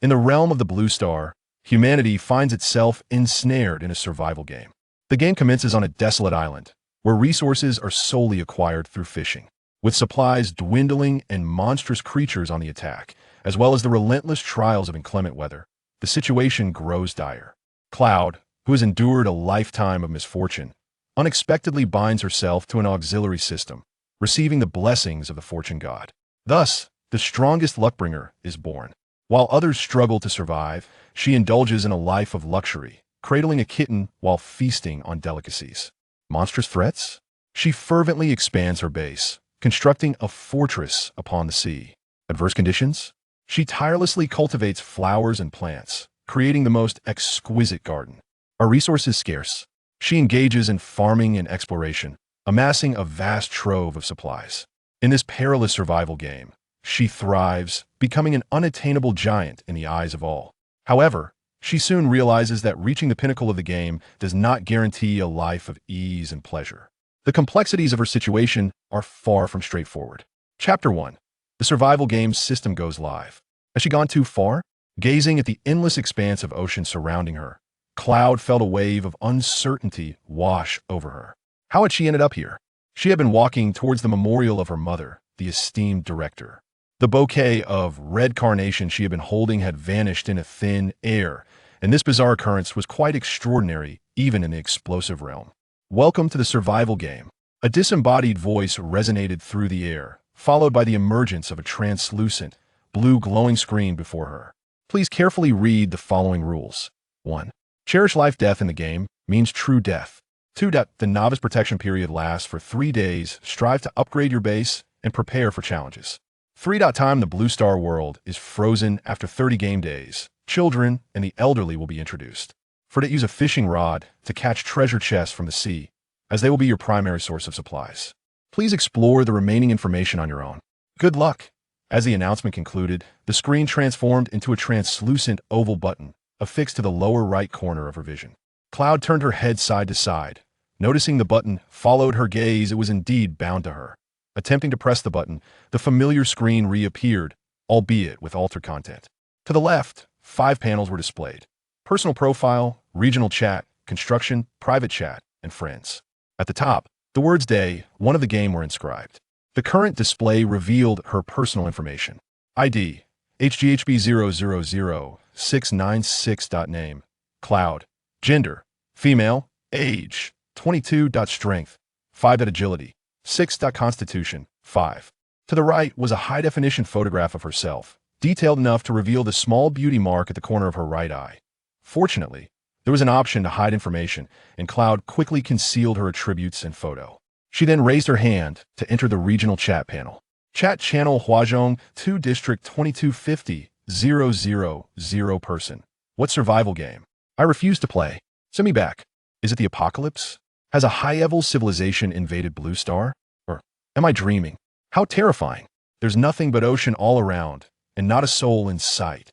In the realm of the Blue Star, humanity finds itself ensnared in a survival game. The game commences on a desolate island, where resources are solely acquired through fishing. With supplies dwindling and monstrous creatures on the attack, as well as the relentless trials of inclement weather, the situation grows dire. Cloud, who has endured a lifetime of misfortune, unexpectedly binds herself to an auxiliary system, receiving the blessings of the fortune god. Thus, the strongest luckbringer is born. While others struggle to survive, she indulges in a life of luxury, cradling a kitten while feasting on delicacies. Monstrous threats? She fervently expands her base, constructing a fortress upon the sea. Adverse conditions? She tirelessly cultivates flowers and plants, creating the most exquisite garden. Are resources scarce? She engages in farming and exploration, amassing a vast trove of supplies. In this perilous survival game, she thrives, becoming an unattainable giant in the eyes of all. However, she soon realizes that reaching the pinnacle of the game does not guarantee a life of ease and pleasure. The complexities of her situation are far from straightforward. Chapter 1. The survival game's system goes live. Has she gone too far? Gazing at the endless expanse of ocean surrounding her, Cloud felt a wave of uncertainty wash over her. How had she ended up here? She had been walking towards the memorial of her mother, the esteemed director. The bouquet of red carnation she had been holding had vanished in a thin air, and this bizarre occurrence was quite extraordinary, even in the explosive realm. Welcome to the survival game. A disembodied voice resonated through the air, followed by the emergence of a translucent, blue glowing screen before her. Please carefully read the following rules. 1. Cherish life-death in the game means true death. 2. The novice protection period lasts for 3 days. Strive to upgrade your base and prepare for challenges. 3. Time the Blue Star world is frozen after 30 game days. Children and the elderly will be introduced. 4. Use a fishing rod to catch treasure chests from the sea, as they will be your primary source of supplies. Please explore the remaining information on your own. Good luck! As the announcement concluded, the screen transformed into a translucent oval button, affixed to the lower right corner of her vision. Cloud turned her head side to side. Noticing the button followed her gaze, it was indeed bound to her. Attempting to press the button, the familiar screen reappeared, albeit with altered content. To the left, 5 panels were displayed: personal profile, regional chat, construction, private chat, and friends. At the top, the words Day 1 of the game were inscribed. The current display revealed her personal information. ID, HGHB000696. Cloud. Gender, female. Age, 22. Strength, 5. Agility, 6. Constitution, 5. To the right was a high-definition photograph of herself, detailed enough to reveal the small beauty mark at the corner of her right eye. Fortunately, there was an option to hide information, and Cloud quickly concealed her attributes and photo. She then raised her hand to enter the regional chat panel. Chat channel Huazhong 2 District 2250 000 person. What survival game? I refuse to play. Send me back. Is it the apocalypse? Has a high-level civilization invaded Blue Star? Or am I dreaming? How terrifying. There's nothing but ocean all around, and not a soul in sight.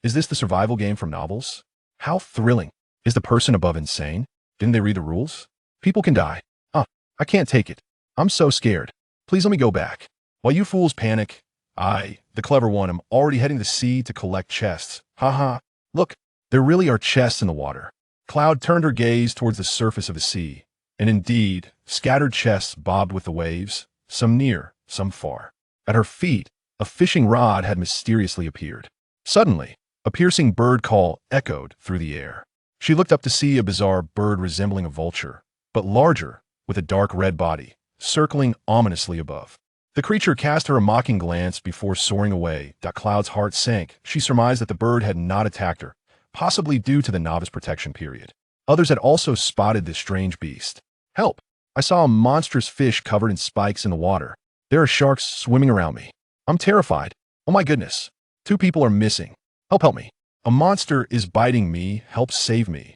Is this the survival game from novels? How thrilling. Is the person above insane? Didn't they read the rules? People can die. I can't take it. I'm so scared. Please let me go back. While you fools panic, I, the clever one, am already heading to the sea to collect chests. Look, there really are chests in the water. Cloud turned her gaze towards the surface of the sea, and indeed, scattered chests bobbed with the waves, some near, some far. At her feet, a fishing rod had mysteriously appeared. Suddenly, a piercing bird call echoed through the air. She looked up to see a bizarre bird resembling a vulture, but larger, with a dark red body, circling ominously above. The creature cast her a mocking glance before soaring away. Cloud's heart sank. She surmised that the bird had not attacked her, possibly due to the novice protection period. Others had also spotted this strange beast. Help! I saw a monstrous fish covered in spikes in the water. There are sharks swimming around me. I'm terrified. Oh my goodness. 2 people are missing. Help me. A monster is biting me. Help save me.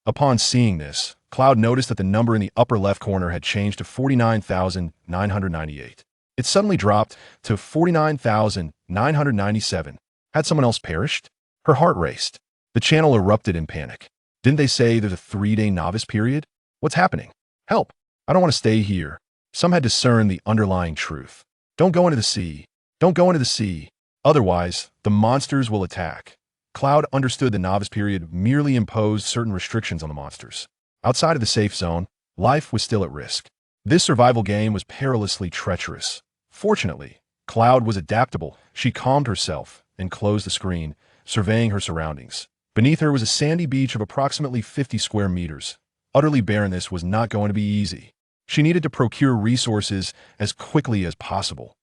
Upon seeing this, Cloud noticed that the number in the upper left corner had changed to 49,998. It suddenly dropped to 49,997. Had someone else perished? Her heart raced. The channel erupted in panic. Didn't they say there's a 3-day novice period? What's happening? Help! I don't want to stay here. Some had discerned the underlying truth. Don't go into the sea. Don't go into the sea. Otherwise, the monsters will attack. Cloud understood the novice period merely imposed certain restrictions on the monsters. Outside of the safe zone, life was still at risk. This survival game was perilously treacherous. Fortunately, Cloud was adaptable. She calmed herself and closed the screen, surveying her surroundings. Beneath her was a sandy beach of approximately 50 square meters. Utterly barren, this was not going to be easy. She needed to procure resources as quickly as possible.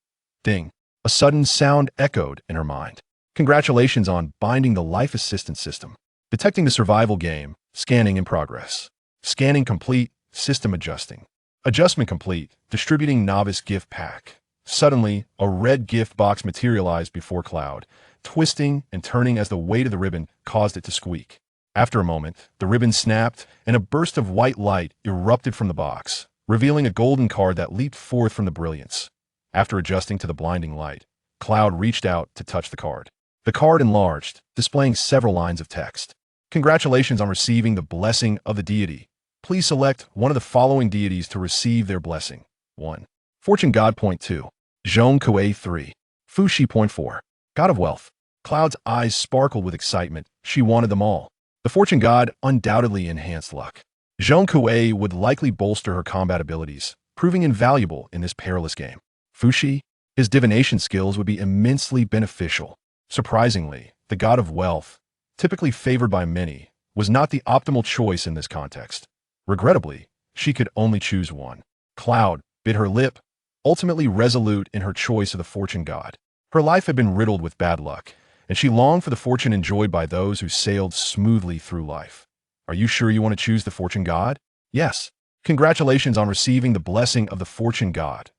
Ding. A sudden sound echoed in her mind. Congratulations on binding the life assistance system. Detecting the survival game. Scanning in progress. Scanning complete. System adjusting. Adjustment complete. Distributing novice gift pack. Suddenly, a red gift box materialized before Cloud, twisting and turning as the weight of the ribbon caused it to squeak. After a moment, the ribbon snapped and a burst of white light erupted from the box, revealing a golden card that leaped forth from the brilliance. After adjusting to the blinding light, Cloud reached out to touch the card. The card enlarged, displaying several lines of text. Congratulations on receiving the blessing of the deity. Please select one of the following deities to receive their blessing. 1. Fortune God. 2. Zhong Kuei. 3. Fuxi. 4. God of Wealth. Cloud's eyes sparkled with excitement. She wanted them all. The Fortune God undoubtedly enhanced luck. Zhong Kuei would likely bolster her combat abilities, proving invaluable in this perilous game. Fuxi, his divination skills would be immensely beneficial. Surprisingly, the God of Wealth, typically favored by many, was not the optimal choice in this context. Regrettably, she could only choose one. Cloud bit her lip, ultimately resolute in her choice of the Fortune God. Her life had been riddled with bad luck, and she longed for the fortune enjoyed by those who sailed smoothly through life. Are you sure you want to choose the Fortune God? Yes. Congratulations on receiving the blessing of the Fortune God.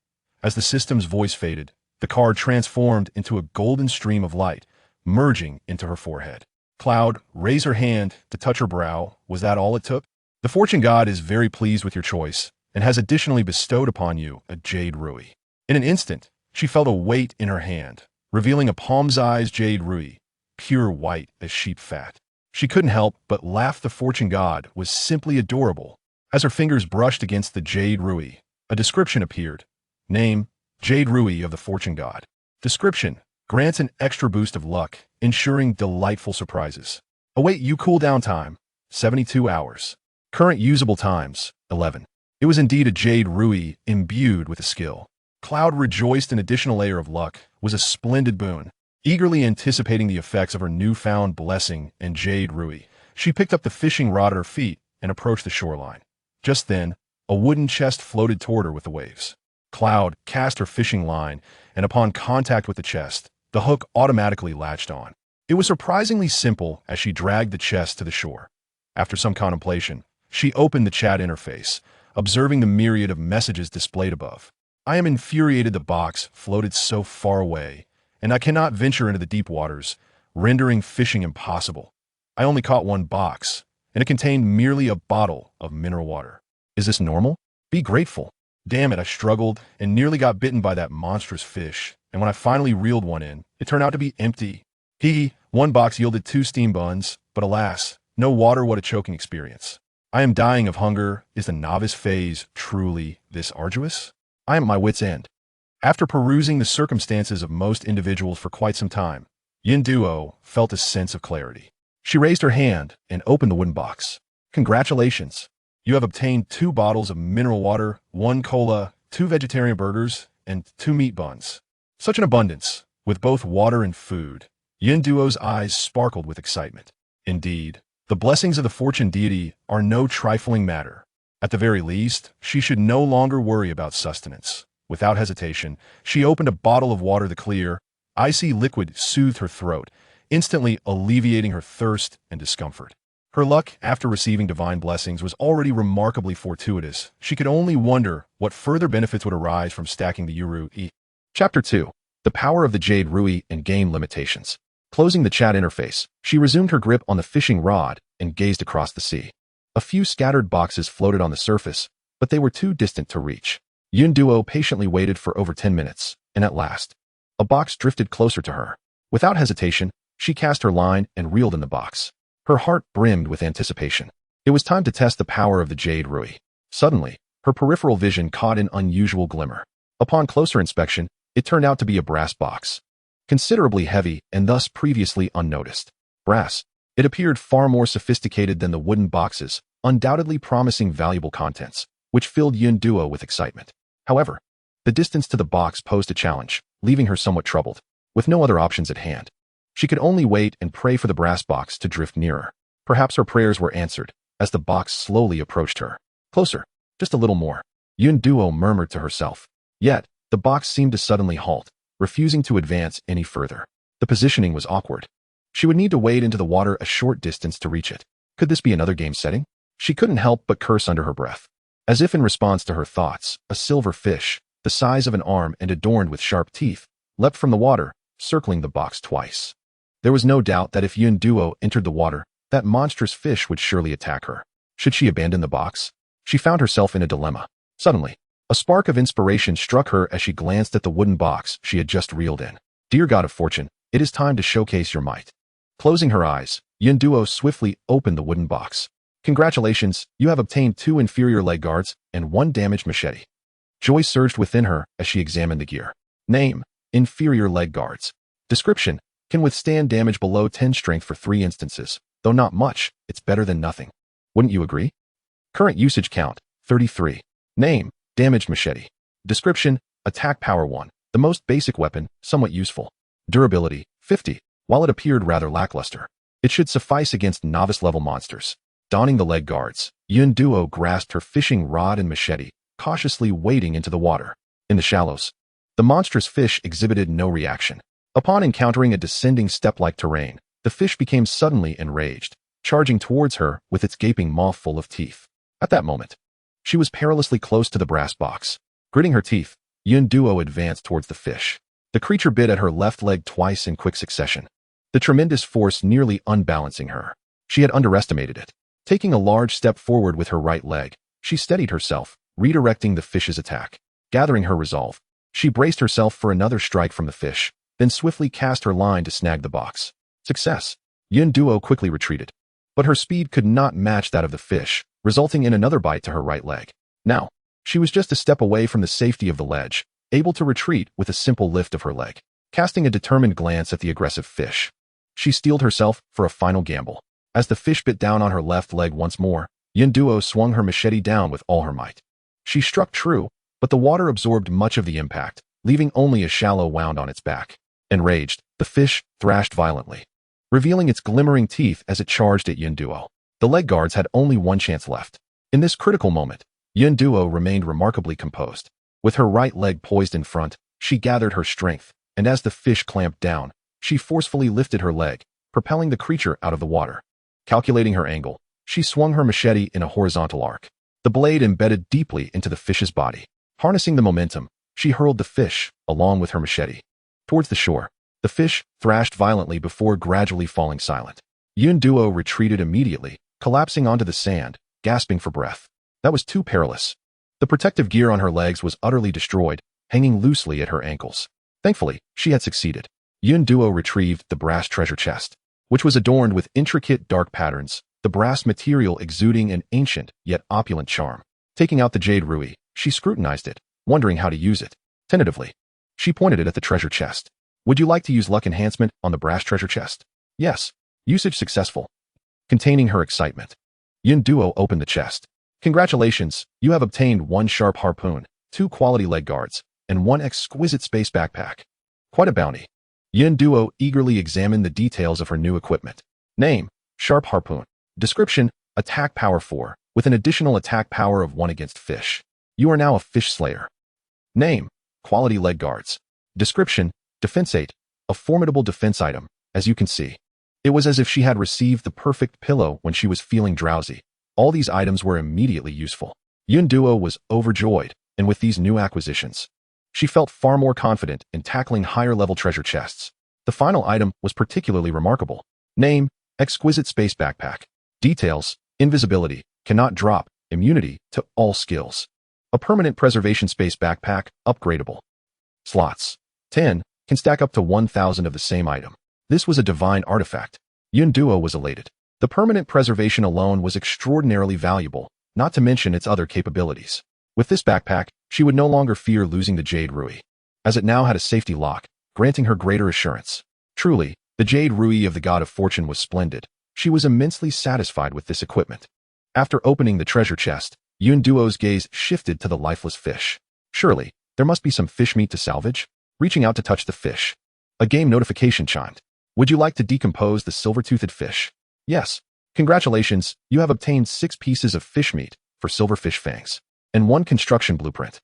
As the system's voice faded, the card transformed into a golden stream of light, merging into her forehead. Cloud raised her hand to touch her brow. Was that all it took? The Fortune God is very pleased with your choice and has additionally bestowed upon you a jade ruby. In an instant, she felt a weight in her hand, revealing a palm-sized jade ruby, pure white as sheep fat. She couldn't help but laugh. The Fortune God was simply adorable. As her fingers brushed against the jade ruby, a description appeared. Name, Jade Ruby of the Fortune God. Description, grants an extra boost of luck, ensuring delightful surprises. Await you cooldown time, 72 hours. Current usable times, 11. It was indeed a Jade Ruby imbued with a skill. Cloud rejoiced. An additional layer of luck was a splendid boon. Eagerly anticipating the effects of her newfound blessing and Jade Ruby, she picked up the fishing rod at her feet and approached the shoreline. Just then, a wooden chest floated toward her with the waves. Cloud cast her fishing line, and upon contact with the chest, the hook automatically latched on. It was surprisingly simple as she dragged the chest to the shore. After some contemplation, she opened the chat interface, observing the myriad of messages displayed above. I am infuriated the box floated so far away, and I cannot venture into the deep waters, rendering fishing impossible. I only caught one box, and it contained merely a bottle of mineral water. Is this normal? Be grateful. Damn it, I struggled and nearly got bitten by that monstrous fish, and when I finally reeled one in, it turned out to be empty. One box yielded 2 steam buns, but alas, no water. What a choking experience. I am dying of hunger. Is the novice phase truly this arduous? I am at my wit's end. After perusing the circumstances of most individuals for quite some time, Yin Duo felt a sense of clarity. She raised her hand and opened the wooden box. Congratulations. You have obtained 2 bottles of mineral water, 1 cola, 2 vegetarian burgers, and 2 meat buns. Such an abundance, with both water and food. Yin Duo's eyes sparkled with excitement. Indeed, the blessings of the fortune deity are no trifling matter. At the very least, she should no longer worry about sustenance. Without hesitation, she opened a bottle of water. The clear, icy liquid soothed her throat, instantly alleviating her thirst and discomfort. Her luck after receiving divine blessings was already remarkably fortuitous. She could only wonder what further benefits would arise from stacking the Uru-E. Chapter 2. The Power of the Jade Ruby and Game Limitations. Closing the chat interface, she resumed her grip on the fishing rod and gazed across the sea. A few scattered boxes floated on the surface, but they were too distant to reach. Yun Duo patiently waited for over 10 minutes, and at last, a box drifted closer to her. Without hesitation, she cast her line and reeled in the box. Her heart brimmed with anticipation. It was time to test the power of the Jade Ruby. Suddenly, her peripheral vision caught an unusual glimmer. Upon closer inspection, it turned out to be a brass box. considerably heavy and thus previously unnoticed. Brass. It appeared far more sophisticated than the wooden boxes, undoubtedly promising valuable contents, which filled Duo with excitement. However, the distance to the box posed a challenge, leaving her somewhat troubled. With no other options at hand, she could only wait and pray for the brass box to drift nearer. Perhaps her prayers were answered, as the box slowly approached her. Closer, just a little more, Duo murmured to herself. Yet, the box seemed to suddenly halt, refusing to advance any further. The positioning was awkward. She would need to wade into the water a short distance to reach it. Could this be another game setting? She couldn't help but curse under her breath. As if in response to her thoughts, a silver fish, the size of an arm and adorned with sharp teeth, leapt from the water, circling the box twice. There was no doubt that if Duo entered the water, that monstrous fish would surely attack her. Should she abandon the box? She found herself in a dilemma. Suddenly, a spark of inspiration struck her as she glanced at the wooden box she had just reeled in. Dear God of Fortune, it is time to showcase your might. Closing her eyes, Duo swiftly opened the wooden box. Congratulations, you have obtained 2 inferior leg guards and 1 damaged machete. Joy surged within her as she examined the gear. Name: inferior leg guards. Description: can withstand damage below 10 strength for 3 instances. Though not much, it's better than nothing. Wouldn't you agree? Current usage count: 33. Name: damaged machete. Description: attack power 1. The most basic weapon, somewhat useful. Durability: 50. While it appeared rather lackluster, it should suffice against novice-level monsters. Donning the leg guards, Duo grasped her fishing rod and machete, cautiously wading into the water. In the shallows, the monstrous fish exhibited no reaction. Upon encountering a descending step-like terrain, the fish became suddenly enraged, charging towards her with its gaping maw full of teeth. At that moment, she was perilously close to the brass box. Gritting her teeth, Duo advanced towards the fish. The creature bit at her left leg twice in quick succession, the tremendous force nearly unbalancing her. She had underestimated it. Taking a large step forward with her right leg, she steadied herself, redirecting the fish's attack. Gathering her resolve, she braced herself for another strike from the fish, then swiftly cast her line to snag the box. Success! Duo quickly retreated, but her speed could not match that of the fish, resulting in another bite to her right leg. Now, she was just a step away from the safety of the ledge, able to retreat with a simple lift of her leg. Casting a determined glance at the aggressive fish, she steeled herself for a final gamble. As the fish bit down on her left leg once more, Duo swung her machete down with all her might. She struck true, but the water absorbed much of the impact, leaving only a shallow wound on its back. Enraged, the fish thrashed violently, revealing its glimmering teeth as it charged at Duo. The leg guards had only 1 chance left. In this critical moment, Duo remained remarkably composed. With her right leg poised in front, she gathered her strength, and as the fish clamped down, she forcefully lifted her leg, propelling the creature out of the water. Calculating her angle, she swung her machete in a horizontal arc. The blade embedded deeply into the fish's body. Harnessing the momentum, she hurled the fish, along with her machete, towards the shore. The fish thrashed violently before gradually falling silent. Duo retreated immediately, collapsing onto the sand, gasping for breath. That was too perilous. The protective gear on her legs was utterly destroyed, hanging loosely at her ankles. Thankfully, she had succeeded. Duo retrieved the brass treasure chest, which was adorned with intricate dark patterns, the brass material exuding an ancient yet opulent charm. Taking out the jade ruby, she scrutinized it, wondering how to use it. Tentatively, she pointed it at the treasure chest. Would you like to use luck enhancement on the brass treasure chest? Yes. Usage successful. Containing her excitement, Duo opened the chest. Congratulations, you have obtained 1 sharp harpoon, 2 quality leg guards, and 1 exquisite space backpack. Quite a bounty. Duo eagerly examined the details of her new equipment. Name: sharp harpoon. Description: attack power 4, with an additional attack power of 1 against fish. You are now a fish slayer. Name: quality leg guards. Description: defense 8, a formidable defense item, as you can see. It was as if she had received the perfect pillow when she was feeling drowsy. All these items were immediately useful. Duo was overjoyed, and with these new acquisitions, she felt far more confident in tackling higher-level treasure chests. The final item was particularly remarkable. Name: exquisite space backpack. Details: invisibility, cannot drop, immunity to all skills. A permanent preservation space backpack, upgradable. Slots: 10, can stack up to 1,000 of the same item. This was a divine artifact. Duo was elated. The permanent preservation alone was extraordinarily valuable, not to mention its other capabilities. With this backpack, she would no longer fear losing the jade ruby, as it now had a safety lock, granting her greater assurance. Truly, the jade rui of the god of fortune was splendid. She was immensely satisfied with this equipment. After opening the treasure chest, Yun Duo's gaze shifted to the lifeless fish. Surely, there must be some fish meat to salvage? Reaching out to touch the fish. A game notification chimed. Would you like to decompose the silver-toothed fish? Yes. Congratulations, you have obtained 6 pieces of fish meat for silverfish fangs, and 1 construction blueprint.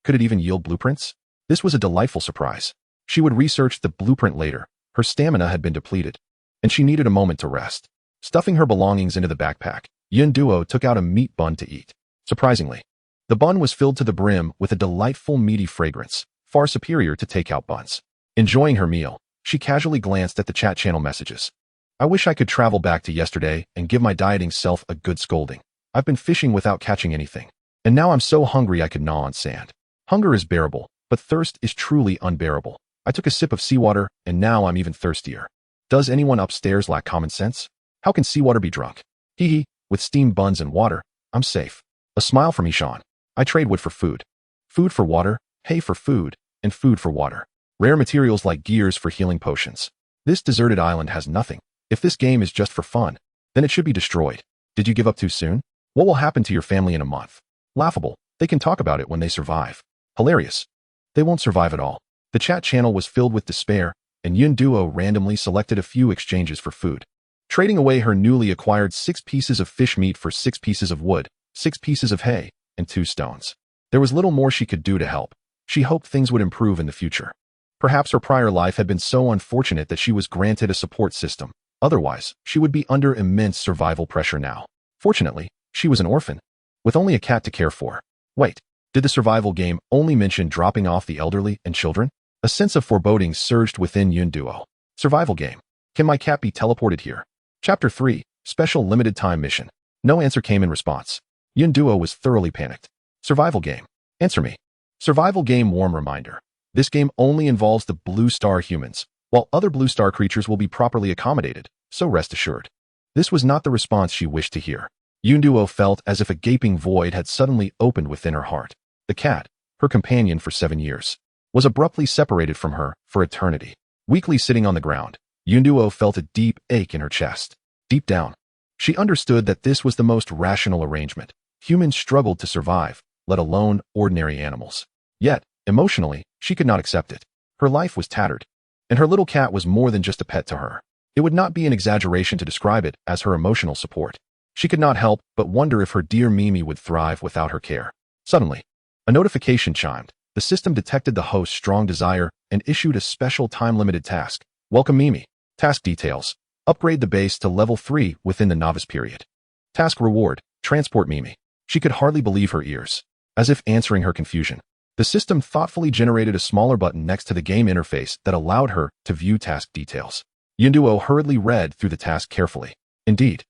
Could it even yield blueprints? This was a delightful surprise. She would research the blueprint later. Her stamina had been depleted, and she needed a moment to rest. Stuffing her belongings into the backpack, Yun Duo took out a meat bun to eat. Surprisingly, the bun was filled to the brim with a delightful meaty fragrance, far superior to takeout buns. Enjoying her meal, she casually glanced at the chat channel messages. I wish I could travel back to yesterday and give my dieting self a good scolding. I've been fishing without catching anything, and now I'm so hungry I could gnaw on sand. Hunger is bearable, but thirst is truly unbearable. I took a sip of seawater, and now I'm even thirstier. Does anyone upstairs lack common sense? How can seawater be drunk? Hee hee, with steamed buns and water, I'm safe. A smile from Ishan. I trade wood for food. Food for water, hay for food, and food for water. Rare materials like gears for healing potions. This deserted island has nothing. If this game is just for fun, then it should be destroyed. Did you give up too soon? What will happen to your family in a month? Laughable. They can talk about it when they survive. Hilarious. They won't survive at all. The chat channel was filled with despair, and Yun Duo randomly selected a few exchanges for food. Trading away her newly acquired 6 pieces of fish meat for 6 pieces of wood, 6 pieces of hay, and 2 stones. There was little more she could do to help. She hoped things would improve in the future. Perhaps her prior life had been so unfortunate that she was granted a support system. Otherwise, she would be under immense survival pressure now. Fortunately, she was an orphan, with only a cat to care for. Wait, did the survival game only mention dropping off the elderly and children? A sense of foreboding surged within Yun Duo. Survival game. Can my cat be teleported here? Chapter 3, Special Limited Time Mission. No answer came in response. Yun Duo was thoroughly panicked. Survival game. Answer me. Survival game warm reminder. This game only involves the blue star humans, while other blue star creatures will be properly accommodated, so rest assured. This was not the response she wished to hear. Yun Duo felt as if a gaping void had suddenly opened within her heart. The cat, her companion for 7 years, was abruptly separated from her for eternity. Weakly sitting on the ground, Yun Duo felt a deep ache in her chest. Deep down, she understood that this was the most rational arrangement. Humans struggled to survive, let alone ordinary animals. Yet, emotionally, she could not accept it. Her life was tattered, and her little cat was more than just a pet to her. It would not be an exaggeration to describe it as her emotional support. She could not help but wonder if her dear Mimi would thrive without her care. Suddenly, a notification chimed. The system detected the host's strong desire and issued a special time-limited task. Welcome Mimi. Task details. Upgrade the base to level 3 within the novice period. Task reward. Transport Mimi. She could hardly believe her ears. As if answering her confusion, the system thoughtfully generated a smaller button next to the game interface that allowed her to view task details. Yun Duo hurriedly read through the task carefully. Indeed,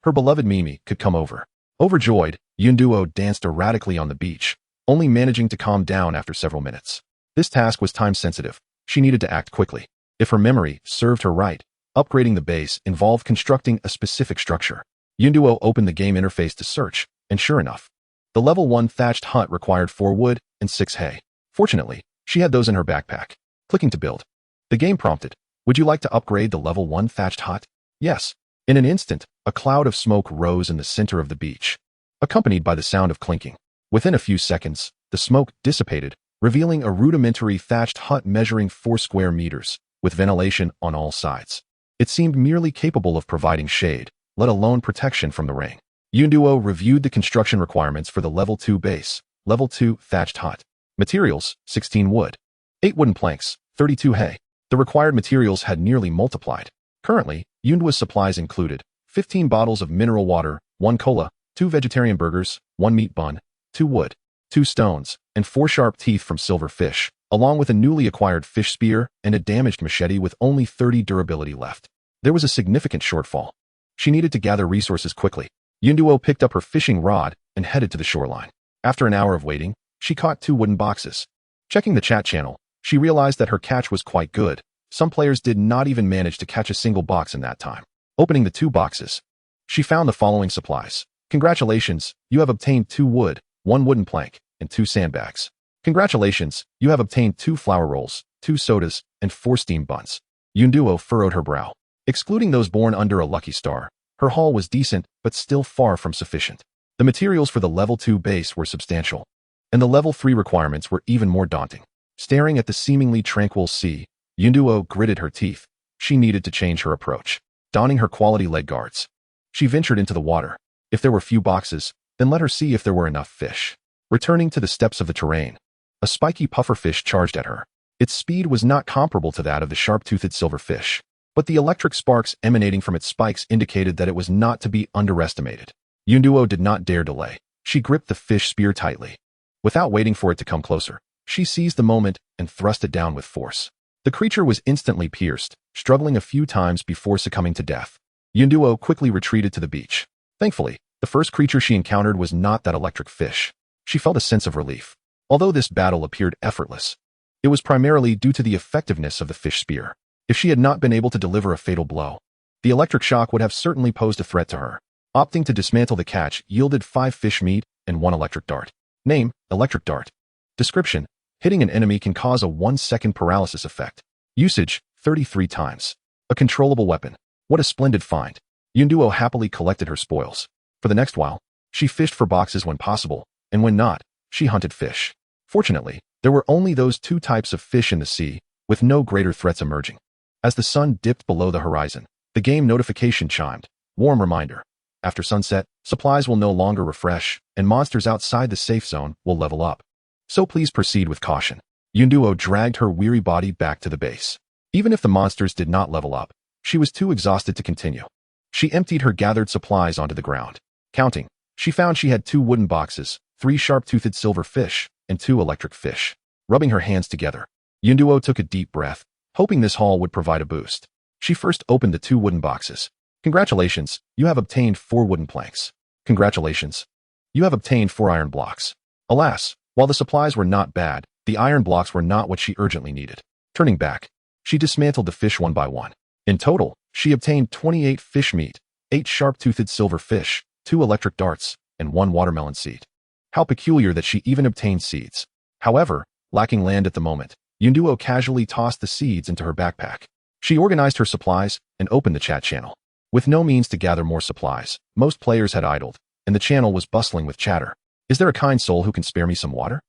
her beloved Mimi could come over. Overjoyed, Yun Duo danced erratically on the beach, only managing to calm down after several minutes. This task was time-sensitive. She needed to act quickly. If her memory served her right, upgrading the base involved constructing a specific structure. Yun Duo opened the game interface to search, and sure enough, the level 1 thatched hut required 4 wood and 6 hay. Fortunately, she had those in her backpack. Clicking to build. The game prompted, would you like to upgrade the level 1 thatched hut? Yes. In an instant, a cloud of smoke rose in the center of the beach, accompanied by the sound of clinking. Within a few seconds, the smoke dissipated, revealing a rudimentary thatched hut measuring 4 square meters, with ventilation on all sides. It seemed merely capable of providing shade, let alone protection from the rain. Yun Duo reviewed the construction requirements for the level 2 base, level 2 thatched hut. Materials, 16 wood, 8 wooden planks, 32 hay. The required materials had nearly multiplied. Currently, Yun Duo's supplies included 15 bottles of mineral water, 1 cola, 2 vegetarian burgers, 1 meat bun, 2 wood, 2 stones, and 4 sharp teeth from silver fish, along with a newly acquired fish spear and a damaged machete with only 30 durability left. There was a significant shortfall. She needed to gather resources quickly. Yun Duo picked up her fishing rod and headed to the shoreline. After an hour of waiting, she caught 2 wooden boxes. Checking the chat channel, she realized that her catch was quite good. Some players did not even manage to catch a single box in that time. Opening the 2 boxes, she found the following supplies. Congratulations, you have obtained 2 wood, 1 wooden plank, and 2 sandbags. Congratulations, you have obtained 2 flour rolls, 2 sodas, and 4 steamed buns. Yunduo furrowed her brow. Excluding those born under a lucky star, her haul was decent but still far from sufficient. The materials for the level 2 base were substantial, and the level 3 requirements were even more daunting. Staring at the seemingly tranquil sea, Yunduo gritted her teeth. She needed to change her approach. Donning her quality leg guards, she ventured into the water. If there were few boxes, then let her see if there were enough fish. Returning to the steps of the terrain, a spiky pufferfish charged at her. Its speed was not comparable to that of the sharp-toothed silverfish, but the electric sparks emanating from its spikes indicated that it was not to be underestimated. Yunduo did not dare delay. She gripped the fish spear tightly. Without waiting for it to come closer, she seized the moment and thrust it down with force. The creature was instantly pierced, struggling a few times before succumbing to death. Yunduo quickly retreated to the beach. Thankfully, the first creature she encountered was not that electric fish. She felt a sense of relief. Although this battle appeared effortless, it was primarily due to the effectiveness of the fish spear. If she had not been able to deliver a fatal blow, the electric shock would have certainly posed a threat to her. Opting to dismantle the catch yielded 5 fish meat and 1 electric dart. Name, electric dart. Description, hitting an enemy can cause a 1-second paralysis effect. Usage, 33 times. A controllable weapon. What a splendid find. Yunduo happily collected her spoils. For the next while, she fished for boxes when possible, and when not, she hunted fish. Fortunately, there were only those 2 types of fish in the sea, with no greater threats emerging. As the sun dipped below the horizon, the game notification chimed. Warm reminder. After sunset, supplies will no longer refresh, and monsters outside the safe zone will level up. So please proceed with caution. Yunduo dragged her weary body back to the base. Even if the monsters did not level up, she was too exhausted to continue. She emptied her gathered supplies onto the ground. Counting, she found she had 2 wooden boxes, 3 sharp-toothed silver fish, and 2 electric fish. Rubbing her hands together, Yunduo took a deep breath, hoping this haul would provide a boost. She first opened the 2 wooden boxes. Congratulations, you have obtained 4 wooden planks. Congratulations, you have obtained 4 iron blocks. Alas, while the supplies were not bad, the iron blocks were not what she urgently needed. Turning back, she dismantled the fish one by one. In total, she obtained 28 fish meat, 8 sharp-toothed silver fish, 2 electric darts, and 1 watermelon seed. How peculiar that she even obtained seeds. However, lacking land at the moment, Yunduo casually tossed the seeds into her backpack. She organized her supplies and opened the chat channel. With no means to gather more supplies, most players had idled, and the channel was bustling with chatter. Is there a kind soul who can spare me some water?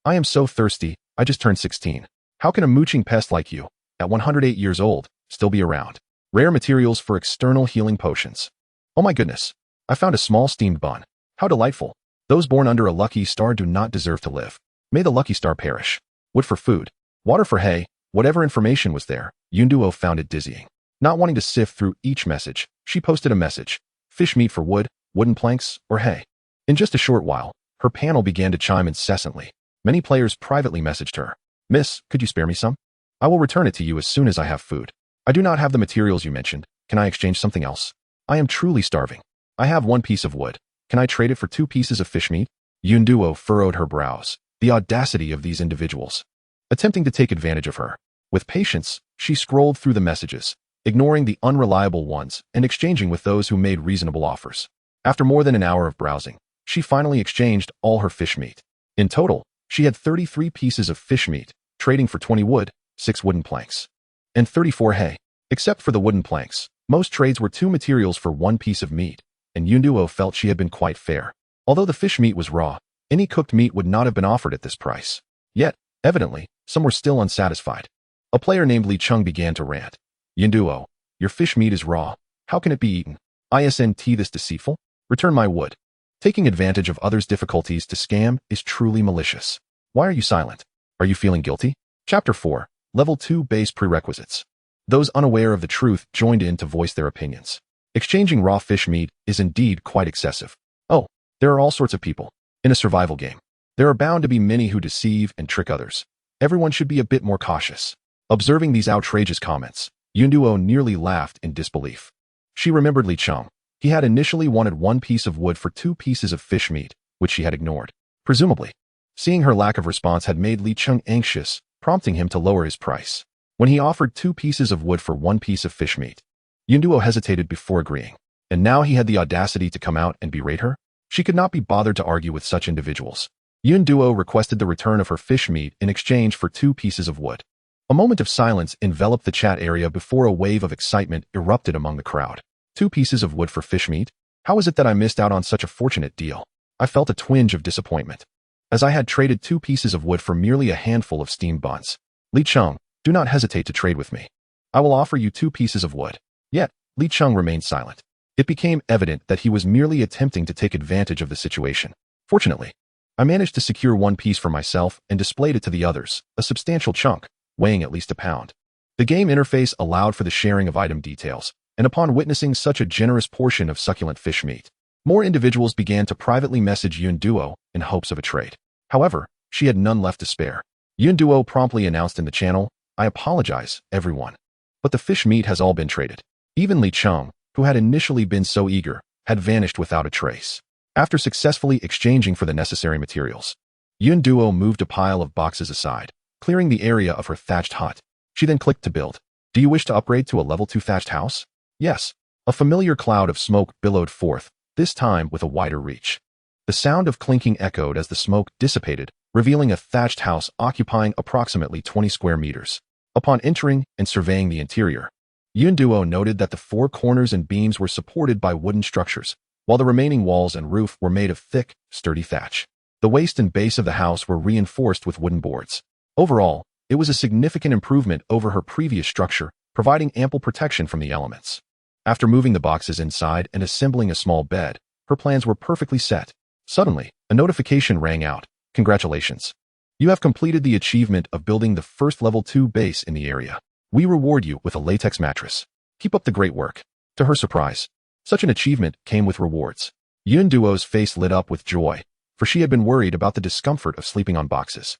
I am so thirsty, I just turned 16. How can a mooching pest like you, at 108 years old, still be around? Rare materials for external healing potions. Oh my goodness, I found a small steamed bun. How delightful. Those born under a lucky star do not deserve to live. May the lucky star perish. Wood for food, water for hay, whatever information was there, Yunduo found it dizzying. Not wanting to sift through each message, she posted a message. Fish meat for wood, wooden planks, or hay. In just a short while, her panel began to chime incessantly. Many players privately messaged her. Miss, could you spare me some? I will return it to you as soon as I have food. I do not have the materials you mentioned. Can I exchange something else? I am truly starving. I have 1 piece of wood. Can I trade it for 2 pieces of fish meat? Yunduo furrowed her brows. The audacity of these individuals. Attempting to take advantage of her. With patience, she scrolled through the messages, ignoring the unreliable ones and exchanging with those who made reasonable offers. After more than an hour of browsing, she finally exchanged all her fish meat. In total, she had 33 pieces of fish meat, trading for 20 wood, 6 wooden planks, and 34 hay. Except for the wooden planks, most trades were 2 materials for 1 piece of meat, and Yunduo felt she had been quite fair. Although the fish meat was raw, any cooked meat would not have been offered at this price. Yet, evidently, some were still unsatisfied. A player named Li Chung began to rant. Yunduo, your fish meat is raw. How can it be eaten? Isn't this deceitful? Return my wood. Taking advantage of others' difficulties to scam is truly malicious. Why are you silent? Are you feeling guilty? Chapter 4, Level 2 Base Prerequisites. Those unaware of the truth joined in to voice their opinions. Exchanging raw fish meat is indeed quite excessive. Oh, there are all sorts of people. In a survival game, there are bound to be many who deceive and trick others. Everyone should be a bit more cautious. Observing these outrageous comments, Yunduo nearly laughed in disbelief. She remembered Li Chung. He had initially wanted 1 piece of wood for 2 pieces of fish meat, which she had ignored. Presumably, seeing her lack of response had made Li Chung anxious, prompting him to lower his price. When he offered 2 pieces of wood for 1 piece of fish meat, Yunduo hesitated before agreeing. And now he had the audacity to come out and berate her? She could not be bothered to argue with such individuals. Yun Duo requested the return of her fish meat in exchange for 2 pieces of wood. A moment of silence enveloped the chat area before a wave of excitement erupted among the crowd. 2 pieces of wood for fish meat? How is it that I missed out on such a fortunate deal? I felt a twinge of disappointment, as I had traded 2 pieces of wood for merely a handful of steamed buns. Li Cheng, do not hesitate to trade with me. I will offer you 2 pieces of wood. Yet, Li Cheng remained silent. It became evident that he was merely attempting to take advantage of the situation. Fortunately, I managed to secure 1 piece for myself and displayed it to the others, a substantial chunk, weighing at least a pound. The game interface allowed for the sharing of item details, and upon witnessing such a generous portion of succulent fish meat, more individuals began to privately message Yun Duo in hopes of a trade. However, she had none left to spare. Yun Duo promptly announced in the channel, "I apologize, everyone, but the fish meat has all been traded." Even Li Cheng, who had initially been so eager, had vanished without a trace. After successfully exchanging for the necessary materials, Yun Duo moved a pile of boxes aside, clearing the area of her thatched hut. She then clicked to build. Do you wish to upgrade to a level 2 thatched house? Yes. A familiar cloud of smoke billowed forth, this time with a wider reach. The sound of clinking echoed as the smoke dissipated, revealing a thatched house occupying approximately 20 square meters. Upon entering and surveying the interior, Yun Duo noted that the 4 corners and beams were supported by wooden structures, while the remaining walls and roof were made of thick, sturdy thatch. The waist and base of the house were reinforced with wooden boards. Overall, it was a significant improvement over her previous structure, providing ample protection from the elements. After moving the boxes inside and assembling a small bed, her plans were perfectly set. Suddenly, a notification rang out. Congratulations. You have completed the achievement of building the first level 2 base in the area. We reward you with a latex mattress. Keep up the great work. To her surprise, such an achievement came with rewards. Yun Duo's face lit up with joy, for she had been worried about the discomfort of sleeping on boxes.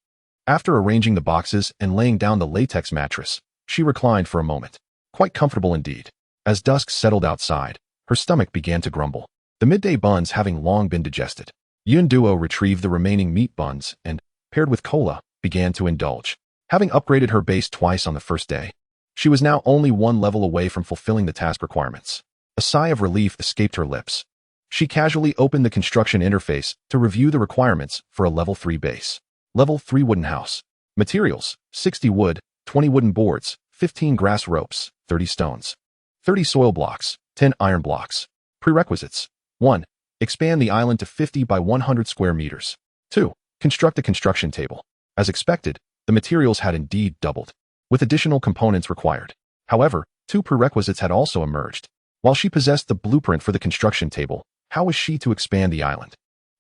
After arranging the boxes and laying down the latex mattress, she reclined for a moment. Quite comfortable indeed. As dusk settled outside, her stomach began to grumble. The midday buns having long been digested, Yun Duo retrieved the remaining meat buns and, paired with cola, began to indulge. Having upgraded her base twice on the first day, she was now only 1 level away from fulfilling the task requirements. A sigh of relief escaped her lips. She casually opened the construction interface to review the requirements for a level 3 base. Level 3 wooden house. Materials, 60 wood, 20 wooden boards, 15 grass ropes, 30 stones, 30 soil blocks, 10 iron blocks. Prerequisites. 1. Expand the island to 50 by 100 square meters. 2. Construct a construction table. As expected, the materials had indeed doubled, with additional components required. However, 2 prerequisites had also emerged. While she possessed the blueprint for the construction table, how was she to expand the island?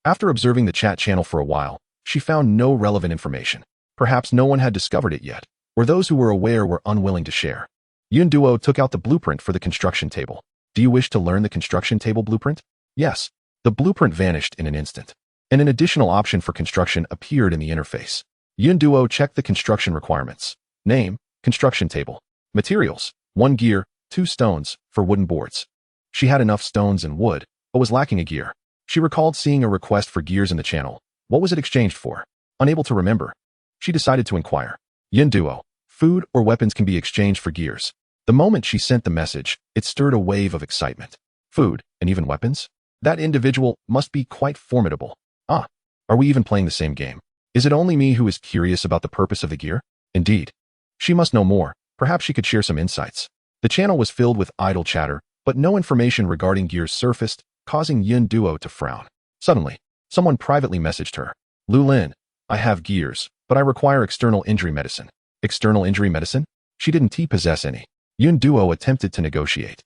After observing the chat channel for a while, she found no relevant information. Perhaps no one had discovered it yet, or those who were aware were unwilling to share. Yun Duo took out the blueprint for the construction table. Do you wish to learn the construction table blueprint? Yes. The blueprint vanished in an instant, and an additional option for construction appeared in the interface. Yun Duo checked the construction requirements. Name, construction table. Materials, 1 gear, 2 stones, for wooden boards. She had enough stones and wood, but was lacking a gear. She recalled seeing a request for gears in the channel. What was it exchanged for? Unable to remember, she decided to inquire. Yun Duo, food or weapons can be exchanged for gears. The moment she sent the message, it stirred a wave of excitement. Food, and even weapons? That individual must be quite formidable. Ah, are we even playing the same game? Is it only me who is curious about the purpose of the gear? Indeed. She must know more. Perhaps she could share some insights. The channel was filled with idle chatter, but no information regarding gears surfaced, causing Yun Duo to frown. Suddenly, someone privately messaged her. Lu Lin, I have gears, but I require external injury medicine. External injury medicine? She didn't possess any. Yun Duo attempted to negotiate,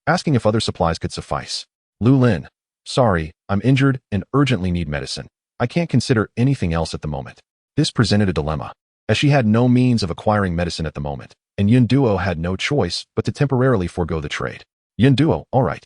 asking if other supplies could suffice. Lu Lin, sorry, I'm injured and urgently need medicine. I can't consider anything else at the moment. This presented a dilemma, as she had no means of acquiring medicine at the moment, and Yun Duo had no choice but to temporarily forego the trade. Yun Duo, all right.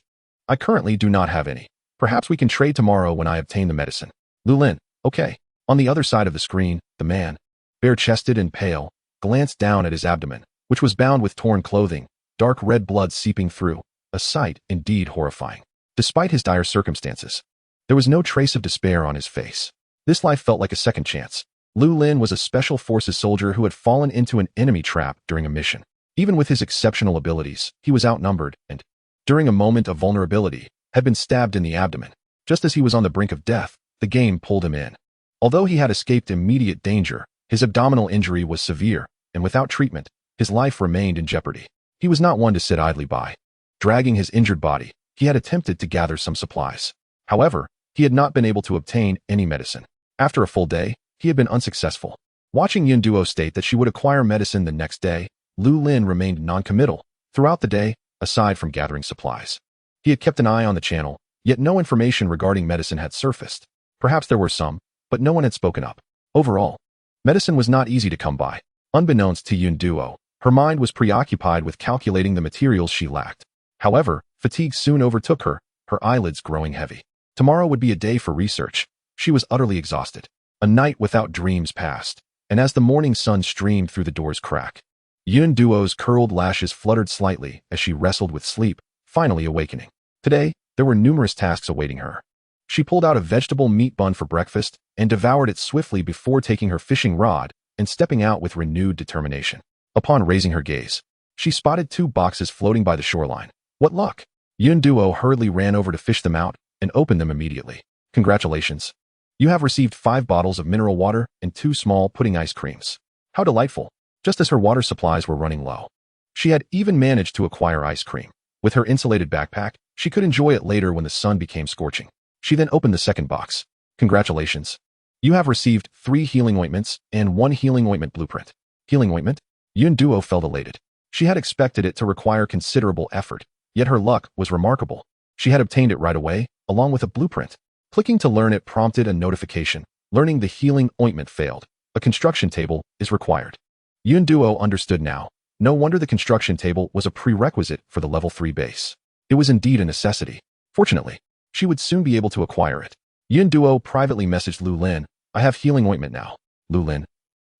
I currently do not have any. Perhaps we can trade tomorrow when I obtain the medicine. Lu Lin, okay. On the other side of the screen, the man, bare-chested and pale, glanced down at his abdomen, which was bound with torn clothing, dark red blood seeping through, a sight indeed horrifying. Despite his dire circumstances, there was no trace of despair on his face. This life felt like a second chance. Lu Lin was a special forces soldier who had fallen into an enemy trap during a mission. Even with his exceptional abilities, he was outnumbered and, during a moment of vulnerability, had been stabbed in the abdomen. Just as he was on the brink of death, the game pulled him in. Although he had escaped immediate danger, his abdominal injury was severe, and without treatment, his life remained in jeopardy. He was not one to sit idly by. Dragging his injured body, he had attempted to gather some supplies. However, he had not been able to obtain any medicine. After a full day, he had been unsuccessful. Watching Yun Duo state that she would acquire medicine the next day, Lu Lin remained non-committal throughout the day, aside from gathering supplies. He had kept an eye on the channel, yet no information regarding medicine had surfaced. Perhaps there were some, but no one had spoken up. Overall, medicine was not easy to come by. Unbeknownst to Yun Duo, her mind was preoccupied with calculating the materials she lacked. However, fatigue soon overtook her, her eyelids growing heavy. Tomorrow would be a day for research. She was utterly exhausted. A night without dreams passed, and as the morning sun streamed through the door's crack, Yun Duo's curled lashes fluttered slightly as she wrestled with sleep, finally awakening. Today, there were numerous tasks awaiting her. She pulled out a vegetable meat bun for breakfast and devoured it swiftly before taking her fishing rod and stepping out with renewed determination. Upon raising her gaze, she spotted 2 boxes floating by the shoreline. What luck! Yun Duo hurriedly ran over to fish them out and opened them immediately. Congratulations! You have received 5 bottles of mineral water and 2 small pudding ice creams. How delightful! Just as her water supplies were running low. She had even managed to acquire ice cream. With her insulated backpack, she could enjoy it later when the sun became scorching. She then opened the second box. Congratulations! You have received 3 healing ointments and 1 healing ointment blueprint. Healing ointment? Yun Duo felt elated. She had expected it to require considerable effort, yet her luck was remarkable. She had obtained it right away, along with a blueprint. Clicking to learn it prompted a notification. Learning the healing ointment failed. A construction table is required. Yun Duo understood now. No wonder the construction table was a prerequisite for the level 3 base. It was indeed a necessity. Fortunately, she would soon be able to acquire it. Yun Duo privately messaged Lu Lin, I have healing ointment now. Lu Lin.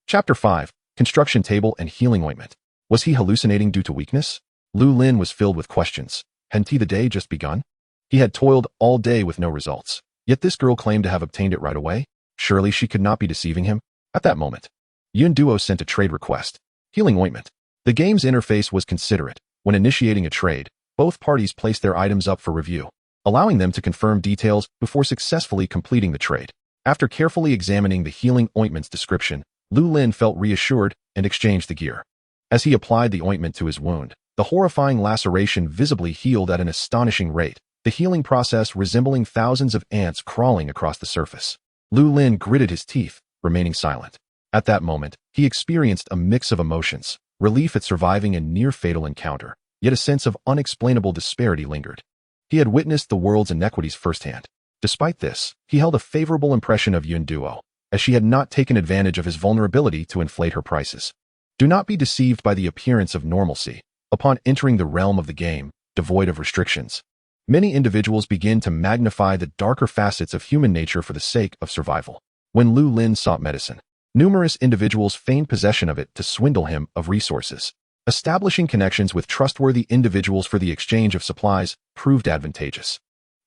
Chapter 5. Construction table and healing ointment. Was he hallucinating due to weakness? Lu Lin was filled with questions. Hadn't the day just begun? He had toiled all day with no results. Yet this girl claimed to have obtained it right away. Surely she could not be deceiving him. At that moment, Yun Duo sent a trade request. Healing ointment. The game's interface was considerate. When initiating a trade, both parties placed their items up for review, allowing them to confirm details before successfully completing the trade. After carefully examining the healing ointment's description, Lu Lin felt reassured and exchanged the gear. As he applied the ointment to his wound, the horrifying laceration visibly healed at an astonishing rate, the healing process resembling thousands of ants crawling across the surface. Lu Lin gritted his teeth, remaining silent. At that moment, he experienced a mix of emotions, relief at surviving a near-fatal encounter, yet a sense of unexplainable disparity lingered. He had witnessed the world's inequities firsthand. Despite this, he held a favorable impression of Yun Duo, as she had not taken advantage of his vulnerability to inflate her prices. Do not be deceived by the appearance of normalcy. Upon entering the realm of the game, devoid of restrictions, many individuals begin to magnify the darker facets of human nature for the sake of survival. When Lu Lin sought medicine, numerous individuals feigned possession of it to swindle him of resources. Establishing connections with trustworthy individuals for the exchange of supplies proved advantageous.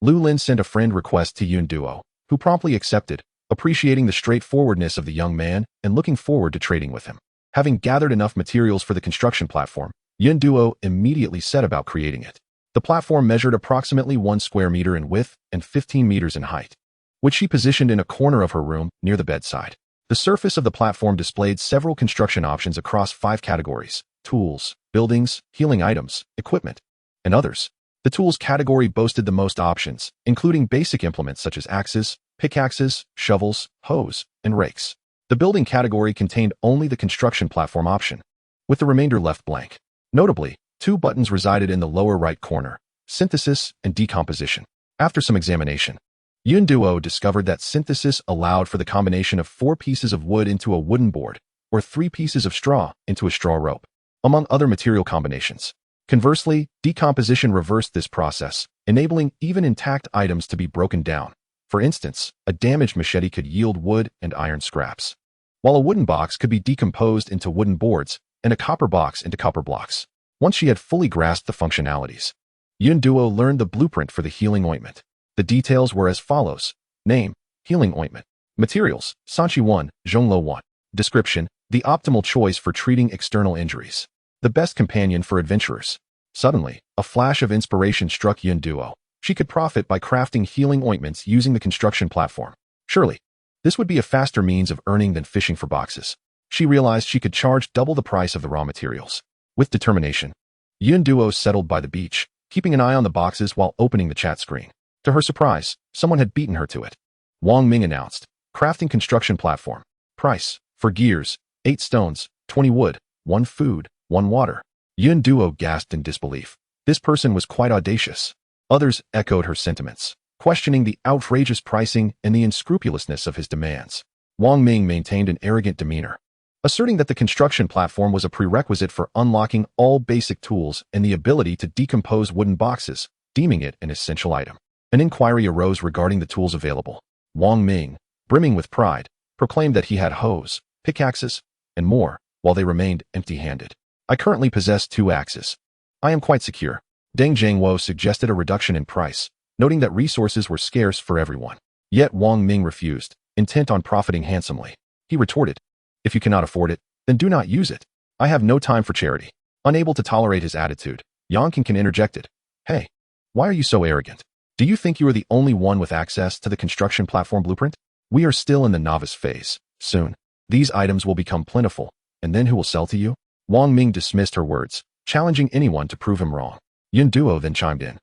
Lu Lin sent a friend request to Yun Duo, who promptly accepted, appreciating the straightforwardness of the young man and looking forward to trading with him. Having gathered enough materials for the construction platform, Yun Duo immediately set about creating it. The platform measured approximately 1 square meter in width and 15 meters in height, which she positioned in a corner of her room near the bedside. The surface of the platform displayed several construction options across 5 categories: tools, buildings, healing items, equipment, and others. The tools category boasted the most options, including basic implements such as axes, pickaxes, shovels, hoes, and rakes. The building category contained only the construction platform option, with the remainder left blank. Notably, 2 buttons resided in the lower right corner: synthesis and decomposition. After some examination, Yun Duo discovered that synthesis allowed for the combination of 4 pieces of wood into a wooden board, or 3 pieces of straw into a straw rope, among other material combinations. Conversely, decomposition reversed this process, enabling even intact items to be broken down. For instance, a damaged machete could yield wood and iron scraps, while a wooden box could be decomposed into wooden boards and a copper box into copper blocks. Once she had fully grasped the functionalities, Yun Duo learned the blueprint for the healing ointment. The details were as follows. Name: healing ointment. Materials: Sanchi 1, Zhonglo 1. Description: the optimal choice for treating external injuries. The best companion for adventurers. Suddenly, a flash of inspiration struck Yun Duo. She could profit by crafting healing ointments using the construction platform. Surely, This would be a faster means of earning than fishing for boxes. She realized she could charge double the price of the raw materials. With determination, Yun Duo settled by the beach, keeping an eye on the boxes while opening the chat screen. To her surprise, someone had beaten her to it. Wang Ming announced, crafting construction platform. Price, for gears, 8 stones, 20 wood, 1 food, 1 water. Yun Duo gasped in disbelief. This person was quite audacious. Others echoed her sentiments, questioning the outrageous pricing and the unscrupulousness of his demands. Wang Ming maintained an arrogant demeanor, asserting that the construction platform was a prerequisite for unlocking all basic tools and the ability to decompose wooden boxes, deeming it an essential item. An inquiry arose regarding the tools available. Wang Ming, brimming with pride, proclaimed that he had hoes, pickaxes, and more, while they remained empty-handed. I currently possess 2 axes. I am quite secure. Deng Zhangwo suggested a reduction in price, noting that resources were scarce for everyone. Yet Wang Ming refused, intent on profiting handsomely. He retorted, if you cannot afford it, then do not use it. I have no time for charity. Unable to tolerate his attitude, Yang Qingqian interjected, hey, why are you so arrogant? Do you think you are the only one with access to the construction platform blueprint? We are still in the novice phase. Soon, these items will become plentiful, and then who will sell to you? Wang Ming dismissed her words, challenging anyone to prove him wrong. Yun Duo then chimed in.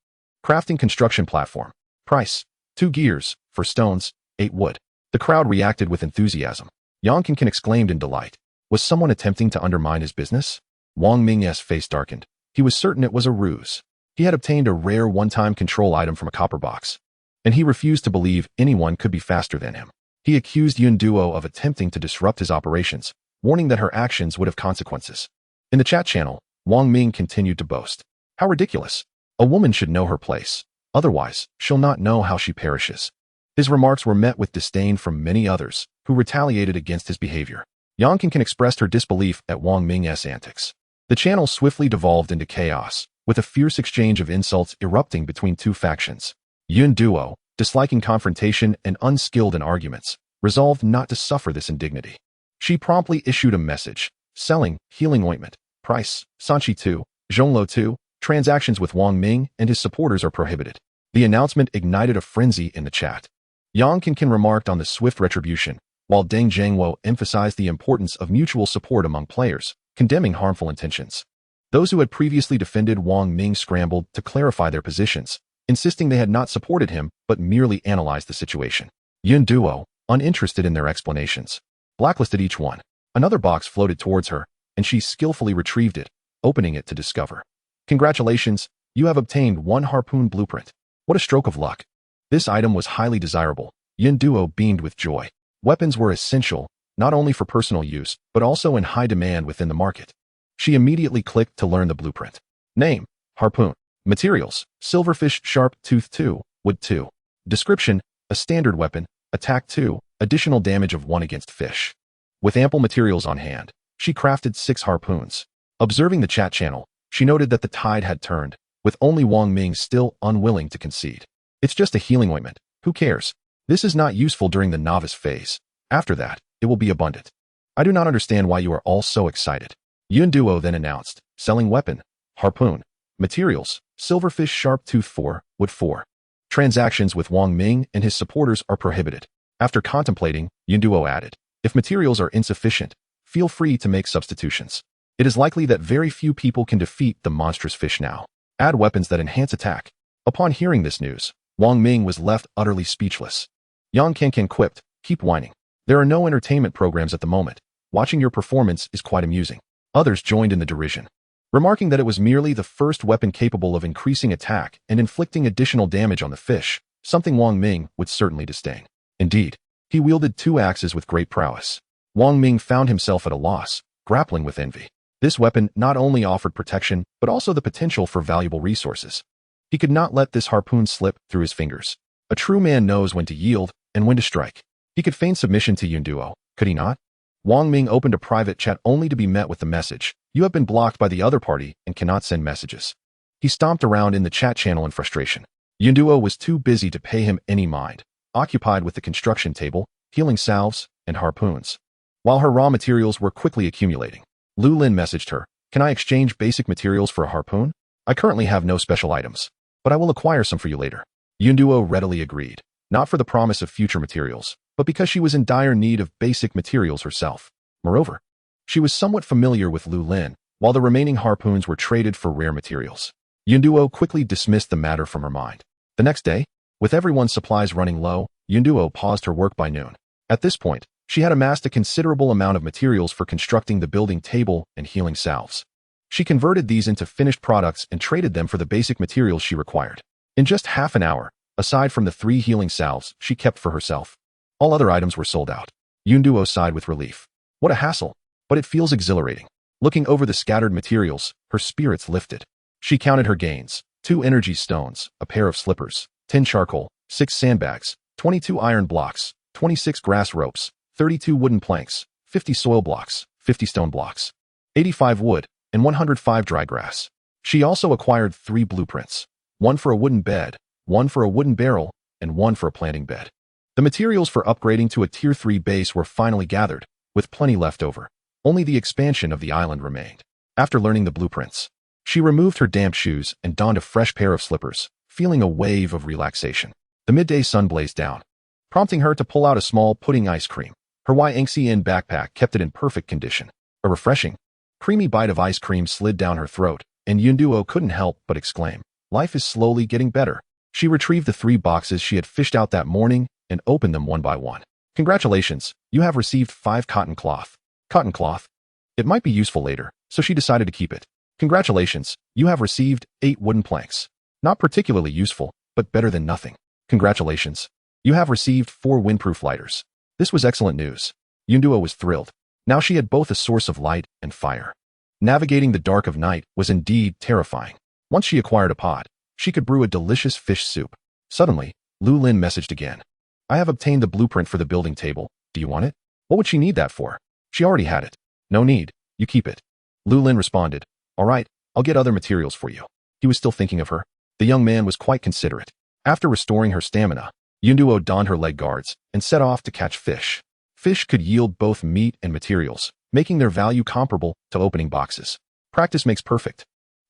Crafting construction platform. Price, 2 gears, for stones, 8 wood. The crowd reacted with enthusiasm. Yang Qingqian exclaimed in delight. Was someone attempting to undermine his business? Wang Ming's face darkened. He was certain it was a ruse. He had obtained a rare one-time control item from a copper box, and he refused to believe anyone could be faster than him. He accused Yun Duo of attempting to disrupt his operations, warning that her actions would have consequences. In the chat channel, Wang Ming continued to boast. How ridiculous. A woman should know her place. Otherwise, she'll not know how she perishes. His remarks were met with disdain from many others, who retaliated against his behavior. Yang Qingqian expressed her disbelief at Wang Ming's antics. The channel swiftly devolved into chaos, with a fierce exchange of insults erupting between 2 factions. Yun Duo, disliking confrontation and unskilled in arguments, resolved not to suffer this indignity. She promptly issued a message, selling healing ointment. Price, Sanchi 2, Zhonglo 2, transactions with Wang Ming and his supporters are prohibited. The announcement ignited a frenzy in the chat. Yang Qingqian remarked on the swift retribution, while Deng Zhangwo emphasized the importance of mutual support among players, condemning harmful intentions. Those who had previously defended Wang Ming scrambled to clarify their positions, insisting they had not supported him but merely analyzed the situation. Yun Duo, uninterested in their explanations, blacklisted each one. Another box floated towards her, and she skillfully retrieved it, opening it to discover. Congratulations, you have obtained 1 harpoon blueprint. What a stroke of luck. This item was highly desirable. Yun Duo beamed with joy. Weapons were essential, not only for personal use, but also in high demand within the market. She immediately clicked to learn the blueprint. Name, harpoon. Materials, silverfish sharp tooth 2, wood 2. Description, a standard weapon, attack 2, additional damage of 1 against fish. With ample materials on hand, she crafted 6 harpoons. Observing the chat channel, she noted that the tide had turned, with only Wang Ming still unwilling to concede. It's just a healing ointment. Who cares? This is not useful during the novice phase. After that, it will be abundant. I do not understand why you are all so excited. Yun Duo then announced, selling weapon, harpoon, materials, silverfish sharp tooth 4, wood 4. Transactions with Wang Ming and his supporters are prohibited. After contemplating, Yun Duo added, if materials are insufficient, feel free to make substitutions. It is likely that very few people can defeat the monstrous fish now. Add weapons that enhance attack. Upon hearing this news, Wang Ming was left utterly speechless. Yang Qingqian quipped, keep whining. There are no entertainment programs at the moment. Watching your performance is quite amusing. Others joined in the derision, remarking that it was merely the first weapon capable of increasing attack and inflicting additional damage on the fish, something Wang Ming would certainly disdain. Indeed, he wielded 2 axes with great prowess. Wang Ming found himself at a loss, grappling with envy. This weapon not only offered protection, but also the potential for valuable resources. He could not let this harpoon slip through his fingers. A true man knows when to yield and when to strike. He could feign submission to Yun Duo, could he not? Wang Ming opened a private chat only to be met with the message, you have been blocked by the other party and cannot send messages. He stomped around in the chat channel in frustration. Yun Duo was too busy to pay him any mind, occupied with the construction table, healing salves, and harpoons. While her raw materials were quickly accumulating, Lu Lin messaged her, can I exchange basic materials for a harpoon? I currently have no special items, but I will acquire some for you later. Yun Duo readily agreed, not for the promise of future materials, but because she was in dire need of basic materials herself. Moreover, she was somewhat familiar with Lu Lin, while the remaining harpoons were traded for rare materials. Yunduo quickly dismissed the matter from her mind. The next day, with everyone's supplies running low, Yunduo paused her work by noon. At this point, she had amassed a considerable amount of materials for constructing the building table and healing salves. She converted these into finished products and traded them for the basic materials she required. In just half an hour, aside from the 3 healing salves she kept for herself, all other items were sold out. Yunduo sighed with relief. What a hassle, but it feels exhilarating. Looking over the scattered materials, her spirits lifted. She counted her gains: 2 energy stones, a pair of slippers, 10 charcoal, 6 sandbags, 22 iron blocks, 26 grass ropes, 32 wooden planks, 50 soil blocks, 50 stone blocks, 85 wood, and 105 dry grass. She also acquired 3 blueprints, 1 for a wooden bed, 1 for a wooden barrel, and 1 for a planting bed. The materials for upgrading to a Tier 3 base were finally gathered, with plenty left over. Only the expansion of the island remained. After learning the blueprints, she removed her damp shoes and donned a fresh pair of slippers, feeling a wave of relaxation. The midday sun blazed down, prompting her to pull out a small pudding ice cream. Her YNCN backpack kept it in perfect condition. A refreshing, creamy bite of ice cream slid down her throat, and Yunduo couldn't help but exclaim, "Life is slowly getting better." She retrieved the 3 boxes she had fished out that morning and opened them one by one. "Congratulations, you have received 5 cotton cloth. Cotton cloth? It might be useful later," so she decided to keep it. "Congratulations, you have received 8 wooden planks. Not particularly useful, but better than nothing. Congratulations, you have received 4 windproof lighters." This was excellent news. Yunduo was thrilled. Now she had both a source of light and fire. Navigating the dark of night was indeed terrifying. Once she acquired a pot, she could brew a delicious fish soup. Suddenly, Lu Lin messaged again. "I have obtained the blueprint for the building table. Do you want it?" What would she need that for? She already had it. "No need, you keep it." Lu Lin responded, "All right, I'll get other materials for you." He was still thinking of her. The young man was quite considerate. After restoring her stamina, Yunduo donned her leg guards and set off to catch fish. Fish could yield both meat and materials, making their value comparable to opening boxes. Practice makes perfect.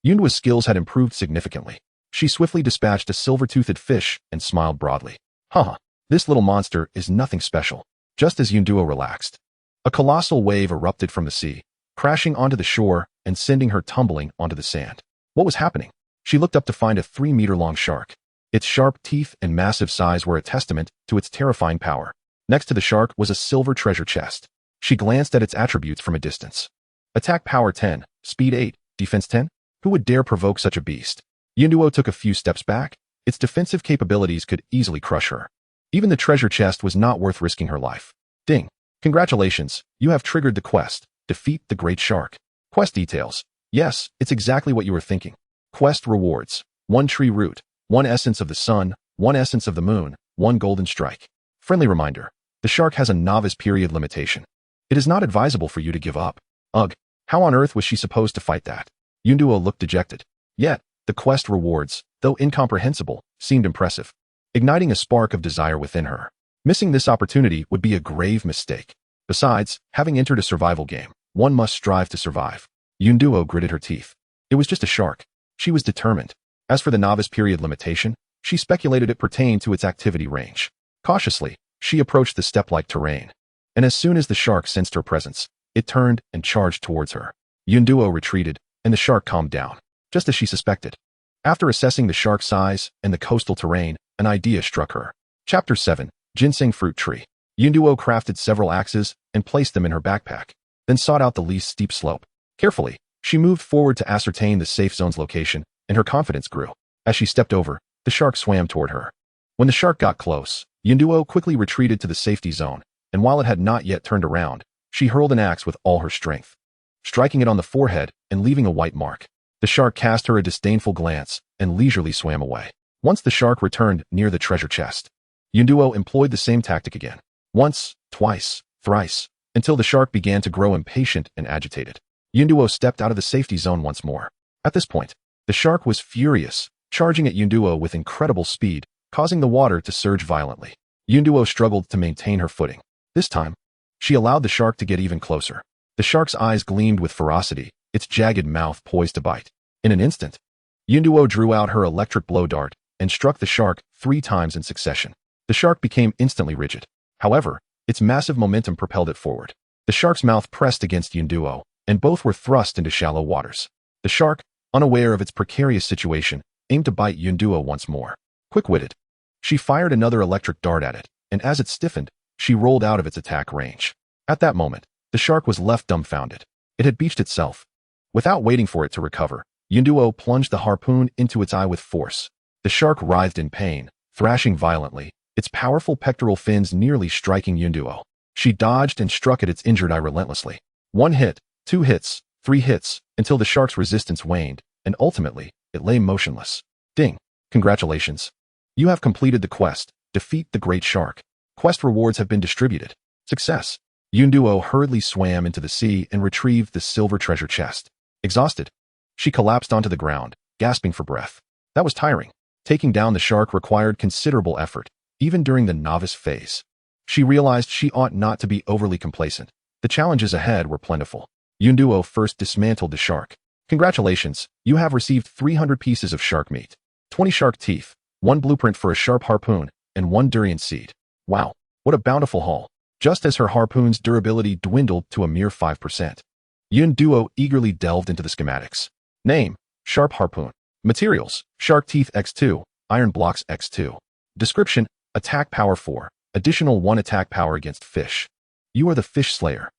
Yunduo's skills had improved significantly. She swiftly dispatched a silver-toothed fish and smiled broadly. Haha, this little monster is nothing special. Just as Yunduo relaxed, a colossal wave erupted from the sea, crashing onto the shore and sending her tumbling onto the sand. What was happening? She looked up to find a 3-meter-long shark. Its sharp teeth and massive size were a testament to its terrifying power. Next to the shark was a silver treasure chest. She glanced at its attributes from a distance. Attack power 10, speed 8, defense 10? Who would dare provoke such a beast? Yunduo took a few steps back. Its defensive capabilities could easily crush her. Even the treasure chest was not worth risking her life. Ding. Congratulations, you have triggered the quest. Defeat the great shark. Quest details. Yes, it's exactly what you were thinking. Quest rewards. 1 tree root, 1 essence of the sun, 1 essence of the moon, 1 golden strike. Friendly reminder. The shark has a novice period limitation. It is not advisable for you to give up. Ugh, how on earth was she supposed to fight that? Yunduo looked dejected. Yet, the quest rewards, though incomprehensible, seemed impressive, igniting a spark of desire within her. Missing this opportunity would be a grave mistake. Besides, having entered a survival game, one must strive to survive. Yunduo gritted her teeth. It was just a shark. She was determined. As for the novice period limitation, she speculated it pertained to its activity range. Cautiously, she approached the step-like terrain. And as soon as the shark sensed her presence, it turned and charged towards her. Yunduo retreated, and the shark calmed down, just as she suspected. After assessing the shark's size and the coastal terrain, an idea struck her. Chapter 7, Ginseng Fruit Tree. Yunduo crafted several axes and placed them in her backpack, then sought out the least steep slope. Carefully, she moved forward to ascertain the safe zone's location, and her confidence grew. As she stepped over, the shark swam toward her. When the shark got close, Yunduo quickly retreated to the safety zone, and while it had not yet turned around, she hurled an axe with all her strength, striking it on the forehead and leaving a white mark. The shark cast her a disdainful glance and leisurely swam away. Once the shark returned near the treasure chest, Yunduo employed the same tactic again. Once, twice, thrice, until the shark began to grow impatient and agitated. Yunduo stepped out of the safety zone once more. At this point, the shark was furious, charging at Yunduo with incredible speed, causing the water to surge violently. Yunduo struggled to maintain her footing. This time, she allowed the shark to get even closer. The shark's eyes gleamed with ferocity, its jagged mouth poised to bite. In an instant, Yunduo drew out her electric blow dart and struck the shark 3 times in succession. The shark became instantly rigid. However, its massive momentum propelled it forward. The shark's mouth pressed against Yunduo, and both were thrust into shallow waters. The shark, unaware of its precarious situation, aimed to bite Yunduo once more. Quick-witted, she fired another electric dart at it, and as it stiffened, she rolled out of its attack range. At that moment, the shark was left dumbfounded. It had beached itself. Without waiting for it to recover, Yunduo plunged the harpoon into its eye with force. The shark writhed in pain, thrashing violently, its powerful pectoral fins nearly striking Yunduo. She dodged and struck at its injured eye relentlessly. 1 hit, 2 hits, 3 hits, until the shark's resistance waned, and ultimately, it lay motionless. Ding! Congratulations. You have completed the quest. Defeat the great shark. Quest rewards have been distributed. Success. Yunduo hurriedly swam into the sea and retrieved the silver treasure chest. Exhausted, she collapsed onto the ground, gasping for breath. That was tiring. Taking down the shark required considerable effort, even during the novice phase. She realized she ought not to be overly complacent. The challenges ahead were plentiful. Yunduo first dismantled the shark. Congratulations, you have received 300 pieces of shark meat, 20 shark teeth, 1 blueprint for a sharp harpoon, and 1 durian seed. Wow, what a bountiful haul. Just as her harpoon's durability dwindled to a mere 5%. Yunduo eagerly delved into the schematics. Name, sharp harpoon. Materials, shark teeth X2, iron blocks X2. Description, attack power 4, additional 1 attack power against fish. You are the fish slayer.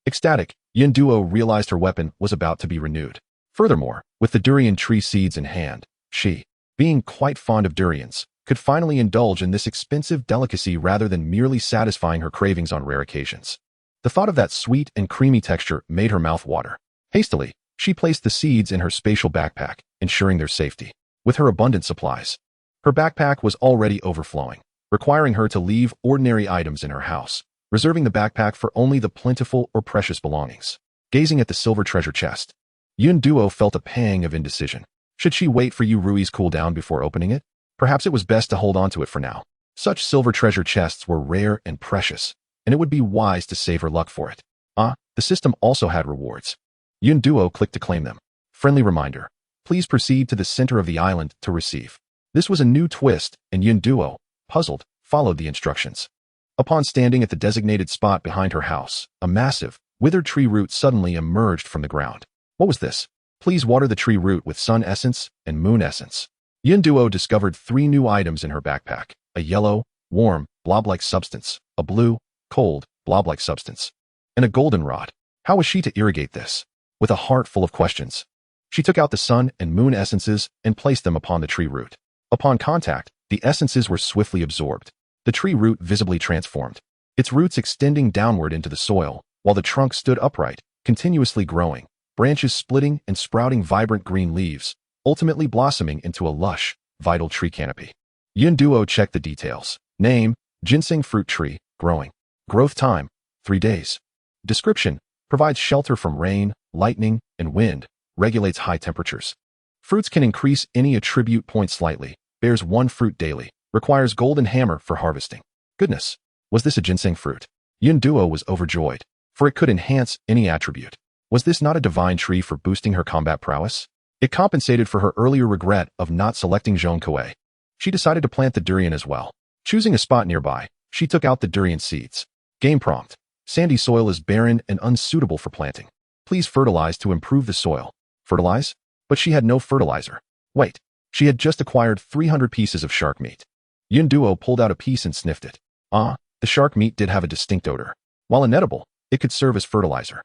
Ecstatic, Yunduo realized her weapon was about to be renewed. Furthermore, with the durian tree seeds in hand, she, being quite fond of durians, could finally indulge in this expensive delicacy rather than merely satisfying her cravings on rare occasions. The thought of that sweet and creamy texture made her mouth water. Hastily, she placed the seeds in her spatial backpack, ensuring their safety. With her abundant supplies, her backpack was already overflowing, requiring her to leave ordinary items in her house, reserving the backpack for only the plentiful or precious belongings. Gazing at the silver treasure chest, Yunduo felt a pang of indecision. Should she wait for Yurui's cooldown before opening it? Perhaps it was best to hold on to it for now. Such silver treasure chests were rare and precious, and it would be wise to save her luck for it. The system also had rewards. Yunduo clicked to claim them. Friendly reminder. Please proceed to the center of the island to receive. This was a new twist, and Yunduo, puzzled, followed the instructions. Upon standing at the designated spot behind her house, a massive, withered tree root suddenly emerged from the ground. What was this? Please water the tree root with sun essence and moon essence. Yunduo discovered 3 new items in her backpack: a yellow, warm, blob-like substance, a blue, cold, blob-like substance, and a goldenrod. How was she to irrigate this? With a heart full of questions, she took out the sun and moon essences and placed them upon the tree root. Upon contact, the essences were swiftly absorbed. The tree root visibly transformed, its roots extending downward into the soil, while the trunk stood upright, continuously growing, branches splitting and sprouting vibrant green leaves, ultimately blossoming into a lush, vital tree canopy. Yunduo checked the details. Name, ginseng fruit tree, growing. Growth time, 3 days. Description, provides shelter from rain, lightning, and wind, regulates high temperatures. Fruits can increase any attribute point slightly, bears 1 fruit daily, requires golden hammer for harvesting. Goodness, was this a ginseng fruit? Yunduo was overjoyed, for it could enhance any attribute. Was this not a divine tree for boosting her combat prowess? It compensated for her earlier regret of not selecting Zhongkue. She decided to plant the durian as well. Choosing a spot nearby, she took out the durian seeds. Game prompt. Sandy soil is barren and unsuitable for planting. Please fertilize to improve the soil. Fertilize? But she had no fertilizer. Wait, she had just acquired 300 pieces of shark meat. Yunduo pulled out a piece and sniffed it. The shark meat did have a distinct odor. While inedible, it could serve as fertilizer.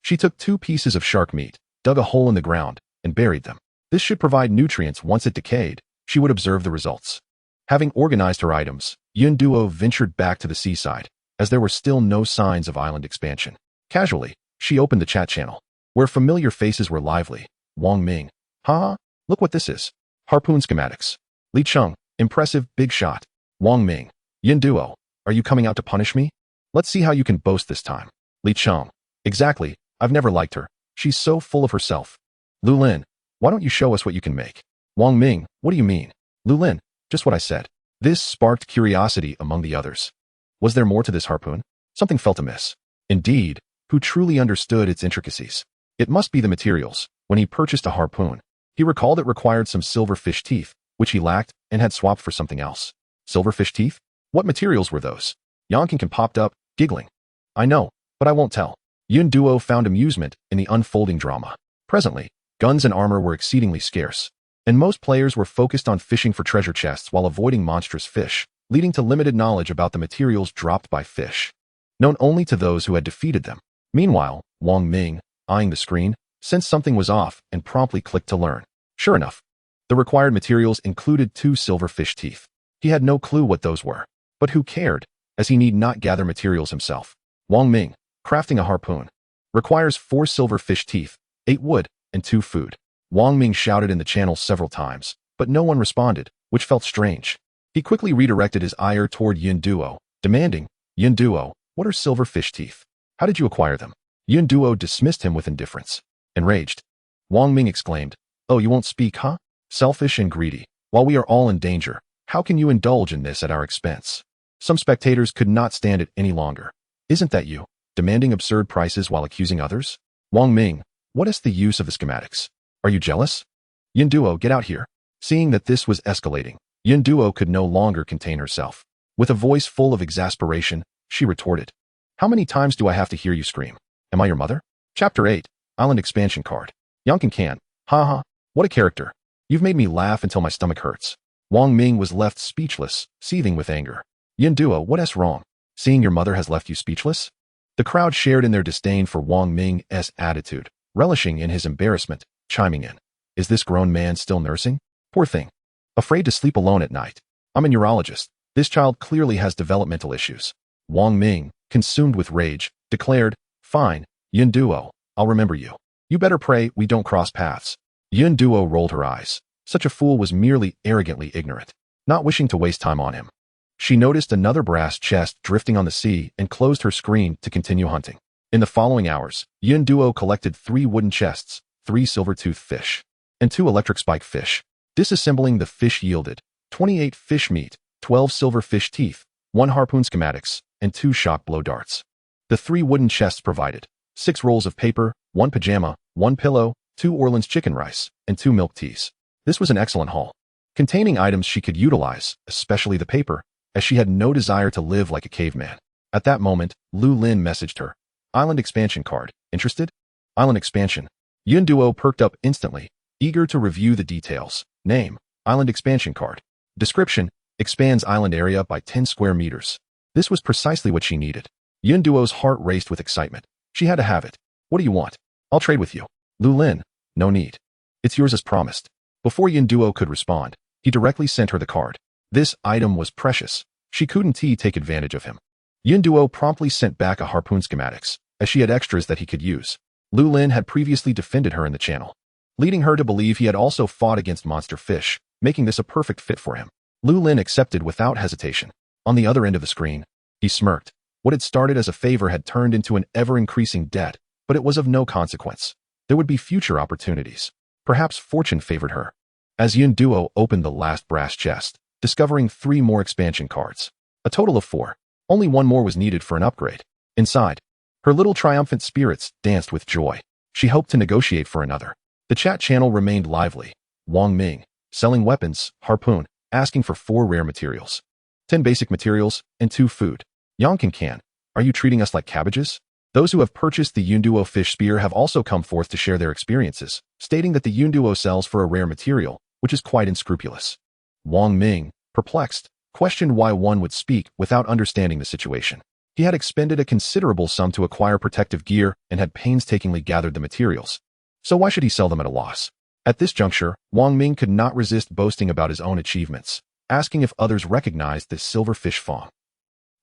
She took 2 pieces of shark meat, dug a hole in the ground, and buried them. This should provide nutrients once it decayed. She would observe the results. Having organized her items, Yunduo ventured back to the seaside, as there were still no signs of island expansion. Casually, she opened the chat channel, where familiar faces were lively. Wang Ming. Haha, look what this is. Harpoon schematics. Li Cheng. Impressive big shot. Wang Ming. Yunduo, are you coming out to punish me? Let's see how you can boast this time. Li Cheng. Exactly, I've never liked her. She's so full of herself. Lu Lin, why don't you show us what you can make? Wang Ming, what do you mean? Lu Lin, just what I said. This sparked curiosity among the others. Was there more to this harpoon? Something felt amiss. Indeed, who truly understood its intricacies? It must be the materials. When he purchased a harpoon, he recalled it required some silverfish teeth, which he lacked and had swapped for something else. Silverfish teeth? What materials were those? Yonkin popped up, giggling. I know, but I won't tell. Yun Duo found amusement in the unfolding drama. Presently, guns and armor were exceedingly scarce, and most players were focused on fishing for treasure chests while avoiding monstrous fish, leading to limited knowledge about the materials dropped by fish, known only to those who had defeated them. Meanwhile, Wang Ming, eyeing the screen, sensed something was off and promptly clicked to learn. Sure enough, the required materials included 2 silver fish teeth. He had no clue what those were, but who cared, as he need not gather materials himself. Wang Ming, crafting a harpoon, requires 4 silver fish teeth, 8 wood, and 2 food. Wang Ming shouted in the channel several times, but no one responded, which felt strange. He quickly redirected his ire toward Yun Duo, demanding, Yun Duo, what are silver fish teeth? How did you acquire them? Yun Duo dismissed him with indifference. Enraged, Wang Ming exclaimed, Oh, you won't speak, huh? Selfish and greedy. While we are all in danger, how can you indulge in this at our expense? Some spectators could not stand it any longer. Isn't that you, demanding absurd prices while accusing others? Wang Ming, what is the use of the schematics? Are you jealous? Yun Duo, get out here. Seeing that this was escalating, Yun Duo could no longer contain herself. With a voice full of exasperation, she retorted, How many times do I have to hear you scream? Am I your mother? Chapter 8, Island Expansion Card. Yonkin Can. Haha, what a character. You've made me laugh until my stomach hurts. Wang Ming was left speechless, seething with anger. Yun Duo, what's wrong? Seeing your mother has left you speechless? The crowd shared in their disdain for Wang Ming's attitude, relishing in his embarrassment, chiming in. Is this grown man still nursing? Poor thing. Afraid to sleep alone at night. I'm a neurologist. This child clearly has developmental issues. Wang Ming, consumed with rage, declared, Fine, Yun Duo, I'll remember you. You better pray we don't cross paths. Yun Duo rolled her eyes. Such a fool was merely arrogantly ignorant, not wishing to waste time on him. She noticed another brass chest drifting on the sea and closed her screen to continue hunting. In the following hours, Yun Duo collected 3 wooden chests, 3 silver-toothed fish, and 2 electric spike fish. Disassembling the fish yielded 28 fish meat, 12 silver fish teeth, 1 harpoon schematics, and 2 shock blow darts. The 3 wooden chests provided 6 rolls of paper, 1 pajama, 1 pillow, 2 Orleans chicken rice, and 2 milk teas. This was an excellent haul, containing items she could utilize, especially the paper, as she had no desire to live like a caveman. At that moment, Lu Lin messaged her. Island Expansion Card. Interested? Island Expansion. Yun Duo perked up instantly, eager to review the details. Name, Island Expansion Card. Description, expands island area by 10 square meters. This was precisely what she needed. Yun Duo's heart raced with excitement. She had to have it. What do you want? I'll trade with you. Lu Lin, no need. It's yours as promised. Before Yun Duo could respond, he directly sent her the card. This item was precious. She couldn't take advantage of him. Yun Duo promptly sent back a harpoon schematics, as she had extras that he could use. Lu Lin had previously defended her in the channel, leading her to believe he had also fought against monster fish, making this a perfect fit for him. Lu Lin accepted without hesitation. On the other end of the screen, he smirked. What had started as a favor had turned into an ever-increasing debt, but it was of no consequence. There would be future opportunities. Perhaps fortune favored her. As Yun Duo opened the last brass chest, discovering 3 more expansion cards. A total of 4. Only 1 more was needed for an upgrade. Inside, her little triumphant spirits danced with joy. She hoped to negotiate for another. The chat channel remained lively. Wang Ming, selling weapons, harpoon, asking for 4 rare materials, 10 basic materials, and 2 food. Yonkin Can, are you treating us like cabbages? Those who have purchased the Yun Duo fish spear have also come forth to share their experiences, stating that the Yun Duo sells for a rare material, which is quite unscrupulous. Wang Ming, perplexed, questioned why one would speak without understanding the situation. He had expended a considerable sum to acquire protective gear and had painstakingly gathered the materials. So why should he sell them at a loss? At this juncture, Wang Ming could not resist boasting about his own achievements, asking if others recognized this silver fish fang.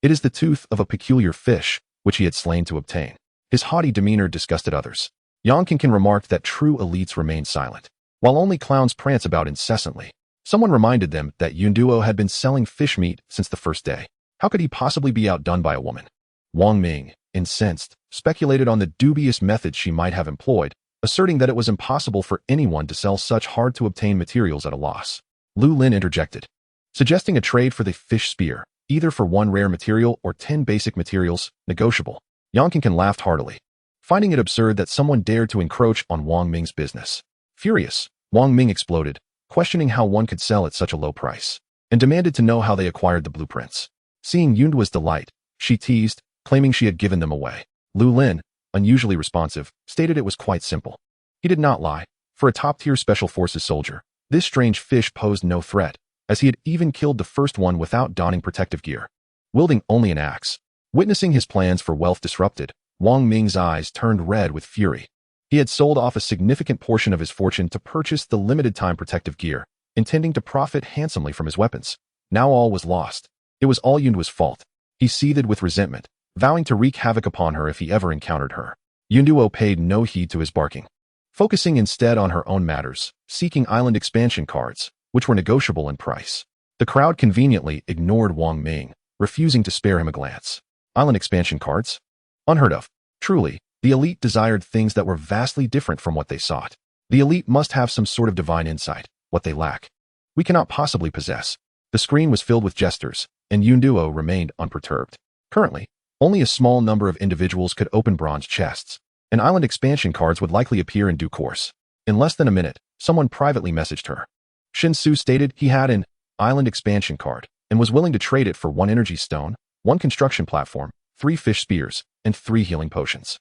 It is the tooth of a peculiar fish, which he had slain to obtain. His haughty demeanor disgusted others. Yonkin remarked that true elites remain silent, while only clowns prance about incessantly. Someone reminded them that Yun Duo had been selling fish meat since the first day. How could he possibly be outdone by a woman? Wang Ming, incensed, speculated on the dubious methods she might have employed, asserting that it was impossible for anyone to sell such hard-to-obtain materials at a loss. Lu Lin interjected, suggesting a trade for the fish spear, either for 1 rare material or 10 basic materials, negotiable. Yonkin laughed heartily, finding it absurd that someone dared to encroach on Wang Ming's business. Furious, Wang Ming exploded, questioning how one could sell at such a low price, and demanded to know how they acquired the blueprints. Seeing Yun Duo's delight, she teased, claiming she had given them away. Lu Lin, unusually responsive, stated it was quite simple. He did not lie. For a top-tier Special Forces soldier, this strange fish posed no threat, as he had even killed the first one without donning protective gear, wielding only an axe. Witnessing his plans for wealth disrupted, Wang Ming's eyes turned red with fury. He had sold off a significant portion of his fortune to purchase the limited-time protective gear, intending to profit handsomely from his weapons. Now all was lost. It was all Yunduo's fault. He seethed with resentment, vowing to wreak havoc upon her if he ever encountered her. Yunduo paid no heed to his barking, focusing instead on her own matters, seeking island expansion cards, which were negotiable in price. The crowd conveniently ignored Wang Ming, refusing to spare him a glance. Island expansion cards? Unheard of. Truly, the elite desired things that were vastly different from what they sought. The elite must have some sort of divine insight, what they lack. We cannot possibly possess. The screen was filled with jesters, and Yunduo remained unperturbed. Currently, only a small number of individuals could open bronze chests, and island expansion cards would likely appear in due course. In less than a minute, someone privately messaged her. Shinsu stated he had an island expansion card and was willing to trade it for 1 energy stone, 1 construction platform, 3 fish spears, and 3 healing potions.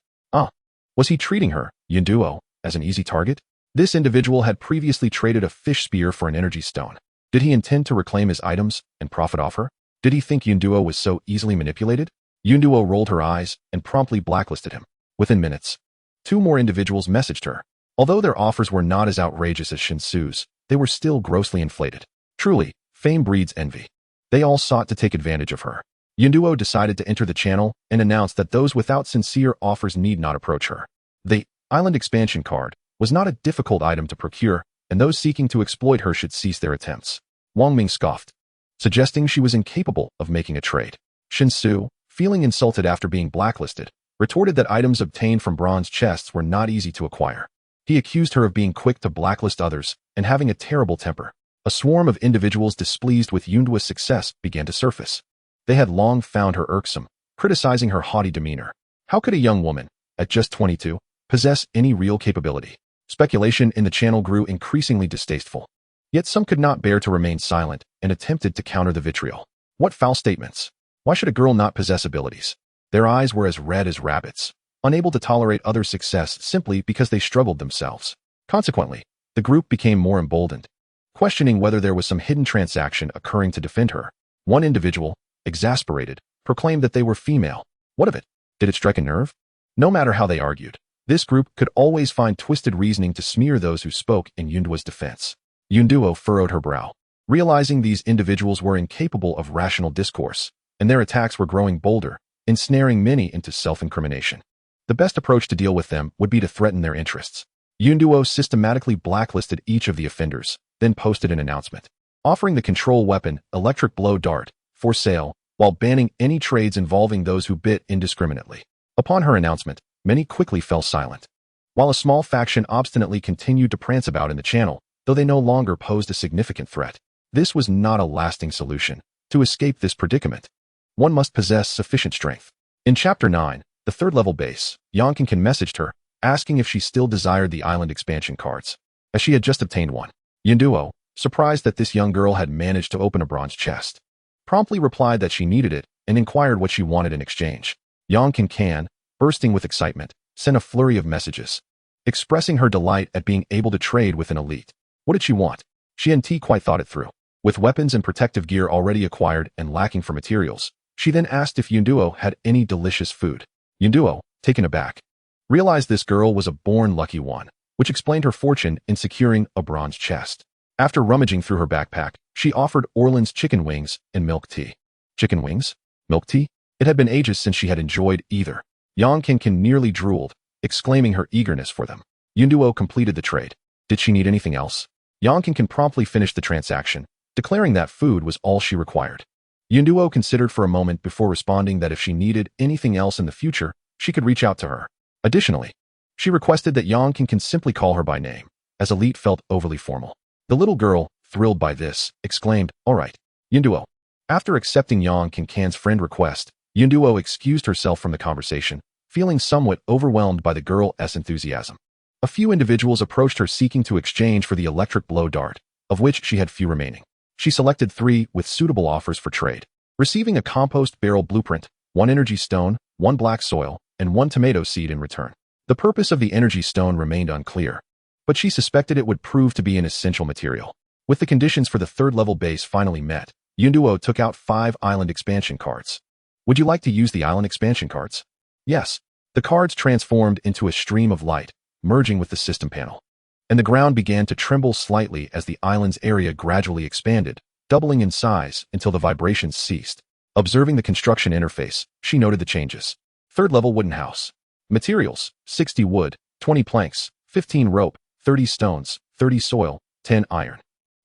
Was he treating her, Yunduo, as an easy target? This individual had previously traded a fish spear for an energy stone. Did he intend to reclaim his items and profit off her? Did he think Yunduo was so easily manipulated? Yunduo rolled her eyes and promptly blacklisted him. Within minutes, 2 more individuals messaged her. Although their offers were not as outrageous as Shinsu's, they were still grossly inflated. Truly, fame breeds envy. They all sought to take advantage of her. Yunduo decided to enter the channel and announced that those without sincere offers need not approach her. The island expansion card was not a difficult item to procure, and those seeking to exploit her should cease their attempts. Wang Ming scoffed, suggesting she was incapable of making a trade. Shinsu, feeling insulted after being blacklisted, retorted that items obtained from bronze chests were not easy to acquire. He accused her of being quick to blacklist others and having a terrible temper. A swarm of individuals displeased with Yunduo's success began to surface. They had long found her irksome, criticizing her haughty demeanor. How could a young woman, at just 22, possess any real capability? Speculation in the channel grew increasingly distasteful. Yet some could not bear to remain silent and attempted to counter the vitriol. What foul statements! Why should a girl not possess abilities? Their eyes were as red as rabbits, unable to tolerate others' success simply because they struggled themselves. Consequently, the group became more emboldened, questioning whether there was some hidden transaction occurring to defend her. One individual, exasperated, proclaimed that they were female. What of it? Did it strike a nerve? No matter how they argued, this group could always find twisted reasoning to smear those who spoke in Yunduo's defense. Yunduo furrowed her brow, realizing these individuals were incapable of rational discourse, and their attacks were growing bolder, ensnaring many into self-incrimination. The best approach to deal with them would be to threaten their interests. Yunduo systematically blacklisted each of the offenders, then posted an announcement, offering the control weapon, electric blow dart, for sale, while banning any trades involving those who bit indiscriminately. Upon her announcement, many quickly fell silent, while a small faction obstinately continued to prance about in the channel, though they no longer posed a significant threat. This was not a lasting solution. To escape this predicament, one must possess sufficient strength. In Chapter 9, the 3rd level base, Yonkinkin messaged her, asking if she still desired the island expansion cards, as she had just obtained one. Yunduo, surprised that this young girl had managed to open a bronze chest, promptly replied that she needed it and inquired what she wanted in exchange. Yonkinkan, bursting with excitement, sent a flurry of messages, expressing her delight at being able to trade with an elite. What did she want? She hadn't quite thought it through. With weapons and protective gear already acquired and lacking for materials, she then asked if Yunduo had any delicious food. Yunduo, taken aback, realized this girl was a born lucky one, which explained her fortune in securing a bronze chest. After rummaging through her backpack, she offered Orland's chicken wings and milk tea. Chicken wings? Milk tea? It had been ages since she had enjoyed either. Yonkinkin nearly drooled, exclaiming her eagerness for them. Yunduo completed the trade. Did she need anything else? Yonkinkin promptly finished the transaction, declaring that food was all she required. Yunduo considered for a moment before responding that if she needed anything else in the future, she could reach out to her. Additionally, she requested that Yonkinkin simply call her by name, as Elite felt overly formal. The little girl, thrilled by this, exclaimed, "All right, Yunduo." After accepting Yonkinkan's friend request, Yunduo excused herself from the conversation, feeling somewhat overwhelmed by the girl's enthusiasm. A few individuals approached her seeking to exchange for the electric blow dart, of which she had few remaining. She selected 3 with suitable offers for trade. Receiving a compost barrel blueprint, 1 energy stone, 1 black soil, and 1 tomato seed in return. The purpose of the energy stone remained unclear, but she suspected it would prove to be an essential material. With the conditions for the 3rd level base finally met, Yunduo took out 5 island expansion cards. Would you like to use the island expansion cards? Yes. The cards transformed into a stream of light, merging with the system panel. And the ground began to tremble slightly as the island's area gradually expanded, doubling in size until the vibrations ceased. Observing the construction interface, she noted the changes. 3rd level wooden house. Materials: 60 wood, 20 planks, 15 rope, 30 stones, 30 soil, 10 iron.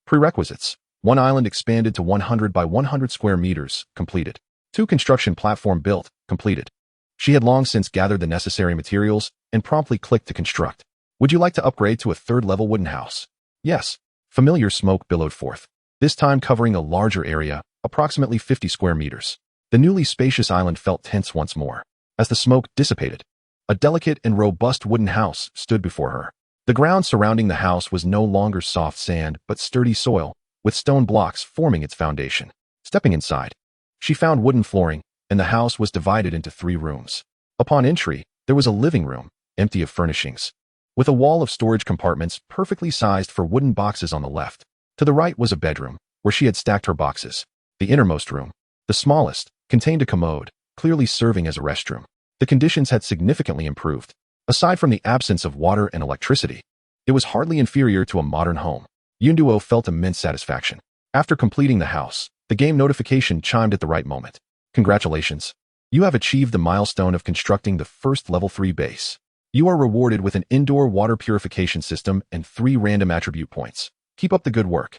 Prerequisites: 1 island expanded to 100 by 100 square meters, completed. 2 construction platform built, completed. She had long since gathered the necessary materials and promptly clicked to construct. Would you like to upgrade to a 3rd level wooden house? Yes. Familiar smoke billowed forth, this time covering a larger area, approximately 50 square meters. The newly spacious island felt tense once more. As the smoke dissipated, a delicate and robust wooden house stood before her. The ground surrounding the house was no longer soft sand, but sturdy soil, with stone blocks forming its foundation. Stepping inside, she found wooden flooring, and the house was divided into 3 rooms. Upon entry, there was a living room, empty of furnishings, with a wall of storage compartments perfectly sized for wooden boxes on the left. To the right was a bedroom, where she had stacked her boxes. The innermost room, the smallest, contained a commode, clearly serving as a restroom. The conditions had significantly improved. Aside from the absence of water and electricity, it was hardly inferior to a modern home. Yunduo felt immense satisfaction. After completing the house, the game notification chimed at the right moment. Congratulations. You have achieved the milestone of constructing the first level 3 base. You are rewarded with an indoor water purification system and 3 random attribute points. Keep up the good work.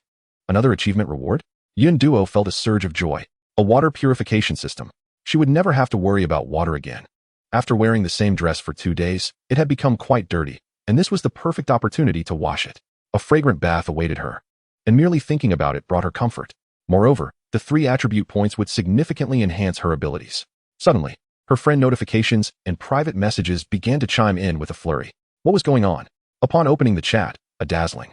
Another achievement reward? Yunduo felt a surge of joy. A water purification system. She would never have to worry about water again. After wearing the same dress for 2 days, it had become quite dirty, and this was the perfect opportunity to wash it. A fragrant bath awaited her, and merely thinking about it brought her comfort. Moreover, the 3 attribute points would significantly enhance her abilities. Suddenly, her friend notifications and private messages began to chime in with a flurry. What was going on? Upon opening the chat, a dazzling,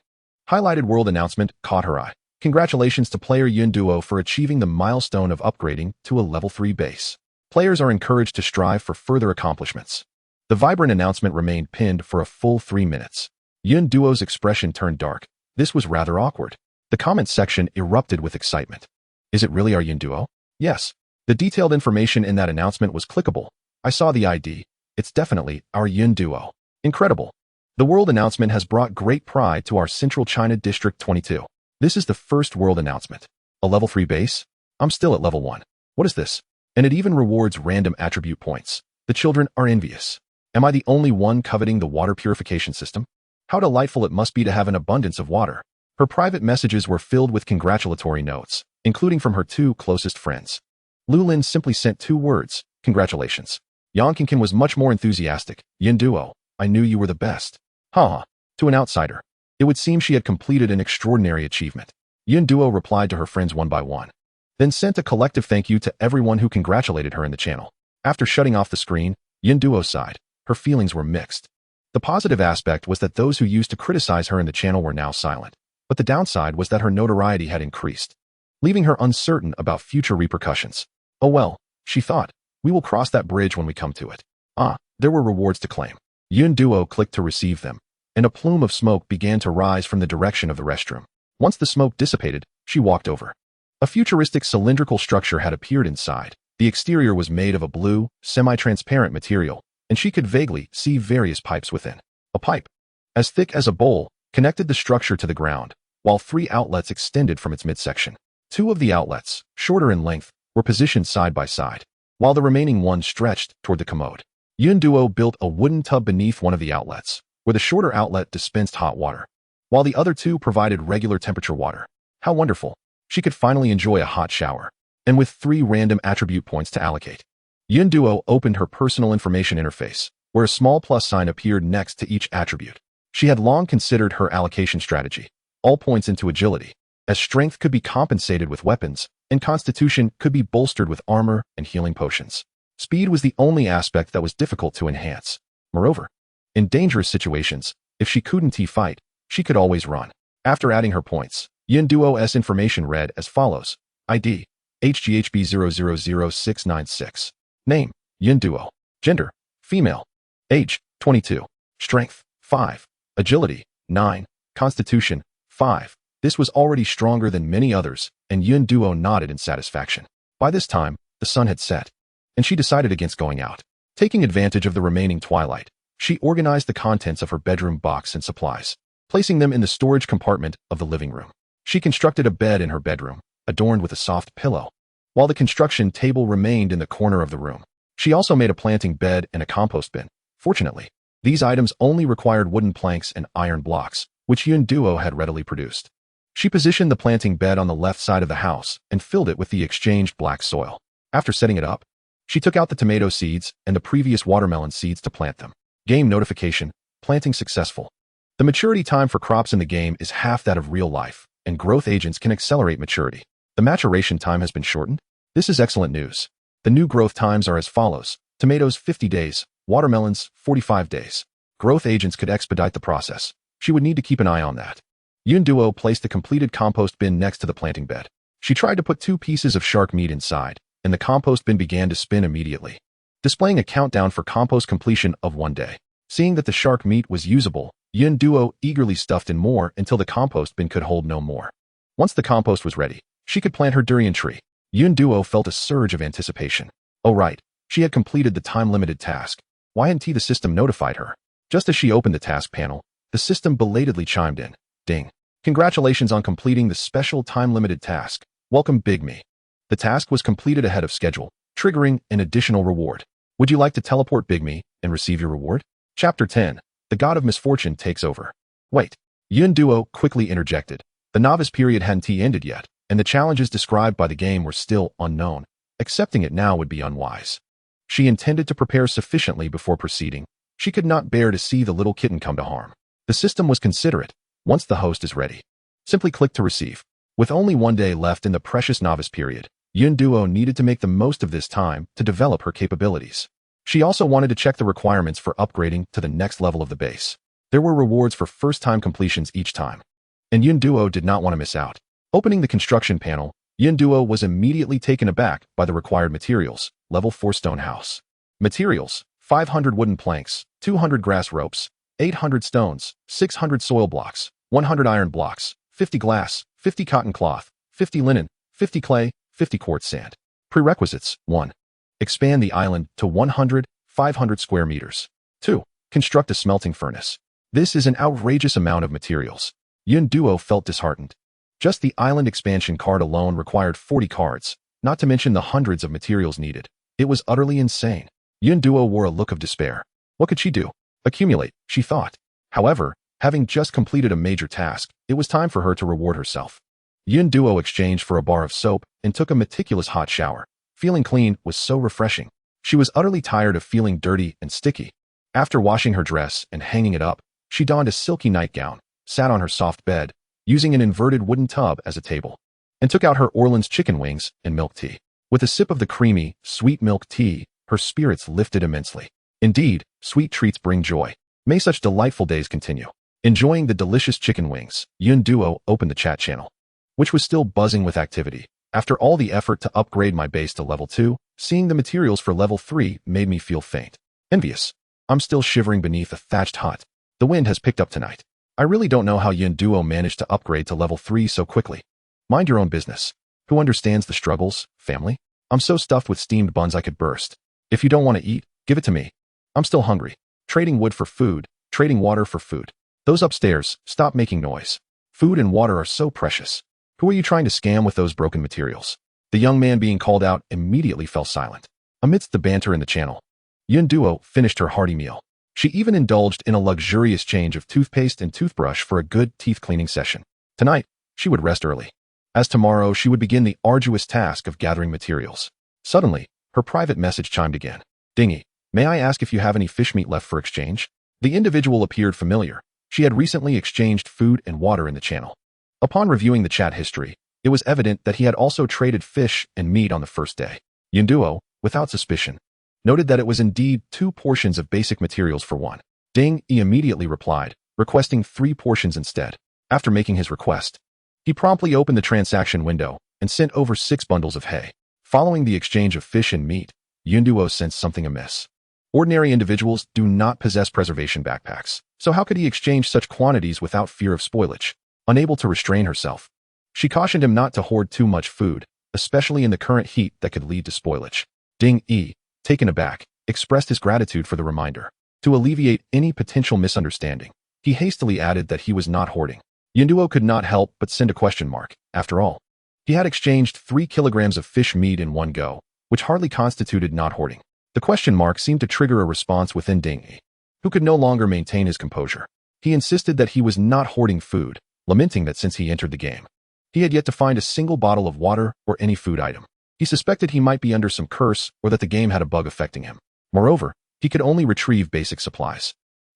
highlighted world announcement caught her eye. Congratulations to player Yunduo for achieving the milestone of upgrading to a level 3 base. Players are encouraged to strive for further accomplishments. The vibrant announcement remained pinned for a full 3 minutes. Yunduo's expression turned dark. This was rather awkward. The comments section erupted with excitement. Is it really our Yunduo? Yes. The detailed information in that announcement was clickable. I saw the ID. It's definitely our Yunduo. Incredible. The world announcement has brought great pride to our Central China District 22. This is the first world announcement. A level 3 base? I'm still at level 1. What is this? And it even rewards random attribute points. The children are envious. Am I the only one coveting the water purification system? How delightful it must be to have an abundance of water. Her private messages were filled with congratulatory notes, including from her 2 closest friends. Lulin simply sent 2 words, congratulations. Yang Qingqin was much more enthusiastic. Yunduo, I knew you were the best. Haha. To an outsider, it would seem she had completed an extraordinary achievement. Yunduo replied to her friends one by one, then sent a collective thank you to everyone who congratulated her in the channel. After shutting off the screen, Yunduo sighed. Her feelings were mixed. The positive aspect was that those who used to criticize her in the channel were now silent, but the downside was that her notoriety had increased, leaving her uncertain about future repercussions. Oh well, she thought, we will cross that bridge when we come to it. Ah, there were rewards to claim. Yunduo clicked to receive them, and a plume of smoke began to rise from the direction of the restroom. Once the smoke dissipated, she walked over. A futuristic cylindrical structure had appeared inside. The exterior was made of a blue, semi-transparent material, and she could vaguely see various pipes within. A pipe, as thick as a bowl, connected the structure to the ground, while 3 outlets extended from its midsection. 2 of the outlets, shorter in length, were positioned side by side, while the remaining one stretched toward the commode. Yunduo built a wooden tub beneath one of the outlets, where the shorter outlet dispensed hot water, while the other 2 provided regular temperature water. How wonderful! She could finally enjoy a hot shower, and with 3 random attribute points to allocate. Yunduo opened her personal information interface, where a small plus sign appeared next to each attribute. She had long considered her allocation strategy, all points into agility, as strength could be compensated with weapons, and constitution could be bolstered with armor and healing potions. Speed was the only aspect that was difficult to enhance. Moreover, in dangerous situations, if she couldn't fight, she could always run. After adding her points, Yunduo's information read as follows: ID, HGHB000696. Name, Yin Duo. Gender, female. Age, 22. Strength, 5. Agility, 9. Constitution, 5. This was already stronger than many others, and Yin Duo nodded in satisfaction. By this time, the sun had set, and she decided against going out. Taking advantage of the remaining twilight, she organized the contents of her bedroom box and supplies, placing them in the storage compartment of the living room. She constructed a bed in her bedroom, adorned with a soft pillow, while the construction table remained in the corner of the room. She also made a planting bed and a compost bin. Fortunately, these items only required wooden planks and iron blocks, which Yin Duo had readily produced. She positioned the planting bed on the left side of the house and filled it with the exchanged black soil. After setting it up, she took out the tomato seeds and the previous watermelon seeds to plant them. Game notification, planting successful. The maturity time for crops in the game is half that of real life, and growth agents can accelerate maturity. The maturation time has been shortened. This is excellent news. The new growth times are as follows: tomatoes 50 days, watermelons 45 days. Growth agents could expedite the process. She would need to keep an eye on that. Yin Duo placed the completed compost bin next to the planting bed. She tried to put 2 pieces of shark meat inside, and the compost bin began to spin immediately, displaying a countdown for compost completion of 1 day. Seeing that the shark meat was usable, Yin Duo eagerly stuffed in more until the compost bin could hold no more. Once the compost was ready, she could plant her durian tree. Yin Duo felt a surge of anticipation. Oh right, she had completed the time-limited task. Why hadn't the system notified her? Just as she opened the task panel, the system belatedly chimed in. Ding. Congratulations on completing the special time-limited task. Welcome, Big Me. The task was completed ahead of schedule, triggering an additional reward. Would you like to teleport Big Me and receive your reward? Chapter 10. The God of Misfortune takes over. Wait. Yin Duo quickly interjected. The novice period hadn't ended yet, and the challenges described by the game were still unknown. Accepting it now would be unwise. She intended to prepare sufficiently before proceeding. She could not bear to see the little kitten come to harm. The system was considerate. Once the host is ready, simply click to receive. With only 1 day left in the precious novice period, Yin Duo needed to make the most of this time to develop her capabilities. She also wanted to check the requirements for upgrading to the next level of the base. There were rewards for first-time completions each time, and Yin Duo did not want to miss out. Opening the construction panel, Yin Duo was immediately taken aback by the required materials. Level 4 stone house. Materials: 500 wooden planks, 200 grass ropes, 800 stones, 600 soil blocks, 100 iron blocks, 50 glass, 50 cotton cloth, 50 linen, 50 clay, 50 quartz sand. Prerequisites: 1. Expand the island to 500 square meters. 2. Construct a smelting furnace. This is an outrageous amount of materials. Yin Duo felt disheartened. Just the island expansion card alone required 40 cards, not to mention the hundreds of materials needed. It was utterly insane. Yin Duo wore a look of despair. What could she do? Accumulate, she thought. However, having just completed a major task, it was time for her to reward herself. Yin Duo exchanged for a bar of soap and took a meticulous hot shower. Feeling clean was so refreshing. She was utterly tired of feeling dirty and sticky. After washing her dress and hanging it up, she donned a silky nightgown, sat on her soft bed, using an inverted wooden tub as a table, and took out her Orleans chicken wings and milk tea. With a sip of the creamy, sweet milk tea, her spirits lifted immensely. Indeed, sweet treats bring joy. May such delightful days continue. Enjoying the delicious chicken wings, Yin Duo opened the chat channel, which was still buzzing with activity. After all the effort to upgrade my base to level 2, seeing the materials for level 3 made me feel faint. Envious. I'm still shivering beneath a thatched hut. The wind has picked up tonight. I really don't know how Yin Duo managed to upgrade to level 3 so quickly. Mind your own business. Who understands the struggles, family? I'm so stuffed with steamed buns I could burst. If you don't want to eat, give it to me. I'm still hungry. Trading wood for food, trading water for food. Those upstairs, stop making noise. Food and water are so precious. Who are you trying to scam with those broken materials? The young man being called out immediately fell silent. Amidst the banter in the channel, Yin Duo finished her hearty meal. She even indulged in a luxurious change of toothpaste and toothbrush for a good teeth cleaning session. Tonight, she would rest early, as tomorrow she would begin the arduous task of gathering materials. Suddenly, her private message chimed again. Dingy, may I ask if you have any fish meat left for exchange? The individual appeared familiar. She had recently exchanged food and water in the channel. Upon reviewing the chat history, it was evident that he had also traded fish and meat on the first day. Yin Duo, without suspicion, noted that it was indeed 2 portions of basic materials for 1. Ding, he immediately replied, requesting 3 portions instead. After making his request, he promptly opened the transaction window and sent over 6 bundles of hay. Following the exchange of fish and meat, Yunduo sensed something amiss. Ordinary individuals do not possess preservation backpacks, so how could he exchange such quantities without fear of spoilage? Unable to restrain herself, she cautioned him not to hoard too much food, especially in the current heat that could lead to spoilage. Ding Yi, taken aback, expressed his gratitude for the reminder. To alleviate any potential misunderstanding, he hastily added that he was not hoarding. Yunduo could not help but send a question mark. After all, he had exchanged 3 kilograms of fish meat in one go, which hardly constituted not hoarding. The question mark seemed to trigger a response within Ding Yi, who could no longer maintain his composure. He insisted that he was not hoarding food, lamenting that since he entered the game, he had yet to find a single bottle of water or any food item. He suspected he might be under some curse or that the game had a bug affecting him. Moreover, he could only retrieve basic supplies.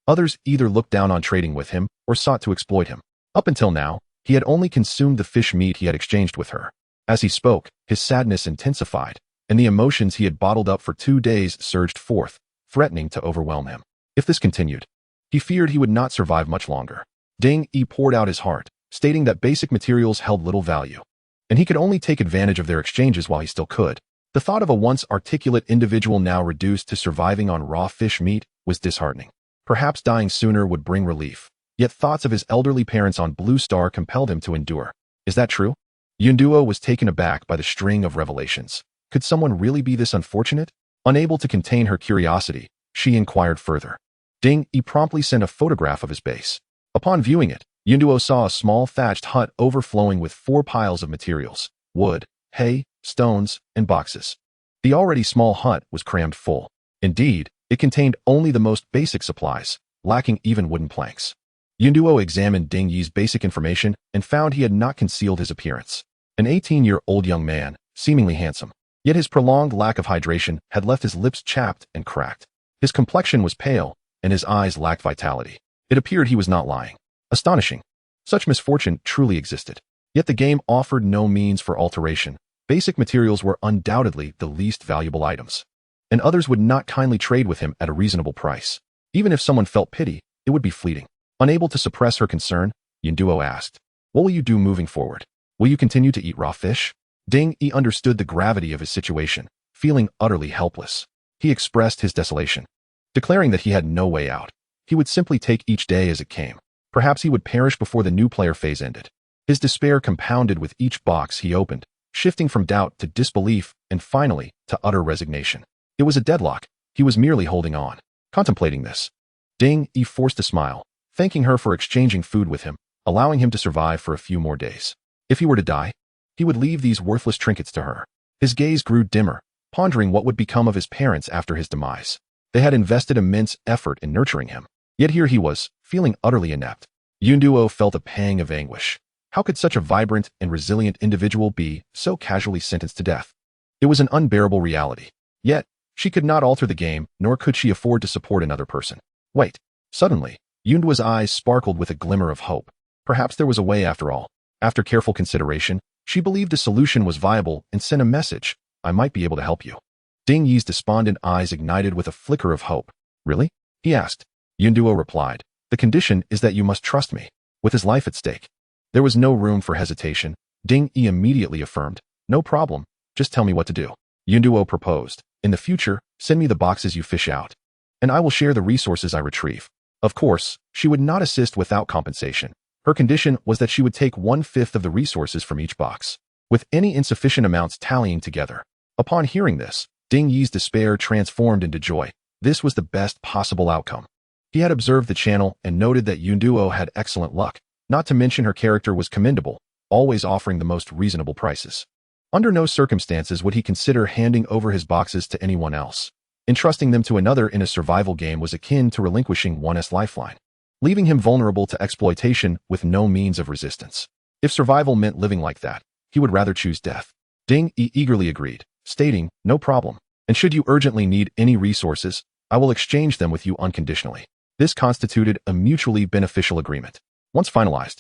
Others either looked down on trading with him or sought to exploit him. Up until now, he had only consumed the fish meat he had exchanged with her. As he spoke, his sadness intensified, and the emotions he had bottled up for 2 days surged forth, threatening to overwhelm him. If this continued, he feared he would not survive much longer. Ding Yi poured out his heart, stating that basic materials held little value, and he could only take advantage of their exchanges while he still could. The thought of a once articulate individual now reduced to surviving on raw fish meat was disheartening. Perhaps dying sooner would bring relief, yet thoughts of his elderly parents on Blue Star compelled him to endure. Is that true? Yunduo was taken aback by the string of revelations. Could someone really be this unfortunate? Unable to contain her curiosity, she inquired further. Ding Yi promptly sent a photograph of his base. Upon viewing it, Yunduo saw a small thatched hut overflowing with 4 piles of materials: wood, hay, stones, and boxes. The already small hut was crammed full. Indeed, it contained only the most basic supplies, lacking even wooden planks. Yunduo examined Ding Yi's basic information and found he had not concealed his appearance. An 18-year-old young man, seemingly handsome. Yet his prolonged lack of hydration had left his lips chapped and cracked. His complexion was pale, and his eyes lacked vitality. It appeared he was not lying. Astonishing. Such misfortune truly existed. Yet the game offered no means for alteration. Basic materials were undoubtedly the least valuable items, and others would not kindly trade with him at a reasonable price. Even if someone felt pity, it would be fleeting. Unable to suppress her concern, Yunduo asked, "What will you do moving forward? Will you continue to eat raw fish?" Ding Yi understood the gravity of his situation, feeling utterly helpless. He expressed his desolation, declaring that he had no way out. He would simply take each day as it came. Perhaps he would perish before the new player phase ended. His despair compounded with each box he opened, shifting from doubt to disbelief and finally to utter resignation. It was a deadlock. He was merely holding on. Contemplating this, Ding Yi forced a smile, thanking her for exchanging food with him, allowing him to survive for a few more days. If he were to die, he would leave these worthless trinkets to her. His gaze grew dimmer, pondering what would become of his parents after his demise. They had invested immense effort in nurturing him. Yet here he was, feeling utterly inept. Yunduo felt a pang of anguish. How could such a vibrant and resilient individual be so casually sentenced to death? It was an unbearable reality. Yet, she could not alter the game, nor could she afford to support another person. Wait. Suddenly, Yunduo's eyes sparkled with a glimmer of hope. Perhaps there was a way after all. After careful consideration, she believed a solution was viable and sent a message. "I might be able to help you." Ding Yi's despondent eyes ignited with a flicker of hope. "Really?" he asked. Yunduo replied, "The condition is that you must trust me." With his life at stake, there was no room for hesitation. Ding Yi immediately affirmed, "No problem, just tell me what to do." Yunduo proposed, "In the future, send me the boxes you fish out, and I will share the resources I retrieve." Of course, she would not assist without compensation. Her condition was that she would take 1/5 of the resources from each box, with any insufficient amounts tallying together. Upon hearing this, Ding Yi's despair transformed into joy. This was the best possible outcome. He had observed the channel and noted that Yunduo had excellent luck, not to mention her character was commendable, always offering the most reasonable prices. Under no circumstances would he consider handing over his boxes to anyone else. Entrusting them to another in a survival game was akin to relinquishing one's lifeline, leaving him vulnerable to exploitation with no means of resistance. If survival meant living like that, he would rather choose death. Ding Yi eagerly agreed, stating, "No problem. And should you urgently need any resources, I will exchange them with you unconditionally." This constituted a mutually beneficial agreement. Once finalized,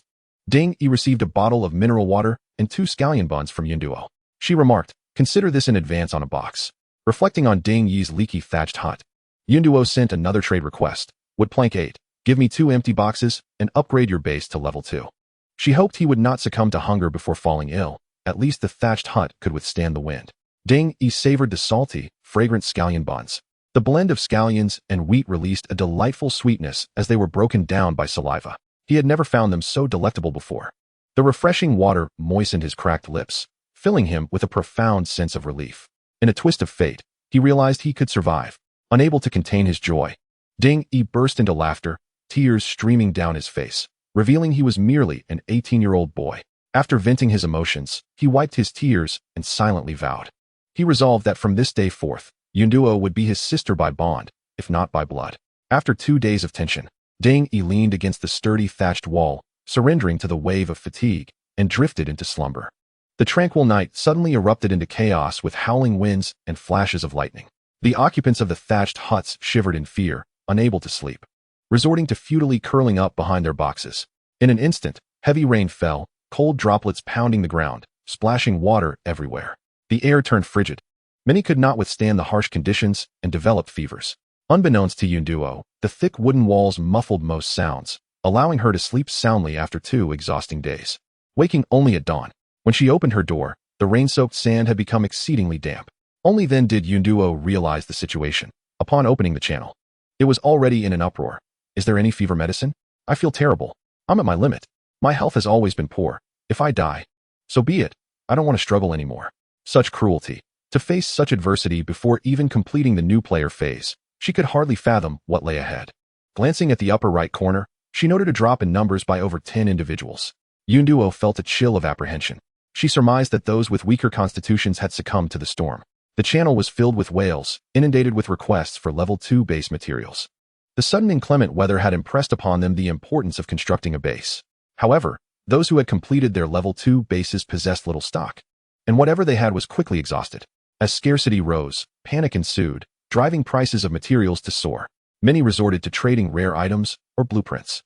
Ding Yi received a bottle of mineral water and 2 scallion buns from Yunduo. She remarked, "Consider this in advance on a box." Reflecting on Ding Yi's leaky thatched hut, Yunduo sent another trade request. "Wood plank 8. Give me 2 empty boxes and upgrade your base to level 2. She hoped he would not succumb to hunger before falling ill. At least the thatched hut could withstand the wind. Ding Yi savored the salty, fragrant scallion buns. The blend of scallions and wheat released a delightful sweetness as they were broken down by saliva. He had never found them so delectable before. The refreshing water moistened his cracked lips, filling him with a profound sense of relief. In a twist of fate, he realized he could survive. Unable to contain his joy, Ding-Yi burst into laughter, tears streaming down his face, revealing he was merely an 18-year-old boy. After venting his emotions, he wiped his tears and silently vowed. He resolved that from this day forth, Yunduo would be his sister by bond, if not by blood. After 2 days of tension, Ding-Yi leaned against the sturdy thatched wall, surrendering to the wave of fatigue, and drifted into slumber. The tranquil night suddenly erupted into chaos with howling winds and flashes of lightning. The occupants of the thatched huts shivered in fear, unable to sleep, resorting to futilely curling up behind their boxes. In an instant, heavy rain fell, cold droplets pounding the ground, splashing water everywhere. The air turned frigid. Many could not withstand the harsh conditions and developed fevers. Unbeknownst to Yunduo, the thick wooden walls muffled most sounds, allowing her to sleep soundly after 2 exhausting days. Waking only at dawn, when she opened her door, the rain-soaked sand had become exceedingly damp. Only then did Yunduo realize the situation. Upon opening the channel, it was already in an uproar. Is there any fever medicine? I feel terrible. I'm at my limit. My health has always been poor. If I die, so be it. I don't want to struggle anymore. Such cruelty. To face such adversity before even completing the new player phase, she could hardly fathom what lay ahead. Glancing at the upper right corner, she noted a drop in numbers by over 10 individuals. Yunduo felt a chill of apprehension. She surmised that those with weaker constitutions had succumbed to the storm. The channel was filled with whales, inundated with requests for level 2 base materials. The sudden inclement weather had impressed upon them the importance of constructing a base. However, those who had completed their level 2 bases possessed little stock, and whatever they had was quickly exhausted. As scarcity rose, panic ensued, driving prices of materials to soar. Many resorted to trading rare items or blueprints.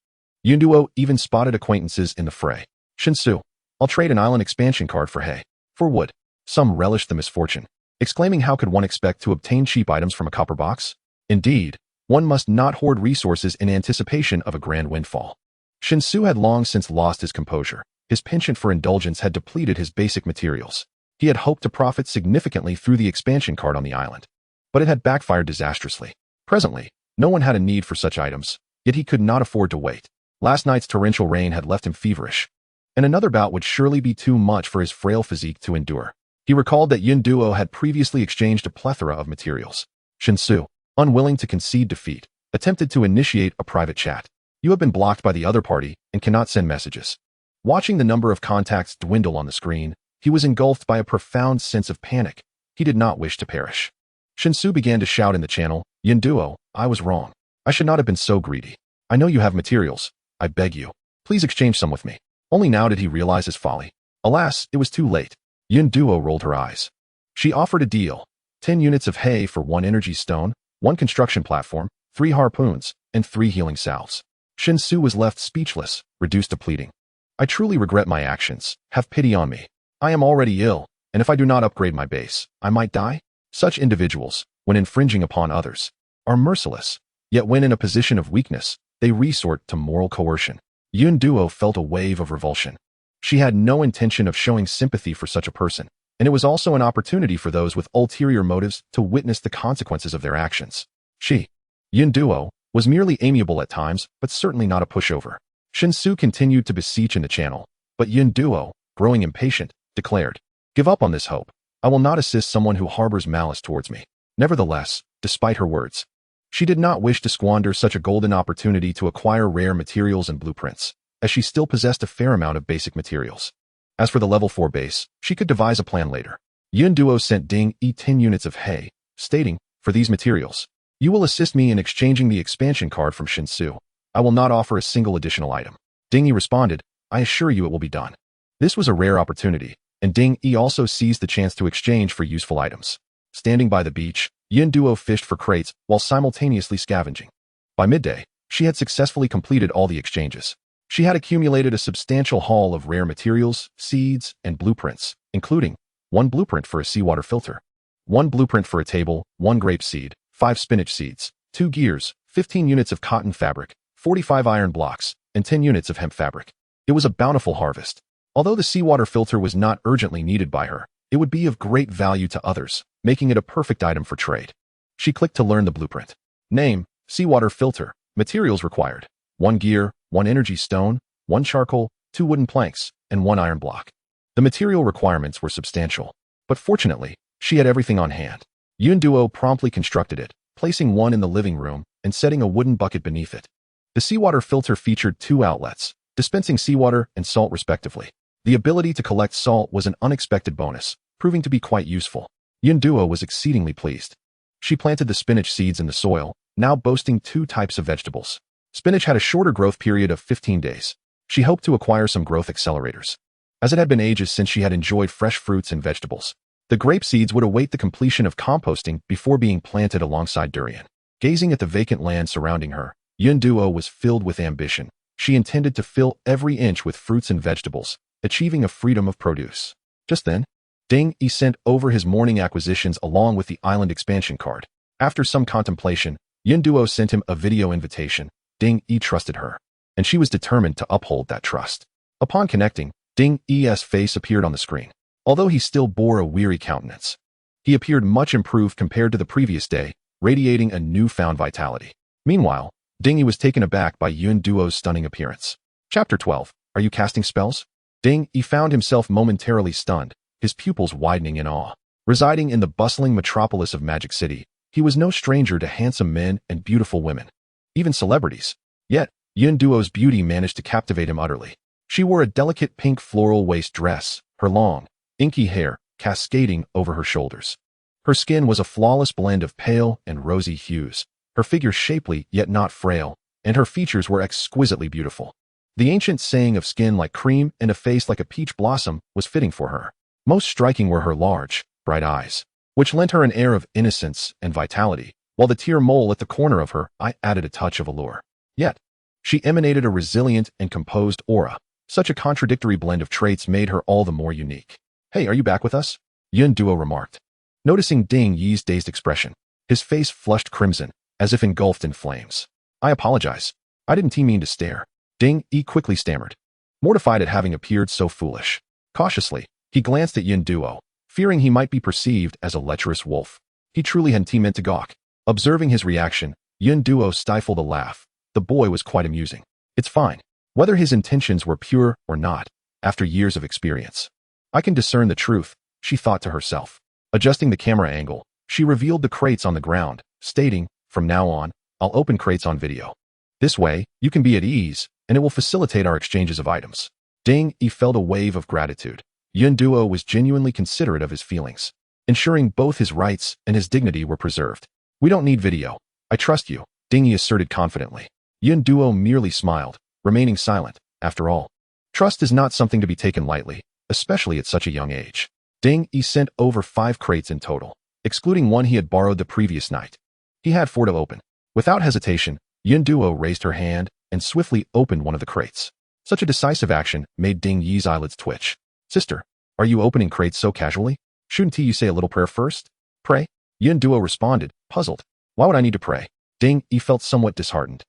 Yunduo even spotted acquaintances in the fray. Shinsu, I'll trade an island expansion card for hay. For wood. Some relished the misfortune, exclaiming how could one expect to obtain cheap items from a copper box? Indeed, one must not hoard resources in anticipation of a grand windfall. Shinsu had long since lost his composure. His penchant for indulgence had depleted his basic materials. He had hoped to profit significantly through the expansion card on the island, but it had backfired disastrously. Presently, no one had a need for such items, yet he could not afford to wait. Last night's torrential rain had left him feverish, and another bout would surely be too much for his frail physique to endure. He recalled that Yunduo had previously exchanged a plethora of materials. Shinsu, unwilling to concede defeat, attempted to initiate a private chat. You have been blocked by the other party and cannot send messages. Watching the number of contacts dwindle on the screen, he was engulfed by a profound sense of panic. He did not wish to perish. Shinsu began to shout in the channel, Yunduo, I was wrong. I should not have been so greedy. I know you have materials. I beg you. Please exchange some with me. Only now did he realize his folly. Alas, it was too late. Yunduo rolled her eyes. She offered a deal. 10 units of hay for 1 energy stone, 1 construction platform, 3 harpoons, and 3 healing salves. Shinsu was left speechless, reduced to pleading. I truly regret my actions. Have pity on me. I am already ill, and if I do not upgrade my base, I might die. Such individuals, when infringing upon others, are merciless. Yet when in a position of weakness, they resort to moral coercion. Yunduo felt a wave of revulsion. She had no intention of showing sympathy for such a person, and it was also an opportunity for those with ulterior motives to witness the consequences of their actions. She, Yunduo, was merely amiable at times, but certainly not a pushover. Shinsu continued to beseech in the channel, but Yunduo, growing impatient, declared, Give up on this hope. I will not assist someone who harbors malice towards me. Nevertheless, despite her words, she did not wish to squander such a golden opportunity to acquire rare materials and blueprints, as she still possessed a fair amount of basic materials. As for the level 4 base, she could devise a plan later. Yunduo sent Ding-Yi 10 units of hay, stating, For these materials, you will assist me in exchanging the expansion card from Shinsu. I will not offer a single additional item. Ding-Yi responded, I assure you it will be done. This was a rare opportunity, and Ding-Yi also seized the chance to exchange for useful items. Standing by the beach, Yunduo fished for crates while simultaneously scavenging. By midday, she had successfully completed all the exchanges. She had accumulated a substantial haul of rare materials, seeds, and blueprints, including 1 blueprint for a seawater filter, 1 blueprint for a table, 1 grape seed, 5 spinach seeds, 2 gears, 15 units of cotton fabric, 45 iron blocks, and 10 units of hemp fabric. It was a bountiful harvest. Although the seawater filter was not urgently needed by her, It would be of great value to others, making it a perfect item for trade. She clicked to learn the blueprint. Name, seawater filter. Materials required: 1 gear, 1 energy stone, 1 charcoal, 2 wooden planks, and 1 iron block. The material requirements were substantial, but fortunately, she had everything on hand. Duo promptly constructed it, placing one in the living room and setting a wooden bucket beneath it. The seawater filter featured 2 outlets, dispensing seawater and salt respectively. The ability to collect salt was an unexpected bonus, proving to be quite useful. Duo was exceedingly pleased. She planted the spinach seeds in the soil, now boasting 2 types of vegetables. Spinach had a shorter growth period of 15 days. She hoped to acquire some growth accelerators, as it had been ages since she had enjoyed fresh fruits and vegetables. The grape seeds would await the completion of composting before being planted alongside durian. Gazing at the vacant land surrounding her, Duo was filled with ambition. She intended to fill every inch with fruits and vegetables, achieving a freedom of produce. Just then, Ding Yi sent over his morning acquisitions along with the island expansion card. After some contemplation, Duo sent him a video invitation. Ding Yi trusted her, and she was determined to uphold that trust. Upon connecting, Ding Yi's face appeared on the screen. Although he still bore a weary countenance, he appeared much improved compared to the previous day, radiating a newfound vitality. Meanwhile, Ding Yi was taken aback by Duo's stunning appearance. Chapter 12. Are you casting spells? Ding Yi found himself momentarily stunned, his pupils widening in awe. Residing in the bustling metropolis of Magic City, he was no stranger to handsome men and beautiful women, even celebrities. Yet, Duo's beauty managed to captivate him utterly. She wore a delicate pink floral waist dress, her long, inky hair cascading over her shoulders. Her skin was a flawless blend of pale and rosy hues, her figure shapely yet not frail, and her features were exquisitely beautiful. The ancient saying of skin like cream and a face like a peach blossom was fitting for her. Most striking were her large, bright eyes, which lent her an air of innocence and vitality, while the tear mole at the corner of her eye added a touch of allure. Yet, she emanated a resilient and composed aura. Such a contradictory blend of traits made her all the more unique. Hey, are you back with us? Duo remarked. Noticing Ding Yi's dazed expression, his face flushed crimson, as if engulfed in flames. I apologize. I didn't mean to stare. Ding Yi quickly stammered, mortified at having appeared so foolish. Cautiously, he glanced at Duo, fearing he might be perceived as a lecherous wolf. He truly hadn't meant to gawk. Observing his reaction, Duo stifled a laugh. The boy was quite amusing. It's fine. Whether his intentions were pure or not, after years of experience, I can discern the truth, she thought to herself. Adjusting the camera angle, she revealed the crates on the ground, stating, from now on, I'll open crates on video. This way, you can be at ease, and it will facilitate our exchanges of items. Ding Yi felt a wave of gratitude. Duo was genuinely considerate of his feelings, ensuring both his rights and his dignity were preserved. We don't need video. I trust you, Ding Yi asserted confidently. Duo merely smiled, remaining silent. After all, trust is not something to be taken lightly, especially at such a young age. Ding Yi sent over 5 crates in total, excluding one he had borrowed the previous night. He had 4 to open. Without hesitation, Duo raised her hand and swiftly opened one of the crates. Such a decisive action made Ding Yi's eyelids twitch. Sister, are you opening crates so casually? Shouldn't you say a little prayer first? Pray? Duo responded, puzzled. Why would I need to pray? Ding Yi felt somewhat disheartened.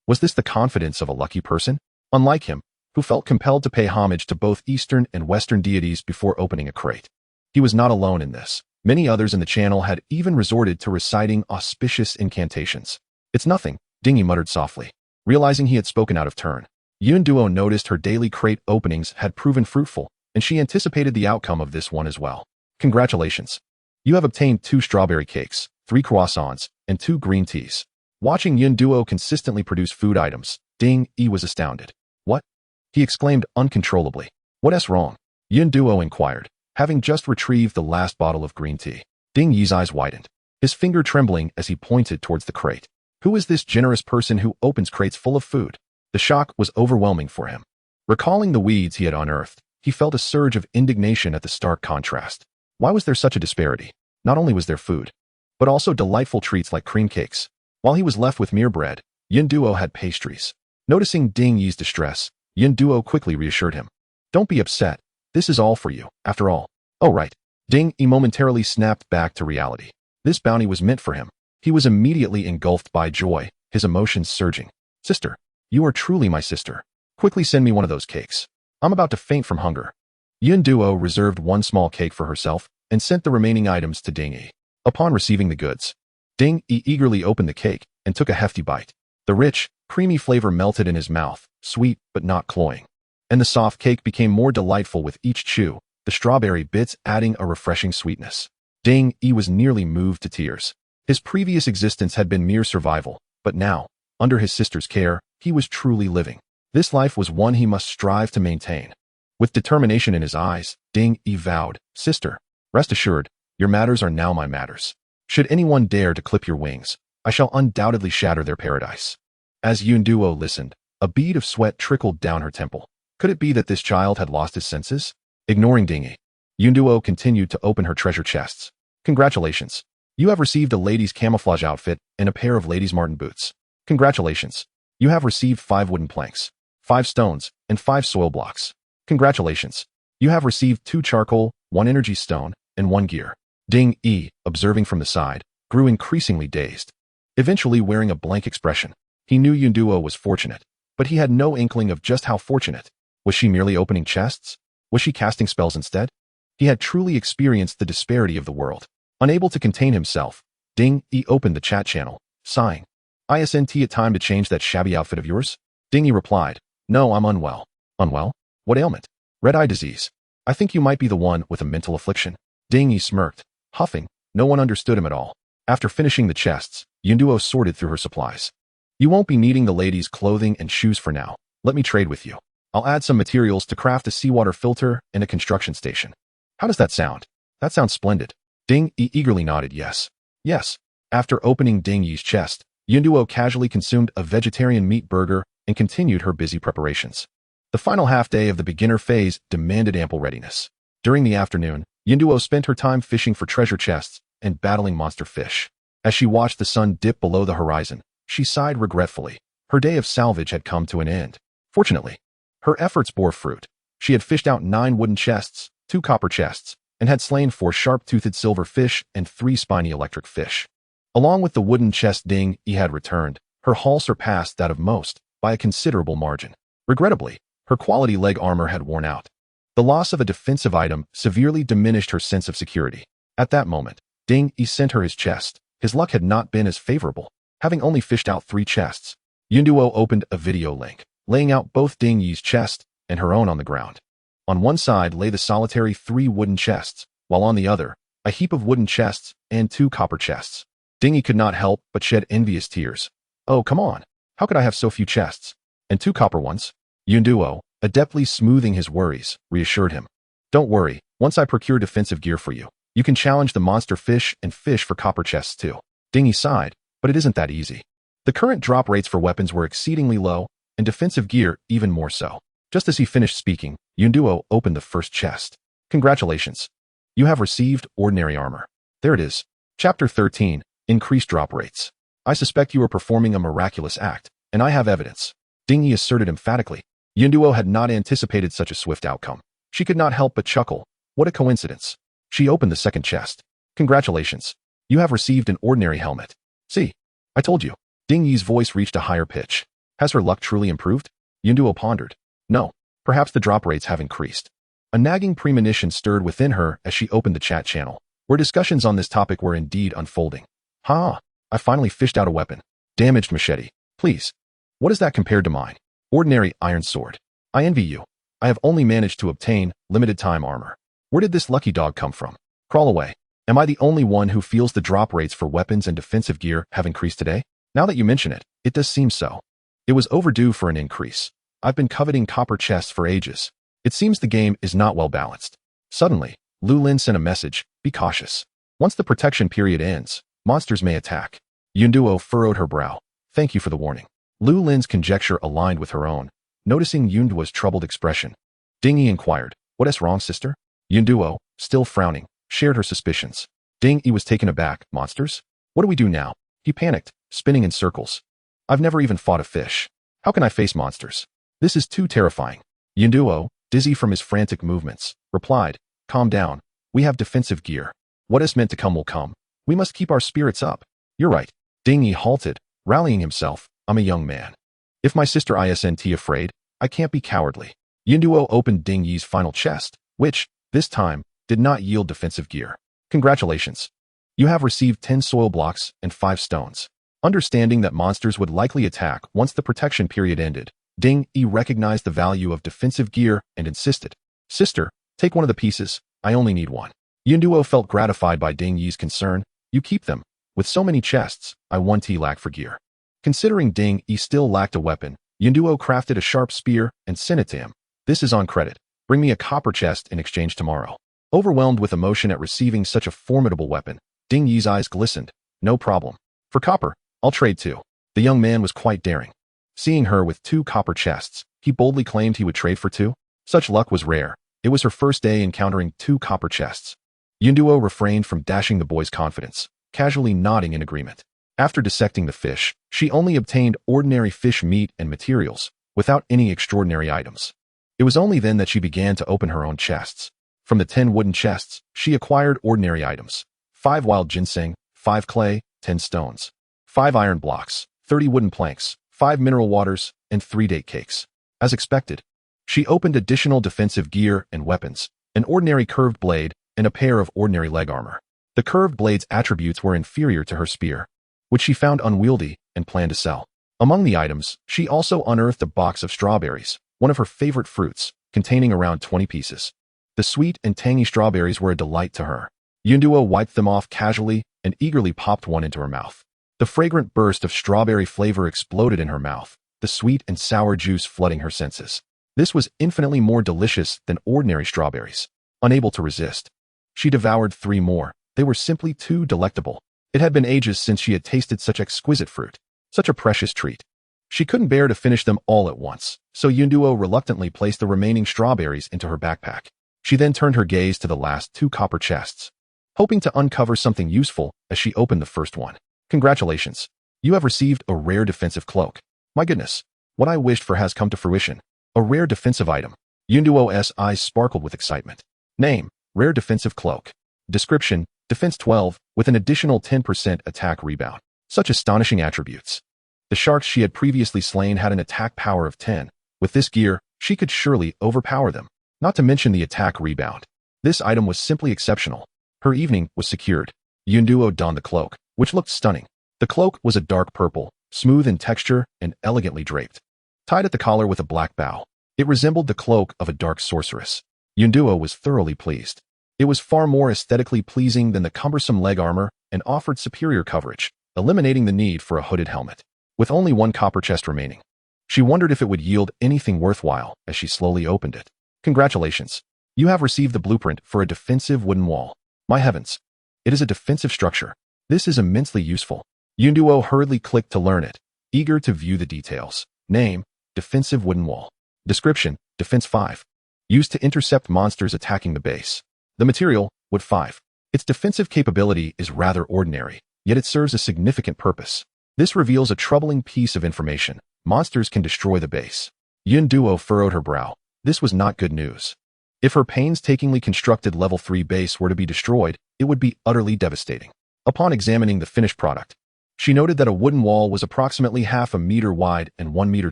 Was this the confidence of a lucky person? Unlike him, who felt compelled to pay homage to both Eastern and Western deities before opening a crate. He was not alone in this. Many others in the channel had even resorted to reciting auspicious incantations. It's nothing, Ding Yi muttered softly, realizing he had spoken out of turn. Duo noticed her daily crate openings had proven fruitful, and she anticipated the outcome of this one as well. Congratulations. You have obtained 2 strawberry cakes, 3 croissants, and 2 green teas. Watching Duo consistently produce food items, Ding Yi was astounded. What? He exclaimed uncontrollably. What's wrong? Duo inquired, having just retrieved the last bottle of green tea. Ding Yi's eyes widened, his finger trembling as he pointed towards the crate. Who is this generous person who opens crates full of food? The shock was overwhelming for him. Recalling the weeds he had unearthed, he felt a surge of indignation at the stark contrast. Why was there such a disparity? Not only was there food, but also delightful treats like cream cakes. While he was left with mere bread, Duo had pastries. Noticing Ding Yi's distress, Duo quickly reassured him. Don't be upset. This is all for you, after all. Oh right. Ding Yi momentarily snapped back to reality. This bounty was meant for him. He was immediately engulfed by joy, his emotions surging. Sister, you are truly my sister. Quickly send me one of those cakes. I'm about to faint from hunger. Duo reserved 1 small cake for herself, and sent the remaining items to Ding Yi. Upon receiving the goods, Ding Yi eagerly opened the cake and took a hefty bite. The rich, creamy flavor melted in his mouth, sweet but not cloying. And the soft cake became more delightful with each chew, the strawberry bits adding a refreshing sweetness. Ding Yi was nearly moved to tears. His previous existence had been mere survival, but now, under his sister's care, he was truly living. This life was one he must strive to maintain. With determination in his eyes, Ding Yi vowed, "Sister, rest assured, your matters are now my matters. Should anyone dare to clip your wings, I shall undoubtedly shatter their paradise." As Yunduo listened, a bead of sweat trickled down her temple. Could it be that this child had lost his senses? Ignoring Ding Yi, Yunduo continued to open her treasure chests. "Congratulations. You have received a lady's camouflage outfit and a pair of ladies' marten boots. Congratulations. You have received 5 wooden planks, 5 stones, and 5 soil blocks. Congratulations. You have received 2 charcoal, 1 energy stone, and 1 gear." Ding Yi, observing from the side, grew increasingly dazed. Eventually wearing a blank expression, he knew Yunduo was fortunate, but he had no inkling of just how fortunate. Was she merely opening chests? Was she casting spells instead? He had truly experienced the disparity of the world. Unable to contain himself, Ding Yi opened the chat channel, sighing. "Isn't it time to change that shabby outfit of yours?" Ding Yi replied, "No, I'm unwell." "Unwell? What ailment?" "Red-eye disease. I think you might be the one with a mental affliction." Ding Yi smirked, huffing. No one understood him at all. After finishing the chests, Yunduo sorted through her supplies. "You won't be needing the ladies' clothing and shoes for now. Let me trade with you. I'll add some materials to craft a seawater filter and a construction station." "How does that sound?" "That sounds splendid." Ding Yi eagerly nodded yes. Yes. After opening Ding Yi's chest, Yunduo casually consumed a vegetarian meat burger and continued her busy preparations. The final half-day of the beginner phase demanded ample readiness. During the afternoon, Yunduo spent her time fishing for treasure chests and battling monster fish. As she watched the sun dip below the horizon, she sighed regretfully. Her day of salvage had come to an end. Fortunately, her efforts bore fruit. She had fished out 9 wooden chests, 2 copper chests, and had slain 4 sharp-toothed silver fish and 3 spiny electric fish. Along with the wooden chest Ding Yi had returned, her haul surpassed that of most by a considerable margin. Regrettably, her quality leg armor had worn out. The loss of a defensive item severely diminished her sense of security. At that moment, Ding Yi sent her his chest. His luck had not been as favorable, having only fished out 3 chests. Yunduo opened a video link, laying out both Ding Yi's chest and her own on the ground. On one side lay the solitary 3 wooden chests, while on the other, a heap of wooden chests and 2 copper chests. Ding Yi could not help but shed envious tears. "Oh, come on. How could I have so few chests? And 2 copper ones?" Yunduo, adeptly smoothing his worries, reassured him. "Don't worry, once I procure defensive gear for you, you can challenge the monster fish and fish for copper chests too." Ding Yi sighed, but it isn't that easy. The current drop rates for weapons were exceedingly low, and defensive gear even more so. Just as he finished speaking, Yunduo opened the first chest. "Congratulations. You have received ordinary armor. There it is." Chapter 13, Increased Drop Rates. "I suspect you are performing a miraculous act, and I have evidence," Ding Yi asserted emphatically. Yunduo had not anticipated such a swift outcome. She could not help but chuckle. What a coincidence. She opened the second chest. "Congratulations. You have received an ordinary helmet." "See, I told you." Ding Yi's voice reached a higher pitch. Has her luck truly improved? Yunduo pondered. No, perhaps the drop rates have increased. A nagging premonition stirred within her as she opened the chat channel, where discussions on this topic were indeed unfolding. "Ha! I finally fished out a weapon. Damaged machete. Please. What is that compared to mine? Ordinary iron sword. I envy you. I have only managed to obtain limited time armor. Where did this lucky dog come from? Crawl away. Am I the only one who feels the drop rates for weapons and defensive gear have increased today? Now that you mention it, it does seem so. It was overdue for an increase. I've been coveting copper chests for ages. It seems the game is not well balanced." Suddenly, Lu Lin sent a message, "Be cautious. Once the protection period ends, monsters may attack." Yunduo furrowed her brow. "Thank you for the warning." Lu Lin's conjecture aligned with her own. Noticing Yunduo's troubled expression, Ding Yi inquired, "What is wrong, sister?" Yunduo, still frowning, shared her suspicions. Ding Yi was taken aback. "Monsters? What do we do now?" He panicked, spinning in circles. "I've never even fought a fish. How can I face monsters? This is too terrifying." Yunduo, dizzy from his frantic movements, replied, "Calm down. We have defensive gear. What is meant to come will come. We must keep our spirits up." "You're right." Ding Yi halted, rallying himself. "I'm a young man. If my sister isn't afraid, I can't be cowardly." Yunduo opened Ding Yi's final chest, which, this time, did not yield defensive gear. Congratulations. You have received 10 soil blocks and 5 stones. Understanding that monsters would likely attack once the protection period ended, Ding Yi recognized the value of defensive gear and insisted, "Sister, take one of the pieces. I only need one." Yunduo felt gratified by Ding Yi's concern. "You keep them. With so many chests, I want to lack for gear." Considering Ding Yi still lacked a weapon, Yunduo crafted a sharp spear and sent it to him. "This is on credit. Bring me a copper chest in exchange tomorrow." Overwhelmed with emotion at receiving such a formidable weapon, Ding Yi's eyes glistened. "No problem. For copper, I'll trade too." The young man was quite daring. Seeing her with 2 copper chests, he boldly claimed he would trade for 2. Such luck was rare. It was her first day encountering 2 copper chests. Yunduo refrained from dashing the boy's confidence, casually nodding in agreement. After dissecting the fish, she only obtained ordinary fish meat and materials, without any extraordinary items. It was only then that she began to open her own chests. From the 10 wooden chests, she acquired ordinary items: 5 wild ginseng, 5 clay, 10 stones, 5 iron blocks, 30 wooden planks, 5 mineral waters, and 3 date cakes. As expected, she opened additional defensive gear and weapons, an ordinary curved blade, and a pair of ordinary leg armor. The curved blade's attributes were inferior to her spear, which she found unwieldy and planned to sell. Among the items, she also unearthed a box of strawberries, one of her favorite fruits, containing around 20 pieces. The sweet and tangy strawberries were a delight to her. Yunduo wiped them off casually and eagerly popped one into her mouth. The fragrant burst of strawberry flavor exploded in her mouth, the sweet and sour juice flooding her senses. This was infinitely more delicious than ordinary strawberries. Unable to resist, she devoured 3 more. They were simply too delectable. It had been ages since she had tasted such exquisite fruit, such a precious treat. She couldn't bear to finish them all at once, so Yunduo reluctantly placed the remaining strawberries into her backpack. She then turned her gaze to the last 2 copper chests, hoping to uncover something useful as she opened the first one. "Congratulations. You have received a rare defensive cloak. My goodness, what I wished for has come to fruition. A rare defensive item." Yunduo's eyes sparkled with excitement. Name: Rare defensive cloak. Description: Defense 12, with an additional 10% attack rebound. Such astonishing attributes. The sharks she had previously slain had an attack power of 10. With this gear, she could surely overpower them. Not to mention the attack rebound. This item was simply exceptional. Her evening was secured. Yunduo donned the cloak, which looked stunning. The cloak was a dark purple, smooth in texture and elegantly draped. Tied at the collar with a black bow, it resembled the cloak of a dark sorceress. Yunduo was thoroughly pleased. It was far more aesthetically pleasing than the cumbersome leg armor and offered superior coverage, eliminating the need for a hooded helmet. With only 1 copper chest remaining, she wondered if it would yield anything worthwhile as she slowly opened it. "Congratulations. You have received the blueprint for a defensive wooden wall." "My heavens. It is a defensive structure. This is immensely useful." Yunduo hurriedly clicked to learn it, eager to view the details. Name: Defensive wooden wall. Description: Defense 5. Used to intercept monsters attacking the base. The material: wood 5. Its defensive capability is rather ordinary, yet it serves a significant purpose. This reveals a troubling piece of information. Monsters can destroy the base. Yunduo furrowed her brow. This was not good news. If her painstakingly constructed level 3 base were to be destroyed, it would be utterly devastating. Upon examining the finished product, she noted that a wooden wall was approximately half a meter wide and 1 meter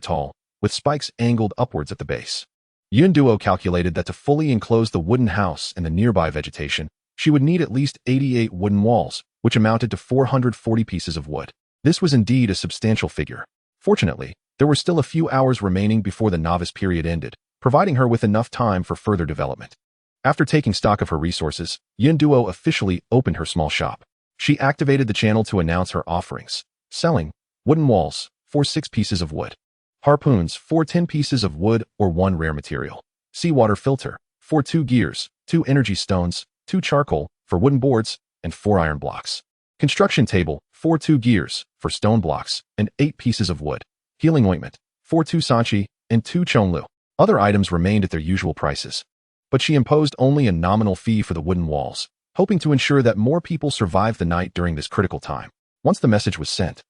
tall, with spikes angled upwards at the base. Yunduo calculated that to fully enclose the wooden house and the nearby vegetation, she would need at least 88 wooden walls, which amounted to 440 pieces of wood. This was indeed a substantial figure. Fortunately, there were still a few hours remaining before the novice period ended, providing her with enough time for further development. After taking stock of her resources, Yunduo officially opened her small shop. She activated the channel to announce her offerings. Selling: wooden walls, for 6 pieces of wood. Harpoons, for 10 pieces of wood or 1 rare material. Seawater filter, for 2 gears, 2 energy stones, 2 charcoal, for wooden boards, and 4 iron blocks. Construction table, for 2 gears, for stone blocks, and 8 pieces of wood. Healing ointment, for 2 sanchi, and 2 chonlu. Other items remained at their usual prices, but she imposed only a nominal fee for the wooden walls, hoping to ensure that more people survived the night during this critical time. Once the message was sent,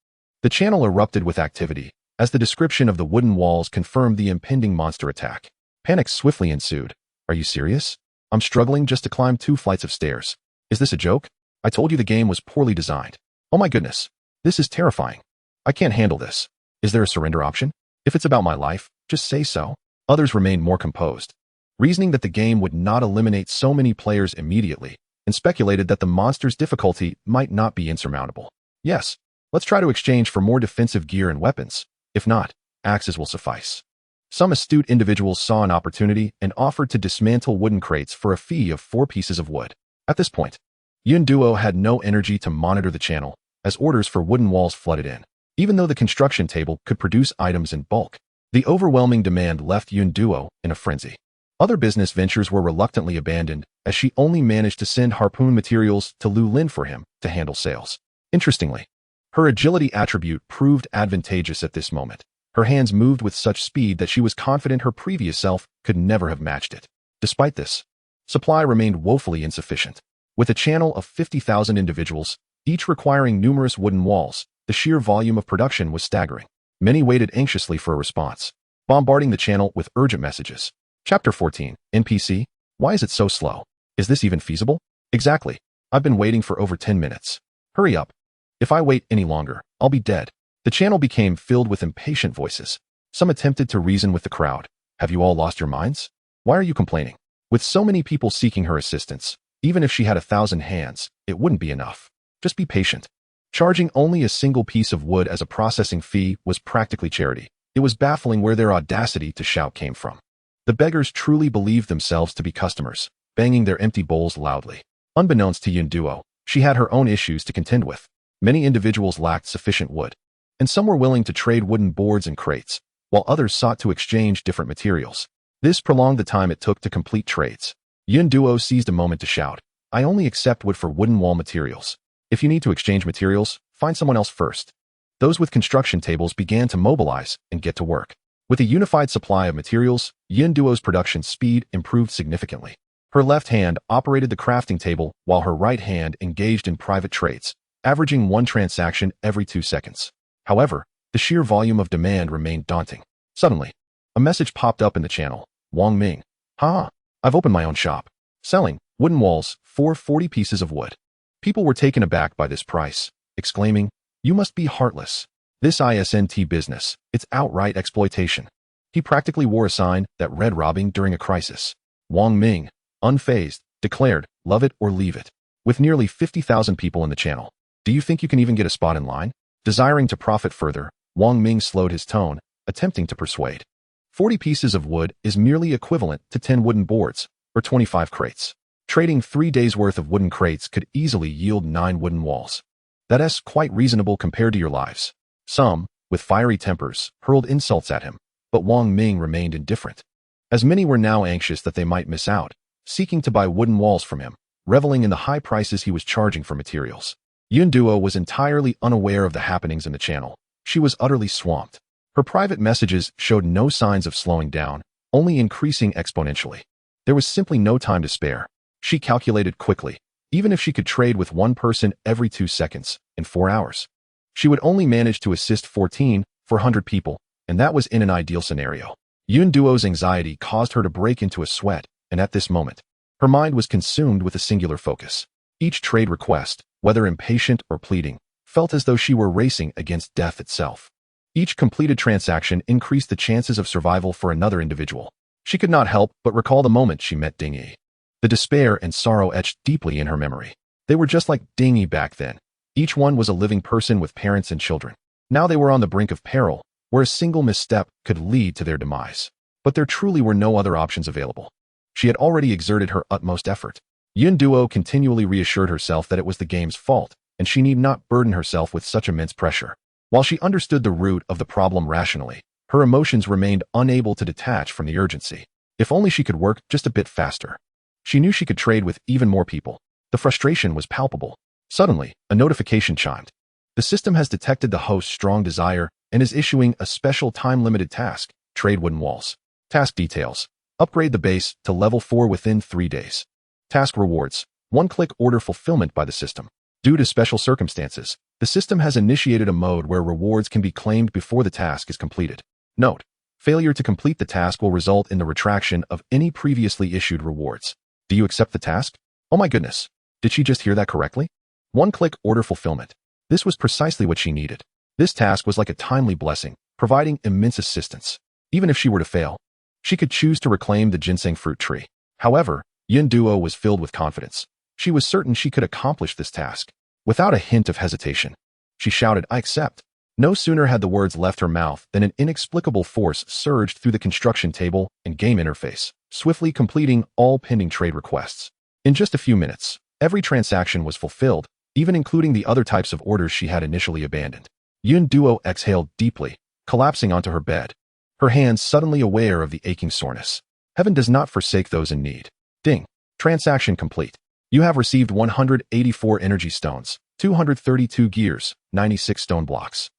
the channel erupted with activity, as the description of the wooden walls confirmed the impending monster attack. Panic swiftly ensued. "Are you serious? I'm struggling just to climb 2 flights of stairs. Is this a joke? I told you the game was poorly designed. Oh my goodness. This is terrifying. I can't handle this. Is there a surrender option? If it's about my life, just say so." Others remained more composed. reasoning that the game would not eliminate so many players immediately, and speculated that the monster's difficulty might not be insurmountable. Yes, let's try to exchange for more defensive gear and weapons. If not, axes will suffice. Some astute individuals saw an opportunity and offered to dismantle wooden crates for a fee of 4 pieces of wood. At this point, Yun Duo had no energy to monitor the channel, as orders for wooden walls flooded in. Even though the construction table could produce items in bulk, the overwhelming demand left Yun Duo in a frenzy. Other business ventures were reluctantly abandoned, as she only managed to send harpoon materials to Lu Lin for him to handle sales. Interestingly, her agility attribute proved advantageous at this moment. Her hands moved with such speed that she was confident her previous self could never have matched it. Despite this, supply remained woefully insufficient. With a channel of 50,000 individuals, each requiring numerous wooden walls, the sheer volume of production was staggering. Many waited anxiously for a response, bombarding the channel with urgent messages. Chapter 14, NPC, why is it so slow? Is this even feasible? Exactly. I've been waiting for over 10 minutes. Hurry up. If I wait any longer, I'll be dead. The channel became filled with impatient voices. Some attempted to reason with the crowd. Have you all lost your minds? Why are you complaining? With so many people seeking her assistance, even if she had 1,000 hands, it wouldn't be enough. Just be patient. Charging only a single piece of wood as a processing fee was practically charity. It was baffling where their audacity to shout came from. The beggars truly believed themselves to be customers, banging their empty bowls loudly. Unbeknownst to Yun Duo, she had her own issues to contend with. Many individuals lacked sufficient wood, and some were willing to trade wooden boards and crates, while others sought to exchange different materials. This prolonged the time it took to complete trades. Yun Duo seized a moment to shout, I only accept wood for wooden wall materials. If you need to exchange materials, find someone else first. Those with construction tables began to mobilize and get to work. With a unified supply of materials, Yun Duo's production speed improved significantly. Her left hand operated the crafting table while her right hand engaged in private trades, averaging 1 transaction every 2 seconds. However, the sheer volume of demand remained daunting. Suddenly, a message popped up in the channel. Wang Ming. I've opened my own shop. Selling wooden walls for 40 pieces of wood. People were taken aback by this price, exclaiming, you must be heartless. This isn't business, it's outright exploitation. He practically wore a sign that read robbing during a crisis. Wang Ming, unfazed, declared, love it or leave it. With nearly 50,000 people in the channel, do you think you can even get a spot in line? Desiring to profit further, Wang Ming slowed his tone, attempting to persuade. 40 pieces of wood is merely equivalent to 10 wooden boards, or 25 crates. Trading 3 days' worth of wooden crates could easily yield 9 wooden walls. That's quite reasonable compared to your lives. Some, with fiery tempers, hurled insults at him, but Wang Ming remained indifferent. As many were now anxious that they might miss out, seeking to buy wooden walls from him, reveling in the high prices he was charging for materials. Yun Duo was entirely unaware of the happenings in the channel. She was utterly swamped. Her private messages showed no signs of slowing down, only increasing exponentially. There was simply no time to spare. She calculated quickly. Even if she could trade with one person every 2 seconds, in 4 hours, she would only manage to assist 400 people, and that was in an ideal scenario. Yun Duo's anxiety caused her to break into a sweat, and at this moment, her mind was consumed with a singular focus. Each trade request, whether impatient or pleading, felt as though she were racing against death itself. Each completed transaction increased the chances of survival for another individual. She could not help but recall the moment she met Ding Yi. The despair and sorrow etched deeply in her memory. They were just like Ding Yi back then. Each one was a living person with parents and children. Now they were on the brink of peril, where a single misstep could lead to their demise. But there truly were no other options available. She had already exerted her utmost effort. Yun Duo continually reassured herself that it was the game's fault, and she need not burden herself with such immense pressure. While she understood the root of the problem rationally, her emotions remained unable to detach from the urgency. If only she could work just a bit faster. She knew she could trade with even more people. The frustration was palpable. Suddenly, a notification chimed. The system has detected the host's strong desire and is issuing a special time-limited task, trade wooden walls. Task details. Upgrade the base to level 4 within 3 days. Task rewards. 1-click order fulfillment by the system. Due to special circumstances, the system has initiated a mode where rewards can be claimed before the task is completed. Note: failure to complete the task will result in the retraction of any previously issued rewards. Do you accept the task? Oh my goodness. Did she just hear that correctly? 1-click order fulfillment. This was precisely what she needed. This task was like a timely blessing, providing immense assistance. Even if she were to fail, She could choose to reclaim the ginseng fruit tree. However, Yun Duo was filled with confidence. She was certain she could accomplish this task. Without a hint of hesitation, she shouted, "I accept." No sooner had the words left her mouth than an inexplicable force surged through the construction table and game interface, swiftly completing all pending trade requests. In just a few minutes, every transaction was fulfilled, even including the other types of orders she had initially abandoned. Yun Duo exhaled deeply, collapsing onto her bed, her hands suddenly aware of the aching soreness. Heaven does not forsake those in need. Ding. Transaction complete. You have received 184 energy stones, 232 gears, 96 stone blocks,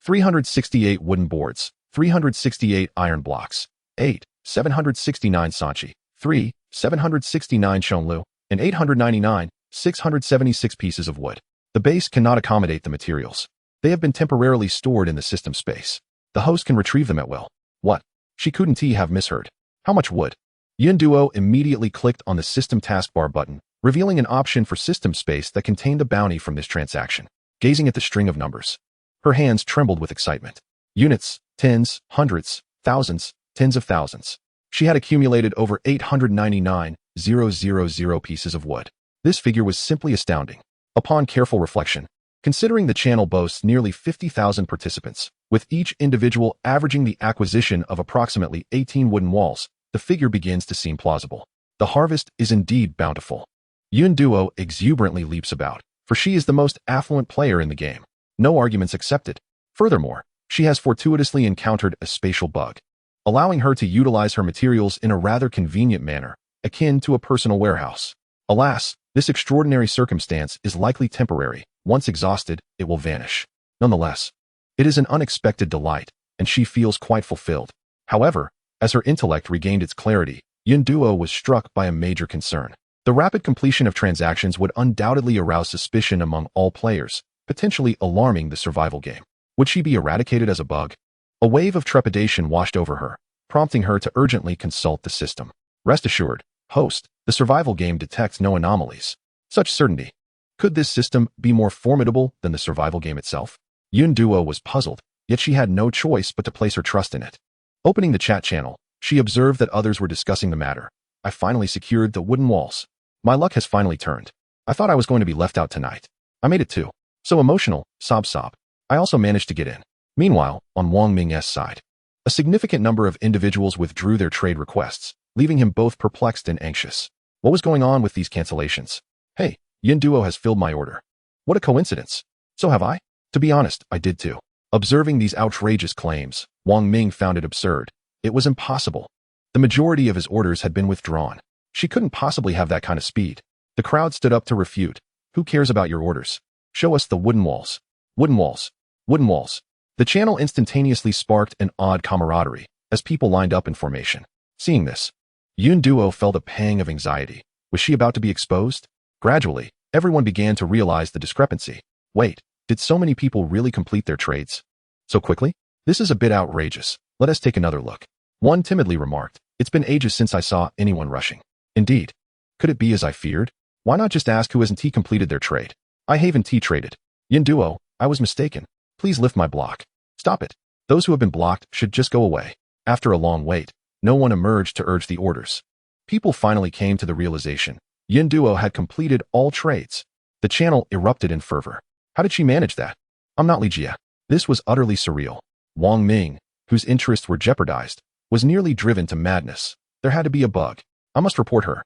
368 wooden boards, 368 iron blocks, 769 sanchi, 769 shonlu, and 676 pieces of wood. The base cannot accommodate the materials. They have been temporarily stored in the system space. The host can retrieve them at will. What? She couldn't have misheard. How much wood? Yun Duo immediately clicked on the system taskbar button, revealing an option for system space that contained the bounty from this transaction. Gazing at the string of numbers, her hands trembled with excitement. Units, tens, hundreds, thousands, tens of thousands. She had accumulated over 899,000 pieces of wood. This figure was simply astounding. Upon careful reflection, considering the channel boasts nearly 50,000 participants, with each individual averaging the acquisition of approximately 18 wooden walls, the figure begins to seem plausible. The harvest is indeed bountiful. Yun Duo exuberantly leaps about, for she is the most affluent player in the game. No arguments accepted. Furthermore, she has fortuitously encountered a spatial bug, allowing her to utilize her materials in a rather convenient manner, akin to a personal warehouse. Alas, this extraordinary circumstance is likely temporary. Once exhausted, it will vanish. Nonetheless, it is an unexpected delight, and she feels quite fulfilled. However, as her intellect regained its clarity, Yun Duo was struck by a major concern. The rapid completion of transactions would undoubtedly arouse suspicion among all players, potentially alarming the survival game. Would she be eradicated as a bug? A wave of trepidation washed over her, prompting her to urgently consult the system. Rest assured, host, the survival game detects no anomalies. Such certainty. Could this system be more formidable than the survival game itself? Yun Duo was puzzled, yet she had no choice but to place her trust in it. Opening the chat channel, she observed that others were discussing the matter. I finally secured the wooden walls. My luck has finally turned. I thought I was going to be left out tonight. I made it too. So emotional, sob. I also managed to get in. Meanwhile, on Wang Ming's side, a significant number of individuals withdrew their trade requests, leaving him both perplexed and anxious. What was going on with these cancellations? Hey, Yun Duo has filled my order. What a coincidence. So have I? To be honest, I did too. Observing these outrageous claims, Wang Ming found it absurd. It was impossible. The majority of his orders had been withdrawn. She couldn't possibly have that kind of speed. The crowd stood up to refute. Who cares about your orders? Show us the wooden walls. Wooden walls. Wooden walls. The channel instantaneously sparked an odd camaraderie as people lined up in formation. Seeing this, Yun Duo felt a pang of anxiety. Was she about to be exposed? Gradually, everyone began to realize the discrepancy. Wait, did so many people really complete their trades so quickly? This is a bit outrageous. Let us take another look. One timidly remarked, it's been ages since I saw anyone rushing. Indeed. Could it be as I feared? Why not just ask who hasn't completed their trade? I haven't traded. Yun Duo, I was mistaken. Please lift my block. Stop it. Those who have been blocked should just go away. After a long wait, no one emerged to urge the orders. People finally came to the realization. Yun Duo had completed all trades. The channel erupted in fervor. How did she manage that? I'm not Ligia. This was utterly surreal. Wang Ming, whose interests were jeopardized, was nearly driven to madness. There had to be a bug. I must report her.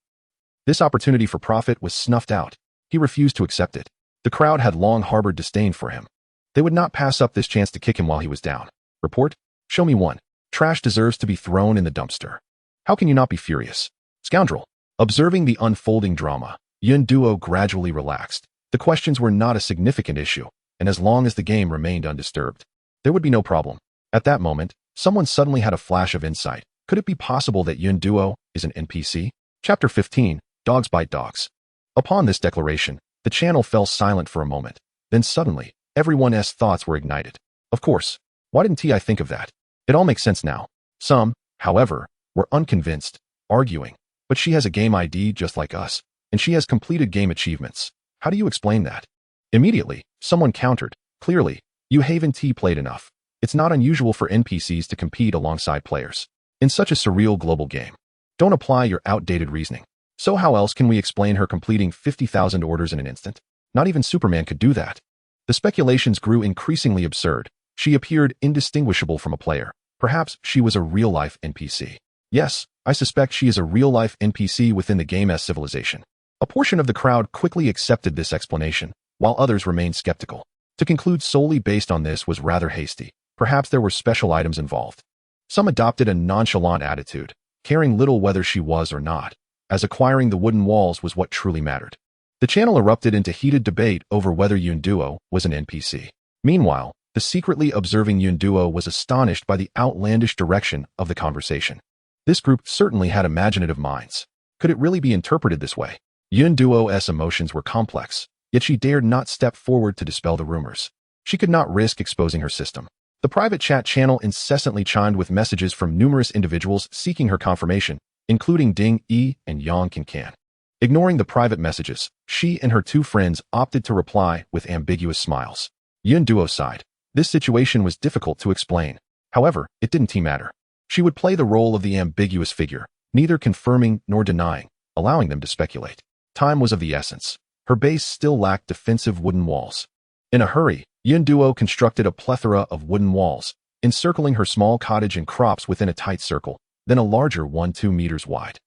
This opportunity for profit was snuffed out. He refused to accept it. The crowd had long harbored disdain for him. They would not pass up this chance to kick him while he was down. Report? Show me one. Trash deserves to be thrown in the dumpster. How can you not be furious? Scoundrel. Observing the unfolding drama, Yun Duo gradually relaxed. The questions were not a significant issue, and as long as the game remained undisturbed, there would be no problem. At that moment, someone suddenly had a flash of insight. Could it be possible that Yun Duo is an NPC? Chapter 15, Dogs Bite Dogs. Upon this declaration, the channel fell silent for a moment. Then suddenly, everyone's thoughts were ignited. Of course. Why didn't I think of that? It all makes sense now. Some, however, were unconvinced, arguing. But she has a game ID just like us, and she has completed game achievements. How do you explain that? Immediately, someone countered. Clearly, you haven't played enough. It's not unusual for NPCs to compete alongside players. in such a surreal global game. Don't apply your outdated reasoning. So how else can we explain her completing 50,000 orders in an instant? Not even Superman could do that. The speculations grew increasingly absurd. She appeared indistinguishable from a player. Perhaps she was a real-life NPC. Yes, I suspect she is a real-life NPC within the game's civilization. A portion of the crowd quickly accepted this explanation, while others remained skeptical. To conclude solely based on this was rather hasty. Perhaps there were special items involved. Some adopted a nonchalant attitude, caring little whether she was or not, as acquiring the wooden walls was what truly mattered. The channel erupted into heated debate over whether Yunduo was an NPC. Meanwhile, the secretly observing Yunduo was astonished by the outlandish direction of the conversation. This group certainly had imaginative minds. Could it really be interpreted this way? Yunduo's emotions were complex, yet she dared not step forward to dispel the rumors. She could not risk exposing her system. The private chat channel incessantly chimed with messages from numerous individuals seeking her confirmation, including Ding Yi and Yang Qincan. Ignoring the private messages, she and her two friends opted to reply with ambiguous smiles. Yunduo sighed. This situation was difficult to explain. However, it didn't matter. She would play the role of the ambiguous figure, neither confirming nor denying, allowing them to speculate. Time was of the essence. Her base still lacked defensive wooden walls. In a hurry, Yunduo constructed a plethora of wooden walls, encircling her small cottage and crops within a tight circle, then a larger one 2 meters wide.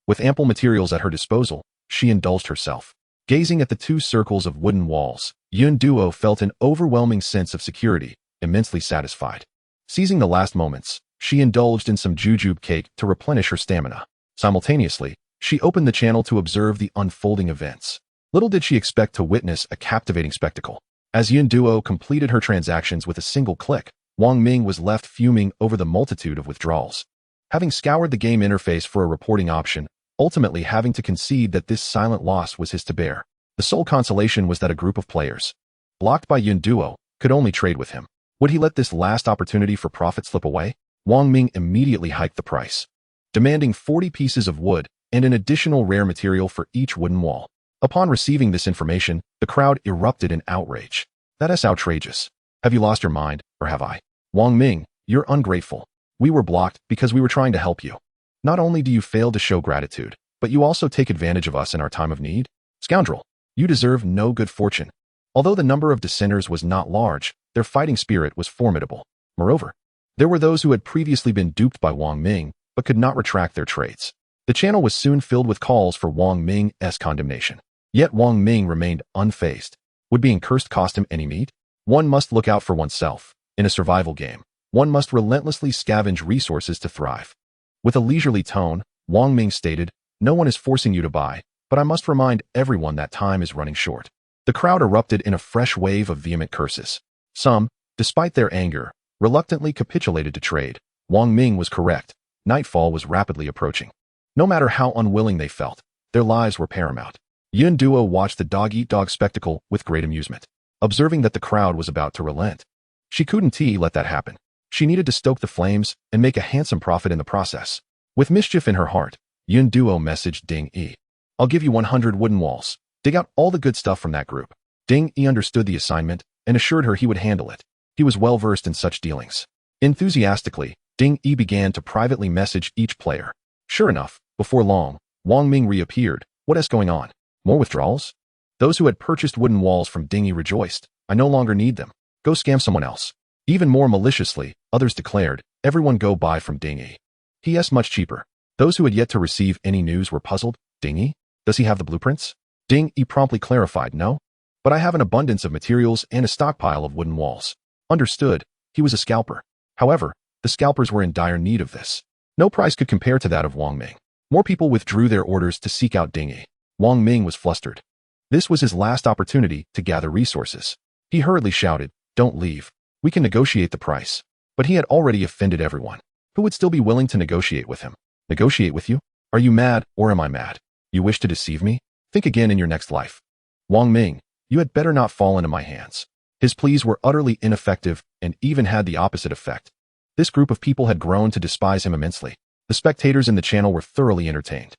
With ample materials at her disposal, she indulged herself. Gazing at the 2 circles of wooden walls, Yunduo felt an overwhelming sense of security, immensely satisfied. Seizing the last moments, she indulged in some jujube cake to replenish her stamina. Simultaneously, she opened the channel to observe the unfolding events. Little did she expect to witness a captivating spectacle. As Yunduo completed her transactions with a single click, Wang Ming was left fuming over the multitude of withdrawals. Having scoured the game interface for a reporting option, ultimately having to concede that this silent loss was his to bear. The sole consolation was that a group of players, blocked by Yunduo, could only trade with him. Would he let this last opportunity for profit slip away? Wang Ming immediately hiked the price, demanding 40 pieces of wood and an additional rare material for each wooden wall. Upon receiving this information, the crowd erupted in outrage. That is outrageous. Have you lost your mind, or have I? Wang Ming, you're ungrateful. We were blocked because we were trying to help you. Not only do you fail to show gratitude, but you also take advantage of us in our time of need? Scoundrel, you deserve no good fortune. Although the number of dissenters was not large, their fighting spirit was formidable. Moreover, there were those who had previously been duped by Wang Ming, but could not retract their trades. The channel was soon filled with calls for Wang Ming's condemnation. Yet Wang Ming remained unfazed. Would being cursed cost him any meat? One must look out for oneself. In a survival game, one must relentlessly scavenge resources to thrive. With a leisurely tone, Wang Ming stated, "No one is forcing you to buy, but I must remind everyone that time is running short." The crowd erupted in a fresh wave of vehement curses. Some, despite their anger, reluctantly capitulated to trade. Wang Ming was correct. Nightfall was rapidly approaching. No matter how unwilling they felt, their lives were paramount. Yunduo watched the dog-eat-dog spectacle with great amusement, observing that the crowd was about to relent. She couldn't let that happen. She needed to stoke the flames and make a handsome profit in the process. With mischief in her heart, Yunduo messaged Ding Yi. "I'll give you 100 wooden walls. Dig out all the good stuff from that group." Ding Yi understood the assignment and assured her he would handle it. He was well versed in such dealings. Enthusiastically, Ding Yi began to privately message each player. Sure enough, before long, Wang Ming reappeared. "What is going on? More withdrawals?" Those who had purchased wooden walls from Ding Yi rejoiced. "I no longer need them. Go scam someone else." Even more maliciously, others declared, "Everyone go buy from Ding Yi. He is much cheaper." Those who had yet to receive any news were puzzled. "Ding Yi? Does he have the blueprints?" Ding Yi promptly clarified, "No. But I have an abundance of materials and a stockpile of wooden walls." Understood, he was a scalper. However, the scalpers were in dire need of this. No price could compare to that of Wang Ming. More people withdrew their orders to seek out Ding Yi. Wang Ming was flustered. This was his last opportunity to gather resources. He hurriedly shouted, "Don't leave. We can negotiate the price." But he had already offended everyone. Who would still be willing to negotiate with him? Negotiate with you? Are you mad, or am I mad? You wish to deceive me? Think again in your next life. Wang Ming, you had better not fall into my hands. His pleas were utterly ineffective and even had the opposite effect. This group of people had grown to despise him immensely. The spectators in the channel were thoroughly entertained.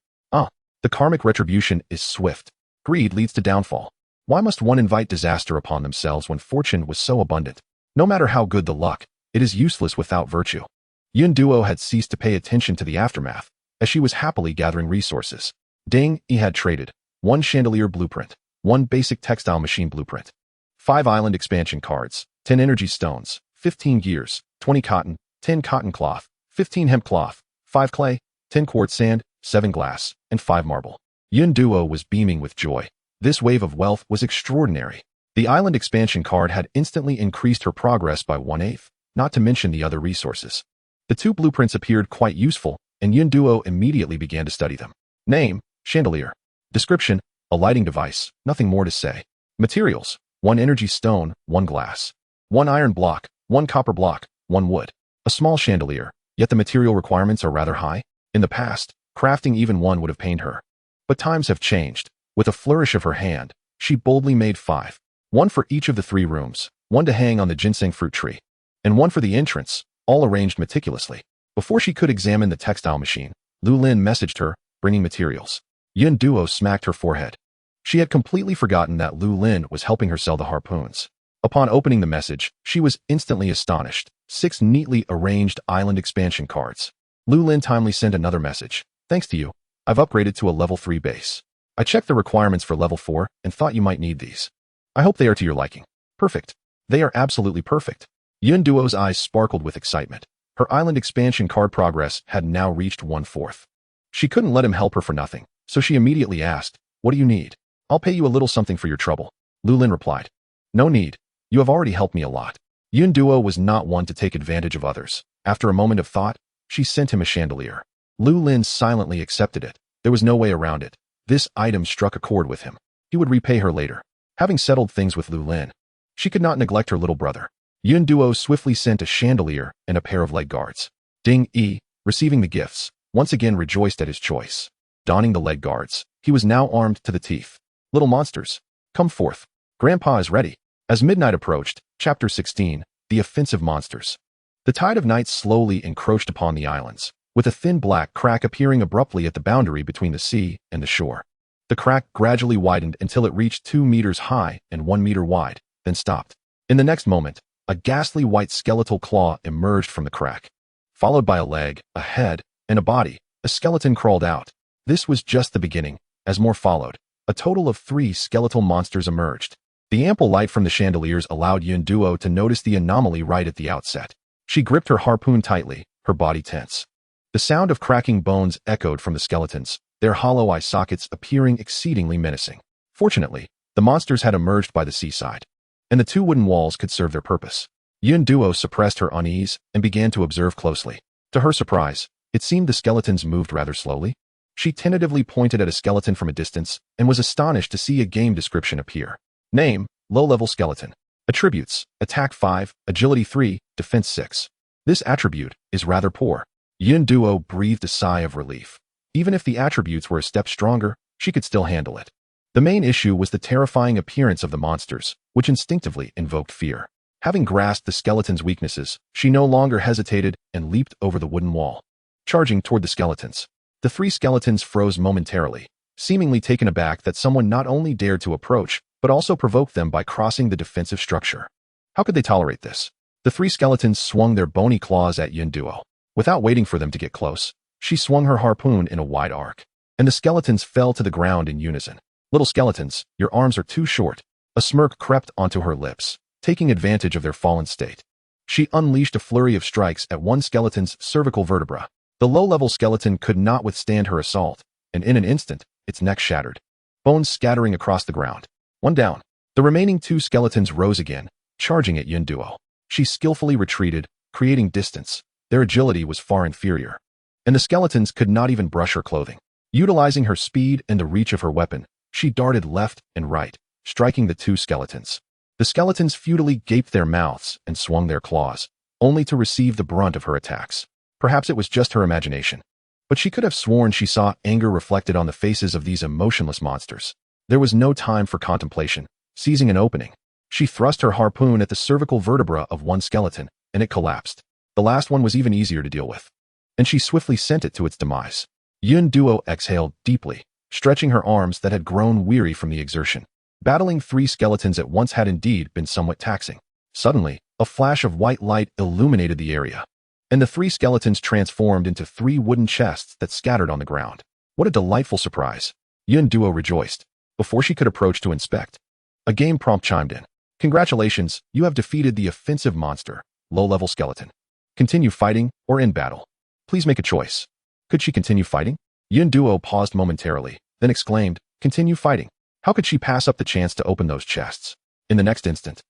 The karmic retribution is swift. Greed leads to downfall. Why must one invite disaster upon themselves when fortune was so abundant? No matter how good the luck, it is useless without virtue. Yun Duo had ceased to pay attention to the aftermath, as she was happily gathering resources. Ding, he had traded 1 chandelier blueprint, 1 basic textile machine blueprint, 5 island expansion cards, 10 energy stones, 15 gears, 20 cotton, 10 cotton cloth, 15 hemp cloth, 5 clay, 10 quartz sand, 7 glass, and 5 marble. Yun Duo was beaming with joy. This wave of wealth was extraordinary. The island expansion card had instantly increased her progress by 1/8, not to mention the other resources. The 2 blueprints appeared quite useful, and Yun Duo immediately began to study them. Name, chandelier. Description, a lighting device, nothing more to say. Materials, 1 energy stone, 1 glass, 1 iron block, 1 copper block, 1 wood. A small chandelier, yet the material requirements are rather high. In the past, crafting even one would have pained her. But times have changed. With a flourish of her hand, she boldly made 5. 1 for each of the 3 rooms, 1 to hang on the ginseng fruit tree, and 1 for the entrance, all arranged meticulously. Before she could examine the textile machine, Lu Lin messaged her, bringing materials. Yun Duo smacked her forehead. She had completely forgotten that Lu Lin was helping her sell the harpoons. Upon opening the message, she was instantly astonished. 6 neatly arranged island expansion cards. Lu Lin timely sent another message. Thanks to you, I've upgraded to a level 3 base. I checked the requirements for level 4 and thought you might need these. I hope they are to your liking. Perfect. They are absolutely perfect. Yun Duo's eyes sparkled with excitement. Her island expansion card progress had now reached 1/4. She couldn't let him help her for nothing, so she immediately asked, "What do you need?" "I'll pay you a little something for your trouble," Lu Lin replied. "No need. You have already helped me a lot." Yun Duo was not one to take advantage of others. After a moment of thought, she sent him a chandelier. Lu Lin silently accepted it. There was no way around it. This item struck a chord with him. He would repay her later. Having settled things with Lu Lin, she could not neglect her little brother. Yun Duo swiftly sent a chandelier and a pair of leg guards. Ding Yi, receiving the gifts, once again rejoiced at his choice. Donning the leg guards, he was now armed to the teeth. "Little monsters, come forth. Grandpa is ready." As midnight approached, Chapter 16, The Offensive Monsters. The tide of night slowly encroached upon the islands, with a thin black crack appearing abruptly at the boundary between the sea and the shore. The crack gradually widened until it reached 2 meters high and 1 meter wide, then stopped. In the next moment, a ghastly white skeletal claw emerged from the crack. Followed by a leg, a head, and a body, a skeleton crawled out. This was just the beginning. As more followed, a total of 3 skeletal monsters emerged. The ample light from the chandeliers allowed Yun Duo to notice the anomaly right at the outset. She gripped her harpoon tightly, her body tense. The sound of cracking bones echoed from the skeletons, their hollow eye sockets appearing exceedingly menacing. Fortunately, the monsters had emerged by the seaside, and the 2 wooden walls could serve their purpose. Yun Duo suppressed her unease and began to observe closely. To her surprise, it seemed the skeletons moved rather slowly. She tentatively pointed at a skeleton from a distance and was astonished to see a game description appear. Name, low-level skeleton. Attributes, attack 5, agility 3, defense 6. This attribute is rather poor. Yun Duo breathed a sigh of relief. Even if the attributes were a step stronger, she could still handle it. The main issue was the terrifying appearance of the monsters, which instinctively invoked fear. Having grasped the skeleton's weaknesses, she no longer hesitated and leaped over the wooden wall, charging toward the skeletons. The 3 skeletons froze momentarily, seemingly taken aback that someone not only dared to approach, but also provoked them by crossing the defensive structure. How could they tolerate this? The 3 skeletons swung their bony claws at Yun Duo. Without waiting for them to get close, she swung her harpoon in a wide arc, and the skeletons fell to the ground in unison. "Little skeletons, your arms are too short." A smirk crept onto her lips, taking advantage of their fallen state. She unleashed a flurry of strikes at one skeleton's cervical vertebra. The low-level skeleton could not withstand her assault, and in an instant, its neck shattered, bones scattering across the ground. 1 down. The remaining 2 skeletons rose again, charging at Yun Duo. She skillfully retreated, creating distance. Their agility was far inferior, and the skeletons could not even brush her clothing. Utilizing her speed and the reach of her weapon, she darted left and right, striking the 2 skeletons. The skeletons futilely gaped their mouths and swung their claws, only to receive the brunt of her attacks. Perhaps it was just her imagination, but she could have sworn she saw anger reflected on the faces of these emotionless monsters. There was no time for contemplation. Seizing an opening, she thrust her harpoon at the cervical vertebra of one skeleton, and it collapsed. The last one was even easier to deal with, and she swiftly sent it to its demise. Yun Duo exhaled deeply, stretching her arms that had grown weary from the exertion. Battling 3 skeletons at once had indeed been somewhat taxing. Suddenly, a flash of white light illuminated the area. and the 3 skeletons transformed into 3 wooden chests that scattered on the ground. What a delightful surprise! Yun Duo rejoiced. Before she could approach to inspect, a game prompt chimed in. Congratulations, you have defeated the offensive monster, low-level skeleton. Continue fighting or end battle. Please make a choice. Could she continue fighting? Yun Duo paused momentarily, then exclaimed, continue fighting. How could she pass up the chance to open those chests? In the next instant,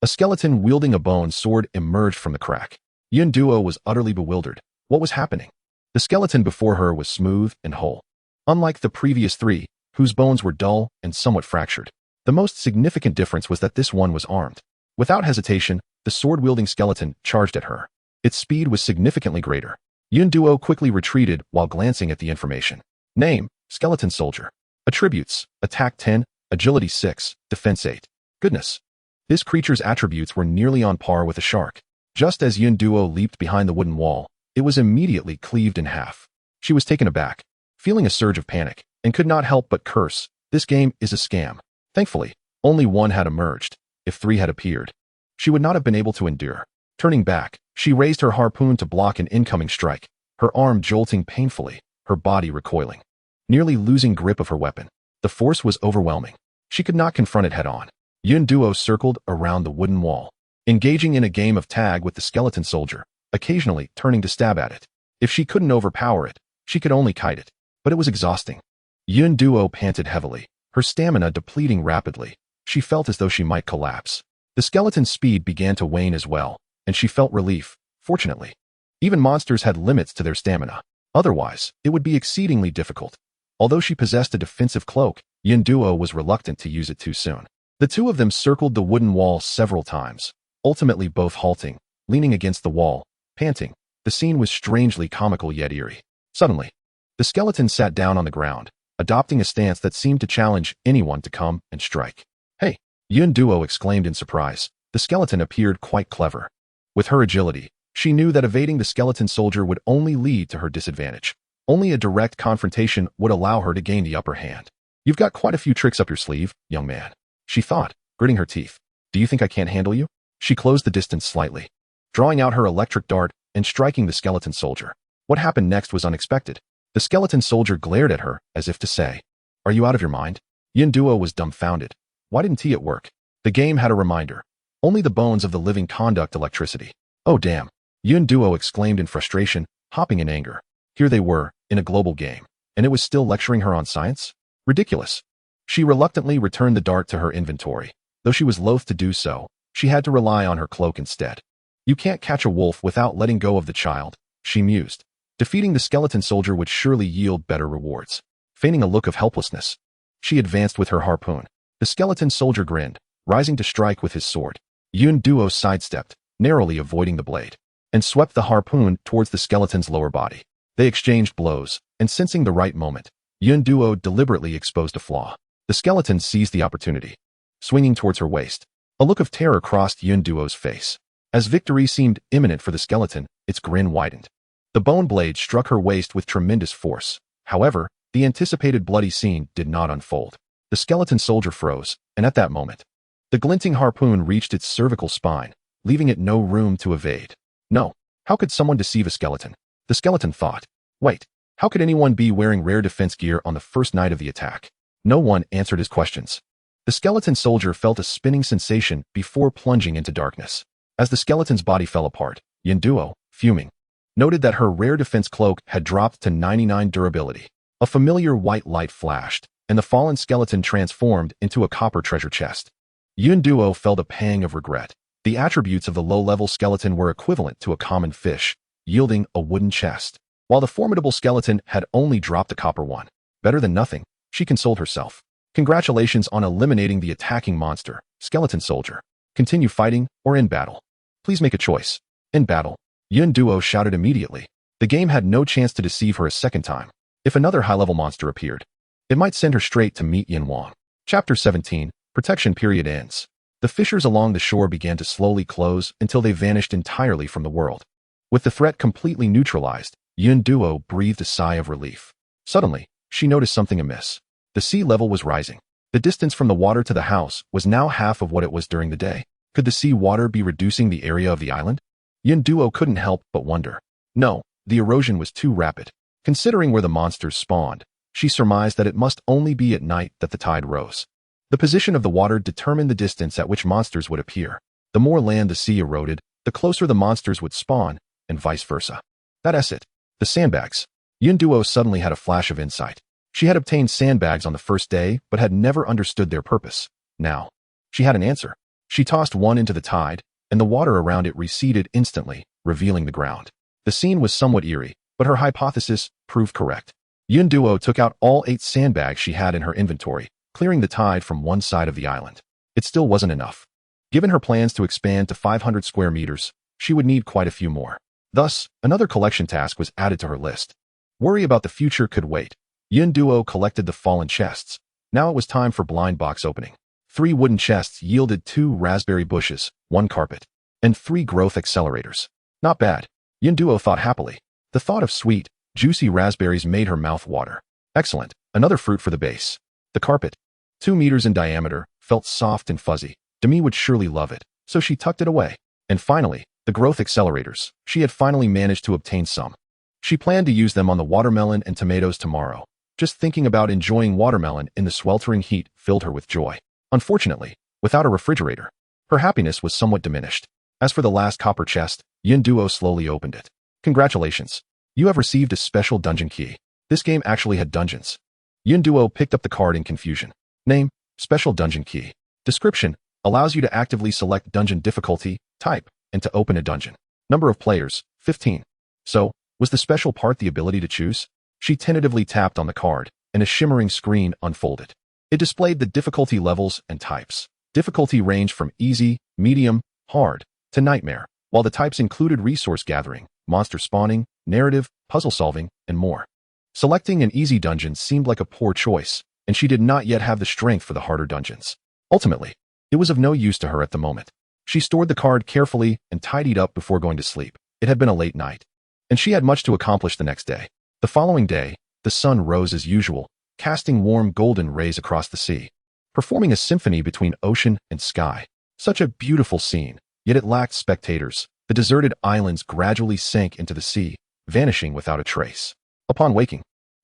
a skeleton wielding a bone sword emerged from the crack. Yun Duo was utterly bewildered. What was happening? The skeleton before her was smooth and whole. Unlike the previous 3, whose bones were dull and somewhat fractured. The most significant difference was that this one was armed. Without hesitation, the sword-wielding skeleton charged at her. Its speed was significantly greater. Yun Duo quickly retreated while glancing at the information. Name, Skeleton Soldier. Attributes, Attack 10, Agility 6, Defense 8. Goodness. This creature's attributes were nearly on par with a shark. Just as Yun Duo leaped behind the wooden wall, it was immediately cleaved in half. She was taken aback, feeling a surge of panic, and could not help but curse. This game is a scam. Thankfully, only 1 had emerged. If 3 had appeared, she would not have been able to endure. Turning back, she raised her harpoon to block an incoming strike, her arm jolting painfully, her body recoiling, nearly losing grip of her weapon. The force was overwhelming. She could not confront it head-on. Yun Duo circled around the wooden wall, engaging in a game of tag with the skeleton soldier, occasionally turning to stab at it. If she couldn't overpower it, she could only kite it. But it was exhausting. Yun Duo panted heavily, her stamina depleting rapidly. She felt as though she might collapse. The skeleton's speed began to wane as well, and she felt relief, fortunately. Even monsters had limits to their stamina. Otherwise, it would be exceedingly difficult. Although she possessed a defensive cloak, Yun Duo was reluctant to use it too soon. The 2 of them circled the wooden wall several times, ultimately both halting, leaning against the wall, panting. The scene was strangely comical yet eerie. Suddenly, the skeleton sat down on the ground, adopting a stance that seemed to challenge anyone to come and strike. Hey! Yun Duo exclaimed in surprise. The skeleton appeared quite clever. With her agility, she knew that evading the skeleton soldier would only lead to her disadvantage. Only a direct confrontation would allow her to gain the upper hand. You've got quite a few tricks up your sleeve, young man, she thought, gritting her teeth. Do you think I can't handle you? She closed the distance slightly, drawing out her electric dart and striking the skeleton soldier. What happened next was unexpected. The skeleton soldier glared at her as if to say, are you out of your mind? Yun Duo was dumbfounded. Why didn't he at work? The game had a reminder. Only the bones of the living conduct electricity. Oh damn. Yun Duo exclaimed in frustration, hopping in anger. Here they were, in a global game, and it was still lecturing her on science? Ridiculous. She reluctantly returned the dart to her inventory. Though she was loath to do so, she had to rely on her cloak instead. You can't catch a wolf without letting go of the child, she mused. Defeating the skeleton soldier would surely yield better rewards. Feigning a look of helplessness, she advanced with her harpoon. The skeleton soldier grinned, rising to strike with his sword. Yun Duo sidestepped, narrowly avoiding the blade, and swept the harpoon towards the skeleton's lower body. They exchanged blows, and sensing the right moment, Yun Duo deliberately exposed a flaw. The skeleton seized the opportunity, swinging towards her waist. A look of terror crossed Yun Duo's face. As victory seemed imminent for the skeleton, its grin widened. The bone blade struck her waist with tremendous force. However, the anticipated bloody scene did not unfold. The skeleton soldier froze, and at that moment, the glinting harpoon reached its cervical spine, leaving it no room to evade. No, how could someone deceive a skeleton? The skeleton thought. Wait, how could anyone be wearing rare defense gear on the first night of the attack? No one answered his questions. The skeleton soldier felt a spinning sensation before plunging into darkness. As the skeleton's body fell apart, Yun Duo, fuming, noted that her rare defense cloak had dropped to 99 durability. A familiar white light flashed, and the fallen skeleton transformed into a copper treasure chest. Yun Duo felt a pang of regret. The attributes of the low-level skeleton were equivalent to a common fish, yielding a wooden chest, while the formidable skeleton had only dropped a copper one. Better than nothing, she consoled herself. Congratulations on eliminating the attacking monster, skeleton soldier. Continue fighting or end battle. Please make a choice. End battle. Yun Duo shouted immediately. The game had no chance to deceive her a second time. If another high-level monster appeared, it might send her straight to meet Yin Wang. Chapter 17, Protection Period ends. The fissures along the shore began to slowly close until they vanished entirely from the world. With the threat completely neutralized, Yun Duo breathed a sigh of relief. Suddenly, she noticed something amiss. The sea level was rising. The distance from the water to the house was now half of what it was during the day. Could the sea water be reducing the area of the island? Yun Duo couldn't help but wonder. No, the erosion was too rapid. Considering where the monsters spawned, she surmised that it must only be at night that the tide rose. The position of the water determined the distance at which monsters would appear. The more land the sea eroded, the closer the monsters would spawn, and vice versa. That's it. The sandbags. Yunduo suddenly had a flash of insight. She had obtained sandbags on the first day, but had never understood their purpose. Now, she had an answer. She tossed one into the tide, and the water around it receded instantly, revealing the ground. The scene was somewhat eerie, but her hypothesis proved correct. Yunduo took out all 8 sandbags she had in her inventory, clearing the tide from one side of the island. It still wasn't enough. Given her plans to expand to 500 square meters, she would need quite a few more. Thus, another collection task was added to her list. Worry about the future could wait. Yunduo collected the fallen chests. Now it was time for blind box opening. 3 wooden chests yielded 2 raspberry bushes, 1 carpet, and 3 growth accelerators. Not bad. Yunduo thought happily. The thought of sweet, juicy raspberries made her mouth water. Excellent. Another fruit for the base. The carpet, 2 meters in diameter, felt soft and fuzzy. Demi would surely love it, so she tucked it away. And finally, the growth accelerators. She had finally managed to obtain some. She planned to use them on the watermelon and tomatoes tomorrow. Just thinking about enjoying watermelon in the sweltering heat filled her with joy. Unfortunately, without a refrigerator, her happiness was somewhat diminished. As for the last copper chest, Yunduo slowly opened it. Congratulations. You have received a special dungeon key. This game actually had dungeons. Yunduo picked up the card in confusion. Name, special dungeon key. Description, allows you to actively select dungeon difficulty, type, and to open a dungeon. Number of players, 15. So, was the special part the ability to choose? She tentatively tapped on the card, and a shimmering screen unfolded. It displayed the difficulty levels and types. Difficulty ranged from easy, medium, hard, to nightmare, while the types included resource gathering, monster spawning, narrative, puzzle solving, and more. Selecting an easy dungeon seemed like a poor choice, and she did not yet have the strength for the harder dungeons. Ultimately, it was of no use to her at the moment. She stored the card carefully and tidied up before going to sleep. It had been a late night, and she had much to accomplish the next day. The following day, the sun rose as usual, casting warm golden rays across the sea, performing a symphony between ocean and sky. Such a beautiful scene, yet it lacked spectators. The deserted islands gradually sank into the sea, vanishing without a trace. Upon waking,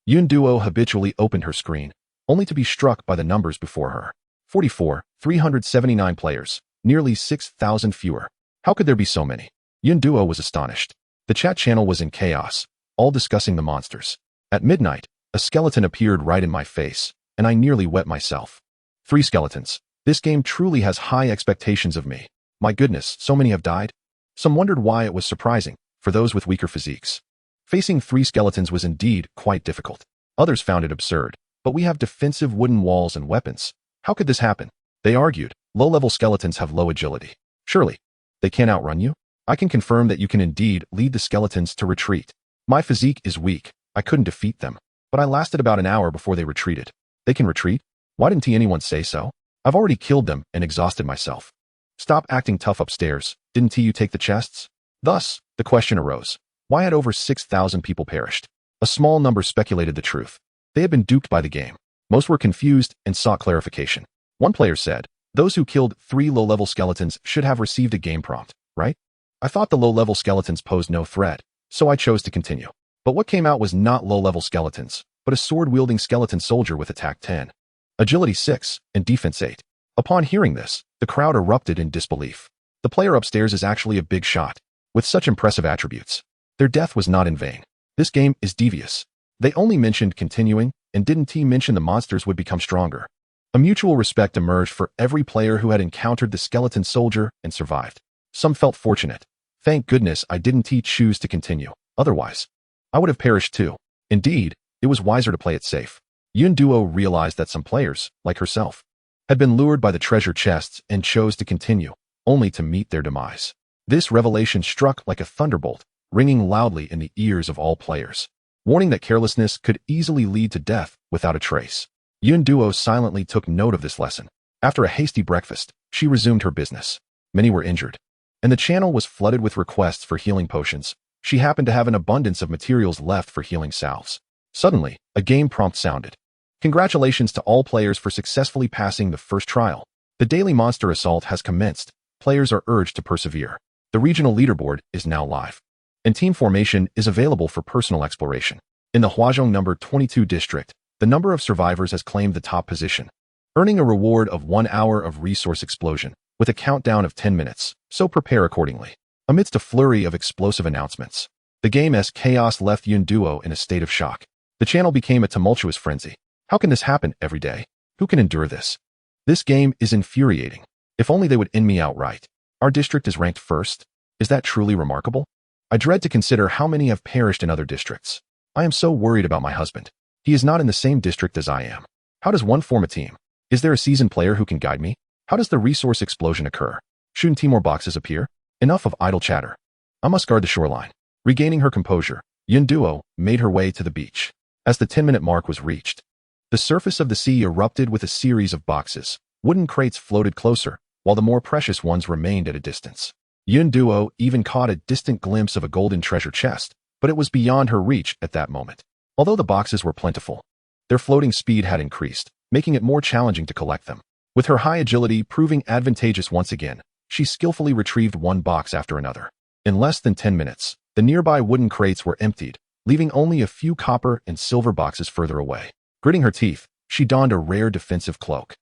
Yunduo habitually opened her screen, only to be struck by the numbers before her. 44, 379 players, nearly 6,000 fewer. How could there be so many? Yunduo was astonished. The chat channel was in chaos, all discussing the monsters. At midnight, a skeleton appeared right in my face, and I nearly wet myself. 3 skeletons. This game truly has high expectations of me. My goodness, so many have died? Some wondered why it was surprising, for those with weaker physiques. Facing 3 skeletons was indeed quite difficult. Others found it absurd, but we have defensive wooden walls and weapons. How could this happen? They argued, low-level skeletons have low agility. Surely, they can't outrun you? I can confirm that you can indeed lead the skeletons to retreat. My physique is weak. I couldn't defeat them, but I lasted about an hour before they retreated. They can retreat? Why didn't anyone say so? I've already killed them and exhausted myself. Stop acting tough upstairs. Didn't you take the chests? Thus, the question arose. Why had over 6,000 people perished? A small number speculated the truth. They had been duped by the game. Most were confused and sought clarification. One player said, those who killed 3 low-level skeletons should have received a game prompt, right? I thought the low-level skeletons posed no threat, so I chose to continue. But what came out was not low-level skeletons, but a sword-wielding skeleton soldier with attack 10, agility 6, and defense 8. Upon hearing this, the crowd erupted in disbelief. The player upstairs is actually a big shot, with such impressive attributes. Their death was not in vain. This game is devious. They only mentioned continuing, and didn't mention the monsters would become stronger. A mutual respect emerged for every player who had encountered the skeleton soldier and survived. Some felt fortunate. Thank goodness I didn't choose to continue. Otherwise, I would have perished too. Indeed, it was wiser to play it safe. Yunduo realized that some players, like herself, had been lured by the treasure chests and chose to continue, only to meet their demise. This revelation struck like a thunderbolt, ringing loudly in the ears of all players, warning that carelessness could easily lead to death without a trace. Yunduo silently took note of this lesson. After a hasty breakfast, she resumed her business. Many were injured, and the channel was flooded with requests for healing potions. She happened to have an abundance of materials left for healing salves. Suddenly, a game prompt sounded. Congratulations to all players for successfully passing the first trial. The daily monster assault has commenced. Players are urged to persevere. The regional leaderboard is now live. and team formation is available for personal exploration. In the Huazhong number 22 district, the number of survivors has claimed the top position, earning a reward of 1 hour of resource explosion, with a countdown of 10 minutes, so prepare accordingly. Amidst a flurry of explosive announcements, the game's chaos left Yun Duo in a state of shock. The channel became a tumultuous frenzy. How can this happen every day? Who can endure this? This game is infuriating. If only they would end me outright. Our district is ranked first. Is that truly remarkable? I dread to consider how many have perished in other districts. I am so worried about my husband. He is not in the same district as I am. How does one form a team? Is there a seasoned player who can guide me? How does the resource explosion occur? Shouldn't more boxes appear? Enough of idle chatter. I must guard the shoreline. Regaining her composure, Yun Duo made her way to the beach. As the 10-minute mark was reached, the surface of the sea erupted with a series of boxes. Wooden crates floated closer, while the more precious ones remained at a distance. Yun Duo even caught a distant glimpse of a golden treasure chest, but it was beyond her reach at that moment. Although the boxes were plentiful, their floating speed had increased, making it more challenging to collect them. With her high agility proving advantageous once again, she skillfully retrieved one box after another. In less than 10 minutes, the nearby wooden crates were emptied, leaving only a few copper and silver boxes further away. Gritting her teeth, she donned a rare defensive cloak.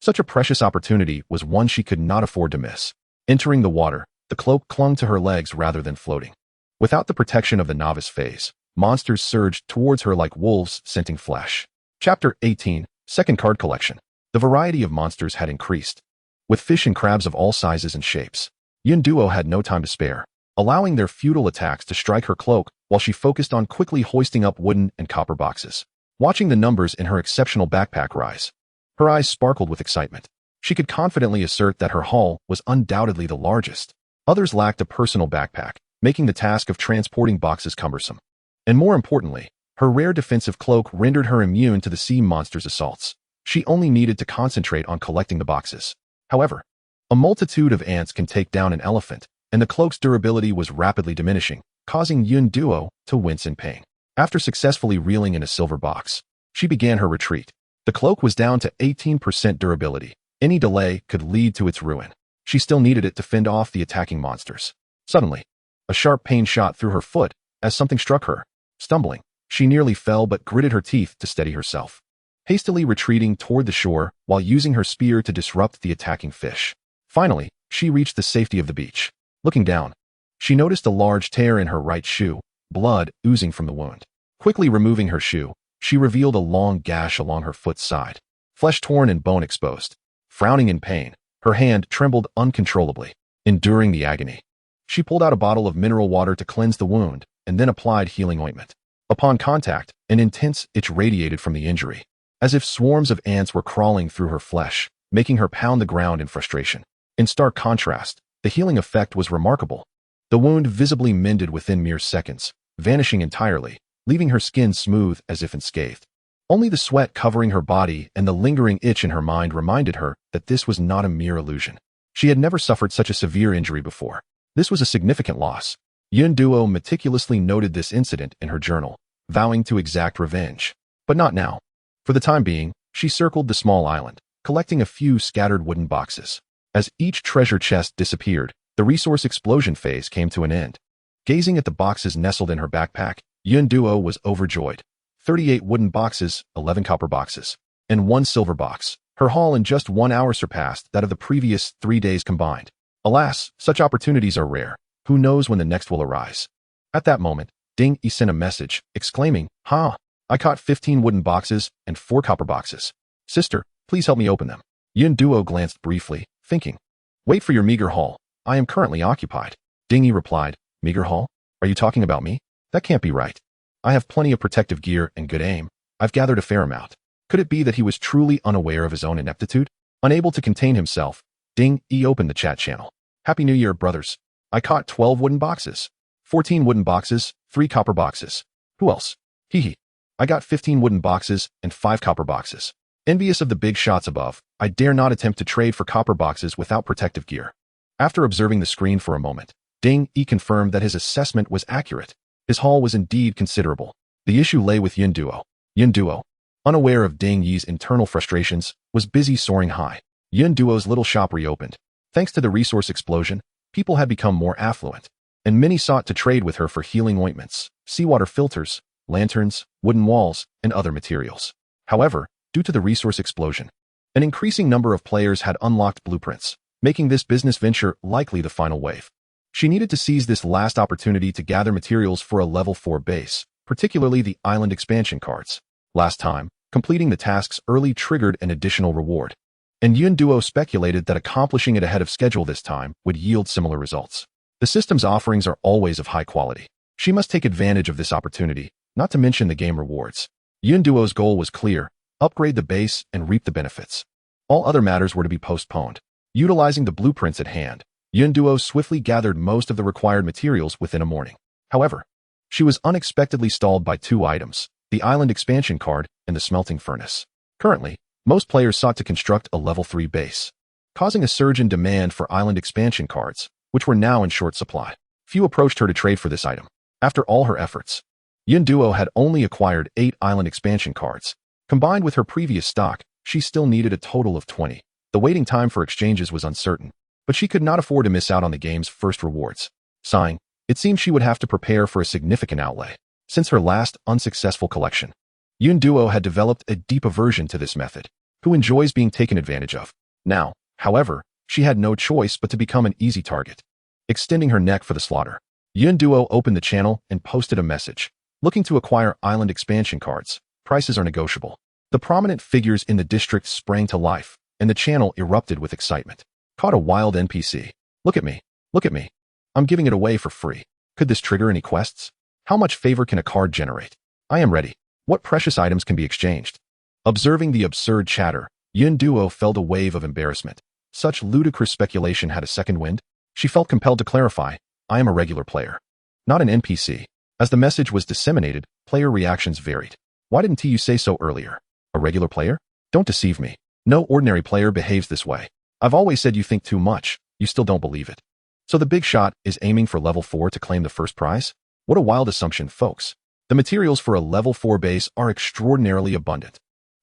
Such a precious opportunity was one she could not afford to miss. Entering the water, the cloak clung to her legs rather than floating. Without the protection of the novice phase, monsters surged towards her like wolves scenting flesh. Chapter 18, Second Card Collection. The variety of monsters had increased. With fish and crabs of all sizes and shapes, Yun Duo had no time to spare, allowing their futile attacks to strike her cloak while she focused on quickly hoisting up wooden and copper boxes. Watching the numbers in her exceptional backpack rise, her eyes sparkled with excitement. She could confidently assert that her haul was undoubtedly the largest. Others lacked a personal backpack, making the task of transporting boxes cumbersome. And more importantly, her rare defensive cloak rendered her immune to the sea monster's assaults. She only needed to concentrate on collecting the boxes. However, a multitude of ants can take down an elephant, and the cloak's durability was rapidly diminishing, causing Yun Duo to wince in pain. After successfully reeling in a silver box, she began her retreat. The cloak was down to 18% durability. Any delay could lead to its ruin. She still needed it to fend off the attacking monsters. Suddenly, a sharp pain shot through her foot as something struck her. Stumbling, she nearly fell but gritted her teeth to steady herself, hastily retreating toward the shore while using her spear to disrupt the attacking fish. Finally, she reached the safety of the beach. Looking down, she noticed a large tear in her right shoe, blood oozing from the wound. Quickly removing her shoe, she revealed a long gash along her foot's side, flesh torn and bone exposed. Frowning in pain, her hand trembled uncontrollably. Enduring the agony, she pulled out a bottle of mineral water to cleanse the wound and then applied healing ointment. Upon contact, an intense itch radiated from the injury, as if swarms of ants were crawling through her flesh, making her pound the ground in frustration. In stark contrast, the healing effect was remarkable. The wound visibly mended within mere seconds, vanishing entirely, leaving her skin smooth as if unscathed. Only the sweat covering her body and the lingering itch in her mind reminded her that this was not a mere illusion. She had never suffered such a severe injury before. This was a significant loss. Yun Duo meticulously noted this incident in her journal, vowing to exact revenge. But not now. For the time being, she circled the small island, collecting a few scattered wooden boxes. As each treasure chest disappeared, the resource explosion phase came to an end. Gazing at the boxes nestled in her backpack, Yun Duo was overjoyed. 38 wooden boxes, 11 copper boxes, and 1 silver box. Her haul in just 1 hour surpassed that of the previous 3 days combined. Alas, such opportunities are rare. Who knows when the next will arise? At that moment, Ding Yi sent a message, exclaiming, "Ha! I caught 15 wooden boxes and 4 copper boxes. Sister, please help me open them." Yun Duo glanced briefly, thinking, "Wait for your meager haul. I am currently occupied." Ding Yi replied, "Meager haul? Are you talking about me? That can't be right. I have plenty of protective gear and good aim. I've gathered a fair amount." Could it be that he was truly unaware of his own ineptitude? Unable to contain himself, Ding Yi opened the chat channel. "Happy New Year, brothers. I caught 12 wooden boxes, 14 wooden boxes, 3 copper boxes. Who else? Hee. I got 15 wooden boxes and 5 copper boxes. Envious of the big shots above, I dare not attempt to trade for copper boxes without protective gear." After observing the screen for a moment, Ding Yi confirmed that his assessment was accurate. His haul was indeed considerable. The issue lay with Yun Duo. Yun Duo, unaware of Ding Yi's internal frustrations, was busy soaring high. Yun Duo's little shop reopened. Thanks to the resource explosion, people had become more affluent. and many sought to trade with her for healing ointments, seawater filters, lanterns, wooden walls, and other materials. However, due to the resource explosion, an increasing number of players had unlocked blueprints, making this business venture likely the final wave. She needed to seize this last opportunity to gather materials for a level 4 base, particularly the island expansion cards. Last time, completing the tasks early triggered an additional reward, and Yun Duo speculated that accomplishing it ahead of schedule this time would yield similar results. The system's offerings are always of high quality. She must take advantage of this opportunity, not to mention the game rewards. Yun Duo's goal was clear: upgrade the base and reap the benefits. All other matters were to be postponed. Utilizing the blueprints at hand, Yun Duo swiftly gathered most of the required materials within a morning. However, she was unexpectedly stalled by two items: the island expansion card and the smelting furnace. Currently, most players sought to construct a level 3 base, causing a surge in demand for island expansion cards, which were now in short supply. Few approached her to trade for this item. After all her efforts, Yun Duo had only acquired 8 island expansion cards. Combined with her previous stock, she still needed a total of 20. The waiting time for exchanges was uncertain, but she could not afford to miss out on the game's first rewards. Sighing, it seemed she would have to prepare for a significant outlay. Since her last unsuccessful collection, Yun Duo had developed a deep aversion to this method, who enjoys being taken advantage of. Now, however, she had no choice but to become an easy target. Extending her neck for the slaughter, Yun Duo opened the channel and posted a message. Looking to acquire island expansion cards. Prices are negotiable. The prominent figures in the district sprang to life, and the channel erupted with excitement. Caught a wild NPC. Look at me. Look at me. I'm giving it away for free. Could this trigger any quests? How much favor can a card generate? I am ready. What precious items can be exchanged? Observing the absurd chatter, Yun Duo felt a wave of embarrassment. Such ludicrous speculation had a second wind. She felt compelled to clarify, I am a regular player, not an NPC. As the message was disseminated, player reactions varied. Why didn't you say so earlier? A regular player? Don't deceive me. No ordinary player behaves this way. I've always said you think too much. You still don't believe it. So the big shot is aiming for level 4 to claim the first prize? What a wild assumption, folks. The materials for a level 4 base are extraordinarily abundant.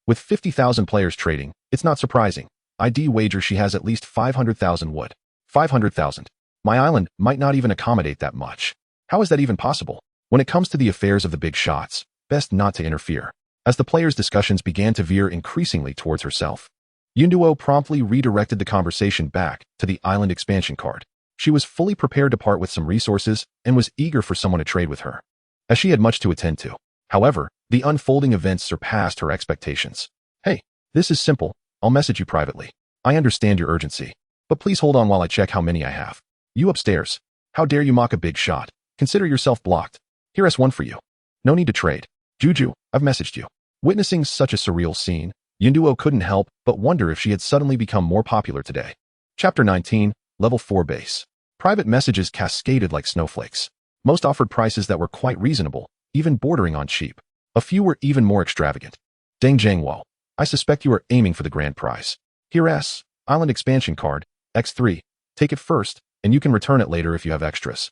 With 50,000 players trading, it's not surprising. I'd wager she has at least 500,000 wood. 500,000. My island might not even accommodate that much. How is that even possible? When it comes to the affairs of the big shots, best not to interfere. As the players' discussions began to veer increasingly towards herself, Yun Duo promptly redirected the conversation back to the island expansion card. She was fully prepared to part with some resources and was eager for someone to trade with her, as she had much to attend to. However, the unfolding events surpassed her expectations. Hey, this is simple. I'll message you privately. I understand your urgency, but please hold on while I check how many I have. You upstairs. How dare you mock a big shot? Consider yourself blocked. Here's one for you. No need to trade. Juju, I've messaged you. Witnessing such a surreal scene, Yun Duo couldn't help but wonder if she had suddenly become more popular today. Chapter 19, Level 4 Base. Private messages cascaded like snowflakes. Most offered prices that were quite reasonable, even bordering on cheap. A few were even more extravagant. Deng Jiangwo, I suspect you are aiming for the grand prize. Here's Island Expansion Card, X3. Take it first, and you can return it later if you have extras.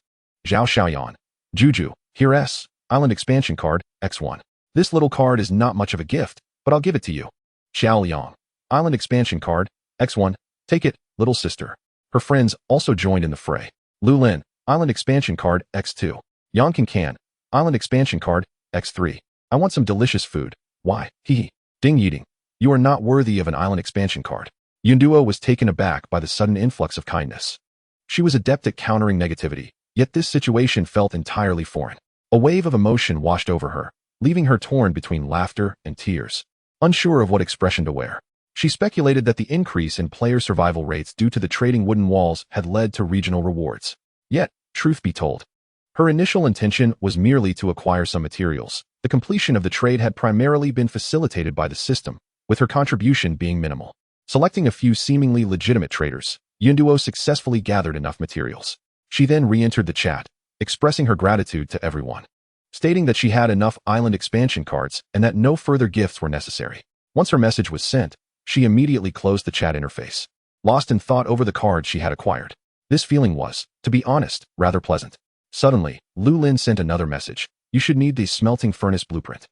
Zhao Xiaoyan. Juju, here's Island Expansion Card, X1. This little card is not much of a gift, but I'll give it to you. Xiao Liang. Island Expansion Card, X1. Take it, little sister. Her friends also joined in the fray. Lu Lin. Island Expansion Card, X2. Yang Can. Island Expansion Card, X3. I want some delicious food. Why? Hee. Ding Yiding. You are not worthy of an island expansion card. Yun Duo was taken aback by the sudden influx of kindness. She was adept at countering negativity, yet this situation felt entirely foreign. A wave of emotion washed over her, leaving her torn between laughter and tears. Unsure of what expression to wear, she speculated that the increase in player survival rates due to the trading wooden walls had led to regional rewards. Yet, truth be told, her initial intention was merely to acquire some materials. The completion of the trade had primarily been facilitated by the system, with her contribution being minimal. Selecting a few seemingly legitimate traders, Yun Duo successfully gathered enough materials. She then re-entered the chat, expressing her gratitude to everyone, stating that she had enough island expansion cards and that no further gifts were necessary. Once her message was sent, she immediately closed the chat interface, lost in thought over the cards she had acquired. This feeling was, to be honest, rather pleasant. Suddenly, Lu Lin sent another message. You should need the smelting furnace blueprint.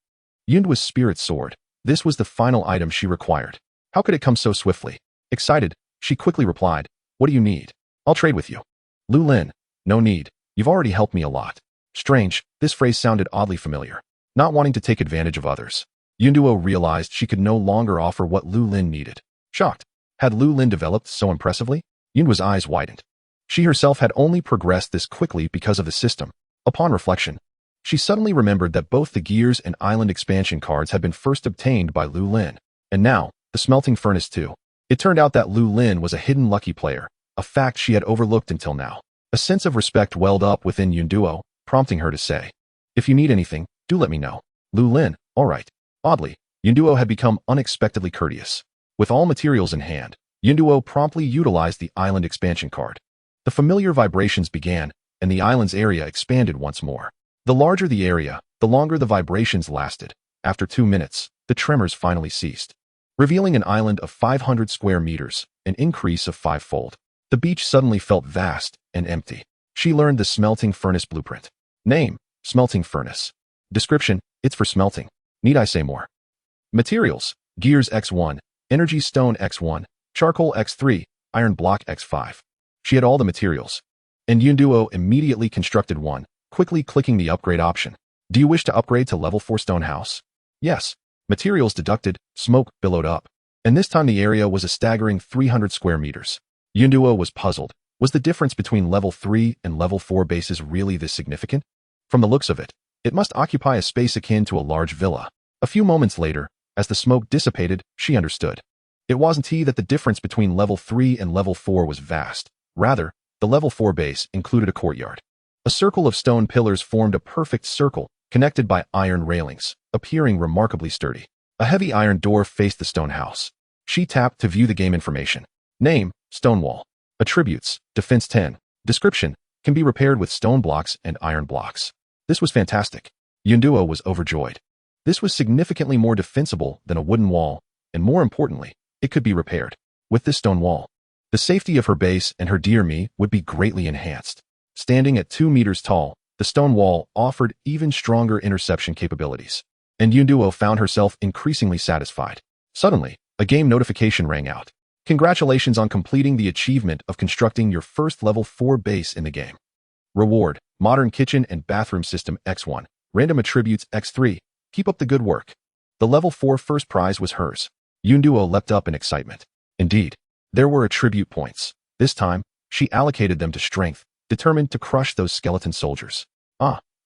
Yun Duo's spirit soared. This was the final item she required. How could it come so swiftly? Excited, she quickly replied, what do you need? I'll trade with you. Lu Lin, no need. You've already helped me a lot. Strange, this phrase sounded oddly familiar. Not wanting to take advantage of others, Yunduo realized she could no longer offer what Lu Lin needed. Shocked. Had Lu Lin developed so impressively? Yunduo's eyes widened. She herself had only progressed this quickly because of the system. Upon reflection, she suddenly remembered that both the Gears and Island expansion cards had been first obtained by Lu Lin, and now, the smelting furnace too. It turned out that Lu Lin was a hidden lucky player, a fact she had overlooked until now. A sense of respect welled up within Yunduo, prompting her to say, "If you need anything, do let me know." Lu Lin, all right. Oddly, Yunduo had become unexpectedly courteous. With all materials in hand, Yunduo promptly utilized the Island expansion card. The familiar vibrations began, and the island's area expanded once more. The larger the area, the longer the vibrations lasted. After 2 minutes, the tremors finally ceased, revealing an island of 500 square meters, an increase of 5-fold. The beach suddenly felt vast and empty. She learned the smelting furnace blueprint. Name, smelting furnace. Description, it's for smelting. Need I say more? Materials, Gears X1, Energy Stone X1, Charcoal X3, Iron Block X5. She had all the materials, and Yunduo immediately constructed one, quickly clicking the upgrade option. Do you wish to upgrade to level 4 stone house? Yes. Materials deducted, smoke billowed up, and this time the area was a staggering 300 square meters. Yunduo was puzzled. Was the difference between level 3 and level 4 bases really this significant? From the looks of it, it must occupy a space akin to a large villa. A few moments later, as the smoke dissipated, she understood. It wasn't that the difference between level 3 and level 4 was vast. Rather, the level 4 base included a courtyard. A circle of stone pillars formed a perfect circle, connected by iron railings, appearing remarkably sturdy. A heavy iron door faced the stone house. She tapped to view the game information. Name, Stonewall. Attributes, Defense 10. Description, can be repaired with stone blocks and iron blocks. This was fantastic. Yunduo was overjoyed. This was significantly more defensible than a wooden wall, and more importantly, it could be repaired. With this stone wall, the safety of her base and her dear me would be greatly enhanced. Standing at 2 meters tall, the stone wall offered even stronger interception capabilities, and Yunduo found herself increasingly satisfied. Suddenly, a game notification rang out. Congratulations on completing the achievement of constructing your first level 4 base in the game. Reward, Modern Kitchen and Bathroom System X1, Random Attributes X3. Keep up the good work. The level 4 first prize was hers. Yunduo leapt up in excitement. Indeed, there were attribute points. This time, she allocated them to strength, determined to crush those skeleton soldiers.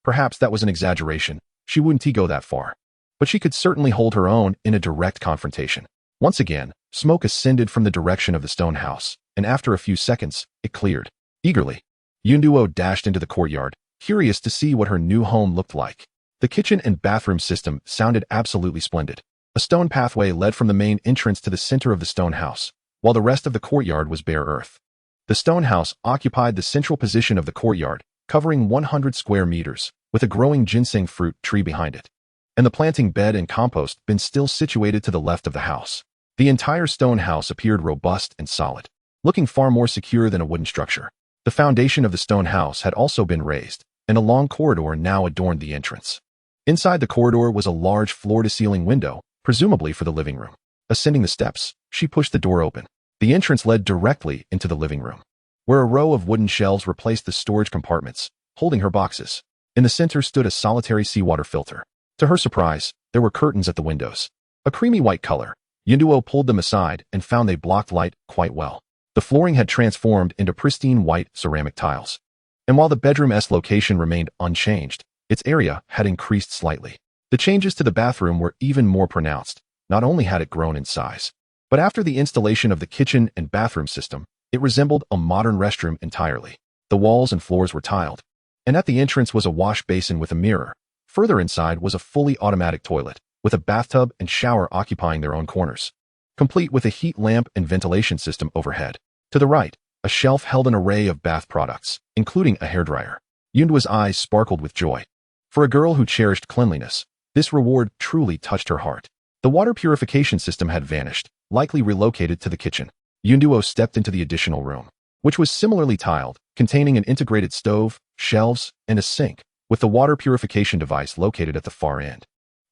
Perhaps that was an exaggeration. She wouldn't go that far. But she could certainly hold her own in a direct confrontation. Once again, smoke ascended from the direction of the stone house, and after a few seconds, it cleared. Eagerly, Yunduo dashed into the courtyard, curious to see what her new home looked like. The kitchen and bathroom system sounded absolutely splendid. A stone pathway led from the main entrance to the center of the stone house, while the rest of the courtyard was bare earth. The stone house occupied the central position of the courtyard, covering 100 square meters, with a growing ginseng fruit tree behind it, and the planting bed and compost bin still situated to the left of the house. The entire stone house appeared robust and solid, looking far more secure than a wooden structure. The foundation of the stone house had also been raised, and a long corridor now adorned the entrance. Inside the corridor was a large floor-to-ceiling window, presumably for the living room. Ascending the steps, she pushed the door open. The entrance led directly into the living room, where a row of wooden shelves replaced the storage compartments, holding her boxes. In the center stood a solitary seawater filter. To her surprise, there were curtains at the windows, a creamy white color. Yunduo pulled them aside and found they blocked light quite well. The flooring had transformed into pristine white ceramic tiles, and while the bedroom-esque location remained unchanged, its area had increased slightly. The changes to the bathroom were even more pronounced. Not only had it grown in size, but after the installation of the kitchen and bathroom system, it resembled a modern restroom entirely. The walls and floors were tiled, and at the entrance was a wash basin with a mirror. Further inside was a fully automatic toilet, with a bathtub and shower occupying their own corners, complete with a heat lamp and ventilation system overhead. To the right, a shelf held an array of bath products, including a hairdryer. Yunduo's eyes sparkled with joy. For a girl who cherished cleanliness, this reward truly touched her heart. The water purification system had vanished, likely relocated to the kitchen. Yunduo stepped into the additional room, which was similarly tiled, containing an integrated stove, shelves, and a sink, with the water purification device located at the far end.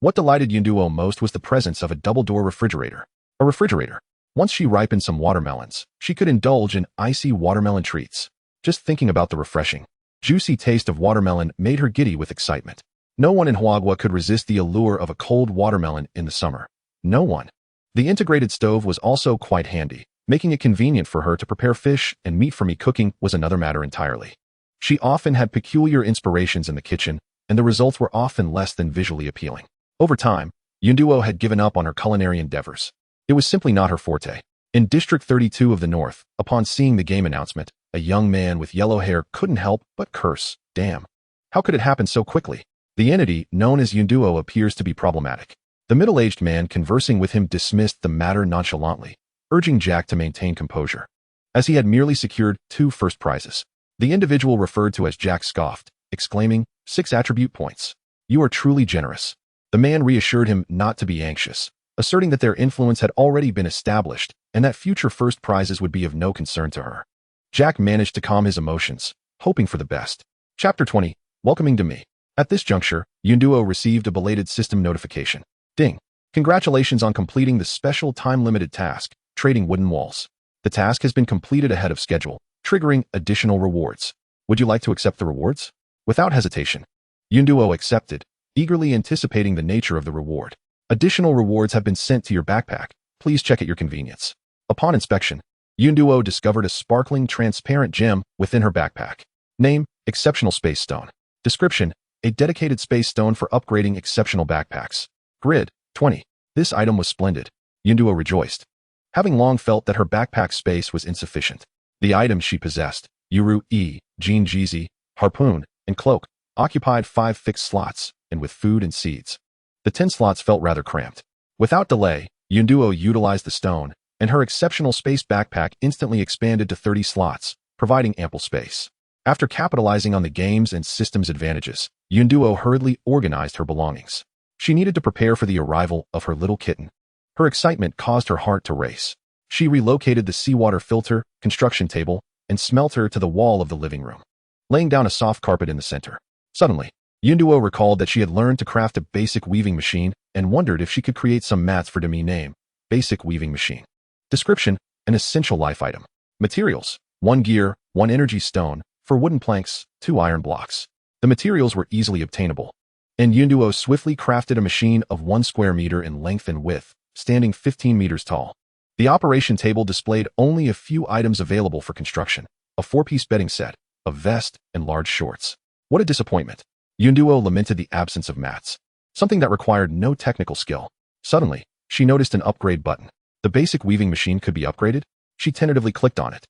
What delighted Yunduo most was the presence of a double-door refrigerator. A refrigerator. Once she ripened some watermelons, she could indulge in icy watermelon treats. Just thinking about the refreshing juicy taste of watermelon made her giddy with excitement. No one in Huagua could resist the allure of a cold watermelon in the summer. No one. The integrated stove was also quite handy, making it convenient for her to prepare fish and meat. For me, cooking was another matter entirely. She often had peculiar inspirations in the kitchen, and the results were often less than visually appealing. Over time, Yunduo had given up on her culinary endeavors. It was simply not her forte. In District 32 of the North, upon seeing the game announcement, a young man with yellow hair couldn't help but curse. Damn. How could it happen so quickly? The entity known as Yunduo appears to be problematic. The middle-aged man conversing with him dismissed the matter nonchalantly, urging Jack to maintain composure, as he had merely secured 2 first prizes. The individual referred to as Jack scoffed, exclaiming, 6 attribute points. You are truly generous. The man reassured him not to be anxious, asserting that their influence had already been established and that future first prizes would be of no concern to her. Jack managed to calm his emotions, hoping for the best. Chapter 20. Welcoming to me. At this juncture, Yunduo received a belated system notification. Ding. Congratulations on completing the special time-limited task, trading wooden walls. The task has been completed ahead of schedule, triggering additional rewards. Would you like to accept the rewards? Without hesitation, Yunduo accepted, eagerly anticipating the nature of the reward. Additional rewards have been sent to your backpack. Please check at your convenience. Upon inspection, Yunduo discovered a sparkling, transparent gem within her backpack. Name, Exceptional Space Stone. Description, a dedicated space stone for upgrading exceptional backpacks. Grid, 20. This item was splendid. Yunduo rejoiced, having long felt that her backpack space was insufficient. The items she possessed, Yuru E, Jean Jeezy, Harpoon, and Cloak, occupied 5 fixed slots, and with food and seeds, the 10 slots felt rather cramped. Without delay, Yunduo utilized the stone, and her exceptional space backpack instantly expanded to 30 slots, providing ample space. After capitalizing on the game's and system's advantages, Yunduo hurriedly organized her belongings. She needed to prepare for the arrival of her little kitten. Her excitement caused her heart to race. She relocated the seawater filter, construction table, and smelter to the wall of the living room, laying down a soft carpet in the center. Suddenly, Yunduo recalled that she had learned to craft a basic weaving machine and wondered if she could create some mats for Demi. Name, Basic Weaving Machine. Description, an essential life item. Materials, 1 gear, 1 energy stone, for wooden planks, 2 iron blocks. The materials were easily obtainable, and Yunduo swiftly crafted a machine of 1 square meter in length and width, standing 15 meters tall. The operation table displayed only a few items available for construction: a 4-piece bedding set, a vest, and large shorts. What a disappointment. Yunduo lamented the absence of mats, something that required no technical skill. Suddenly, she noticed an upgrade button. The basic weaving machine could be upgraded? She tentatively clicked on it.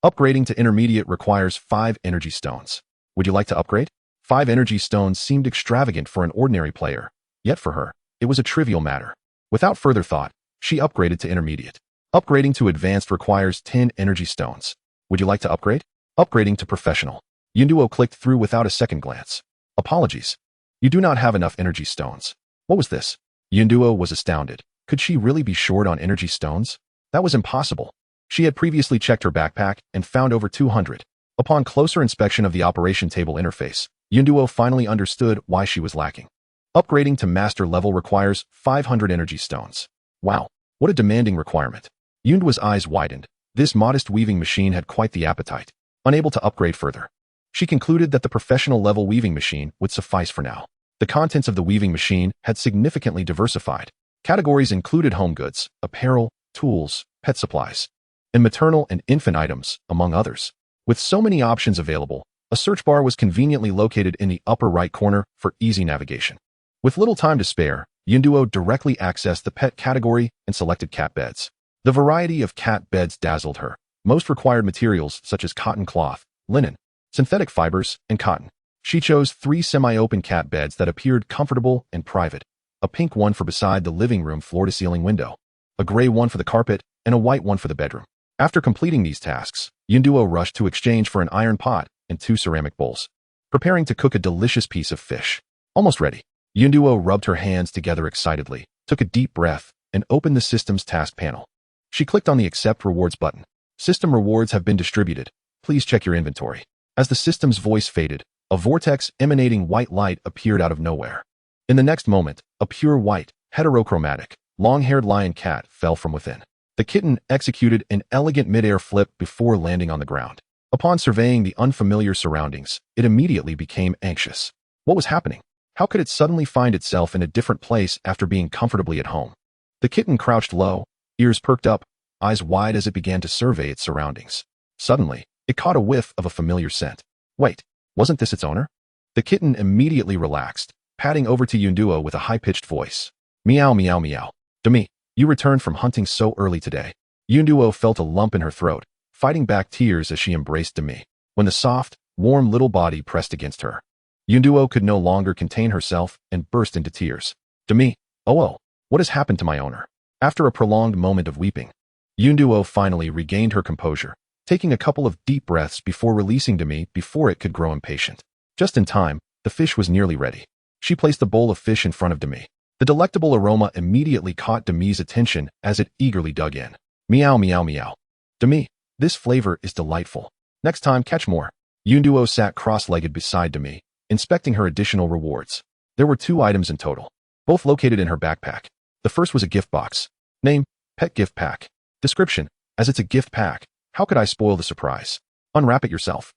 Upgrading to intermediate requires 5 energy stones. Would you like to upgrade? 5 energy stones seemed extravagant for an ordinary player, yet for her, it was a trivial matter. Without further thought, she upgraded to intermediate. Upgrading to advanced requires 10 energy stones. Would you like to upgrade? Upgrading to professional. Yunduo clicked through without a second glance. Apologies. You do not have enough energy stones. What was this? Yunduo was astounded. Could she really be short on energy stones? That was impossible. She had previously checked her backpack and found over 200. Upon closer inspection of the operation table interface, Yunduo finally understood why she was lacking. Upgrading to master level requires 500 energy stones. Wow, what a demanding requirement. Yunduo's eyes widened. This modest weaving machine had quite the appetite. Unable to upgrade further, she concluded that the professional level weaving machine would suffice for now. The contents of the weaving machine had significantly diversified. Categories included home goods, apparel, tools, pet supplies, and maternal and infant items, among others. With so many options available, a search bar was conveniently located in the upper right corner for easy navigation. With little time to spare, Yunduo directly accessed the pet category and selected cat beds. The variety of cat beds dazzled her. Most required materials such as cotton cloth, linen, synthetic fibers, and cotton. She chose 3 semi-open cat beds that appeared comfortable and private: a pink one for beside the living room floor-to-ceiling window, a gray one for the carpet, and a white one for the bedroom. After completing these tasks, Yunduo rushed to exchange for an iron pot and 2 ceramic bowls, preparing to cook a delicious piece of fish. Almost ready, Yunduo rubbed her hands together excitedly, took a deep breath, and opened the system's task panel. She clicked on the Accept Rewards button. System rewards have been distributed. Please check your inventory. As the system's voice faded, a vortex emanating white light appeared out of nowhere. In the next moment, a pure white, heterochromatic, long-haired lion cat fell from within. The kitten executed an elegant mid-air flip before landing on the ground. Upon surveying the unfamiliar surroundings, it immediately became anxious. What was happening? How could it suddenly find itself in a different place after being comfortably at home? The kitten crouched low, ears perked up, eyes wide as it began to survey its surroundings. Suddenly, it caught a whiff of a familiar scent. Wait, wasn't this its owner? The kitten immediately relaxed, padding over to Yunduo with a high-pitched voice. Meow meow meow. Demi, you returned from hunting so early today. Yunduo felt a lump in her throat, fighting back tears as she embraced Demi. When the soft, warm little body pressed against her, Yunduo could no longer contain herself and burst into tears. Demi, oh, what has happened to my owner? After a prolonged moment of weeping, Yunduo finally regained her composure, taking a couple of deep breaths before releasing Demi before it could grow impatient. Just in time, the fish was nearly ready. She placed the bowl of fish in front of Demi. The delectable aroma immediately caught Demi's attention as it eagerly dug in. Meow meow meow. Demi, this flavor is delightful. Next time, catch more. Yunduo sat cross-legged beside Demi, inspecting her additional rewards. There were 2 items in total, both located in her backpack. The first was a gift box. Name, Pet Gift Pack. Description, as it's a gift pack, how could I spoil the surprise? Unwrap it yourself.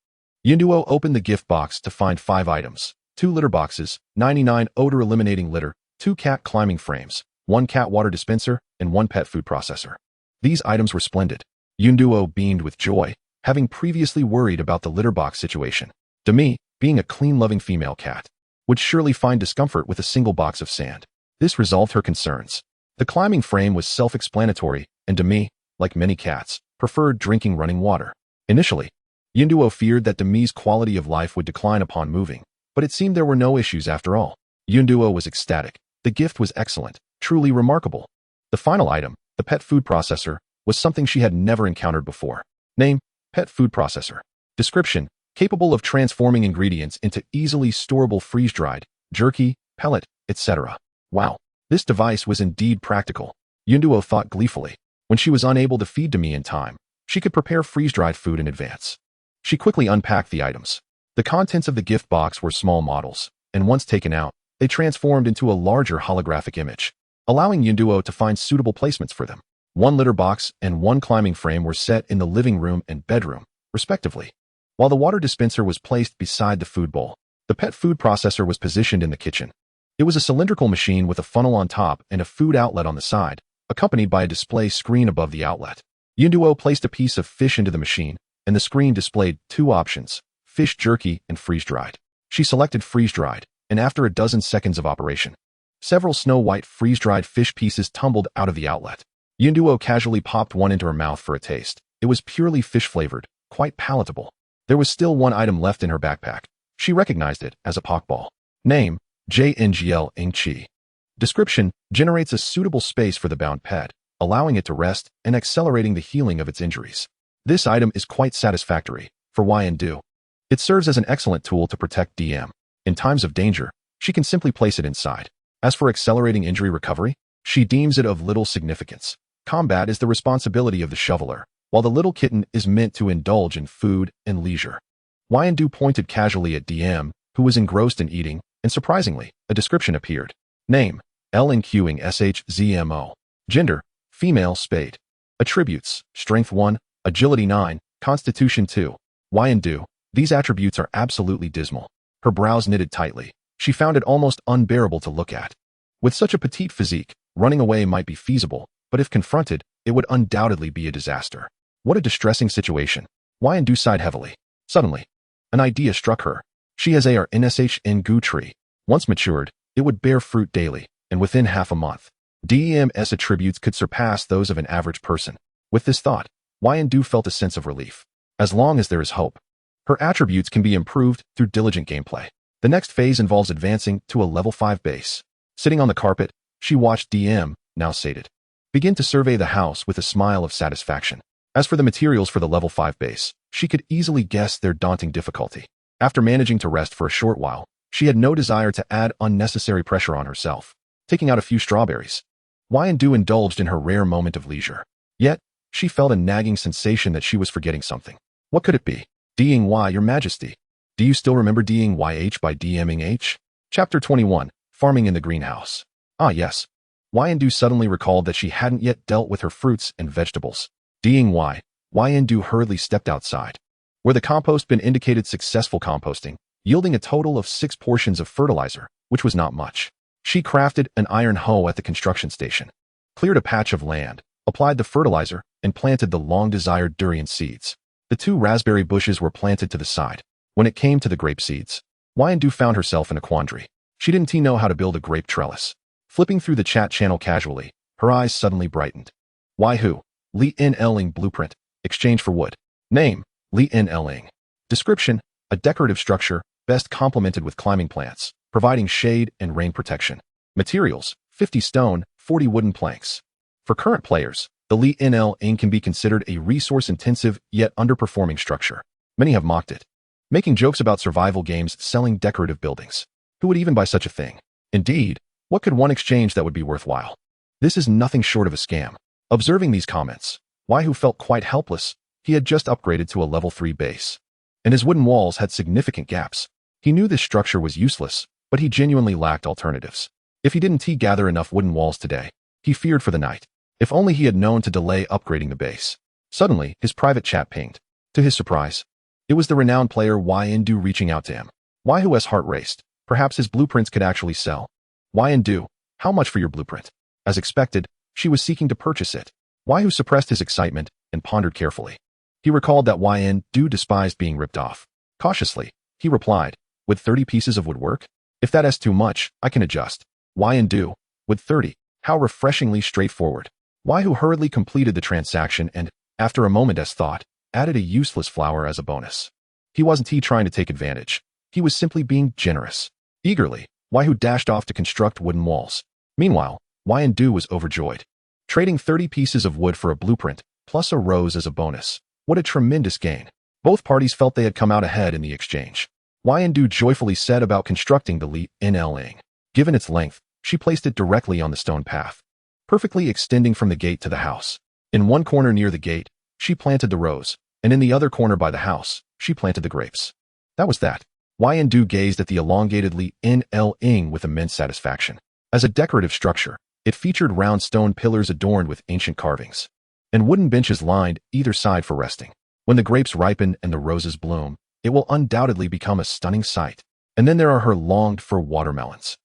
Yunduo opened the gift box to find 5 items. 2 litter boxes, 99 odor-eliminating litter, 2 cat climbing frames, 1 cat water dispenser, and 1 pet food processor. These items were splendid. Yunduo beamed with joy, having previously worried about the litter box situation. Demi, being a clean-loving female cat, would surely find discomfort with a single box of sand. This resolved her concerns. The climbing frame was self-explanatory, and Demi, like many cats, preferred drinking running water. Initially, Yunduo feared that Demi's quality of life would decline upon moving, but it seemed there were no issues after all. Yunduo was ecstatic. The gift was excellent, truly remarkable. The final item, the pet food processor, was something she had never encountered before. Name, Pet Food Processor. Description, capable of transforming ingredients into easily storable freeze-dried, jerky, pellet, etc. Wow, this device was indeed practical. Yunduo thought gleefully. When she was unable to feed Demi in time, she could prepare freeze-dried food in advance. She quickly unpacked the items. The contents of the gift box were small models, and once taken out, they transformed into a larger holographic image, allowing Yunduo to find suitable placements for them. 1 litter box and 1 climbing frame were set in the living room and bedroom, respectively, while the water dispenser was placed beside the food bowl. The pet food processor was positioned in the kitchen. It was a cylindrical machine with a funnel on top and a food outlet on the side, accompanied by a display screen above the outlet. Yunduo placed a piece of fish into the machine, and the screen displayed 2 options, fish jerky and freeze-dried. She selected freeze-dried, and after a dozen seconds of operation, several snow-white freeze-dried fish pieces tumbled out of the outlet. Yunduo casually popped one into her mouth for a taste. It was purely fish-flavored, quite palatable. There was still 1 item left in her backpack. She recognized it as a pokeball. Name, JNGL Ingchi. Description, generates a suitable space for the bound pet, allowing it to rest and accelerating the healing of its injuries. This item is quite satisfactory for Yandu. It serves as an excellent tool to protect DM. In times of danger, she can simply place it inside. As for accelerating injury recovery, she deems it of little significance. Combat is the responsibility of the shoveler, while the little kitten is meant to indulge in food and leisure. Yandu pointed casually at DM, who was engrossed in eating, and surprisingly, a description appeared. Name, LNQing SHZMO. Gender, female spade. Attributes, Strength 1, Agility 9, Constitution 2. Yandu, these attributes are absolutely dismal. Her brows knitted tightly. She found it almost unbearable to look at. With such a petite physique, running away might be feasible, but if confronted, it would undoubtedly be a disaster. What a distressing situation. Yandu sighed heavily. Suddenly, an idea struck her. She has a NSHN tree. Once matured, it would bear fruit daily, and within half a month, DEM's attributes could surpass those of an average person. With this thought, Yandu felt a sense of relief. As long as there is hope, her attributes can be improved through diligent gameplay. The next phase involves advancing to a level 5 base. Sitting on the carpet, she watched DM, now sated, begin to survey the house with a smile of satisfaction. As for the materials for the level 5 base, she could easily guess their daunting difficulty. After managing to rest for a short while, she had no desire to add unnecessary pressure on herself. Taking out a few strawberries, Yandu indulged in her rare moment of leisure. Yet, she felt a nagging sensation that she was forgetting something. What could it be? D'ing Y, Your Majesty. Do you still remember D'ing YH by DMing H? Chapter 21, Farming in the Greenhouse. Ah yes. Yandu suddenly recalled that she hadn't yet dealt with her fruits and vegetables. D'ing Y, Yandu hurriedly stepped outside. where the compost bin indicated successful composting, yielding a total of 6 portions of fertilizer, which was not much. She crafted an iron hoe at the construction station, cleared a patch of land, applied the fertilizer, and planted the long-desired durian seeds. The 2 raspberry bushes were planted to the side. When it came to the grape seeds, Wyandu found herself in a quandary. She didn't know how to build a grape trellis. Flipping through the chat channel casually, her eyes suddenly brightened. Why who? Li In Ling blueprint. Exchange for wood. Name, Li In Ling. Description, a decorative structure, best complemented with climbing plants, providing shade and rain protection. Materials, 50 stone, 40 wooden planks. For current players, the Li In Ling can be considered a resource-intensive yet underperforming structure. Many have mocked it, making jokes about survival games selling decorative buildings. Who would even buy such a thing? Indeed, what could one exchange that would be worthwhile? This is nothing short of a scam. Observing these comments, Waihu felt quite helpless. He had just upgraded to a level 3 base, and his wooden walls had significant gaps. He knew this structure was useless, but he genuinely lacked alternatives. If he didn't gather enough wooden walls today, he feared for the night. If only he had known to delay upgrading the base. Suddenly, his private chat pinged. To his surprise, it was the renowned player Wyandu reaching out to him. Waihu's heart raced. Perhaps his blueprints could actually sell. Wyandu, how much for your blueprint? As expected, she was seeking to purchase it. Waihu suppressed his excitement and pondered carefully. He recalled that Wyandu despised being ripped off. Cautiously, he replied, "Would 30 pieces of wood work? If that is too much, I can adjust." Wyandu, "Would 30? How refreshingly straightforward." Waihu hurriedly completed the transaction and, after a moment's thought, added a useless flower as a bonus. He wasn't trying to take advantage. He was simply being generous. Eagerly, Waihu dashed off to construct wooden walls. Meanwhile, Wyandu was overjoyed. Trading 30 pieces of wood for a blueprint, plus a rose as a bonus. What a tremendous gain. Both parties felt they had come out ahead in the exchange. Wyandu joyfully set about constructing the Li In Ling. Given its length, she placed it directly on the stone path, perfectly extending from the gate to the house. In one corner near the gate, she planted the rose, and in the other corner by the house, she planted the grapes. That was that. Wyandu gazed at the elongated Li In Ling with immense satisfaction. As a decorative structure, it featured round stone pillars adorned with ancient carvings, and wooden benches lined either side for resting. When the grapes ripen and the roses bloom, it will undoubtedly become a stunning sight. And then there are her longed-for watermelons.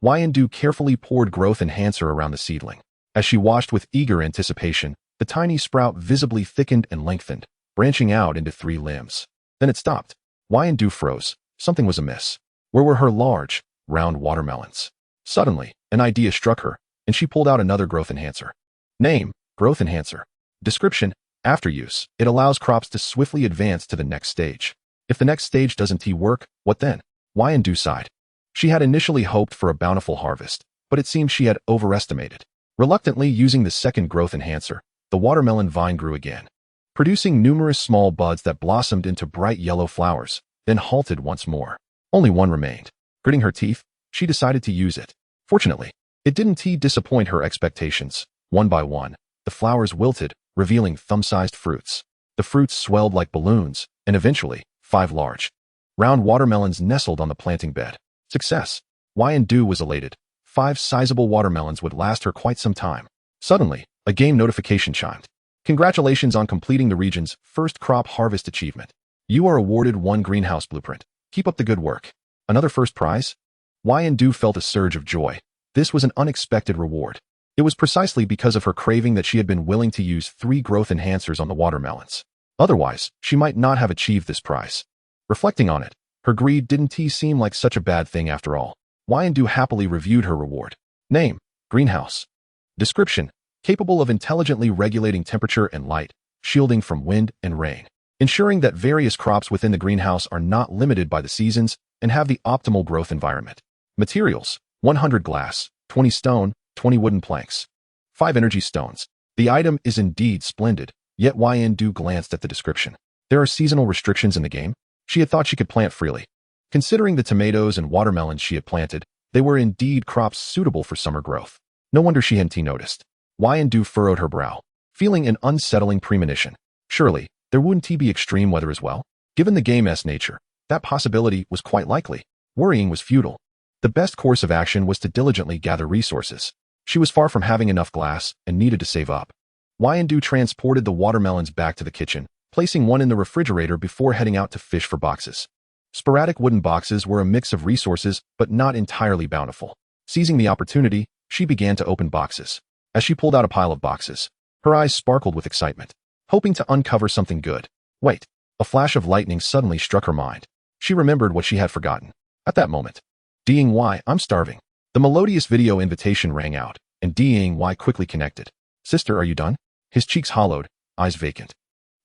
Wyandu carefully poured growth enhancer around the seedling. As she watched with eager anticipation, the tiny sprout visibly thickened and lengthened, branching out into 3 limbs. Then it stopped. Wyandu froze. Something was amiss. Where were her large, round watermelons? Suddenly, an idea struck her, and she pulled out another growth enhancer. Name, growth enhancer. Description, after use, it allows crops to swiftly advance to the next stage. If the next stage doesn't work, what then? Wyandu sighed. She had initially hoped for a bountiful harvest, but it seemed she had overestimated. Reluctantly using the second growth enhancer, the watermelon vine grew again, producing numerous small buds that blossomed into bright yellow flowers, then halted once more. Only one remained. Gritting her teeth, she decided to use it. Fortunately, it didn't disappoint her expectations. One by one, the flowers wilted, revealing thumb-sized fruits. The fruits swelled like balloons, and eventually, 5 large, round watermelons nestled on the planting bed. Success! Wyandu was elated. 5 sizable watermelons would last her quite some time. Suddenly, a game notification chimed. Congratulations on completing the region's first crop harvest achievement. You are awarded 1 greenhouse blueprint. Keep up the good work. Another first prize? Wyandu felt a surge of joy. This was an unexpected reward. It was precisely because of her craving that she had been willing to use 3 growth enhancers on the watermelons. Otherwise, she might not have achieved this prize. Reflecting on it, her greed didn't seem like such a bad thing after all. Wyandu happily reviewed her reward. Name, greenhouse. Description, capable of intelligently regulating temperature and light, shielding from wind and rain, ensuring that various crops within the greenhouse are not limited by the seasons and have the optimal growth environment. Materials, 100 glass, 20 stone, 20 wooden planks, 5 energy stones. The item is indeed splendid, yet Wyandu glanced at the description. There are seasonal restrictions in the game? She had thought she could plant freely. Considering the tomatoes and watermelons she had planted, they were indeed crops suitable for summer growth. No wonder she hadn't noticed. Wyandu furrowed her brow, feeling an unsettling premonition. Surely, there wouldn't be extreme weather as well? Given the game's nature, that possibility was quite likely. Worrying was futile. The best course of action was to diligently gather resources. She was far from having enough glass and needed to save up. Wyandu transported the watermelons back to the kitchen, placing one in the refrigerator before heading out to fish for boxes. Sporadic wooden boxes were a mix of resources, but not entirely bountiful. Seizing the opportunity, she began to open boxes. As she pulled out a pile of boxes, her eyes sparkled with excitement, hoping to uncover something good. Wait, a flash of lightning suddenly struck her mind. She remembered what she had forgotten. At that moment, "Ding-y, I'm starving." The melodious video invitation rang out, and Ding-y quickly connected. "Sister, are you done?" His cheeks hollowed, eyes vacant.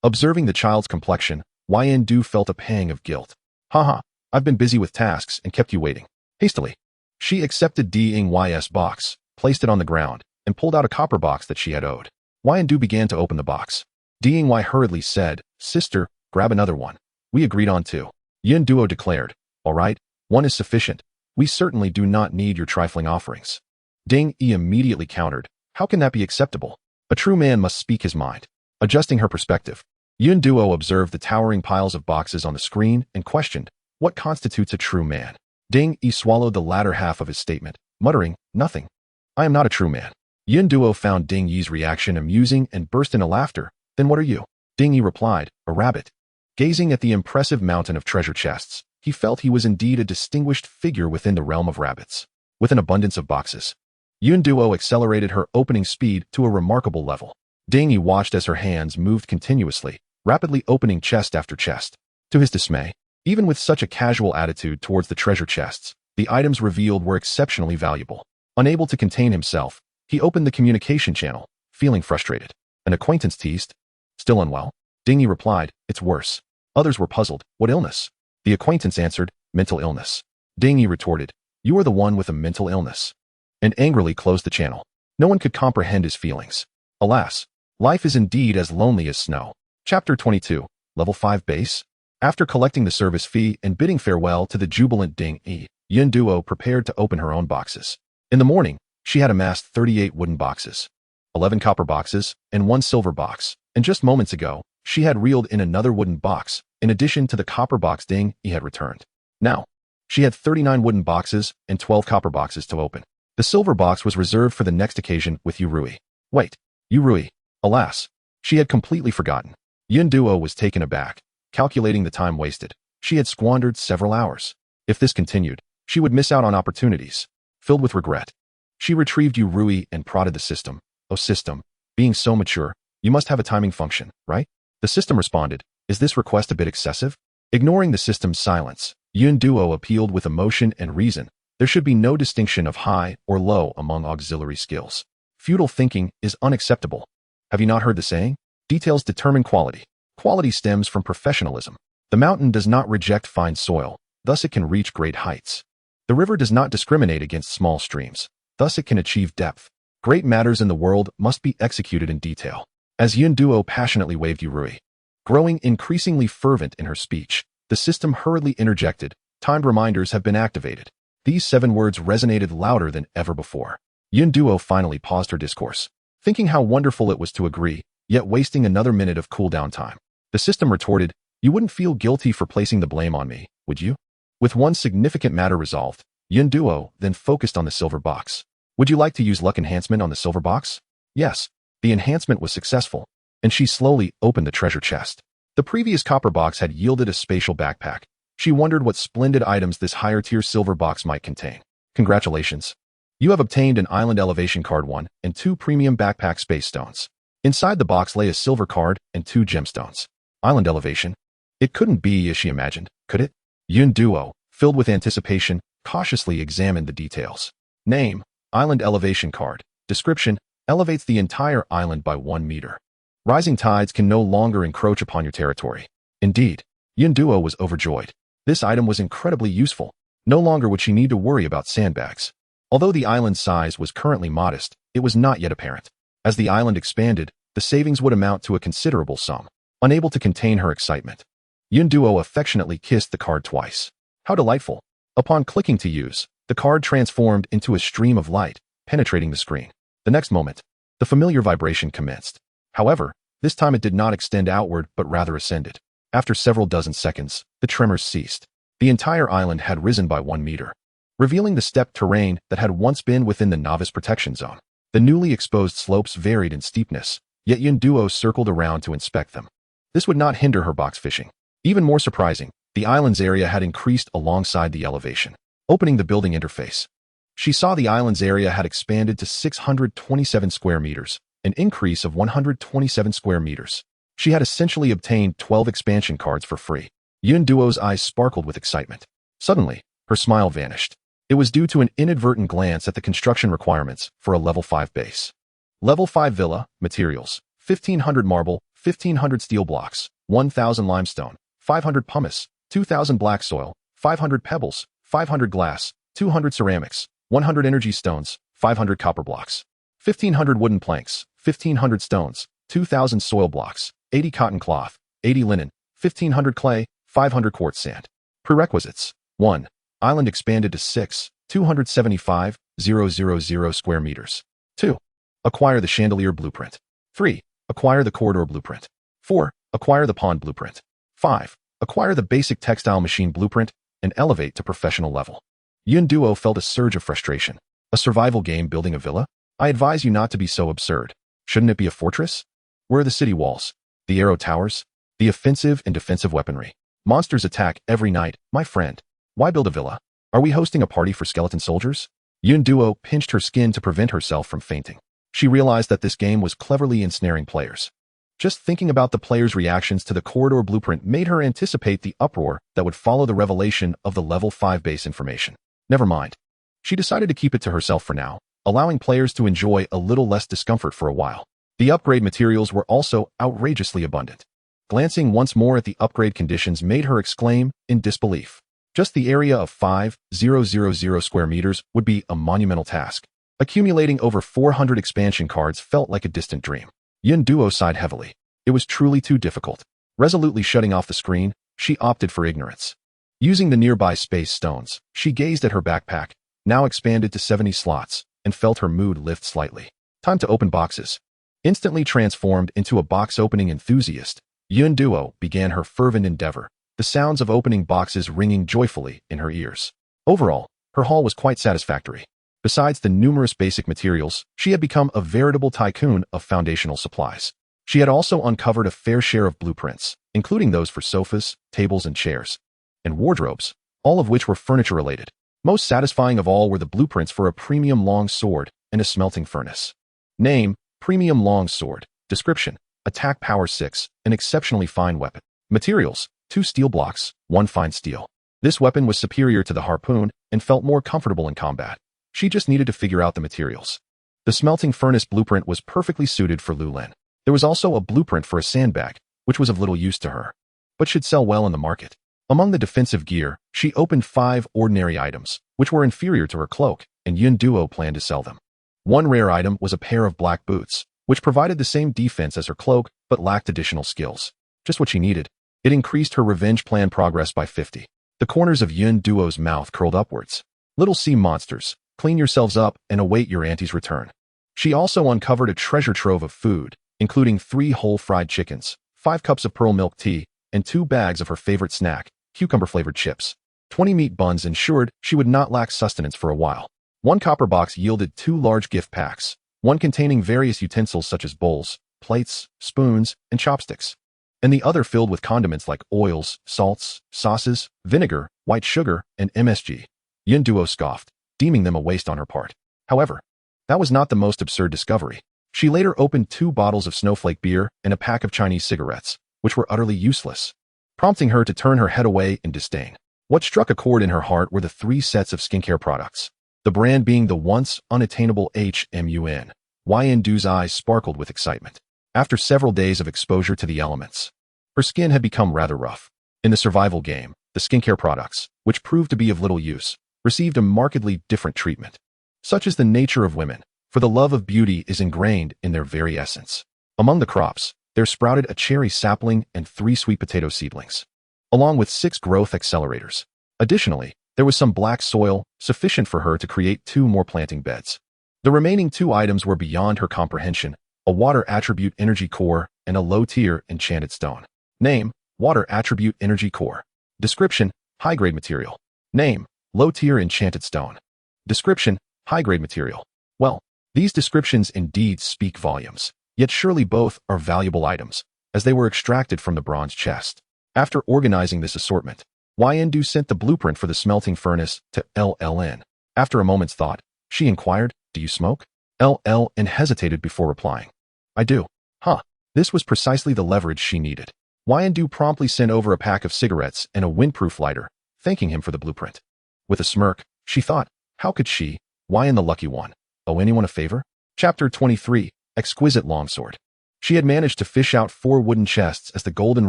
Observing the child's complexion, Yen-du felt a pang of guilt. "Haha, I've been busy with tasks and kept you waiting." Hastily, she accepted Ding-y's box, placed it on the ground, and pulled out a copper box that she had owed. Yen-du began to open the box. Ding-y hurriedly said, "Sister, grab another one." "We agreed on two." Yen-duo declared. "All right, one is sufficient. We certainly do not need your trifling offerings." Ding-y immediately countered, "How can that be acceptable? A true man must speak his mind." Adjusting her perspective, Yen-duo observed the towering piles of boxes on the screen and questioned, "What constitutes a true man?" Ding-y swallowed the latter half of his statement, muttering, "Nothing. I am not a true man." Yen-duo found Ding-yi's reaction amusing and burst into laughter. "Then what are you?" Ding-y replied, "A rabbit." Gazing at the impressive mountain of treasure chests, he felt he was indeed a distinguished figure within the realm of rabbits. With an abundance of boxes, Yen-duo accelerated her opening speed to a remarkable level. Ding-y watched as her hands moved continuously, rapidly opening chest after chest. To his dismay, even with such a casual attitude towards the treasure chests, the items revealed were exceptionally valuable. Unable to contain himself, he opened the communication channel, feeling frustrated. An acquaintance teased, "Still unwell?" Ding-y replied, "It's worse." Others were puzzled. "What illness?" The acquaintance answered, "Mental illness." Ding-y retorted, "You are the one with a mental illness," and angrily closed the channel. No one could comprehend his feelings. Alas, life is indeed as lonely as snow. Chapter 22, Level 5 Base. After collecting the service fee and bidding farewell to the jubilant Ding-y, Yen-duo prepared to open her own boxes. In the morning, she had amassed 38 wooden boxes, 11 copper boxes, and 1 silver box, and just moments ago, she had reeled in another wooden box, in addition to the copper box Ding-y had returned. Now, she had 39 wooden boxes and 12 copper boxes to open. The silver box was reserved for the next occasion with Yurui. Wait, Yurui. Alas, she had completely forgotten. Yen-duo was taken aback, calculating the time wasted. She had squandered several hours. If this continued, she would miss out on opportunities. Filled with regret, she retrieved Yurui and prodded the system. "Oh system, being so mature, you must have a timing function, right?" The system responded, "Is this request a bit excessive?" Ignoring the system's silence, Yen-duo appealed with emotion and reason. There should be no distinction of high or low among auxiliary skills. Feudal thinking is unacceptable. Have you not heard the saying? Details determine quality. Quality stems from professionalism. The mountain does not reject fine soil, thus it can reach great heights. The river does not discriminate against small streams, thus it can achieve depth. Great matters in the world must be executed in detail. As Yen-duo passionately waved Yurui, growing increasingly fervent in her speech, the system hurriedly interjected, "Timed reminders have been activated." These 7 words resonated louder than ever before. Yen-duo finally paused her discourse, thinking how wonderful it was to agree, yet wasting another minute of cool-down time. The system retorted, "You wouldn't feel guilty for placing the blame on me, would you?" With one significant matter resolved, Yen-duo then focused on the silver box. "Would you like to use luck enhancement on the silver box?" Yes, the enhancement was successful, and she slowly opened the treasure chest. The previous copper box had yielded a spatial backpack. She wondered what splendid items this higher-tier silver box might contain. "Congratulations. You have obtained an Island Elevation Card 1 and 2 premium backpack space stones." Inside the box lay a silver card and 2 gemstones. Island Elevation? It couldn't be as she imagined, could it? Yen-duo, filled with anticipation, cautiously examined the details. Name, Island Elevation Card. Description, elevates the entire island by 1 meter. Rising tides can no longer encroach upon your territory. Indeed, Yen-duo was overjoyed. This item was incredibly useful. No longer would she need to worry about sandbags. Although the island's size was currently modest, it was not yet apparent. As the island expanded, the savings would amount to a considerable sum. Unable to contain her excitement, Yen-duo affectionately kissed the card twice. How delightful! Upon clicking to use, the card transformed into a stream of light, penetrating the screen. The next moment, the familiar vibration commenced. However, this time it did not extend outward but rather ascended. After several dozen seconds, the tremors ceased. The entire island had risen by 1 meter, revealing the steppe terrain that had once been within the novice protection zone. The newly exposed slopes varied in steepness, yet Yen-duo circled around to inspect them. This would not hinder her box fishing. Even more surprising, the island's area had increased alongside the elevation, opening the building interface. She saw the island's area had expanded to 627 square meters, an increase of 127 square meters. She had essentially obtained 12 expansion cards for free. Yun Duo's eyes sparkled with excitement. Suddenly, her smile vanished. It was due to an inadvertent glance at the construction requirements for a level 5 base. Level 5 villa, materials, 1500 marble, 1500 steel blocks, 1000 limestone, 500 pumice, 2000 black soil, 500 pebbles, 500 glass, 200 ceramics, 100 energy stones, 500 copper blocks, 1500 wooden planks, 1500 stones, 2000 soil blocks, 80 cotton cloth, 80 linen, 1500 clay, 500 quartz sand. Prerequisites. 1. Island expanded to 6,275,000 square meters. 2. Acquire the chandelier blueprint. 3. Acquire the corridor blueprint. 4. Acquire the pond blueprint. 5. Acquire the basic textile machine blueprint and elevate to professional level. Yun Duo felt a surge of frustration. A survival game building a villa? I advise you not to be so absurd. Shouldn't it be a fortress? Where are the city walls? The arrow towers? The offensive and defensive weaponry? Monsters attack every night, my friend. Why build a villa? Are we hosting a party for skeleton soldiers? Yun Duo pinched her skin to prevent herself from fainting. She realized that this game was cleverly ensnaring players. Just thinking about the players' reactions to the corridor blueprint made her anticipate the uproar that would follow the revelation of the level 5 base information. Never mind. She decided to keep it to herself for now, allowing players to enjoy a little less discomfort for a while. The upgrade materials were also outrageously abundant. Glancing once more at the upgrade conditions made her exclaim in disbelief. Just the area of 5,000 square meters would be a monumental task. Accumulating over 400 expansion cards felt like a distant dream. Yun Duo sighed heavily. It was truly too difficult. Resolutely shutting off the screen, she opted for ignorance. Using the nearby space stones, she gazed at her backpack, now expanded to 70 slots, and felt her mood lift slightly. Time to open boxes. Instantly transformed into a box-opening enthusiast, Yun Duo began her fervent endeavor, the sounds of opening boxes ringing joyfully in her ears. Overall, her haul was quite satisfactory. Besides the numerous basic materials, she had become a veritable tycoon of foundational supplies. She had also uncovered a fair share of blueprints, including those for sofas, tables and chairs, and wardrobes, all of which were furniture-related. Most satisfying of all were the blueprints for a premium long sword and a smelting furnace. Name: Premium Long Sword. Description: Attack Power 6, an exceptionally fine weapon. Materials: 2 steel blocks, 1 fine steel. This weapon was superior to the harpoon and felt more comfortable in combat. She just needed to figure out the materials. The smelting furnace blueprint was perfectly suited for Lulin. There was also a blueprint for a sandbag, which was of little use to her, but should sell well in the market. Among the defensive gear, she opened 5 ordinary items, which were inferior to her cloak, and Yun Duo planned to sell them. One rare item was a pair of black boots, which provided the same defense as her cloak, but lacked additional skills. Just what she needed. It increased her revenge plan progress by 50. The corners of Yun Duo's mouth curled upwards. Little sea monsters, clean yourselves up and await your auntie's return. She also uncovered a treasure trove of food, including 3 whole fried chickens, 5 cups of pearl milk tea, and 2 bags of her favorite snack, cucumber-flavored chips. 20 meat buns ensured she would not lack sustenance for a while. 1 copper box yielded 2 large gift packs, one containing various utensils such as bowls, plates, spoons, and chopsticks, and the other filled with condiments like oils, salts, sauces, vinegar, white sugar, and MSG. Yun Duo scoffed, deeming them a waste on her part. However, that was not the most absurd discovery. She later opened 2 bottles of snowflake beer and a pack of Chinese cigarettes, which were utterly useless, prompting her to turn her head away in disdain. What struck a chord in her heart were the 3 sets of skincare products, the brand being the once unattainable HMUN. Yun Duo's eyes sparkled with excitement. After several days of exposure to the elements, her skin had become rather rough. In the survival game, the skincare products, which proved to be of little use, received a markedly different treatment. Such is the nature of women, for the love of beauty is ingrained in their very essence. Among the crops, there sprouted a cherry sapling and 3 sweet potato seedlings, along with 6 growth accelerators. Additionally, there was some black soil, sufficient for her to create 2 more planting beds. The remaining 2 items were beyond her comprehension: a water attribute energy core and a low-tier enchanted stone. Name: Water attribute energy core. Description: high-grade material. Name: Low-tier enchanted stone. Description: high-grade material. Well, these descriptions indeed speak volumes, yet surely both are valuable items. as they were extracted from the bronze chest. After organizing this assortment, Yndu sent the blueprint for the smelting furnace to LLN. After a moment's thought, she inquired, "Do you smoke?" LLN hesitated before replying. "I do." Huh. This was precisely the leverage she needed. Yndu promptly sent over a pack of cigarettes and a windproof lighter, thanking him for the blueprint. With a smirk, she thought, how could she, Yn the lucky one, owe anyone a favor? Chapter 23, Exquisite Longsword. She had managed to fish out 4 wooden chests as the golden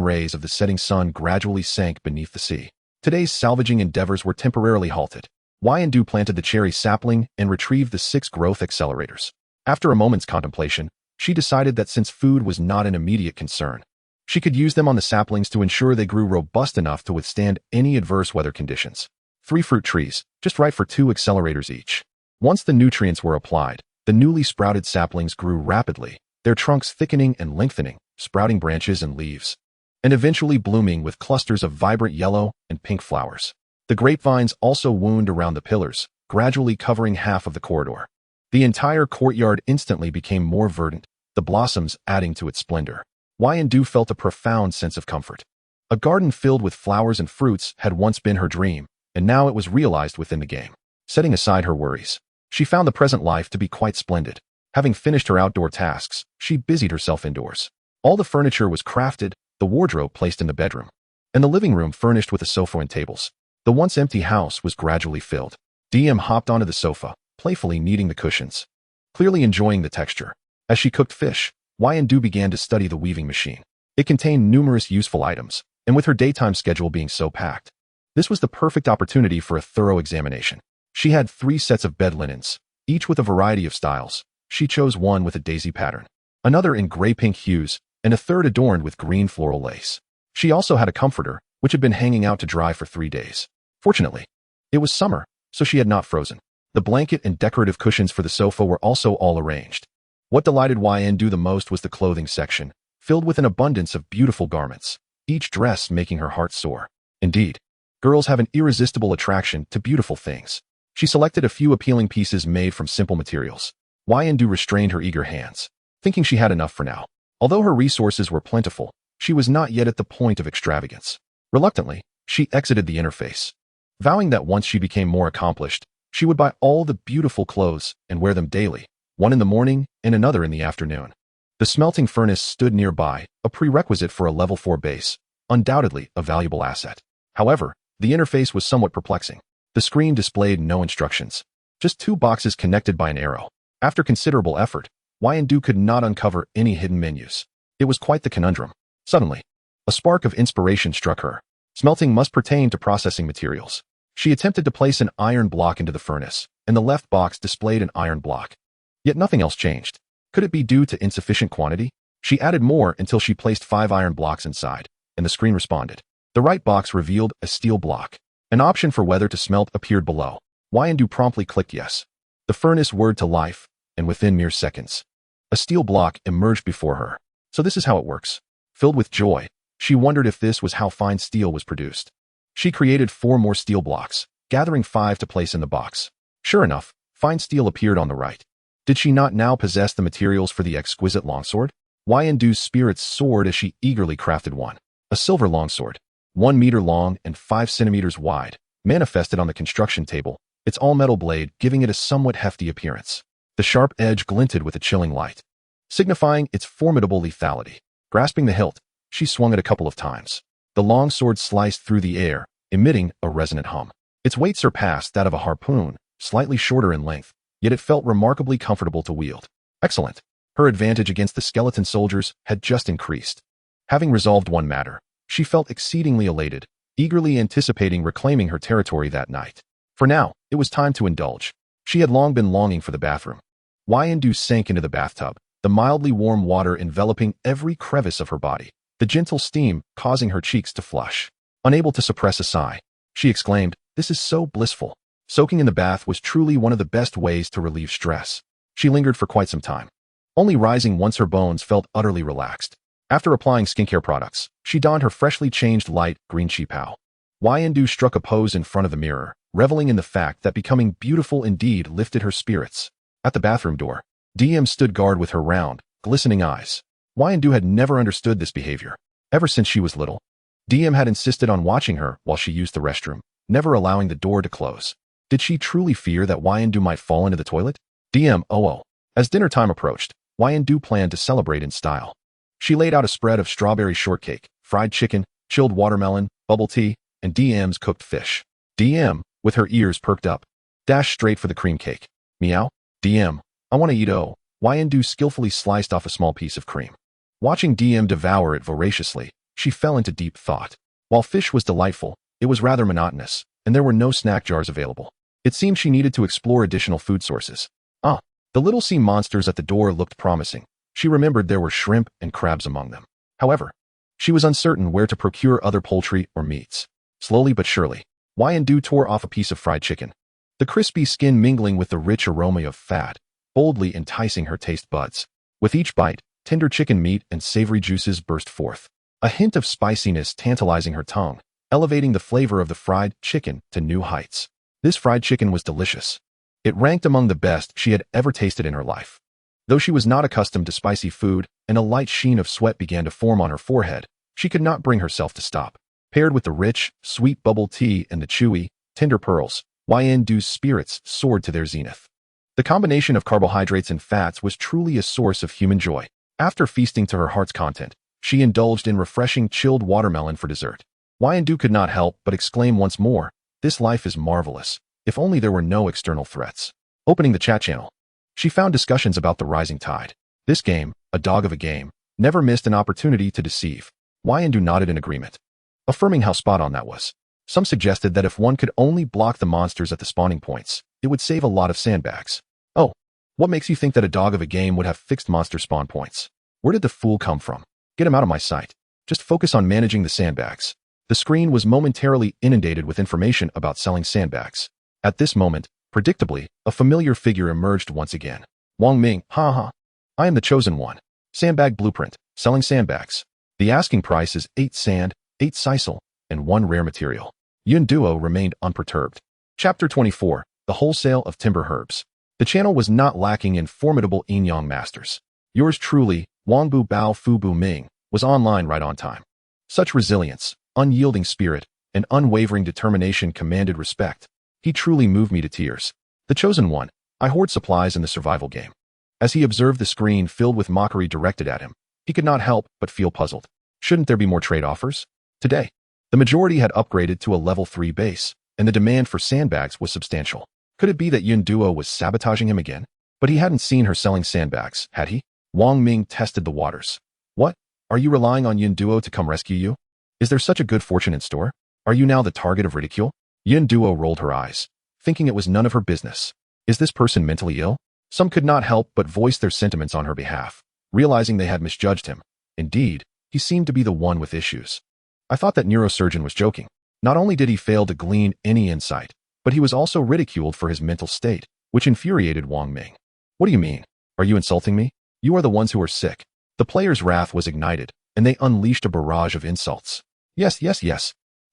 rays of the setting sun gradually sank beneath the sea. Today's salvaging endeavors were temporarily halted. Yndu planted the cherry sapling and retrieved the 6 growth accelerators. After a moment's contemplation, she decided that since food was not an immediate concern, she could use them on the saplings to ensure they grew robust enough to withstand any adverse weather conditions. 3 fruit trees, just right for 2 accelerators each. Once the nutrients were applied, the newly sprouted saplings grew rapidly, their trunks thickening and lengthening, sprouting branches and leaves, and eventually blooming with clusters of vibrant yellow and pink flowers. The grapevines also wound around the pillars, gradually covering half of the corridor. The entire courtyard instantly became more verdant, the blossoms adding to its splendor. Yndu felt a profound sense of comfort. A garden filled with flowers and fruits had once been her dream, and now it was realized within the game. Setting aside her worries, she found the present life to be quite splendid. Having finished her outdoor tasks, she busied herself indoors. All the furniture was crafted, the wardrobe placed in the bedroom, and the living room furnished with a sofa and tables. The once empty house was gradually filled. DM hopped onto the sofa, playfully kneading the cushions, clearly enjoying the texture. As she cooked fish, Yndu began to study the weaving machine. It contained numerous useful items, and with her daytime schedule being so packed, this was the perfect opportunity for a thorough examination. She had 3 sets of bed linens, each with a variety of styles. She chose one with a daisy pattern, another in gray-pink hues, and a third adorned with green floral lace. She also had a comforter, which had been hanging out to dry for 3 days. Fortunately, it was summer, so she had not frozen. The blanket and decorative cushions for the sofa were also all arranged. What delighted Yndu the most was the clothing section, filled with an abundance of beautiful garments, each dress making her heart soar. Indeed, girls have an irresistible attraction to beautiful things. She selected a few appealing pieces made from simple materials. Yndu restrained her eager hands, thinking she had enough for now. Although her resources were plentiful, she was not yet at the point of extravagance. Reluctantly, she exited the interface, vowing that once she became more accomplished, she would buy all the beautiful clothes and wear them daily, one in the morning and another in the afternoon. The smelting furnace stood nearby, a prerequisite for a level 4 base, undoubtedly a valuable asset. However, the interface was somewhat perplexing. The screen displayed no instructions, just 2 boxes connected by an arrow. After considerable effort, Yndu could not uncover any hidden menus. It was quite the conundrum. Suddenly, a spark of inspiration struck her. Smelting must pertain to processing materials. She attempted to place an iron block into the furnace, and the left box displayed an iron block. Yet nothing else changed. Could it be due to insufficient quantity? She added more until she placed 5 iron blocks inside, and the screen responded. The right box revealed a steel block. An option for whether to smelt appeared below. Yndu promptly clicked yes. The furnace whirred to life, and within mere seconds, a steel block emerged before her. So this is how it works. Filled with joy, she wondered if this was how fine steel was produced. She created 4 more steel blocks, gathering 5 to place in the box. Sure enough, fine steel appeared on the right. Did she not now possess the materials for the exquisite longsword? Yndu's spirits soared as she eagerly crafted one. A silver longsword, 1 meter long and 5 centimeters wide, manifested on the construction table, its all-metal blade giving it a somewhat hefty appearance. The sharp edge glinted with a chilling light, signifying its formidable lethality. Grasping the hilt, she swung it a couple of times. The long sword sliced through the air, emitting a resonant hum. Its weight surpassed that of a harpoon, slightly shorter in length, yet it felt remarkably comfortable to wield. Excellent. Her advantage against the skeleton soldiers had just increased. Having resolved one matter, she felt exceedingly elated, eagerly anticipating reclaiming her territory that night. For now, it was time to indulge. She had long been longing for the bathroom. Yndu sank into the bathtub, the mildly warm water enveloping every crevice of her body, the gentle steam causing her cheeks to flush. Unable to suppress a sigh, she exclaimed, "This is so blissful." Soaking in the bath was truly one of the best ways to relieve stress. She lingered for quite some time, only rising once her bones felt utterly relaxed. After applying skincare products, she donned her freshly changed light green cheapao. Yndu struck a pose in front of the mirror, reveling in the fact that becoming beautiful indeed lifted her spirits. At the bathroom door, DM stood guard with her round, glistening eyes. Wyandu had never understood this behavior. Ever since she was little, DM had insisted on watching her while she used the restroom, never allowing the door to close. Did she truly fear that Wyandu might fall into the toilet? DM, oh. As dinner time approached, Wyandu planned to celebrate in style. She laid out a spread of strawberry shortcake, fried chicken, chilled watermelon, bubble tea, and DM's cooked fish. DM, with her ears perked up, dashed straight for the cream cake. Meow? DM, I want to eat oh. Wyandu skillfully sliced off a small piece of cream. Watching DM devour it voraciously, she fell into deep thought. While fish was delightful, it was rather monotonous, and there were no snack jars available. It seemed she needed to explore additional food sources. The little sea monsters at the door looked promising. She remembered there were shrimp and crabs among them. However, she was uncertain where to procure other poultry or meats. Slowly but surely, Wyandu tore off a piece of fried chicken, the crispy skin mingling with the rich aroma of fat, boldly enticing her taste buds. With each bite, tender chicken meat and savory juices burst forth, a hint of spiciness tantalizing her tongue, elevating the flavor of the fried chicken to new heights. This fried chicken was delicious. It ranked among the best she had ever tasted in her life. Though she was not accustomed to spicy food and a light sheen of sweat began to form on her forehead, she could not bring herself to stop. Paired with the rich, sweet bubble tea and the chewy, tender pearls, Wyandu's spirits soared to their zenith. The combination of carbohydrates and fats was truly a source of human joy. After feasting to her heart's content, she indulged in refreshing chilled watermelon for dessert. Wyandu could not help but exclaim once more, "This life is marvelous. If only there were no external threats." Opening the chat channel, she found discussions about the rising tide. This game, a dog of a game, never missed an opportunity to deceive. Wyandu nodded in agreement, affirming how spot on that was. Some suggested that if one could only block the monsters at the spawning points, it would save a lot of sandbags. Oh, what makes you think that a dog of a game would have fixed monster spawn points? Where did the fool come from? Get him out of my sight. Just focus on managing the sandbags. The screen was momentarily inundated with information about selling sandbags. At this moment, predictably, a familiar figure emerged once again. Wang Ming, ha. I am the chosen one. Sandbag blueprint, selling sandbags. The asking price is 8 sand, 8 sisal, and 1 rare material. Yun Duo remained unperturbed. Chapter 24, The Wholesale of Timber Herbs. The channel was not lacking in formidable yin-yang masters. Yours truly, Wangbu Bao Fubu Ming, was online right on time. Such resilience, unyielding spirit, and unwavering determination commanded respect. He truly moved me to tears. The chosen one, I hoard supplies in the survival game. As he observed the screen filled with mockery directed at him, he could not help but feel puzzled. Shouldn't there be more trade offers? Today, the majority had upgraded to a level 3 base, and the demand for sandbags was substantial. Could it be that Yun Duo was sabotaging him again? But he hadn't seen her selling sandbags, had he? Wang Ming tested the waters. What? Are you relying on Yun Duo to come rescue you? Is there such a good fortune in store? Are you now the target of ridicule? Yun Duo rolled her eyes, thinking it was none of her business. Is this person mentally ill? Some could not help but voice their sentiments on her behalf, realizing they had misjudged him. Indeed, he seemed to be the one with issues. I thought that neurosurgeon was joking. Not only did he fail to glean any insight, but he was also ridiculed for his mental state, which infuriated Wang Ming. What do you mean? Are you insulting me? You are the ones who are sick. The player's wrath was ignited, and they unleashed a barrage of insults. Yes.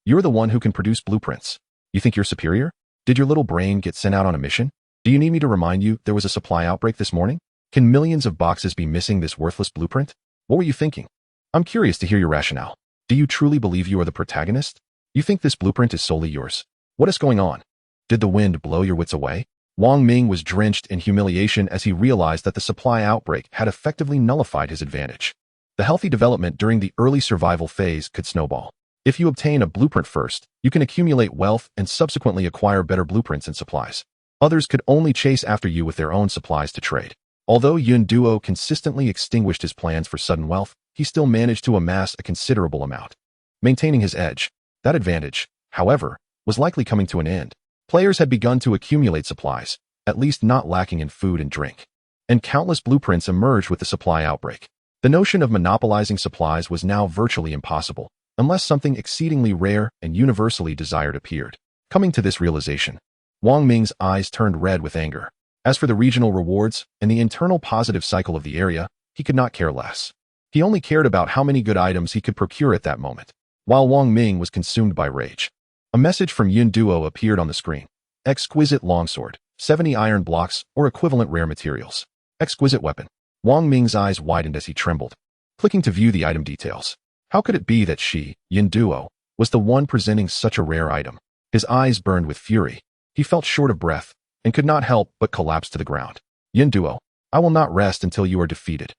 You're the one who can produce blueprints. You think you're superior? Did your little brain get sent out on a mission? Do you need me to remind you there was a supply outbreak this morning? Can millions of boxes be missing this worthless blueprint? What were you thinking? I'm curious to hear your rationale. Do you truly believe you are the protagonist? You think this blueprint is solely yours? What is going on? Did the wind blow your wits away? Wang Ming was drenched in humiliation as he realized that the supply outbreak had effectively nullified his advantage. The healthy development during the early survival phase could snowball. If you obtain a blueprint first, you can accumulate wealth and subsequently acquire better blueprints and supplies. Others could only chase after you with their own supplies to trade. Although Yun Duo consistently extinguished his plans for sudden wealth, he still managed to amass a considerable amount. Maintaining his edge, that advantage, however, was likely coming to an end. Players had begun to accumulate supplies, at least not lacking in food and drink. And countless blueprints emerged with the supply outbreak. The notion of monopolizing supplies was now virtually impossible, unless something exceedingly rare and universally desired appeared. Coming to this realization, Wang Ming's eyes turned red with anger. As for the regional rewards and the internal positive cycle of the area, he could not care less. He only cared about how many good items he could procure at that moment. While Wang Ming was consumed by rage, a message from Yun Duo appeared on the screen. Exquisite longsword, 70 iron blocks or equivalent rare materials. Exquisite weapon. Wang Ming's eyes widened as he trembled. clicking to view the item details. How could it be that she, Yin Duo, was the one presenting such a rare item? His eyes burned with fury. He felt short of breath and could not help but collapse to the ground. Yin Duo, I will not rest until you are defeated.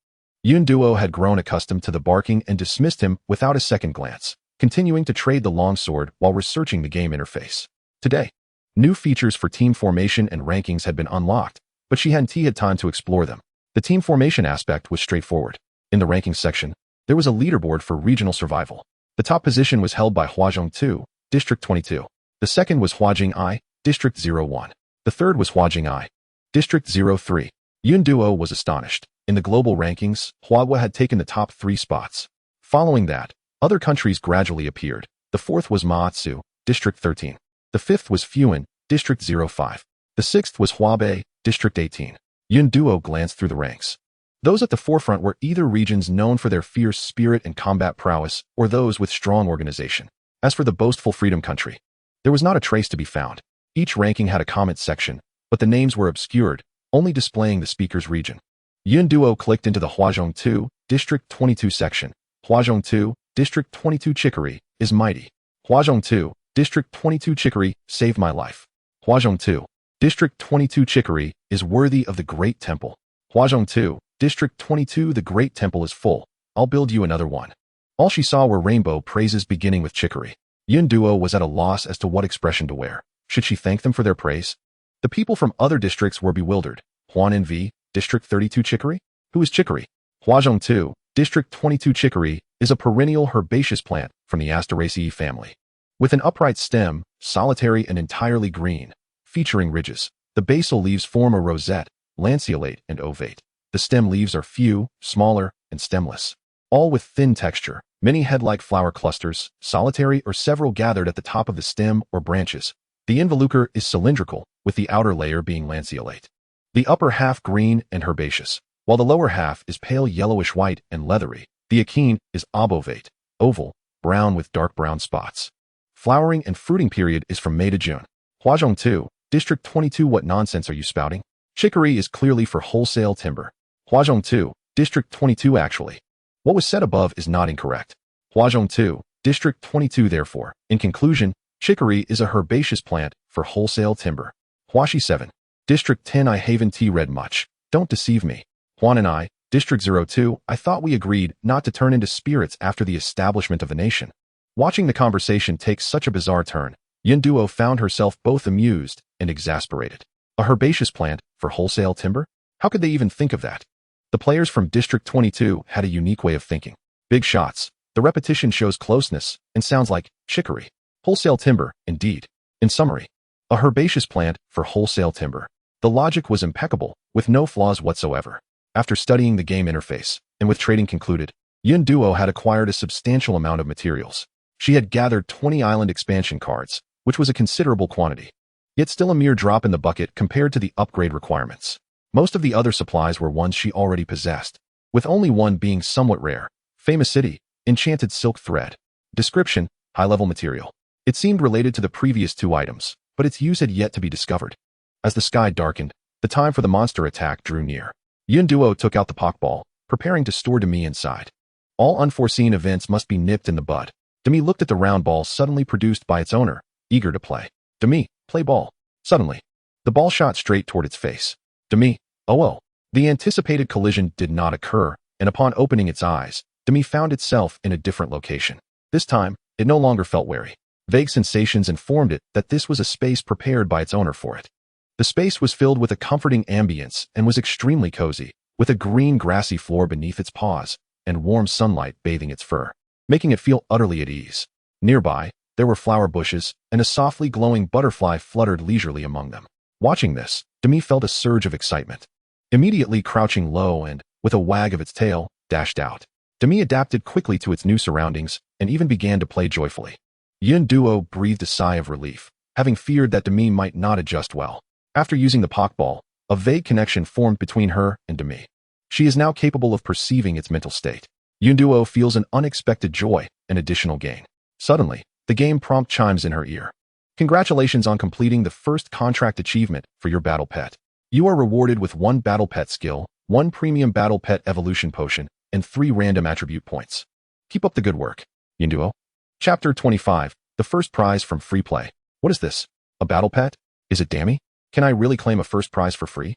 Yin Duo had grown accustomed to the barking and dismissed him without a second glance, continuing to trade the longsword while researching the game interface. Today, new features for team formation and rankings had been unlocked, but she hadn't had time to explore them. The team formation aspect was straightforward. In the rankings section, there was a leaderboard for regional survival. The top position was held by Huazhong 2, District 22. The second was Huajing I, District 01. The third was Huajing I, District 03. Yun Duo was astonished. In the global rankings, Huahua had taken the top 3 spots. Following that, other countries gradually appeared. The fourth was Maatsu, District 13. The fifth was Fuan, District 05. The sixth was Huabei, District 18. Yun Duo glanced through the ranks. Those at the forefront were either regions known for their fierce spirit and combat prowess, or those with strong organization. As for the boastful Freedom Country, there was not a trace to be found. Each ranking had a comment section, but the names were obscured, only displaying the speaker's region. Yun Duo clicked into the Huazhong 2, District 22 section. Huazhong 2, District 22 Chicory is mighty. Huazhong 2, District 22 Chicory saved my life. Huazhong 2, District 22 Chicory is worthy of the Great Temple. Huazhong 2, District 22 The Great Temple is full. I'll build you another one. All she saw were rainbow praises beginning with Chicory. Yun Duo was at a loss as to what expression to wear. Should she thank them for their praise? The people from other districts were bewildered. Huan NV, District 32 Chicory? Who is Chicory? Huazhong 2, District 22 Chicory is a perennial herbaceous plant from the Asteraceae family. With an upright stem, solitary and entirely green, featuring ridges. The basal leaves form a rosette, lanceolate and ovate. The stem leaves are few, smaller, and stemless. All with thin texture, many head-like flower clusters, solitary or several gathered at the top of the stem or branches. The involucre is cylindrical, with the outer layer being lanceolate. The upper half green and herbaceous, while the lower half is pale yellowish-white and leathery. The achene is obovate, oval, brown with dark brown spots. Flowering and fruiting period is from May to June. Huazhong 2, District 22 What nonsense are you spouting? Chicory is clearly for wholesale timber. Huazhong 2, District 22 actually. What was said above is not incorrect. Huazhong 2, District 22 therefore, in conclusion, chicory is a herbaceous plant for wholesale timber. Huashi 7, District 10 I haven't read much. Don't deceive me. Huan and I, District 02, I thought we agreed not to turn into spirits after the establishment of the nation. Watching the conversation take such a bizarre turn, Yun Duo found herself both amused and exasperated. A herbaceous plant for wholesale timber? How could they even think of that? The players from District 22 had a unique way of thinking. Big shots. The repetition shows closeness and sounds like chicory. Wholesale timber, indeed. In summary, a herbaceous plant for wholesale timber. The logic was impeccable, with no flaws whatsoever. After studying the game interface, and with trading concluded, Yun Duo had acquired a substantial amount of materials. She had gathered 20 island expansion cards, which was a considerable quantity. Yet still a mere drop in the bucket compared to the upgrade requirements. Most of the other supplies were ones she already possessed, with only one being somewhat rare. Famous city, enchanted silk thread. Description, high-level material. It seemed related to the previous 2 items, but its use had yet to be discovered. As the sky darkened, the time for the monster attack drew near. Yun Duo took out the Pokeball, preparing to store Demi inside. All unforeseen events must be nipped in the bud. Demi looked at the round ball suddenly produced by its owner, eager to play. Demi, play ball. Suddenly, the ball shot straight toward its face. Demi, oh. The anticipated collision did not occur, and upon opening its eyes, Demi found itself in a different location. This time, it no longer felt wary. Vague sensations informed it that this was a space prepared by its owner for it. The space was filled with a comforting ambience and was extremely cozy, with a green grassy floor beneath its paws and warm sunlight bathing its fur, making it feel utterly at ease. Nearby, there were flower bushes, and a softly glowing butterfly fluttered leisurely among them. Watching this, Demi felt a surge of excitement. Immediately crouching low and, with a wag of its tail, dashed out. Demi adapted quickly to its new surroundings and even began to play joyfully. Yun Duo breathed a sigh of relief, having feared that Demi might not adjust well. After using the Pokeball, a vague connection formed between her and Demi. She is now capable of perceiving its mental state. Yun Duo feels an unexpected joy and additional gain. Suddenly, the game prompt chimes in her ear. Congratulations on completing the first contract achievement for your battle pet. You are rewarded with 1 battle pet skill, 1 premium battle pet evolution potion, and 3 random attribute points. Keep up the good work. Yunduo. Chapter 25. The first prize from free play. What is this? A battle pet? Is it Dammy? Can I really claim a first prize for free?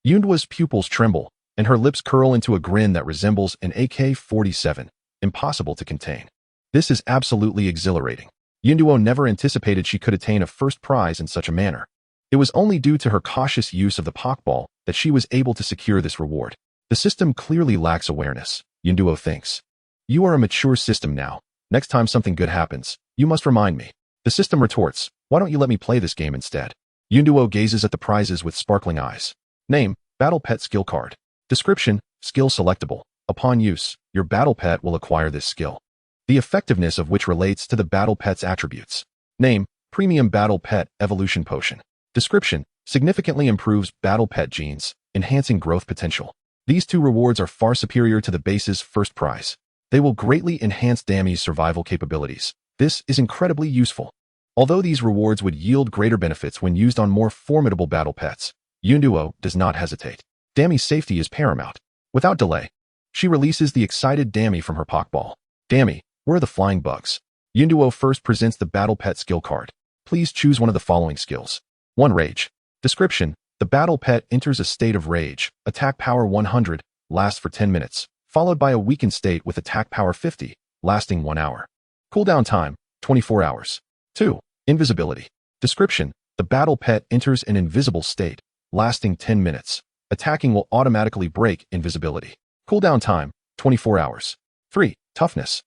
Yunduo's pupils tremble, and her lips curl into a grin that resembles an AK-47, impossible to contain. This is absolutely exhilarating. Yunduo never anticipated she could attain a first prize in such a manner. It was only due to her cautious use of the Pokeball that she was able to secure this reward. The system clearly lacks awareness, Yunduo thinks. You are a mature system now. Next time something good happens, you must remind me. The system retorts, why don't you let me play this game instead? Yunduo gazes at the prizes with sparkling eyes. Name, Battle Pet Skill Card. Description, Skill Selectable. Upon use, your Battle Pet will acquire this skill, the effectiveness of which relates to the Battle Pet's attributes. Name, Premium Battle Pet Evolution Potion. Description, significantly improves Battle Pet genes, enhancing growth potential. These 2 rewards are far superior to the base's first prize. They will greatly enhance Dammy's survival capabilities. This is incredibly useful. Although these rewards would yield greater benefits when used on more formidable battle pets, Yunduo does not hesitate. Dammy's safety is paramount. Without delay, she releases the excited Dammy from her Pokeball. Dammy, where are the flying bugs? Yunduo first presents the Battle Pet skill card. Please choose one of the following skills. 1. Rage. Description, the Battle Pet enters a state of rage, attack power 100, lasts for 10 minutes, followed by a weakened state with attack power 50, lasting 1 hour. Cooldown time, 24 hours. 2. Invisibility. Description, the Battle Pet enters an invisible state, lasting 10 minutes. Attacking will automatically break invisibility. Cooldown time, 24 hours. 3. Toughness.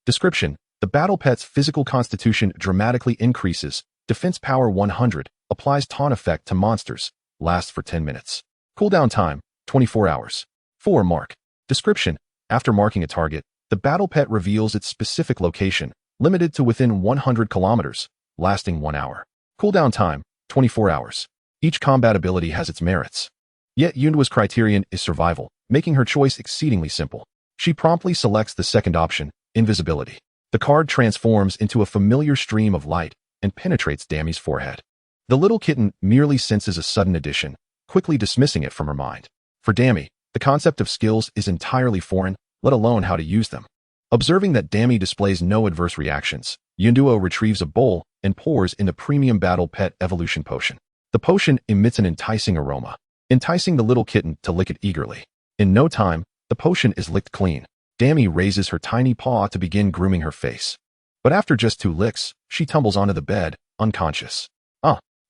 Description, the Battle Pet's physical constitution dramatically increases, defense power 100, applies taunt effect to monsters, lasts for 10 minutes. Cooldown time, 24 hours. 4. Mark. Description, after marking a target, the Battle Pet reveals its specific location, limited to within 100 kilometers, lasting 1 hour. Cooldown time, 24 hours. Each combat ability has its merits. Yet Yunduo's criterion is survival, making her choice exceedingly simple. She promptly selects the second option, invisibility. The card transforms into a familiar stream of light and penetrates Dammy's forehead. The little kitten merely senses a sudden addition, quickly dismissing it from her mind. For Dammy, the concept of skills is entirely foreign, let alone how to use them. Observing that Dammy displays no adverse reactions, Yunduo retrieves a bowl and pours in the Premium Battle Pet Evolution Potion. The potion emits an enticing aroma, enticing the little kitten to lick it eagerly. In no time, the potion is licked clean. Dammy raises her tiny paw to begin grooming her face. But after just 2 licks, she tumbles onto the bed, unconscious.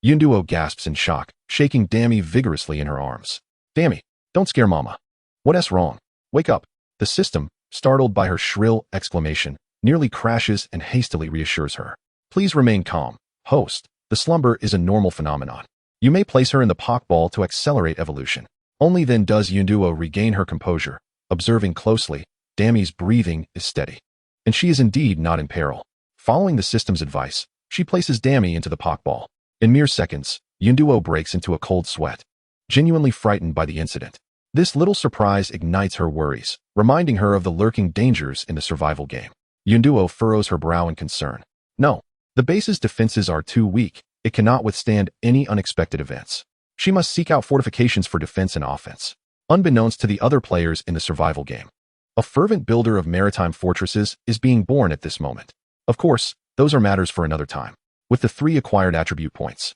Yunduo gasps in shock, shaking Dammy vigorously in her arms. Dammy, don't scare Mama. What's wrong? Wake up. The system, startled by her shrill exclamation, nearly crashes and hastily reassures her. Please remain calm, host. The slumber is a normal phenomenon. You may place her in the Pokeball to accelerate evolution. Only then does Yunduo regain her composure. Observing closely, Dammy's breathing is steady, and she is indeed not in peril. Following the system's advice, she places Dammy into the Pokeball. In mere seconds, Yunduo breaks into a cold sweat, genuinely frightened by the incident. This little surprise ignites her worries, reminding her of the lurking dangers in the survival game. Yunduo furrows her brow in concern. No, the base's defenses are too weak. It cannot withstand any unexpected events. She must seek out fortifications for defense and offense, unbeknownst to the other players in the survival game. A fervent builder of maritime fortresses is being born at this moment. Of course, those are matters for another time. With the 3 acquired attribute points,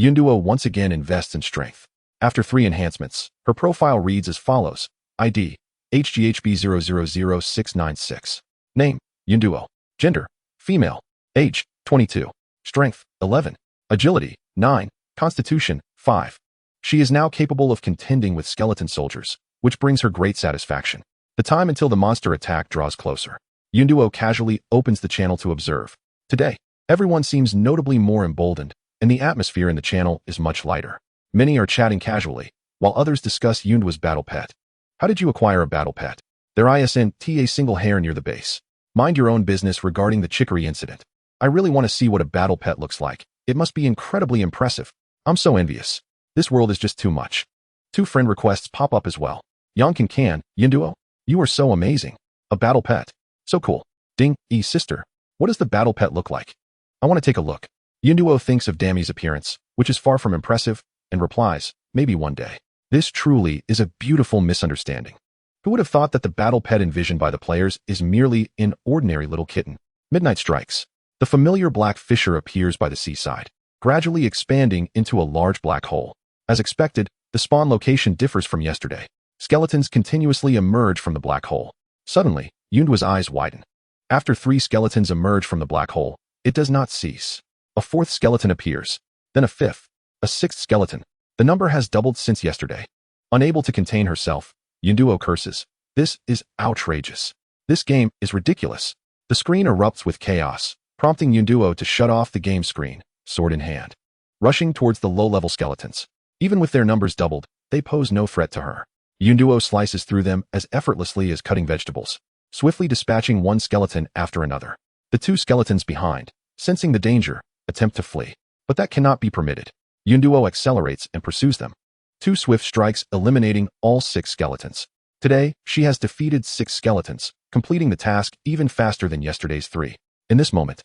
Yunduo once again invests in strength. After 3 enhancements, her profile reads as follows. ID, HGHB000696. Name, Yunduo. Gender, female. Age, 22. Strength, 11. Agility, 9. Constitution, 5. She is now capable of contending with skeleton soldiers, which brings her great satisfaction. The time until the monster attack draws closer. Yunduo casually opens the channel to observe. Today, everyone seems notably more emboldened, and the atmosphere in the channel is much lighter. Many are chatting casually, while others discuss Yunduo's battle pet. How did you acquire a battle pet? There isn't a single hair near the base. Mind your own business regarding the chicory incident. I really want to see what a battle pet looks like. It must be incredibly impressive. I'm so envious. This world is just too much. 2 friend requests pop up as well. Yonkin can, Yunduo, you are so amazing. A battle pet. So cool. Ding, sister. What does the battle pet look like? I want to take a look. Yunduo thinks of Dammy's appearance, which is far from impressive, and replies, maybe one day. This truly is a beautiful misunderstanding. Who would have thought that the battle pet envisioned by the players is merely an ordinary little kitten? Midnight strikes. The familiar black fissure appears by the seaside, gradually expanding into a large black hole. As expected, the spawn location differs from yesterday. Skeletons continuously emerge from the black hole. Suddenly, Yunduo's eyes widen. After 3 skeletons emerge from the black hole, it does not cease. A 4th skeleton appears, then a 5th, a 6th skeleton. The number has doubled since yesterday. Unable to contain herself, Yunduo curses. This is outrageous. This game is ridiculous. The screen erupts with chaos, prompting Yunduo to shut off the game screen, sword in hand. Rushing towards the low-level skeletons. Even with their numbers doubled, they pose no threat to her. Yunduo slices through them as effortlessly as cutting vegetables, swiftly dispatching one skeleton after another. The 2 skeletons behind, sensing the danger, attempt to flee. But that cannot be permitted. Yunduo accelerates and pursues them. 2 swift strikes eliminating all 6 skeletons. Today, she has defeated 6 skeletons, completing the task even faster than yesterday's 3. In this moment,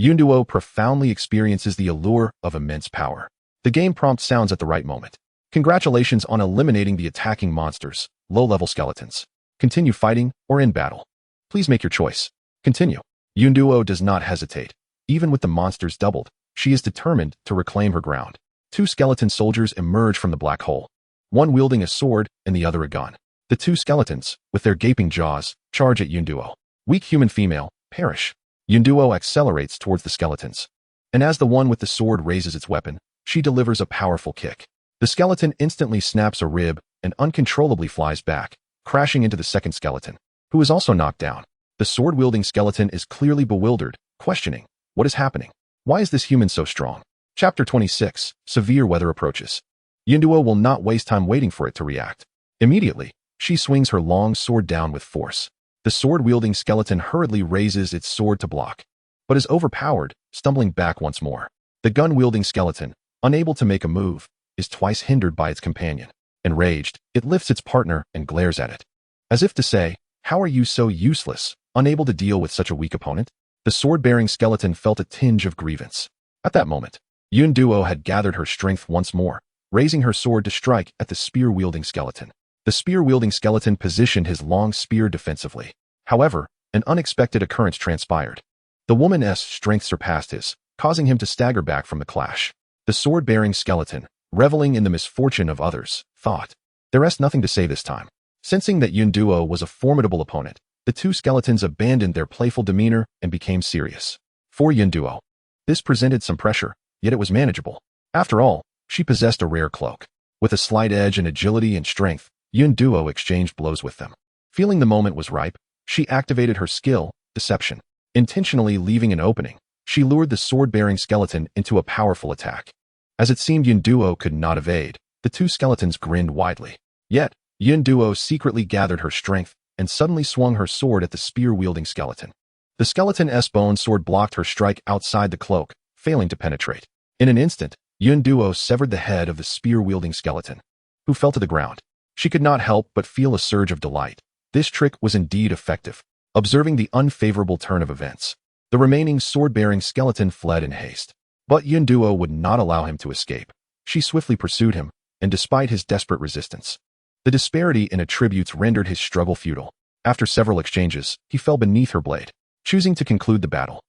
Yunduo profoundly experiences the allure of immense power. The game prompt sounds at the right moment. Congratulations on eliminating the attacking monsters, low-level skeletons. Continue fighting or end battle. Please make your choice. Continue. Yunduo does not hesitate. Even with the monsters doubled, she is determined to reclaim her ground. 2 skeleton soldiers emerge from the black hole, one wielding a sword and the other a gun. The 2 skeletons, with their gaping jaws, charge at Yunduo. Weak human female, perish. Yunduo accelerates towards the skeletons. And as the one with the sword raises its weapon, she delivers a powerful kick. The skeleton instantly snaps a rib and uncontrollably flies back, crashing into the 2nd skeleton, who is also knocked down. The sword-wielding skeleton is clearly bewildered, questioning, what is happening? Why is this human so strong? Chapter 26. Severe weather approaches. Yunduo will not waste time waiting for it to react. Immediately, she swings her long sword down with force. The sword-wielding skeleton hurriedly raises its sword to block, but is overpowered, stumbling back once more. The gun-wielding skeleton, unable to make a move, is twice hindered by its companion. Enraged, it lifts its partner and glares at it. As if to say, how are you so useless, unable to deal with such a weak opponent? The sword-bearing skeleton felt a tinge of grievance. At that moment, Yunduo had gathered her strength once more, raising her sword to strike at the spear-wielding skeleton. The spear-wielding skeleton positioned his long spear defensively. However, an unexpected occurrence transpired. The woman's strength surpassed his, causing him to stagger back from the clash. The sword-bearing skeleton, reveling in the misfortune of others, thought, there is nothing to say this time. Sensing that Yunduo was a formidable opponent, the 2 skeletons abandoned their playful demeanor and became serious. For Yunduo, this presented some pressure, yet it was manageable. After all, she possessed a rare cloak. With a slight edge in agility and strength, Yunduo exchanged blows with them. Feeling the moment was ripe, she activated her skill, deception. Intentionally leaving an opening, she lured the sword-bearing skeleton into a powerful attack. As it seemed Yunduo could not evade, the 2 skeletons grinned widely. Yet, Yunduo secretly gathered her strength and suddenly swung her sword at the spear-wielding skeleton. The skeleton's bone sword blocked her strike outside the cloak, failing to penetrate. In an instant, Yunduo severed the head of the spear-wielding skeleton, who fell to the ground. She could not help but feel a surge of delight. This trick was indeed effective. Observing the unfavorable turn of events, the remaining sword-bearing skeleton fled in haste. But Yunduo would not allow him to escape. She swiftly pursued him, and despite his desperate resistance, the disparity in attributes rendered his struggle futile. After several exchanges, he fell beneath her blade. Choosing to conclude the battle,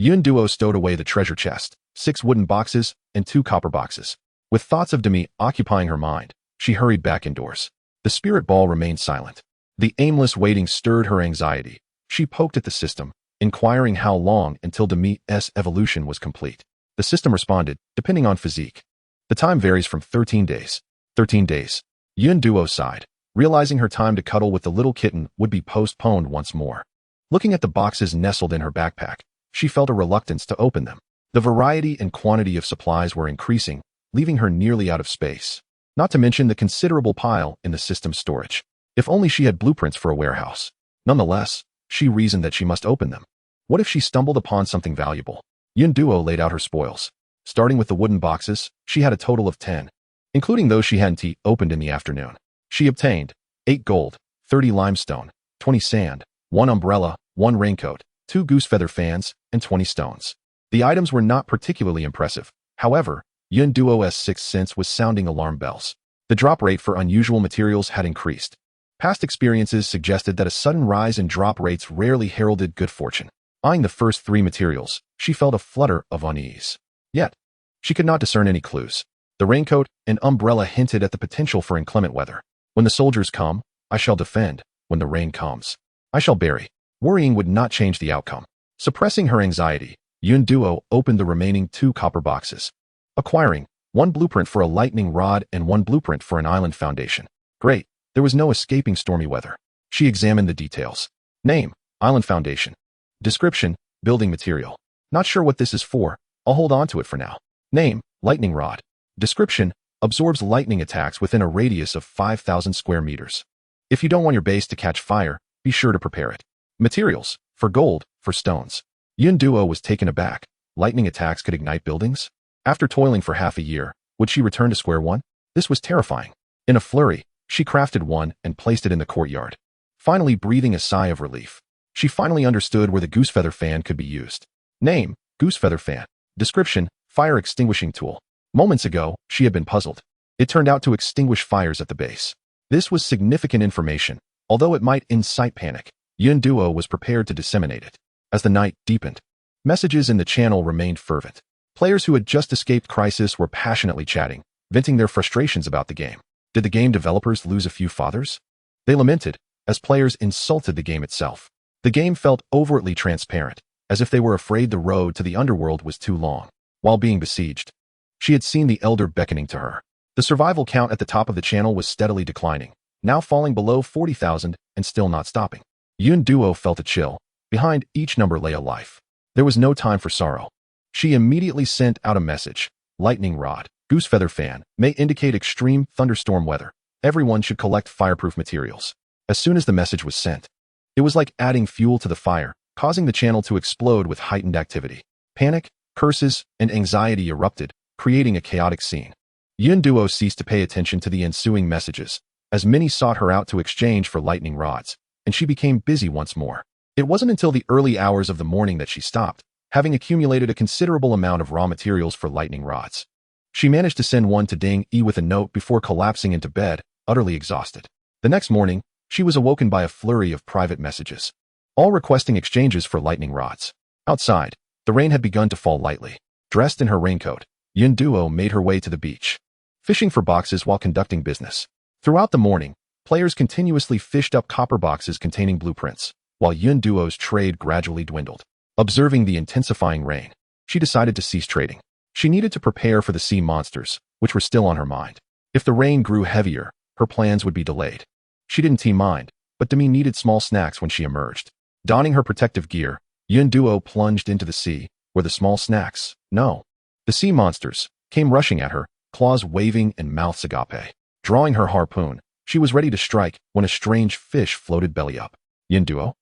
Yunduo stowed away the treasure chest, 6 wooden boxes, and 2 copper boxes. With thoughts of Demi occupying her mind, she hurried back indoors. The spirit ball remained silent. The aimless waiting stirred her anxiety. She poked at the system, inquiring how long until Demi's evolution was complete. The system responded, depending on physique. The time varies from 13 days. 13 days. Yunduo sighed, realizing her time to cuddle with the little kitten would be postponed once more. Looking at the boxes nestled in her backpack, she felt a reluctance to open them. The variety and quantity of supplies were increasing, leaving her nearly out of space. Not to mention the considerable pile in the system's storage. If only she had blueprints for a warehouse. Nonetheless, she reasoned that she must open them. What if she stumbled upon something valuable? Yunduo laid out her spoils. Starting with the wooden boxes, she had a total of 10, including those she hadn't opened in the afternoon. She obtained 8 gold, 30 limestone, 20 sand, 1 umbrella, 1 raincoat, 2 goose feather fans, and 20 stones. The items were not particularly impressive. However, Yunduo's sixth sense was sounding alarm bells. The drop rate for unusual materials had increased. Past experiences suggested that a sudden rise in drop rates rarely heralded good fortune. Eyeing the first three materials, she felt a flutter of unease. Yet, she could not discern any clues. The raincoat and umbrella hinted at the potential for inclement weather. When the soldiers come, I shall defend. When the rain comes, I shall bury. Worrying would not change the outcome. Suppressing her anxiety, Yun Duo opened the remaining 2 copper boxes, acquiring 1 blueprint for a lightning rod and 1 blueprint for an island foundation. Great, there was no escaping stormy weather. She examined the details. Name, island foundation. Description, building material. Not sure what this is for, I'll hold on to it for now. Name, lightning rod. Description, absorbs lightning attacks within a radius of 5,000 square meters. If you don't want your base to catch fire, be sure to prepare it. Materials, for gold, for stones. Yun Duo was taken aback. Lightning attacks could ignite buildings? After toiling for half a year, would she return to square one? This was terrifying. In a flurry, she crafted one and placed it in the courtyard. Finally breathing a sigh of relief. She finally understood where the goosefeather fan could be used. Name, goosefeather fan. Description, fire extinguishing tool. Moments ago, she had been puzzled. It turned out to extinguish fires at the base. This was significant information, although it might incite panic. Yun Duo was prepared to disseminate it. As the night deepened, messages in the channel remained fervent. Players who had just escaped crisis were passionately chatting, venting their frustrations about the game. Did the game developers lose a few fathers? They lamented, as players insulted the game itself. The game felt overtly transparent, as if they were afraid the road to the underworld was too long. While being besieged, she had seen the Elder beckoning to her. The survival count at the top of the channel was steadily declining, now falling below 40,000 and still not stopping. Yun Duo felt a chill. Behind each number lay a life. There was no time for sorrow. She immediately sent out a message. Lightning rod, goosefeather fan, may indicate extreme thunderstorm weather. Everyone should collect fireproof materials. As soon as the message was sent, it was like adding fuel to the fire, causing the channel to explode with heightened activity. Panic, curses, and anxiety erupted, creating a chaotic scene. Yun Duo ceased to pay attention to the ensuing messages, as many sought her out to exchange for lightning rods, and she became busy once more. It wasn't until the early hours of the morning that she stopped, having accumulated a considerable amount of raw materials for lightning rods. She managed to send one to Ding Yi with a note before collapsing into bed, utterly exhausted. The next morning, she was awoken by a flurry of private messages, all requesting exchanges for lightning rods. Outside, the rain had begun to fall lightly. Dressed in her raincoat, Yun Duo made her way to the beach, fishing for boxes while conducting business. Throughout the morning, players continuously fished up copper boxes containing blueprints, while Yun Duo's trade gradually dwindled. Observing the intensifying rain, she decided to cease trading. She needed to prepare for the sea monsters, which were still on her mind. If the rain grew heavier, her plans would be delayed. She didn't mind, but Demi needed small snacks when she emerged. Donning her protective gear, Yun Duo plunged into the sea, where the small snacks, no, the sea monsters, came rushing at her, claws waving and mouths agape. Drawing her harpoon, she was ready to strike when a strange fish floated belly up. Yun Duo?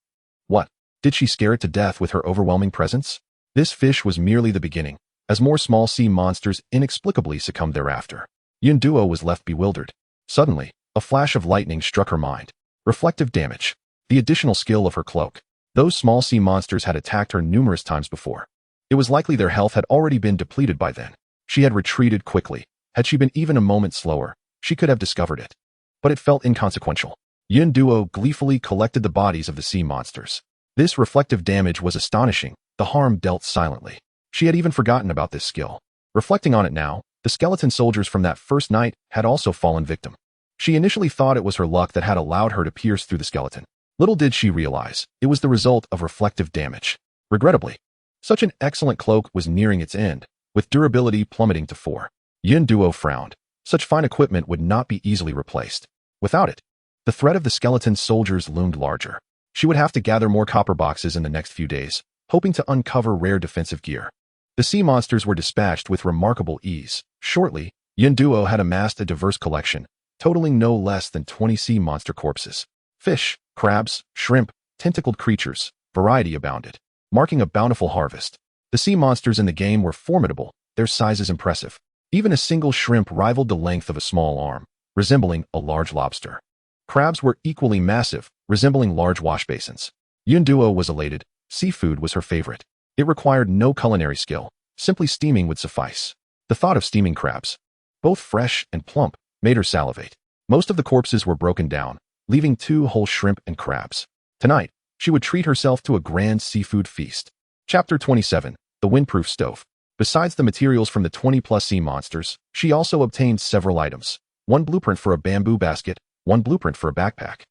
What? Did she scare it to death with her overwhelming presence? This fish was merely the beginning, as more small sea monsters inexplicably succumbed thereafter. Yun Duo was left bewildered. Suddenly, a flash of lightning struck her mind. Reflective damage. The additional skill of her cloak. Those small sea monsters had attacked her numerous times before. It was likely their health had already been depleted by then. She had retreated quickly. Had she been even a moment slower, she could have discovered it. But it felt inconsequential. Yun Duo gleefully collected the bodies of the sea monsters. This reflective damage was astonishing, the harm dealt silently. She had even forgotten about this skill. Reflecting on it now, the skeleton soldiers from that first night had also fallen victim. She initially thought it was her luck that had allowed her to pierce through the skeleton. Little did she realize, it was the result of reflective damage. Regrettably, such an excellent cloak was nearing its end, with durability plummeting to 4. Yun Duo frowned. Such fine equipment would not be easily replaced. Without it, the threat of the skeleton soldiers loomed larger. She would have to gather more copper boxes in the next few days, hoping to uncover rare defensive gear. The sea monsters were dispatched with remarkable ease. Shortly, Yun Duo had amassed a diverse collection, totaling no less than 20 sea monster corpses. Fish, crabs, shrimp, tentacled creatures, variety abounded, marking a bountiful harvest. The sea monsters in the game were formidable, their sizes impressive. Even a single shrimp rivaled the length of a small arm, resembling a large lobster. Crabs were equally massive, resembling large wash basins. Yun Duo was elated. Seafood was her favorite. It required no culinary skill, simply steaming would suffice. The thought of steaming crabs, both fresh and plump, made her salivate. Most of the corpses were broken down, leaving 2 whole shrimp and crabs. Tonight, she would treat herself to a grand seafood feast. Chapter 27. The Windproof Stove. Besides the materials from the 20-plus sea monsters, she also obtained several items. 1 blueprint for a bamboo basket, 1 blueprint for a backpack,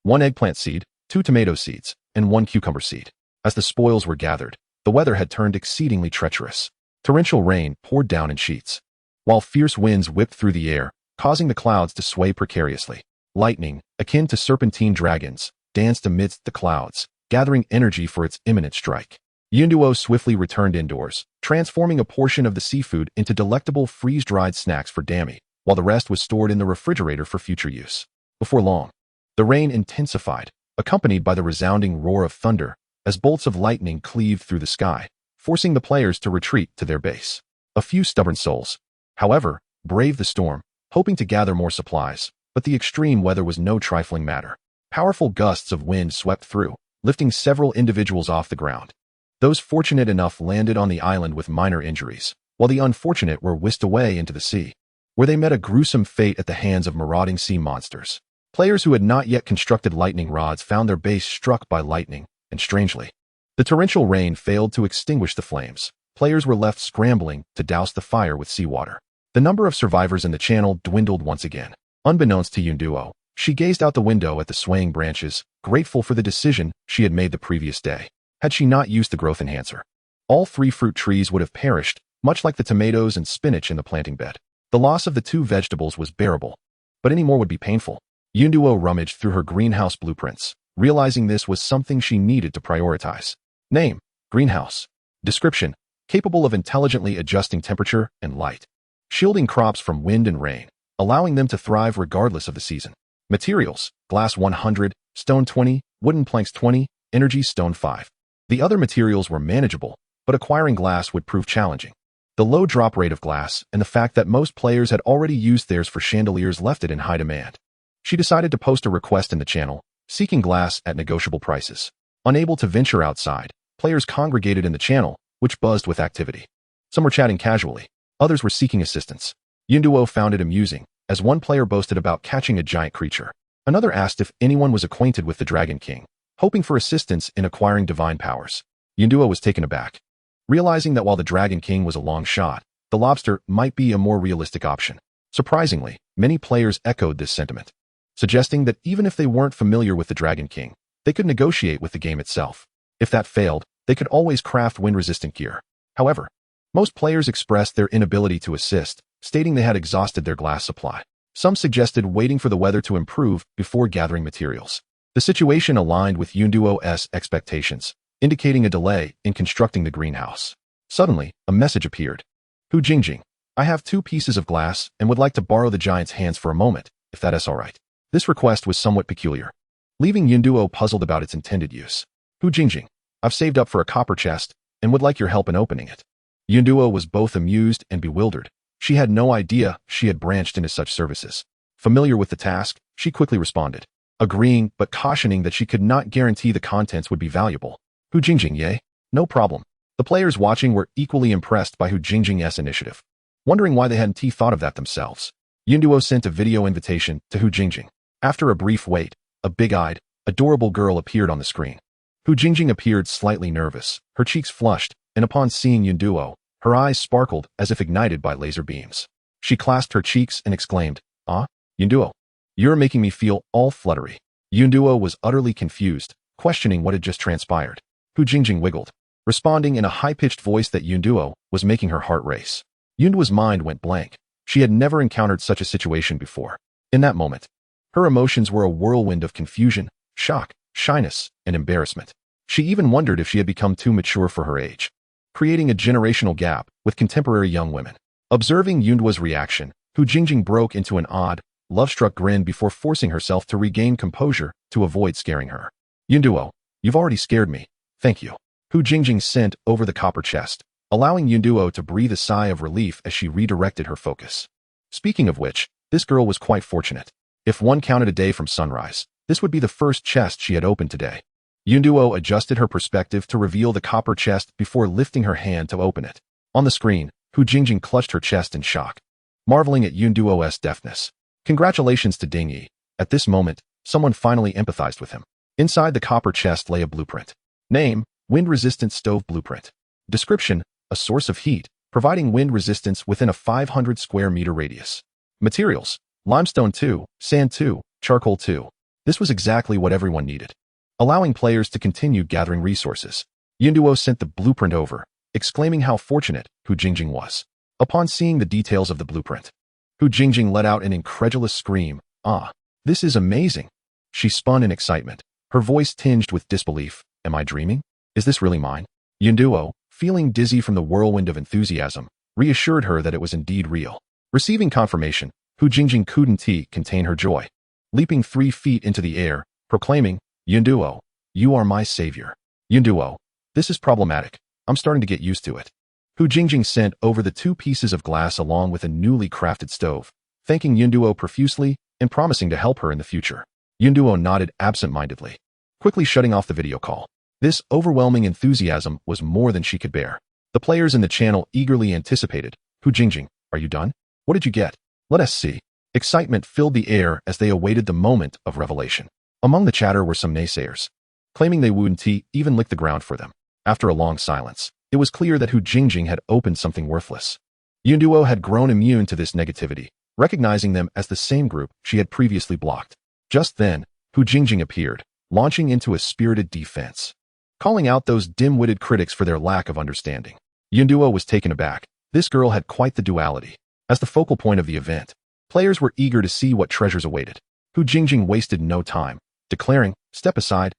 1 eggplant seed, 2 tomato seeds, and 1 cucumber seed. As the spoils were gathered, the weather had turned exceedingly treacherous. Torrential rain poured down in sheets, while fierce winds whipped through the air, causing the clouds to sway precariously. Lightning, akin to serpentine dragons, danced amidst the clouds, gathering energy for its imminent strike. Yunduo swiftly returned indoors, transforming a portion of the seafood into delectable freeze-dried snacks for Dammy, while the rest was stored in the refrigerator for future use. Before long, the rain intensified, accompanied by the resounding roar of thunder, as bolts of lightning cleaved through the sky, forcing the players to retreat to their base. A few stubborn souls, however, braved the storm, hoping to gather more supplies, but the extreme weather was no trifling matter. Powerful gusts of wind swept through, lifting several individuals off the ground. Those fortunate enough landed on the island with minor injuries, while the unfortunate were whisked away into the sea, where they met a gruesome fate at the hands of marauding sea monsters. Players who had not yet constructed lightning rods found their base struck by lightning, and strangely, the torrential rain failed to extinguish the flames. Players were left scrambling to douse the fire with seawater. The number of survivors in the channel dwindled once again. Unbeknownst to Yunduo, she gazed out the window at the swaying branches, grateful for the decision she had made the previous day. Had she not used the growth enhancer, all 3 fruit trees would have perished, much like the tomatoes and spinach in the planting bed. The loss of the 2 vegetables was bearable, but any more would be painful. Yunduo rummaged through her greenhouse blueprints, realizing this was something she needed to prioritize. Name: greenhouse. Description: capable of intelligently adjusting temperature and light, shielding crops from wind and rain, allowing them to thrive regardless of the season. Materials: glass 100, stone 20, wooden planks 20, energy stone 5. The other materials were manageable, but acquiring glass would prove challenging. The low drop rate of glass and the fact that most players had already used theirs for chandeliers left it in high demand. She decided to post a request in the channel, seeking glass at negotiable prices. Unable to venture outside, players congregated in the channel, which buzzed with activity. Some were chatting casually, others were seeking assistance. Yunduo found it amusing, as one player boasted about catching a giant creature. Another asked if anyone was acquainted with the Dragon King, hoping for assistance in acquiring divine powers. Yunduo was taken aback, realizing that while the Dragon King was a long shot, the lobster might be a more realistic option. Surprisingly, many players echoed this sentiment, suggesting that even if they weren't familiar with the Dragon King, they could negotiate with the game itself. If that failed, they could always craft wind-resistant gear. However, most players expressed their inability to assist, stating they had exhausted their glass supply. Some suggested waiting for the weather to improve before gathering materials. The situation aligned with Yunduo's expectations, indicating a delay in constructing the greenhouse. Suddenly, a message appeared. Hu Jingjing, I have 2 pieces of glass and would like to borrow the giant's hands for a moment, if that is all right. This request was somewhat peculiar, leaving Yunduo puzzled about its intended use. Hu Jingjing, I've saved up for a copper chest and would like your help in opening it. Yunduo was both amused and bewildered. She had no idea she had branched into such services. Familiar with the task, she quickly responded, agreeing but cautioning that she could not guarantee the contents would be valuable. Hu Jingjing, yay? No problem. The players watching were equally impressed by Hu Jingjing's initiative, wondering why they hadn't thought of that themselves. Yunduo sent a video invitation to Hu Jingjing. After a brief wait, a big-eyed, adorable girl appeared on the screen. Hu Jingjing appeared slightly nervous, her cheeks flushed, and upon seeing Yunduo, her eyes sparkled as if ignited by laser beams. She clasped her cheeks and exclaimed, "Ah, Yunduo, you're making me feel all fluttery." Yunduo was utterly confused, questioning what had just transpired. Hu Jingjing wiggled, responding in a high-pitched voice that Yunduo was making her heart race. Yunduo's mind went blank. She had never encountered such a situation before. In that moment, her emotions were a whirlwind of confusion, shock, shyness, and embarrassment. She even wondered if she had become too mature for her age, creating a generational gap with contemporary young women. Observing Yunduo's reaction, Hu Jingjing broke into an odd, love-struck grin before forcing herself to regain composure to avoid scaring her. Yunduo, you've already scared me. Thank you. Hu Jingjing sent over the copper chest, allowing Yunduo to breathe a sigh of relief as she redirected her focus. Speaking of which, this girl was quite fortunate. If one counted a day from sunrise, this would be the first chest she had opened today. Yunduo adjusted her perspective to reveal the copper chest before lifting her hand to open it. On the screen, Hu Jingjing clutched her chest in shock, marveling at Yunduo's deftness. Congratulations to Ding Yi. At this moment, Someone finally empathized with him. Inside the copper chest lay a blueprint. Name, wind-resistant stove blueprint. Description, a source of heat, providing wind resistance within a 500 square meter radius. Materials, limestone 2, sand 2, charcoal 2. This was exactly what everyone needed, allowing players to continue gathering resources. Yunduo sent the blueprint over, exclaiming how fortunate Hu Jingjing was. Upon seeing the details of the blueprint, Hu Jingjing let out an incredulous scream. "Ah, this is amazing." She spun in excitement, her voice tinged with disbelief. "Am I dreaming? Is this really mine?" Yunduo, feeling dizzy from the whirlwind of enthusiasm, reassured her that it was indeed real. Receiving confirmation, Hu Jingjing couldn't contain her joy, leaping 3 feet into the air, proclaiming, "Yunduo, you are my savior. Yunduo, this is problematic. I'm starting to get used to it." Hu Jingjing sent over the 2 pieces of glass along with a newly crafted stove, thanking Yunduo profusely and promising to help her in the future. Yunduo nodded absent-mindedly, quickly shutting off the video call. This overwhelming enthusiasm was more than she could bear. The players in the channel eagerly anticipated. "Hu Jingjing, are you done? What did you get? Let us see." Excitement filled the air as they awaited the moment of revelation. Among the chatter were some naysayers, claiming they wouldn't even lick the ground for them. After a long silence, it was clear that Hu Jingjing had opened something worthless. Yunduo had grown immune to this negativity, recognizing them as the same group she had previously blocked. Just then, Hu Jingjing appeared, launching into a spirited defense, calling out those dim-witted critics for their lack of understanding. Yunduo was taken aback. This girl had quite the duality. As the focal point of the event, players were eager to see what treasures awaited. Hu Jingjing wasted no time, declaring, step aside,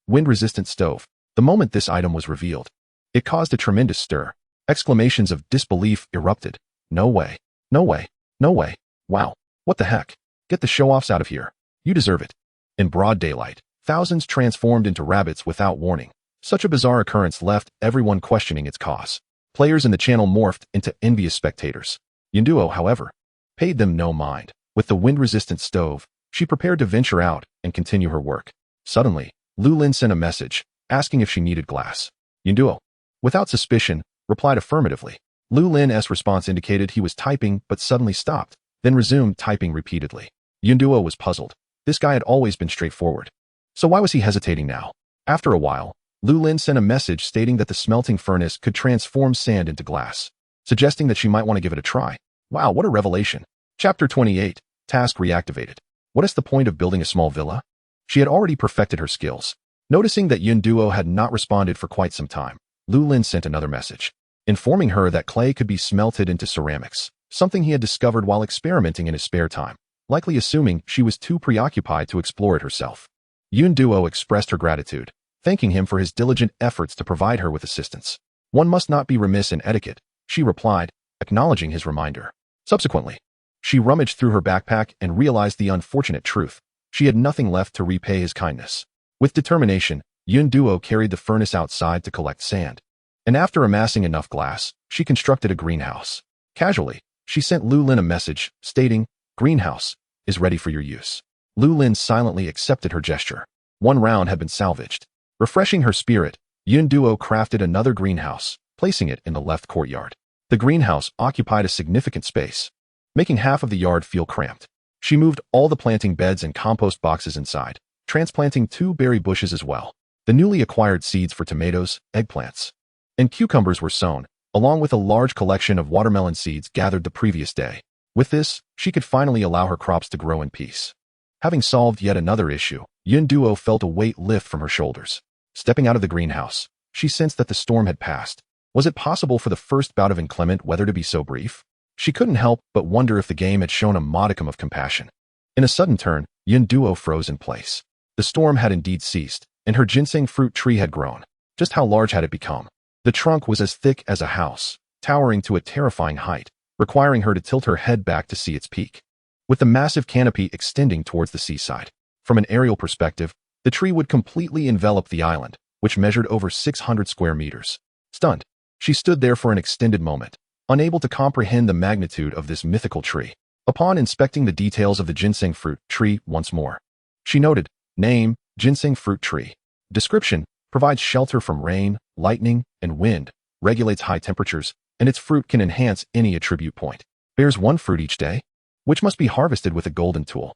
wind-resistant stove." The moment this item was revealed, it caused a tremendous stir. Exclamations of disbelief erupted. "No way, no way, no way, wow, what the heck? Get the show-offs out of here. You deserve it." In broad daylight, thousands transformed into rabbits without warning. Such a bizarre occurrence left everyone questioning its cause. Players in the channel morphed into envious spectators. Yunduo, however, paid them no mind. With the wind-resistant stove, she prepared to venture out and continue her work. Suddenly, Lu Lin sent a message, asking if she needed glass. Yunduo, without suspicion, replied affirmatively. Lu Lin's response indicated he was typing but suddenly stopped, then resumed typing repeatedly. Yunduo was puzzled. This guy had always been straightforward. So why was he hesitating now? After a while, Lu Lin sent a message stating that the smelting furnace could transform sand into glass, suggesting that she might want to give it a try. Wow, what a revelation. Chapter 28, Task Reactivated. What is the point of building a small villa? She had already perfected her skills. Noticing that Yunduo had not responded for quite some time, Lu Lin sent another message, informing her that clay could be smelted into ceramics, something he had discovered while experimenting in his spare time, likely assuming she was too preoccupied to explore it herself. Yunduo expressed her gratitude, thanking him for his diligent efforts to provide her with assistance. "One must not be remiss in etiquette," she replied, acknowledging his reminder. Subsequently, she rummaged through her backpack and realized the unfortunate truth. She had nothing left to repay his kindness. With determination, Yunduo carried the furnace outside to collect sand. And after amassing enough glass, she constructed a greenhouse. Casually, she sent Lu Lin a message, stating, "Greenhouse is ready for your use." Lu Lin silently accepted her gesture. One round had been salvaged. Refreshing her spirit, Yunduo crafted another greenhouse, placing it in the left courtyard. The greenhouse occupied a significant space, making half of the yard feel cramped. She moved all the planting beds and compost boxes inside, transplanting 2 berry bushes as well. The newly acquired seeds for tomatoes, eggplants, and cucumbers were sown, along with a large collection of watermelon seeds gathered the previous day. With this, she could finally allow her crops to grow in peace. Having solved yet another issue, Yunduo felt a weight lift from her shoulders. Stepping out of the greenhouse, she sensed that the storm had passed. Was it possible for the first bout of inclement weather to be so brief? She couldn't help but wonder if the game had shown a modicum of compassion. In a sudden turn, Yunduo froze in place. The storm had indeed ceased, and her ginseng fruit tree had grown. Just how large had it become? The trunk was as thick as a house, towering to a terrifying height, requiring her to tilt her head back to see its peak. With the massive canopy extending towards the seaside, from an aerial perspective, the tree would completely envelop the island, which measured over 600 square meters. Stunned, she stood there for an extended moment, unable to comprehend the magnitude of this mythical tree. Upon inspecting the details of the ginseng fruit tree once more, she noted, name, ginseng fruit tree. Description, provides shelter from rain, lightning, and wind, regulates high temperatures, and its fruit can enhance any attribute point. Bears 1 fruit each day, which must be harvested with a golden tool.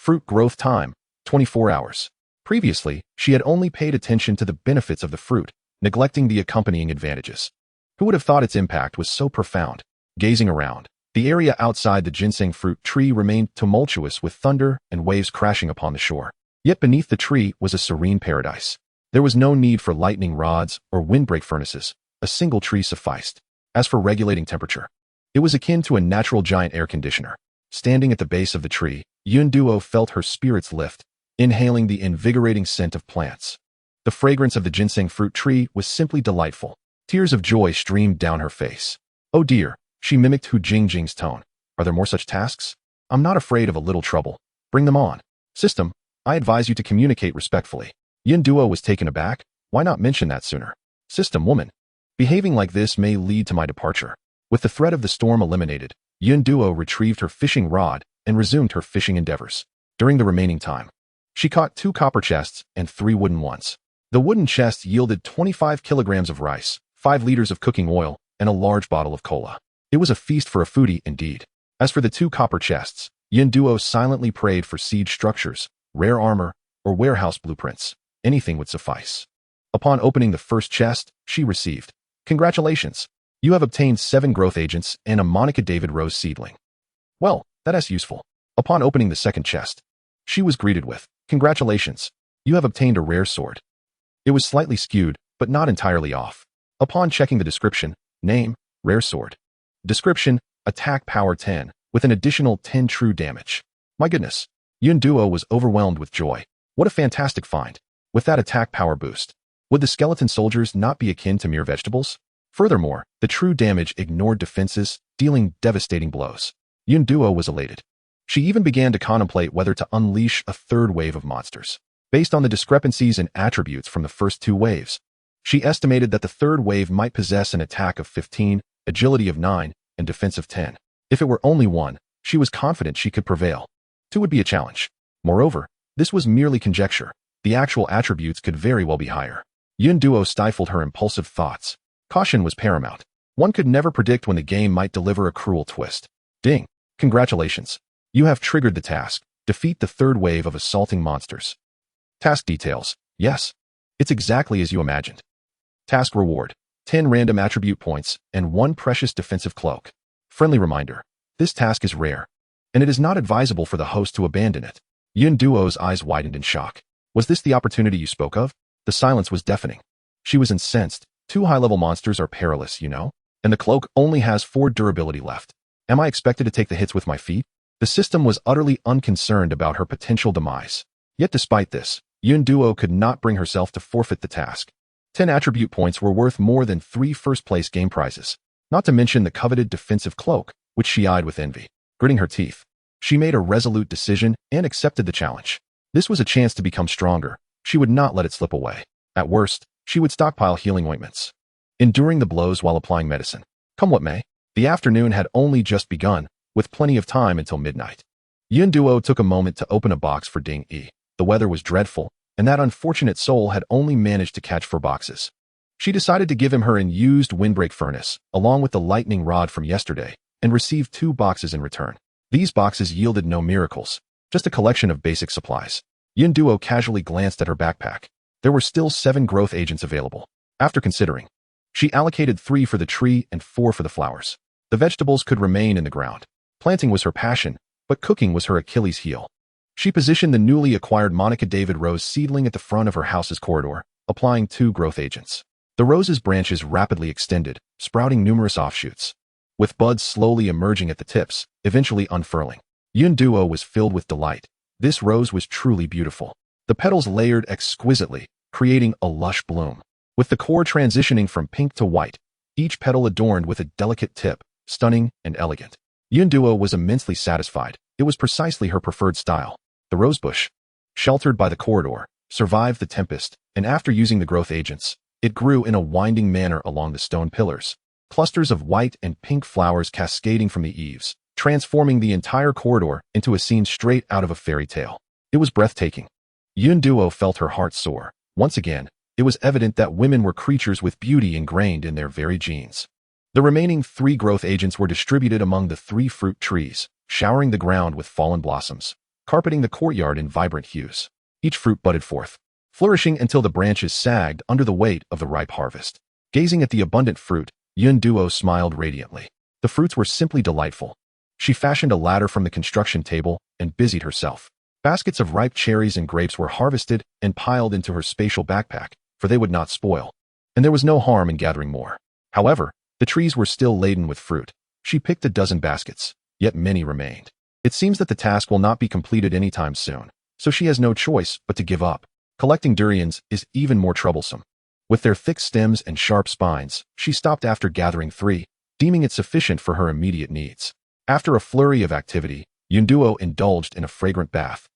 Fruit growth time, 24 hours. Previously, she had only paid attention to the benefits of the fruit, neglecting the accompanying advantages. Who would have thought its impact was so profound? Gazing around, the area outside the ginseng fruit tree remained tumultuous with thunder and waves crashing upon the shore. Yet beneath the tree was a serene paradise. There was no need for lightning rods or windbreak furnaces. A single tree sufficed. As for regulating temperature, it was akin to a natural giant air conditioner. Standing at the base of the tree, Yunduo felt her spirits lift, inhaling the invigorating scent of plants. The fragrance of the ginseng fruit tree was simply delightful. Tears of joy streamed down her face. Oh dear, she mimicked Hu Jingjing's tone. Are there more such tasks? I'm not afraid of a little trouble. Bring them on. System, I advise you to communicate respectfully. Yunduo was taken aback. Why not mention that sooner? System woman. Behaving like this may lead to my departure. With the threat of the storm eliminated, Yunduo retrieved her fishing rod and resumed her fishing endeavors. During the remaining time, she caught 2 copper chests and 3 wooden ones. The wooden chests yielded 25 kilograms of rice, 5 liters of cooking oil, and a large bottle of cola. It was a feast for a foodie indeed. As for the 2 copper chests, Yunduo silently prayed for siege structures, rare armor, or warehouse blueprints. Anything would suffice. Upon opening the first chest, she received, "Congratulations! You have obtained 7 growth agents and a Monica David Rose seedling." Well, that's useful. Upon opening the second chest, she was greeted with, "Congratulations! You have obtained a rare sword." It was slightly skewed, but not entirely off. Upon checking the description, name, rare sword. Description, attack power 10, with an additional 10 true damage. My goodness. Yunduo was overwhelmed with joy. What a fantastic find. With that attack power boost, would the skeleton soldiers not be akin to mere vegetables? Furthermore, the true damage ignored defenses, dealing devastating blows. Yunduo was elated. She even began to contemplate whether to unleash a third wave of monsters. Based on the discrepancies in attributes from the first 2 waves, she estimated that the third wave might possess an attack of 15, agility of 9, and defense of 10. If it were only 1, she was confident she could prevail. 2 would be a challenge. Moreover, this was merely conjecture. The actual attributes could very well be higher. Yunduo stifled her impulsive thoughts. Caution was paramount. One could never predict when the game might deliver a cruel twist. Ding! Congratulations. You have triggered the task. Defeat the third wave of assaulting monsters. Task details. Yes. It's exactly as you imagined. Task reward. 10 random attribute points and 1 precious defensive cloak. Friendly reminder. This task is rare, and it is not advisable for the host to abandon it. Yunduo's eyes widened in shock. Was this the opportunity you spoke of? The silence was deafening. She was incensed. 2 high-level monsters are perilous, you know? And the cloak only has 4 durability left. Am I expected to take the hits with my feet? The system was utterly unconcerned about her potential demise. Yet despite this, Yunduo could not bring herself to forfeit the task. 10 attribute points were worth more than 3 first-place game prizes, not to mention the coveted defensive cloak, which she eyed with envy. Gritting her teeth, she made a resolute decision and accepted the challenge. This was a chance to become stronger. She would not let it slip away. At worst, she would stockpile healing ointments, enduring the blows while applying medicine. Come what may, the afternoon had only just begun, with plenty of time until midnight. Yunduo took a moment to open a box for Ding Yi. The weather was dreadful, and that unfortunate soul had only managed to catch 4 boxes. She decided to give him her unused windbreak furnace, along with the lightning rod from yesterday, and received 2 boxes in return. These boxes yielded no miracles, just a collection of basic supplies. Yunduo casually glanced at her backpack. There were still 7 growth agents available. After considering, she allocated 3 for the tree and 4 for the flowers. The vegetables could remain in the ground. Planting was her passion, but cooking was her Achilles heel. She positioned the newly acquired Monica David Rose seedling at the front of her house's corridor, applying 2 growth agents. The rose's branches rapidly extended, sprouting numerous offshoots, with buds slowly emerging at the tips, eventually unfurling. Yunduo was filled with delight. This rose was truly beautiful. The petals layered exquisitely, creating a lush bloom, with the core transitioning from pink to white, each petal adorned with a delicate tip, stunning and elegant. Yunduo was immensely satisfied. It was precisely her preferred style. The rosebush, sheltered by the corridor, survived the tempest, and after using the growth agents, it grew in a winding manner along the stone pillars, clusters of white and pink flowers cascading from the eaves, transforming the entire corridor into a scene straight out of a fairy tale. It was breathtaking. Yunduo felt her heart soar. Once again, it was evident that women were creatures with beauty ingrained in their very genes. The remaining 3 growth agents were distributed among the 3 fruit trees, showering the ground with fallen blossoms. carpeting the courtyard in vibrant hues. Each fruit budded forth, flourishing until the branches sagged under the weight of the ripe harvest. Gazing at the abundant fruit, Yun Duo smiled radiantly. The fruits were simply delightful. She fashioned a ladder from the construction table and busied herself. Baskets of ripe cherries and grapes were harvested and piled into her spatial backpack, for they would not spoil. And there was no harm in gathering more. However, the trees were still laden with fruit. She picked a dozen baskets, yet many remained. It seems that the task will not be completed anytime soon, so she has no choice but to give up. Collecting durians is even more troublesome. With their thick stems and sharp spines, she stopped after gathering 3, deeming it sufficient for her immediate needs. After a flurry of activity, Yunduo indulged in a fragrant bath,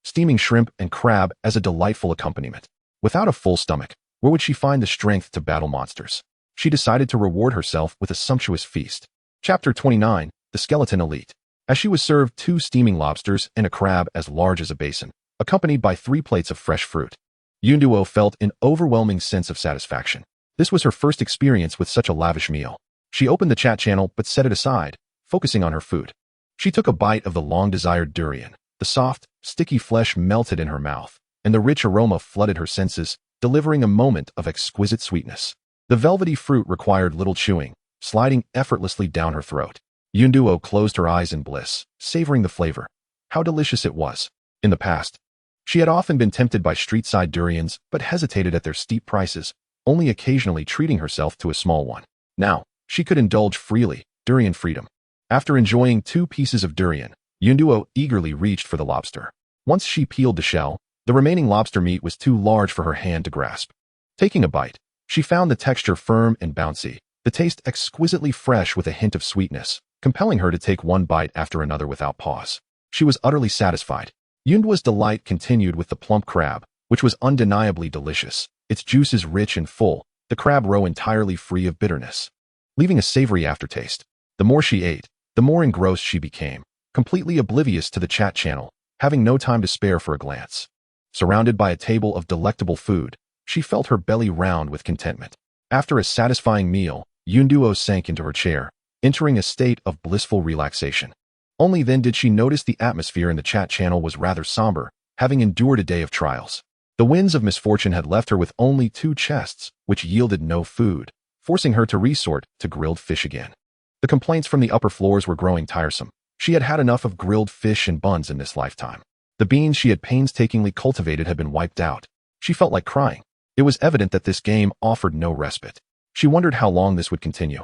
steaming shrimp and crab as a delightful accompaniment. Without a full stomach, where would she find the strength to battle monsters? She decided to reward herself with a sumptuous feast. Chapter 29, The Skeleton Elite. As she was served 2 steaming lobsters and a crab as large as a basin, accompanied by 3 plates of fresh fruit, Yunduo felt an overwhelming sense of satisfaction. This was her first experience with such a lavish meal. She opened the chat channel but set it aside, focusing on her food. She took a bite of the long-desired durian. The soft, sticky flesh melted in her mouth, and the rich aroma flooded her senses, delivering a moment of exquisite sweetness. The velvety fruit required little chewing, sliding effortlessly down her throat. Yunduo closed her eyes in bliss, savoring the flavor. How delicious it was. In the past, she had often been tempted by street-side durians but hesitated at their steep prices, only occasionally treating herself to a small one. Now, she could indulge freely, durian freedom. After enjoying 2 pieces of durian, Yunduo eagerly reached for the lobster. Once she peeled the shell, the remaining lobster meat was too large for her hand to grasp. Taking a bite, she found the texture firm and bouncy, the taste exquisitely fresh with a hint of sweetness, compelling her to take one bite after another without pause. She was utterly satisfied. Yunduo's delight continued with the plump crab, which was undeniably delicious, its juices rich and full, the crab roe entirely free of bitterness, leaving a savory aftertaste. The more she ate, the more engrossed she became, completely oblivious to the chat channel, having no time to spare for a glance. Surrounded by a table of delectable food, she felt her belly round with contentment. After a satisfying meal, Yunduo sank into her chair, entering a state of blissful relaxation. Only then did she notice the atmosphere in the chat channel was rather somber, having endured a day of trials. The winds of misfortune had left her with only 2 chests, which yielded no food, forcing her to resort to grilled fish again. The complaints from the upper floors were growing tiresome. She had had enough of grilled fish and buns in this lifetime. The beans she had painstakingly cultivated had been wiped out. She felt like crying. It was evident that this game offered no respite. She wondered how long this would continue,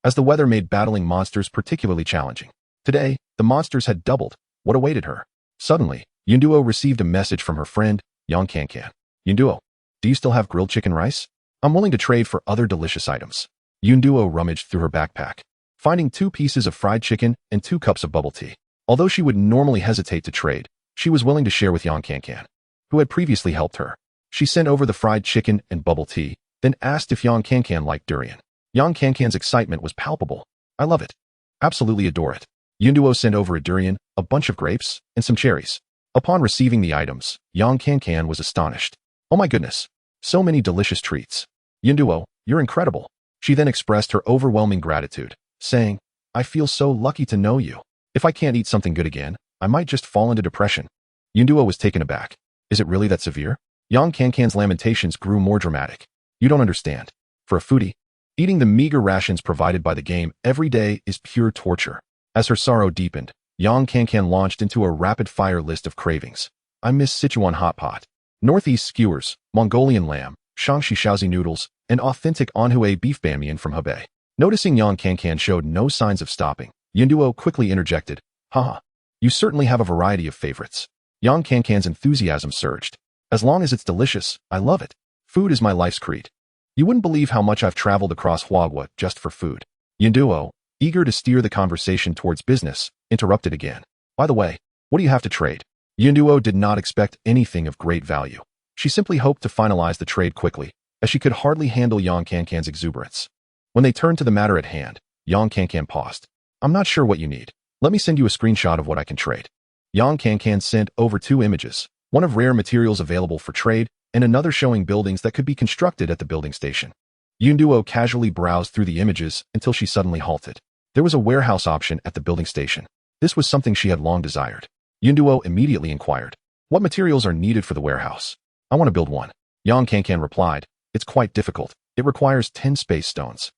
as the weather made battling monsters particularly challenging. Today, the monsters had doubled what awaited her. Suddenly, Yunduo received a message from her friend, Yang Kankan. Yunduo, do you still have grilled chicken rice? I'm willing to trade for other delicious items. Yunduo rummaged through her backpack, finding 2 pieces of fried chicken and 2 cups of bubble tea. Although she would normally hesitate to trade, she was willing to share with Yang Kankan, who had previously helped her. She sent over the fried chicken and bubble tea, then asked if Yang Kankan liked durian. Yang Kankan's excitement was palpable. I love it. Absolutely adore it. Yunduo sent over a durian, a bunch of grapes, and some cherries. Upon receiving the items, Yang Kankan was astonished. Oh my goodness. So many delicious treats. Yunduo, you're incredible. She then expressed her overwhelming gratitude, saying, I feel so lucky to know you. If I can't eat something good again, I might just fall into depression. Yunduo was taken aback. Is it really that severe? Yang Kankan's lamentations grew more dramatic. You don't understand. For a foodie, eating the meager rations provided by the game every day is pure torture. As her sorrow deepened, Yang Kankan launched into a rapid-fire list of cravings. I miss Sichuan hot pot, Northeast skewers, Mongolian lamb, Shaanxi Shaoxi noodles, and authentic Anhui beef bamiyan from Hebei. Noticing Yang Kankan showed no signs of stopping, Yunduo quickly interjected, Haha, you certainly have a variety of favorites. Yang Kankan's enthusiasm surged. As long as it's delicious, I love it. Food is my life's creed. You wouldn't believe how much I've traveled across Huagua just for food. Yunduo, eager to steer the conversation towards business, interrupted again. By the way, what do you have to trade? Yunduo did not expect anything of great value. She simply hoped to finalize the trade quickly, as she could hardly handle Yang Kankan's exuberance. When they turned to the matter at hand, Yang Kankan paused. I'm not sure what you need. Let me send you a screenshot of what I can trade. Yang Kankan sent over 2 images, one of rare materials available for trade, and another showing buildings that could be constructed at the building station. Yunduo casually browsed through the images until she suddenly halted. There was a warehouse option at the building station. This was something she had long desired. Yunduo immediately inquired, "What materials are needed for the warehouse?" "I want to build one." Yang Kankan replied, "It's quite difficult. It requires 10 space stones.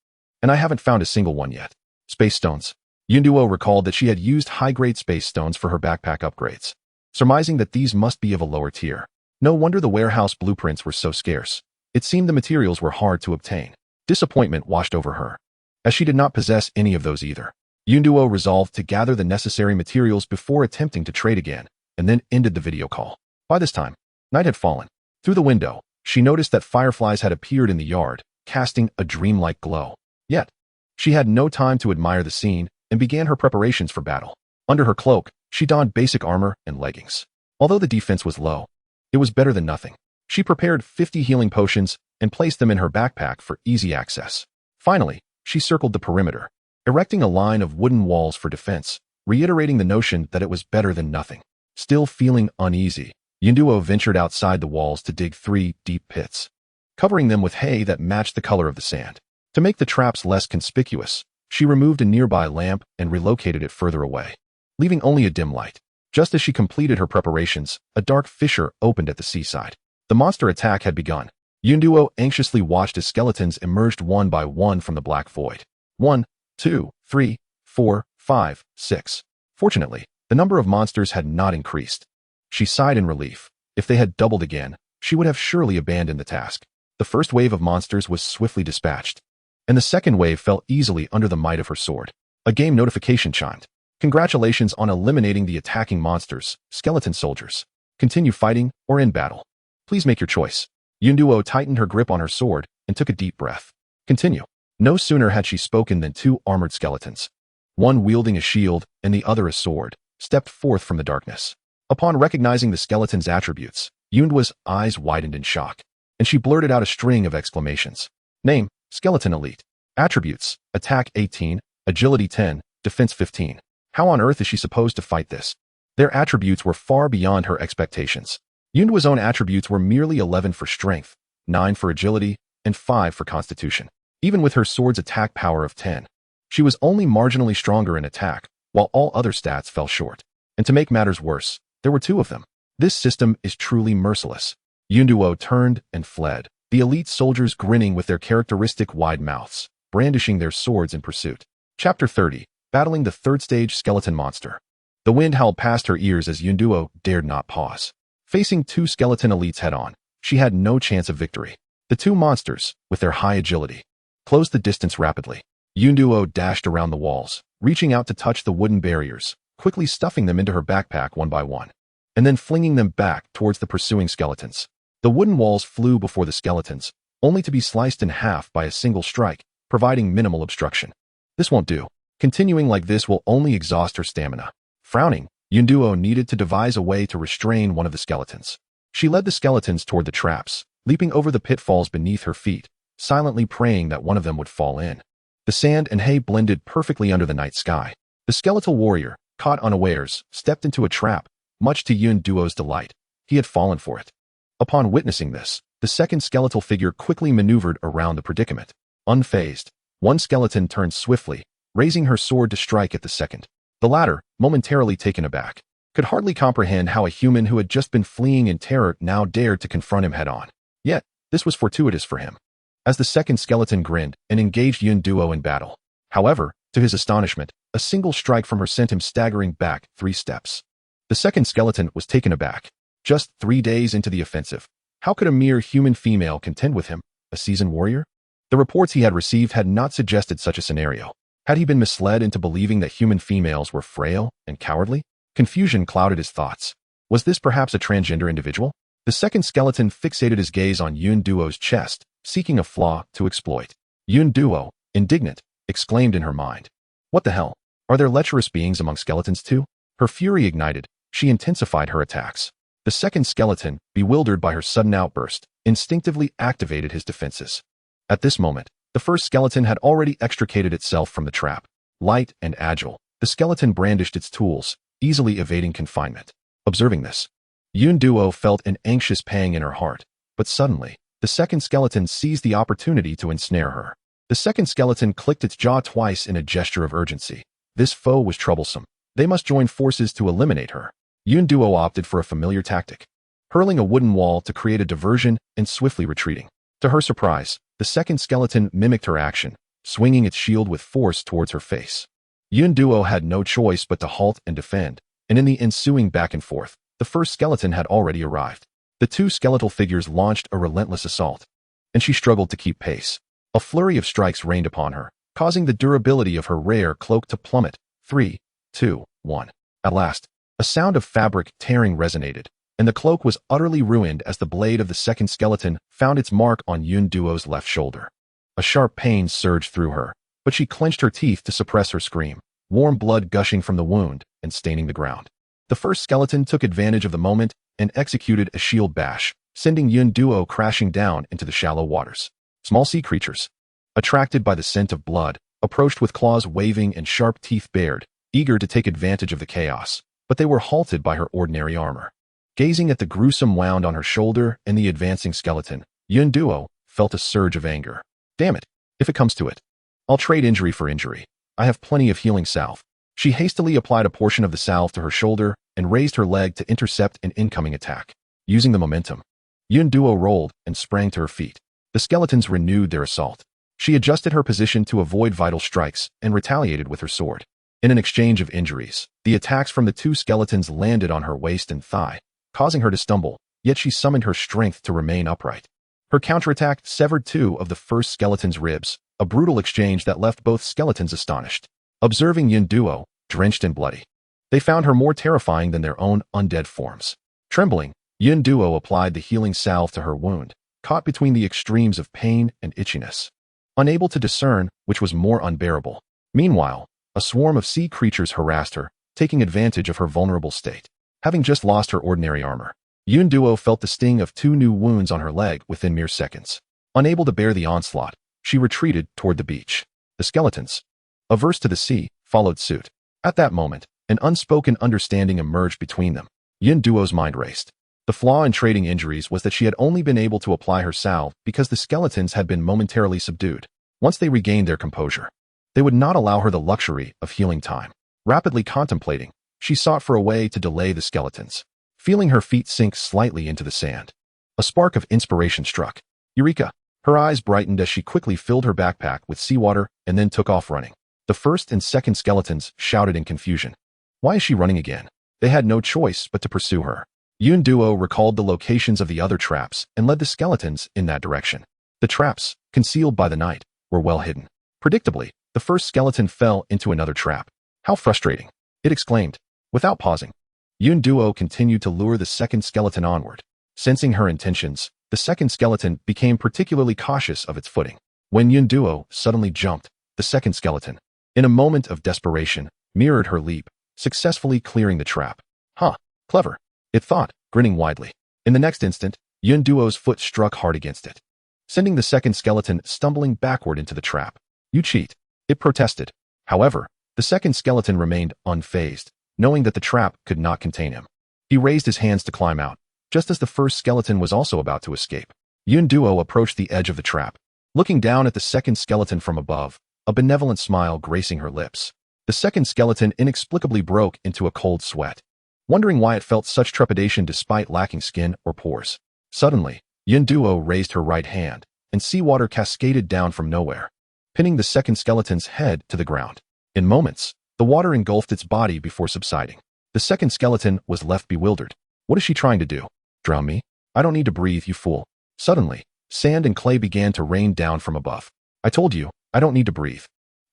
And I haven't found a single one yet." Space stones. Yunduo recalled that she had used high-grade space stones for her backpack upgrades, surmising that these must be of a lower tier. No wonder the warehouse blueprints were so scarce. It seemed the materials were hard to obtain. Disappointment washed over her, as she did not possess any of those either. Yunduo resolved to gather the necessary materials before attempting to trade again, and then ended the video call. By this time, night had fallen. Through the window, she noticed that fireflies had appeared in the yard, casting a dreamlike glow. Yet, she had no time to admire the scene and began her preparations for battle. Under her cloak, she donned basic armor and leggings. Although the defense was low, it was better than nothing. She prepared 50 healing potions and placed them in her backpack for easy access. Finally, she circled the perimeter, erecting a line of wooden walls for defense, reiterating the notion that it was better than nothing. Still feeling uneasy, Yunduo ventured outside the walls to dig 3 deep pits, covering them with hay that matched the color of the sand. To make the traps less conspicuous, she removed a nearby lamp and relocated it further away, leaving only a dim light. Just as she completed her preparations, a dark fissure opened at the seaside. The monster attack had begun. Yunduo anxiously watched as skeletons emerged one by one from the black void. 1, 2, 3, 4, 5, 6. Fortunately, the number of monsters had not increased. She sighed in relief. If they had doubled again, she would have surely abandoned the task. The first wave of monsters was swiftly dispatched, and the second wave fell easily under the might of her sword. A game notification chimed. "Congratulations on eliminating the attacking monsters, skeleton soldiers. Continue fighting or end battle. Please make your choice." Yunduo tightened her grip on her sword and took a deep breath. Continue. No sooner had she spoken than 2 armored skeletons, one wielding a shield and the other a sword, stepped forth from the darkness. Upon recognizing the skeleton's attributes, Yunduo's eyes widened in shock, and she blurted out a string of exclamations. Name: Skeleton Elite. Attributes: Attack 18, Agility 10, Defense 15. How on earth is she supposed to fight this? Their attributes were far beyond her expectations. Yunduo's own attributes were merely 11 for strength, 9 for agility, and 5 for constitution. Even with her sword's attack power of 10, she was only marginally stronger in attack, while all other stats fell short. And to make matters worse, there were 2 of them. This system is truly merciless. Yunduo turned and fled, the elite soldiers grinning with their characteristic wide mouths, brandishing their swords in pursuit. Chapter 30. Battling the 3rd stage skeleton monster. The wind howled past her ears as Yunduo dared not pause. Facing 2 skeleton elites head-on, she had no chance of victory. The 2 monsters, with their high agility, closed the distance rapidly. Yunduo dashed around the walls, reaching out to touch the wooden barriers, quickly stuffing them into her backpack one by one, and then flinging them back towards the pursuing skeletons. The wooden walls flew before the skeletons, only to be sliced in half by a single strike, providing minimal obstruction. This won't do. Continuing like this will only exhaust her stamina. Frowning, Yunduo needed to devise a way to restrain one of the skeletons. She led the skeletons toward the traps, leaping over the pitfalls beneath her feet, silently praying that one of them would fall in. The sand and hay blended perfectly under the night sky. The skeletal warrior, caught unawares, stepped into a trap, much to Yunduo's delight. He had fallen for it. Upon witnessing this, the second skeletal figure quickly maneuvered around the predicament. Unfazed, one skeleton turned swiftly, raising her sword to strike at the second. The latter, momentarily taken aback, could hardly comprehend how a human who had just been fleeing in terror now dared to confront him head-on. Yet, this was fortuitous for him, as the second skeleton grinned and engaged Yunduo in battle. However, to his astonishment, a single strike from her sent him staggering back 3 steps. The second skeleton was taken aback. Just 3 days into the offensive, how could a mere human female contend with him, a seasoned warrior? The reports he had received had not suggested such a scenario. Had he been misled into believing that human females were frail and cowardly? Confusion clouded his thoughts. Was this perhaps a transgender individual? The second skeleton fixated his gaze on Yunduo's chest, seeking a flaw to exploit. Yunduo, indignant, exclaimed in her mind. What the hell? Are there lecherous beings among skeletons too? Her fury ignited. She intensified her attacks. The second skeleton, bewildered by her sudden outburst, instinctively activated his defenses. At this moment, the first skeleton had already extricated itself from the trap. Light and agile, the skeleton brandished its tools, easily evading confinement. Observing this, Yunduo felt an anxious pang in her heart, but suddenly, the second skeleton seized the opportunity to ensnare her. The second skeleton clicked its jaw twice in a gesture of urgency. This foe was troublesome. They must join forces to eliminate her. Yun Duo opted for a familiar tactic, hurling a wooden wall to create a diversion and swiftly retreating. To her surprise, the second skeleton mimicked her action, swinging its shield with force towards her face. Yun Duo had no choice but to halt and defend, and in the ensuing back and forth, the first skeleton had already arrived. The two skeletal figures launched a relentless assault, and she struggled to keep pace. A flurry of strikes rained upon her, causing the durability of her rare cloak to plummet. 3, 2, 1. At last, a sound of fabric tearing resonated, and the cloak was utterly ruined as the blade of the second skeleton found its mark on Yun Duo's left shoulder. A sharp pain surged through her, but she clenched her teeth to suppress her scream, warm blood gushing from the wound and staining the ground. The first skeleton took advantage of the moment and executed a shield bash, sending Yun Duo crashing down into the shallow waters. Small sea creatures, attracted by the scent of blood, approached with claws waving and sharp teeth bared, eager to take advantage of the chaos, but they were halted by her ordinary armor. Gazing at the gruesome wound on her shoulder and the advancing skeleton, Yun Duo felt a surge of anger. Damn it, if it comes to it, I'll trade injury for injury. I have plenty of healing salve. She hastily applied a portion of the salve to her shoulder and raised her leg to intercept an incoming attack. Using the momentum, Yun Duo rolled and sprang to her feet. The skeletons renewed their assault. She adjusted her position to avoid vital strikes and retaliated with her sword. In an exchange of injuries, the attacks from the two skeletons landed on her waist and thigh, causing her to stumble, yet she summoned her strength to remain upright. Her counterattack severed two of the first skeleton's ribs, a brutal exchange that left both skeletons astonished. Observing Yun Duo, drenched and bloody, they found her more terrifying than their own undead forms. Trembling, Yun Duo applied the healing salve to her wound, caught between the extremes of pain and itchiness, unable to discern which was more unbearable. Meanwhile, a swarm of sea creatures harassed her, taking advantage of her vulnerable state. Having just lost her ordinary armor, Yun Duo felt the sting of two new wounds on her leg within mere seconds. Unable to bear the onslaught, she retreated toward the beach. The skeletons, averse to the sea, followed suit. At that moment, an unspoken understanding emerged between them. Yun Duo's mind raced. The flaw in trading injuries was that she had only been able to apply her salve because the skeletons had been momentarily subdued. Once they regained their composure, they would not allow her the luxury of healing time. Rapidly contemplating, she sought for a way to delay the skeletons. Feeling her feet sink slightly into the sand, a spark of inspiration struck. Eureka! Her eyes brightened as she quickly filled her backpack with seawater and then took off running. The first and second skeletons shouted in confusion. Why is she running again? They had no choice but to pursue her. Yun Duo recalled the locations of the other traps and led the skeletons in that direction. The traps, concealed by the night, were well hidden. Predictably, the first skeleton fell into another trap. How frustrating! It exclaimed. Without pausing, Yun Duo continued to lure the second skeleton onward. Sensing her intentions, the second skeleton became particularly cautious of its footing. When Yun Duo suddenly jumped, the second skeleton, in a moment of desperation, mirrored her leap, successfully clearing the trap. Huh, clever, it thought, grinning widely. In the next instant, Yun Duo's foot struck hard against it, sending the second skeleton stumbling backward into the trap. You cheat, it protested. However, the second skeleton remained unfazed, knowing that the trap could not contain him. He raised his hands to climb out, just as the first skeleton was also about to escape. Yun Duo approached the edge of the trap, looking down at the second skeleton from above, a benevolent smile gracing her lips. The second skeleton inexplicably broke into a cold sweat, wondering why it felt such trepidation despite lacking skin or pores. Suddenly, Yun Duo raised her right hand, and seawater cascaded down from nowhere, pinning the second skeleton's head to the ground. In moments, the water engulfed its body before subsiding. The second skeleton was left bewildered. What is she trying to do? Drown me? I don't need to breathe, you fool. Suddenly, sand and clay began to rain down from above. I told you, I don't need to breathe.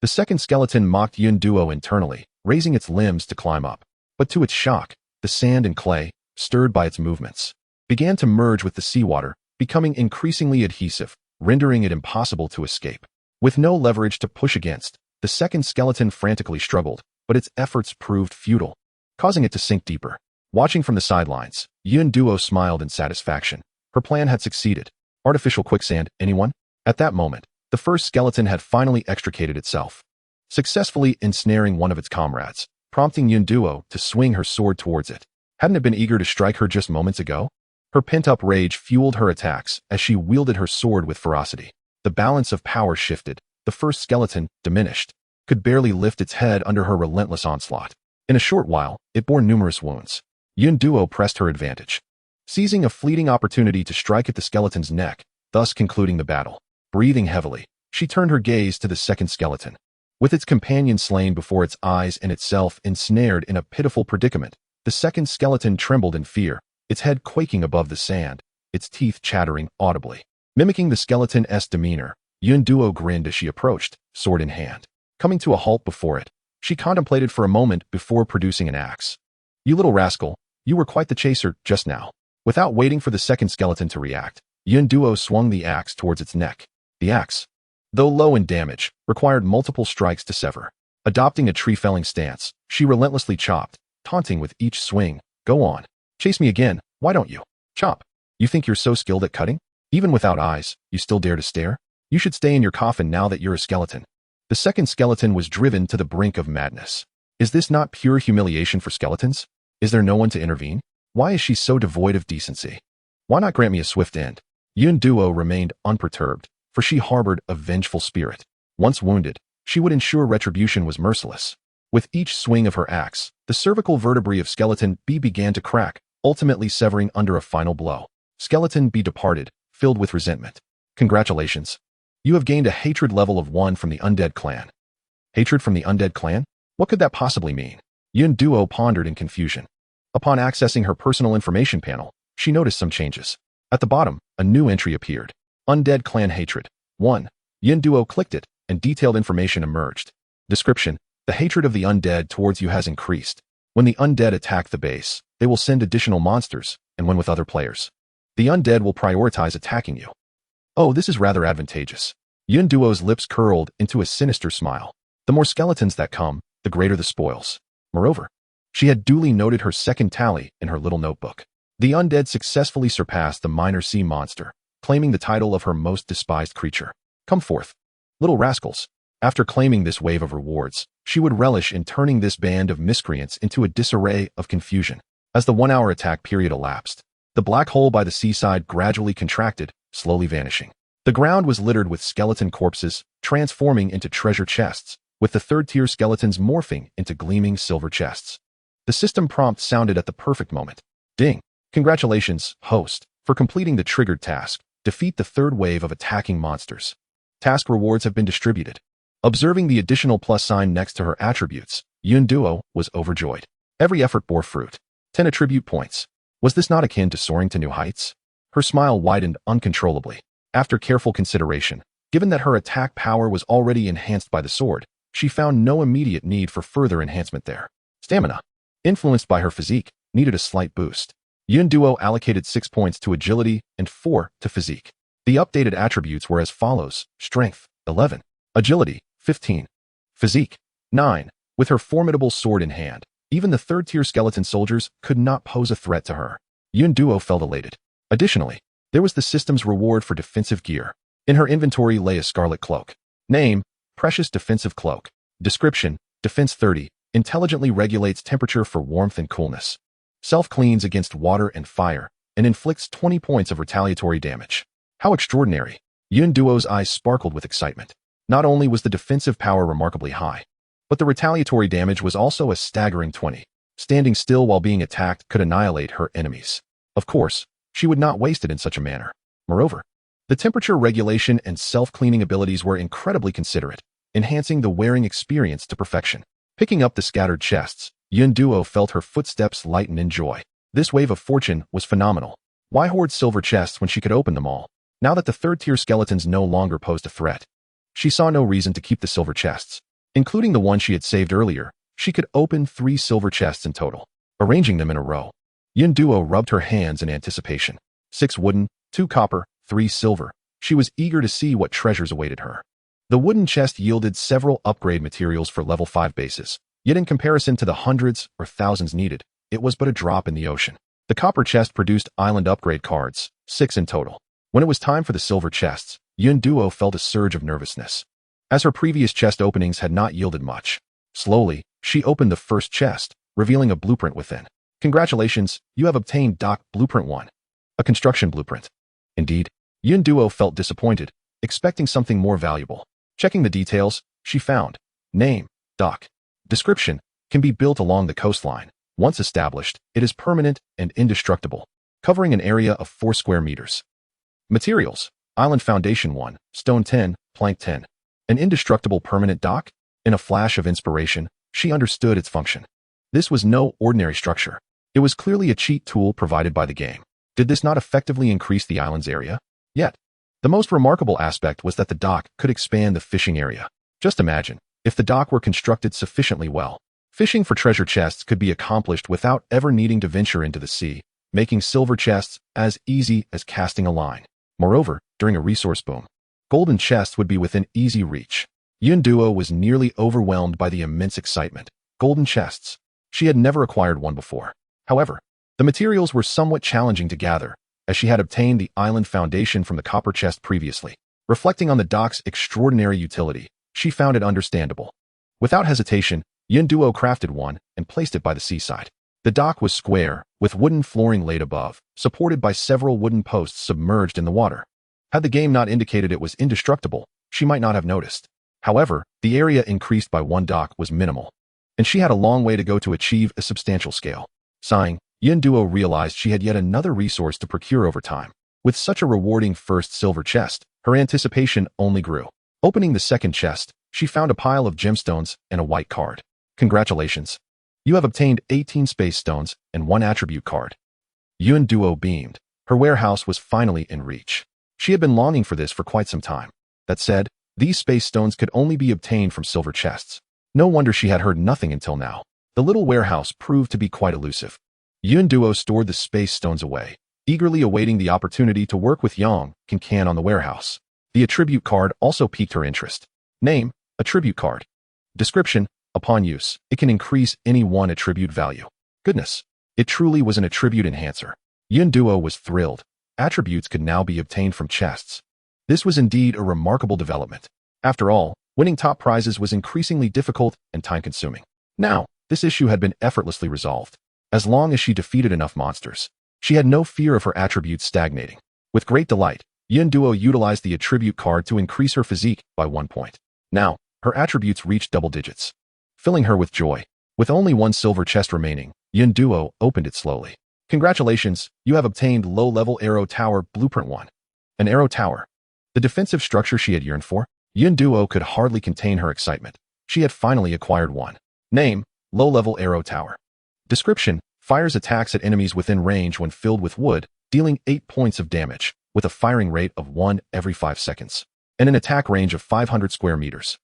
The second skeleton mocked Yun Duo internally, raising its limbs to climb up. But to its shock, the sand and clay, stirred by its movements, began to merge with the seawater, becoming increasingly adhesive, rendering it impossible to escape. With no leverage to push against, the second skeleton frantically struggled, but its efforts proved futile, causing it to sink deeper. Watching from the sidelines, Yun Duo smiled in satisfaction. Her plan had succeeded. Artificial quicksand, anyone? At that moment, the first skeleton had finally extricated itself, successfully ensnaring one of its comrades, prompting Yun Duo to swing her sword towards it. Hadn't it been eager to strike her just moments ago? Her pent-up rage fueled her attacks as she wielded her sword with ferocity. The balance of power shifted. The first skeleton, diminished, could barely lift its head under her relentless onslaught. In a short while, it bore numerous wounds. Yun Duo pressed her advantage, seizing a fleeting opportunity to strike at the skeleton's neck, thus concluding the battle. Breathing heavily, she turned her gaze to the second skeleton. With its companion slain before its eyes and itself ensnared in a pitiful predicament, the second skeleton trembled in fear, its head quaking above the sand, its teeth chattering audibly. Mimicking the skeleton's demeanor, Yun Duo grinned as she approached, sword in hand. Coming to a halt before it, she contemplated for a moment before producing an axe. "You little rascal, you were quite the chaser just now." Without waiting for the second skeleton to react, Yun Duo swung the axe towards its neck. The axe, though low in damage, required multiple strikes to sever. Adopting a tree-felling stance, she relentlessly chopped, taunting with each swing, "Go on. Chase me again, why don't you? Chop. You think you're so skilled at cutting? Even without eyes, you still dare to stare? You should stay in your coffin now that you're a skeleton." The second skeleton was driven to the brink of madness. Is this not pure humiliation for skeletons? Is there no one to intervene? Why is she so devoid of decency? Why not grant me a swift end? Yun Duo remained unperturbed, for she harbored a vengeful spirit. Once wounded, she would ensure retribution was merciless. With each swing of her axe, the cervical vertebrae of Skeleton B began to crack, ultimately severing under a final blow. Skeleton B departed, filled with resentment. "Congratulations. You have gained a hatred level of 1 from the Undead Clan." Hatred from the Undead Clan? What could that possibly mean? Yun Duo pondered in confusion. Upon accessing her personal information panel, she noticed some changes. At the bottom, a new entry appeared. Undead Clan Hatred. 1. Yun Duo clicked it, and detailed information emerged. Description: the hatred of the undead towards you has increased. When the undead attack the base, they will send additional monsters, and when with other players, the undead will prioritize attacking you. Oh, this is rather advantageous. Yun Duo's lips curled into a sinister smile. The more skeletons that come, the greater the spoils. Moreover, she had duly noted her second tally in her little notebook. The undead successfully surpassed the minor sea monster, claiming the title of her most despised creature. Come forth, little rascals. After claiming this wave of rewards, she would relish in turning this band of miscreants into a disarray of confusion. As the 1-hour attack period elapsed, the black hole by the seaside gradually contracted, slowly vanishing. The ground was littered with skeleton corpses, transforming into treasure chests, with the third-tier skeletons morphing into gleaming silver chests. The system prompt sounded at the perfect moment. Ding! Congratulations, host, for completing the triggered task. Defeat the third wave of attacking monsters. Task rewards have been distributed. Observing the additional plus sign next to her attributes, Yun Duo was overjoyed. Every effort bore fruit. 10 attribute points. Was this not akin to soaring to new heights? Her smile widened uncontrollably. After careful consideration, given that her attack power was already enhanced by the sword, she found no immediate need for further enhancement there. Stamina, influenced by her physique, needed a slight boost. Yun Duo allocated 6 points to agility and 4 to physique. The updated attributes were as follows: Strength, 11. Agility, 15. Physique, 9. With her formidable sword in hand, even the third-tier skeleton soldiers could not pose a threat to her. Yun Duo felt elated. Additionally, there was the system's reward for defensive gear. In her inventory lay a scarlet cloak. Name: Precious Defensive Cloak. Description: Defense 30. Intelligently regulates temperature for warmth and coolness. Self-cleans against water and fire, and inflicts 20 points of retaliatory damage. How extraordinary! Yun Duo's eyes sparkled with excitement. Not only was the defensive power remarkably high, but the retaliatory damage was also a staggering 20. Standing still while being attacked could annihilate her enemies. Of course, she would not waste it in such a manner. Moreover, the temperature regulation and self-cleaning abilities were incredibly considerate, enhancing the wearing experience to perfection. Picking up the scattered chests, Yun Duo felt her footsteps lighten in joy. This wave of fortune was phenomenal. Why hoard silver chests when she could open them all? Now that the third-tier skeletons no longer posed a threat, she saw no reason to keep the silver chests. Including the one she had saved earlier, she could open 3 silver chests in total. Arranging them in a row, Yun Duo rubbed her hands in anticipation. 6 wooden, 2 copper, 3 silver. She was eager to see what treasures awaited her. The wooden chest yielded several upgrade materials for level 5 bases, yet in comparison to the hundreds or thousands needed, it was but a drop in the ocean. The copper chest produced island upgrade cards, 6 in total. When it was time for the silver chests, Yun Duo felt a surge of nervousness, as her previous chest openings had not yielded much. Slowly, she opened the first chest, revealing a blueprint within. Congratulations, you have obtained Dock Blueprint 1. A construction blueprint. Indeed, Yun Duo felt disappointed, expecting something more valuable. Checking the details, she found: Name: Dock. Description: Can be built along the coastline. Once established, it is permanent and indestructible, covering an area of 4 square meters. Materials: Island Foundation 1, Stone 10, Plank 10. An indestructible permanent dock? In a flash of inspiration, she understood its function. This was no ordinary structure. It was clearly a cheat tool provided by the game. Did this not effectively increase the island's area? Yet, the most remarkable aspect was that the dock could expand the fishing area. Just imagine, if the dock were constructed sufficiently well, fishing for treasure chests could be accomplished without ever needing to venture into the sea, making silver chests as easy as casting a line. Moreover, during a resource boom, golden chests would be within easy reach. Yunduo was nearly overwhelmed by the immense excitement. Golden chests. She had never acquired one before. However, the materials were somewhat challenging to gather, as she had obtained the island foundation from the copper chest previously. Reflecting on the dock's extraordinary utility, she found it understandable. Without hesitation, Yunduo crafted one and placed it by the seaside. The dock was square, with wooden flooring laid above, supported by several wooden posts submerged in the water. Had the game not indicated it was indestructible, she might not have noticed. However, the area increased by one dock was minimal, and she had a long way to go to achieve a substantial scale. Sighing, Yunduo realized she had yet another resource to procure over time. With such a rewarding first silver chest, her anticipation only grew. Opening the second chest, she found a pile of gemstones and a white card. Congratulations! You have obtained 18 space stones and 1 attribute card. Yunduo beamed. Her warehouse was finally in reach. She had been longing for this for quite some time. That said, these space stones could only be obtained from silver chests. No wonder she had heard nothing until now. The little warehouse proved to be quite elusive. Yunduo stored the space stones away, eagerly awaiting the opportunity to work with Yang Can on the warehouse. The attribute card also piqued her interest. Name: Attribute card. Description: upon use, it can increase any one attribute value. Goodness, it truly was an attribute enhancer. Yunduo was thrilled. Attributes could now be obtained from chests. This was indeed a remarkable development. After all, winning top prizes was increasingly difficult and time-consuming. Now, this issue had been effortlessly resolved. As long as she defeated enough monsters, she had no fear of her attributes stagnating. With great delight, Yunduo utilized the attribute card to increase her physique by 1 point. Now, her attributes reached double digits, filling her with joy. With only 1 silver chest remaining, Yunduo opened it slowly. Congratulations, you have obtained low-level Arrow Tower Blueprint 1. An arrow tower. The defensive structure she had yearned for? Yunduo could hardly contain her excitement. She had finally acquired one. Name: Low-level Arrow Tower. Description: fires attacks at enemies within range when filled with wood, dealing 8 points of damage, with a firing rate of 1 every 5 seconds, and an attack range of 500 square meters.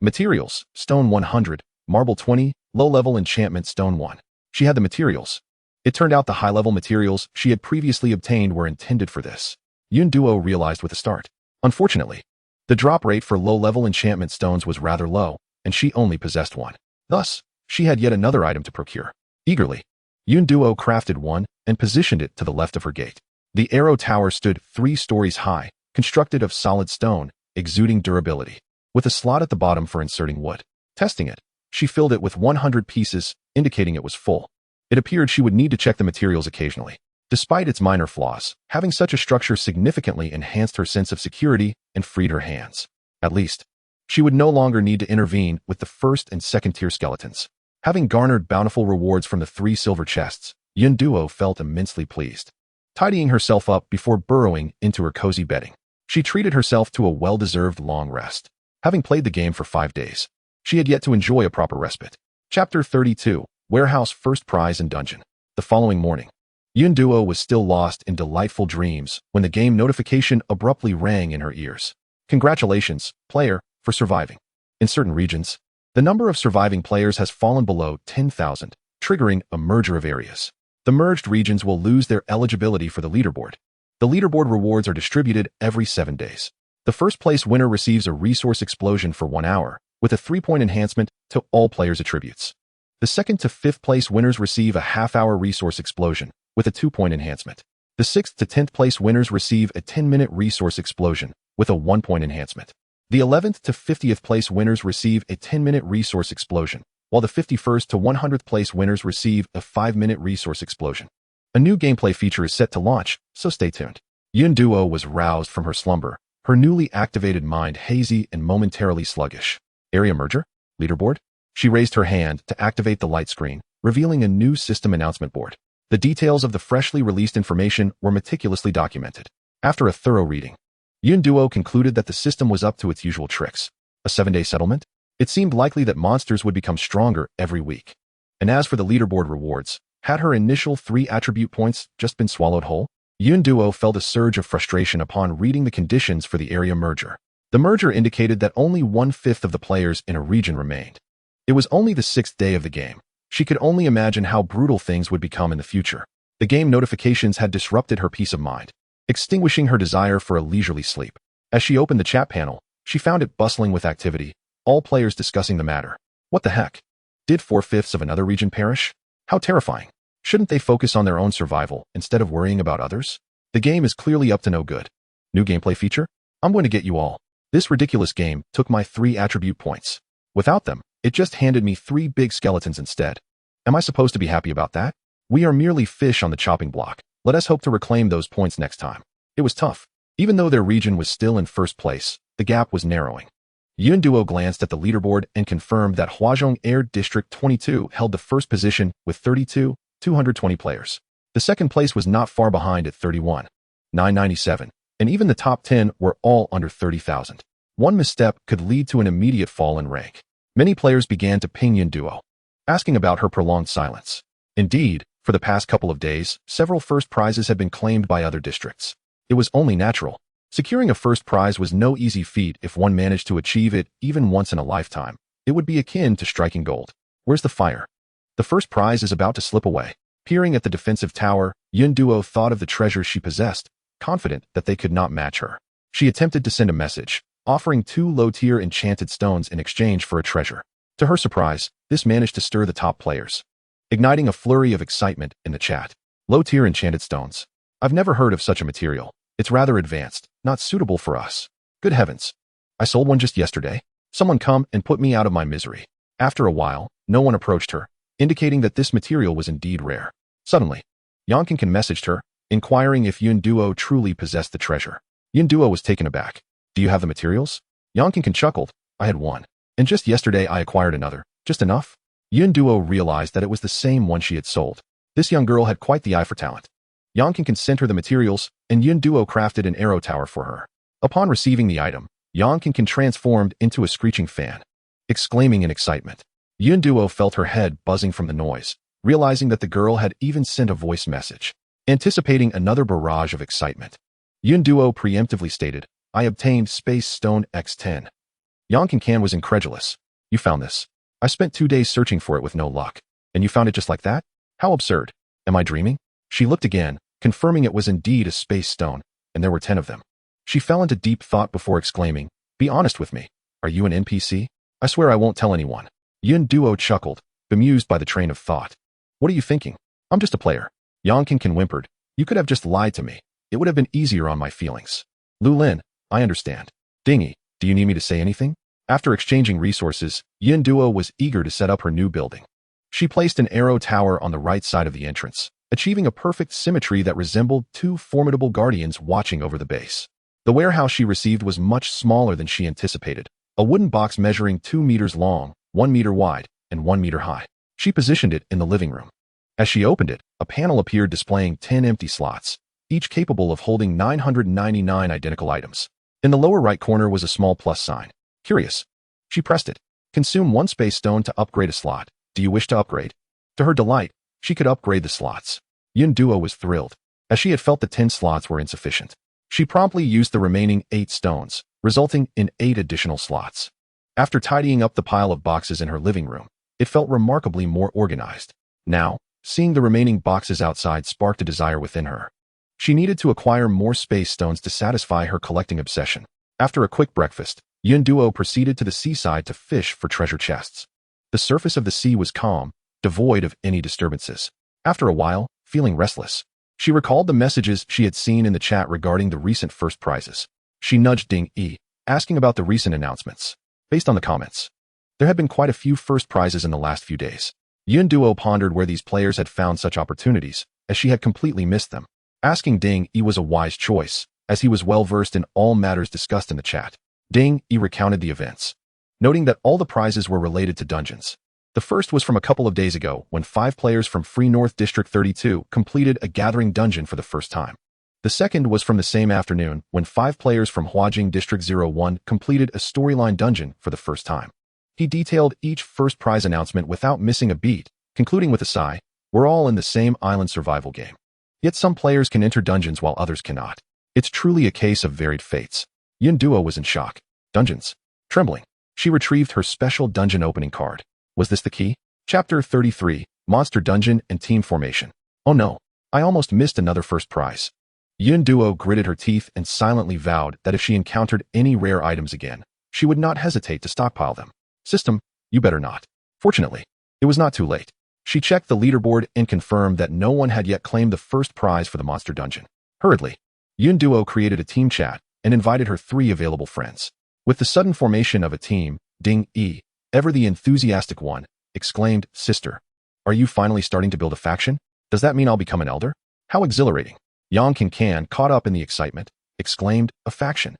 Materials: Stone 100, Marble 20, Low-level Enchantment Stone 1. She had the materials. It turned out the high-level materials she had previously obtained were intended for this. Yunduo realized with a start. Unfortunately, the drop rate for low-level enchantment stones was rather low, and she only possessed one. Thus, she had yet another item to procure. Eagerly, Yunduo crafted one and positioned it to the left of her gate. The arrow tower stood 3 stories high, constructed of solid stone, exuding durability, with a slot at the bottom for inserting wood. Testing it, she filled it with 100 pieces, indicating it was full. It appeared she would need to check the materials occasionally. Despite its minor flaws, having such a structure significantly enhanced her sense of security and freed her hands. At least, she would no longer need to intervene with the first and second-tier skeletons. Having garnered bountiful rewards from the 3 silver chests, Yunduo felt immensely pleased. Tidying herself up before burrowing into her cozy bedding, she treated herself to a well-deserved long rest. Having played the game for 5 days, she had yet to enjoy a proper respite. Chapter 32, Warehouse First Prize and Dungeon. The following morning, Yunduo was still lost in delightful dreams when the game notification abruptly rang in her ears. Congratulations, player, for surviving. In certain regions, the number of surviving players has fallen below 10,000, triggering a merger of areas. The merged regions will lose their eligibility for the leaderboard. The leaderboard rewards are distributed every 7 days. The first place winner receives a resource explosion for 1 hour, with a 3-point enhancement to all players' attributes. The second to 5th place winners receive a half-hour resource explosion, with a 2-point enhancement. The 6th to 10th place winners receive a 10-minute resource explosion, with a 1-point enhancement. The 11th to 50th place winners receive a 10-minute resource explosion, while the 51st to 100th place winners receive a 5-minute resource explosion. A new gameplay feature is set to launch, so stay tuned. Yunduo was roused from her slumber, her newly activated mind hazy and momentarily sluggish. Area merger? Leaderboard? She raised her hand to activate the light screen, revealing a new system announcement board. The details of the freshly released information were meticulously documented. After a thorough reading, Yun Duo concluded that the system was up to its usual tricks. A 7-day settlement? It seemed likely that monsters would become stronger every week. And as for the leaderboard rewards, had her initial 3 attribute points just been swallowed whole? Yun Duo felt a surge of frustration upon reading the conditions for the area merger. The merger indicated that only 1/5 of the players in a region remained. It was only the 6th day of the game. She could only imagine how brutal things would become in the future. The game notifications had disrupted her peace of mind, extinguishing her desire for a leisurely sleep. As she opened the chat panel, she found it bustling with activity, all players discussing the matter. What the heck? Did 4/5 of another region perish? How terrifying. Shouldn't they focus on their own survival instead of worrying about others? The game is clearly up to no good. New gameplay feature? I'm going to get you all. This ridiculous game took my 3 attribute points. Without them, it just handed me 3 big skeletons instead. Am I supposed to be happy about that? We are merely fish on the chopping block. Let us hope to reclaim those points next time. It was tough. Even though their region was still in first place, the gap was narrowing. Yun Duo glanced at the leaderboard and confirmed that Huazhong Air District 22 held the first position with 32,220 players. The second place was not far behind at 31,997, and even the top 10 were all under 30,000. One misstep could lead to an immediate fall in rank. Many players began to ping Yun Duo, asking about her prolonged silence. Indeed, for the past couple of days, several first prizes had been claimed by other districts. It was only natural. Securing a first prize was no easy feat if one managed to achieve it even once in a lifetime. It would be akin to striking gold. Where's the fire? The first prize is about to slip away. Peering at the defensive tower, Yun Duo thought of the treasures she possessed, confident that they could not match her. She attempted to send a message, offering 2 low-tier enchanted stones in exchange for a treasure. To her surprise, this managed to stir the top players, igniting a flurry of excitement in the chat. Low-tier enchanted stones. I've never heard of such a material. It's rather advanced, not suitable for us. Good heavens. I sold one just yesterday. Someone come and put me out of my misery. After a while, no one approached her, indicating that this material was indeed rare. Suddenly, Yonkinkin messaged her, inquiring if Yun Duo truly possessed the treasure. Yun Duo was taken aback. Do you have the materials? Yonkinkin chuckled. I had one. And just yesterday I acquired another. Just enough? Yun Duo realized that it was the same one she had sold. This young girl had quite the eye for talent. Yonkinkin sent her the materials, and Yun Duo crafted an arrow tower for her. Upon receiving the item, Yonkinkin transformed into a screeching fan, exclaiming in excitement. Yun Duo felt her head buzzing from the noise, realizing that the girl had even sent a voice message. Anticipating another barrage of excitement, Yun Duo preemptively stated, I obtained Space Stone X10. Yonkinkin was incredulous. You found this? I spent 2 days searching for it with no luck. And you found it just like that? How absurd. Am I dreaming? She looked again, confirming it was indeed a space stone, and there were 10 of them. She fell into deep thought before exclaiming, Be honest with me. Are you an NPC? I swear I won't tell anyone. Yun Duo chuckled, bemused by the train of thought. What are you thinking? I'm just a player. Yonkinkin whimpered. You could have just lied to me. It would have been easier on my feelings. Lulin, I understand. Dingy, do you need me to say anything? After exchanging resources, Yun Duo was eager to set up her new building. She placed an arrow tower on the right side of the entrance, achieving a perfect symmetry that resembled 2 formidable guardians watching over the base. The warehouse she received was much smaller than she anticipated, a wooden box measuring 2 meters long, 1 meter wide, and 1 meter high. She positioned it in the living room. As she opened it, a panel appeared displaying 10 empty slots, each capable of holding 999 identical items. In the lower right corner was a small plus sign. Curious. She pressed it. Consume 1 space stone to upgrade a slot. Do you wish to upgrade? To her delight, she could upgrade the slots. Yun Duo was thrilled, as she had felt the 10 slots were insufficient. She promptly used the remaining 8 stones, resulting in 8 additional slots. After tidying up the pile of boxes in her living room, it felt remarkably more organized. Now, seeing the remaining boxes outside sparked a desire within her. She needed to acquire more space stones to satisfy her collecting obsession. After a quick breakfast, Yun Duo proceeded to the seaside to fish for treasure chests. The surface of the sea was calm, devoid of any disturbances. After a while, feeling restless, she recalled the messages she had seen in the chat regarding the recent first prizes. She nudged Ding Yi, asking about the recent announcements. Based on the comments, there had been quite a few first prizes in the last few days. Yun Duo pondered where these players had found such opportunities, as she had completely missed them. Asking Ding Yi was a wise choice, as he was well versed in all matters discussed in the chat. Ding Yi recounted the events, noting that all the prizes were related to dungeons. The first was from a couple of days ago when 5 players from Free North District 32 completed a gathering dungeon for the first time. The second was from the same afternoon when 5 players from Huajing District 01 completed a storyline dungeon for the first time. He detailed each first prize announcement without missing a beat, concluding with a sigh, "We're all in the same island survival game. Yet some players can enter dungeons while others cannot. It's truly a case of varied fates." Yun Duo was in shock. Dungeons. Trembling. She retrieved her special dungeon opening card. Was this the key? Chapter 33, Monster Dungeon and Team Formation. Oh no, I almost missed another first prize. Yun Duo gritted her teeth and silently vowed that if she encountered any rare items again, she would not hesitate to stockpile them. System, you better not. Fortunately, it was not too late. She checked the leaderboard and confirmed that no one had yet claimed the first prize for the monster dungeon. Hurriedly, Yun Duo created a team chat and invited her 3 available friends. With the sudden formation of a team, Ding Yi, ever the enthusiastic one, exclaimed, "Sister, are you finally starting to build a faction? Does that mean I'll become an elder? How exhilarating." Yang Can, caught up in the excitement, exclaimed, "A faction?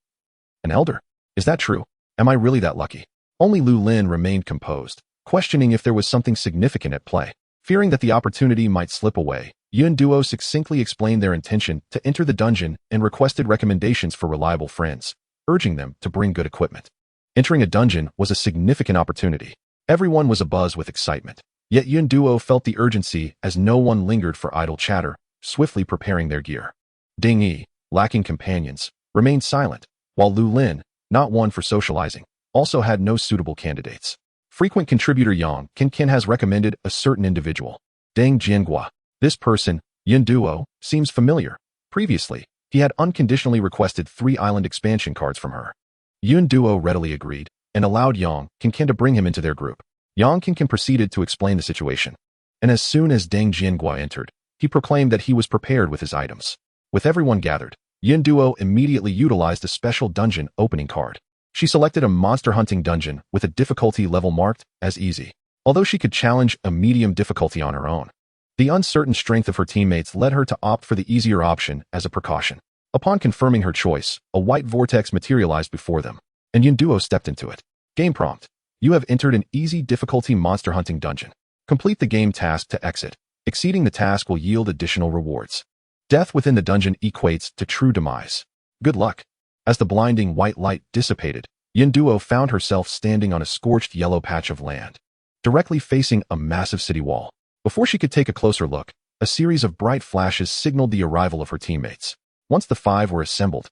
An elder? Is that true? Am I really that lucky?" Only Lu Lin remained composed, questioning if there was something significant at play. Fearing that the opportunity might slip away, Yun Duo succinctly explained their intention to enter the dungeon and requested recommendations for reliable friends, urging them to bring good equipment. Entering a dungeon was a significant opportunity. Everyone was abuzz with excitement, yet Yun Duo felt the urgency as no one lingered for idle chatter, swiftly preparing their gear. Ding Yi, lacking companions, remained silent, while Lu Lin, not one for socializing, also had no suitable candidates. Frequent contributor Yang Can has recommended a certain individual, Deng Jiangua. This person, Yun Duo, seems familiar. Previously, he had unconditionally requested 3 island expansion cards from her. Yun Duo readily agreed and allowed Yang Can to bring him into their group. Yang Can proceeded to explain the situation, and as soon as Deng Jiangua entered, he proclaimed that he was prepared with his items. With everyone gathered, Yun Duo immediately utilized a special dungeon opening card. She selected a monster hunting dungeon with a difficulty level marked as easy, although she could challenge a medium difficulty on her own. The uncertain strength of her teammates led her to opt for the easier option as a precaution. Upon confirming her choice, a white vortex materialized before them, and Yun Duo stepped into it. Game prompt. You have entered an easy difficulty monster hunting dungeon. Complete the game task to exit. Exceeding the task will yield additional rewards. Death within the dungeon equates to true demise. Good luck. As the blinding white light dissipated, Yun Duo found herself standing on a scorched yellow patch of land, directly facing a massive city wall. Before she could take a closer look, a series of bright flashes signaled the arrival of her teammates. Once the 5 were assembled,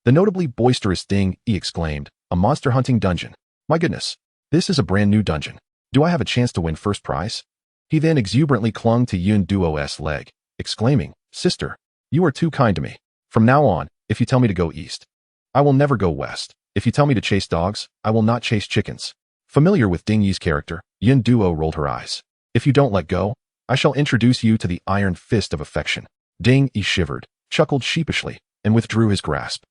the notably boisterous Ding Yi exclaimed, "A monster hunting dungeon. My goodness, this is a brand new dungeon. Do I have a chance to win first prize?" He then exuberantly clung to Yun Duo's leg, exclaiming, "Sister, you are too kind to me. From now on, if you tell me to go east, I will never go west. If you tell me to chase dogs, I will not chase chickens." Familiar with Ding Yi's character, Yun Duo rolled her eyes. "If you don't let go, I shall introduce you to the iron fist of affection." Ding Yi shivered, chuckled sheepishly, and withdrew his grasp.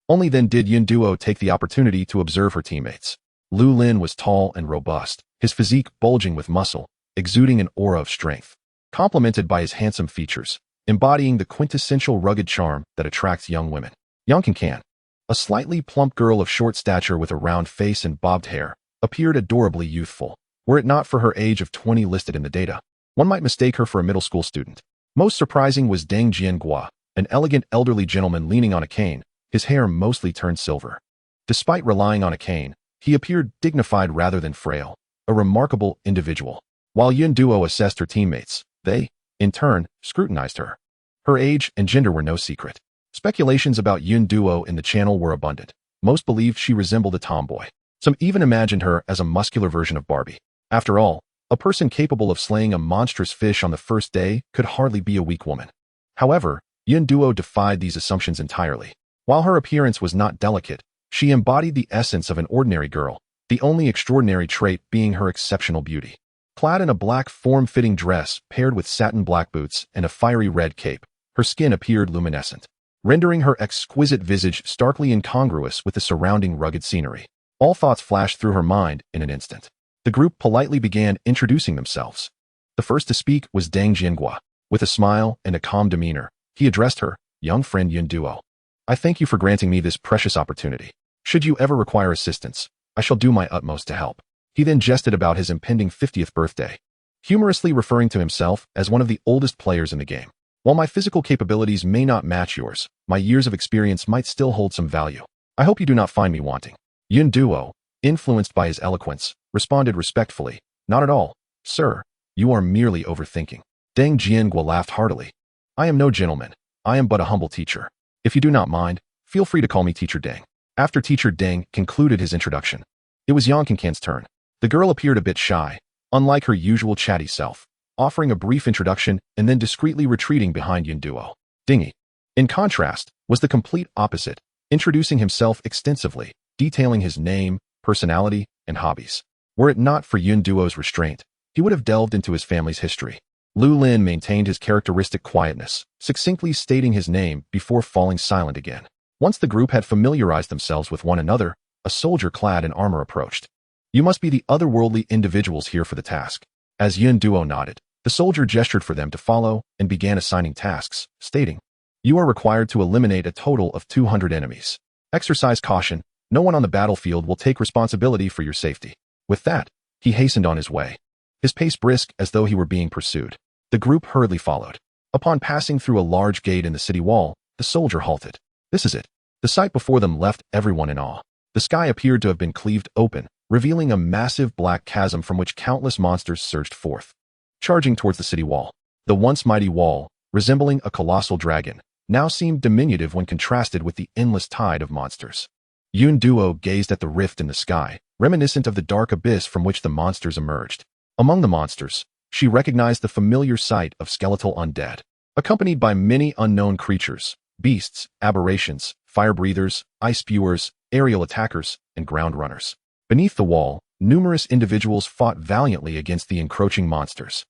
Only then did Yun Duo take the opportunity to observe her teammates. Lu Lin was tall and robust, his physique bulging with muscle, exuding an aura of strength, complemented by his handsome features, embodying the quintessential rugged charm that attracts young women. Yang Can, a slightly plump girl of short stature with a round face and bobbed hair, appeared adorably youthful. Were it not for her age of 20 listed in the data, one might mistake her for a middle school student. Most surprising was Deng Jiangua, an elegant elderly gentleman leaning on a cane, his hair mostly turned silver. Despite relying on a cane, he appeared dignified rather than frail, a remarkable individual. While Yun Duo assessed her teammates, they, in turn, scrutinized her. Her age and gender were no secret. Speculations about Yun Duo in the channel were abundant. Most believed she resembled a tomboy. Some even imagined her as a muscular version of Barbie. After all, a person capable of slaying a monstrous fish on the first day could hardly be a weak woman. However, Yun Duo defied these assumptions entirely. While her appearance was not delicate, she embodied the essence of an ordinary girl, the only extraordinary trait being her exceptional beauty. Clad in a black form-fitting dress paired with satin black boots and a fiery red cape, her skin appeared luminescent, rendering her exquisite visage starkly incongruous with the surrounding rugged scenery. All thoughts flashed through her mind in an instant. The group politely began introducing themselves. The first to speak was Deng Jiangua. With a smile and a calm demeanor, he addressed her, "Young friend Yun Duo. I thank you for granting me this precious opportunity. Should you ever require assistance, I shall do my utmost to help." He then jested about his impending 50th birthday, humorously referring to himself as one of the oldest players in the game. While my physical capabilities may not match yours, my years of experience might still hold some value. I hope you do not find me wanting. Yun Duo, influenced by his eloquence, responded respectfully, "Not at all, sir. You are merely overthinking." Deng Jianguo laughed heartily. "I am no gentleman. I am but a humble teacher. If you do not mind, feel free to call me Teacher Deng." After Teacher Deng concluded his introduction, it was Yang Kankan's turn. The girl appeared a bit shy, unlike her usual chatty self, offering a brief introduction and then discreetly retreating behind Yun Duo. Dingy, in contrast, was the complete opposite, introducing himself extensively, detailing his name, personality, and hobbies. Were it not for Yun Duo's restraint, he would have delved into his family's history. Lu Lin maintained his characteristic quietness, succinctly stating his name before falling silent again. Once the group had familiarized themselves with one another, a soldier clad in armor approached. "You must be the otherworldly individuals here for the task." As Yun Duo nodded, the soldier gestured for them to follow and began assigning tasks, stating, "You are required to eliminate a total of 200 enemies. Exercise caution. No one on the battlefield will take responsibility for your safety." With that, he hastened on his way, his pace brisk as though he were being pursued. The group hurriedly followed. Upon passing through a large gate in the city wall, the soldier halted. This is it. The sight before them left everyone in awe. The sky appeared to have been cleaved open, revealing a massive black chasm from which countless monsters surged forth, charging towards the city wall. The once mighty wall, resembling a colossal dragon, now seemed diminutive when contrasted with the endless tide of monsters. Yun Duo gazed at the rift in the sky, reminiscent of the dark abyss from which the monsters emerged. Among the monsters, she recognized the familiar sight of skeletal undead, accompanied by many unknown creatures, beasts, aberrations, fire breathers, ice spewers, aerial attackers, and ground runners. Beneath the wall, numerous individuals fought valiantly against the encroaching monsters.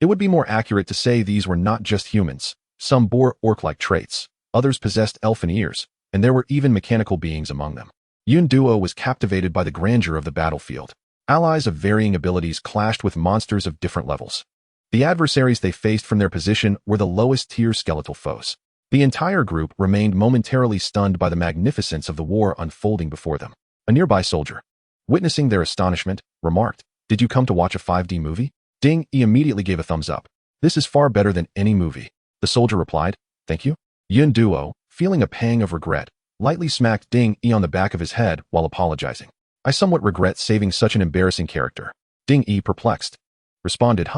It would be more accurate to say these were not just humans. Some bore orc-like traits, others possessed elfin ears, and there were even mechanical beings among them. Yun Duo was captivated by the grandeur of the battlefield. Allies of varying abilities clashed with monsters of different levels. The adversaries they faced from their position were the lowest-tier skeletal foes. The entire group remained momentarily stunned by the magnificence of the war unfolding before them. A nearby soldier, witnessing their astonishment, remarked, "Did you come to watch a 5D movie?" Ding Yi immediately gave a thumbs up. "This is far better than any movie." The soldier replied, "Thank you." Yun Duo, feeling a pang of regret, lightly smacked Ding Yi on the back of his head while apologizing. "I somewhat regret saving such an embarrassing character." Ding Yi, perplexed, responded,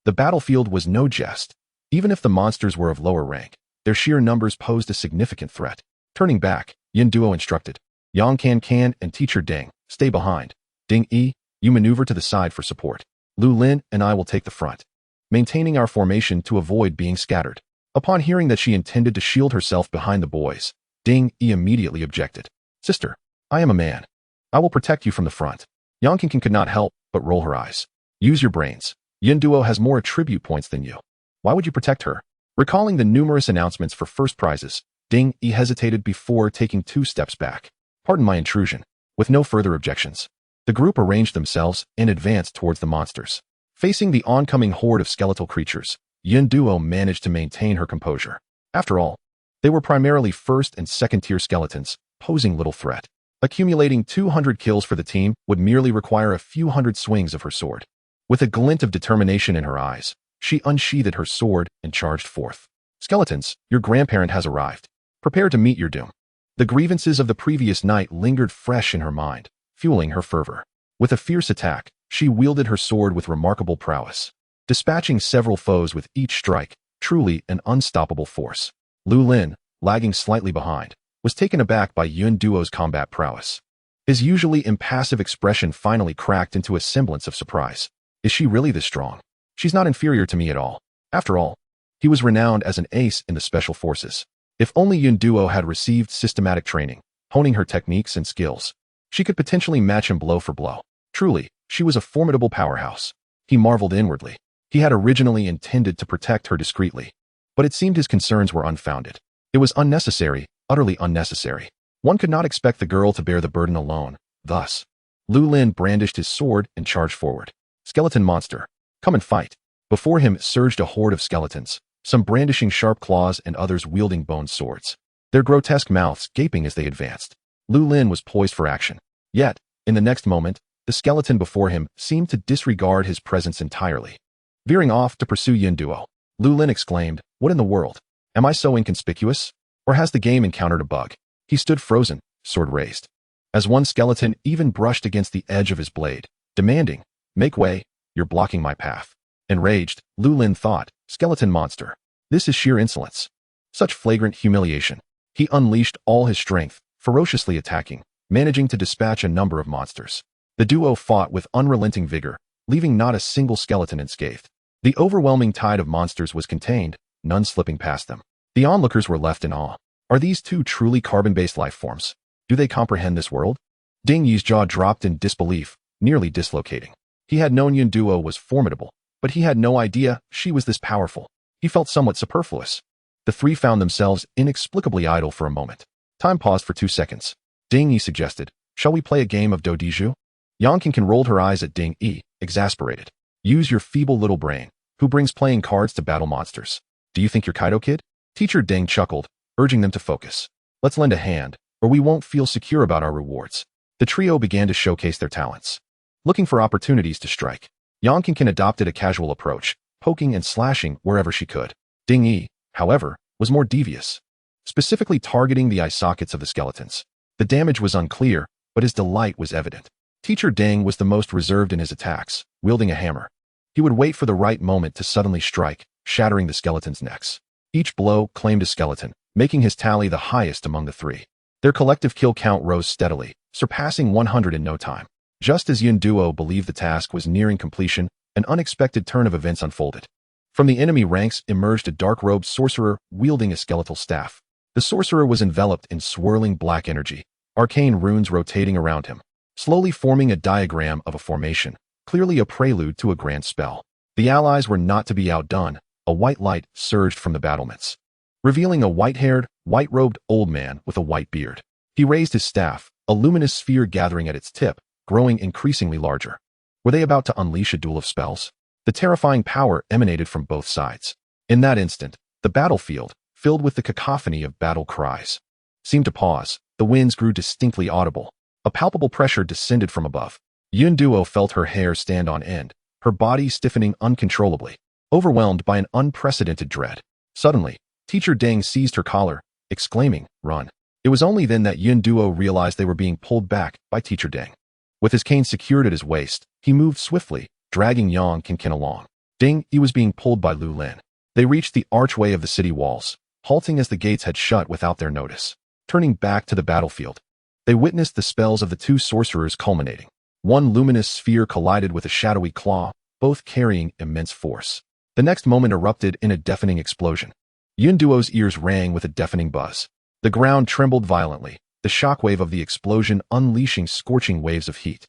The battlefield was no jest. Even if the monsters were of lower rank, their sheer numbers posed a significant threat. Turning back, Yun Duo instructed, "Yang Kan and Teacher Deng, stay behind. Ding Yi, you maneuver to the side for support. Lu Lin and I will take the front, maintaining our formation to avoid being scattered." Upon hearing that she intended to shield herself behind the boys, Ding Yi immediately objected. "Sister, I am a man. I will protect you from the front." Yang Kankan could not help but roll her eyes. "Use your brains. Yun Duo has more attribute points than you. Why would you protect her?" Recalling the numerous announcements for first prizes, Ding Yi hesitated before taking 2 steps back. "Pardon my intrusion." With no further objections, the group arranged themselves and advanced towards the monsters. Facing the oncoming horde of skeletal creatures, Yun Duo managed to maintain her composure. After all, they were primarily first and second-tier skeletons, posing little threat. Accumulating 200 kills for the team would merely require a few hundred swings of her sword. With a glint of determination in her eyes, she unsheathed her sword and charged forth. "Skeletons, your grandparent has arrived. Prepare to meet your doom." The grievances of the previous night lingered fresh in her mind, fueling her fervor. With a fierce attack, she wielded her sword with remarkable prowess, dispatching several foes with each strike, truly an unstoppable force. Lu Lin, lagging slightly behind, was taken aback by Yun Duo's combat prowess. His usually impassive expression finally cracked into a semblance of surprise. "Is she really this strong? She's not inferior to me at all." After all, he was renowned as an ace in the special forces. If only Yun Duo had received systematic training, honing her techniques and skills, she could potentially match him blow for blow. Truly, she was a formidable powerhouse. He marveled inwardly. He had originally intended to protect her discreetly, but it seemed his concerns were unfounded. It was unnecessary, utterly unnecessary. One could not expect the girl to bear the burden alone. Thus, Lu Lin brandished his sword and charged forward. "Skeleton monster, come and fight." Before him surged a horde of skeletons, some brandishing sharp claws and others wielding bone swords, their grotesque mouths gaping as they advanced. Lu Lin was poised for action. Yet, in the next moment, the skeleton before him seemed to disregard his presence entirely. Veering off to pursue Yunduo, Lu Lin exclaimed, "What in the world? Am I so inconspicuous? Or has the game encountered a bug?" He stood frozen, sword raised. As one skeleton even brushed against the edge of his blade, demanding, "Make way, you're blocking my path." Enraged, Lu Lin thought, "Skeleton monster. This is sheer insolence." Such flagrant humiliation. He unleashed all his strength, ferociously attacking, managing to dispatch a number of monsters. The duo fought with unrelenting vigor, leaving not a single skeleton unscathed. The overwhelming tide of monsters was contained, none slipping past them. The onlookers were left in awe. Are these two truly carbon-based life forms? Do they comprehend this world? Ding Yi's jaw dropped in disbelief, nearly dislocating. He had known Yunduo was formidable, but he had no idea she was this powerful. He felt somewhat superfluous. The three found themselves inexplicably idle for a moment. Time paused for 2 seconds. Ding Yi suggested, "Shall we play a game of Dodiju?" Yang Qingqin rolled her eyes at Ding Yi, exasperated. "Use your feeble little brain. Who brings playing cards to battle monsters? Do you think you're Kaido Kid?" Teacher Ding chuckled, urging them to focus. "Let's lend a hand, or we won't feel secure about our rewards." The trio began to showcase their talents. Looking for opportunities to strike, Yang Qingqin adopted a casual approach, poking and slashing wherever she could. Ding Yi, however, was more devious, specifically targeting the eye sockets of the skeletons. The damage was unclear, but his delight was evident. Teacher Ding was the most reserved in his attacks, wielding a hammer. He would wait for the right moment to suddenly strike, shattering the skeletons' necks. Each blow claimed a skeleton, making his tally the highest among the three. Their collective kill count rose steadily, surpassing 100 in no time. Just as Yunduo believed the task was nearing completion, an unexpected turn of events unfolded. From the enemy ranks emerged a dark-robed sorcerer wielding a skeletal staff. The sorcerer was enveloped in swirling black energy, arcane runes rotating around him, slowly forming a diagram of a formation, clearly a prelude to a grand spell. The allies were not to be outdone. A white light surged from the battlements, revealing a white-haired, white-robed old man with a white beard. He raised his staff, a luminous sphere gathering at its tip, growing increasingly larger. Were they about to unleash a duel of spells? The terrifying power emanated from both sides. In that instant, the battlefield, filled with the cacophony of battle cries, seemed to pause. The winds grew distinctly audible. A palpable pressure descended from above. Yunduo felt her hair stand on end, her body stiffening uncontrollably, overwhelmed by an unprecedented dread. Suddenly, Teacher Ding seized her collar, exclaiming, "Run." It was only then that Yunduo realized they were being pulled back by Teacher Ding. With his cane secured at his waist, he moved swiftly, dragging Yang Qingqin along. Ding Yi was being pulled by Lu Lin. They reached the archway of the city walls, halting as the gates had shut without their notice. Turning back to the battlefield, they witnessed the spells of the two sorcerers culminating. One luminous sphere collided with a shadowy claw, both carrying immense force. The next moment erupted in a deafening explosion. Yunduo's ears rang with a deafening buzz. The ground trembled violently, the shockwave of the explosion unleashing scorching waves of heat.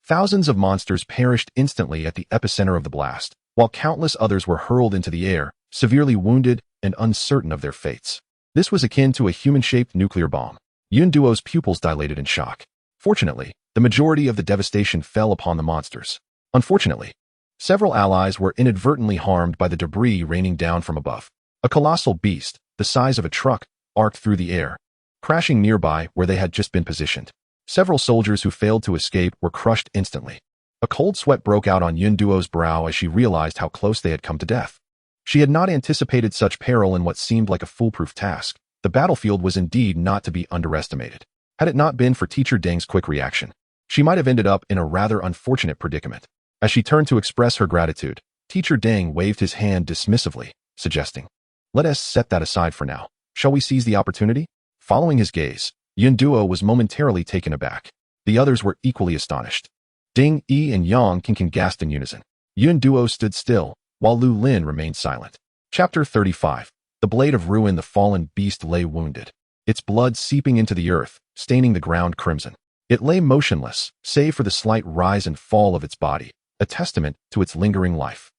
Thousands of monsters perished instantly at the epicenter of the blast, while countless others were hurled into the air, severely wounded and uncertain of their fates. This was akin to a human-shaped nuclear bomb. Yunduo's pupils dilated in shock. Fortunately, the majority of the devastation fell upon the monsters. Unfortunately, several allies were inadvertently harmed by the debris raining down from above. A colossal beast, the size of a truck, arced through the air, crashing nearby where they had just been positioned. Several soldiers who failed to escape were crushed instantly. A cold sweat broke out on Yunduo's brow as she realized how close they had come to death. She had not anticipated such peril in what seemed like a foolproof task. The battlefield was indeed not to be underestimated. Had it not been for Teacher Ding's quick reaction, she might have ended up in a rather unfortunate predicament. As she turned to express her gratitude, Teacher Ding waved his hand dismissively, suggesting, "Let us set that aside for now. Shall we seize the opportunity?" Following his gaze, Yunduo was momentarily taken aback. The others were equally astonished. Ding Yi and Yang Qingqin gasped in unison. Yunduo stood still, while Lu Lin remained silent. Chapter 35. The blade of ruin. The fallen beast lay wounded, its blood seeping into the earth, staining the ground crimson. It lay motionless, save for the slight rise and fall of its body, a testament to its lingering life.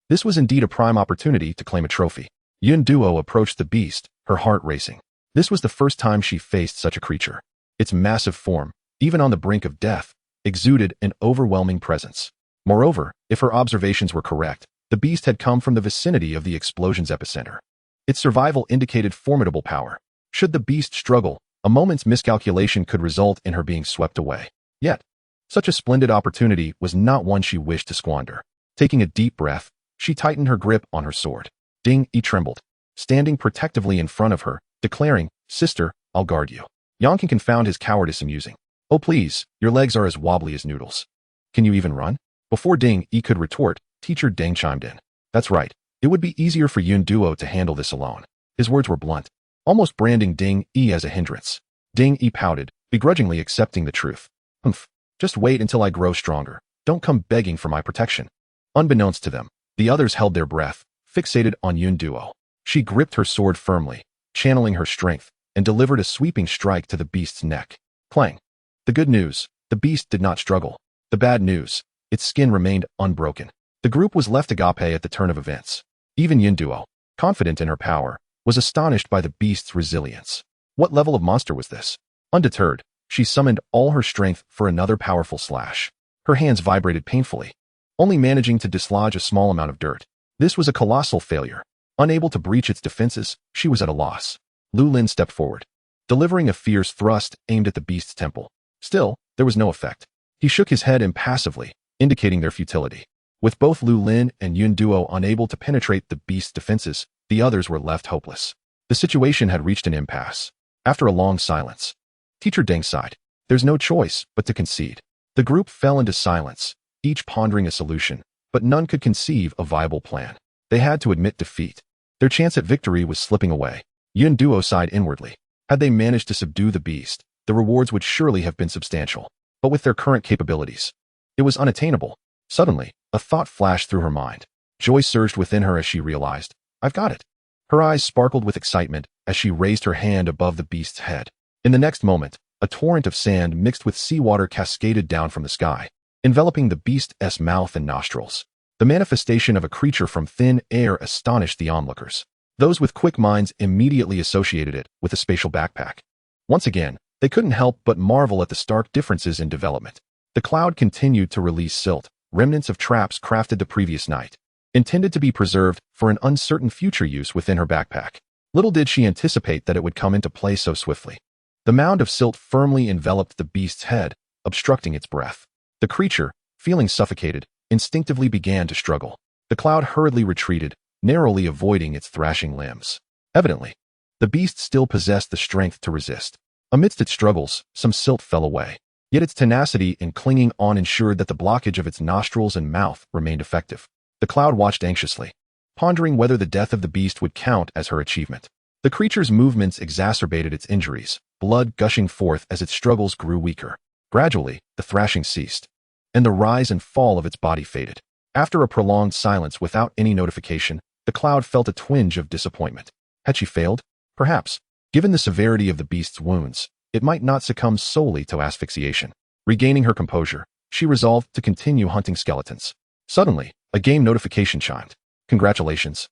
This was indeed a prime opportunity to claim a trophy. Yunduo approached the beast, her heart racing. This was the first time she faced such a creature. Its massive form, even on the brink of death, exuded an overwhelming presence. Moreover, if her observations were correct, the beast had come from the vicinity of the explosion's epicenter. Its survival indicated formidable power. Should the beast struggle, a moment's miscalculation could result in her being swept away. Yet, Such a splendid opportunity was not one she wished to squander. Taking a deep breath, she tightened her grip on her sword. Ding-yi trembled, standing protectively in front of her, declaring, "Sister, I'll guard you." Yang can confound his cowardice amusing. "Oh please, your legs are as wobbly as noodles. Can you even run?" Before Ding-yi could retort, Teacher Deng chimed in. "That's right. It would be easier for Yun Duo to handle this alone." His words were blunt, almost branding Ding-yi as a hindrance. Ding-yi pouted, begrudgingly accepting the truth. "Humph. Just wait until I grow stronger. Don't come begging for my protection." Unbeknownst to them, the others held their breath, fixated on Yun Duo. She gripped her sword firmly, channeling her strength, and delivered a sweeping strike to the beast's neck. Clang. The good news, the beast did not struggle. The bad news, its skin remained unbroken. The group was left agape at the turn of events. Even Yun Duo, confident in her power, was astonished by the beast's resilience. What level of monster was this? Undeterred, she summoned all her strength for another powerful slash. Her hands vibrated painfully, only managing to dislodge a small amount of dirt. This was a colossal failure. Unable to breach its defenses, she was at a loss. Lu Lin stepped forward, delivering a fierce thrust aimed at the beast's temple. Still, there was no effect. He shook his head impassively, indicating their futility. With both Lu Lin and Yun Duo unable to penetrate the beast's defenses, the others were left hopeless. The situation had reached an impasse. After a long silence, Teacher Deng sighed. There's no choice but to concede. The group fell into silence, each pondering a solution, but none could conceive a viable plan. They had to admit defeat. Their chance at victory was slipping away. Yun Duo sighed inwardly. Had they managed to subdue the beast, the rewards would surely have been substantial. But with their current capabilities, it was unattainable. Suddenly, a thought flashed through her mind. Joy surged within her as she realized, "I've got it." Her eyes sparkled with excitement as she raised her hand above the beast's head. In the next moment, a torrent of sand mixed with seawater cascaded down from the sky, enveloping the beast's mouth and nostrils. The manifestation of a creature from thin air astonished the onlookers. Those with quick minds immediately associated it with a spatial backpack. Once again, they couldn't help but marvel at the stark differences in development. The cloud continued to release silt, remnants of traps crafted the previous night, intended to be preserved for an uncertain future use within her backpack. Little did she anticipate that it would come into play so swiftly. The mound of silt firmly enveloped the beast's head, obstructing its breath. The creature, feeling suffocated, instinctively began to struggle. The cloud hurriedly retreated, narrowly avoiding its thrashing limbs. Evidently, the beast still possessed the strength to resist. Amidst its struggles, some silt fell away. Yet its tenacity in clinging on ensured that the blockage of its nostrils and mouth remained effective. The cloud watched anxiously, pondering whether the death of the beast would count as her achievement. The creature's movements exacerbated its injuries, blood gushing forth as its struggles grew weaker. Gradually, the thrashing ceased, and the rise and fall of its body faded. After a prolonged silence without any notification, the cloud felt a twinge of disappointment. Had she failed? Perhaps. Given the severity of the beast's wounds, it might not succumb solely to asphyxiation. Regaining her composure, she resolved to continue hunting skeletons. Suddenly, a game notification chimed. "Congratulations.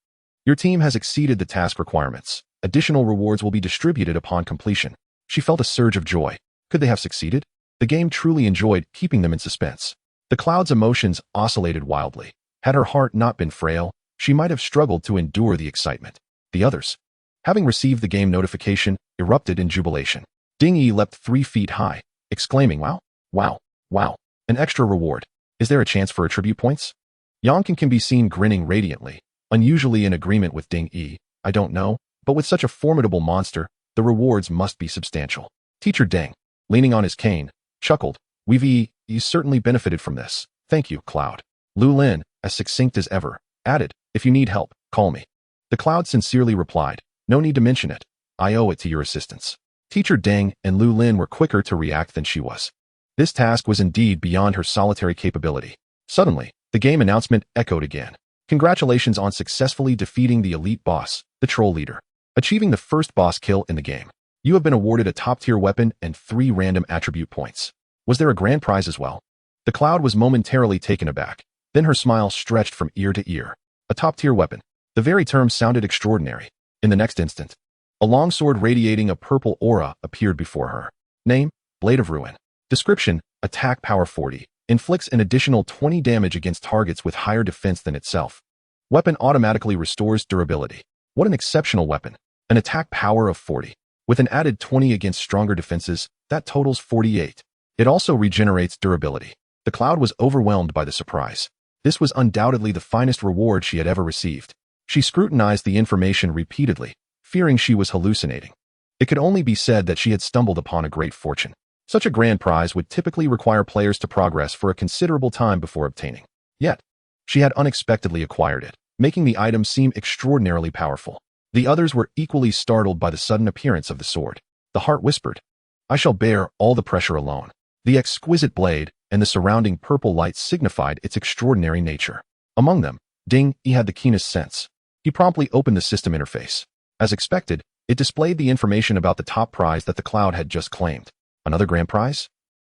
Your team has exceeded the task requirements. Additional rewards will be distributed upon completion." She felt a surge of joy. Could they have succeeded? The game truly enjoyed keeping them in suspense. The cloud's emotions oscillated wildly. Had her heart not been frail, she might have struggled to endure the excitement. The others, having received the game notification, erupted in jubilation. Ding-yi leapt 3 feet high, exclaiming, "Wow, wow, wow, an extra reward. Is there a chance for attribute points?" Yang can be seen grinning radiantly, unusually in agreement with Ding-yi. "I don't know, but with such a formidable monster, the rewards must be substantial." Teacher Deng, leaning on his cane, chuckled. "We've certainly benefited from this. Thank you, Cloud." Lu Lin, as succinct as ever, added, "If you need help, call me." The Cloud sincerely replied, "No need to mention it. I owe it to your assistance." Teacher Deng and Lu Lin were quicker to react than she was. This task was indeed beyond her solitary capability. Suddenly, the game announcement echoed again. "Congratulations on successfully defeating the elite boss, the troll leader. Achieving the first boss kill in the game. You have been awarded a top-tier weapon and 3 random attribute points. Was there a grand prize as well?" The Cloud was momentarily taken aback. Then her smile stretched from ear to ear. A top-tier weapon. The very term sounded extraordinary. In the next instant, a longsword radiating a purple aura appeared before her. Name, Blade of Ruin. Description, attack power 40. Inflicts an additional 20 damage against targets with higher defense than itself. Weapon automatically restores durability. What an exceptional weapon. An attack power of 40. With an added 20 against stronger defenses, that totals 48. It also regenerates durability. The cloud was overwhelmed by the surprise. This was undoubtedly the finest reward she had ever received. She scrutinized the information repeatedly, fearing she was hallucinating. It could only be said that she had stumbled upon a great fortune. Such a grand prize would typically require players to progress for a considerable time before obtaining. Yet, she had unexpectedly acquired it, making the item seem extraordinarily powerful. The others were equally startled by the sudden appearance of the sword. The heart whispered, "I shall bear all the pressure alone." The exquisite blade and the surrounding purple light signified its extraordinary nature. Among them, Ding Yi had the keenest sense. He promptly opened the system interface. As expected, it displayed the information about the top prize that the cloud had just claimed. Another grand prize?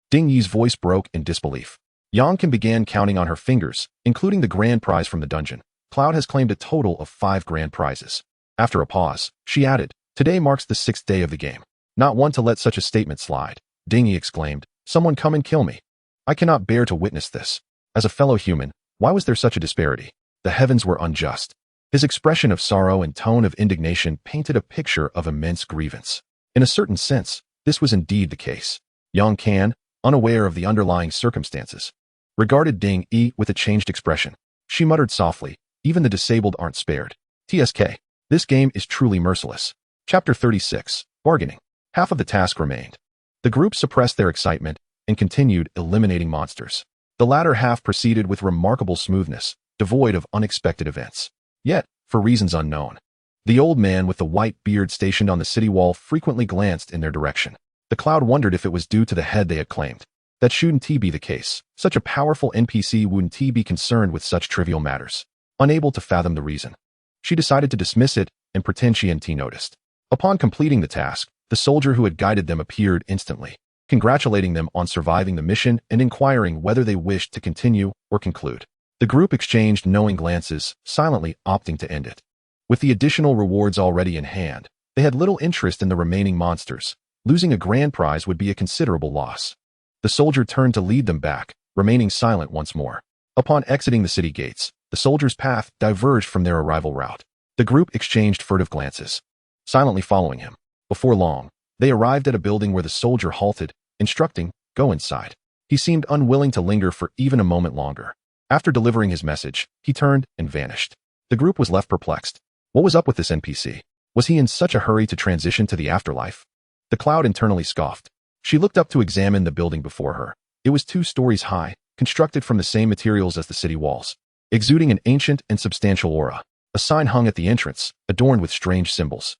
Ding Yi's voice broke in disbelief. Yangkin began counting on her fingers, including the grand prize from the dungeon. Cloud has claimed a total of 5 grand prizes. After a pause, she added, "Today marks the 6th day of the game." Not one to let such a statement slide, Ding Yi exclaimed, "Someone come and kill me. I cannot bear to witness this." As a fellow human, why was there such a disparity? The heavens were unjust. His expression of sorrow and tone of indignation painted a picture of immense grievance. In a certain sense, this was indeed the case. Yang Kan, unaware of the underlying circumstances, regarded Ding Yi with a changed expression. She muttered softly, "Even the disabled aren't spared. TSK. This game is truly merciless." Chapter 36. Bargaining. Half of the task remained. The group suppressed their excitement and continued eliminating monsters. The latter half proceeded with remarkable smoothness, devoid of unexpected events. Yet, for reasons unknown, the old man with the white beard stationed on the city wall frequently glanced in their direction. The cloud wondered if it was due to the head they had claimed. That shouldn't be the case. Such a powerful NPC wouldn't be concerned with such trivial matters. Unable to fathom the reason, she decided to dismiss it and pretend she hadn't noticed. Upon completing the task, the soldier who had guided them appeared instantly, congratulating them on surviving the mission and inquiring whether they wished to continue or conclude. The group exchanged knowing glances, silently opting to end it. With the additional rewards already in hand, they had little interest in the remaining monsters. Losing a grand prize would be a considerable loss. The soldier turned to lead them back, remaining silent once more. Upon exiting the city gates, the soldier's path diverged from their arrival route. The group exchanged furtive glances, silently following him. Before long, they arrived at a building where the soldier halted, instructing, "Go inside." He seemed unwilling to linger for even a moment longer. After delivering his message, he turned and vanished. The group was left perplexed. What was up with this NPC? Was he in such a hurry to transition to the afterlife? The cloud internally scoffed. She looked up to examine the building before her. It was 2 stories high, constructed from the same materials as the city walls, exuding an ancient and substantial aura. A sign hung at the entrance, adorned with strange symbols.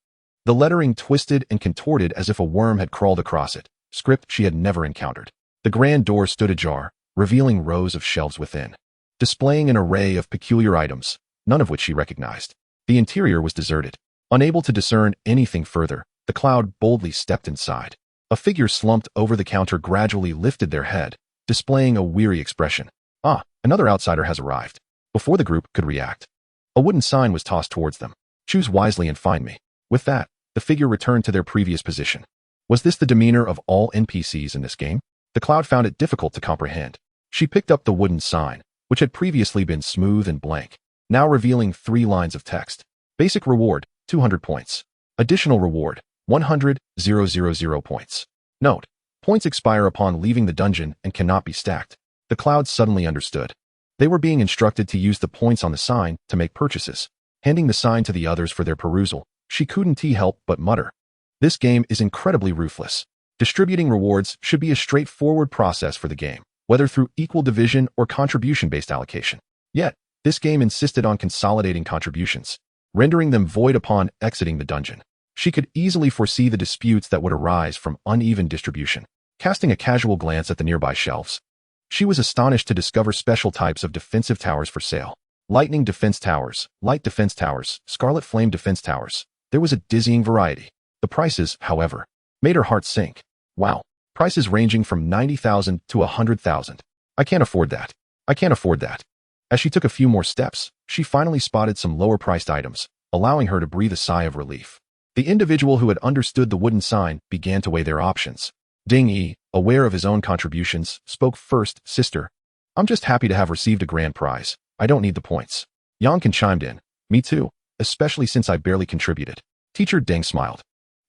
The lettering twisted and contorted as if a worm had crawled across it, script she had never encountered. The grand door stood ajar, revealing rows of shelves within, displaying an array of peculiar items, none of which she recognized. The interior was deserted. Unable to discern anything further, the cloud boldly stepped inside. A figure slumped over the counter gradually lifted their head, displaying a weary expression. "Ah, another outsider has arrived." Before the group could react, a wooden sign was tossed towards them. "Choose wisely and find me." With that, the figure returned to their previous position. Was this the demeanor of all NPCs in this game? The cloud found it difficult to comprehend. She picked up the wooden sign, which had previously been smooth and blank, now revealing 3 lines of text. Basic reward, 200 points. Additional reward, 100,000 points. Note: points expire upon leaving the dungeon and cannot be stacked. The cloud suddenly understood. They were being instructed to use the points on the sign to make purchases. Handing the sign to the others for their perusal, she couldn't help but mutter, "This game is incredibly ruthless." Distributing rewards should be a straightforward process for the game, whether through equal division or contribution-based allocation. Yet, this game insisted on consolidating contributions, rendering them void upon exiting the dungeon. She could easily foresee the disputes that would arise from uneven distribution. Casting a casual glance at the nearby shelves, she was astonished to discover special types of defensive towers for sale. Lightning defense towers, light defense towers, scarlet flame defense towers. There was a dizzying variety. The prices, however, made her heart sink. Wow, prices ranging from 90,000 to 100,000. I can't afford that. I can't afford that. As she took a few more steps, she finally spotted some lower-priced items, allowing her to breathe a sigh of relief. The individual who had understood the wooden sign began to weigh their options. Ding Yi, aware of his own contributions, spoke first. "Sister, I'm just happy to have received a grand prize. I don't need the points." Yangkin chimed in. "Me too, especially since I barely contributed." Teacher Deng smiled.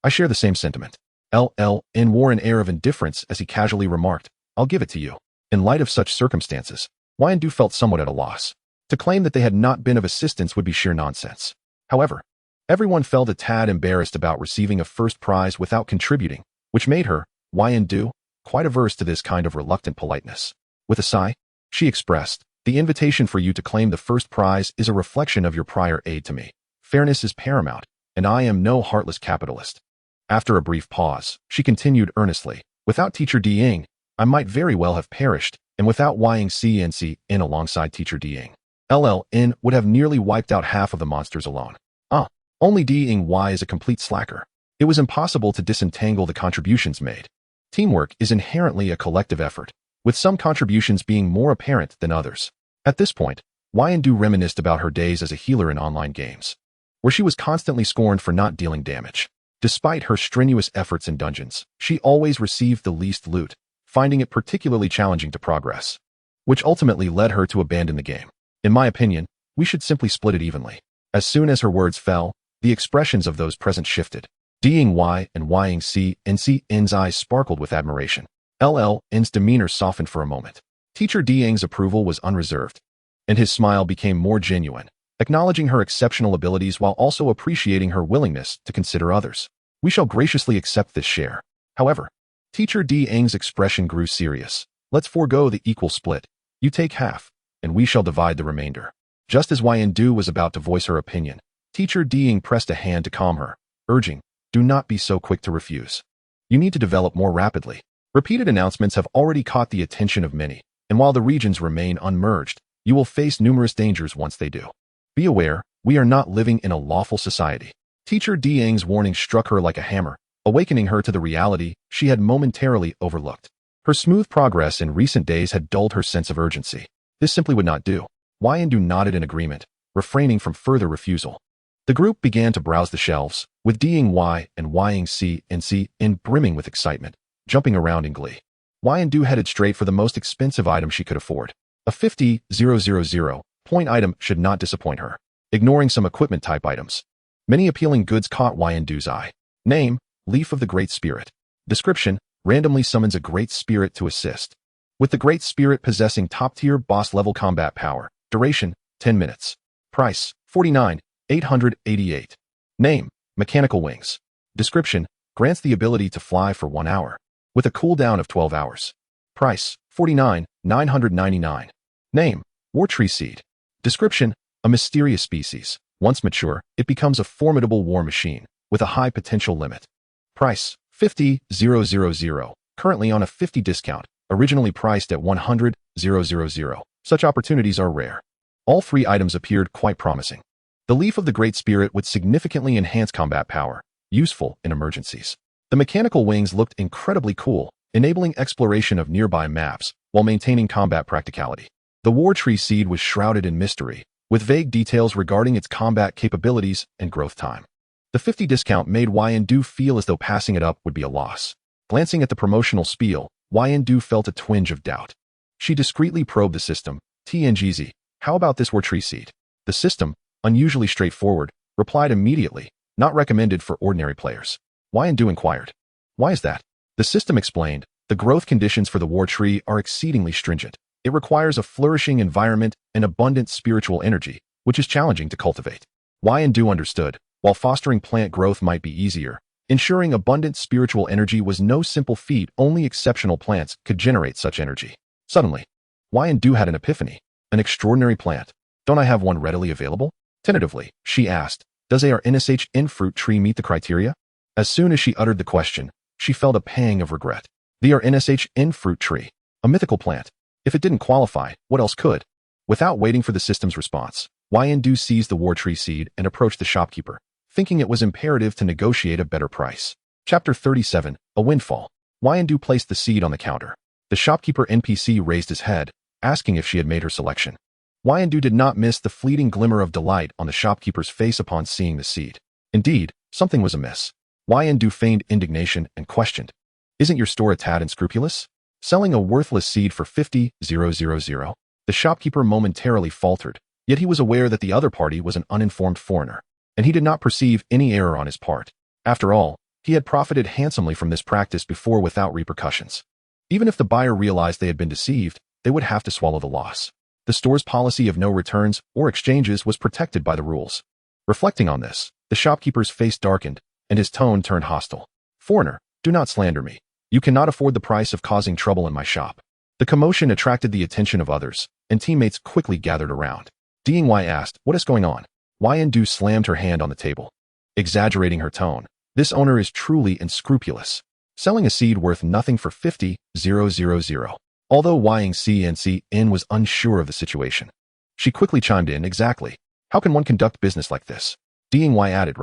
"I share the same sentiment." LL wore an air of indifference as he casually remarked, I'll give it to you. In light of such circumstances, Wyandu felt somewhat at a loss. To claim that they had not been of assistance would be sheer nonsense. However, everyone felt a tad embarrassed about receiving a first prize without contributing, which made her, Wyandu, quite averse to this kind of reluctant politeness. With a sigh, she expressed, "The invitation for you to claim the first prize is a reflection of your prior aid to me. Fairness is paramount, and I am no heartless capitalist." After a brief pause, she continued earnestly, "Without Teacher Ding, I might very well have perished, and without Ying in alongside Teacher Ding, LLN would have nearly wiped out half of the monsters alone. Only Ding is a complete slacker. It was impossible to disentangle the contributions made. Teamwork is inherently a collective effort, with some contributions being more apparent than others." At this point, Wyandu reminisced about her days as a healer in online games, where she was constantly scorned for not dealing damage. Despite her strenuous efforts in dungeons, she always received the least loot, finding it particularly challenging to progress, which ultimately led her to abandon the game. "In my opinion, we should simply split it evenly." As soon as her words fell, the expressions of those present shifted. Ding and Ying's eyes sparkled with admiration. LLN's demeanor softened for a moment. Teacher Ding's approval was unreserved, and his smile became more genuine, acknowledging her exceptional abilities while also appreciating her willingness to consider others. "We shall graciously accept this share." However, Teacher Ding's expression grew serious. "Let's forego the equal split. You take half, and we shall divide the remainder." Just as Wyandu was about to voice her opinion, Teacher Ding pressed a hand to calm her, urging, "Do not be so quick to refuse. You need to develop more rapidly." Repeated announcements have already caught the attention of many, and while the regions remain unmerged, you will face numerous dangers once they do. Be aware, we are not living in a lawful society. Teacher Ding's warning struck her like a hammer, awakening her to the reality she had momentarily overlooked. Her smooth progress in recent days had dulled her sense of urgency. This simply would not do. Wyandu nodded in agreement, refraining from further refusal. The group began to browse the shelves, with Ding and Ying brimming with excitement, jumping around in glee. Wyandu headed straight for the most expensive item she could afford. A 50,000 point item should not disappoint her, ignoring some equipment-type items. Many appealing goods caught Wyandu's eye. Name, Leaf of the Great Spirit. Description, randomly summons a Great Spirit to assist. With the Great Spirit possessing top-tier boss-level combat power. Duration, 10 minutes. Price, $49,888. Name, Mechanical Wings. Description, grants the ability to fly for 1 hour, with a cooldown of 12 hours. Price, $49,999. Name, War Tree Seed. Description, a mysterious species. Once mature, it becomes a formidable war machine, with a high potential limit. Price, $50,000, currently on a 50 discount, originally priced at $100,000. Such opportunities are rare. All three items appeared quite promising. The Leaf of the Great Spirit would significantly enhance combat power, useful in emergencies. The Mechanical Wings looked incredibly cool, enabling exploration of nearby maps while maintaining combat practicality. The War Tree Seed was shrouded in mystery, with vague details regarding its combat capabilities and growth time. The 50 discount made Wyandu feel as though passing it up would be a loss. Glancing at the promotional spiel, Wyandu felt a twinge of doubt. She discreetly probed the system. "TNGZ, how about this War Tree Seed?" The system, unusually straightforward, replied immediately, "Not recommended for ordinary players." Wyandu inquired, "Why is that?" The system explained, "The growth conditions for the War Tree are exceedingly stringent. It requires a flourishing environment and abundant spiritual energy, which is challenging to cultivate." Wyandu understood. While fostering plant growth might be easier, ensuring abundant spiritual energy was no simple feat. Only exceptional plants could generate such energy. Suddenly, Wyandu had an epiphany. An extraordinary plant. Don't I have one readily available? Tentatively, she asked, "Does ARNSHN fruit tree meet the criteria?" As soon as she uttered the question, she felt a pang of regret. The ARNSHN fruit tree. A mythical plant. If it didn't qualify, what else could? Without waiting for the system's response, Wyandu seized the War Tree Seed and approached the shopkeeper, thinking it was imperative to negotiate a better price. Chapter 37, A Windfall. Wyandu placed the seed on the counter. The shopkeeper NPC raised his head, asking if she had made her selection. Wyandu did not miss the fleeting glimmer of delight on the shopkeeper's face upon seeing the seed. Indeed, something was amiss. Wyandu feigned indignation and questioned, "Isn't your store a tad unscrupulous? Selling a worthless seed for 50,000? The shopkeeper momentarily faltered, yet he was aware that the other party was an uninformed foreigner, and he did not perceive any error on his part. After all, he had profited handsomely from this practice before without repercussions. Even if the buyer realized they had been deceived, they would have to swallow the loss. The store's policy of no returns or exchanges was protected by the rules. Reflecting on this, the shopkeeper's face darkened, and his tone turned hostile. "Foreigner, do not slander me. You cannot afford the price of causing trouble in my shop." The commotion attracted the attention of others, and teammates quickly gathered around. Ding Wai asked, "What is going on?" Yan Du slammed her hand on the table, exaggerating her tone. "This owner is truly unscrupulous, selling a seed worth nothing for 50,000. Although Yang CNCN was unsure of the situation, she quickly chimed in, "Exactly. How can one conduct business like this?" Ding Wai added,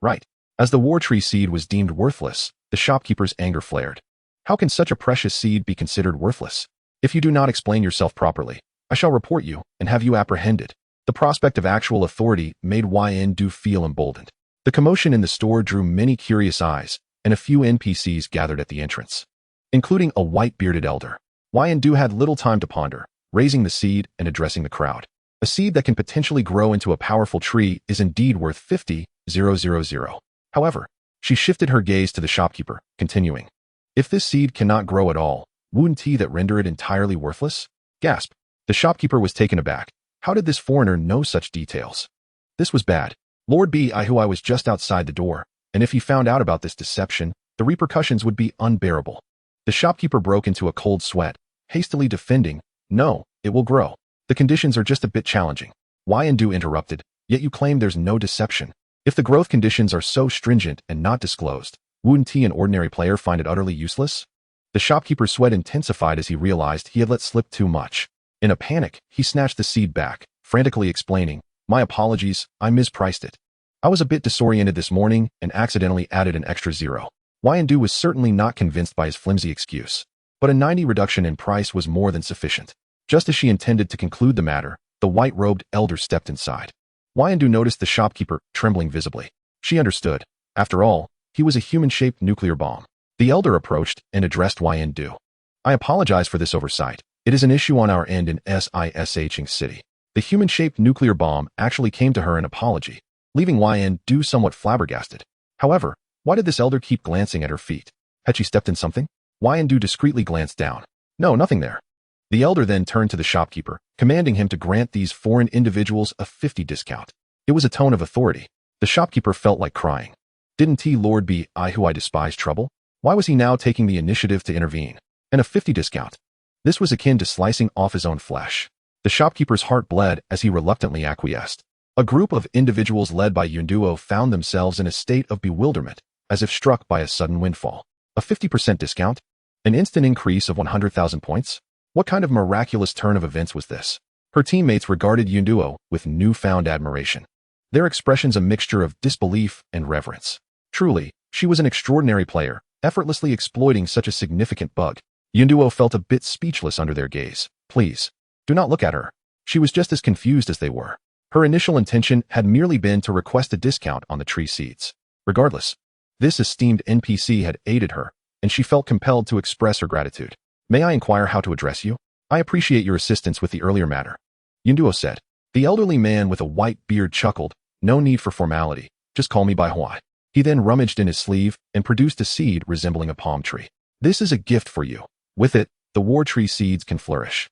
Right. As the war tree seed was deemed worthless, the shopkeeper's anger flared. "How can such a precious seed be considered worthless? If you do not explain yourself properly, I shall report you and have you apprehended." The prospect of actual authority made Yan Du feel emboldened. The commotion in the store drew many curious eyes, and a few NPCs gathered at the entrance, including a white-bearded elder. Yan Du had little time to ponder, raising the seed and addressing the crowd. "A seed that can potentially grow into a powerful tree is indeed worth 50,000. However, she shifted her gaze to the shopkeeper, continuing, "If this seed cannot grow at all, wouldn't that render it entirely worthless?" Gasp. The shopkeeper was taken aback. How did this foreigner know such details? This was bad. Lord B.I. who I was just outside the door, and if he found out about this deception, the repercussions would be unbearable. The shopkeeper broke into a cold sweat, hastily defending, "No, it will grow. The conditions are just a bit challenging." Yan Du interrupted, "Yet you claim there's no deception. If the growth conditions are so stringent and not disclosed, wouldn't an ordinary player find it utterly useless?" The shopkeeper's sweat intensified as he realized he had let slip too much. In a panic, he snatched the seed back, frantically explaining, "My apologies, I mispriced it. I was a bit disoriented this morning and accidentally added an extra 0. Yan Du was certainly not convinced by his flimsy excuse, but a 90 reduction in price was more than sufficient. Just as she intended to conclude the matter, the white-robed elder stepped inside. Yan Du noticed the shopkeeper trembling visibly. She understood. After all, he was a human-shaped nuclear bomb. The elder approached and addressed Yan Du. "I apologize for this oversight. It is an issue on our end in Sishing City." The human-shaped nuclear bomb actually came to her an apology, leaving Yan Du somewhat flabbergasted. However, why did this elder keep glancing at her feet? Had she stepped in something? Yan Du discreetly glanced down. No, nothing there. The elder then turned to the shopkeeper, commanding him to grant these foreign individuals a 50 discount. It was a tone of authority. The shopkeeper felt like crying. Didn't he, Lord B.I. who I despise, trouble? Why was he now taking the initiative to intervene? And a 50 discount. This was akin to slicing off his own flesh. The shopkeeper's heart bled as he reluctantly acquiesced. A group of individuals led by Yunduo found themselves in a state of bewilderment, as if struck by a sudden windfall. A 50% discount? An instant increase of 100,000 points? What kind of miraculous turn of events was this? Her teammates regarded Yunduo with newfound admiration, their expressions a mixture of disbelief and reverence. Truly, she was an extraordinary player, effortlessly exploiting such a significant bug. Yunduo felt a bit speechless under their gaze. "Please, do not look at her. She was just as confused as they were. Her initial intention had merely been to request a discount on the tree seeds. Regardless, this esteemed NPC had aided her, and she felt compelled to express her gratitude. May I inquire how to address you? I appreciate your assistance with the earlier matter," Yunduo said. The elderly man with a white beard chuckled, "No need for formality. Just call me by Hua." He then rummaged in his sleeve and produced a seed resembling a palm tree. "This is a gift for you. With it, the war tree seeds can flourish."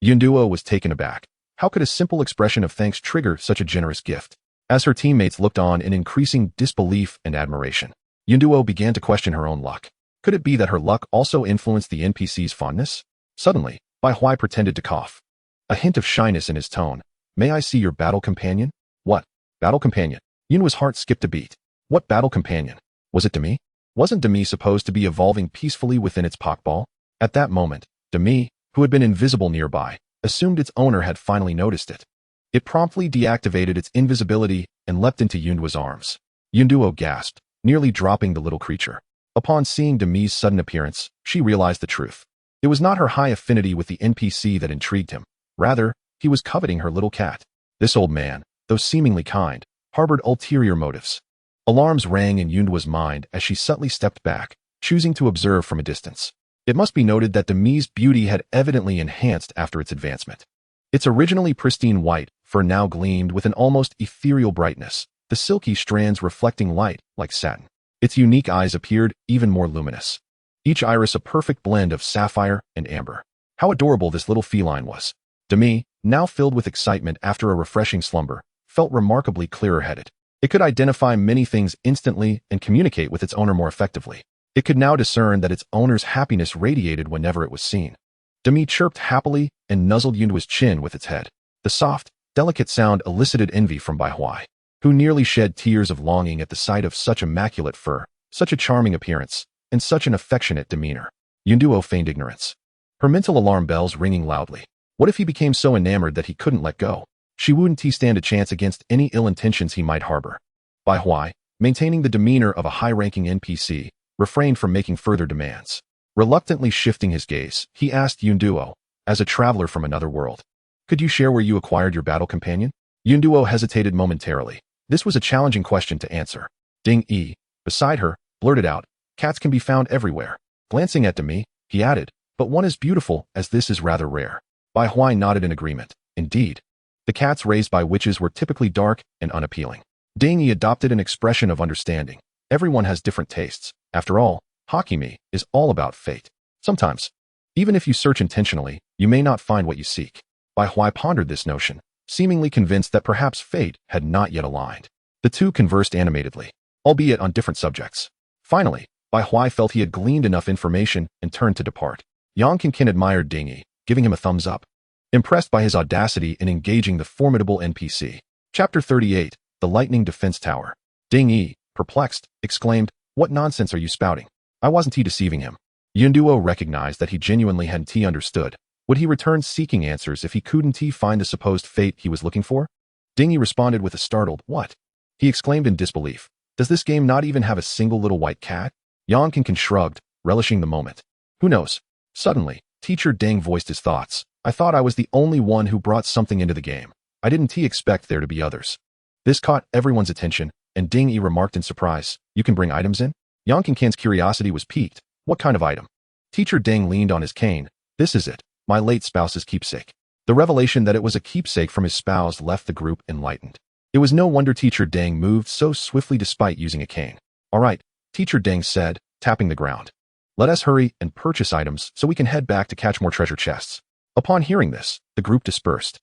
Yunduo was taken aback. How could a simple expression of thanks trigger such a generous gift? As her teammates looked on in increasing disbelief and admiration, Yunduo began to question her own luck. Could it be that her luck also influenced the NPC's fondness? Suddenly, Bai Huai pretended to cough, a hint of shyness in his tone. "May I see your battle companion?" "What? Battle companion?" Yunduo's heart skipped a beat. What battle companion? Was it Demi? Wasn't Demi supposed to be evolving peacefully within its Pokeball? At that moment, Demi, who had been invisible nearby, assumed its owner had finally noticed it. It promptly deactivated its invisibility and leapt into Yunduo's arms. Yunduo gasped, nearly dropping the little creature. Upon seeing Demi's sudden appearance, she realized the truth. It was not her high affinity with the NPC that intrigued him. Rather, he was coveting her little cat. This old man, though seemingly kind, harbored ulterior motives. Alarms rang in Yunduo's mind as she subtly stepped back, choosing to observe from a distance. It must be noted that Demi's beauty had evidently enhanced after its advancement. Its originally pristine white fur now gleamed with an almost ethereal brightness, the silky strands reflecting light like satin. Its unique eyes appeared even more luminous. each iris a perfect blend of sapphire and amber. How adorable this little feline was. Demi, now filled with excitement after a refreshing slumber, felt remarkably clearer-headed. It could identify many things instantly and communicate with its owner more effectively. It could now discern that its owner's happiness radiated whenever it was seen. Demi chirped happily and nuzzled Yunduo's chin with its head. The soft, delicate sound elicited envy from Bai Huai, who nearly shed tears of longing at the sight of such immaculate fur, such a charming appearance, and such an affectionate demeanor. Yunduo feigned ignorance, her mental alarm bells ringing loudly. What if he became so enamored that he couldn't let go? She wouldn't stand a chance against any ill intentions he might harbor. Bai Huai, maintaining the demeanor of a high-ranking NPC, refrained from making further demands. Reluctantly shifting his gaze, he asked Yunduo, as a traveler from another world, "Could you share where you acquired your battle companion?" Yunduo hesitated momentarily. This was a challenging question to answer. Ding Yi, beside her, blurted out, "Cats can be found everywhere." Glancing at Demi, he added, "But one as beautiful as this is rather rare." Bai Huai nodded in agreement. Indeed. The cats raised by witches were typically dark and unappealing. Ding Yi adopted an expression of understanding. Everyone has different tastes. After all, Hakimi is all about fate. Sometimes, even if you search intentionally, you may not find what you seek. Bai Huai pondered this notion, seemingly convinced that perhaps fate had not yet aligned. The two conversed animatedly, albeit on different subjects. Finally, Bai Huai felt he had gleaned enough information and turned to depart. Yang Qinqin admired Ding Yi, giving him a thumbs up, impressed by his audacity in engaging the formidable NPC. Chapter 38, The Lightning Defense Tower. Ding Yi, perplexed, exclaimed, "What nonsense are you spouting? I wasn't deceiving him." Yunduo recognized that he genuinely hadn't understood. Would he return seeking answers if he couldn't find the supposed fate he was looking for? Ding Yi responded with a startled, "What?" He exclaimed in disbelief. "Does this game not even have a single little white cat?" Yang Qinqin shrugged, relishing the moment. "Who knows?" Suddenly, Teacher Deng voiced his thoughts. "I thought I was the only one who brought something into the game. I didn't expect there to be others." This caught everyone's attention, and Ding Yi remarked in surprise, "You can bring items in?" Yang Qinqin's curiosity was piqued. "What kind of item?" Teacher Deng leaned on his cane. "This is it, my late spouse's keepsake." The revelation that it was a keepsake from his spouse left the group enlightened. It was no wonder Teacher Deng moved so swiftly despite using a cane. "All right," Teacher Deng said, tapping the ground. "Let us hurry and purchase items so we can head back to catch more treasure chests." Upon hearing this, the group dispersed.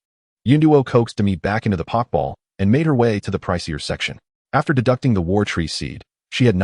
Yunduo coaxed Demi back into the pokeball and made her way to the pricier section. After deducting the war tree seed, she had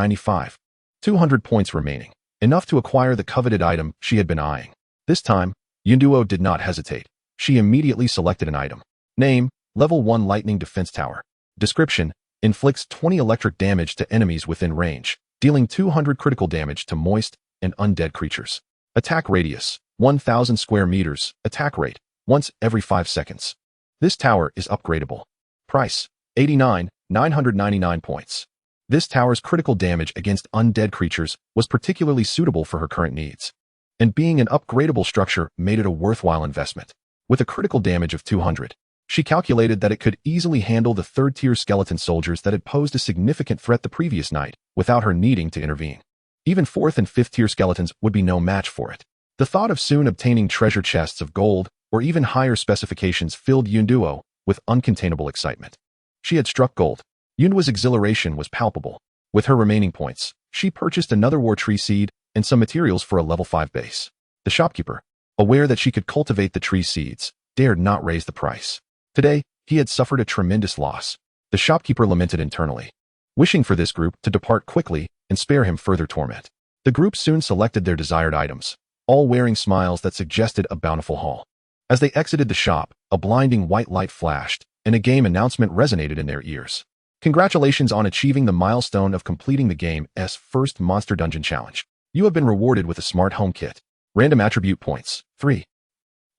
200 points remaining, enough to acquire the coveted item she had been eyeing. This time, Yunduo did not hesitate. She immediately selected an item. Name, Level 1 Lightning Defense Tower. Description, inflicts 20 electric damage to enemies within range, dealing 200 critical damage to moist and undead creatures. Attack radius, 1,000 square meters. Attack rate, once every 5 seconds. This tower is upgradable. Price, 89,999 points. This tower's critical damage against undead creatures was particularly suitable for her current needs, and being an upgradable structure made it a worthwhile investment. With a critical damage of 200, she calculated that it could easily handle the third-tier skeleton soldiers that had posed a significant threat the previous night without her needing to intervene. Even 4th and 5th-tier skeletons would be no match for it. The thought of soon obtaining treasure chests of gold or even higher specifications filled Yunduo with uncontainable excitement. She had struck gold. Yunduo's exhilaration was palpable. With her remaining points, she purchased another war tree seed and some materials for a level 5 base. The shopkeeper, aware that she could cultivate the tree seeds, dared not raise the price. Today, he had suffered a tremendous loss. The shopkeeper lamented internally, wishing for this group to depart quickly and spare him further torment. The group soon selected their desired items, all wearing smiles that suggested a bountiful haul. As they exited the shop, a blinding white light flashed, and a game announcement resonated in their ears. Congratulations on achieving the milestone of completing the game's first Monster Dungeon Challenge. You have been rewarded with a smart home kit. Random attribute points, 3.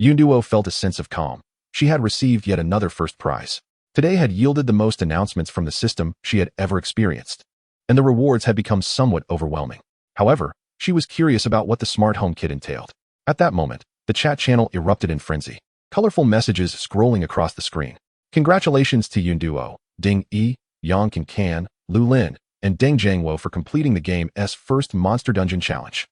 Yunduo felt a sense of calm. She had received yet another first prize. Today had yielded the most announcements from the system she had ever experienced, and the rewards had become somewhat overwhelming. However, she was curious about what the smart home kit entailed. At that moment, the chat channel erupted in frenzy. Colorful messages scrolling across the screen. Congratulations to Yunduo, Ding Yi, Yang Qinqin, Lu Lin, and Deng Zhangwo for completing the game's first Monster Dungeon Challenge.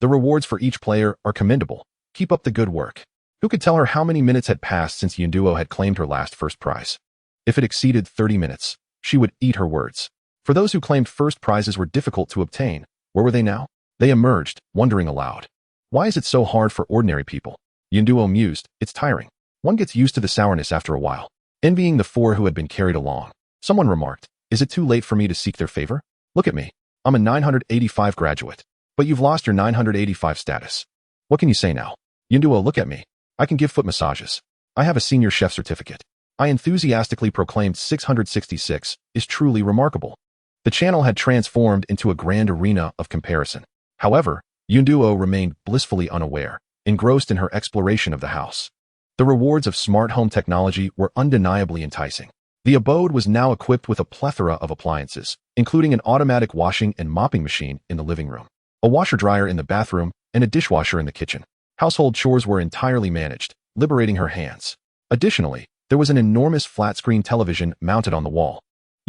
The rewards for each player are commendable. Keep up the good work. Who could tell her how many minutes had passed since Yunduo had claimed her last first prize? If it exceeded 30 minutes, she would eat her words. For those who claimed first prizes were difficult to obtain, where were they now? They emerged, wondering aloud. Why is it so hard for ordinary people? Yunduo mused, it's tiring. One gets used to the sourness after a while. Envying the four who had been carried along, someone remarked, is it too late for me to seek their favor? Look at me. I'm a 985 graduate. But you've lost your 985 status. What can you say now? Yunduo, look at me. I can give foot massages. I have a senior chef certificate. I enthusiastically proclaimed 666 is truly remarkable. The channel had transformed into a grand arena of comparison. However, Yunduo remained blissfully unaware, engrossed in her exploration of the house. The rewards of smart home technology were undeniably enticing. The abode was now equipped with a plethora of appliances, including an automatic washing and mopping machine in the living room, a washer-dryer in the bathroom, and a dishwasher in the kitchen. Household chores were entirely managed, liberating her hands. Additionally, there was an enormous flat-screen television mounted on the wall.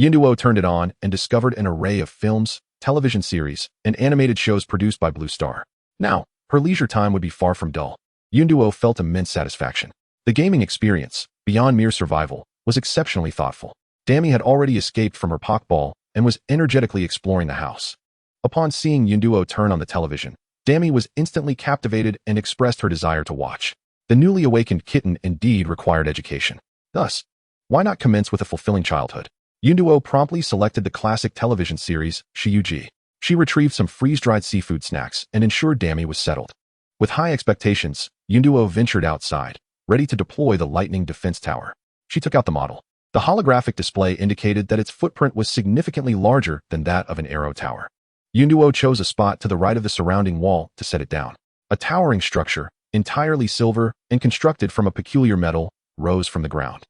Yunduo turned it on and discovered an array of films, television series, and animated shows produced by Blue Star. Now, her leisure time would be far from dull. Yunduo felt immense satisfaction. The gaming experience, beyond mere survival, was exceptionally thoughtful. Dami had already escaped from her pockball and was energetically exploring the house. Upon seeing Yunduo turn on the television, Dami was instantly captivated and expressed her desire to watch. The newly awakened kitten indeed required education. Thus, why not commence with a fulfilling childhood? Yunduo promptly selected the classic television series, Shiyuji. She retrieved some freeze-dried seafood snacks and ensured Dami was settled. With high expectations, Yunduo ventured outside, ready to deploy the lightning defense tower. She took out the model. The holographic display indicated that its footprint was significantly larger than that of an arrow tower. Yunduo chose a spot to the right of the surrounding wall to set it down. A towering structure, entirely silver and constructed from a peculiar metal, rose from the ground.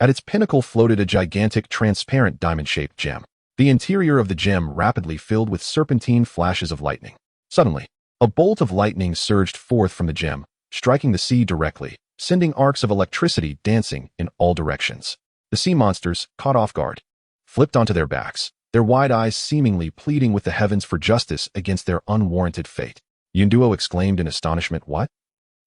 At its pinnacle floated a gigantic, transparent diamond-shaped gem. The interior of the gem rapidly filled with serpentine flashes of lightning. Suddenly, a bolt of lightning surged forth from the gem, striking the sea directly, sending arcs of electricity dancing in all directions. The sea monsters, caught off guard, flipped onto their backs, their wide eyes seemingly pleading with the heavens for justice against their unwarranted fate. Yunduo exclaimed in astonishment, what?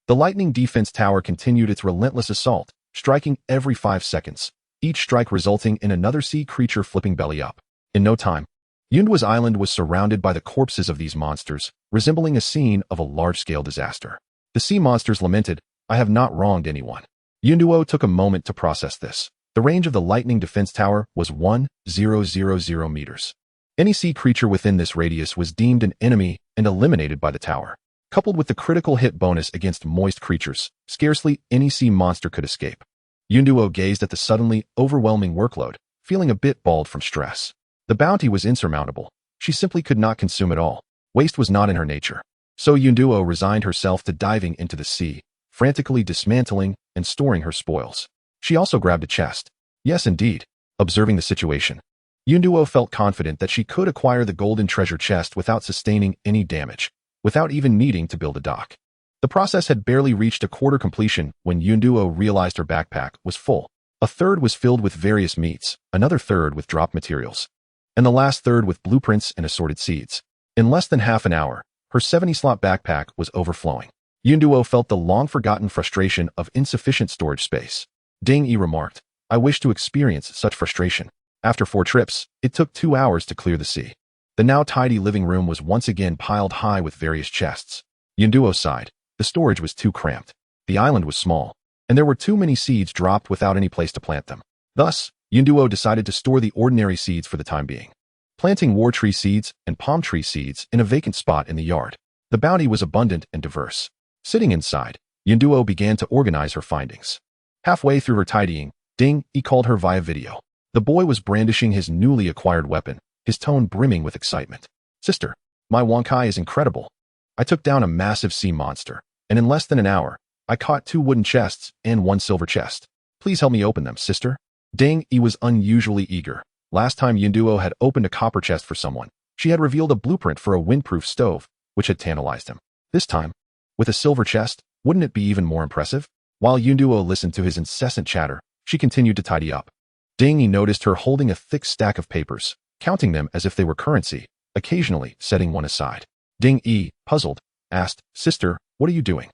The lightning defense tower continued its relentless assault, striking every 5 seconds, each strike resulting in another sea creature flipping belly up. In no time, Yunduo's island was surrounded by the corpses of these monsters, resembling a scene of a large-scale disaster. The sea monsters lamented, I have not wronged anyone. Yunduo took a moment to process this. The range of the lightning defense tower was 1,000 meters. Any sea creature within this radius was deemed an enemy and eliminated by the tower. Coupled with the critical hit bonus against moist creatures, scarcely any sea monster could escape. Yunduo gazed at the suddenly overwhelming workload, feeling a bit bald from stress. The bounty was insurmountable. She simply could not consume it all. Waste was not in her nature. So Yunduo resigned herself to diving into the sea, frantically dismantling and storing her spoils. She also grabbed a chest. Yes, indeed. Observing the situation, Yunduo felt confident that she could acquire the golden treasure chest without sustaining any damage, without even needing to build a dock. The process had barely reached a quarter completion when Yunduo realized her backpack was full. A third was filled with various meats, another third with drop materials, and the last third with blueprints and assorted seeds. In less than half an hour, her 70-slot backpack was overflowing. Yunduo felt the long-forgotten frustration of insufficient storage space. Ding Yi remarked, I wish to experience such frustration. After 4 trips, it took 2 hours to clear the sea. The now tidy living room was once again piled high with various chests. Yunduo sighed. The storage was too cramped. The island was small, and there were too many seeds dropped without any place to plant them. Thus, Yunduo decided to store the ordinary seeds for the time being, planting war tree seeds and palm tree seeds in a vacant spot in the yard. The bounty was abundant and diverse. Sitting inside, Yunduo began to organize her findings. Halfway through her tidying, Ding Yi called her via video. The boy was brandishing his newly acquired weapon, his tone brimming with excitement. Sister, my Wonkai is incredible. I took down a massive sea monster, and in less than an hour, I caught 2 wooden chests and 1 silver chest. Please help me open them, sister. Ding Yi was unusually eager. Last time Yunduo had opened a copper chest for someone, she had revealed a blueprint for a windproof stove, which had tantalized him. This time, with a silver chest, wouldn't it be even more impressive? While Yunduo listened to his incessant chatter, she continued to tidy up. Ding Yi noticed her holding a thick stack of papers, counting them as if they were currency, occasionally setting one aside. Ding Yi, puzzled, asked, Sister, what are you doing?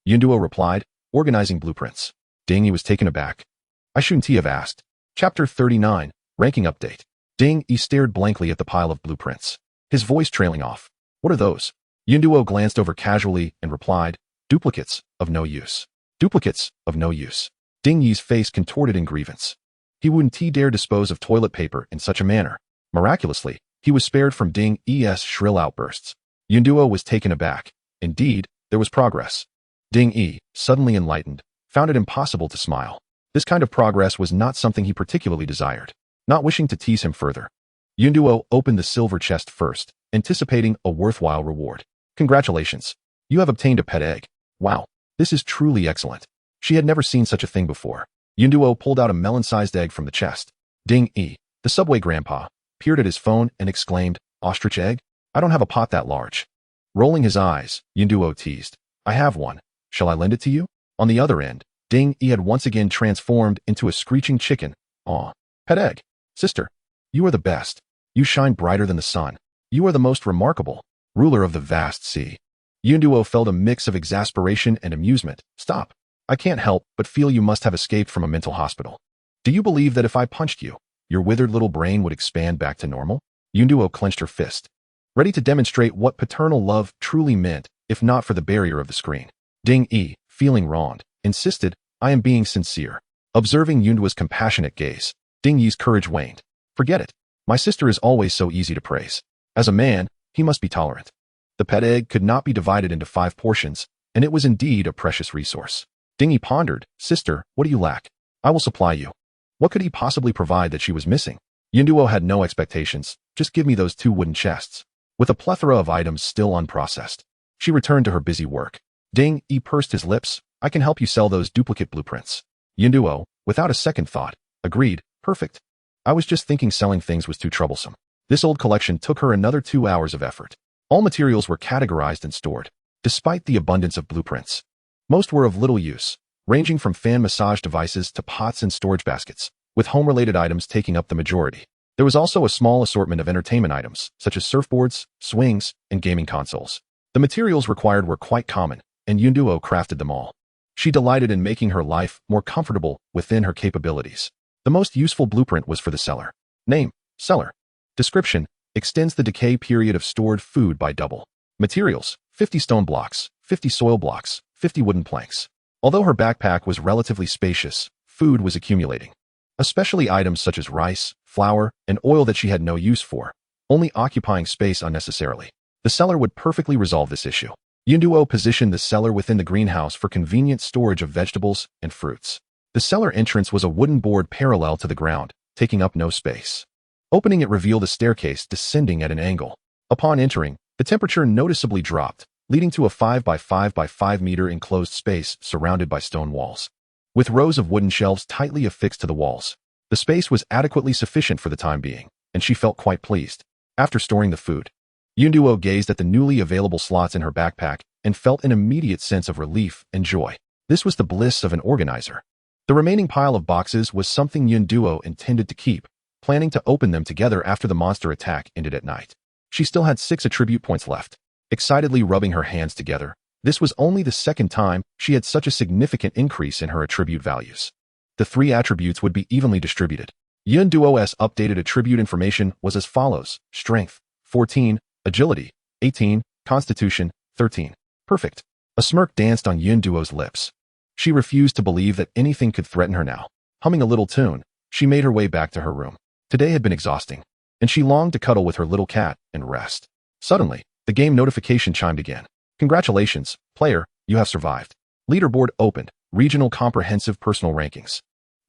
Yunduo replied, organizing blueprints. Ding Yi was taken aback. I shouldn't have asked. Chapter 39, Ranking Update. Ding Yi stared blankly at the pile of blueprints, his voice trailing off. What are those? Yunduo glanced over casually and replied, duplicates of no use. Duplicates of no use. Ding Yi's face contorted in grievance. He wouldn't dare dispose of toilet paper in such a manner. Miraculously, he was spared from Ding Yi's shrill outbursts. Yunduo was taken aback. Indeed, there was progress. Ding Yi, suddenly enlightened, found it impossible to smile. This kind of progress was not something he particularly desired. Not wishing to tease him further, Yunduo opened the silver chest first, anticipating a worthwhile reward. Congratulations. You have obtained a pet egg. Wow, this is truly excellent. She had never seen such a thing before. Yunduo pulled out a melon-sized egg from the chest. Ding Yi, the subway grandpa, peered at his phone and exclaimed, ostrich egg? I don't have a pot that large. Rolling his eyes, Yunduo teased, I have one. Shall I lend it to you? On the other end, Ding Yi had once again transformed into a screeching chicken. Aw, pet egg. Sister, you are the best. You shine brighter than the sun. You are the most remarkable, ruler of the vast sea. Yunduo felt a mix of exasperation and amusement. Stop. I can't help but feel you must have escaped from a mental hospital. Do you believe that if I punched you, your withered little brain would expand back to normal? Yunduo clenched her fist, ready to demonstrate what paternal love truly meant, if not for the barrier of the screen. Ding Yi, feeling wronged, insisted, I am being sincere. Observing Yunduo's compassionate gaze, Ding Yi's courage waned. Forget it. My sister is always so easy to praise. As a man, he must be tolerant. The pet egg could not be divided into 5 portions, and it was indeed a precious resource. Ding Yi pondered, sister, what do you lack? I will supply you. What could he possibly provide that she was missing? Yunduo had no expectations, just give me those 2 wooden chests. With a plethora of items still unprocessed, she returned to her busy work. Ding Yi pursed his lips, I can help you sell those duplicate blueprints. Yunduo, without a second thought, agreed, perfect. I was just thinking selling things was too troublesome. This old collection took her another 2 hours of effort. All materials were categorized and stored. Despite the abundance of blueprints, most were of little use, ranging from fan massage devices to pots and storage baskets, with home-related items taking up the majority. There was also a small assortment of entertainment items, such as surfboards, swings, and gaming consoles. The materials required were quite common, and Yunduo crafted them all. She delighted in making her life more comfortable within her capabilities. The most useful blueprint was for the cellar. Name, cellar. Description, extends the decay period of stored food by double. Materials, 50 stone blocks, 50 soil blocks, 50 wooden planks. Although her backpack was relatively spacious, food was accumulating. Especially items such as rice, flour, and oil that she had no use for, only occupying space unnecessarily. The cellar would perfectly resolve this issue. Yunduo positioned the cellar within the greenhouse for convenient storage of vegetables and fruits. The cellar entrance was a wooden board parallel to the ground, taking up no space. Opening it revealed a staircase descending at an angle. Upon entering, the temperature noticeably dropped, leading to a 5 by 5 by 5 meter enclosed space surrounded by stone walls. With rows of wooden shelves tightly affixed to the walls, the space was adequately sufficient for the time being, and she felt quite pleased. After storing the food, Yunduo gazed at the newly available slots in her backpack and felt an immediate sense of relief and joy. This was the bliss of an organizer. The remaining pile of boxes was something Yunduo intended to keep, planning to open them together after the monster attack ended at night. She still had 6 attribute points left. Excitedly rubbing her hands together, this was only the second time she had such a significant increase in her attribute values. The 3 attributes would be evenly distributed. Yunduo's updated attribute information was as follows: Strength, 14, Agility, 18, Constitution, 13. Perfect. A smirk danced on Yunduo's lips. She refused to believe that anything could threaten her now. Humming a little tune, she made her way back to her room. Today had been exhausting, and she longed to cuddle with her little cat and rest. Suddenly, the game notification chimed again. Congratulations, player, you have survived. Leaderboard opened. Regional Comprehensive Personal Rankings.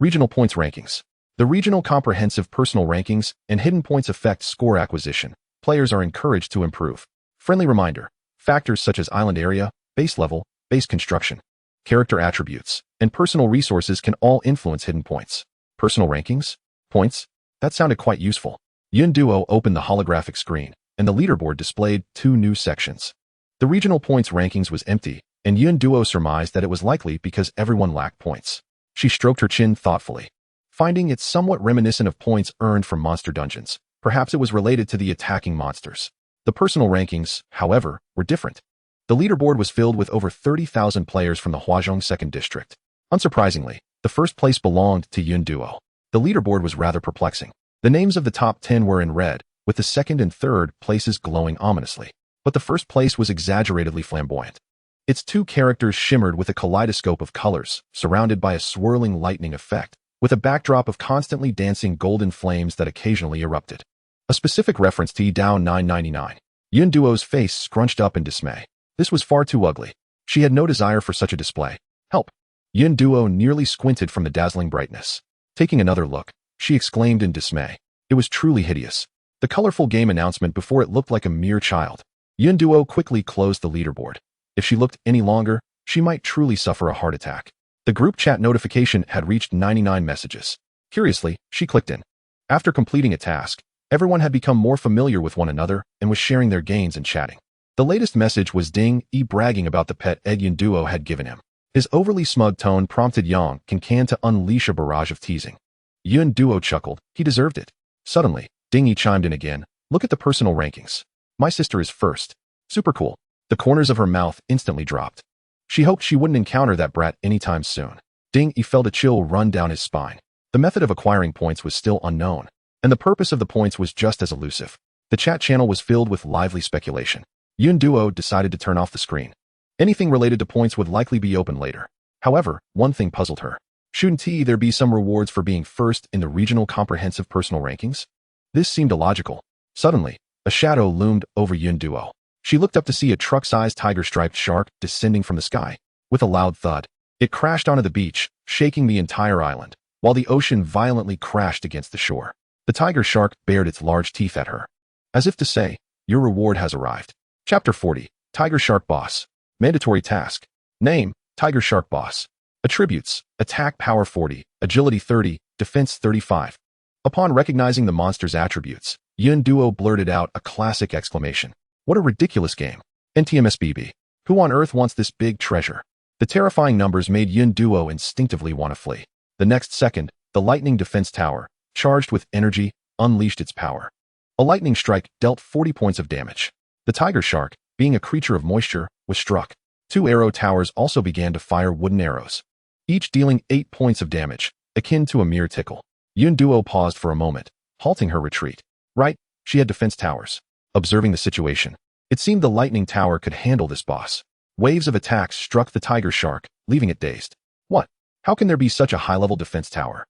Regional Points Rankings. The Regional Comprehensive Personal Rankings and Hidden Points affect score acquisition. Players are encouraged to improve. Friendly reminder, factors such as island area, base level, base construction, character attributes, and personal resources can all influence hidden points. Personal rankings? Points? That sounded quite useful. Yunduo opened the holographic screen, and the leaderboard displayed 2 new sections. The regional points rankings was empty, and Yunduo surmised that it was likely because everyone lacked points. She stroked her chin thoughtfully, finding it somewhat reminiscent of points earned from monster dungeons. Perhaps it was related to the attacking monsters. The personal rankings, however, were different. The leaderboard was filled with over 30,000 players from the Huazhong 2nd District. Unsurprisingly, the first place belonged to Yunduo. The leaderboard was rather perplexing. The names of the top 10 were in red, with the second and third places glowing ominously. but the first place was exaggeratedly flamboyant. Its two characters shimmered with a kaleidoscope of colors, surrounded by a swirling lightning effect, with a backdrop of constantly dancing golden flames that occasionally erupted. A specific reference to Down 999. Yun Duo's face scrunched up in dismay. This was far too ugly. She had no desire for such a display. Help! Yun Duo nearly squinted from the dazzling brightness. Taking another look, she exclaimed in dismay. It was truly hideous. The colorful game announcement before it looked like a mere child. Yun Duo quickly closed the leaderboard. If she looked any longer, she might truly suffer a heart attack. The group chat notification had reached 99 messages. Curiously, she clicked in. After completing a task, everyone had become more familiar with one another and was sharing their gains and chatting. The latest message was Ding E bragging about the pet egg Yun Duo had given him. His overly smug tone prompted Yang Can to unleash a barrage of teasing. Yun Duo chuckled. He deserved it. Suddenly, Ding E chimed in again. Look at the personal rankings. My sister is first. Super cool. The corners of her mouth instantly dropped. She hoped she wouldn't encounter that brat anytime soon. Ding E felt a chill run down his spine. The method of acquiring points was still unknown, and the purpose of the points was just as elusive. The chat channel was filled with lively speculation. Yun Duo decided to turn off the screen. Anything related to points would likely be open later. However, one thing puzzled her. Shouldn't there be some rewards for being first in the regional comprehensive personal rankings? This seemed illogical. Suddenly, a shadow loomed over Yun Duo. She looked up to see a truck-sized tiger-striped shark descending from the sky. With a loud thud, it crashed onto the beach, shaking the entire island, while the ocean violently crashed against the shore. The tiger shark bared its large teeth at her, as if to say, your reward has arrived. Chapter 40, Tiger Shark Boss. Mandatory task. Name, Tiger Shark Boss. Attributes, Attack Power 40, Agility 30, Defense 35. Upon recognizing the monster's attributes, Yun Duo blurted out a classic exclamation. What a ridiculous game. NTMSBB. Who on earth wants this big treasure? The terrifying numbers made Yun Duo instinctively want to flee. The next second, the lightning defense tower, charged with energy, unleashed its power. A lightning strike dealt 40 points of damage. The tiger shark, being a creature of moisture, was struck. 2 arrow towers also began to fire wooden arrows, each dealing 8 points of damage, akin to a mere tickle. Yun Duo paused for a moment, halting her retreat. Right, she had defense towers. Observing the situation, it seemed the lightning tower could handle this boss. Waves of attacks struck the tiger shark, leaving it dazed. What? How can there be such a high-level defense tower?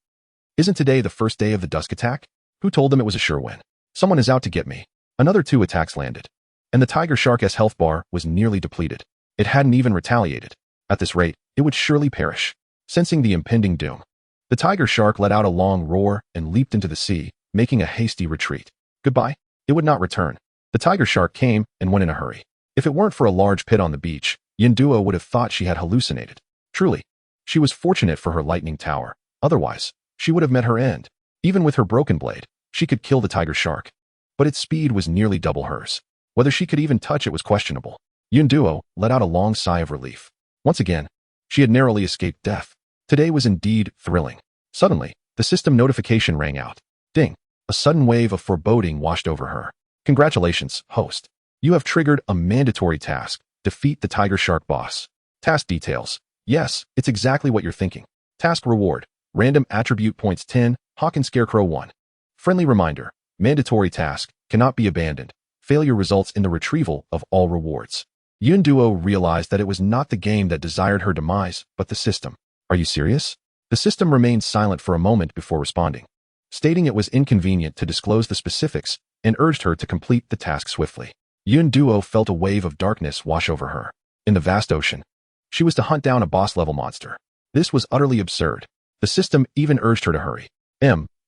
Isn't today the first day of the dusk attack? Who told them it was a sure win? Someone is out to get me. Another 2 attacks landed, and the tiger shark's health bar was nearly depleted. It hadn't even retaliated. At this rate, it would surely perish. Sensing the impending doom, the tiger shark let out a long roar and leaped into the sea, making a hasty retreat. Goodbye? It would not return. The tiger shark came and went in a hurry. If it weren't for a large pit on the beach, Yun Duo would have thought she had hallucinated. Truly, she was fortunate for her lightning tower. Otherwise, she would have met her end. Even with her broken blade, she could kill the tiger shark. But its speed was nearly double hers. Whether she could even touch it was questionable. Yun Duo let out a long sigh of relief. Once again, she had narrowly escaped death. Today was indeed thrilling. Suddenly, the system notification rang out. Ding! A sudden wave of foreboding washed over her. Congratulations, host. You have triggered a mandatory task. Defeat the tiger shark boss. Task details. Yes, it's exactly what you're thinking. Task reward. Random attribute points 10, Hawk and Scarecrow 1. Friendly reminder. Mandatory task. Cannot be abandoned. Failure results in the retrieval of all rewards. Yun Duo realized that it was not the game that desired her demise, but the system. Are you serious? The system remained silent for a moment before responding, stating it was inconvenient to disclose the specifics and urged her to complete the task swiftly. Yun Duo felt a wave of darkness wash over her. In the vast ocean, she was to hunt down a boss-level monster. This was utterly absurd. The system even urged her to hurry.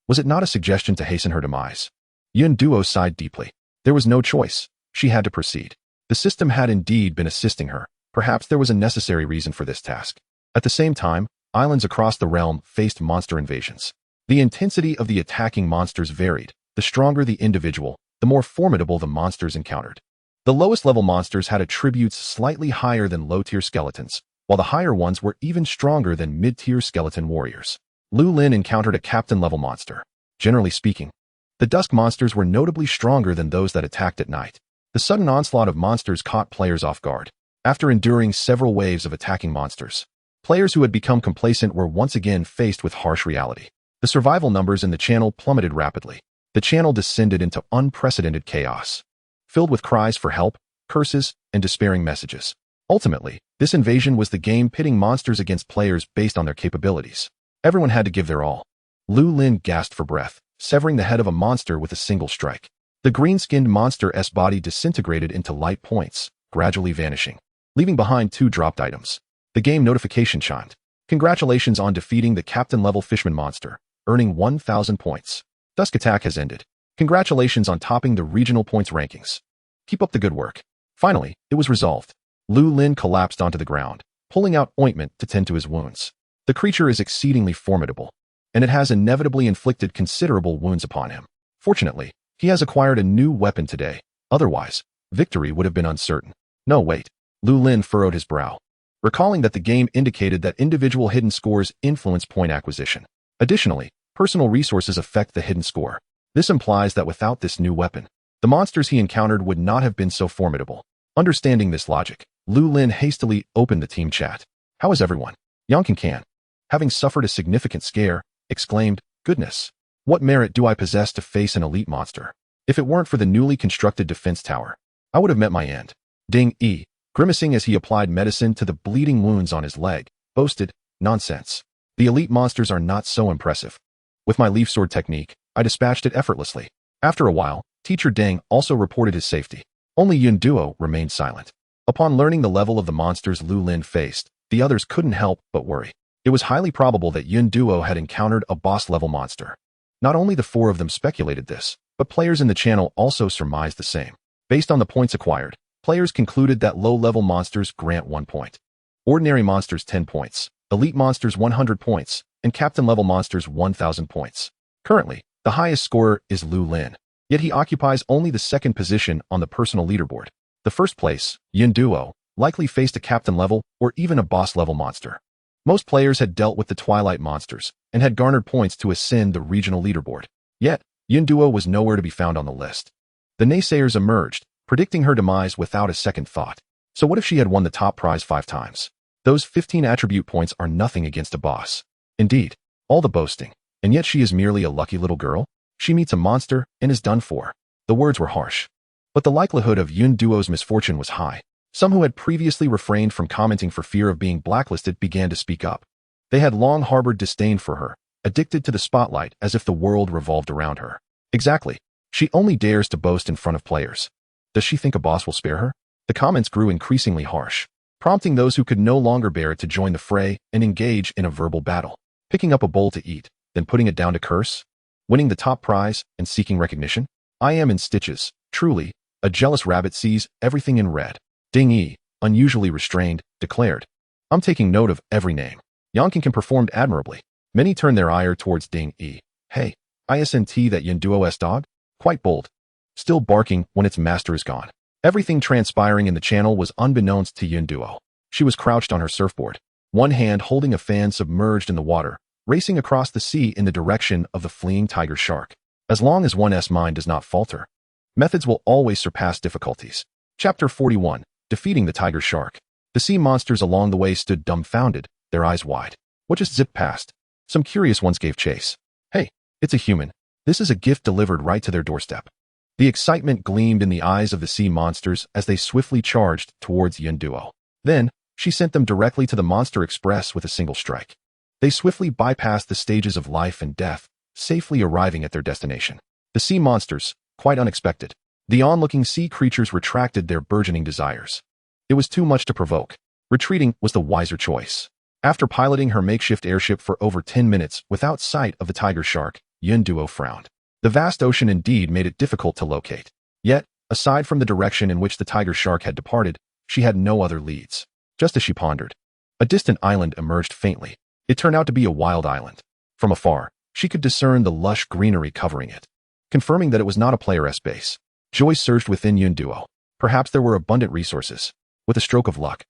Was it not a suggestion to hasten her demise? Yun Duo sighed deeply. There was no choice. She had to proceed. The system had indeed been assisting her. Perhaps there was a necessary reason for this task. At the same time, islands across the realm faced monster invasions. The intensity of the attacking monsters varied. The stronger the individual, the more formidable the monsters encountered. The lowest level monsters had attributes slightly higher than low-tier skeletons, while the higher ones were even stronger than mid-tier skeleton warriors. Lu Lin encountered a captain-level monster. Generally speaking, the dusk monsters were notably stronger than those that attacked at night. The sudden onslaught of monsters caught players off guard. After enduring several waves of attacking monsters, players who had become complacent were once again faced with harsh reality. The survival numbers in the channel plummeted rapidly. The channel descended into unprecedented chaos. Filled with cries for help, curses, and despairing messages. Ultimately, this invasion was the game pitting monsters against players based on their capabilities. Everyone had to give their all. Lu Lin gasped for breath, severing the head of a monster with a single strike. The green-skinned monster's body disintegrated into light points, gradually vanishing, leaving behind 2 dropped items. The game notification chimed. Congratulations on defeating the captain-level fishman monster, earning 1,000 points. Dusk attack has ended. Congratulations on topping the regional points rankings. Keep up the good work. Finally, it was resolved. Lu Lin collapsed onto the ground, pulling out ointment to tend to his wounds. The creature is exceedingly formidable, and it has inevitably inflicted considerable wounds upon him. Fortunately, he has acquired a new weapon today. Otherwise, victory would have been uncertain. No, wait. Lu Lin furrowed his brow, recalling that the game indicated that individual hidden scores influence point acquisition. Additionally, personal resources affect the hidden score. This implies that without this new weapon, the monsters he encountered would not have been so formidable. Understanding this logic, Lu Lin hastily opened the team chat. How is everyone? Yonkin Kan, having suffered a significant scare, exclaimed, "Goodness! What merit do I possess to face an elite monster? If it weren't for the newly constructed defense tower, I would have met my end." Ding E, grimacing as he applied medicine to the bleeding wounds on his leg, boasted, "Nonsense. The elite monsters are not so impressive. With my leaf sword technique, I dispatched it effortlessly." After a while, Teacher Deng also reported his safety. Only Yun Duo remained silent. Upon learning the level of the monsters Lu Lin faced, the others couldn't help but worry. It was highly probable that Yun Duo had encountered a boss-level monster. Not only the 4 of them speculated this, but players in the channel also surmised the same. Based on the points acquired, players concluded that low-level monsters grant 1 point. Ordinary monsters 10 points, elite monsters 100 points, and captain-level monsters 1,000 points. Currently, the highest scorer is Lu Lin, yet he occupies only the 2nd position on the personal leaderboard. The 1st place, Yun Duo, likely faced a captain-level or even a boss-level monster. Most players had dealt with the Twilight monsters and had garnered points to ascend the regional leaderboard. Yet, Yun Duo was nowhere to be found on the list. The naysayers emerged, predicting her demise without a second thought. So what if she had won the top prize 5 times? Those 15 attribute points are nothing against a boss. Indeed, all the boasting, and yet she is merely a lucky little girl? She meets a monster and is done for. The words were harsh, but the likelihood of Yun Duo's misfortune was high. Some who had previously refrained from commenting for fear of being blacklisted began to speak up. They had long harbored disdain for her, addicted to the spotlight as if the world revolved around her. Exactly. She only dares to boast in front of players. Does she think a boss will spare her? The comments grew increasingly harsh, prompting those who could no longer bear it to join the fray and engage in a verbal battle. Picking up a bowl to eat, then putting it down to curse? Winning the top prize and seeking recognition? I am in stitches, truly. A jealous rabbit sees everything in red. Ding Yi, unusually restrained, declared, "I'm taking note of every name." Yonkin can performed admirably. Many turned their ire towards Ding Yi. Hey, isn't that Yun Duo's dog? Quite bold. Still barking when its master is gone. Everything transpiring in the channel was unbeknownst to Yun Duo. She was crouched on her surfboard, one hand holding a fan submerged in the water, racing across the sea in the direction of the fleeing tiger shark. As long as one's mind does not falter, methods will always surpass difficulties. Chapter 41. Defeating the tiger shark. The sea monsters along the way stood dumbfounded, their eyes wide. What just zipped past? Some curious ones gave chase. Hey, it's a human. This is a gift delivered right to their doorstep. The excitement gleamed in the eyes of the sea monsters as they swiftly charged towards Yun Duo. Then, she sent them directly to the Monster Express with a single strike. They swiftly bypassed the stages of life and death, safely arriving at their destination. The sea monsters, quite unexpected. The onlooking sea creatures retracted their burgeoning desires. It was too much to provoke. Retreating was the wiser choice. After piloting her makeshift airship for over 10 minutes without sight of the tiger shark, Yun Duo frowned. The vast ocean indeed made it difficult to locate. Yet, aside from the direction in which the tiger shark had departed, she had no other leads. Just as she pondered, a distant island emerged faintly. It turned out to be a wild island. From afar, she could discern the lush greenery covering it, confirming that it was not a player's base. Joy surged within Yun Duo. Perhaps there were abundant resources. With a stroke of luck,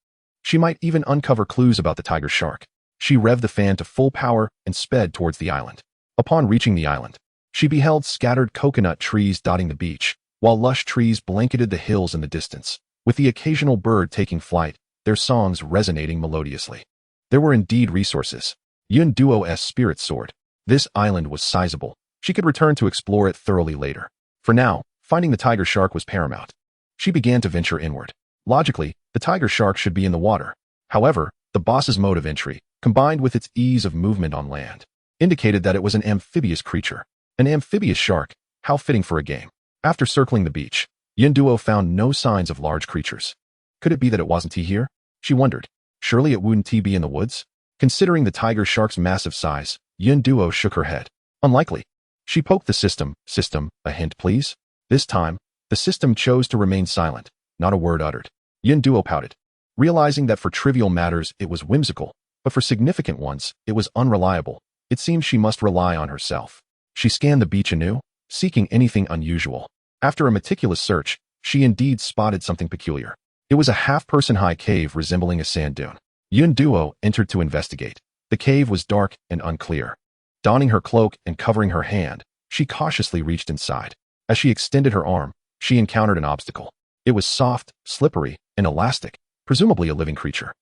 she might even uncover clues about the tiger shark. She revved the fan to full power and sped towards the island. Upon reaching the island, she beheld scattered coconut trees dotting the beach, while lush trees blanketed the hills in the distance, with the occasional bird taking flight, their songs resonating melodiously. There were indeed resources. Yun Duo's spirit soared. This island was sizable. She could return to explore it thoroughly later. For now, finding the tiger shark was paramount. She began to venture inward. Logically, the tiger shark should be in the water. However, the boss's mode of entry, combined with its ease of movement on land, indicated that it was an amphibious creature. An amphibious shark, how fitting for a game. After circling the beach, Yunduo found no signs of large creatures. Could it be that it wasn't here? She wondered. Surely it wouldn't be in the woods? Considering the tiger shark's massive size, Yunduo shook her head. Unlikely. She poked the system. System, a hint please? This time, the system chose to remain silent, not a word uttered. Yunduo pouted, realizing that for trivial matters it was whimsical, but for significant ones, it was unreliable. It seemed she must rely on herself. She scanned the beach anew, seeking anything unusual. After a meticulous search, she indeed spotted something peculiar. It was a half-person high cave resembling a sand dune. Yunduo entered to investigate. The cave was dark and unclear. Donning her cloak and covering her hand, she cautiously reached inside. As she extended her arm, she encountered an obstacle. It was soft, slippery, and elastic, presumably a living creature.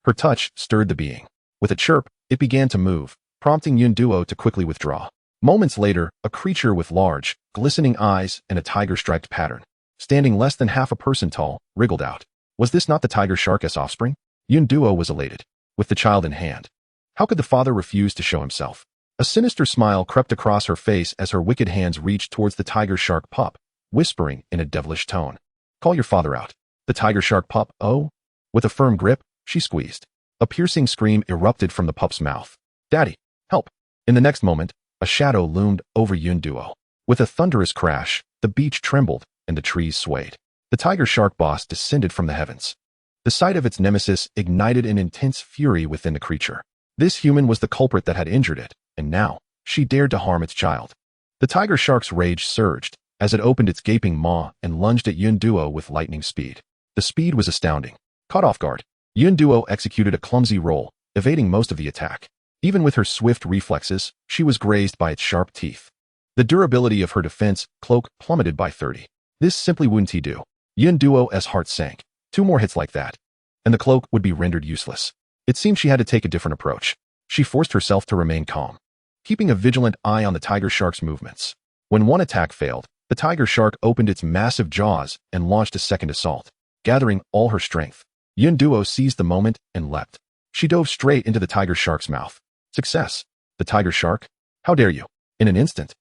Her touch stirred the being. With a chirp, it began to move, prompting Yunduo to quickly withdraw. Moments later, a creature with large, glistening eyes and a tiger-striped pattern, standing less than half a person tall, wriggled out. Was this not the tiger shark's offspring? Yunduo was elated. With the child in hand, how could the father refuse to show himself? A sinister smile crept across her face as her wicked hands reached towards the tiger shark pup, whispering in a devilish tone. Call your father out. The tiger shark pup, oh? With a firm grip, she squeezed. A piercing scream erupted from the pup's mouth. Daddy, help! In the next moment, a shadow loomed over Yunduo. With a thunderous crash, the beach trembled and the trees swayed. The tiger shark boss descended from the heavens. The sight of its nemesis ignited an intense fury within the creature. This human was the culprit that had injured it, and now, she dared to harm its child. The tiger shark's rage surged as it opened its gaping maw and lunged at Yunduo with lightning speed. The speed was astounding. Caught off guard, Yunduo executed a clumsy roll, evading most of the attack. Even with her swift reflexes, she was grazed by its sharp teeth. The durability of her defense cloak plummeted by 30. This simply wouldn't do. Yunduo's heart sank. 2 more hits like that, and the cloak would be rendered useless. It seemed she had to take a different approach. She forced herself to remain calm, keeping a vigilant eye on the tiger shark's movements. When one attack failed, the tiger shark opened its massive jaws and launched a second assault. Gathering all her strength, Yunduo seized the moment and leapt. She dove straight into the tiger shark's mouth. Success! The tiger shark? How dare you? In an instant,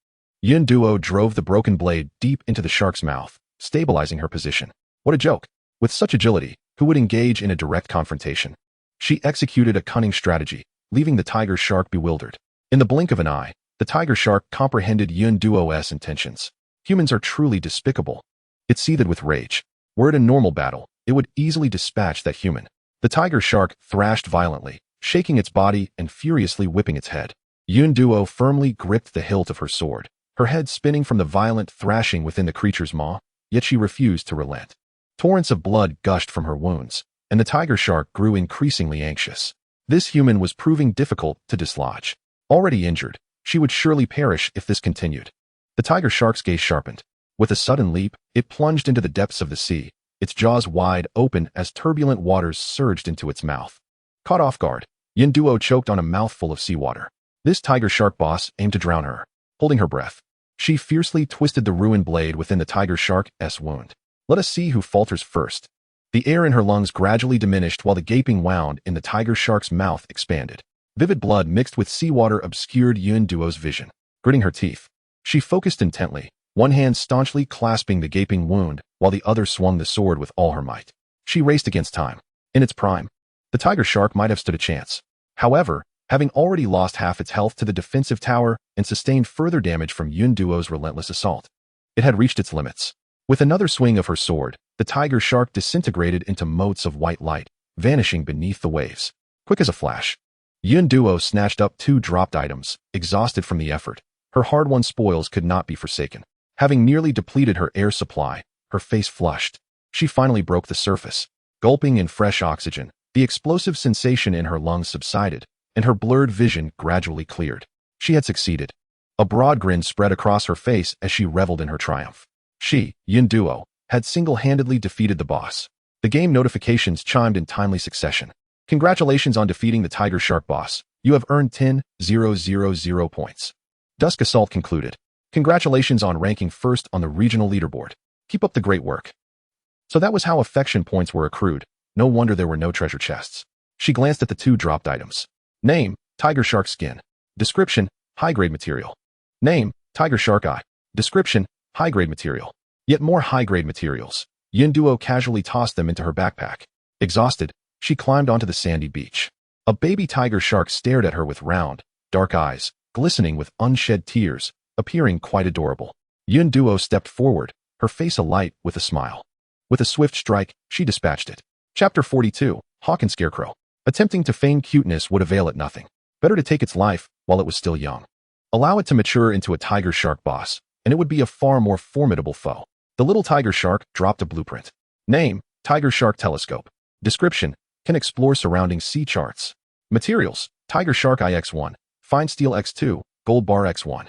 Yunduo drove the broken blade deep into the shark's mouth, stabilizing her position. What a joke! With such agility, who would engage in a direct confrontation? She executed a cunning strategy, leaving the tiger shark bewildered. In the blink of an eye, the tiger shark comprehended Yunduo's intentions. Humans are truly despicable. It seethed with rage. Were it a normal battle, it would easily dispatch that human. The tiger shark thrashed violently, shaking its body and furiously whipping its head. Yunduo firmly gripped the hilt of her sword, her head spinning from the violent thrashing within the creature's maw, yet she refused to relent. Torrents of blood gushed from her wounds, and the tiger shark grew increasingly anxious. This human was proving difficult to dislodge. Already injured, she would surely perish if this continued. The tiger shark's gaze sharpened. With a sudden leap, it plunged into the depths of the sea, its jaws wide open as turbulent waters surged into its mouth. Caught off guard, Yunduo choked on a mouthful of seawater. This tiger shark boss aimed to drown her. Holding her breath, she fiercely twisted the ruined blade within the tiger shark's wound. Let us see who falters first. The air in her lungs gradually diminished while the gaping wound in the tiger shark's mouth expanded. Vivid blood mixed with seawater obscured Yunduo's vision. Gritting her teeth, she focused intently, one hand staunchly clasping the gaping wound while the other swung the sword with all her might. She raced against time. In its prime, the tiger shark might have stood a chance. However, having already lost half its health to the defensive tower and sustained further damage from Yunduo's relentless assault, it had reached its limits. With another swing of her sword, the tiger shark disintegrated into motes of white light, vanishing beneath the waves. Quick as a flash, Yunduo snatched up 2 dropped items, exhausted from the effort. Her hard-won spoils could not be forsaken. Having nearly depleted her air supply, her face flushed. She finally broke the surface. Gulping in fresh oxygen, the explosive sensation in her lungs subsided, and her blurred vision gradually cleared. She had succeeded. A broad grin spread across her face as she reveled in her triumph. She, Yunduo, had single-handedly defeated the boss. The game notifications chimed in timely succession. Congratulations on defeating the tiger shark boss. You have earned 10,000 points. Dusk Assault concluded. Congratulations on ranking first on the regional leaderboard. Keep up the great work. So that was how affection points were accrued. No wonder there were no treasure chests. She glanced at the 2 dropped items. Name, tiger shark skin. Description, high-grade material. Name, tiger shark eye. Description, high-grade material. Yet more high-grade materials. Yunduo casually tossed them into her backpack. Exhausted, she climbed onto the sandy beach. A baby tiger shark stared at her with round, dark eyes, glistening with unshed tears, appearing quite adorable. Yunduo stepped forward, her face alight with a smile. With a swift strike, she dispatched it. Chapter 42, Hawk and Scarecrow. Attempting to feign cuteness would avail it nothing. Better to take its life while it was still young. Allow it to mature into a tiger shark boss, and it would be a far more formidable foe. The little tiger shark dropped a blueprint. Name, tiger shark telescope. Description, can explore surrounding sea charts. Materials, tiger shark IX1, fine steel X2, gold bar X1.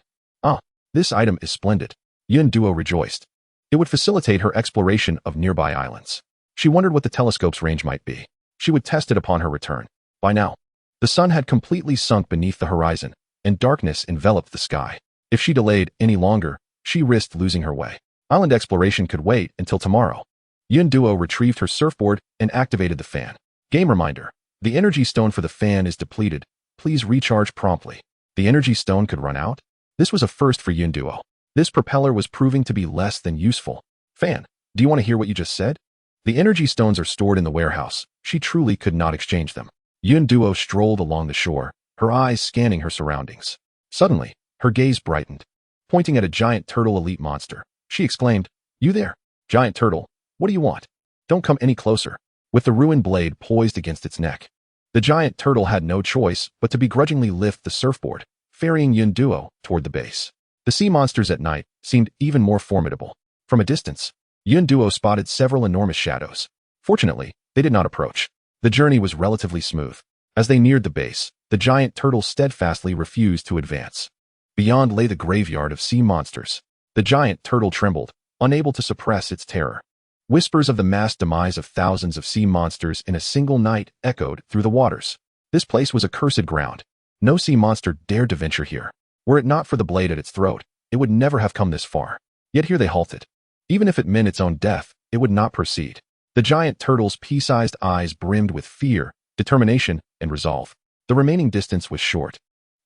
This item is splendid. Yunduo rejoiced. It would facilitate her exploration of nearby islands. She wondered what the telescope's range might be. She would test it upon her return. By now, the sun had completely sunk beneath the horizon, and darkness enveloped the sky. If she delayed any longer, she risked losing her way. Island exploration could wait until tomorrow. Yunduo retrieved her surfboard and activated the fan. Game reminder. The energy stone for the fan is depleted. Please recharge promptly. The energy stone could run out? This was a first for Yunduo. This propeller was proving to be less than useful. Fan, do you want to hear what you just said? The energy stones are stored in the warehouse. She truly could not exchange them. Yunduo strolled along the shore, her eyes scanning her surroundings. Suddenly, her gaze brightened. Pointing at a giant turtle elite monster, she exclaimed, "You there, giant turtle, what do you want? Don't come any closer." With the ruined blade poised against its neck, the giant turtle had no choice but to begrudgingly lift the surfboard, ferrying Yunduo toward the base. The sea monsters at night seemed even more formidable. From a distance, Yunduo spotted several enormous shadows. Fortunately, they did not approach. The journey was relatively smooth. As they neared the base, the giant turtle steadfastly refused to advance. Beyond lay the graveyard of sea monsters. The giant turtle trembled, unable to suppress its terror. Whispers of the mass demise of thousands of sea monsters in a single night echoed through the waters. This place was a cursed ground. No sea monster dared to venture here. Were it not for the blade at its throat, it would never have come this far. Yet here they halted. Even if it meant its own death, it would not proceed. The giant turtle's pea-sized eyes brimmed with fear, determination, and resolve. The remaining distance was short.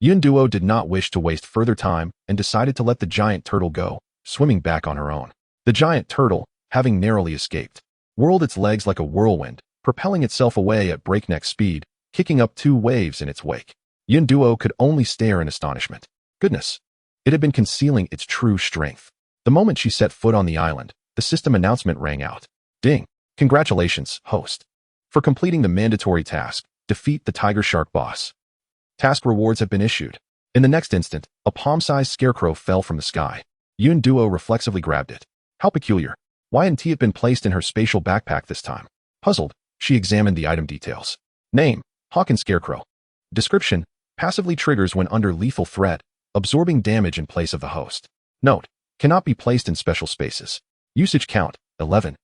Yunduo did not wish to waste further time and decided to let the giant turtle go, swimming back on her own. The giant turtle, having narrowly escaped, whirled its legs like a whirlwind, propelling itself away at breakneck speed, kicking up 2 waves in its wake. Yunduo could only stare in astonishment. Goodness! It had been concealing its true strength. The moment she set foot on the island, the system announcement rang out. Ding! Congratulations, host. For completing the mandatory task, defeat the tiger shark boss. Task rewards have been issued. In the next instant, a palm-sized scarecrow fell from the sky. Yunduo reflexively grabbed it. How peculiar. Why hadn't it been placed in her spatial backpack this time? Puzzled, she examined the item details. Name, Hawk and Scarecrow. Description, passively triggers when under lethal threat, absorbing damage in place of the host. Note, cannot be placed in special spaces. Usage count, 11.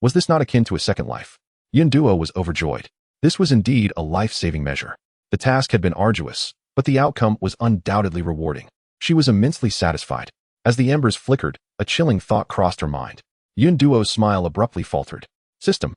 Was this not akin to a second life? Yunduo was overjoyed. This was indeed a life-saving measure. The task had been arduous, but the outcome was undoubtedly rewarding. She was immensely satisfied. As the embers flickered, a chilling thought crossed her mind. Yunduo's smile abruptly faltered. System.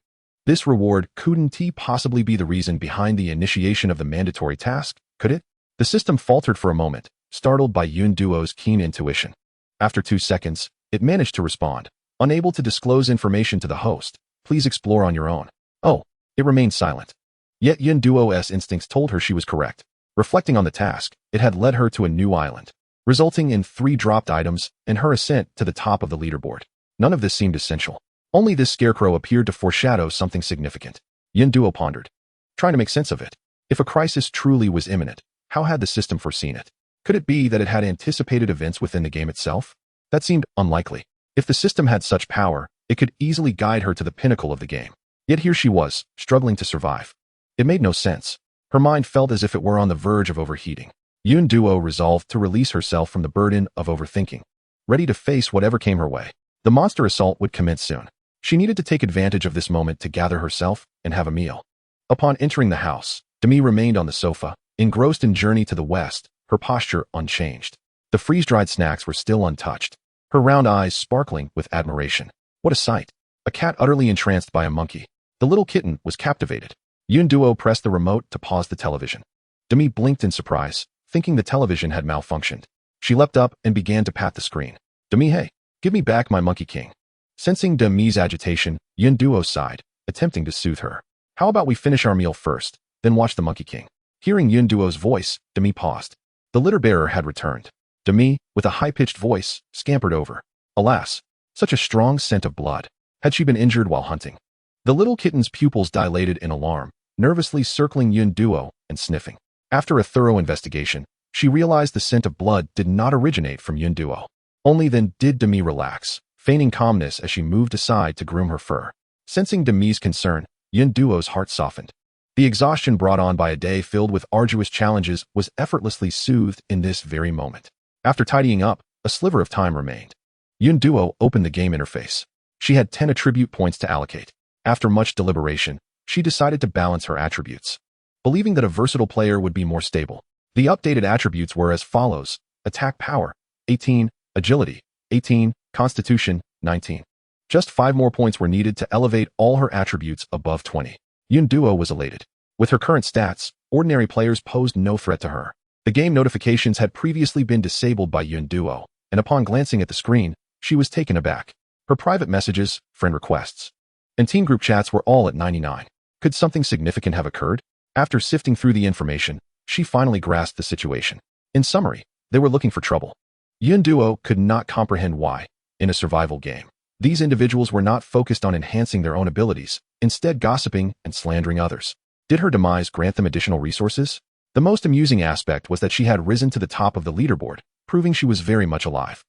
This reward couldn't possibly be the reason behind the initiation of the mandatory task, could it? The system faltered for a moment, startled by Yunduo's keen intuition. After 2 seconds, it managed to respond. Unable to disclose information to the host, please explore on your own. Oh, it remained silent. Yet Yunduo's instincts told her she was correct. Reflecting on the task, it had led her to a new island, resulting in 3 dropped items and her ascent to the top of the leaderboard. None of this seemed essential. Only this scarecrow appeared to foreshadow something significant. Yunduo pondered, trying to make sense of it. If a crisis truly was imminent, how had the system foreseen it? Could it be that it had anticipated events within the game itself? That seemed unlikely. If the system had such power, it could easily guide her to the pinnacle of the game. Yet here she was, struggling to survive. It made no sense. Her mind felt as if it were on the verge of overheating. Yunduo resolved to release herself from the burden of overthinking. Ready to face whatever came her way, the monster assault would commence soon. She needed to take advantage of this moment to gather herself and have a meal. Upon entering the house, Demi remained on the sofa, engrossed in Journey to the West, her posture unchanged. The freeze-dried snacks were still untouched, her round eyes sparkling with admiration. What a sight! A cat utterly entranced by a monkey. The little kitten was captivated. Yun Duo pressed the remote to pause the television. Demi blinked in surprise, thinking the television had malfunctioned. She leapt up and began to pat the screen. Demi, hey, give me back my monkey king. Sensing Demi's agitation, Yun Duo sighed, attempting to soothe her. How about we finish our meal first, then watch the monkey king? Hearing Yun Duo's voice, Demi paused. The litter bearer had returned. Demi, with a high-pitched voice, scampered over. Alas, such a strong scent of blood. Had she been injured while hunting? The little kitten's pupils dilated in alarm, nervously circling Yun Duo and sniffing. After a thorough investigation, she realized the scent of blood did not originate from Yun Duo. Only then did Demi relax, feigning calmness as she moved aside to groom her fur. Sensing Demi's concern, Yun Duo's heart softened. The exhaustion brought on by a day filled with arduous challenges was effortlessly soothed in this very moment. After tidying up, a sliver of time remained. Yun Duo opened the game interface. She had 10 attribute points to allocate. After much deliberation, she decided to balance her attributes. Believing that a versatile player would be more stable, the updated attributes were as follows: attack power, 18, agility, 18, constitution, 19. Just 5 more points were needed to elevate all her attributes above 20. Yun Duo was elated. With her current stats, ordinary players posed no threat to her. The game notifications had previously been disabled by Yun Duo, and upon glancing at the screen, she was taken aback. Her private messages, friend requests, and team group chats were all at 99. Could something significant have occurred? After sifting through the information, she finally grasped the situation. In summary, they were looking for trouble. Yun Duo could not comprehend why, in a survival game, these individuals were not focused on enhancing their own abilities, instead gossiping and slandering others. Did her demise grant them additional resources? The most amusing aspect was that she had risen to the top of the leaderboard, proving she was very much alive.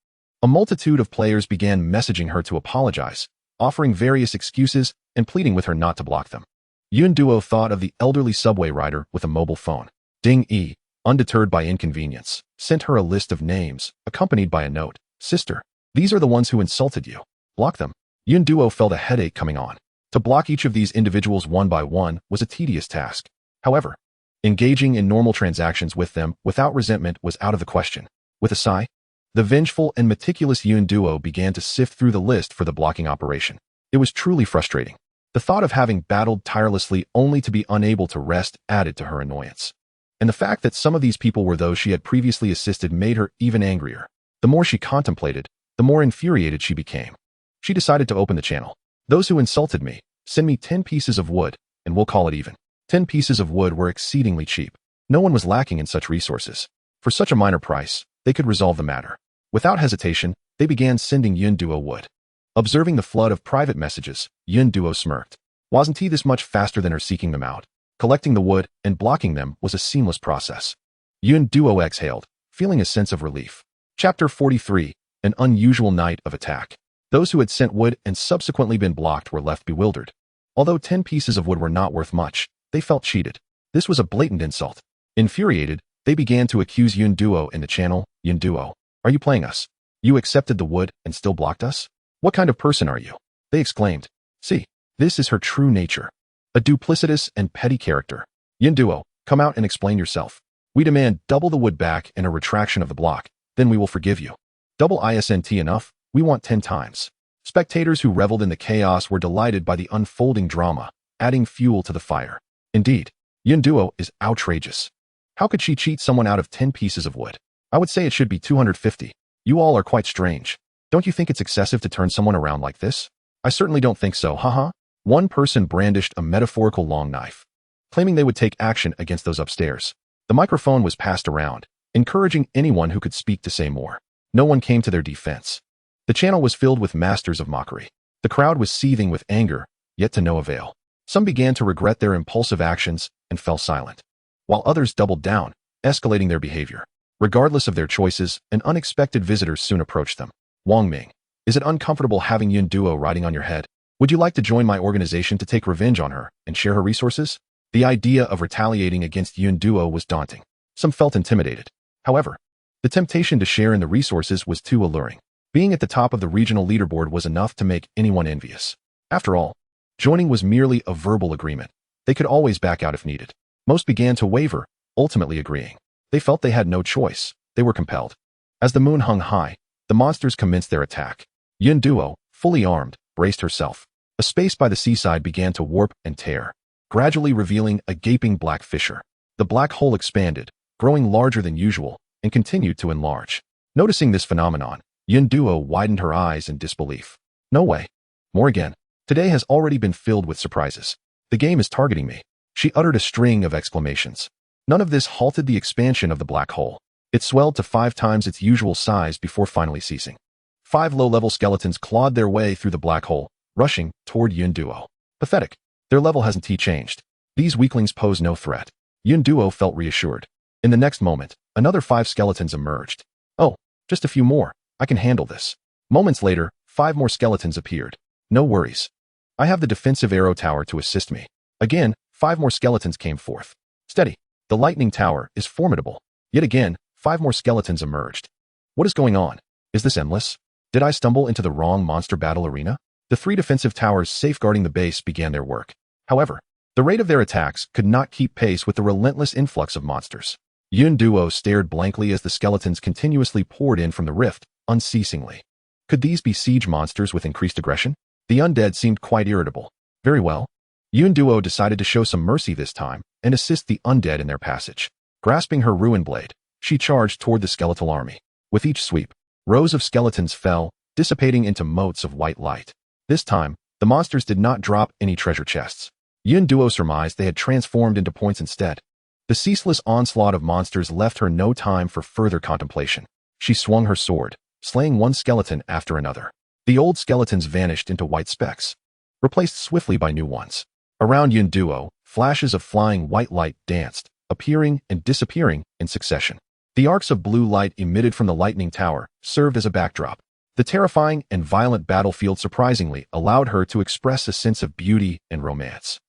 A multitude of players began messaging her to apologize, offering various excuses and pleading with her not to block them. Yun Duo thought of the elderly subway rider with a mobile phone. Ding E, undeterred by inconvenience, sent her a list of names, accompanied by a note. Sister, these are the ones who insulted you. Block them. Yun Duo felt a headache coming on. To block each of these individuals one by one was a tedious task. However, engaging in normal transactions with them without resentment was out of the question. With a sigh, the vengeful and meticulous Yun Duo began to sift through the list for the blocking operation. It was truly frustrating. The thought of having battled tirelessly only to be unable to rest added to her annoyance. And the fact that some of these people were those she had previously assisted made her even angrier. The more she contemplated, the more infuriated she became. She decided to open the channel. Those who insulted me, send me 10 pieces of wood, and we'll call it even. 10 pieces of wood were exceedingly cheap. No one was lacking in such resources. For such a minor price, they could resolve the matter. Without hesitation, they began sending Yun Duo wood. Observing the flood of private messages, Yun Duo smirked. Wasn't he this much faster than her seeking them out? Collecting the wood and blocking them was a seamless process. Yun Duo exhaled, feeling a sense of relief. Chapter 43, An Unusual Night of Attack. Those who had sent wood and subsequently been blocked were left bewildered. Although 10 pieces of wood were not worth much, they felt cheated. This was a blatant insult. Infuriated, they began to accuse Yun Duo in the channel. Yun Duo, are you playing us? You accepted the wood and still blocked us? What kind of person are you? They exclaimed. See, this is her true nature. A duplicitous and petty character. Yun Duo, come out and explain yourself. We demand double the wood back and a retraction of the block, then we will forgive you. Double isn't enough, we want 10 times. Spectators who reveled in the chaos were delighted by the unfolding drama, adding fuel to the fire. Indeed, Yun Duo is outrageous. How could she cheat someone out of 10 pieces of wood? I would say it should be 250. You all are quite strange. Don't you think it's excessive to turn someone around like this? I certainly don't think so, haha. One person brandished a metaphorical long knife, claiming they would take action against those upstairs. The microphone was passed around, encouraging anyone who could speak to say more. No one came to their defense. The channel was filled with masters of mockery. The crowd was seething with anger, yet to no avail. Some began to regret their impulsive actions and fell silent, while others doubled down, escalating their behavior. Regardless of their choices, an unexpected visitor soon approached them. Wang Ming, is it uncomfortable having Yun Duo riding on your head? Would you like to join my organization to take revenge on her and share her resources? The idea of retaliating against Yun Duo was daunting. Some felt intimidated. However, the temptation to share in the resources was too alluring. Being at the top of the regional leaderboard was enough to make anyone envious. After all, joining was merely a verbal agreement. They could always back out if needed. Most began to waver, ultimately agreeing. They felt they had no choice. They were compelled. As the moon hung high, the monsters commenced their attack. Yun Duo, fully armed, braced herself. A space by the seaside began to warp and tear, gradually revealing a gaping black fissure. The black hole expanded, growing larger than usual, and continued to enlarge. Noticing this phenomenon, Yunduo widened her eyes in disbelief. No way. More again. Today has already been filled with surprises. The game is targeting me. She uttered a string of exclamations. None of this halted the expansion of the black hole. It swelled to 5 times its usual size before finally ceasing. 5 low-level skeletons clawed their way through the black hole, rushing toward Yunduo. Pathetic. Their level hasn't changed. These weaklings pose no threat. Yunduo felt reassured. In the next moment, another 5 skeletons emerged. Oh, just a few more. I can handle this. Moments later, 5 more skeletons appeared. No worries. I have the defensive arrow tower to assist me. Again, 5 more skeletons came forth. Steady. The lightning tower is formidable. Yet again, 5 more skeletons emerged. What is going on? Is this endless? Did I stumble into the wrong monster battle arena? The 3 defensive towers safeguarding the base began their work. However, the rate of their attacks could not keep pace with the relentless influx of monsters. Yunduo stared blankly as the skeletons continuously poured in from the rift, unceasingly. Could these be siege monsters with increased aggression? The undead seemed quite irritable. Very well. Yunduo decided to show some mercy this time and assist the undead in their passage. Grasping her ruin blade, she charged toward the skeletal army. With each sweep, rows of skeletons fell, dissipating into motes of white light. This time, the monsters did not drop any treasure chests. Yunduo surmised they had transformed into points instead. The ceaseless onslaught of monsters left her no time for further contemplation. She swung her sword, slaying one skeleton after another. The old skeletons vanished into white specks, replaced swiftly by new ones. Around Yunduo, flashes of flying white light danced, appearing and disappearing in succession. The arcs of blue light emitted from the lightning tower served as a backdrop. The terrifying and violent battlefield surprisingly allowed her to express a sense of beauty and romance.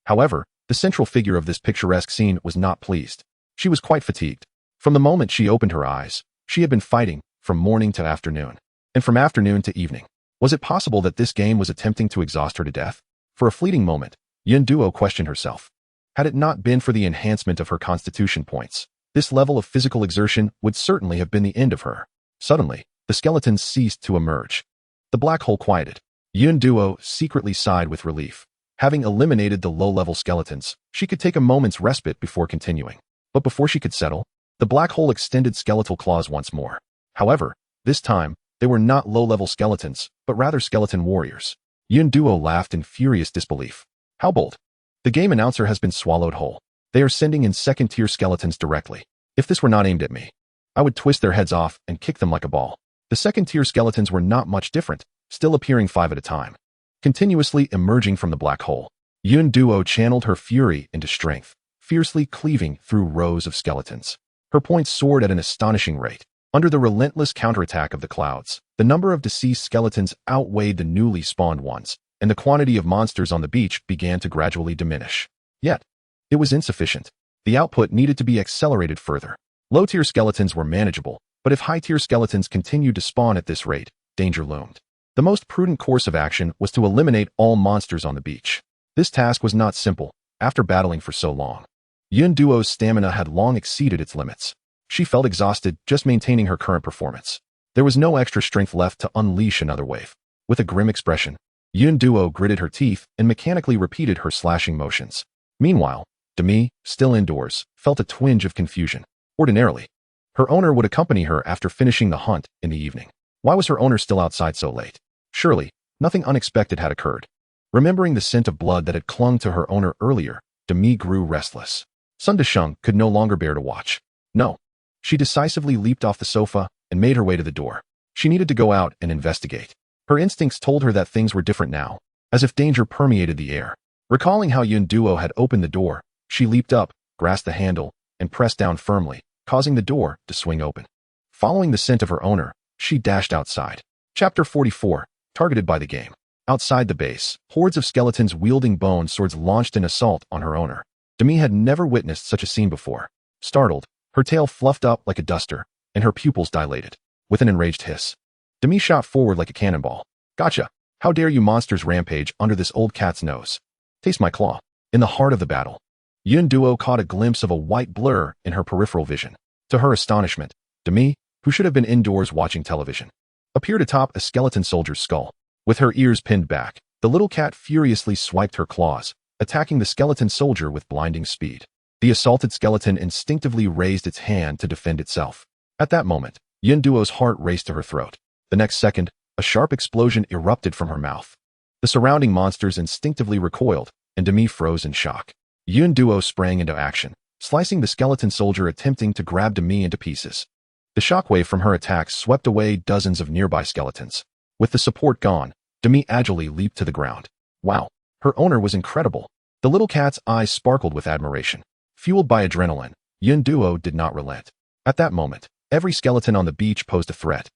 However, the central figure of this picturesque scene was not pleased. She was quite fatigued. From the moment she opened her eyes, she had been fighting from morning to afternoon, and from afternoon to evening. Was it possible that this game was attempting to exhaust her to death? For a fleeting moment, Yunduo questioned herself. Had it not been for the enhancement of her constitution points, this level of physical exertion would certainly have been the end of her. Suddenly, the skeletons ceased to emerge. The black hole quieted. Yunduo secretly sighed with relief. Having eliminated the low-level skeletons, she could take a moment's respite before continuing. But before she could settle, the black hole extended skeletal claws once more. However, this time, they were not low-level skeletons, but rather skeleton warriors. Yunduo laughed in furious disbelief. How bold. The game announcer has been swallowed whole. They are sending in second-tier skeletons directly. If this were not aimed at me, I would twist their heads off and kick them like a ball. The second-tier skeletons were not much different, still appearing 5 at a time, continuously emerging from the black hole. Yunduo channeled her fury into strength, fiercely cleaving through rows of skeletons. Her points soared at an astonishing rate. Under the relentless counterattack of the clouds, the number of deceased skeletons outweighed the newly spawned ones, and the quantity of monsters on the beach began to gradually diminish. Yet, it was insufficient. The output needed to be accelerated further. Low-tier skeletons were manageable, but if high-tier skeletons continued to spawn at this rate, danger loomed. The most prudent course of action was to eliminate all monsters on the beach. This task was not simple, after battling for so long. Yunduo's stamina had long exceeded its limits. She felt exhausted just maintaining her current performance. There was no extra strength left to unleash another wave. With a grim expression, Yunduo gritted her teeth and mechanically repeated her slashing motions. Meanwhile, Demi, still indoors, felt a twinge of confusion. Ordinarily, her owner would accompany her after finishing the hunt in the evening. Why was her owner still outside so late? Surely, nothing unexpected had occurred. Remembering the scent of blood that had clung to her owner earlier, Demi grew restless. Sun Desheng could no longer bear to watch. No. She decisively leaped off the sofa and made her way to the door. She needed to go out and investigate. Her instincts told her that things were different now, as if danger permeated the air. Recalling how Yunduo had opened the door, she leaped up, grasped the handle, and pressed down firmly, causing the door to swing open. Following the scent of her owner, she dashed outside. Chapter 44, Targeted by the Game. Outside the base, hordes of skeletons wielding bone swords launched an assault on her owner. Demi had never witnessed such a scene before. Startled, her tail fluffed up like a duster, and her pupils dilated. With an enraged hiss, Demi shot forward like a cannonball. Gotcha! How dare you monsters rampage under this old cat's nose? Taste my claw. In the heart of the battle, Yunduo caught a glimpse of a white blur in her peripheral vision. To her astonishment, Demi, who should have been indoors watching television, appeared atop a skeleton soldier's skull. With her ears pinned back, The little cat furiously swiped her claws, attacking the skeleton soldier with blinding speed. The assaulted skeleton instinctively raised its hand to defend itself. At that moment, Yunduo's heart raced to her throat. The next second, a sharp explosion erupted from her mouth. The surrounding monsters instinctively recoiled, and Demi froze in shock. Yunduo sprang into action, slicing the skeleton soldier attempting to grab Demi into pieces. The shockwave from her attacks swept away dozens of nearby skeletons. With the support gone, Demi agilely leaped to the ground. Wow, her owner was incredible. The little cat's eyes sparkled with admiration. Fueled by adrenaline, Yunduo did not relent. At that moment, every skeleton on the beach posed a threat,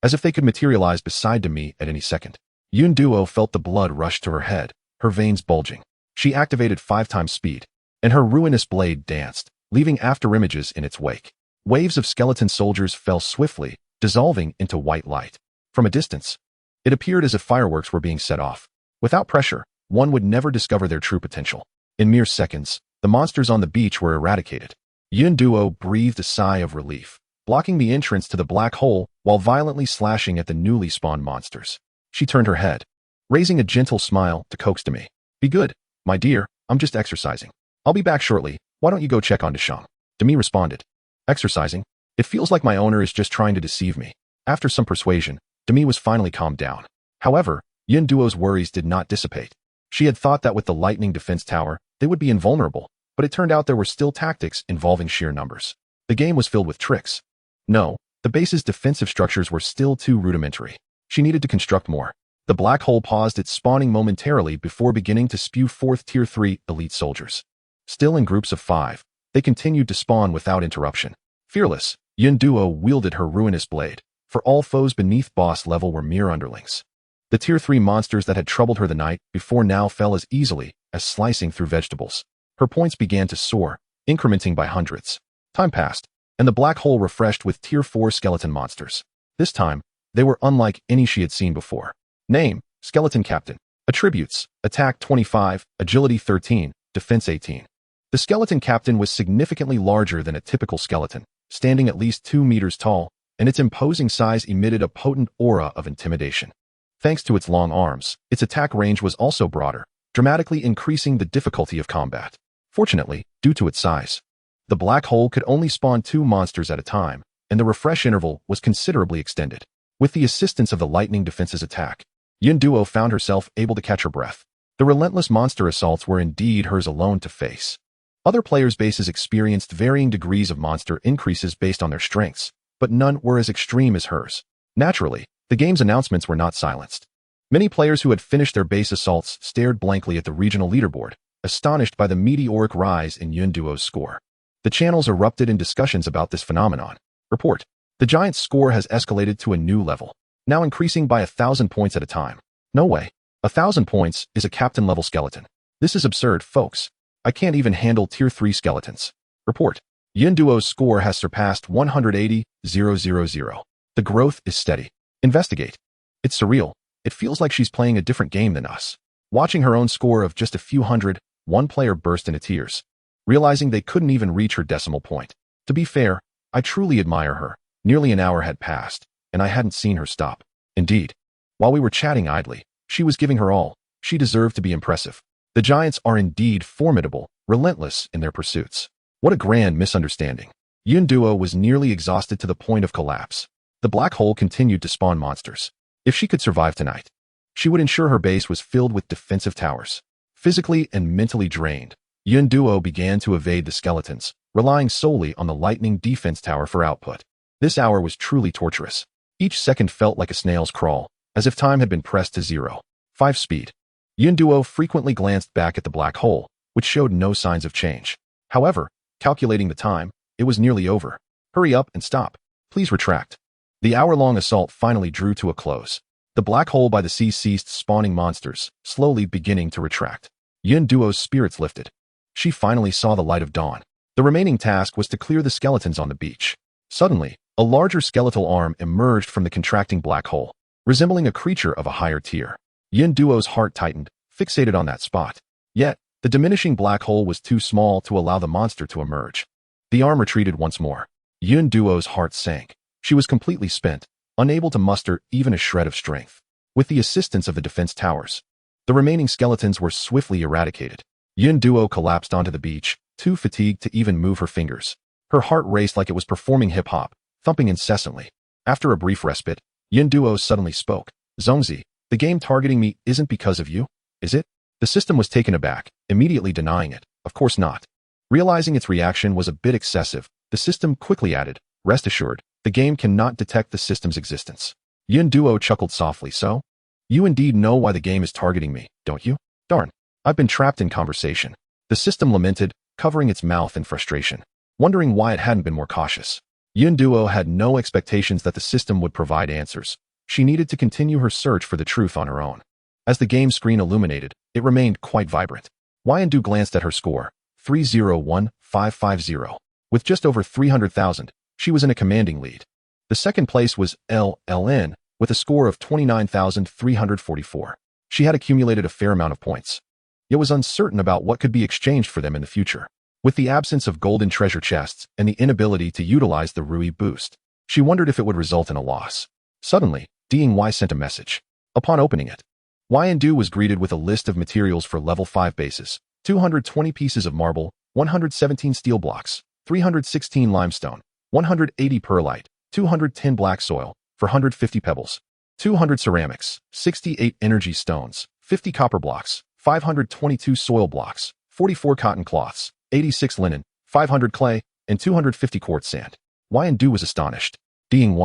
as if they could materialize beside Demi at any second. Yunduo felt the blood rush to her head, her veins bulging. She activated 5 times speed, and her ruinous blade danced, leaving afterimages in its wake. Waves of skeleton soldiers fell swiftly, dissolving into white light. From a distance, it appeared as if fireworks were being set off. Without pressure, one would never discover their true potential. In mere seconds, the monsters on the beach were eradicated. Yunduo breathed a sigh of relief, blocking the entrance to the black hole while violently slashing at the newly spawned monsters. She turned her head, raising a gentle smile to coax Demi. "Be good, my dear, I'm just exercising. I'll be back shortly, why don't you go check on Deshang?" Demi responded. "Exercising? It feels like my owner is just trying to deceive me." After some persuasion, Demi was finally calmed down. However, Yunduo's worries did not dissipate. She had thought that with the lightning defense tower, they would be invulnerable, but it turned out there were still tactics involving sheer numbers. The game was filled with tricks. No, the base's defensive structures were still too rudimentary. She needed to construct more. The black hole paused its spawning momentarily before beginning to spew forth Tier 3 elite soldiers. Still in groups of 5, they continued to spawn without interruption. Fearless, Yunduo wielded her ruinous blade, for all foes beneath boss level were mere underlings. The Tier 3 monsters that had troubled her the night before now fell as easily as slicing through vegetables. Her points began to soar, incrementing by hundreds. Time passed, and the black hole refreshed with Tier 4 skeleton monsters. This time, they were unlike any she had seen before. Name: Skeleton Captain. Attributes: Attack 25, Agility 13, Defense 18. The Skeleton Captain was significantly larger than a typical skeleton, standing at least 2 meters tall, and its imposing size emitted a potent aura of intimidation. Thanks to its long arms, its attack range was also broader, dramatically increasing the difficulty of combat. Fortunately, due to its size, the black hole could only spawn 2 monsters at a time, and the refresh interval was considerably extended. With the assistance of the lightning defense's attack, Yunduo found herself able to catch her breath. The relentless monster assaults were indeed hers alone to face. Other players' bases experienced varying degrees of monster increases based on their strengths, but none were as extreme as hers. Naturally, the game's announcements were not silenced. Many players who had finished their base assaults stared blankly at the regional leaderboard, astonished by the meteoric rise in Yunduo's score. The channels erupted in discussions about this phenomenon. Report: the giant's score has escalated to a new level, now increasing by 1,000 points at a time. No way. 1,000 points is a captain-level skeleton. This is absurd, folks. I can't even handle Tier 3 skeletons. Report: Yunduo's score has surpassed 180,000. The growth is steady. Investigate. It's surreal. It feels like she's playing a different game than us. Watching her own score of just a few hundred, one player burst into tears, realizing they couldn't even reach her decimal point. To be fair, I truly admire her. Nearly an hour had passed, and I hadn't seen her stop. Indeed, while we were chatting idly, she was giving her all. She deserved to be impressive. The giants are indeed formidable, relentless in their pursuits. What a grand misunderstanding. Yunduo was nearly exhausted to the point of collapse. The black hole continued to spawn monsters. If she could survive tonight, she would ensure her base was filled with defensive towers. Physically and mentally drained, Yunduo began to evade the skeletons, relying solely on the lightning defense tower for output. This hour was truly torturous. Each second felt like a snail's crawl, as if time had been pressed to 0. 5 speed. Yunduo frequently glanced back at the black hole, which showed no signs of change. However, calculating the time, it was nearly over. Hurry up and stop. Please retract. The hour-long assault finally drew to a close. The black hole by the sea ceased spawning monsters, slowly beginning to retract. Yunduo's spirits lifted. She finally saw the light of dawn. The remaining task was to clear the skeletons on the beach. Suddenly, a larger skeletal arm emerged from the contracting black hole, resembling a creature of a higher tier. Yunduo's heart tightened, fixated on that spot. Yet, the diminishing black hole was too small to allow the monster to emerge. The arm retreated once more. Yunduo's heart sank. She was completely spent, unable to muster even a shred of strength. With the assistance of the defense towers, The remaining skeletons were swiftly eradicated. Yin Duo collapsed onto the beach, too fatigued to even move her fingers. Her heart raced like it was performing hip-hop, thumping incessantly. After a brief respite, Yin Duo suddenly spoke. Zongzi, the game targeting me isn't because of you, is it? The system was taken aback, immediately denying it. Of course not. Realizing its reaction was a bit excessive, the system quickly added, rest assured, the game cannot detect the system's existence. Yin Duo chuckled softly. So? You indeed know why the game is targeting me, don't you? Darn. I've been trapped in conversation. The system lamented, covering its mouth in frustration, wondering why it hadn't been more cautious. Yin Duo had no expectations that the system would provide answers. She needed to continue her search for the truth on her own. As the game screen illuminated, it remained quite vibrant. Yin glanced at her score, 301550. With just over 300,000, she was in a commanding lead. The second place was LLN, with a score of 29,344. She had accumulated a fair amount of points, yet was uncertain about what could be exchanged for them in the future. With the absence of golden treasure chests and the inability to utilize the Rui boost, she wondered if it would result in a loss. Suddenly, Ding sent a message. Upon opening it, Yin was greeted with a list of materials for level 5 bases, 220 pieces of marble, 117 steel blocks, 316 limestone, 180 perlite, 210 black soil, 450 pebbles, 200 ceramics, 68 energy stones, 50 copper blocks, 522 soil blocks, 44 cotton cloths, 86 linen, 500 clay, and 250 quartz sand. Yin was astonished. Ding,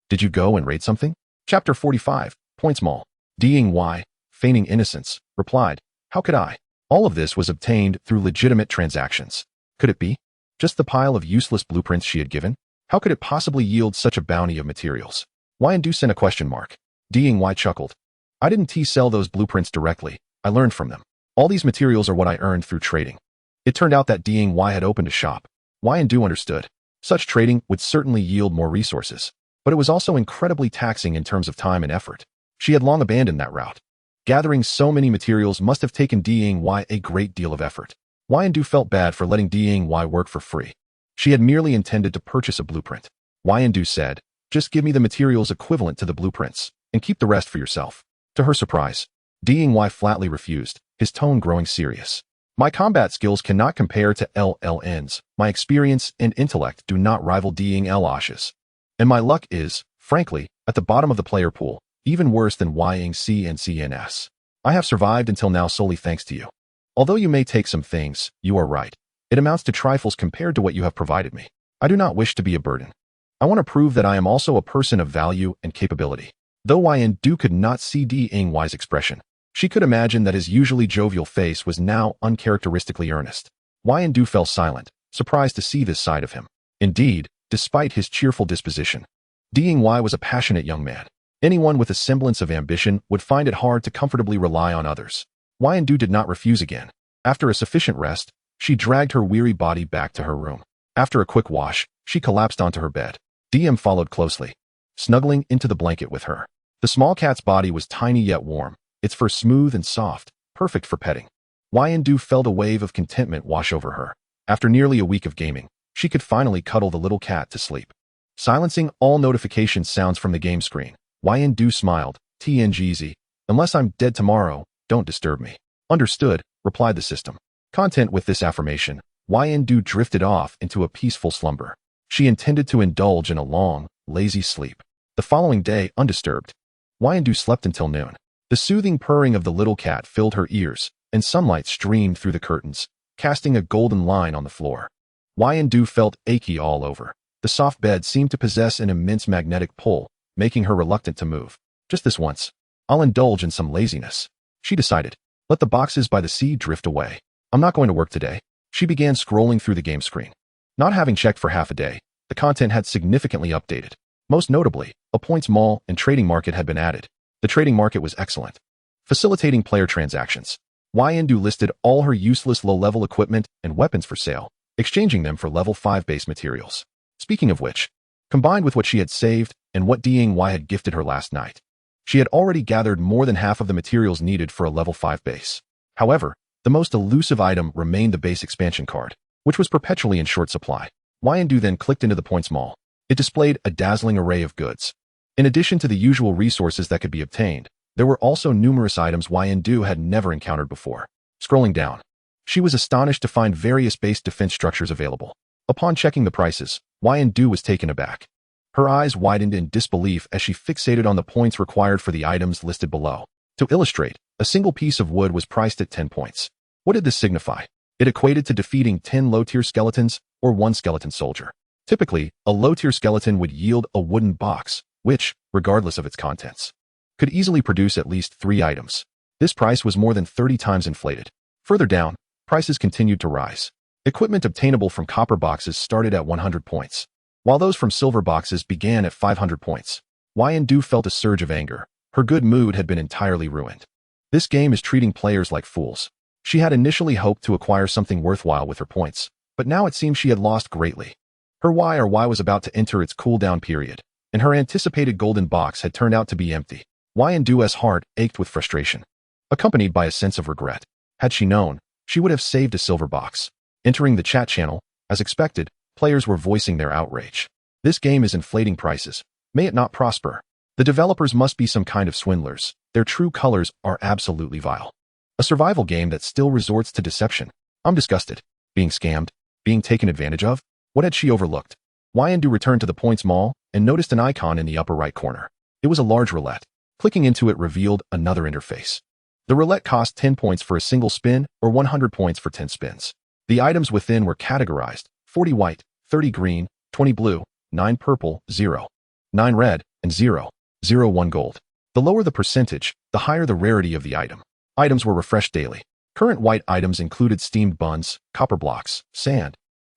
did you go and raid something? Chapter 45, Points Mall. Ding, feigning innocence, replied, how could I? All of this was obtained through legitimate transactions. Could it be? Just the pile of useless blueprints she had given? How could it possibly yield such a bounty of materials? Yin sent a question mark. Ding chuckled. I didn't sell those blueprints directly. I learned from them. All these materials are what I earned through trading. It turned out that Ding had opened a shop. Yin understood. Such trading would certainly yield more resources, but it was also incredibly taxing in terms of time and effort. She had long abandoned that route. Gathering so many materials must have taken Ding a great deal of effort. Yin felt bad for letting Ding work for free. She had merely intended to purchase a blueprint. Yin said, just give me the materials equivalent to the blueprints, and keep the rest for yourself. To her surprise, Ding flatly refused, his tone growing serious. My combat skills cannot compare to LLN's. My experience and intellect do not rival Ding Lash's. And my luck is, frankly, at the bottom of the player pool, even worse than Ying and CNS. I have survived until now solely thanks to you. Although you may take some things, you are right. It amounts to trifles compared to what you have provided me. I do not wish to be a burden. I want to prove that I am also a person of value and capability. Though Yin could not see Ding's expression, she could imagine that his usually jovial face was now uncharacteristically earnest. Yin fell silent, surprised to see this side of him. Indeed, despite his cheerful disposition, Ding was a passionate young man. Anyone with a semblance of ambition would find it hard to comfortably rely on others. Yin did not refuse again. After a sufficient rest, she dragged her weary body back to her room. After a quick wash, she collapsed onto her bed. Ding followed closely, snuggling into the blanket with her. The small cat's body was tiny yet warm, its fur smooth and soft, perfect for petting. Yin felt a wave of contentment wash over her. After nearly a week of gaming, she could finally cuddle the little cat to sleep. Silencing all notification sounds from the game screen, Yin smiled, TNGZ, unless I'm dead tomorrow, don't disturb me. Understood, replied the system. Content with this affirmation, Yin drifted off into a peaceful slumber. She intended to indulge in a long, lazy sleep. The following day, undisturbed, Yin slept until noon. The soothing purring of the little cat filled her ears, and sunlight streamed through the curtains, casting a golden line on the floor. Yin felt achy all over. The soft bed seemed to possess an immense magnetic pull, making her reluctant to move. Just this once, I'll indulge in some laziness, she decided. Let the boxes by the sea drift away. I'm not going to work today. She began scrolling through the game screen. Not having checked for half a day, the content had significantly updated. Most notably, a points mall and trading market had been added. The trading market was excellent, facilitating player transactions. Yin listed all her useless low-level equipment and weapons for sale, exchanging them for level 5 base materials. Speaking of which, combined with what she had saved and what Ding had gifted her last night, she had already gathered more than half of the materials needed for a level 5 base. However, the most elusive item remained the base expansion card, which was perpetually in short supply. Yin then clicked into the points mall. It displayed a dazzling array of goods. In addition to the usual resources that could be obtained, There were also numerous items Yndu had never encountered before. Scrolling down, she was astonished to find various base defense structures available. Upon checking the prices, Yndu was taken aback. Her eyes widened in disbelief as she fixated on the points required for the items listed below. To illustrate, a single piece of wood was priced at 10 points. What did this signify? It equated to defeating 10 low-tier skeletons or 1 skeleton soldier. Typically, a low-tier skeleton would yield a wooden box, which, regardless of its contents, could easily produce at least 3 items. This price was more than 30 times inflated. Further down, prices continued to rise. Equipment obtainable from copper boxes started at 100 points, while those from silver boxes began at 500 points. Yndu felt a surge of anger. Her good mood had been entirely ruined. This game is treating players like fools. She had initially hoped to acquire something worthwhile with her points, but now it seemed she had lost greatly. Her Y was about to enter its cooldown period, and her anticipated golden box had turned out to be empty. Yndu's heart ached with frustration, accompanied by a sense of regret. Had she known, she would have saved a silver box. Entering the chat channel, as expected, players were voicing their outrage. This game is inflating prices. May it not prosper. The developers must be some kind of swindlers. Their true colors are absolutely vile. A survival game that still resorts to deception. I'm disgusted. Being scammed? Being taken advantage of? What had she overlooked? Yndu returned to the points mall and noticed an icon in the upper right corner. It was a large roulette. Clicking into it revealed another interface. The roulette cost 10 points for a single spin or 100 points for 10 spins. The items within were categorized: 40 white, 30 green, 20 blue, 9 purple, 0, 9 red, and 0, 1 gold. The lower the percentage, the higher the rarity of the item. Items were refreshed daily. Current white items included steamed buns, copper blocks, sand,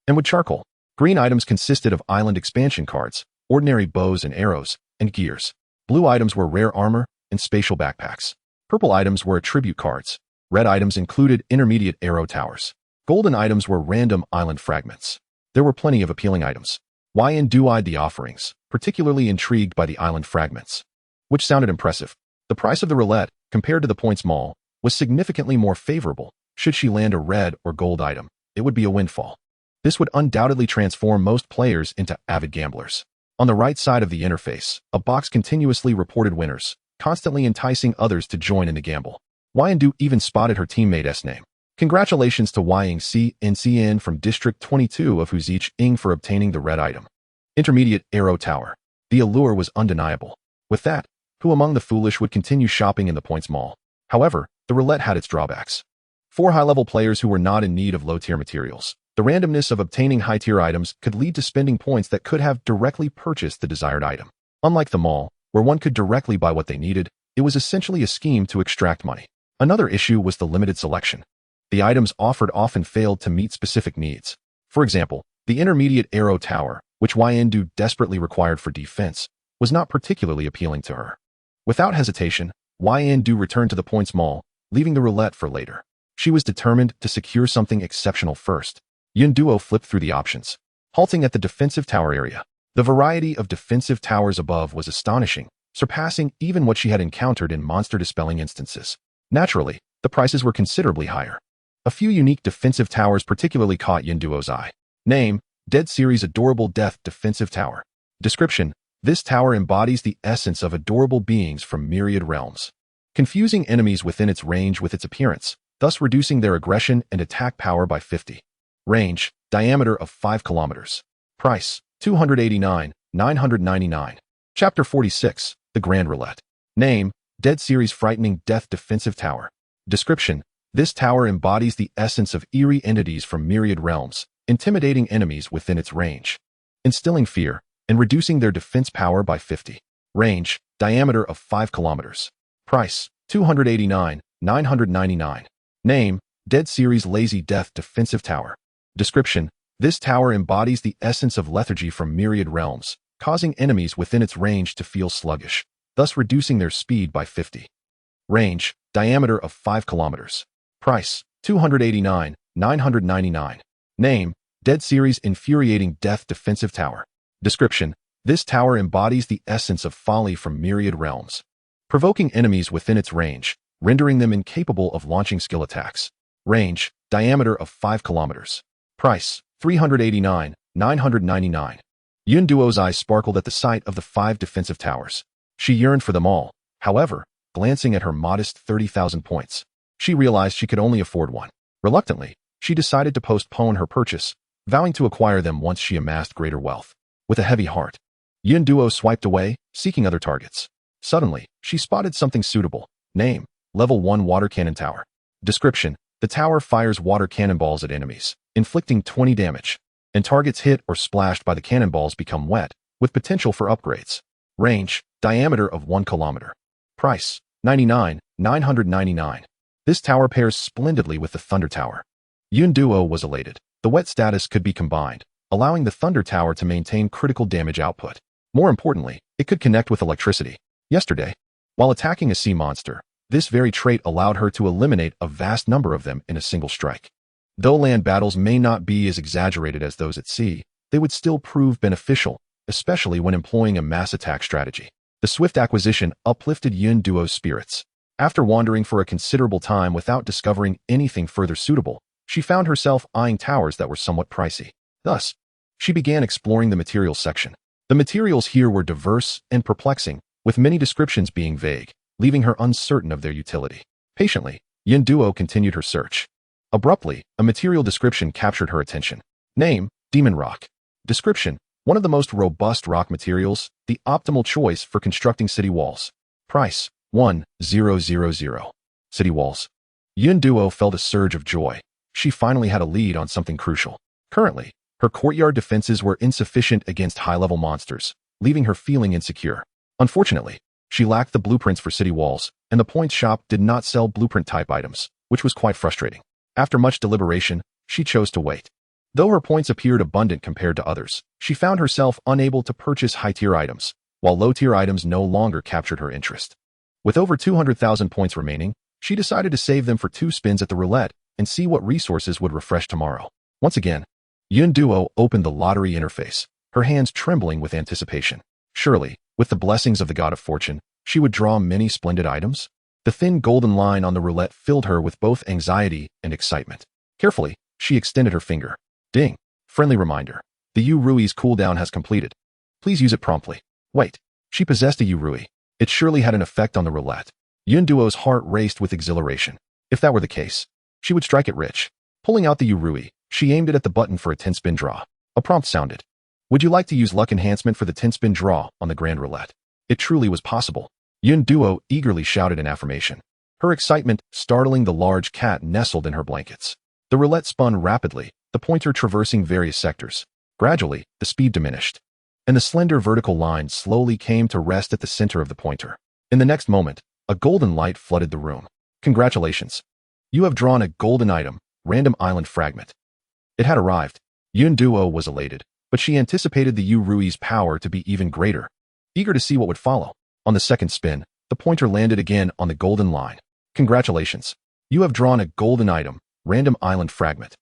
and wood charcoal. Green items consisted of island expansion cards, ordinary bows and arrows, and gears. Blue items were rare armor and spatial backpacks. Purple items were attribute cards. Red items included intermediate arrow towers. Golden items were random island fragments. There were plenty of appealing items. Yndu eyed the offerings, particularly intrigued by the island fragments, which sounded impressive. The price of the roulette, compared to the points mall, was significantly more favorable. Should she land a red or gold item, it would be a windfall. This would undoubtedly transform most players into avid gamblers. On the right side of the interface, a box continuously reported winners, constantly enticing others to join in the gamble. Yndu even spotted her teammate's name. Congratulations to YNCN from District 22 of Huzich for obtaining the red item. Intermediate Arrow Tower. The allure was undeniable. With that, who among the foolish would continue shopping in the points mall? However, the roulette had its drawbacks. For high-level players who were not in need of low-tier materials, the randomness of obtaining high-tier items could lead to spending points that could have directly purchased the desired item. Unlike the mall, where one could directly buy what they needed, it was essentially a scheme to extract money. Another issue was the limited selection. The items offered often failed to meet specific needs. For example, the intermediate arrow tower, which Yndu desperately required for defense, was not particularly appealing to her. Without hesitation, Yndu returned to the points mall, leaving the roulette for later. She was determined to secure something exceptional first. Yunduo flipped through the options, halting at the defensive tower area. The variety of defensive towers above was astonishing, surpassing even what she had encountered in monster-dispelling instances. Naturally, the prices were considerably higher. A few unique defensive towers particularly caught Yunduo's eye. Name: Dead Series Adorable Death Defensive Tower. Description: this tower embodies the essence of adorable beings from myriad realms, confusing enemies within its range with its appearance, thus reducing their aggression and attack power by 50. Range: diameter of 5 kilometers. Price: $289,999. Chapter 46, The Grand Roulette. Name: Dead Series Frightening Death Defensive Tower. Description: this tower embodies the essence of eerie entities from myriad realms, intimidating enemies within its range, instilling fear, and reducing their defense power by 50. Range: diameter of 5 kilometers. Price: $289,999. Name: Dead Series Lazy Death Defensive Tower. Description: this tower embodies the essence of lethargy from myriad realms, causing enemies within its range to feel sluggish, thus reducing their speed by 50. Range: diameter of 5 kilometers. Price: $289,999. Name: Dead Series Infuriating Death Defensive Tower. Description: this tower embodies the essence of folly from myriad realms, provoking enemies within its range, rendering them incapable of launching skill attacks. Range: diameter of 5 kilometers. Price: $389,999. Yunduo's eyes sparkled at the sight of the 5 defensive towers. She yearned for them all. However, glancing at her modest 30,000 points. She realized she could only afford one. Reluctantly, she decided to postpone her purchase, vowing to acquire them once she amassed greater wealth. With a heavy heart, Yun Duo swiped away, seeking other targets. Suddenly, she spotted something suitable. Name: Level 1 Water Cannon Tower. Description: the tower fires water cannonballs at enemies, inflicting 20 damage, and targets hit or splashed by the cannonballs become wet, with potential for upgrades. Range: diameter of 1 kilometer. Price: $99,999. This tower pairs splendidly with the Thunder Tower. Yun Duo was elated. The wet status could be combined, allowing the Thunder Tower to maintain critical damage output. More importantly, it could connect with electricity. Yesterday, while attacking a sea monster, this very trait allowed her to eliminate a vast number of them in a single strike. Though land battles may not be as exaggerated as those at sea, they would still prove beneficial, especially when employing a mass attack strategy. The swift acquisition uplifted Yun Duo's spirits. After wandering for a considerable time without discovering anything further suitable, she found herself eyeing towers that were somewhat pricey. Thus, she began exploring the materials section. The materials here were diverse and perplexing, with many descriptions being vague, leaving her uncertain of their utility. Patiently, Yun Duo continued her search. Abruptly, a material description captured her attention. Name: Demon Rock. Description: one of the most robust rock materials, the optimal choice for constructing city walls. Price: 1,000. City walls. Yun Duo felt a surge of joy. She finally had a lead on something crucial. Currently, her courtyard defenses were insufficient against high-level monsters, leaving her feeling insecure. Unfortunately, she lacked the blueprints for city walls, and the points shop did not sell blueprint-type items, which was quite frustrating. After much deliberation, she chose to wait. Though her points appeared abundant compared to others, she found herself unable to purchase high-tier items, while low-tier items no longer captured her interest. With over 200,000 points remaining, she decided to save them for 2 spins at the roulette and see what resources would refresh tomorrow. Once again, Yun Duo opened the lottery interface, her hands trembling with anticipation. Surely, with the blessings of the god of fortune, she would draw many splendid items. The thin golden line on the roulette filled her with both anxiety and excitement. Carefully, she extended her finger. Ding! Friendly reminder. The Yu-Rui's cooldown has completed. Please use it promptly. Wait. She possessed a Yu-Rui. It surely had an effect on the roulette. Yun Duo's heart raced with exhilaration. If that were the case, she would strike it rich. Pulling out the Yu-Rui, she aimed it at the button for a 10-spin draw. A prompt sounded. Would you like to use luck enhancement for the 10-spin draw on the grand roulette? It truly was possible. Yun Duo eagerly shouted in affirmation. Her excitement startling the large cat nestled in her blankets. The roulette spun rapidly, the pointer traversing various sectors. Gradually, the speed diminished, and the slender vertical line slowly came to rest at the center of the pointer. In the next moment, a golden light flooded the room. Congratulations! You have drawn a golden item, Random Island Fragment. It had arrived. Yun Duo was elated, but she anticipated the Yu-Rui's power to be even greater. Eager to see what would follow, on the second spin, the pointer landed again on the golden line. Congratulations! You have drawn a golden item, Random Island Fragment.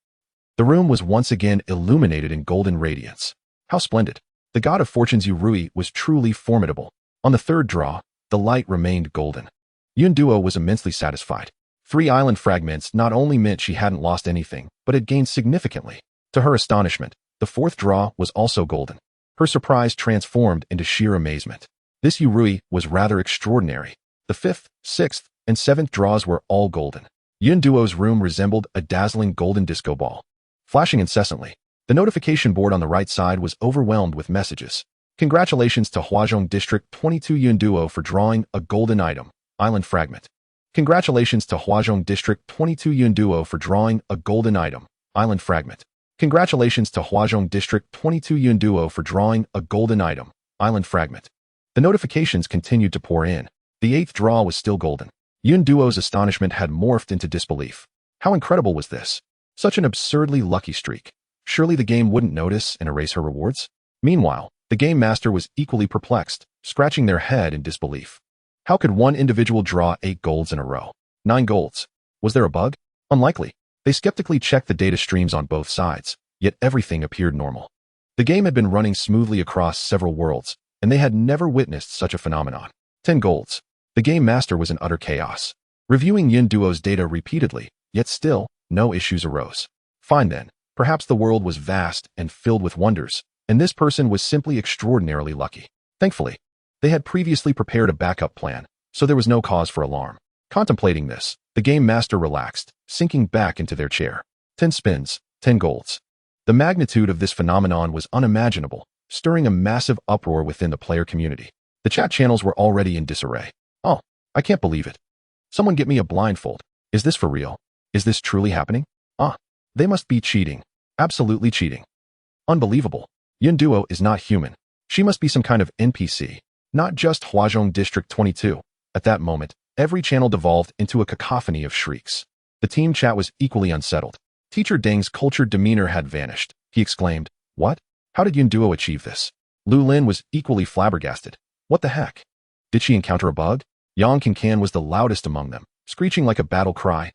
The room was once again illuminated in golden radiance. How splendid! The god of fortune's Yu-Rui was truly formidable. On the third draw, the light remained golden. Yun Duo was immensely satisfied. 3 island fragments not only meant she hadn't lost anything, but had gained significantly. To her astonishment, the fourth draw was also golden. Her surprise transformed into sheer amazement. This Yu-Rui was rather extraordinary. The 5th, 6th, and 7th draws were all golden. Yun Duo's room resembled a dazzling golden disco ball. Flashing incessantly, the notification board on the right side was overwhelmed with messages. Congratulations to Huazhong District 22 Yun Duo for drawing a golden item, Island Fragment. Congratulations to Huazhong District 22 Yun Duo for drawing a golden item, Island Fragment. Congratulations to Huazhong District 22 Yun Duo for drawing a golden item, Island Fragment. The notifications continued to pour in. The 8th draw was still golden. Yun Duo's astonishment had morphed into disbelief. How incredible was this? Such an absurdly lucky streak. Surely the game wouldn't notice and erase her rewards? Meanwhile, the game master was equally perplexed, scratching their head in disbelief. How could one individual draw 8 golds in a row? 9 golds. Was there a bug? Unlikely. They skeptically checked the data streams on both sides, yet everything appeared normal. The game had been running smoothly across several worlds, and they had never witnessed such a phenomenon. 10 golds. The game master was in utter chaos, reviewing Yun Duo's data repeatedly, yet still, no issues arose. Fine then, perhaps the world was vast and filled with wonders, and this person was simply extraordinarily lucky. Thankfully, they had previously prepared a backup plan, so there was no cause for alarm. Contemplating this, the game master relaxed, sinking back into their chair. 10 spins, 10 golds. The magnitude of this phenomenon was unimaginable, stirring a massive uproar within the player community. The chat channels were already in disarray. Oh, I can't believe it. Someone get me a blindfold. Is this for real? Is this truly happening? They must be cheating. Absolutely cheating. Unbelievable. Yunduo is not human. She must be some kind of NPC, not just Huazhong District 22. At that moment, every channel devolved into a cacophony of shrieks. The team chat was equally unsettled. Teacher Deng's cultured demeanor had vanished. He exclaimed, "What? How did Yunduo achieve this?" Lu Lin was equally flabbergasted. What the heck? Did she encounter a bug? Yang Kankan was the loudest among them, screeching like a battle cry.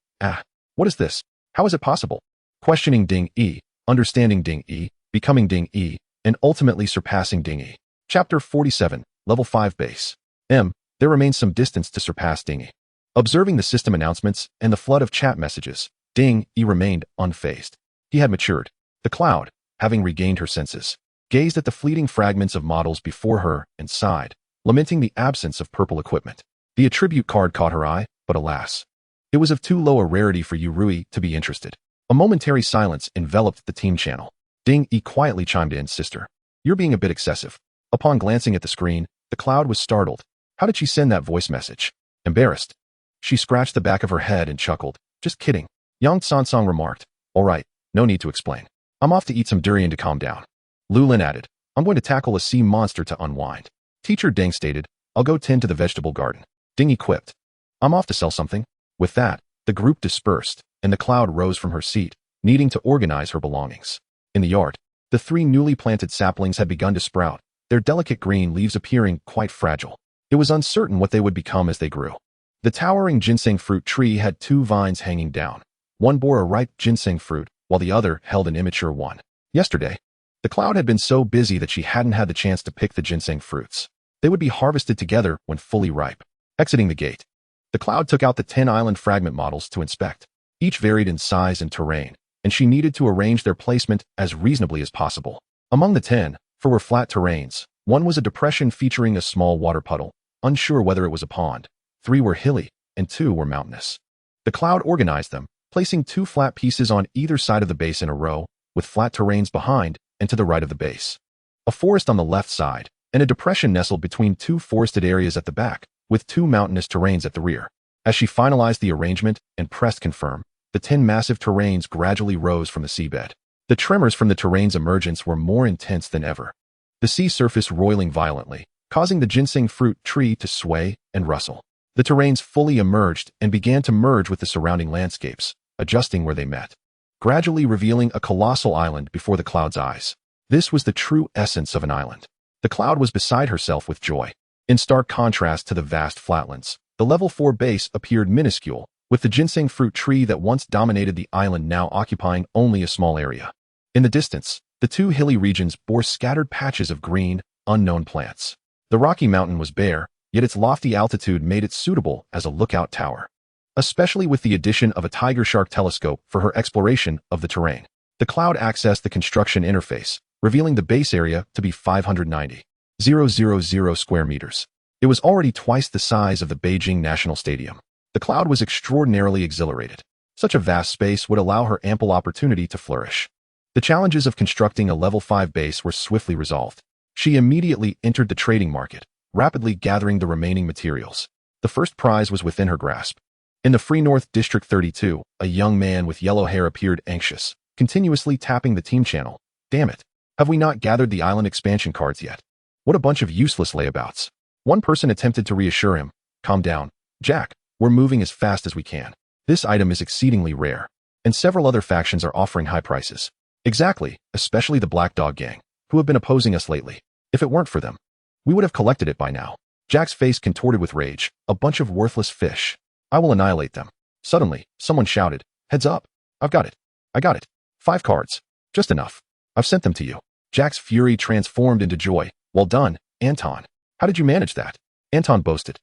What is this? How is it possible? Questioning Ding Yi, understanding Ding Yi, becoming Ding Yi, and ultimately surpassing Ding Yi. Chapter 47, Level 5 Base. There remains some distance to surpass Ding Yi. Observing the system announcements and the flood of chat messages, Ding Yi remained unfazed. He had matured. The cloud, having regained her senses, gazed at the fleeting fragments of models before her and sighed, lamenting the absence of purple equipment. The attribute card caught her eye, but alas, it was of too low a rarity for Yu Rui to be interested. A momentary silence enveloped the team channel. Ding Yi quietly chimed in, "Sister, you're being a bit excessive." Upon glancing at the screen, the cloud was startled. How did she send that voice message? Embarrassed. She scratched the back of her head and chuckled. "Just kidding." Yang Sansong remarked. "All right, no need to explain. I'm off to eat some durian to calm down." Lu Lin added, "I'm going to tackle a sea monster to unwind." Teacher Deng stated, "I'll go tend to the vegetable garden." Ding quipped, "I'm off to sell something." With that, the group dispersed, and the cloud rose from her seat, needing to organize her belongings. In the yard, the 3 newly planted saplings had begun to sprout, their delicate green leaves appearing quite fragile. It was uncertain what they would become as they grew. The towering ginseng fruit tree had 2 vines hanging down. One bore a ripe ginseng fruit, while the other held an immature one. Yesterday, the cloud had been so busy that she hadn't had the chance to pick the ginseng fruits. They would be harvested together when fully ripe. Exiting the gate, the cloud took out the 10 island fragment models to inspect. Each varied in size and terrain, and she needed to arrange their placement as reasonably as possible. Among the 10, 4 were flat terrains. 1 was a depression featuring a small water puddle, unsure whether it was a pond. 3 were hilly, and 2 were mountainous. The cloud organized them, placing 2 flat pieces on either side of the base in a row, with flat terrains behind and to the right of the base. A forest on the left side, and a depression nestled between 2 forested areas at the back, with 2 mountainous terrains at the rear. As she finalized the arrangement and pressed confirm, the 10 massive terrains gradually rose from the seabed. The tremors from the terrain's emergence were more intense than ever. The sea surface roiling violently, causing the ginseng fruit tree to sway and rustle. The terrains fully emerged and began to merge with the surrounding landscapes, adjusting where they met, gradually revealing a colossal island before the cloud's eyes. This was the true essence of an island. The cloud was beside herself with joy. In stark contrast to the vast flatlands, the level 4 base appeared minuscule, with the ginseng fruit tree that once dominated the island now occupying only a small area. In the distance, the 2 hilly regions bore scattered patches of green, unknown plants. The rocky mountain was bare, yet its lofty altitude made it suitable as a lookout tower, especially with the addition of a tiger shark telescope for her exploration of the terrain. The cloud accessed the construction interface, revealing the base area to be 590,000 square meters. It was already twice the size of the Beijing National Stadium. The cloud was extraordinarily exhilarated. Such a vast space would allow her ample opportunity to flourish. The challenges of constructing a level 5 base were swiftly resolved. She immediately entered the trading market, rapidly gathering the remaining materials. The first prize was within her grasp. In the Free North District 32, a young man with yellow hair appeared anxious, continuously tapping the team channel. "Damn it. Have we not gathered the island expansion cards yet? What a bunch of useless layabouts." One person attempted to reassure him. "Calm down, Jack. We're moving as fast as we can. This item is exceedingly rare, and several other factions are offering high prices." "Exactly, especially the Black Dog Gang, who have been opposing us lately. If it weren't for them, we would have collected it by now." Jack's face contorted with rage. "A bunch of worthless fish. I will annihilate them." Suddenly, someone shouted, "Heads up. I've got it. I got it. 5 cards. Just enough. I've sent them to you." Jack's fury transformed into joy. "Well done, Anton. How did you manage that?" Anton boasted.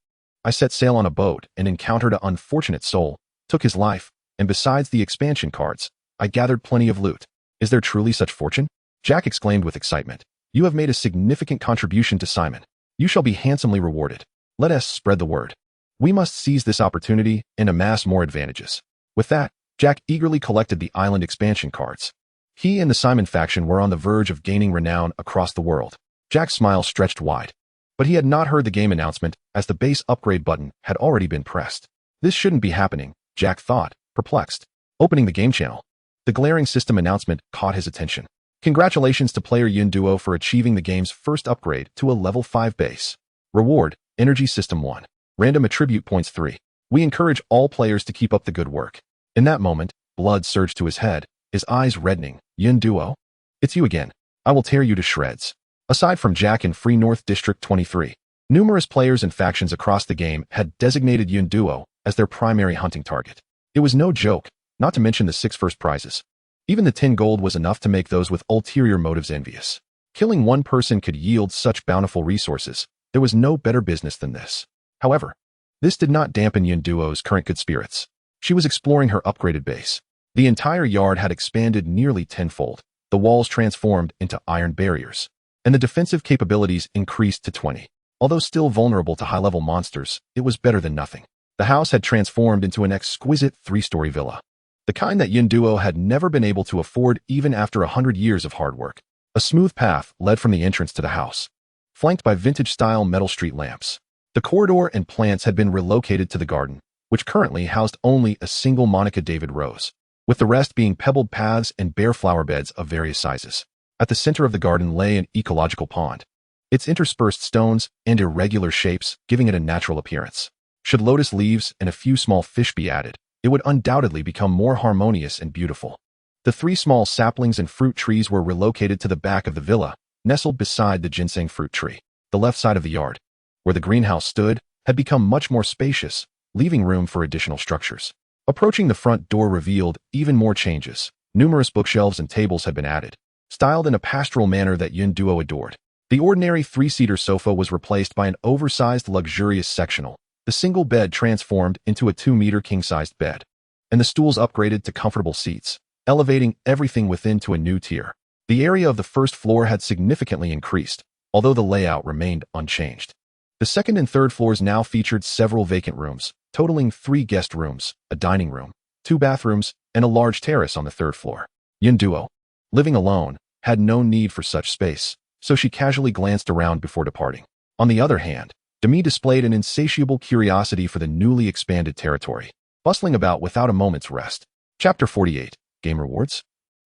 "I set sail on a boat and encountered an unfortunate soul, took his life, and besides the expansion cards, I gathered plenty of loot." "Is there truly such fortune?" Jack exclaimed with excitement. "You have made a significant contribution to Simon. You shall be handsomely rewarded. Let us spread the word." We must seize this opportunity and amass more advantages. With that, Jack eagerly collected the island expansion cards. He and the Simon faction were on the verge of gaining renown across the world. Jack's smile stretched wide. But he had not heard the game announcement, as the base upgrade button had already been pressed. This shouldn't be happening, Jack thought, perplexed. Opening the game channel, the glaring system announcement caught his attention. Congratulations to player Yun Duo for achieving the game's first upgrade to a level 5 base. Reward, Energy System 1. Random Attribute Points 3. We encourage all players to keep up the good work. In that moment, blood surged to his head, his eyes reddening. Yun Duo? It's you again. I will tear you to shreds. Aside from Jack in Free North District 23, numerous players and factions across the game had designated Yun Duo as their primary hunting target. It was no joke, not to mention the 6 first prizes. Even the 10 gold was enough to make those with ulterior motives envious. Killing one person could yield such bountiful resources. There was no better business than this. However, this did not dampen Yun Duo's current good spirits. She was exploring her upgraded base. The entire yard had expanded nearly tenfold, the walls transformed into iron barriers, and the defensive capabilities increased to 20. Although still vulnerable to high-level monsters, it was better than nothing. The house had transformed into an exquisite 3-story villa. The kind that Yun Duo had never been able to afford even after 100 years of hard work. A smooth path led from the entrance to the house, flanked by vintage-style metal street lamps. The corridor and plants had been relocated to the garden, which currently housed only a single Monica David rose, with the rest being pebbled paths and bare flower beds of various sizes. At the center of the garden lay an ecological pond, its interspersed stones and irregular shapes giving it a natural appearance. Should lotus leaves and a few small fish be added, it would undoubtedly become more harmonious and beautiful. The 3 small saplings and fruit trees were relocated to the back of the villa, nestled beside the ginseng fruit tree. The left side of the yard, where the greenhouse stood, had become much more spacious, leaving room for additional structures. Approaching the front door revealed even more changes. Numerous bookshelves and tables had been added, styled in a pastoral manner that Yun Duo adored. The ordinary 3-seater sofa was replaced by an oversized luxurious sectional, the single bed transformed into a 2-meter king-sized bed, and the stools upgraded to comfortable seats, elevating everything within to a new tier. The area of the first floor had significantly increased, although the layout remained unchanged. The second and third floors now featured several vacant rooms, totaling 3 guest rooms, a dining room, 2 bathrooms, and a large terrace on the third floor. Yun Duo, living alone, had no need for such space, so she casually glanced around before departing. On the other hand, Demi displayed an insatiable curiosity for the newly expanded territory, bustling about without a moment's rest. Chapter 48, Game Rewards.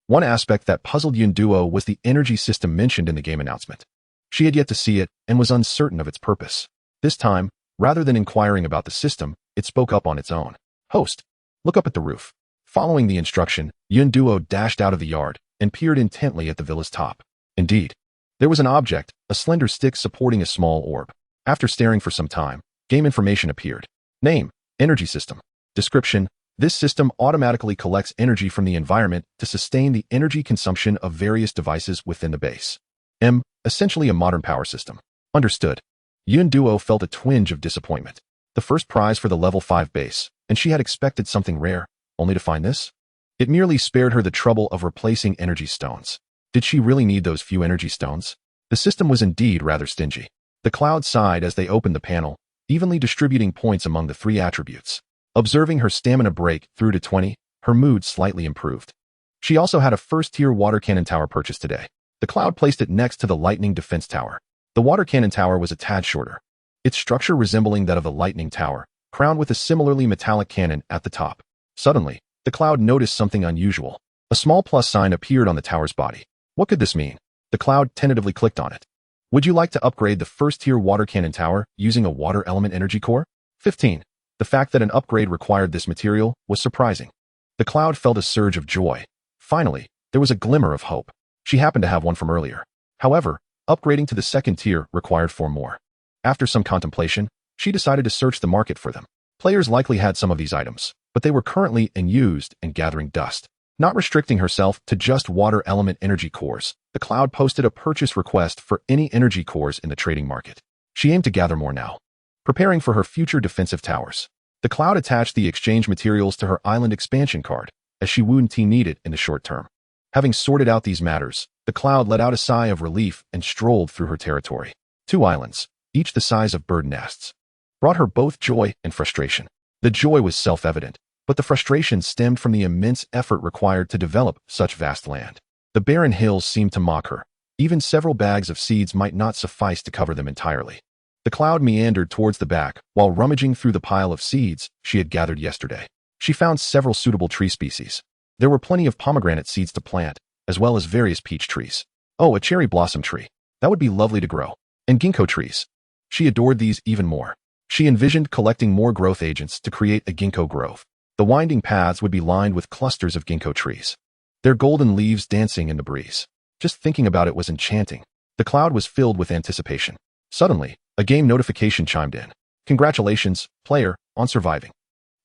One aspect that puzzled Yun Duo was the energy system mentioned in the game announcement. She had yet to see it and was uncertain of its purpose. This time, rather than inquiring about the system, it spoke up on its own. Host, look up at the roof. Following the instruction, Yun Duo dashed out of the yard and peered intently at the villa's top. Indeed, there was an object, a slender stick supporting a small orb. After staring for some time, game information appeared. Name, Energy System. Description, this system automatically collects energy from the environment to sustain the energy consumption of various devices within the base. Essentially a modern power system. Understood. Yun Duo felt a twinge of disappointment. The first prize for the level 5 base, and she had expected something rare, only to find this? It merely spared her the trouble of replacing energy stones. Did she really need those few energy stones? The system was indeed rather stingy. The cloud sighed as they opened the panel, evenly distributing points among the 3 attributes. Observing her stamina break through to 20, her mood slightly improved. She also had a first-tier water cannon tower purchased today. The cloud placed it next to the lightning defense tower. The water cannon tower was a tad shorter, its structure resembling that of the lightning tower, crowned with a similarly metallic cannon at the top. Suddenly, the cloud noticed something unusual. A small plus sign appeared on the tower's body. What could this mean? The cloud tentatively clicked on it. Would you like to upgrade the first-tier water cannon tower using a water element energy core? 15. The fact that an upgrade required this material was surprising. The cloud felt a surge of joy. Finally, there was a glimmer of hope. She happened to have one from earlier. However, upgrading to the second tier required 4 more. After some contemplation, she decided to search the market for them. Players likely had some of these items, but they were currently unused and gathering dust. Not restricting herself to just water element energy cores, the cloud posted a purchase request for any energy cores in the trading market. She aimed to gather more now, preparing for her future defensive towers. The cloud attached the exchange materials to her island expansion card, as she wouldn't need it in the short term. Having sorted out these matters, the cloud let out a sigh of relief and strolled through her territory. 2 islands, each the size of bird nests. brought her both joy and frustration. The joy was self-evident, but the frustration stemmed from the immense effort required to develop such vast land. The barren hills seemed to mock her. Even several bags of seeds might not suffice to cover them entirely. The cloud meandered towards the back while rummaging through the pile of seeds she had gathered yesterday. She found several suitable tree species. There were plenty of pomegranate seeds to plant, as well as various peach trees. Oh, a cherry blossom tree. That would be lovely to grow. And ginkgo trees. She adored these even more. She envisioned collecting more growth agents to create a ginkgo grove. The winding paths would be lined with clusters of ginkgo trees, their golden leaves dancing in the breeze. Just thinking about it was enchanting. The cloud was filled with anticipation. Suddenly, a game notification chimed in. Congratulations, player, on surviving.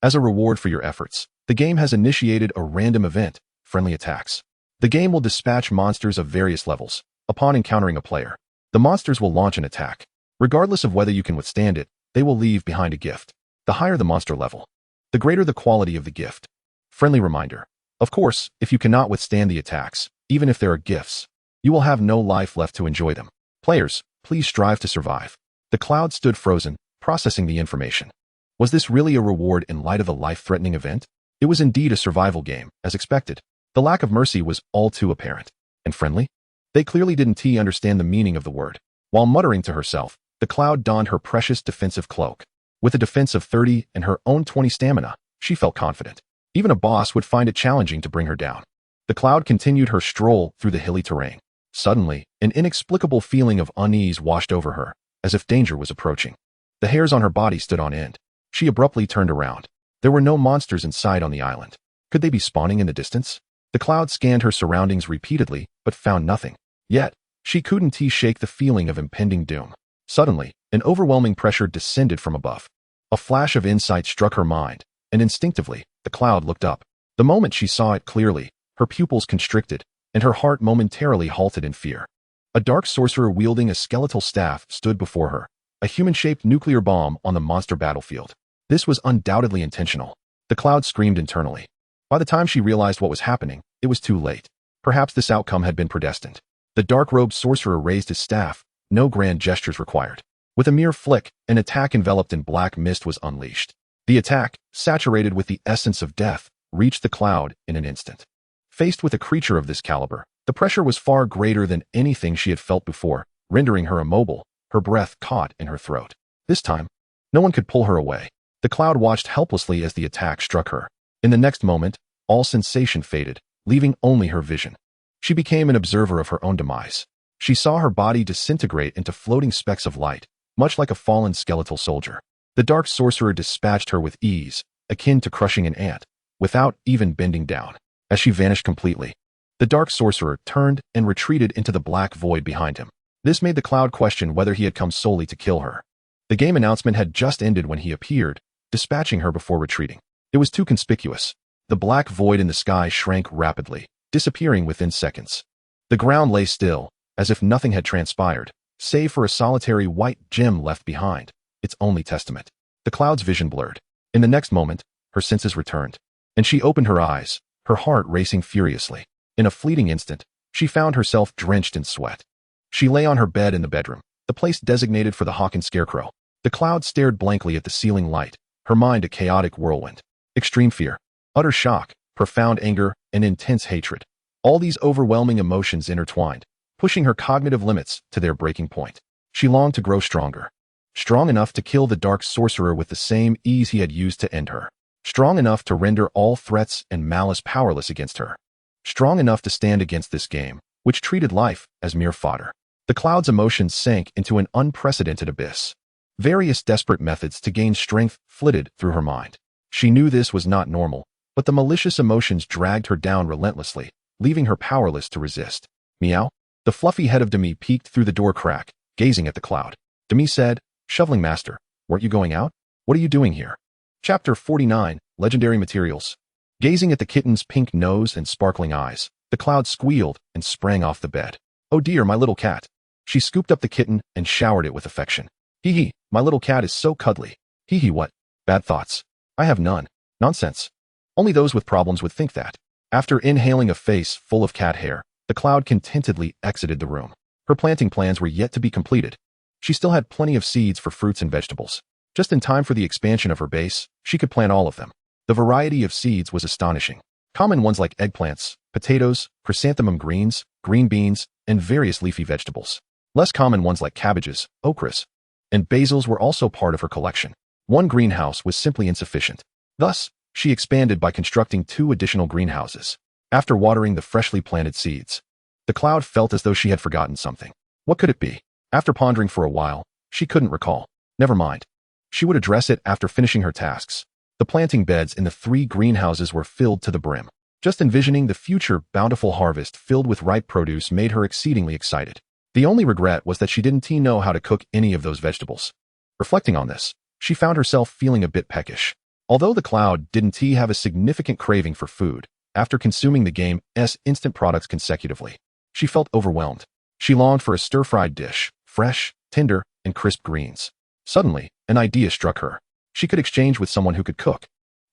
As a reward for your efforts, the game has initiated a random event, friendly attacks. The game will dispatch monsters of various levels. Upon encountering a player, the monsters will launch an attack. Regardless of whether you can withstand it, they will leave behind a gift. The higher the monster level, the greater the quality of the gift. Friendly reminder. Of course, if you cannot withstand the attacks, even if there are gifts, you will have no life left to enjoy them. Players, please strive to survive. The cloud stood frozen, processing the information. Was this really a reward in light of a life-threatening event? It was indeed a survival game, as expected. The lack of mercy was all too apparent. And friendly? They clearly didn't understand the meaning of the word. While muttering to herself, the cloud donned her precious defensive cloak. With a defense of 30 and her own 20 stamina, she felt confident. Even a boss would find it challenging to bring her down. The cloud continued her stroll through the hilly terrain. Suddenly, an inexplicable feeling of unease washed over her, as if danger was approaching. The hairs on her body stood on end. She abruptly turned around. There were no monsters in sight on the island. Could they be spawning in the distance? The cloud scanned her surroundings repeatedly, but found nothing. Yet, she couldn't shake the feeling of impending doom. Suddenly, an overwhelming pressure descended from above. A flash of insight struck her mind, and instinctively, the cloud looked up. The moment she saw it clearly, her pupils constricted, and her heart momentarily halted in fear. A dark sorcerer wielding a skeletal staff stood before her, a human-shaped nuclear bomb on the monster battlefield. This was undoubtedly intentional. The cloud screamed internally. By the time she realized what was happening, it was too late. Perhaps this outcome had been predestined. The dark-robed sorcerer raised his staff, no grand gestures required. With a mere flick, an attack enveloped in black mist was unleashed. The attack, saturated with the essence of death, reached the cloud in an instant. Faced with a creature of this caliber, the pressure was far greater than anything she had felt before, rendering her immobile, her breath caught in her throat. This time, no one could pull her away. The cloud watched helplessly as the attack struck her. In the next moment, all sensation faded, leaving only her vision. She became an observer of her own demise. She saw her body disintegrate into floating specks of light, much like a fallen skeletal soldier. The dark sorcerer dispatched her with ease, akin to crushing an ant, without even bending down. As she vanished completely, the dark sorcerer turned and retreated into the black void behind him. This made the cloud question whether he had come solely to kill her. The game announcement had just ended when he appeared, dispatching her before retreating. It was too conspicuous. The black void in the sky shrank rapidly, disappearing within seconds. The ground lay still, as if nothing had transpired, save for a solitary white gem left behind, its only testament. The cloud's vision blurred. In the next moment, her senses returned, and she opened her eyes, her heart racing furiously. In a fleeting instant, she found herself drenched in sweat. She lay on her bed in the bedroom, the place designated for the hawk and scarecrow. The cloud stared blankly at the ceiling light, her mind a chaotic whirlwind. Extreme fear, utter shock, profound anger, and intense hatred. All these overwhelming emotions intertwined, pushing her cognitive limits to their breaking point. She longed to grow stronger. Strong enough to kill the dark sorcerer with the same ease he had used to end her. Strong enough to render all threats and malice powerless against her. Strong enough to stand against this game, which treated life as mere fodder. The cloud's emotions sank into an unprecedented abyss. Various desperate methods to gain strength flitted through her mind. She knew this was not normal, but the malicious emotions dragged her down relentlessly, leaving her powerless to resist. Meow? The fluffy head of Demi peeked through the door crack, gazing at the cloud. Demi said, "Shoveling master, weren't you going out? What are you doing here?" Chapter 49, Legendary Materials. Gazing at the kitten's pink nose and sparkling eyes, the cloud squealed and sprang off the bed. "Oh dear, my little cat." She scooped up the kitten and showered it with affection. "Hee hee, my little cat is so cuddly." "Hee hee what? Bad thoughts. I have none." "Nonsense. Only those with problems would think that." After inhaling a face full of cat hair, the cloud contentedly exited the room. Her planting plans were yet to be completed. She still had plenty of seeds for fruits and vegetables. Just in time for the expansion of her base, she could plant all of them. The variety of seeds was astonishing. Common ones like eggplants, potatoes, chrysanthemum greens, green beans, and various leafy vegetables. Less common ones like cabbages, okras, and basils were also part of her collection. One greenhouse was simply insufficient. Thus, she expanded by constructing 2 additional greenhouses. After watering the freshly planted seeds, the cloud felt as though she had forgotten something. What could it be? After pondering for a while, she couldn't recall. Never mind. She would address it after finishing her tasks. The planting beds in the 3 greenhouses were filled to the brim. Just envisioning the future bountiful harvest filled with ripe produce made her exceedingly excited. The only regret was that she didn't know how to cook any of those vegetables. Reflecting on this, she found herself feeling a bit peckish. Although the cloud didn't have a significant craving for food, after consuming the game's instant products consecutively, she felt overwhelmed. She longed for a stir-fried dish, fresh, tender, and crisp greens. Suddenly, an idea struck her. She could exchange with someone who could cook.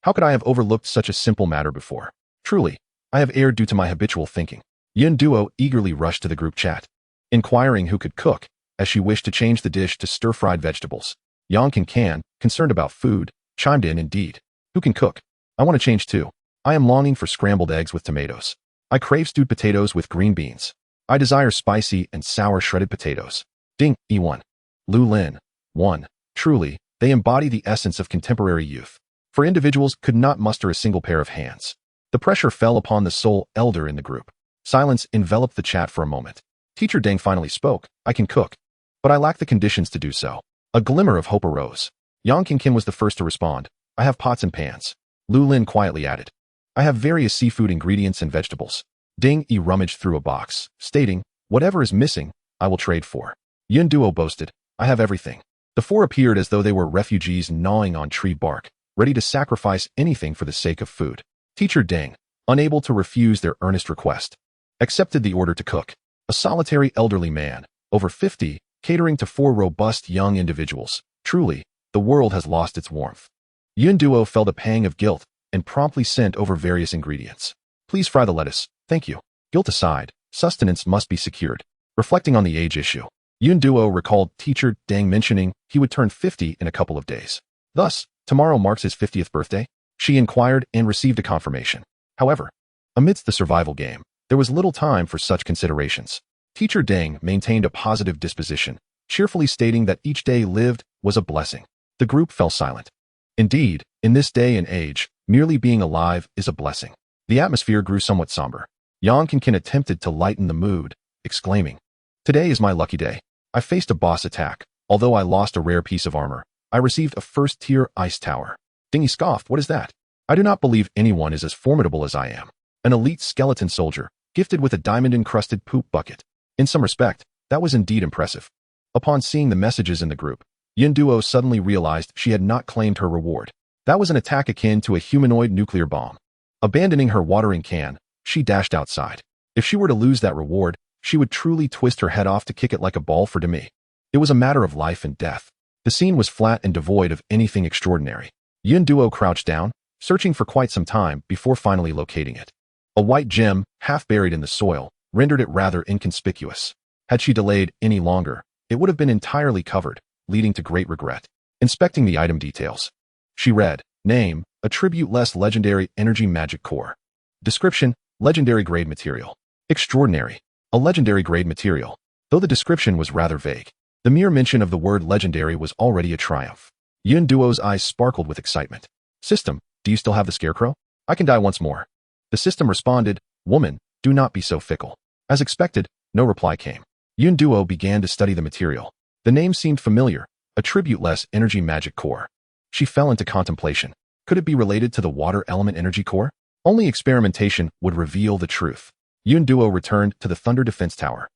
How could I have overlooked such a simple matter before? Truly, I have erred due to my habitual thinking. Yun Duo eagerly rushed to the group chat, inquiring who could cook, as she wished to change the dish to stir-fried vegetables. Yang Can, concerned about food, chimed in indeed. Who can cook? I want to change too. I am longing for scrambled eggs with tomatoes. I crave stewed potatoes with green beans. I desire spicy and sour shredded potatoes. Ding, E1. Lu Lin. 1. Truly, they embody the essence of contemporary youth. For individuals could not muster a single pair of hands. The pressure fell upon the sole elder in the group. Silence enveloped the chat for a moment. Teacher Deng finally spoke. I can cook, but I lack the conditions to do so. A glimmer of hope arose. Yang Qingqin was the first to respond. I have pots and pans. Lu Lin quietly added. I have various seafood ingredients and vegetables. Ding Yi rummaged through a box, stating, whatever is missing, I will trade for. Yun Duo boasted, I have everything. The 4 appeared as though they were refugees gnawing on tree bark, ready to sacrifice anything for the sake of food. Teacher Deng, unable to refuse their earnest request, accepted the order to cook. A solitary elderly man, over 50, catering to 4 robust young individuals. Truly, the world has lost its warmth. Yun Duo felt a pang of guilt and promptly sent over various ingredients. Please fry the lettuce, thank you. Guilt aside, sustenance must be secured. Reflecting on the age issue, Yun Duo recalled Teacher Deng mentioning he would turn 50 in a couple of days. Thus, tomorrow marks his 50th birthday? She inquired and received a confirmation. However, amidst the survival game, there was little time for such considerations. Teacher Deng maintained a positive disposition, cheerfully stating that each day lived was a blessing. The group fell silent. Indeed, in this day and age, merely being alive is a blessing. The atmosphere grew somewhat somber. Yang Qingqin attempted to lighten the mood, exclaiming, Today is my lucky day. I faced a boss attack. Although I lost a rare piece of armor, I received a first-tier ice tower. Dingy scoffed, what is that? I do not believe anyone is as formidable as I am. An elite skeleton soldier, gifted with a diamond-encrusted poop bucket. In some respect, that was indeed impressive. Upon seeing the messages in the group, Yun Duo suddenly realized she had not claimed her reward. That was an attack akin to a humanoid nuclear bomb. Abandoning her watering can, she dashed outside. If she were to lose that reward, she would truly twist her head off to kick it like a ball for Demi. It was a matter of life and death. The scene was flat and devoid of anything extraordinary. Yun Duo crouched down, searching for quite some time before finally locating it. A white gem, half buried in the soil, rendered it rather inconspicuous. Had she delayed any longer, it would have been entirely covered, leading to great regret. Inspecting the item details, she read, Name, Attribute Less Legendary Energy Magic Core. Description, Legendary Grade Material. Extraordinary. A legendary grade material. Though the description was rather vague, the mere mention of the word legendary was already a triumph. Yun Duo's eyes sparkled with excitement. System, do you still have the scarecrow? I can die once more. The system responded, Woman, do not be so fickle. As expected, no reply came. Yun Duo began to study the material. The name seemed familiar, Attribute Less Energy Magic Core. She fell into contemplation. Could it be related to the water element energy core? Only experimentation would reveal the truth. Yun Duo returned to the Thunder Defense Tower.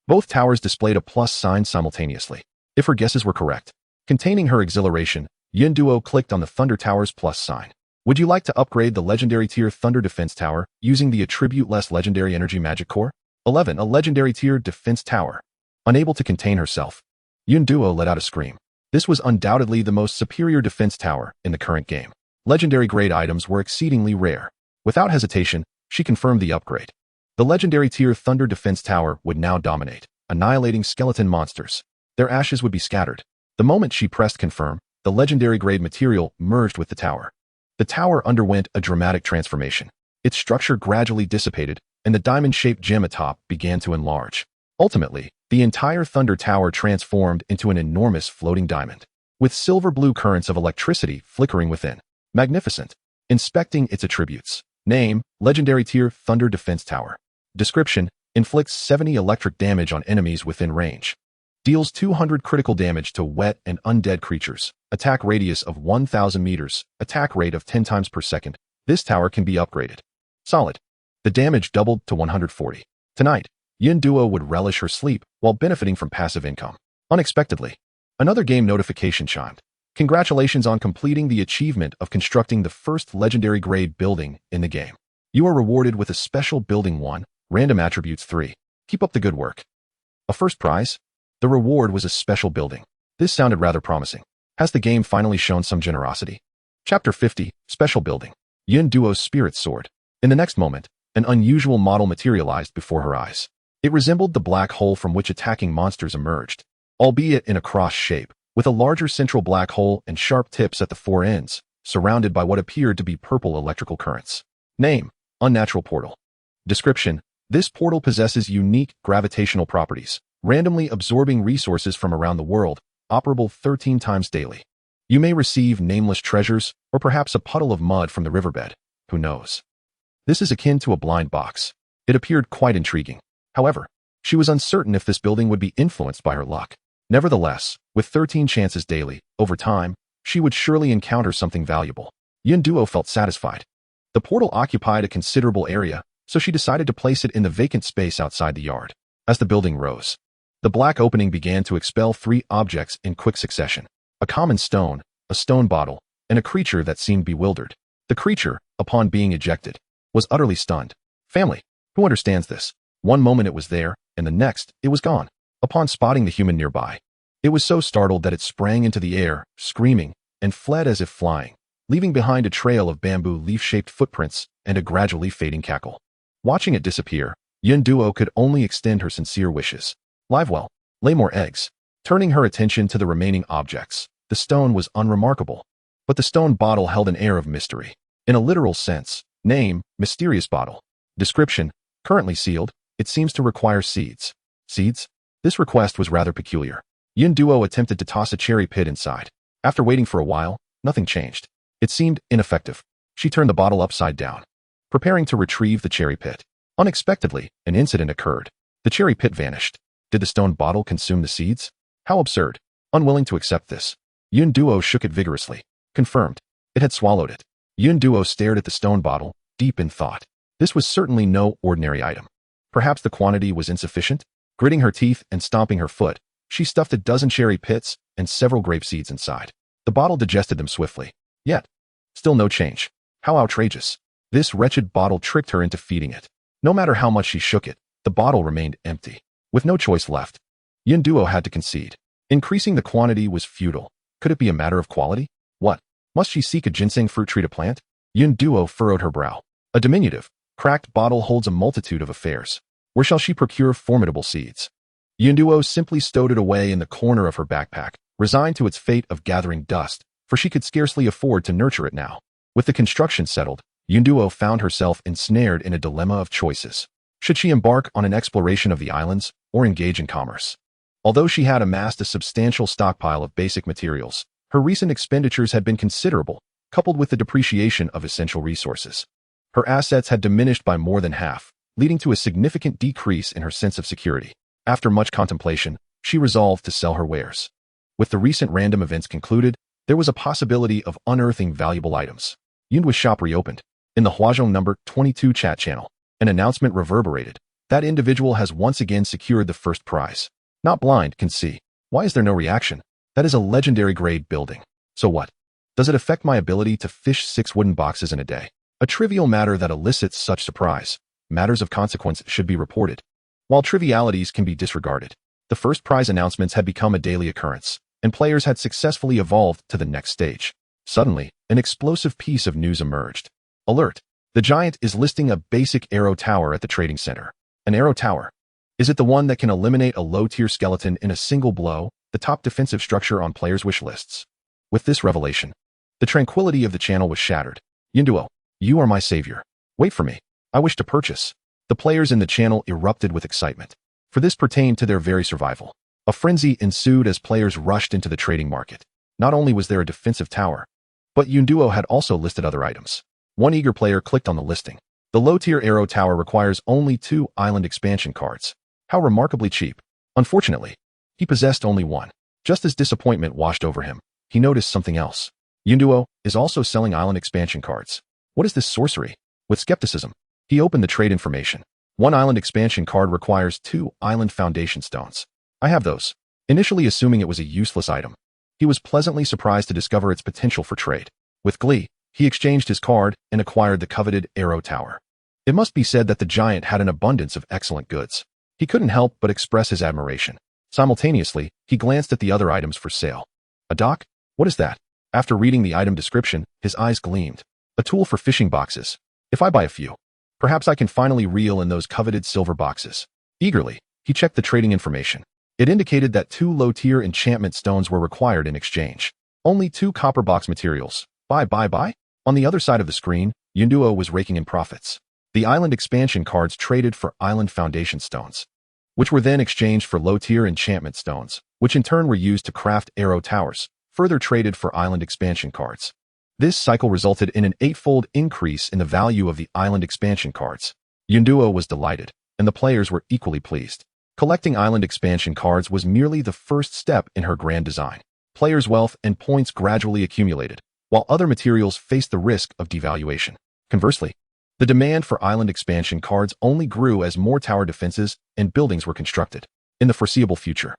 Both towers displayed a plus sign simultaneously. If her guesses were correct, containing her exhilaration, Yun Duo clicked on the Thunder Tower's plus sign. Would you like to upgrade the legendary tier Thunder Defense Tower using the Attribute Less Legendary Energy Magic Core? 11. A legendary tier defense tower. Unable to contain herself, Yun Duo let out a scream. This was undoubtedly the most superior defense tower in the current game. Legendary grade items were exceedingly rare. Without hesitation, she confirmed the upgrade. The legendary tier Thunder Defense Tower would now dominate, annihilating skeleton monsters. Their ashes would be scattered. The moment she pressed confirm, the legendary grade material merged with the tower. The tower underwent a dramatic transformation. Its structure gradually dissipated, and the diamond-shaped gem atop began to enlarge. Ultimately, the entire Thunder Tower transformed into an enormous floating diamond, with silver-blue currents of electricity flickering within. Magnificent. Inspecting its attributes. Name, Legendary Tier Thunder Defense Tower. Description, inflicts 70 electric damage on enemies within range. Deals 200 critical damage to wet and undead creatures. Attack radius of 1,000 meters. Attack rate of 10 times per second. This tower can be upgraded. Solid. The damage doubled to 140. Tonight, Yin Duo would relish her sleep while benefiting from passive income. Unexpectedly, another game notification chimed. Congratulations on completing the achievement of constructing the first legendary grade building in the game. You are rewarded with a special building 1, random attributes 3. Keep up the good work. A first prize? The reward was a special building. This sounded rather promising. Has the game finally shown some generosity? Chapter 50, Special Building. Yin Duo's Spirit Sword. In the next moment, an unusual model materialized before her eyes. It resembled the black hole from which attacking monsters emerged, albeit in a cross shape, with a larger central black hole and sharp tips at the four ends, surrounded by what appeared to be purple electrical currents. Name, Unnatural Portal. Description, this portal possesses unique gravitational properties, randomly absorbing resources from around the world, operable 13 times daily. You may receive nameless treasures, or perhaps a puddle of mud from the riverbed. Who knows? This is akin to a blind box. It appeared quite intriguing. However, she was uncertain if this building would be influenced by her luck. Nevertheless, with 13 chances daily, over time, she would surely encounter something valuable. Yin Duo felt satisfied. The portal occupied a considerable area, so she decided to place it in the vacant space outside the yard. As the building rose, the black opening began to expel 3 objects in quick succession. A common stone, a stone bottle, and a creature that seemed bewildered. The creature, upon being ejected, was utterly stunned. Family, who understands this? One moment it was there, and the next, it was gone. Upon spotting the human nearby, it was so startled that it sprang into the air, screaming, and fled as if flying, leaving behind a trail of bamboo leaf-shaped footprints and a gradually fading cackle. Watching it disappear, Yin Duo could only extend her sincere wishes. Live well, lay more eggs. Turning her attention to the remaining objects, the stone was unremarkable, but the stone bottle held an air of mystery. In a literal sense, name, Mysterious Bottle. Description, currently sealed, it seems to require seeds. Seeds? This request was rather peculiar. Yin Duo attempted to toss a cherry pit inside. After waiting for a while, nothing changed. It seemed ineffective. She turned the bottle upside down, preparing to retrieve the cherry pit. Unexpectedly, an incident occurred. The cherry pit vanished. Did the stone bottle consume the seeds? How absurd. Unwilling to accept this, Yin Duo shook it vigorously. Confirmed. It had swallowed it. Yin Duo stared at the stone bottle, deep in thought. This was certainly no ordinary item. Perhaps the quantity was insufficient? Gritting her teeth and stomping her foot, she stuffed a dozen cherry pits and several grape seeds inside. The bottle digested them swiftly. Yet, still no change. How outrageous. This wretched bottle tricked her into feeding it. No matter how much she shook it, the bottle remained empty. With no choice left, Yin Duo had to concede. Increasing the quantity was futile. Could it be a matter of quality? What? Must she seek a ginseng fruit tree to plant? Yin Duo furrowed her brow. A diminutive, cracked bottle holds a multitude of affairs. Where shall she procure formidable seeds? Yin Duo simply stowed it away in the corner of her backpack, resigned to its fate of gathering dust, for she could scarcely afford to nurture it now. With the construction settled, Yin Duo found herself ensnared in a dilemma of choices. Should she embark on an exploration of the islands, or engage in commerce? Although she had amassed a substantial stockpile of basic materials, her recent expenditures had been considerable, coupled with the depreciation of essential resources. Her assets had diminished by more than half, leading to a significant decrease in her sense of security. After much contemplation, she resolved to sell her wares. With the recent random events concluded, there was a possibility of unearthing valuable items. Yundua's shop reopened. In the Huazhong number 22 chat channel, an announcement reverberated. That individual has once again secured the first prize. Not blind can see. Why is there no reaction? That is a legendary grade building. So what? Does it affect my ability to fish 6 wooden boxes in a day? A trivial matter that elicits such surprise. Matters of consequence should be reported, while trivialities can be disregarded. The first prize announcements had become a daily occurrence, and players had successfully evolved to the next stage. Suddenly, an explosive piece of news emerged. Alert! The giant is listing a basic arrow tower at the trading center. An arrow tower? Is it the one that can eliminate a low-tier skeleton in a single blow, the top defensive structure on players' wish lists? With this revelation, the tranquility of the channel was shattered. Yunduo, you are my savior. Wait for me. I wish to purchase. The players in the channel erupted with excitement, for this pertained to their very survival. A frenzy ensued as players rushed into the trading market. Not only was there a defensive tower, but Yunduo had also listed other items. One eager player clicked on the listing. The low-tier arrow tower requires only 2 island expansion cards. How remarkably cheap. Unfortunately, he possessed only one. Just as disappointment washed over him, he noticed something else. Yunduo is also selling island expansion cards. What is this sorcery? With skepticism, he opened the trade information. 1 island expansion card requires 2 island foundation stones. I have those. Initially assuming it was a useless item, he was pleasantly surprised to discover its potential for trade. With glee, he exchanged his card and acquired the coveted arrow tower. It must be said that the giant had an abundance of excellent goods. He couldn't help but express his admiration. Simultaneously, he glanced at the other items for sale. A dock? What is that? After reading the item description, his eyes gleamed. A tool for fishing boxes. If I buy a few, perhaps I can finally reel in those coveted silver boxes. Eagerly, he checked the trading information. It indicated that 2 low-tier enchantment stones were required in exchange. Only 2 copper box materials. Buy. On the other side of the screen, Yunduo was raking in profits. The island expansion cards traded for island foundation stones, which were then exchanged for low-tier enchantment stones, which in turn were used to craft arrow towers, further traded for island expansion cards. This cycle resulted in an 8-fold increase in the value of the island expansion cards. Yunduo was delighted, and the players were equally pleased. Collecting island expansion cards was merely the first step in her grand design. Players' wealth and points gradually accumulated, while other materials faced the risk of devaluation. Conversely, the demand for island expansion cards only grew as more tower defenses and buildings were constructed. In the foreseeable future,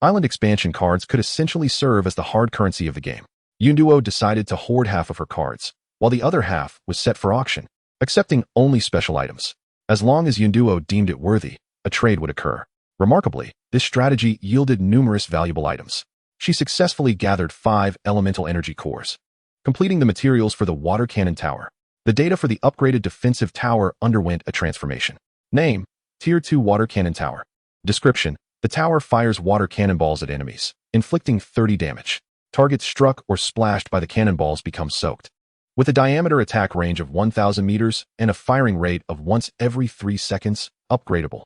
island expansion cards could essentially serve as the hard currency of the game. Yunduo decided to hoard half of her cards, while the other half was set for auction, accepting only special items. As long as Yunduo deemed it worthy, a trade would occur. Remarkably, this strategy yielded numerous valuable items. She successfully gathered 5 elemental energy cores, completing the materials for the water cannon tower. The data for the upgraded defensive tower underwent a transformation. Name: Tier 2 Water Cannon Tower. Description: the tower fires water cannonballs at enemies, inflicting 30 damage. Targets struck or splashed by the cannonballs become soaked. With a diameter attack range of 1,000 meters and a firing rate of once every 3 seconds, upgradable.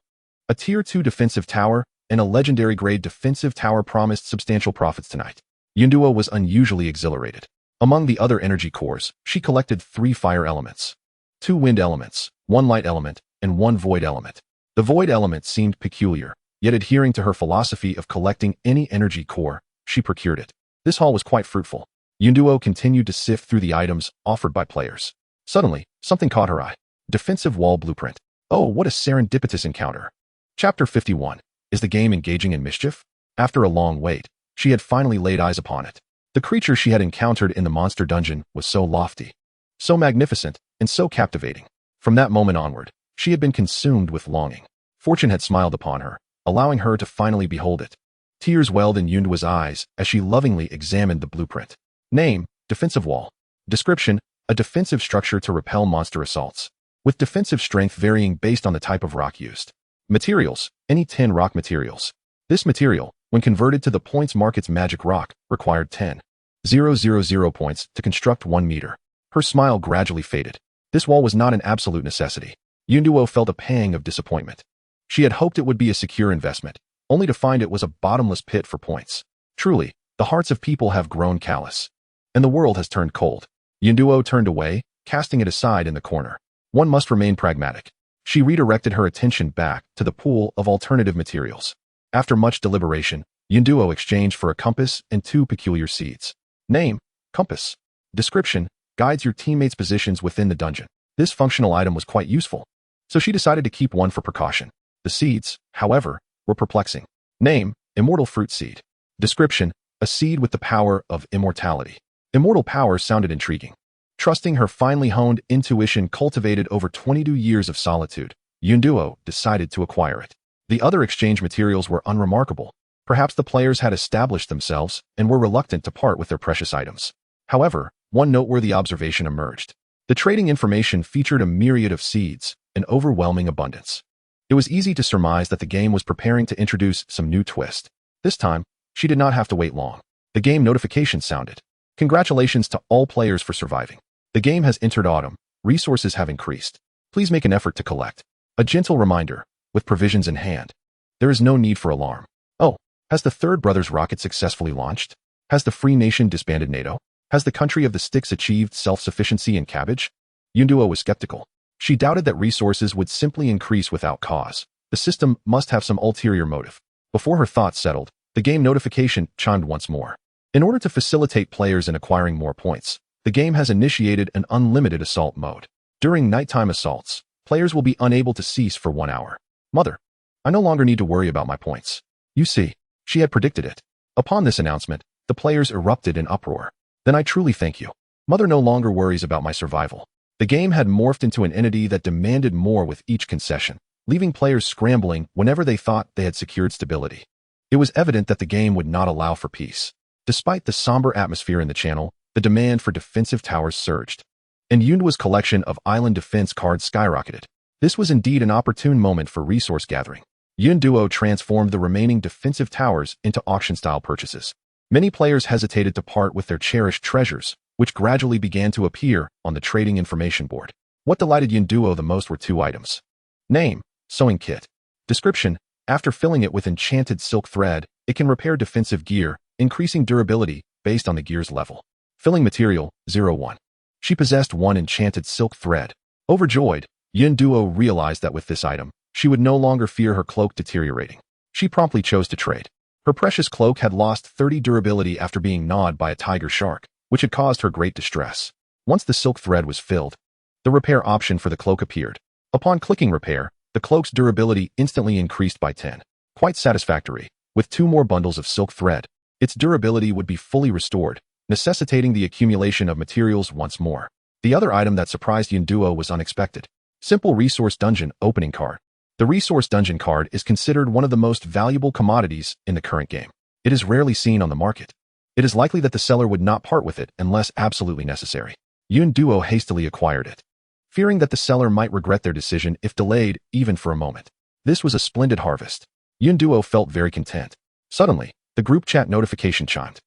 A Tier 2 defensive tower and a legendary grade defensive tower promised substantial profits tonight. Yunduo was unusually exhilarated. Among the other energy cores, she collected 3 fire elements, 2 wind elements, 1 light element, and 1 void element. The void element seemed peculiar, yet adhering to her philosophy of collecting any energy core, she procured it. This haul was quite fruitful. Yunduo continued to sift through the items offered by players. Suddenly, something caught her eye. Defensive wall blueprint. Oh, what a serendipitous encounter. Chapter 51. Is the game engaging in mischief? After a long wait, she had finally laid eyes upon it. The creature she had encountered in the monster dungeon was so lofty, so magnificent, and so captivating. From that moment onward, she had been consumed with longing. Fortune had smiled upon her, allowing her to finally behold it. Tears welled in Yunduo's eyes as she lovingly examined the blueprint. Name: defensive wall. Description: a defensive structure to repel monster assaults, with defensive strength varying based on the type of rock used. Materials: any 10 rock materials. This material, when converted to the points market's magic rock, required 10,000 points to construct 1 meter. Her smile gradually faded. This wall was not an absolute necessity. Yunduo felt a pang of disappointment. She had hoped it would be a secure investment, only to find it was a bottomless pit for points. Truly, the hearts of people have grown callous, and the world has turned cold. Yunduo turned away, casting it aside in the corner. One must remain pragmatic. She redirected her attention back to the pool of alternative materials. After much deliberation, Yunduo exchanged for a compass and 2 peculiar seeds. Name: compass. Description: guides your teammates' positions within the dungeon. This functional item was quite useful, so she decided to keep one for precaution. The seeds, however, were perplexing. Name: immortal fruit seed. Description: a seed with the power of immortality. Immortal power sounded intriguing. Trusting her finely honed intuition cultivated over 22 years of solitude, Yunduo decided to acquire it. The other exchange materials were unremarkable. Perhaps the players had established themselves and were reluctant to part with their precious items. However, one noteworthy observation emerged. The trading information featured a myriad of seeds, an overwhelming abundance. It was easy to surmise that the game was preparing to introduce some new twist. This time, she did not have to wait long. The game notification sounded. Congratulations to all players for surviving. The game has entered autumn. Resources have increased. Please make an effort to collect. A gentle reminder, with provisions in hand. There is no need for alarm. Oh, has the Third Brothers rocket successfully launched? Has the Free Nation disbanded NATO? Has the country of the sticks achieved self-sufficiency in cabbage? Yunduo was skeptical. She doubted that resources would simply increase without cause. The system must have some ulterior motive. Before her thoughts settled, the game notification chimed once more. In order to facilitate players in acquiring more points, the game has initiated an unlimited assault mode. During nighttime assaults, players will be unable to cease for 1 hour. Mother, I no longer need to worry about my points. You see, she had predicted it. Upon this announcement, the players erupted in uproar. Then I truly thank you. Mother no longer worries about my survival. The game had morphed into an entity that demanded more with each concession, leaving players scrambling whenever they thought they had secured stability. It was evident that the game would not allow for peace. Despite the somber atmosphere in the channel, the demand for defensive towers surged, and Yunduo's collection of island defense cards skyrocketed. This was indeed an opportune moment for resource gathering. Yunduo transformed the remaining defensive towers into auction-style purchases. Many players hesitated to part with their cherished treasures, which gradually began to appear on the trading information board. What delighted Yunduo the most were 2 items. Name: Sewing Kit. Description: after filling it with enchanted silk thread, it can repair defensive gear, increasing durability based on the gear's level. Filling material: 01. She possessed 1 enchanted silk thread. Overjoyed, Yunduo realized that with this item, she would no longer fear her cloak deteriorating. She promptly chose to trade. Her precious cloak had lost 30 durability after being gnawed by a tiger shark, which had caused her great distress. Once the silk thread was filled, the repair option for the cloak appeared. Upon clicking repair, the cloak's durability instantly increased by 10. Quite satisfactory. With 2 more bundles of silk thread, its durability would be fully restored, necessitating the accumulation of materials once more. The other item that surprised Yunduo was unexpected. Simple Resource Dungeon Opening Card. The Resource Dungeon card is considered one of the most valuable commodities in the current game. It is rarely seen on the market. It is likely that the seller would not part with it unless absolutely necessary. Yunduo hastily acquired it, fearing that the seller might regret their decision if delayed even for a moment. This was a splendid harvest. Yunduo felt very content. Suddenly, the group chat notification chimed.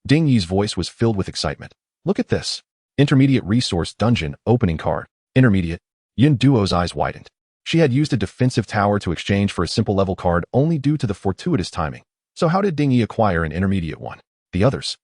Ding Yi's voice was filled with excitement. Look at this. Intermediate Resource Dungeon Opening Card. Intermediate. Yunduo's eyes widened. She had used a defensive tower to exchange for a simple level card only due to the fortuitous timing. So how did Ding Yi acquire an intermediate one? The others,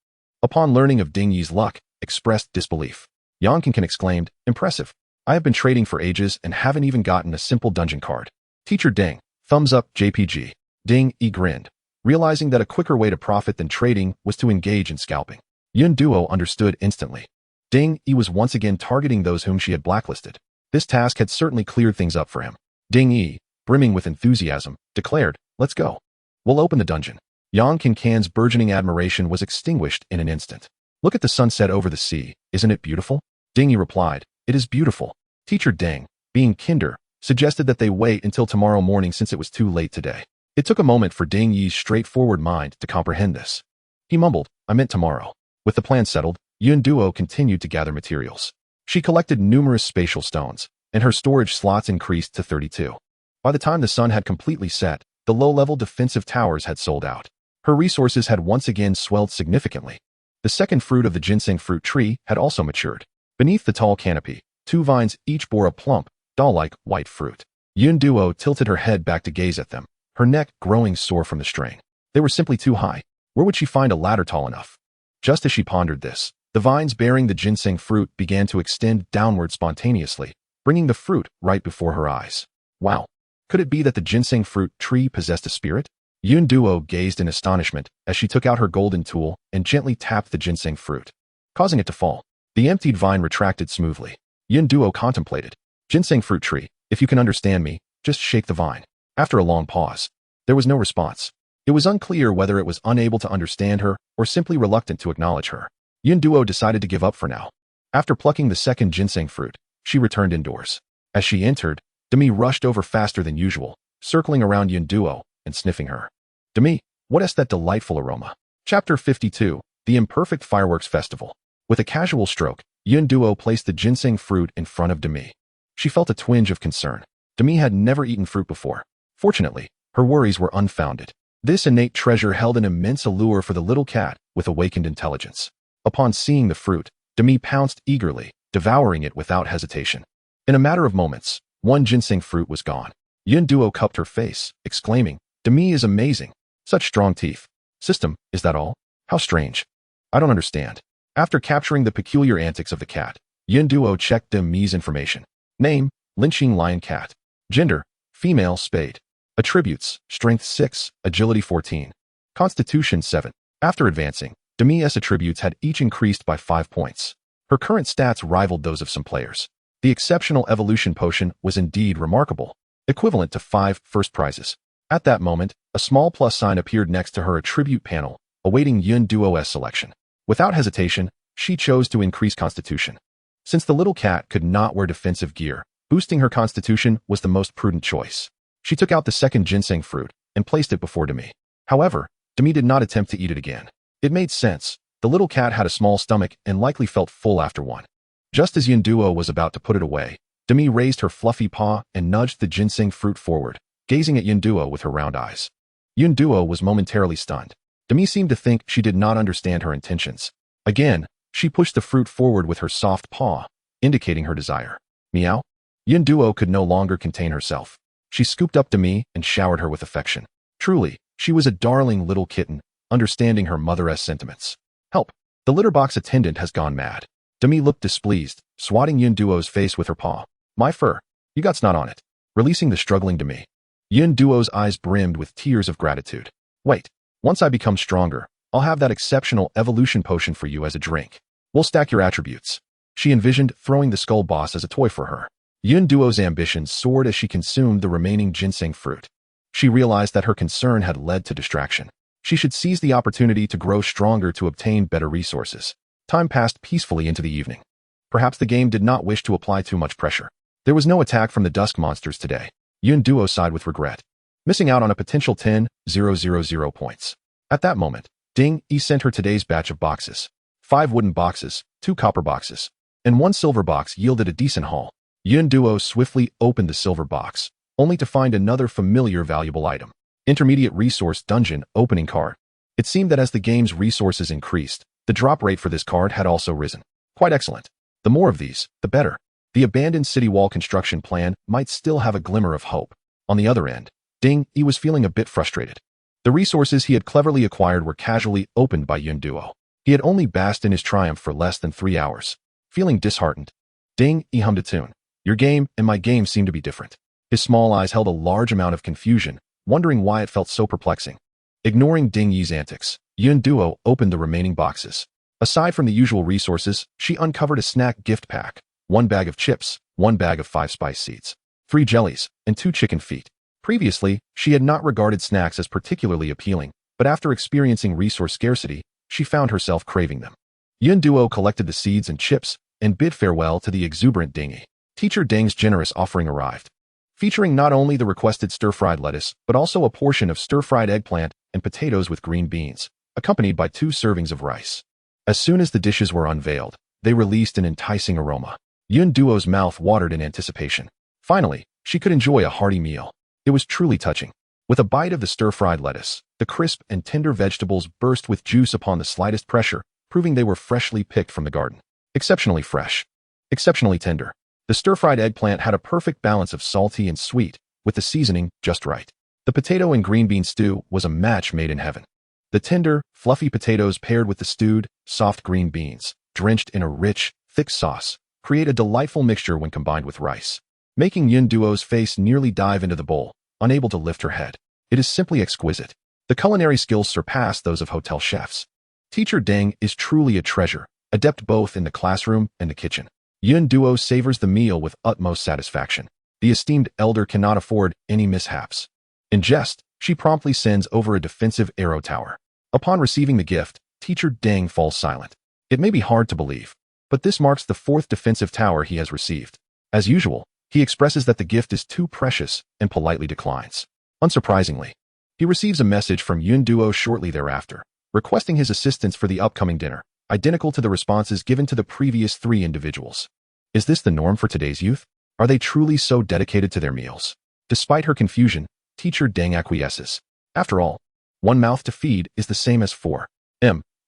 upon learning of Ding Yi's luck, expressed disbelief. Yang Kinkan exclaimed, impressive. I have been trading for ages and haven't even gotten a simple dungeon card. Teacher Ding, thumbs up JPG. Ding Yi grinned, realizing that a quicker way to profit than trading was to engage in scalping. Yunduo understood instantly. Ding Yi was once again targeting those whom she had blacklisted. This task had certainly cleared things up for him. Ding Yi, brimming with enthusiasm, declared, let's go. We'll open the dungeon. Yang Kinkan's burgeoning admiration was extinguished in an instant. Look at the sunset over the sea, isn't it beautiful? Ding Yi replied, it is beautiful. Teacher Ding, being kinder, suggested that they wait until tomorrow morning since it was too late today. It took a moment for Ding Yi's straightforward mind to comprehend this. He mumbled, I meant tomorrow. With the plan settled, Yunduo continued to gather materials. She collected numerous spatial stones, and her storage slots increased to 32. By the time the sun had completely set, the low-level defensive towers had sold out. Her resources had once again swelled significantly. The second fruit of the ginseng fruit tree had also matured. Beneath the tall canopy, 2 vines each bore a plump, doll-like white fruit. Yunduo tilted her head back to gaze at them, her neck growing sore from the strain. They were simply too high. Where would she find a ladder tall enough? Just as she pondered this, the vines bearing the ginseng fruit began to extend downward spontaneously, bringing the fruit right before her eyes. Wow! Could it be that the ginseng fruit tree possessed a spirit? Yunduo gazed in astonishment as she took out her golden tool and gently tapped the ginseng fruit, causing it to fall. The emptied vine retracted smoothly. Yunduo contemplated. Ginseng fruit tree, if you can understand me, just shake the vine. After a long pause, there was no response. It was unclear whether it was unable to understand her or simply reluctant to acknowledge her. Yunduo decided to give up for now. After plucking the second ginseng fruit, she returned indoors. As she entered, Demi rushed over faster than usual, circling around Yunduo and sniffing her. Demi, what is that delightful aroma? Chapter 52, The Imperfect Fireworks Festival. With a casual stroke, Yunduo placed the ginseng fruit in front of Demi. She felt a twinge of concern. Demi had never eaten fruit before. Fortunately, her worries were unfounded. This innate treasure held an immense allure for the little cat with awakened intelligence. Upon seeing the fruit, Demi pounced eagerly, devouring it without hesitation. In a matter of moments, one ginseng fruit was gone. Yun Duo cupped her face, exclaiming, "Demi is amazing. Such strong teeth. System, is that all? How strange. I don't understand." After capturing the peculiar antics of the cat, Yun Duo checked Demi's information. Name, Lynching Lion Cat. Gender, female spade. Attributes, Strength 6, Agility 14. Constitution 7. After advancing, Demi's attributes had each increased by 5 points. Her current stats rivaled those of some players. The exceptional evolution potion was indeed remarkable, equivalent to 5 first prizes. At that moment, a small plus sign appeared next to her attribute panel, awaiting Yun Duo's selection. Without hesitation, she chose to increase Constitution. Since the little cat could not wear defensive gear, boosting her Constitution was the most prudent choice. She took out the second ginseng fruit and placed it before Demi. However, Demi did not attempt to eat it again. It made sense. The little cat had a small stomach and likely felt full after one. Just as Yun Duo was about to put it away, Demi raised her fluffy paw and nudged the ginseng fruit forward, gazing at Yun Duo with her round eyes. Yun Duo was momentarily stunned. Demi seemed to think she did not understand her intentions. Again, she pushed the fruit forward with her soft paw, indicating her desire. Meow? Yun Duo could no longer contain herself. She scooped up Demi and showered her with affection. Truly, she was a darling little kitten, understanding her mother's sentiments. Help! The litter box attendant has gone mad. Demi looked displeased, swatting Yun Duo's face with her paw. My fur. You got snot on it. Releasing the struggling Demi. Yun Duo's eyes brimmed with tears of gratitude. Wait. Once I become stronger, I'll have that exceptional evolution potion for you as a drink. We'll stack your attributes. She envisioned throwing the skull boss as a toy for her. Yun Duo's ambitions soared as she consumed the remaining ginseng fruit. She realized that her concern had led to distraction. She should seize the opportunity to grow stronger to obtain better resources. Time passed peacefully into the evening. Perhaps the game did not wish to apply too much pressure. There was no attack from the dusk monsters today. Yun Duo sighed with regret, missing out on a potential 10,000 points. At that moment, Ding Yi sent her today's batch of boxes. 5 wooden boxes, 2 copper boxes, and 1 silver box yielded a decent haul. Yun Duo swiftly opened the silver box, only to find another familiar valuable item. Intermediate Resource Dungeon Opening Card. It seemed that as the game's resources increased, the drop rate for this card had also risen. Quite excellent. The more of these, the better. The abandoned city wall construction plan might still have a glimmer of hope. On the other end, Ding Yi was feeling a bit frustrated. The resources he had cleverly acquired were casually opened by Yun Duo. He had only basked in his triumph for less than 3 hours. Feeling disheartened, Ding Yi hummed a tune. Your game and my game seem to be different. His small eyes held a large amount of confusion, wondering why it felt so perplexing. Ignoring Ding Yi's antics, Yun Duo opened the remaining boxes. Aside from the usual resources, she uncovered a snack gift pack, 1 bag of chips, 1 bag of 5 spice seeds, 3 jellies, and 2 chicken feet. Previously, she had not regarded snacks as particularly appealing, but after experiencing resource scarcity, she found herself craving them. Yun Duo collected the seeds and chips and bid farewell to the exuberant Ding Yi. Teacher Deng's generous offering arrived, featuring not only the requested stir-fried lettuce, but also a portion of stir-fried eggplant and potatoes with green beans, accompanied by 2 servings of rice. As soon as the dishes were unveiled, they released an enticing aroma. Yun Duo's mouth watered in anticipation. Finally, she could enjoy a hearty meal. It was truly touching. With a bite of the stir-fried lettuce, the crisp and tender vegetables burst with juice upon the slightest pressure, proving they were freshly picked from the garden. Exceptionally fresh. Exceptionally tender. The stir-fried eggplant had a perfect balance of salty and sweet, with the seasoning just right. The potato and green bean stew was a match made in heaven. The tender, fluffy potatoes paired with the stewed, soft green beans, drenched in a rich, thick sauce, create a delightful mixture when combined with rice, making Yun Duo's face nearly dive into the bowl, unable to lift her head. It is simply exquisite. The culinary skills surpass those of hotel chefs. Teacher Deng is truly a treasure, adept both in the classroom and the kitchen. Yun Duo savors the meal with utmost satisfaction. The esteemed elder cannot afford any mishaps. In jest, she promptly sends over a defensive arrow tower. Upon receiving the gift, Teacher Deng falls silent. It may be hard to believe, but this marks the 4th defensive tower he has received. As usual, he expresses that the gift is too precious and politely declines. Unsurprisingly, he receives a message from Yun Duo shortly thereafter, requesting his assistance for the upcoming dinner, identical to the responses given to the previous 3 individuals. Is this the norm for today's youth? Are they truly so dedicated to their meals? Despite her confusion, Teacher Deng acquiesces. After all, 1 mouth to feed is the same as 4.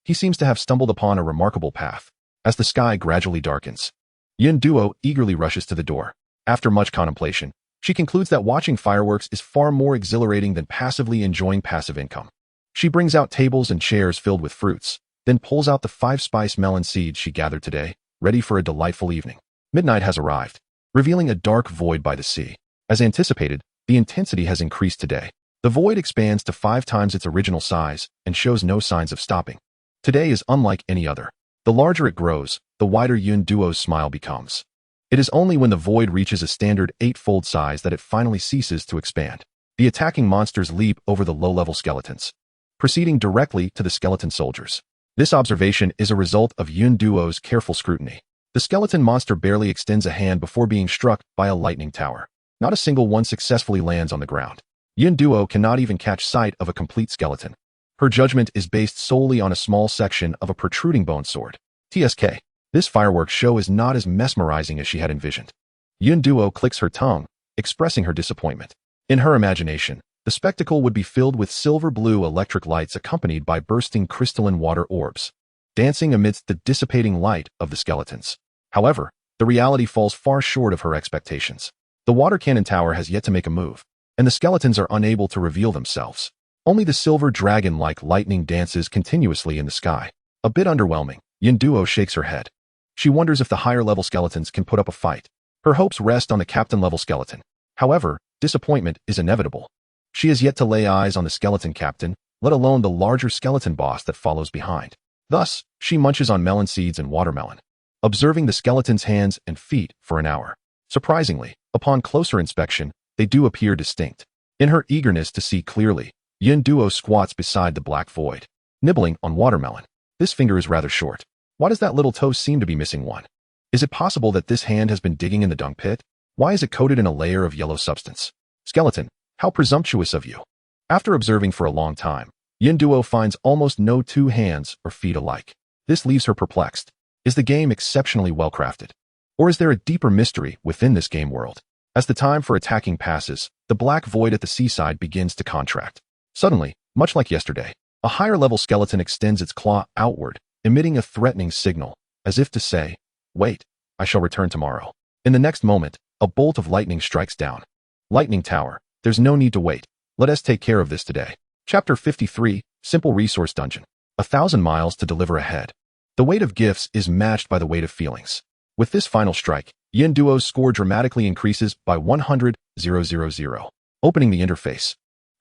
He seems to have stumbled upon a remarkable path. As the sky gradually darkens, Yin Duo eagerly rushes to the door. After much contemplation, she concludes that watching fireworks is far more exhilarating than passively enjoying passive income. She brings out tables and chairs filled with fruits, then pulls out the 5-spice melon seeds she gathered today, ready for a delightful evening. Midnight has arrived, revealing a dark void by the sea. As anticipated, the intensity has increased today. The void expands to 5 times its original size and shows no signs of stopping. Today is unlike any other. The larger it grows, the wider Yun Duo's smile becomes. It is only when the void reaches a standard 8-fold size that it finally ceases to expand. The attacking monsters leap over the low-level skeletons, proceeding directly to the skeleton soldiers. This observation is a result of Yun Duo's careful scrutiny. The skeleton monster barely extends a hand before being struck by a lightning tower. Not a single one successfully lands on the ground. Yun Duo cannot even catch sight of a complete skeleton. Her judgment is based solely on a small section of a protruding bone sword. TSK. This fireworks show is not as mesmerizing as she had envisioned. Yun Duo clicks her tongue, expressing her disappointment. In her imagination, the spectacle would be filled with silver-blue electric lights accompanied by bursting crystalline water orbs, dancing amidst the dissipating light of the skeletons. However, the reality falls far short of her expectations. The water cannon tower has yet to make a move, and the skeletons are unable to reveal themselves. Only the silver dragon-like lightning dances continuously in the sky. A bit underwhelming, Yun Duo shakes her head. She wonders if the higher-level skeletons can put up a fight. Her hopes rest on the captain-level skeleton. However, disappointment is inevitable. She has yet to lay eyes on the skeleton captain, let alone the larger skeleton boss that follows behind. Thus, she munches on melon seeds and watermelon, observing the skeleton's hands and feet for an hour. Surprisingly, upon closer inspection, they do appear distinct. In her eagerness to see clearly, Yun Duo squats beside the black void, nibbling on watermelon. This finger is rather short. Why does that little toe seem to be missing one? Is it possible that this hand has been digging in the dung pit? Why is it coated in a layer of yellow substance? Skeleton, how presumptuous of you. After observing for a long time, Yun Duo finds almost no 2 hands or feet alike. This leaves her perplexed. Is the game exceptionally well crafted? Or is there a deeper mystery within this game world? As the time for attacking passes, the black void at the seaside begins to contract. Suddenly, much like yesterday, a higher-level skeleton extends its claw outward, emitting a threatening signal, as if to say, "Wait, I shall return tomorrow." In the next moment, a bolt of lightning strikes down. Lightning Tower, there's no need to wait. Let us take care of this today. Chapter 53, Simple Resource Dungeon. 1,000 miles to deliver ahead. The weight of gifts is matched by the weight of feelings. With this final strike, Yun Duo's score dramatically increases by 100,000, opening the interface.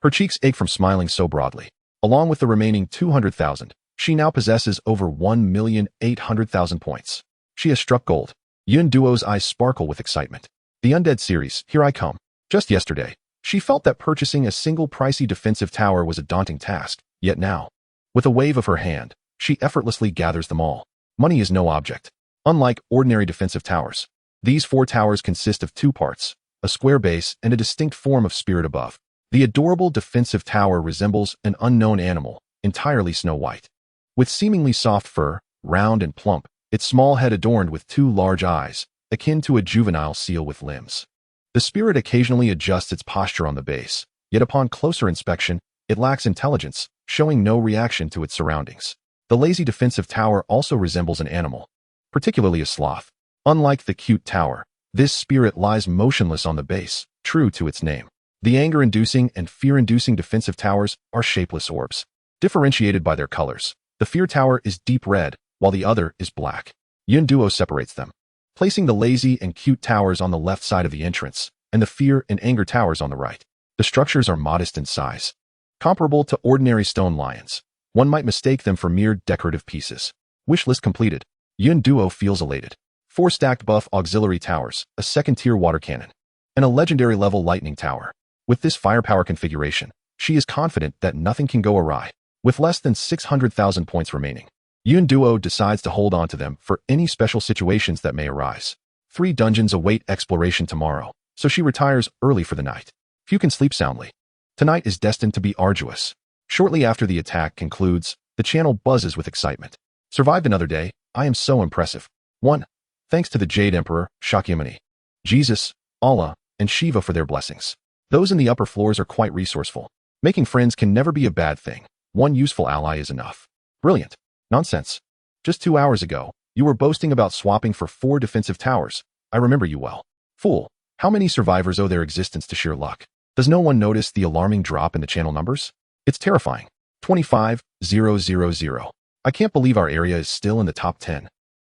Her cheeks ache from smiling so broadly. Along with the remaining 200,000, she now possesses over 1,800,000 points. She has struck gold. Yun Duo's eyes sparkle with excitement. The Undead series, here I come. Just yesterday, she felt that purchasing a single pricey defensive tower was a daunting task, yet now, with a wave of her hand, she effortlessly gathers them all. Money is no object. Unlike ordinary defensive towers, these 4 towers consist of 2 parts, a square base and a distinct form of spirit above. The adorable defensive tower resembles an unknown animal, entirely snow white. With seemingly soft fur, round and plump, its small head adorned with 2 large eyes, akin to a juvenile seal with limbs. The spirit occasionally adjusts its posture on the base, yet upon closer inspection, it lacks intelligence, showing no reaction to its surroundings. The lazy defensive tower also resembles an animal, particularly a sloth. Unlike the cute tower, this spirit lies motionless on the base, true to its name. The anger-inducing and fear-inducing defensive towers are shapeless orbs. Differentiated by their colors, the fear tower is deep red, while the other is black. Yun Duo separates them, placing the lazy and cute towers on the left side of the entrance, and the fear and anger towers on the right. The structures are modest in size. Comparable to ordinary stone lions, one might mistake them for mere decorative pieces. Wishlist completed. Yun Duo feels elated. 4 stacked buff auxiliary towers, a 2nd-tier water cannon, and a legendary-level lightning tower. With this firepower configuration, she is confident that nothing can go awry. With less than 600,000 points remaining, Yun Duo decides to hold on to them for any special situations that may arise. 3 dungeons await exploration tomorrow, so she retires early for the night. Few can sleep soundly. Tonight is destined to be arduous. Shortly after the attack concludes, the channel buzzes with excitement. Survived another day, I am so impressive. 1. Thanks to the Jade Emperor, Shakyamuni, Jesus, Allah, and Shiva for their blessings. Those in the upper floors are quite resourceful. Making friends can never be a bad thing. One useful ally is enough. Brilliant. Nonsense. Just 2 hours ago, you were boasting about swapping for 4 defensive towers. I remember you well. Fool, how many survivors owe their existence to sheer luck? Does no one notice the alarming drop in the channel numbers? It's terrifying. 25,000. I can't believe our area is still in the top 10.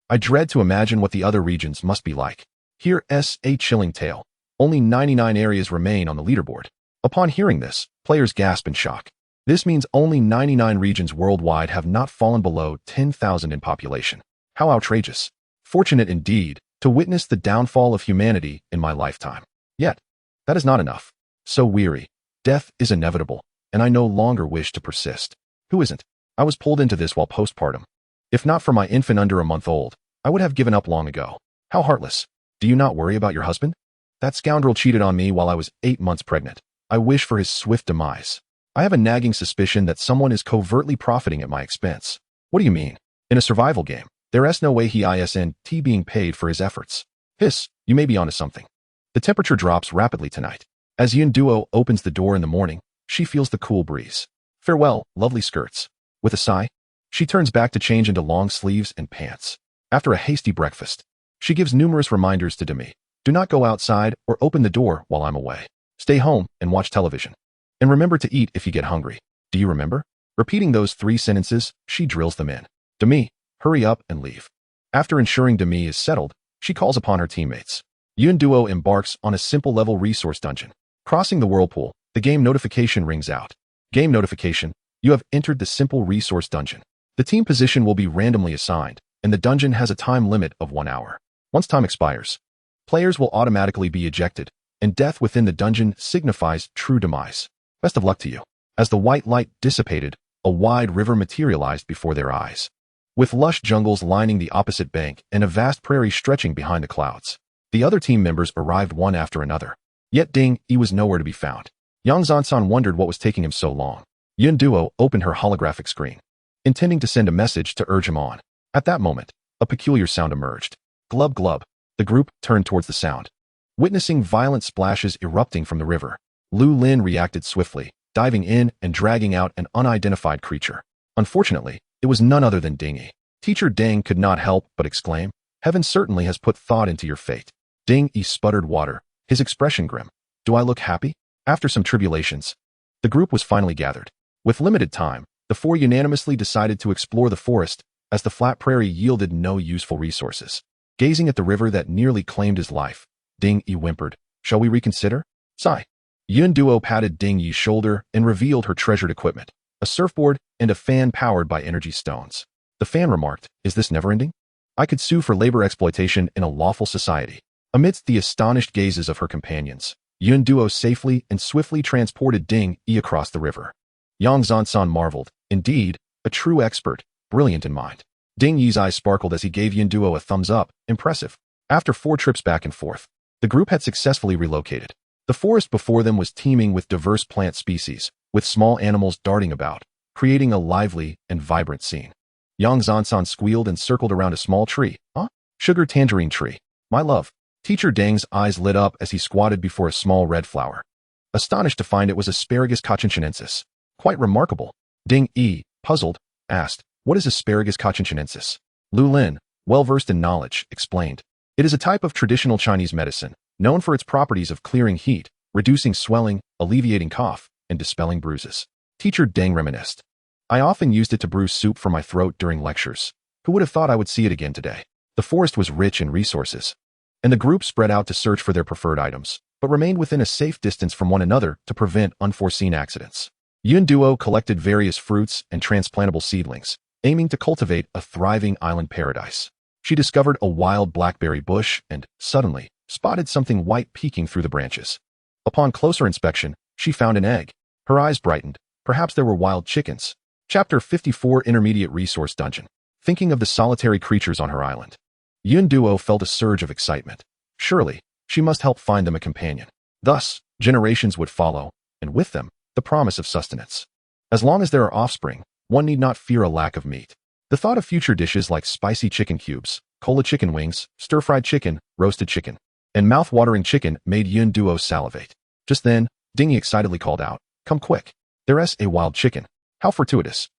I dread to imagine what the other regions must be like. Here's a chilling tale. Only 99 areas remain on the leaderboard. Upon hearing this, players gasp in shock. This means only 99 regions worldwide have not fallen below 10,000 in population. How outrageous. Fortunate indeed to witness the downfall of humanity in my lifetime. Yet, that is not enough. So weary. Death is inevitable, and I no longer wish to persist. Who isn't? I was pulled into this while postpartum. If not for my infant under a month old, I would have given up long ago. How heartless. Do you not worry about your husband? That scoundrel cheated on me while I was 8 months pregnant. I wish for his swift demise. I have a nagging suspicion that someone is covertly profiting at my expense. What do you mean? In a survival game, there's no way he isn't being paid for his efforts. Hiss, you may be onto something. The temperature drops rapidly tonight. As Yun Duo opens the door in the morning, she feels the cool breeze. Farewell, lovely skirts. With a sigh, she turns back to change into long sleeves and pants. After a hasty breakfast, she gives numerous reminders to Demi. Do not go outside or open the door while I'm away. Stay home and watch television. And remember to eat if you get hungry. Do you remember? Repeating those 3 sentences, she drills them in. Demi, hurry up and leave. After ensuring Demi is settled, she calls upon her teammates. Yun Duo embarks on a simple level resource dungeon. Crossing the whirlpool, the game notification rings out. Game notification, you have entered the simple resource dungeon. The team position will be randomly assigned, and the dungeon has a time limit of 1 hour. Once time expires, players will automatically be ejected, and death within the dungeon signifies true demise. Best of luck to you. As the white light dissipated, a wide river materialized before their eyes, with lush jungles lining the opposite bank and a vast prairie stretching behind the clouds. The other team members arrived one after another. Yet Ding Yi was nowhere to be found. Yang Zansan wondered what was taking him so long. Yun Duo opened her holographic screen, intending to send a message to urge him on. At that moment, a peculiar sound emerged. Glub glub. The group turned towards the sound. Witnessing violent splashes erupting from the river, Lu Lin reacted swiftly, diving in and dragging out an unidentified creature. Unfortunately, it was none other than Ding Yi. Teacher Deng could not help but exclaim, "Heaven certainly has put thought into your fate." Ding Yi sputtered water, his expression grim. Do I look happy? After some tribulations, the group was finally gathered. With limited time, the 4 unanimously decided to explore the forest, as the flat prairie yielded no useful resources. Gazing at the river that nearly claimed his life, Ding Yi whimpered, "Shall we reconsider?" Sigh. Yun Duo patted Ding Yi's shoulder and revealed her treasured equipment, a surfboard and a fan powered by energy stones. The fan remarked, "Is this never-ending? I could sue for labor exploitation in a lawful society." Amidst the astonished gazes of her companions, Yun Duo safely and swiftly transported Ding Yi across the river. Yang Zansan marveled, indeed, a true expert, brilliant in mind. Ding Yi's eyes sparkled as he gave Yun Duo a thumbs up, impressive. After 4 trips back and forth, the group had successfully relocated. The forest before them was teeming with diverse plant species, with small animals darting about, creating a lively and vibrant scene. Yang Zansan squealed and circled around a small tree. Huh? Sugar tangerine tree. My love. Teacher Deng's eyes lit up as he squatted before a small red flower, astonished to find it was Asparagus cochinchonensis. Quite remarkable. Ding Yi, puzzled, asked, "What is Asparagus cochinchonensis?" Lu Lin, well-versed in knowledge, explained. It is a type of traditional Chinese medicine, known for its properties of clearing heat, reducing swelling, alleviating cough, and dispelling bruises. Teacher Deng reminisced. I often used it to brew soup for my throat during lectures. Who would have thought I would see it again today? The forest was rich in resources, and the group spread out to search for their preferred items, but remained within a safe distance from one another to prevent unforeseen accidents. Yun Duo collected various fruits and transplantable seedlings, aiming to cultivate a thriving island paradise. She discovered a wild blackberry bush and, suddenly, spotted something white peeking through the branches. Upon closer inspection, she found an egg. Her eyes brightened. Perhaps there were wild chickens. Chapter 54 Intermediate Resource Dungeon. Thinking of the solitary creatures on her island, Yun Duo felt a surge of excitement. Surely, she must help find them a companion. Thus, generations would follow, and with them, the promise of sustenance. As long as there are offspring, one need not fear a lack of meat. The thought of future dishes like spicy chicken cubes, cola chicken wings, stir-fried chicken, roasted chicken, and mouth-watering chicken made Yun Duo salivate. Just then, Ding Yi excitedly called out, "Come quick. There's a wild chicken." How fortuitous.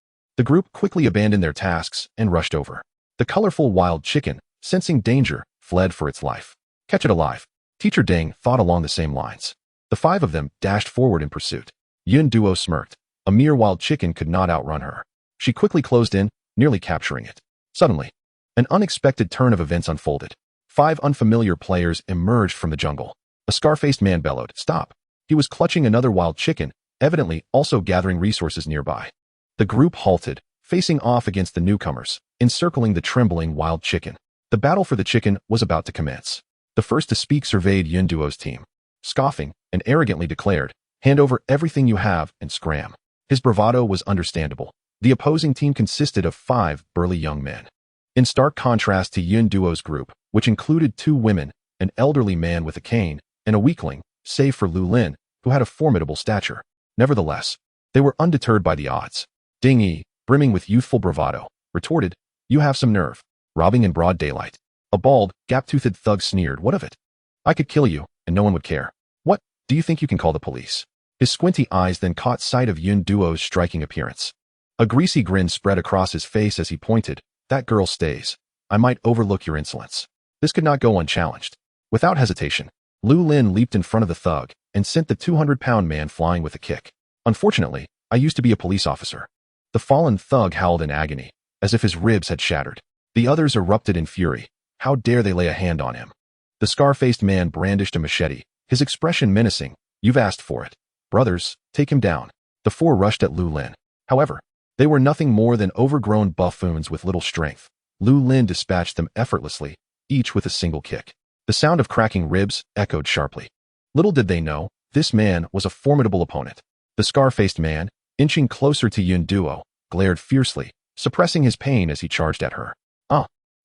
The group quickly abandoned their tasks and rushed over. The colorful wild chicken, sensing danger, fled for its life. Catch it alive. Teacher Deng thought along the same lines. The five of them dashed forward in pursuit. Yun Duo smirked. A mere wild chicken could not outrun her. She quickly closed in, nearly capturing it. Suddenly, an unexpected turn of events unfolded. 5 unfamiliar players emerged from the jungle. A scar-faced man bellowed, "Stop!" He was clutching another wild chicken, evidently also gathering resources nearby. The group halted, facing off against the newcomers, encircling the trembling wild chicken. The battle for the chicken was about to commence. The first to speak surveyed Yun Duo's team. Scoffing and arrogantly declared, "Hand over everything you have and scram." His bravado was understandable. The opposing team consisted of 5 burly young men. In stark contrast to Yun Duo's group, which included 2 women, an elderly man with a cane, and a weakling, save for Lu Lin, who had a formidable stature. Nevertheless, they were undeterred by the odds. Ding Yi, brimming with youthful bravado, retorted, "You have some nerve. Robbing in broad daylight." A bald, gap-toothed thug sneered, "What of it? I could kill you, and no one would care. What, do you think you can call the police?" His squinty eyes then caught sight of Yun Duo's striking appearance. A greasy grin spread across his face as he pointed, "That girl stays. I might overlook your insolence." This could not go unchallenged. Without hesitation, Lu Lin leaped in front of the thug and sent the 200-pound man flying with a kick. "Unfortunately, I used to be a police officer." The fallen thug howled in agony, as if his ribs had shattered. The others erupted in fury. How dare they lay a hand on him? The scar-faced man brandished a machete, his expression menacing. "You've asked for it. Brothers, take him down." The 4 rushed at Lu Lin. However, they were nothing more than overgrown buffoons with little strength. Lu Lin dispatched them effortlessly, each with a single kick. The sound of cracking ribs echoed sharply. Little did they know, this man was a formidable opponent. The scar-faced man, inching closer to Yun Duo, glared fiercely, suppressing his pain as he charged at her.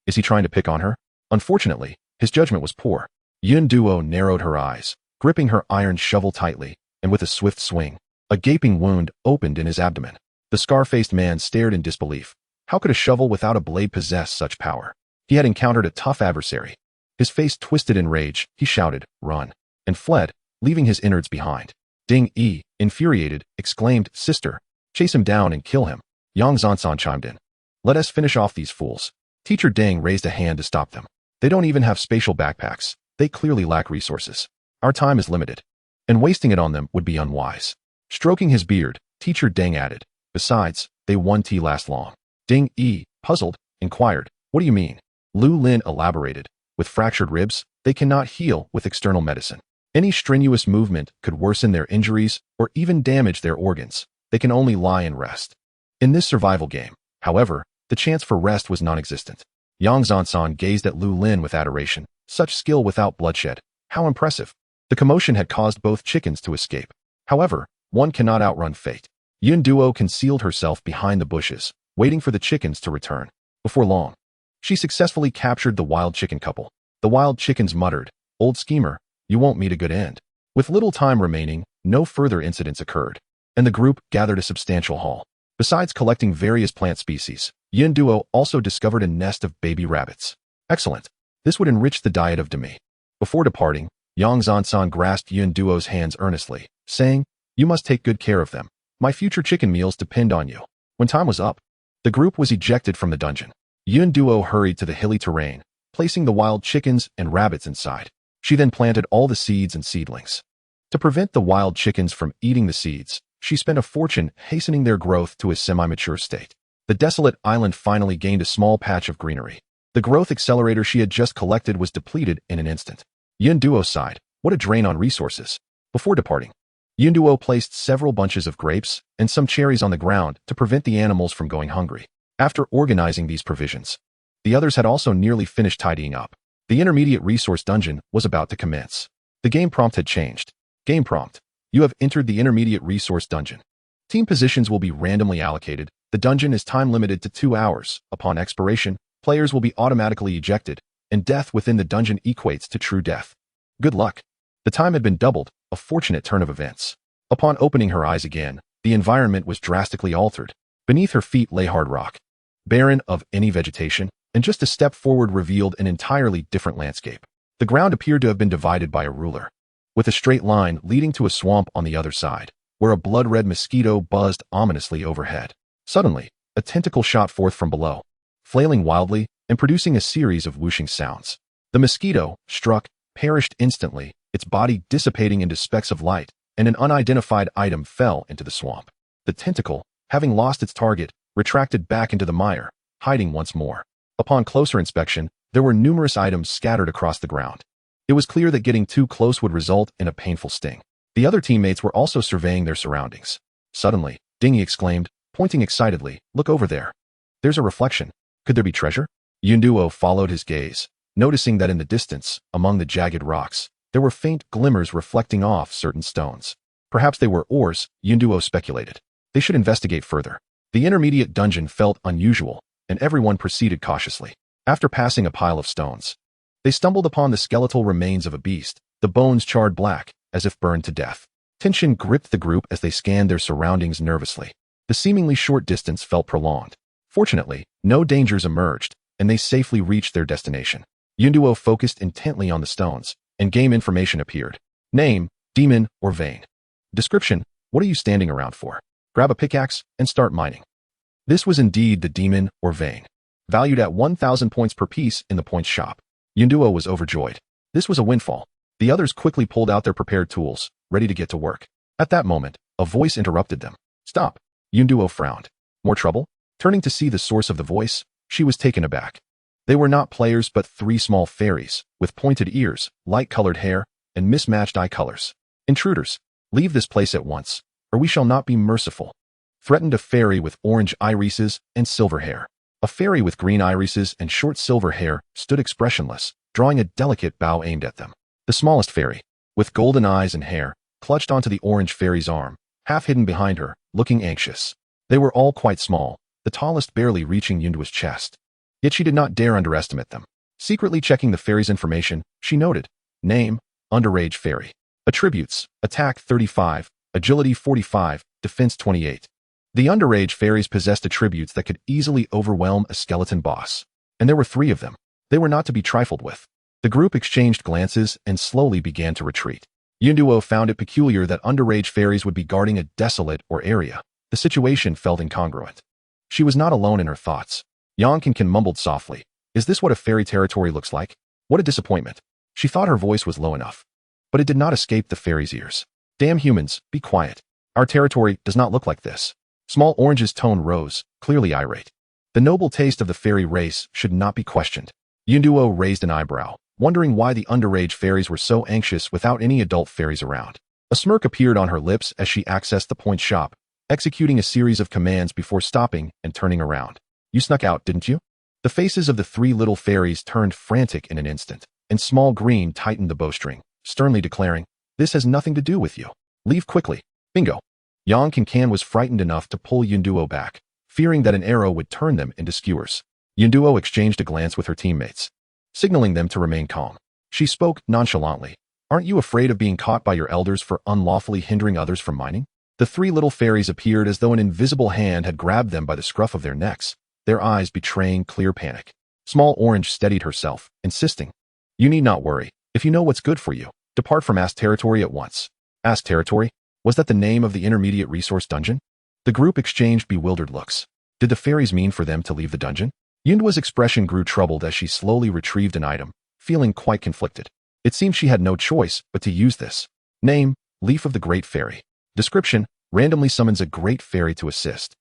Is he trying to pick on her? Unfortunately, his judgment was poor. Yun Duo narrowed her eyes, gripping her iron shovel tightly, and with a swift swing, a gaping wound opened in his abdomen. The scar-faced man stared in disbelief. How could a shovel without a blade possess such power? He had encountered a tough adversary. His face twisted in rage, he shouted, "Run," and fled, leaving his innards behind. Ding Yi, infuriated, exclaimed, "Sister, chase him down and kill him." Yang Zansan chimed in. "Let us finish off these fools." Teacher Deng raised a hand to stop them. "They don't even have spatial backpacks. They clearly lack resources. Our time is limited, and wasting it on them would be unwise." Stroking his beard, Teacher Deng added, "Besides, they won't last long." Ding Yi, puzzled, inquired, "What do you mean?" Lu Lin elaborated, "With fractured ribs, they cannot heal with external medicine. Any strenuous movement could worsen their injuries or even damage their organs. They can only lie and rest." In this survival game, however, the chance for rest was non-existent. Yang Zansan gazed at Lu Lin with adoration. Such skill without bloodshed. How impressive. The commotion had caused both chickens to escape. However, one cannot outrun fate. Yun Duo concealed herself behind the bushes, waiting for the chickens to return. Before long, she successfully captured the wild chicken couple. The wild chickens muttered, "Old schemer, you won't meet a good end." With little time remaining, no further incidents occurred, and the group gathered a substantial haul. Besides collecting various plant species, Yun Duo also discovered a nest of baby rabbits. Excellent. This would enrich the diet of Demi. Before departing, Yang Zansan grasped Yun Duo's hands earnestly, saying, "You must take good care of them. My future chicken meals depend on you." When time was up, the group was ejected from the dungeon. Yun Duo hurried to the hilly terrain, placing the wild chickens and rabbits inside. She then planted all the seeds and seedlings. To prevent the wild chickens from eating the seeds, she spent a fortune hastening their growth to a semi-mature state. The desolate island finally gained a small patch of greenery. The growth accelerator she had just collected was depleted in an instant. Yun Duo sighed, "What a drain on resources." Before departing, Yun Duo placed several bunches of grapes and some cherries on the ground to prevent the animals from going hungry. After organizing these provisions, the others had also nearly finished tidying up. The intermediate resource dungeon was about to commence. The game prompt had changed. Game prompt: You have entered the intermediate resource dungeon. Team positions will be randomly allocated. The dungeon is time limited to 2 hours. Upon expiration, players will be automatically ejected, and death within the dungeon equates to true death. Good luck. The time had been doubled, a fortunate turn of events. Upon opening her eyes again, the environment was drastically altered. Beneath her feet lay hard rock, barren of any vegetation, and just a step forward revealed an entirely different landscape. The ground appeared to have been divided by a ruler, with a straight line leading to a swamp on the other side, where a blood-red mosquito buzzed ominously overhead. Suddenly, A tentacle shot forth from below, flailing wildly and producing a series of whooshing sounds. The mosquito, struck, perished instantly, its body dissipating into specks of light, and an unidentified item fell into the swamp. The tentacle, having lost its target, retracted back into the mire, hiding once more. Upon closer inspection, there were numerous items scattered across the ground. It was clear that getting too close would result in a painful sting. The other teammates were also surveying their surroundings. Suddenly, Dingy exclaimed, pointing excitedly, "Look over there. There's a reflection. Could there be treasure?" Yunduo followed his gaze, noticing that in the distance, among the jagged rocks, there were faint glimmers reflecting off certain stones. Perhaps they were ores, Yunduo speculated. They should investigate further. The intermediate dungeon felt unusual, and everyone proceeded cautiously. After passing a pile of stones, they stumbled upon the skeletal remains of a beast, the bones charred black, as if burned to death. Tension gripped the group as they scanned their surroundings nervously. The seemingly short distance felt prolonged. Fortunately, no dangers emerged, and they safely reached their destination. Yunduo focused intently on the stones, and game information appeared. Name, demon, or vein. Description, what are you standing around for? Grab a pickaxe and start mining. This was indeed the demon or vein, valued at 1,000 points per piece in the points shop. Yunduo was overjoyed. This was a windfall. The others quickly pulled out their prepared tools, ready to get to work. At that moment, a voice interrupted them. Stop. Yunduo frowned. More trouble? Turning to see the source of the voice, she was taken aback. They were not players but 3 small fairies, with pointed ears, light-colored hair, and mismatched eye colors. Intruders, leave this place at once, or we shall not be merciful, threatened a fairy with orange irises and silver hair. A fairy with green irises and short silver hair stood expressionless, drawing a delicate bow aimed at them. The smallest fairy, with golden eyes and hair, clutched onto the orange fairy's arm, half hidden behind her, looking anxious. They were all quite small, the tallest barely reaching Yunduo's chest. Yet she did not dare underestimate them. Secretly checking the fairy's information, she noted, name, underage fairy. Attributes, attack 35, agility 45, defense 28. The underage fairies possessed attributes that could easily overwhelm a skeleton boss. And there were 3 of them. They were not to be trifled with. The group exchanged glances and slowly began to retreat. Yunduo found it peculiar that underage fairies would be guarding a desolate or area. The situation felt incongruent. She was not alone in her thoughts. Yonkinkin mumbled softly, "Is this what a fairy territory looks like? What a disappointment." She thought her voice was low enough. But it did not escape the fairy's ears. "Damn humans, be quiet. Our territory does not look like this." Small Orange's tone rose, clearly irate. The noble taste of the fairy race should not be questioned. Yunduo raised an eyebrow, wondering why the underage fairies were so anxious without any adult fairies around. A smirk appeared on her lips as she accessed the point shop, executing a series of commands before stopping and turning around. "You snuck out, didn't you?" The faces of the 3 little fairies turned frantic in an instant, and Small Green tightened the bowstring, sternly declaring, "This has nothing to do with you. Leave quickly." Bingo. Yonkinkan was frightened enough to pull Yunduo back, fearing that an arrow would turn them into skewers. Yunduo exchanged a glance with her teammates, signaling them to remain calm. She spoke nonchalantly. "Aren't you afraid of being caught by your elders for unlawfully hindering others from mining?" The 3 little fairies appeared as though an invisible hand had grabbed them by the scruff of their necks, their eyes betraying clear panic. Small Orange steadied herself, insisting, "You need not worry. If you know what's good for you, depart from Ask Territory at once." Ask Territory? Was that the name of the intermediate resource dungeon? The group exchanged bewildered looks. Did the fairies mean for them to leave the dungeon? Yunduo's expression grew troubled as she slowly retrieved an item, feeling quite conflicted. It seemed she had no choice but to use this. Name, Leaf of the Great Fairy. Description, randomly summons a Great Fairy to assist.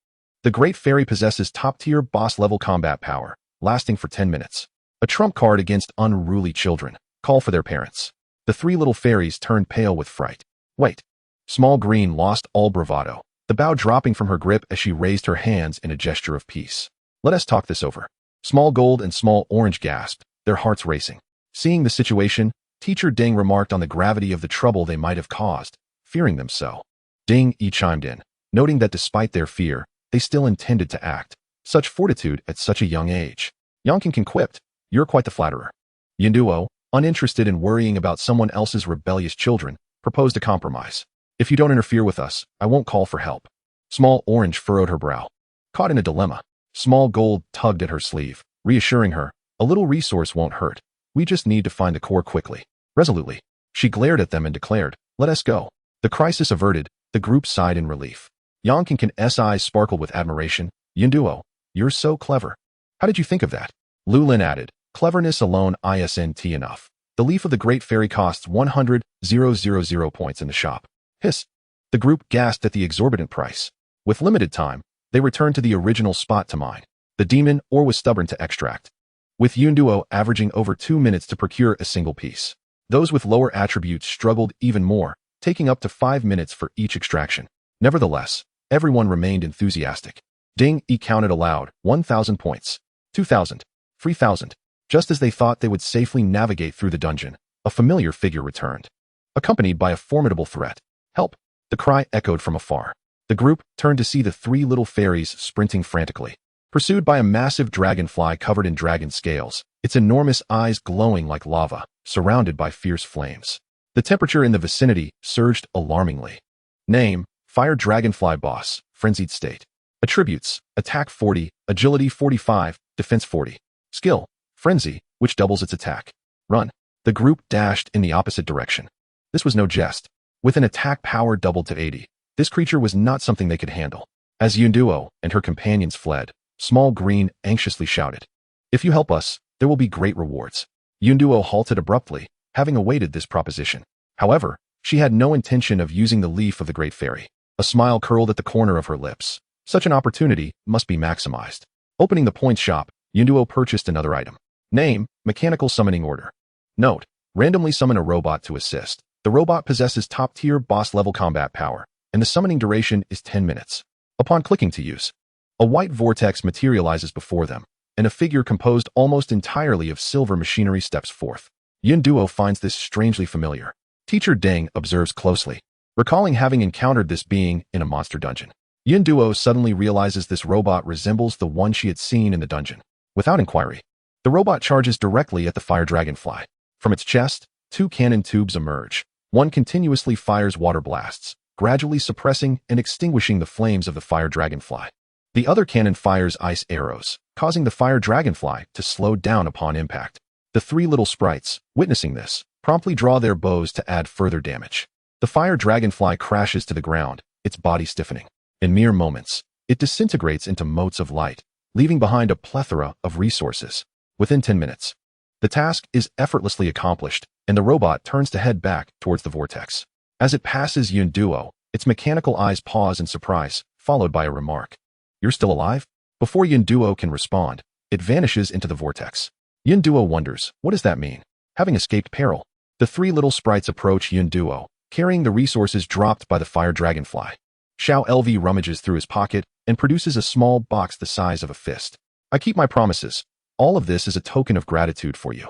The Great Fairy possesses top-tier boss-level combat power, lasting for 10 minutes. A trump card against unruly children. Call for their parents. The 3 little fairies turned pale with fright. Wait. Small Green lost all bravado, the bow dropping from her grip as she raised her hands in a gesture of peace. "Let us talk this over." Small Gold and Small Orange gasped, their hearts racing. Seeing the situation, Teacher Ding remarked on the gravity of the trouble they might have caused, fearing them so. Ding chimed in, noting that despite their fear, they still intended to act. Such fortitude at such a young age. Yonkinkin quipped, "You're quite the flatterer." Yunduo, uninterested in worrying about someone else's rebellious children, proposed a compromise. "If you don't interfere with us, I won't call for help." Small Orange furrowed her brow. Caught in a dilemma, Small Gold tugged at her sleeve, reassuring her, "A little resource won't hurt. We just need to find the core quickly." Resolutely, she glared at them and declared, "Let us go." The crisis averted, the group sighed in relief. Yonkinkin's eyes sparkled with admiration, Yunduo, you're so clever. How did you think of that? Lulin added, cleverness alone isn't enough. The leaf of the Great Fairy costs 100,000 points in the shop. Hiss. The group gasped at the exorbitant price. With limited time, they returned to the original spot to mine. The demon ore was stubborn to extract, with Yunduo averaging over 2 minutes to procure a single piece. Those with lower attributes struggled even more, taking up to 5 minutes for each extraction. Nevertheless, everyone remained enthusiastic. Ding E counted aloud, 1,000 points, 2,000, 3,000. Just as they thought they would safely navigate through the dungeon, a familiar figure returned, accompanied by a formidable threat. Help! The cry echoed from afar. The group turned to see the 3 little fairies sprinting frantically, pursued by a massive dragonfly covered in dragon scales, its enormous eyes glowing like lava, surrounded by fierce flames. The temperature in the vicinity surged alarmingly. Name, Fire Dragonfly Boss, Frenzied State. Attributes, Attack 40, Agility 45, Defense 40. Skill, Frenzy, which doubles its attack. Run. The group dashed in the opposite direction. This was no jest. With an attack power doubled to 80, this creature was not something they could handle. As Yunduo and her companions fled, Small Green anxiously shouted, "If you help us, there will be great rewards." Yunduo halted abruptly, having awaited this proposition. However, she had no intention of using the leaf of the Great Fairy. A smile curled at the corner of her lips. Such an opportunity must be maximized. Opening the points shop, Yunduo purchased another item. Name, Mechanical Summoning Order. Note, randomly summon a robot to assist. The robot possesses top-tier boss-level combat power, and the summoning duration is 10 minutes. Upon clicking to use, a white vortex materializes before them, and a figure composed almost entirely of silver machinery steps forth. Yunduo finds this strangely familiar. Teacher Deng observes closely, recalling having encountered this being in a monster dungeon. Yunduo suddenly realizes this robot resembles the one she had seen in the dungeon. Without inquiry, the robot charges directly at the fire dragonfly. From its chest, 2 cannon tubes emerge. One continuously fires water blasts, gradually suppressing and extinguishing the flames of the fire dragonfly. The other cannon fires ice arrows, causing the fire dragonfly to slow down upon impact. The 3 little sprites, witnessing this, promptly draw their bows to add further damage. The fire dragonfly crashes to the ground, its body stiffening. In mere moments, it disintegrates into motes of light, leaving behind a plethora of resources. Within 10 minutes, the task is effortlessly accomplished, and the robot turns to head back towards the vortex. As it passes Yunduo, its mechanical eyes pause in surprise, followed by a remark. "You're still alive?" Before Yunduo can respond, it vanishes into the vortex. Yunduo wonders, what does that mean? Having escaped peril, the 3 little sprites approach Yunduo, carrying the resources dropped by the fire dragonfly. Xiao LV rummages through his pocket and produces a small box the size of a fist. "I keep my promises. All of this is a token of gratitude for you."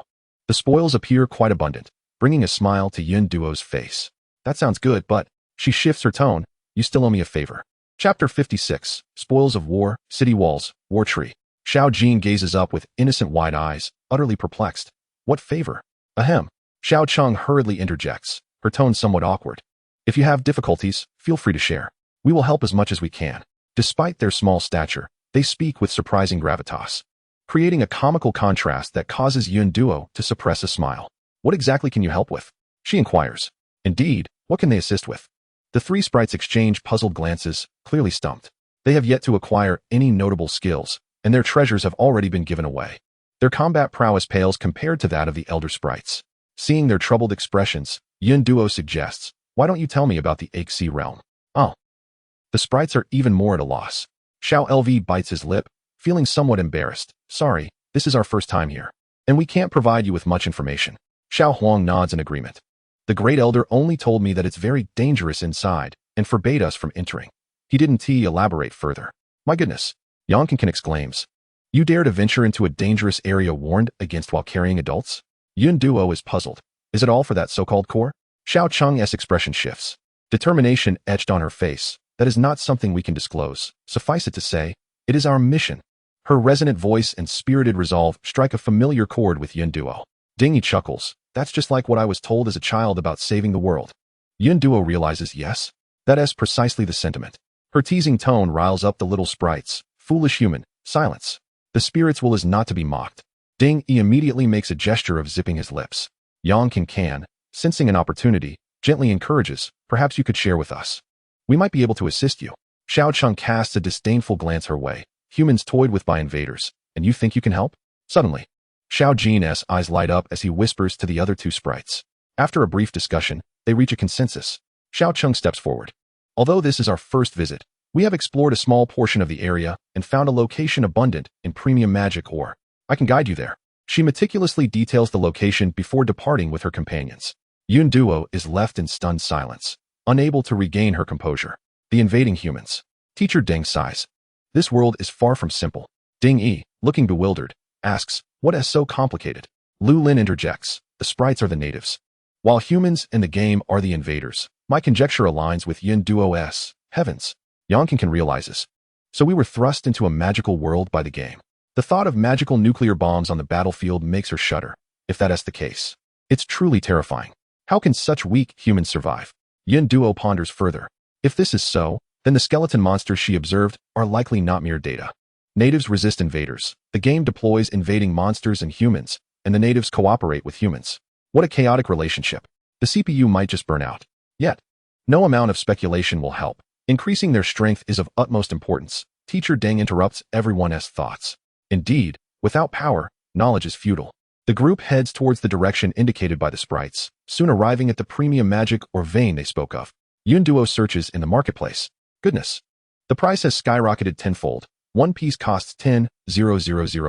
The spoils appear quite abundant, bringing a smile to Yunduo's face. "That sounds good, but..." She shifts her tone. "You still owe me a favor." Chapter 56, Spoils of War, City Walls, War Tree. Xiao Jin gazes up with innocent wide eyes, utterly perplexed. "What favor?" "Ahem." Xiao Cheng hurriedly interjects, her tone somewhat awkward. "If you have difficulties, feel free to share. We will help as much as we can." Despite their small stature, they speak with surprising gravitas, creating a comical contrast that causes Yunduo to suppress a smile. "What exactly can you help with?" she inquires. "Indeed, what can they assist with?" The 3 sprites exchange puzzled glances, clearly stumped. They have yet to acquire any notable skills, and their treasures have already been given away. Their combat prowess pales compared to that of the elder sprites. Seeing their troubled expressions, Yunduo suggests, "Why don't you tell me about the Axie realm?" "Oh." The sprites are even more at a loss. Xiao LV bites his lip, feeling somewhat embarrassed. "Sorry, this is our first time here, and we can't provide you with much information." Xiao Huang nods in agreement. "The Great Elder only told me that it's very dangerous inside and forbade us from entering. He didn't elaborate further." "My goodness," Yang Kankan exclaims. "You dare to venture into a dangerous area warned against while carrying adults?" Yunduo is puzzled. "Is it all for that so-called core?" Xiao Cheng's expression shifts. Determination etched on her face. "That is not something we can disclose. Suffice it to say, it is our mission." Her resonant voice and spirited resolve strike a familiar chord with Yunduo. Dingy chuckles. "That's just like what I was told as a child about saving the world." Yunduo realizes, yes, that is precisely the sentiment. Her teasing tone riles up the little sprites. "Foolish human, silence. The spirit's will is not to be mocked." Ding E immediately makes a gesture of zipping his lips. Yang Kankan, sensing an opportunity, gently encourages, "Perhaps you could share with us. We might be able to assist you." Xiao Cheng casts a disdainful glance her way. humans toyed with by invaders, and you think you can help? Suddenly, Xiao Jin's eyes light up as he whispers to the other two sprites. After a brief discussion, they reach a consensus. Xiao Chung steps forward. Although this is our first visit, we have explored a small portion of the area and found a location abundant in premium magic ore. I can guide you there. She meticulously details the location before departing with her companions. Yun Duo is left in stunned silence, unable to regain her composure. The invading humans. Teacher Deng sighs. This world is far from simple. Ding Yi, looking bewildered, asks, what is so complicated? Lu Lin interjects, the sprites are the natives, while humans in the game are the invaders. My conjecture aligns with Yun Duo's. Heavens. Yonkin realizes. So we were thrust into a magical world by the game. The thought of magical nuclear bombs on the battlefield makes her shudder. If that is the case, it's truly terrifying. How can such weak humans survive? Yun Duo ponders further. If this is so, then the skeleton monsters she observed are likely not mere data. Natives resist invaders. The game deploys invading monsters and humans, and the natives cooperate with humans. What a chaotic relationship. The CPU might just burn out. Yet, no amount of speculation will help. Increasing their strength is of utmost importance. Teacher Deng interrupts everyone's thoughts. Indeed, without power, knowledge is futile. The group heads towards the direction indicated by the sprites, soon arriving at the premium magic or vein they spoke of. Yun Duo searches in the marketplace. Goodness. The price has skyrocketed tenfold. One piece costs 10,000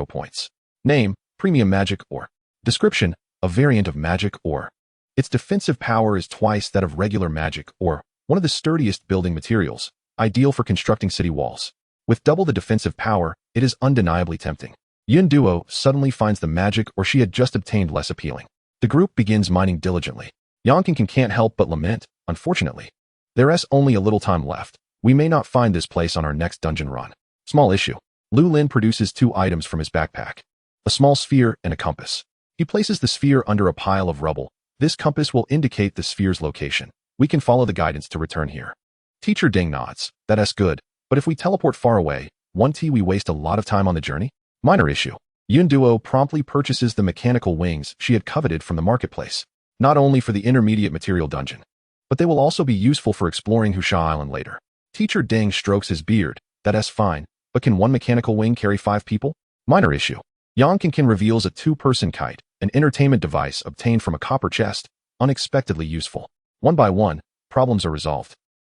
points. Name, premium magic ore. Description, a variant of magic ore. Its defensive power is twice that of regular magic ore, one of the sturdiest building materials, ideal for constructing city walls. With double the defensive power, it is undeniably tempting. Yun Duo suddenly finds the magic ore she had just obtained less appealing. The group begins mining diligently. Yonkin can't help but lament, unfortunately. There is only a little time left. We may not find this place on our next dungeon run. Small issue. Lu Lin produces two items from his backpack. A small sphere and a compass. He places the sphere under a pile of rubble. This compass will indicate the sphere's location. We can follow the guidance to return here. Teacher Ding nods. That's good. But if we teleport far away, we waste a lot of time on the journey? Minor issue. Yun Duo promptly purchases the mechanical wings she had coveted from the marketplace. Not only for the intermediate material dungeon, but they will also be useful for exploring Husha Island later. Teacher Deng strokes his beard. That's fine, but can one mechanical wing carry 5 people? Minor issue. Yonkin reveals a 2-person kite, an entertainment device obtained from a copper chest, unexpectedly useful. One by one, problems are resolved,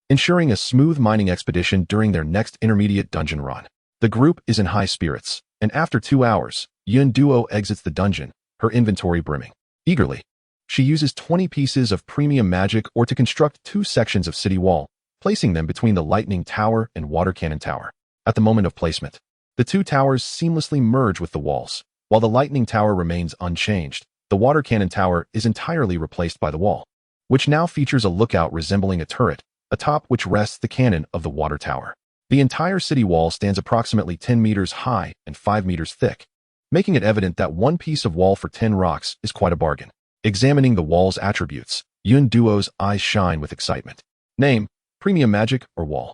ensuring a smooth mining expedition during their next intermediate dungeon run. The group is in high spirits, and after 2 hours, Yun Duo exits the dungeon, her inventory brimming. Eagerly, she uses 20 pieces of premium magic ore to construct 2 sections of city wall, placing them between the lightning tower and water cannon tower. At the moment of placement, the 2 towers seamlessly merge with the walls. While the lightning tower remains unchanged, the water cannon tower is entirely replaced by the wall, which now features a lookout resembling a turret, atop which rests the cannon of the water tower. The entire city wall stands approximately 10 meters high and 5 meters thick, making it evident that one piece of wall for 10 rocks is quite a bargain. Examining the wall's attributes, Yun Duo's eyes shine with excitement. Name, premium magic or wall.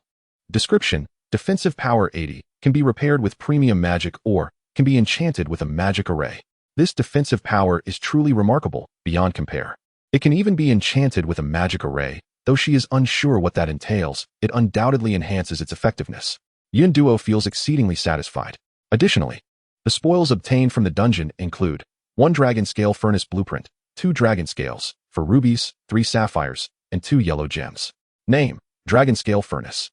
Description, defensive power 80, can be repaired with premium magic or can be enchanted with a magic array. This defensive power is truly remarkable, beyond compare. It can even be enchanted with a magic array. Though she is unsure what that entails, it undoubtedly enhances its effectiveness. Yun Duo feels exceedingly satisfied. Additionally, the spoils obtained from the dungeon include 1 dragon scale furnace blueprint, 2 dragon scales, for rubies, 3 sapphires, and 2 yellow gems. Name, dragon scale furnace.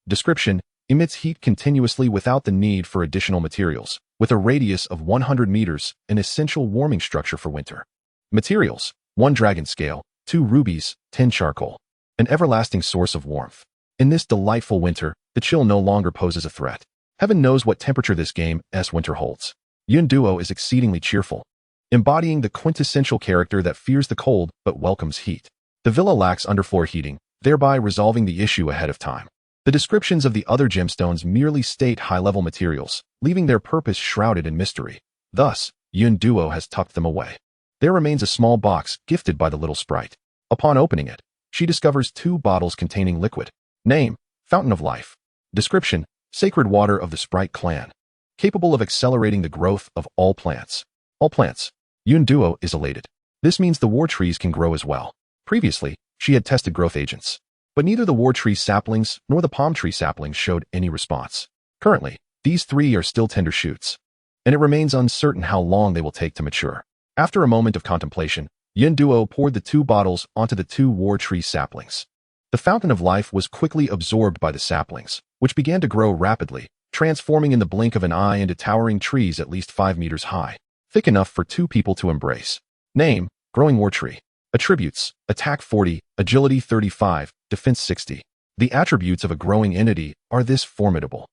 Description, emits heat continuously without the need for additional materials, with a radius of 100 meters, an essential warming structure for winter. Materials, 1 dragon scale, 2 rubies, 10 charcoal. An everlasting source of warmth. In this delightful winter, the chill no longer poses a threat. Heaven knows what temperature this game's winter holds. Yun Duo is exceedingly cheerful, embodying the quintessential character that fears the cold but welcomes heat. The villa lacks underfloor heating, thereby resolving the issue ahead of time. The descriptions of the other gemstones merely state high-level materials, leaving their purpose shrouded in mystery. Thus, Yun Duo has tucked them away. There remains a small box gifted by the little sprite. Upon opening it, she discovers 2 bottles containing liquid. Name, Fountain of Life. Description, sacred water of the Sprite clan, capable of accelerating the growth of all plants. All plants. Yun Duo is elated. This means the war trees can grow as well. Previously, she had tested growth agents, but neither the war tree saplings nor the palm tree saplings showed any response. Currently, These three are still tender shoots, and it remains uncertain how long they will take to mature. After a moment of contemplation, Yin Duo poured the 2 bottles onto the 2 war tree saplings. The fountain of life was quickly absorbed by the saplings, which began to grow rapidly, transforming in the blink of an eye into towering trees at least 5 meters high, thick enough for 2 people to embrace. Name: Growing War Tree. Attributes: Attack 40, Agility 35, Defense 60. The attributes of a growing entity are this formidable.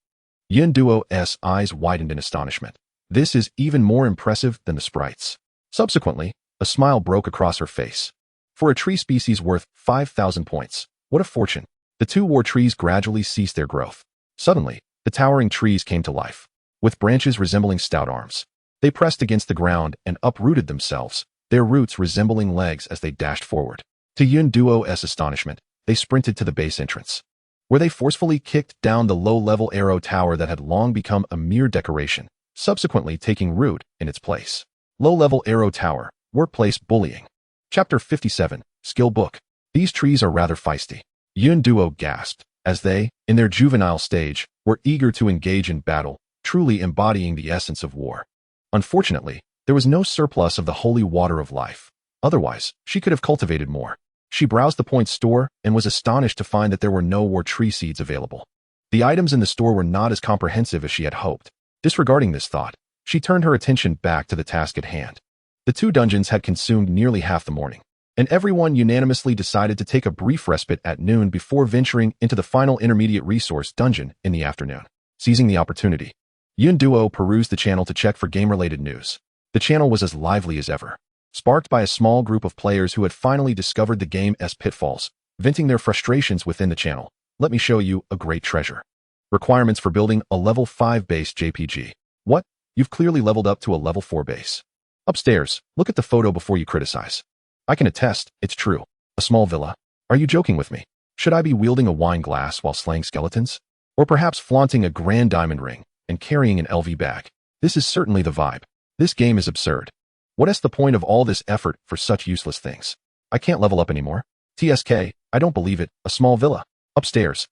Yin Duo's eyes widened in astonishment. This is even more impressive than the sprites. Subsequently, a smile broke across her face. For a tree species worth 5,000 points, what a fortune. The 2 war trees gradually ceased their growth. Suddenly, the towering trees came to life. With branches resembling stout arms, they pressed against the ground and uprooted themselves, their roots resembling legs as they dashed forward. To Yin Duo's astonishment, they sprinted to the base entrance, where they forcefully kicked down the low-level arrow tower that had long become a mere decoration, subsequently taking root in its place. Low-level arrow tower, workplace bullying. Chapter 57, Skill Book. These trees are rather feisty. Yin Duo gasped, as they, in their juvenile stage, were eager to engage in battle, truly embodying the essence of war. Unfortunately, there was no surplus of the holy water of life. Otherwise, she could have cultivated more. She browsed the point store and was astonished to find that there were no war tree seeds available. The items in the store were not as comprehensive as she had hoped. Disregarding this thought, she turned her attention back to the task at hand. The 2 dungeons had consumed nearly half the morning, and everyone unanimously decided to take a brief respite at noon before venturing into the final intermediate resource dungeon in the afternoon. Seizing the opportunity, Yin Duo perused the channel to check for game-related news. The channel was as lively as ever, sparked by a small group of players who had finally discovered the game's pitfalls, venting their frustrations within the channel. Let me show you a great treasure. Requirements for building a level 5 base JPG. What? You've clearly leveled up to a level 4 base. Upstairs, look at the photo before you criticize. I can attest, it's true. A small villa. Are you joking with me? Should I be wielding a wine glass while slaying skeletons? Or perhaps flaunting a grand diamond ring and carrying an LV bag? This is certainly the vibe. This game is absurd. What is the point of all this effort for such useless things? I can't level up anymore. TSK, I don't believe it. A small villa. Upstairs.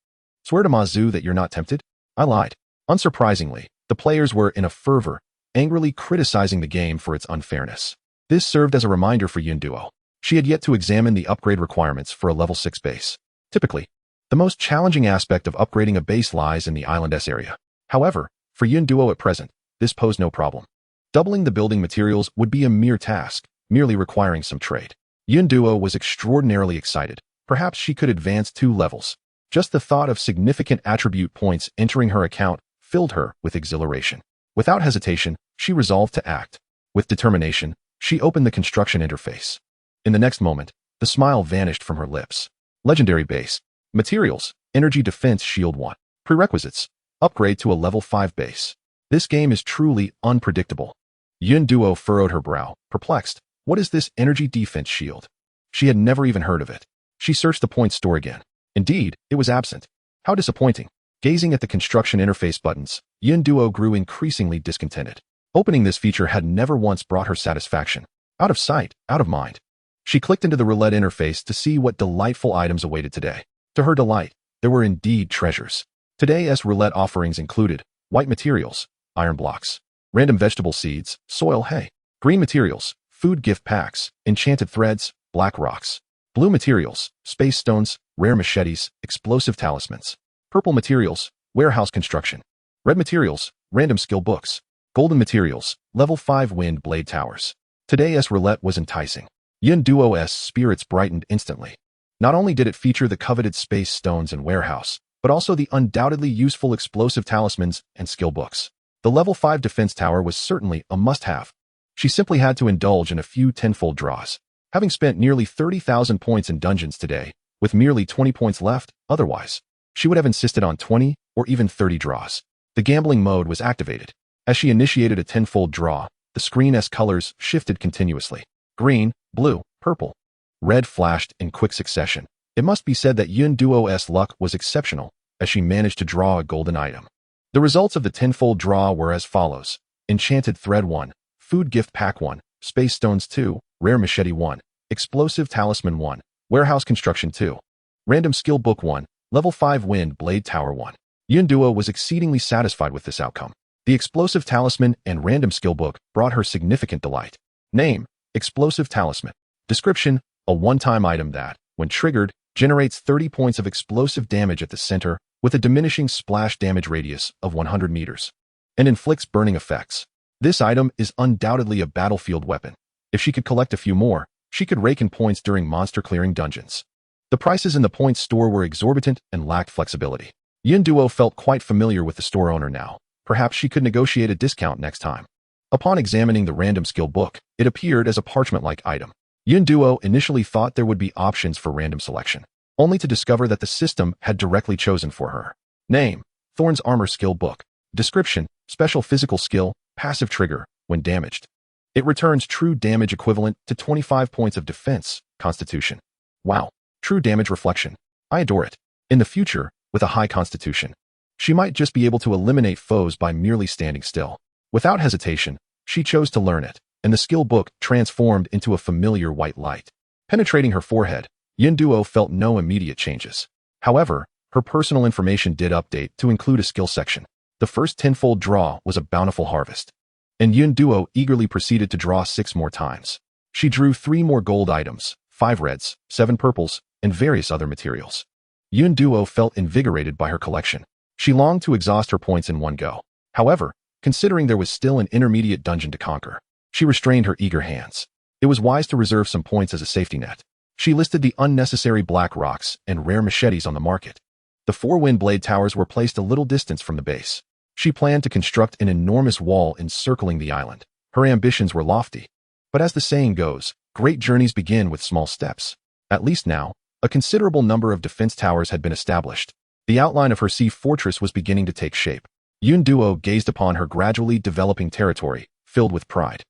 Swear to Mazu that you're not tempted? I lied. Unsurprisingly, the players were in a fervor, angrily criticizing the game for its unfairness. This served as a reminder for Yin Duo. She had yet to examine the upgrade requirements for a level 6 base. Typically, the most challenging aspect of upgrading a base lies in the island's area. However, for Yin Duo at present, this posed no problem. Doubling the building materials would be a mere task, merely requiring some trade. Yin Duo was extraordinarily excited. Perhaps she could advance 2 levels. Just the thought of significant attribute points entering her account filled her with exhilaration. Without hesitation, she resolved to act. With determination, she opened the construction interface. In the next moment, the smile vanished from her lips. Legendary base. Materials: Energy Defense Shield 1. Prerequisites: upgrade to a level 5 base. This game is truly unpredictable. Yin Duo furrowed her brow, perplexed. What is this energy defense shield? She had never even heard of it. She searched the point store again. Indeed, it was absent. How disappointing. Gazing at the construction interface buttons, Yin Duo grew increasingly discontented. Opening this feature had never once brought her satisfaction. Out of sight, out of mind. She clicked into the roulette interface to see what delightful items awaited today. To her delight, there were indeed treasures. Today's roulette offerings included white materials, iron blocks, random vegetable seeds, soil hay, green materials, food gift packs, enchanted threads, black rocks, blue materials, space stones, rare machetes, explosive talismans, purple materials, warehouse construction, red materials, random skill books, golden materials, level 5 wind blade towers. Today's roulette was enticing. Yin Duo's spirits brightened instantly. Not only did it feature the coveted space stones and warehouse, but also the undoubtedly useful explosive talismans and skill books. The level 5 defense tower was certainly a must-have. She simply had to indulge in a few tenfold draws. Having spent nearly 30,000 points in dungeons today, with merely 20 points left, otherwise, she would have insisted on 20 or even 30 draws. The gambling mode was activated. As she initiated a tenfold draw, the screen's colors shifted continuously. Green, blue, purple, red flashed in quick succession. It must be said that Yin Duo's luck was exceptional, as she managed to draw a golden item. The results of the tenfold draw were as follows: Enchanted Thread 1, Food Gift Pack 1, Space Stones 2, Rare Machete 1, Explosive Talisman 1, Warehouse Construction 2, Random Skill Book 1, Level 5 Wind Blade Tower 1. Yunduo was exceedingly satisfied with this outcome. The explosive talisman and random skill book brought her significant delight. Name: Explosive Talisman. Description: a one-time item that, when triggered, generates 30 points of explosive damage at the center with a diminishing splash damage radius of 100 meters and inflicts burning effects. This item is undoubtedly a battlefield weapon. If she could collect a few more, she could rake in points during monster-clearing dungeons. The prices in the points store were exorbitant and lacked flexibility. Yunduo felt quite familiar with the store owner now. Perhaps she could negotiate a discount next time. Upon examining the random skill book, it appeared as a parchment-like item. Yunduo initially thought there would be options for random selection, only to discover that the system had directly chosen for her. Name: Thorn's Armor Skill Book. Description: special physical skill, passive trigger, when damaged. It returns true damage equivalent to 25 points of defense, constitution. Wow, true damage reflection. I adore it. In the future, with a high constitution, she might just be able to eliminate foes by merely standing still. Without hesitation, she chose to learn it, and the skill book transformed into a familiar white light. Penetrating her forehead, Yunduo felt no immediate changes. However, her personal information did update to include a skill section. The first tenfold draw was a bountiful harvest, and Yunduo eagerly proceeded to draw 6 more times. She drew 3 more gold items, 5 reds, 7 purples, and various other materials. Yunduo felt invigorated by her collection. She longed to exhaust her points in one go. However, considering there was still an intermediate dungeon to conquer, she restrained her eager hands. It was wise to reserve some points as a safety net. She listed the unnecessary black rocks and rare machetes on the market. The 4 wind blade towers were placed a little distance from the base. She planned to construct an enormous wall encircling the island. Her ambitions were lofty. But as the saying goes, great journeys begin with small steps. At least now, a considerable number of defense towers had been established. The outline of her sea fortress was beginning to take shape. Yunduo gazed upon her gradually developing territory, filled with pride.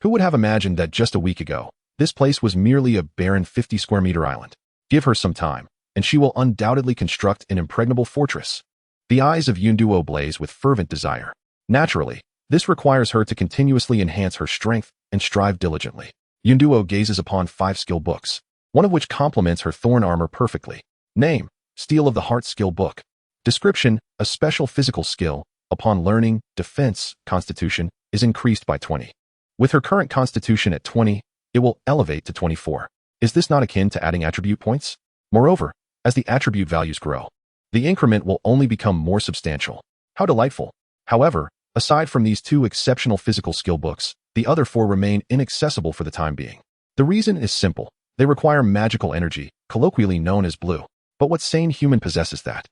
Who would have imagined that just a week ago, this place was merely a barren 50-square-meter island? Give her some time, and she will undoubtedly construct an impregnable fortress. The eyes of Yunduo blaze with fervent desire. Naturally, this requires her to continuously enhance her strength and strive diligently. Yunduo gazes upon 5 skill books, one of which complements her thorn armor perfectly. Name: Steel of the Heart Skill Book. Description: a special physical skill. Upon learning, defense, constitution, is increased by 20. With her current constitution at 20, it will elevate to 24. Is this not akin to adding attribute points? Moreover, as the attribute values grow, the increment will only become more substantial. How delightful! However, aside from these 2 exceptional physical skill books, the other 4 remain inaccessible for the time being. The reason is simple. They require magical energy, colloquially known as blue. But what sane human possesses that?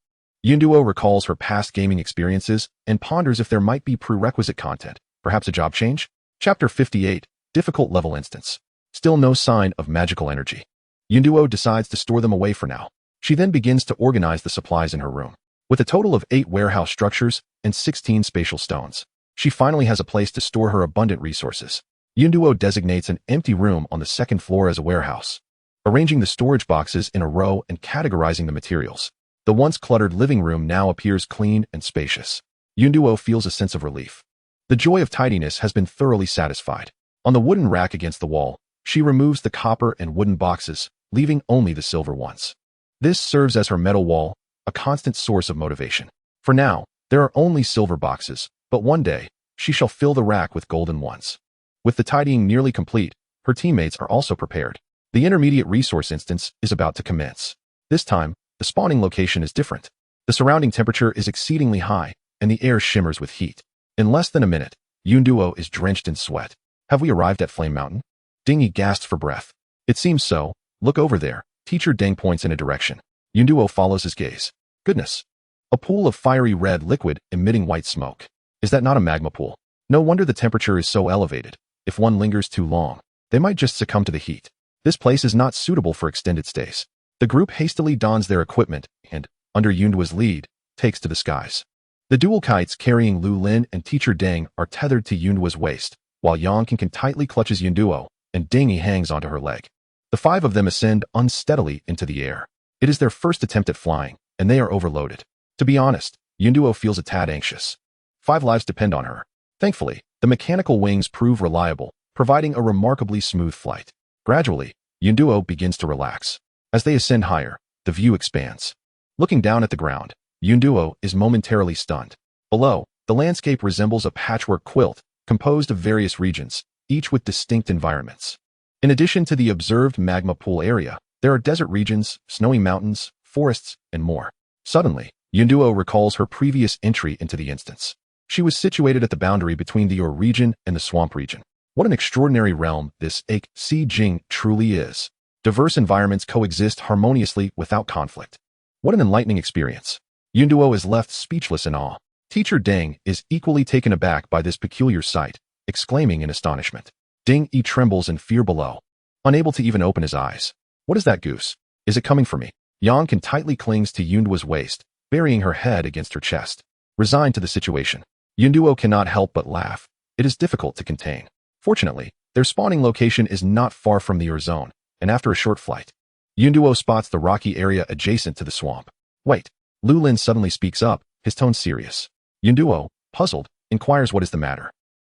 Yunduo recalls her past gaming experiences and ponders if there might be prerequisite content, perhaps a job change? Chapter 58, Difficult Level Instance. Still no sign of magical energy. Yunduo decides to store them away for now. She then begins to organize the supplies in her room. With a total of 8 warehouse structures and 16 spatial stones, she finally has a place to store her abundant resources. Yunduo designates an empty room on the 2nd floor as a warehouse, arranging the storage boxes in a row and categorizing the materials. The once cluttered living room now appears clean and spacious. Yunduo feels a sense of relief. The joy of tidiness has been thoroughly satisfied. On the wooden rack against the wall, she removes the copper and wooden boxes, leaving only the silver ones. This serves as her metal wall, a constant source of motivation. For now, there are only silver boxes, but one day, she shall fill the rack with golden ones. With the tidying nearly complete, her teammates are also prepared. The intermediate resource instance is about to commence. This time, the spawning location is different. The surrounding temperature is exceedingly high, and the air shimmers with heat. In less than a minute, Yunduo is drenched in sweat. Have we arrived at Flame Mountain? Dingy gasped for breath. It seems so. Look over there. Teacher Deng points in a direction. Yunduo follows his gaze. Goodness. A pool of fiery red liquid emitting white smoke. Is that not a magma pool? No wonder the temperature is so elevated. If one lingers too long, they might just succumb to the heat. This place is not suitable for extended stays. The group hastily dons their equipment and, under Yunduo's lead, takes to the skies. The dual kites carrying Lu Lin and Teacher Deng are tethered to Yunduo's waist, while Yang King tightly clutches Yunduo, and Dingy hangs onto her leg. The 5 of them ascend unsteadily into the air. It is their first attempt at flying, and they are overloaded. To be honest, Yunduo feels a tad anxious. 5 lives depend on her. Thankfully, the mechanical wings prove reliable, providing a remarkably smooth flight. Gradually, Yunduo begins to relax. As they ascend higher, the view expands. Looking down at the ground, Yunduo is momentarily stunned. Below, the landscape resembles a patchwork quilt, composed of various regions, each with distinct environments. In addition to the observed magma pool area, there are desert regions, snowy mountains, forests, and more. Suddenly, Yunduo recalls her previous entry into the instance. She was situated at the boundary between the Ur region and the swamp region. What an extraordinary realm this Sea Jing truly is. Diverse environments coexist harmoniously without conflict. What an enlightening experience. Yunduo is left speechless in awe. Teacher Deng is equally taken aback by this peculiar sight, exclaiming in astonishment. Ding Yi trembles in fear below, unable to even open his eyes. What is that goose? Is it coming for me? Yang Kan tightly clings to Yunduo's waist, burying her head against her chest. Resigned to the situation, Yunduo cannot help but laugh. It is difficult to contain. Fortunately, their spawning location is not far from the Ur zone, and after a short flight, Yunduo spots the rocky area adjacent to the swamp. Wait, Lu Lin suddenly speaks up, his tone serious. Yunduo, puzzled, inquires what is the matter.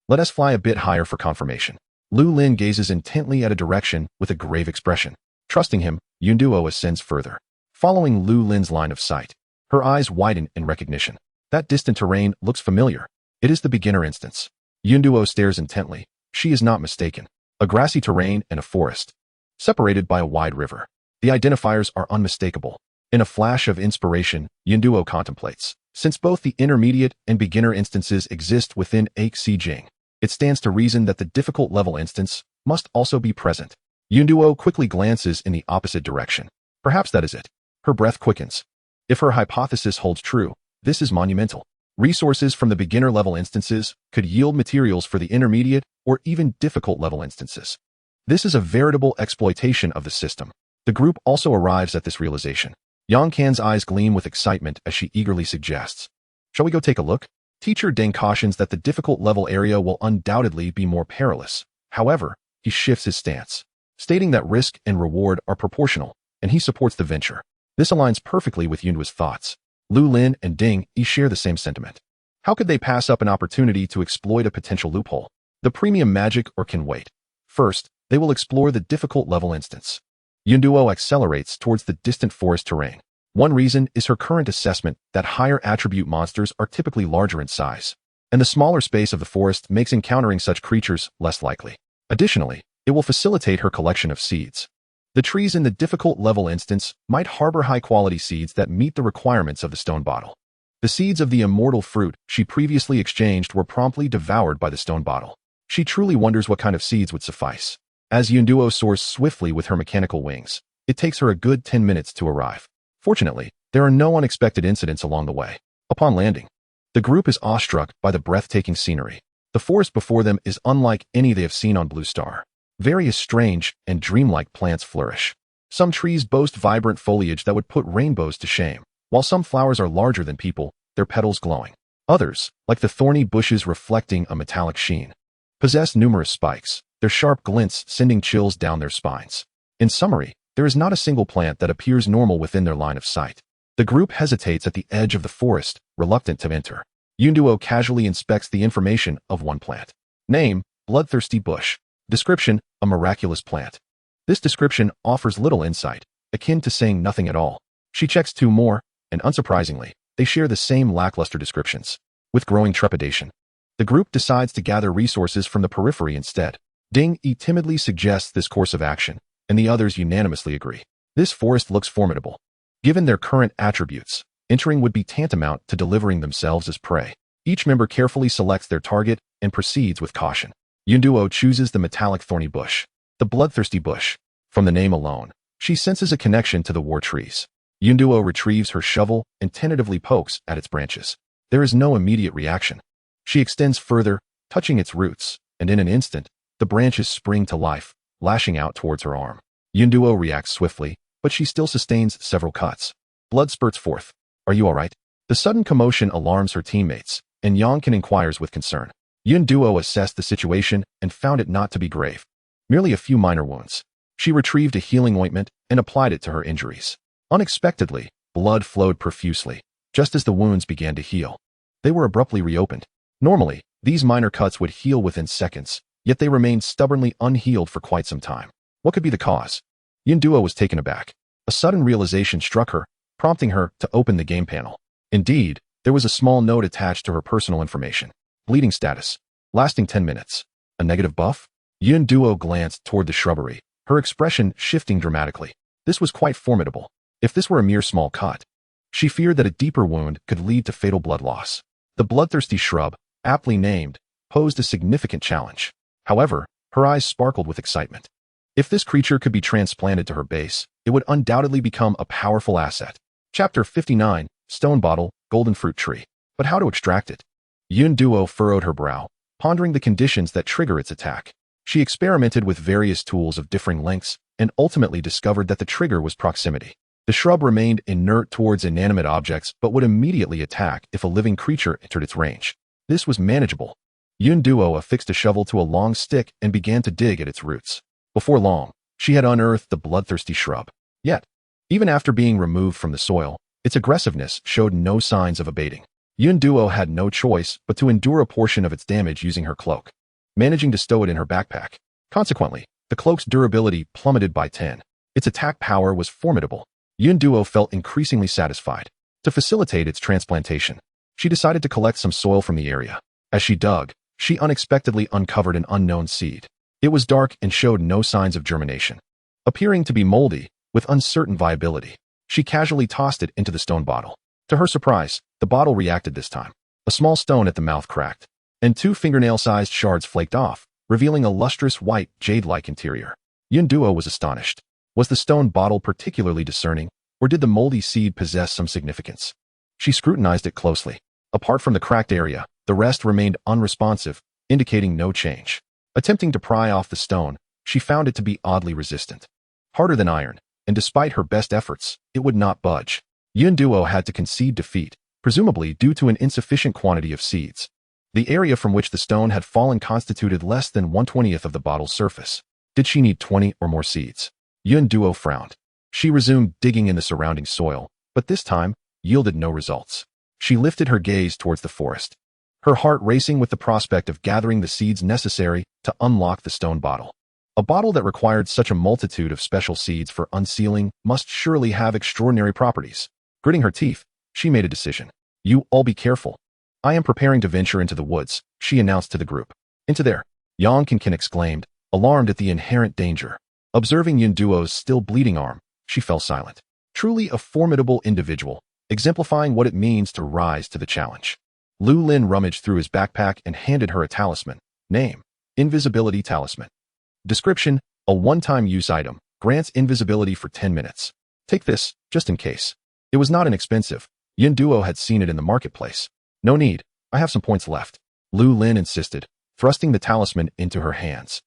Let us fly a bit higher for confirmation. Lu Lin gazes intently at a direction with a grave expression. Trusting him, Yunduo ascends further. Following Lu Lin's line of sight, her eyes widen in recognition. That distant terrain looks familiar. It is the beginner instance. Yunduo stares intently. She is not mistaken. A grassy terrain and a forest, separated by a wide river. The identifiers are unmistakable. In a flash of inspiration, Yunduo contemplates. Since both the intermediate and beginner instances exist within Sea Jing, it stands to reason that the difficult level instance must also be present. Yunduo quickly glances in the opposite direction. Perhaps that is it. Her breath quickens. If her hypothesis holds true, this is monumental. Resources from the beginner level instances could yield materials for the intermediate or even difficult level instances. This is a veritable exploitation of the system. The group also arrives at this realization. Yang Kan's eyes gleam with excitement as she eagerly suggests. Shall we go take a look? Teacher Deng cautions that the difficult level area will undoubtedly be more perilous. However, he shifts his stance, stating that risk and reward are proportional, and he supports the venture. This aligns perfectly with Yunduo's thoughts. Lu Lin and Ding Yi share the same sentiment. How could they pass up an opportunity to exploit a potential loophole? The premium magic or can wait. First, they will explore the difficult level instance. Yunduo accelerates towards the distant forest terrain. One reason is her current assessment that higher attribute monsters are typically larger in size, and the smaller space of the forest makes encountering such creatures less likely. Additionally, it will facilitate her collection of seeds. The trees in the difficult level instance might harbor high-quality seeds that meet the requirements of the stone bottle. The seeds of the immortal fruit she previously exchanged were promptly devoured by the stone bottle. She truly wonders what kind of seeds would suffice. As Yunduo soars swiftly with her mechanical wings, it takes her a good 10 minutes to arrive. Fortunately, there are no unexpected incidents along the way. Upon landing, the group is awestruck by the breathtaking scenery. The forest before them is unlike any they have seen on Blue Star. Various strange and dreamlike plants flourish. Some trees boast vibrant foliage that would put rainbows to shame, while some flowers are larger than people, their petals glowing. Others, like the thorny bushes reflecting a metallic sheen, possess numerous spikes, their sharp glints sending chills down their spines. In summary, there is not a single plant that appears normal within their line of sight. The group hesitates at the edge of the forest, reluctant to enter. Yunduo casually inspects the information of one plant. Name, bloodthirsty bush. Description, a miraculous plant. This description offers little insight, akin to saying nothing at all. She checks two more, and unsurprisingly, they share the same lackluster descriptions. With growing trepidation, the group decides to gather resources from the periphery instead. Ding Yi timidly suggests this course of action, and the others unanimously agree. This forest looks formidable. Given their current attributes, entering would be tantamount to delivering themselves as prey. Each member carefully selects their target and proceeds with caution. Yunduo chooses the metallic thorny bush, the bloodthirsty bush. From the name alone, she senses a connection to the war trees. Yunduo retrieves her shovel and tentatively pokes at its branches. There is no immediate reaction. She extends further, touching its roots, and in an instant, the branches spring to life, lashing out towards her arm. Yunduo reacts swiftly, but she still sustains several cuts. Blood spurts forth. Are you all right? The sudden commotion alarms her teammates, and Yang Kan inquires with concern. Yunduo assessed the situation and found it not to be grave. Merely a few minor wounds. She retrieved a healing ointment and applied it to her injuries. Unexpectedly, blood flowed profusely, just as the wounds began to heal. They were abruptly reopened. Normally, these minor cuts would heal within seconds, yet they remained stubbornly unhealed for quite some time. What could be the cause? Yunduo was taken aback. A sudden realization struck her, prompting her to open the game panel. Indeed, there was a small note attached to her personal information. Bleeding status. Lasting 10 minutes. A negative buff? Yun Duo glanced toward the shrubbery, her expression shifting dramatically. This was quite formidable. If this were a mere small cut, she feared that a deeper wound could lead to fatal blood loss. The bloodthirsty shrub, aptly named, posed a significant challenge. However, her eyes sparkled with excitement. If this creature could be transplanted to her base, it would undoubtedly become a powerful asset. Chapter 59, Stone Bottle, Golden Fruit Tree. But how to extract it? Yun Duo furrowed her brow, pondering the conditions that trigger its attack. She experimented with various tools of differing lengths and ultimately discovered that the trigger was proximity. The shrub remained inert towards inanimate objects but would immediately attack if a living creature entered its range. This was manageable. Yun Duo affixed a shovel to a long stick and began to dig at its roots. Before long, she had unearthed the bloodthirsty shrub. Yet, even after being removed from the soil, its aggressiveness showed no signs of abating. Yun Duo had no choice but to endure a portion of its damage using her cloak, managing to stow it in her backpack. Consequently, the cloak's durability plummeted by 10. Its attack power was formidable. Yun Duo felt increasingly satisfied. To facilitate its transplantation, she decided to collect some soil from the area. As she dug, she unexpectedly uncovered an unknown seed. It was dark and showed no signs of germination. Appearing to be moldy, with uncertain viability, she casually tossed it into the stone bottle. To her surprise, the bottle reacted this time. A small stone at the mouth cracked, and 2 fingernail-sized shards flaked off, revealing a lustrous white, jade-like interior. Yun Duo was astonished. Was the stone bottle particularly discerning, or did the moldy seed possess some significance? She scrutinized it closely. Apart from the cracked area, the rest remained unresponsive, indicating no change. Attempting to pry off the stone, she found it to be oddly resistant. Harder than iron, and despite her best efforts, it would not budge. Yun Duo had to concede defeat, presumably due to an insufficient quantity of seeds. The area from which the stone had fallen constituted less than 1/20th of the bottle's surface. Did she need 20 or more seeds? Yun Duo frowned. She resumed digging in the surrounding soil, but this time yielded no results. She lifted her gaze towards the forest, her heart racing with the prospect of gathering the seeds necessary to unlock the stone bottle. A bottle that required such a multitude of special seeds for unsealing must surely have extraordinary properties. Gritting her teeth, she made a decision. You all be careful. I am preparing to venture into the woods, she announced to the group. Into there, Yang Kinkin exclaimed, alarmed at the inherent danger. Observing Yun Duo's still bleeding arm, she fell silent. Truly a formidable individual, exemplifying what it means to rise to the challenge. Lu Lin rummaged through his backpack and handed her a talisman. Name: Invisibility Talisman. Description: a one-time use item, grants invisibility for 10 minutes. Take this, just in case. It was not inexpensive. Yun Duo had seen it in the marketplace. No need, I have some points left, Lu Lin insisted, thrusting the talisman into her hands.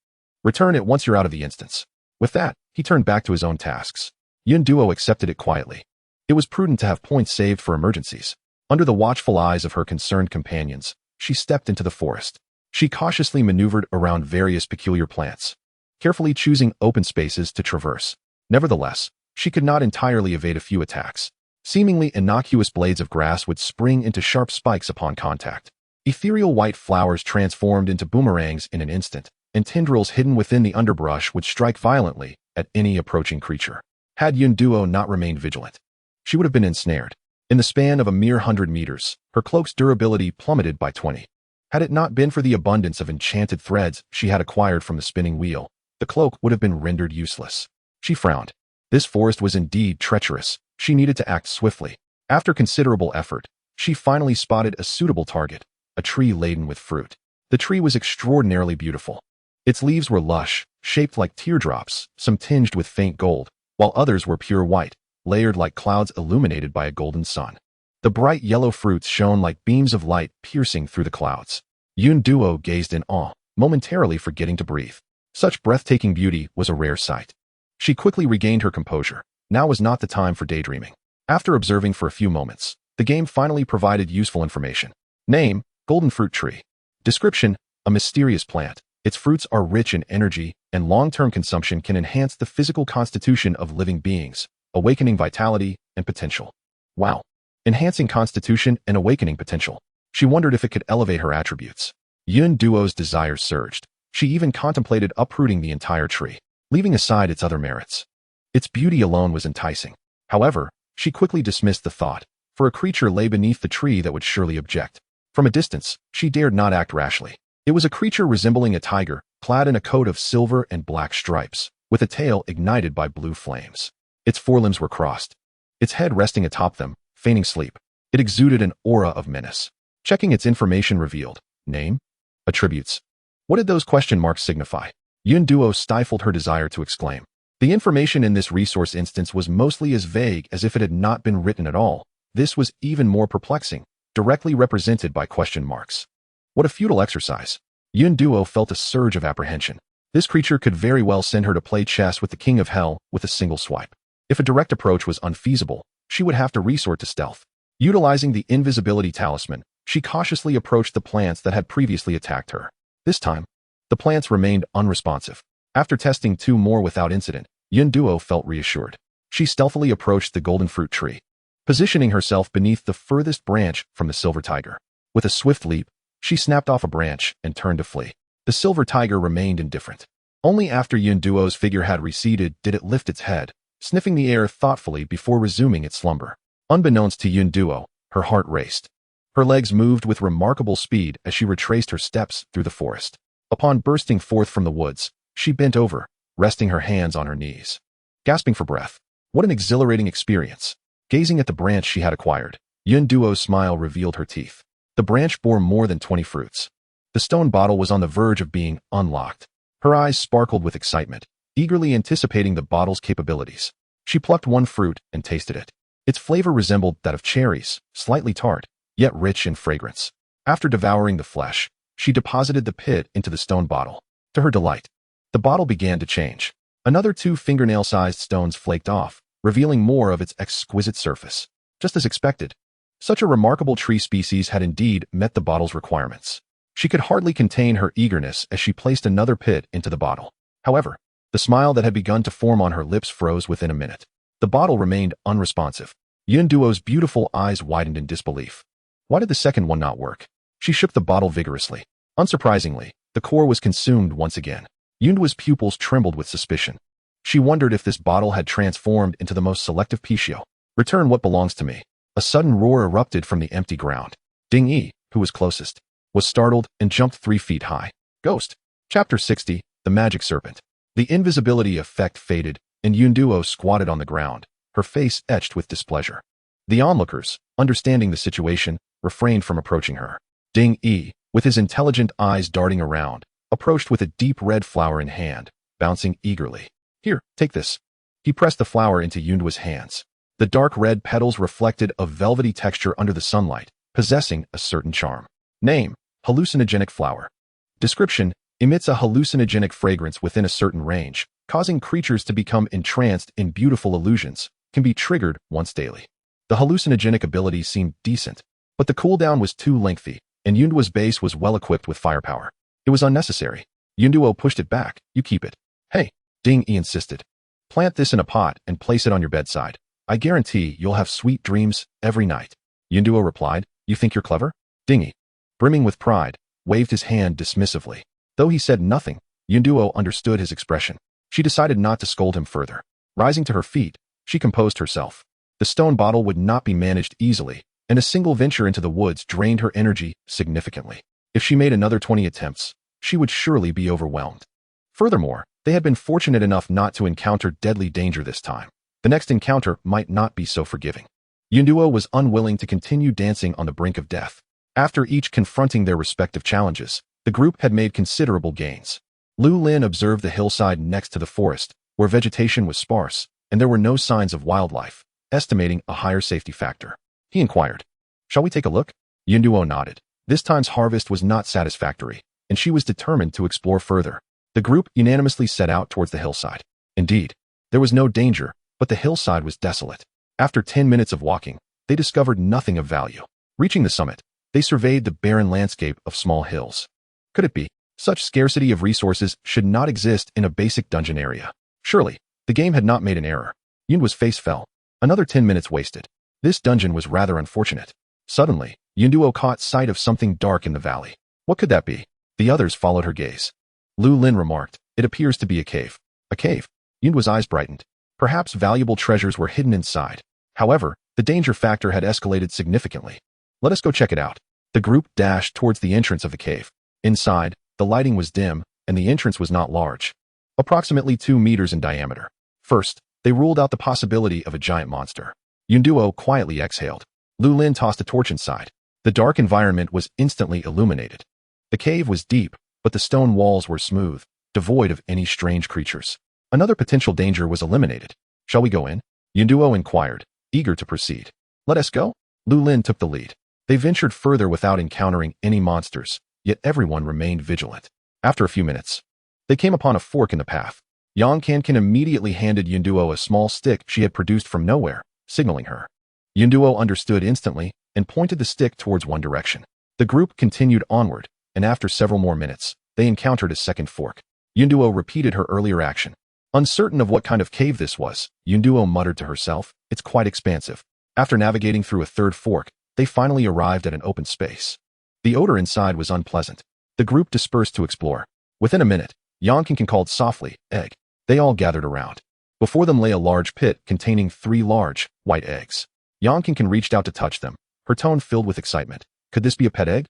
Return it once you're out of the instance. With that, he turned back to his own tasks. Yun Duo accepted it quietly. It was prudent to have points saved for emergencies. Under the watchful eyes of her concerned companions, she stepped into the forest. She cautiously maneuvered around various peculiar plants, carefully choosing open spaces to traverse. Nevertheless, she could not entirely evade a few attacks. Seemingly innocuous blades of grass would spring into sharp spikes upon contact. Ethereal white flowers transformed into boomerangs in an instant, and tendrils hidden within the underbrush would strike violently at any approaching creature. Had Yun Duo not remained vigilant, she would have been ensnared. In the span of a mere 100 meters, her cloak's durability plummeted by 20. Had it not been for the abundance of enchanted threads she had acquired from the spinning wheel, the cloak would have been rendered useless. She frowned. This forest was indeed treacherous. She needed to act swiftly. After considerable effort, she finally spotted a suitable target, a tree laden with fruit. The tree was extraordinarily beautiful. Its leaves were lush, shaped like teardrops, some tinged with faint gold, while others were pure white, layered like clouds illuminated by a golden sun. The bright yellow fruits shone like beams of light piercing through the clouds. Yun Duo gazed in awe, momentarily forgetting to breathe. Such breathtaking beauty was a rare sight. She quickly regained her composure. Now was not the time for daydreaming. After observing for a few moments, the game finally provided useful information. Name: Golden Fruit Tree. Description: a mysterious plant. Its fruits are rich in energy, and long-term consumption can enhance the physical constitution of living beings, awakening vitality and potential. Wow. Enhancing constitution and awakening potential. She wondered if it could elevate her attributes. Yun Duo's desires surged. She even contemplated uprooting the entire tree, leaving aside its other merits. Its beauty alone was enticing. However, she quickly dismissed the thought, for a creature lay beneath the tree that would surely object. From a distance, she dared not act rashly. It was a creature resembling a tiger, clad in a coat of silver and black stripes, with a tail ignited by blue flames. Its forelimbs were crossed, its head resting atop them, feigning sleep. It exuded an aura of menace. Checking its information revealed name, attributes. What did those question marks signify? Yun Duo stifled her desire to exclaim. The information in this resource instance was mostly as vague as if it had not been written at all. This was even more perplexing, directly represented by question marks. What a futile exercise. Yun Duo felt a surge of apprehension. This creature could very well send her to play chess with the King of Hell with a single swipe. If a direct approach was unfeasible, she would have to resort to stealth. Utilizing the invisibility talisman, she cautiously approached the plants that had previously attacked her. This time, the plants remained unresponsive. After testing 2 more without incident, Yun Duo felt reassured. She stealthily approached the golden fruit tree, positioning herself beneath the furthest branch from the silver tiger. With a swift leap, she snapped off a branch and turned to flee. The silver tiger remained indifferent. Only after Yun Duo's figure had receded did it lift its head, sniffing the air thoughtfully before resuming its slumber. Unbeknownst to Yun Duo, her heart raced. Her legs moved with remarkable speed as she retraced her steps through the forest. Upon bursting forth from the woods, she bent over, resting her hands on her knees. Gasping for breath. What an exhilarating experience. Gazing at the branch she had acquired, Yun Duo's smile revealed her teeth. The branch bore more than 20 fruits. The stone bottle was on the verge of being unlocked. Her eyes sparkled with excitement, eagerly anticipating the bottle's capabilities. She plucked one fruit and tasted it. Its flavor resembled that of cherries, slightly tart, yet rich in fragrance. After devouring the flesh, she deposited the pit into the stone bottle. To her delight, the bottle began to change. Another 2 fingernail-sized stones flaked off, revealing more of its exquisite surface. Just as expected, such a remarkable tree species had indeed met the bottle's requirements. She could hardly contain her eagerness as she placed another pit into the bottle. However, the smile that had begun to form on her lips froze within a minute. The bottle remained unresponsive. Yun Duo's beautiful eyes widened in disbelief. Why did the second one not work? She shook the bottle vigorously. Unsurprisingly, the core was consumed once again. Yun Duo's pupils trembled with suspicion. She wondered if this bottle had transformed into the most selective Pichio. Return what belongs to me. A sudden roar erupted from the empty ground. Ding Yi, who was closest, was startled and jumped 3 feet high. Ghost. Chapter 60, The Magic Serpent. The invisibility effect faded, and Yun Duo squatted on the ground, her face etched with displeasure. The onlookers, understanding the situation, refrained from approaching her. Ding Yi, with his intelligent eyes darting around, approached with a deep red flower in hand, bouncing eagerly. Here, take this. He pressed the flower into Yun Duo's hands. The dark red petals reflected a velvety texture under the sunlight, possessing a certain charm. Name: hallucinogenic flower. Description: emits a hallucinogenic fragrance within a certain range, causing creatures to become entranced in beautiful illusions, can be triggered once daily. The hallucinogenic ability seemed decent, but the cooldown was too lengthy, and Yun Duo's base was well equipped with firepower. It was unnecessary. Yun Duo pushed it back. You keep it. Hey, Ding Yi insisted. Plant this in a pot and place it on your bedside. I guarantee you'll have sweet dreams every night. Yun Duo replied. You think you're clever? Ding Yi, brimming with pride, waved his hand dismissively. Though he said nothing, Yun Duo understood his expression. She decided not to scold him further. Rising to her feet, she composed herself. The stone bottle would not be managed easily, and a single venture into the woods drained her energy significantly. If she made another 20 attempts, she would surely be overwhelmed. Furthermore, they had been fortunate enough not to encounter deadly danger this time. The next encounter might not be so forgiving. Yun Duo was unwilling to continue dancing on the brink of death. After each confronting their respective challenges, the group had made considerable gains. Lu Lin observed the hillside next to the forest, where vegetation was sparse, and there were no signs of wildlife, estimating a higher safety factor. He inquired, "Shall we take a look?" Yun Duo nodded. This time's harvest was not satisfactory, and she was determined to explore further. The group unanimously set out towards the hillside. Indeed, there was no danger, but the hillside was desolate. After 10 minutes of walking, they discovered nothing of value. Reaching the summit, they surveyed the barren landscape of small hills. Could it be? Such scarcity of resources should not exist in a basic dungeon area. Surely, the game had not made an error. Yun's face fell. Another 10 minutes wasted. This dungeon was rather unfortunate. Suddenly, Yun Duo caught sight of something dark in the valley. What could that be? The others followed her gaze. Lu Lin remarked, "It appears to be a cave." A cave? Yun's eyes brightened. Perhaps valuable treasures were hidden inside. However, The danger factor had escalated significantly. Let us go check it out. The group dashed towards the entrance of the cave. Inside, the lighting was dim, and the entrance was not large. Approximately 2 meters in diameter. First, they ruled out the possibility of a giant monster. Yunduo quietly exhaled. Lu Lin tossed a torch inside. The dark environment was instantly illuminated. The cave was deep, but the stone walls were smooth, devoid of any strange creatures. Another potential danger was eliminated. Shall we go in? Yunduo inquired, eager to proceed. Let us go? Lu Lin took the lead. They ventured further without encountering any monsters, yet everyone remained vigilant. After a few minutes, they came upon a fork in the path. Yang Kankan immediately handed Yunduo a small stick she had produced from nowhere, signaling her. Yunduo understood instantly and pointed the stick towards one direction. The group continued onward, and after several more minutes, they encountered a second fork. Yunduo repeated her earlier action. Uncertain of what kind of cave this was, Yunduo muttered to herself, "It's quite expansive." After navigating through a third fork, they finally arrived at an open space. The odor inside was unpleasant. The group dispersed to explore. Within a minute, Yang Kankan called softly, "Egg." They all gathered around. Before them lay a large pit containing 3 large, white eggs. Yang Kankan reached out to touch them, her tone filled with excitement. Could this be a pet egg?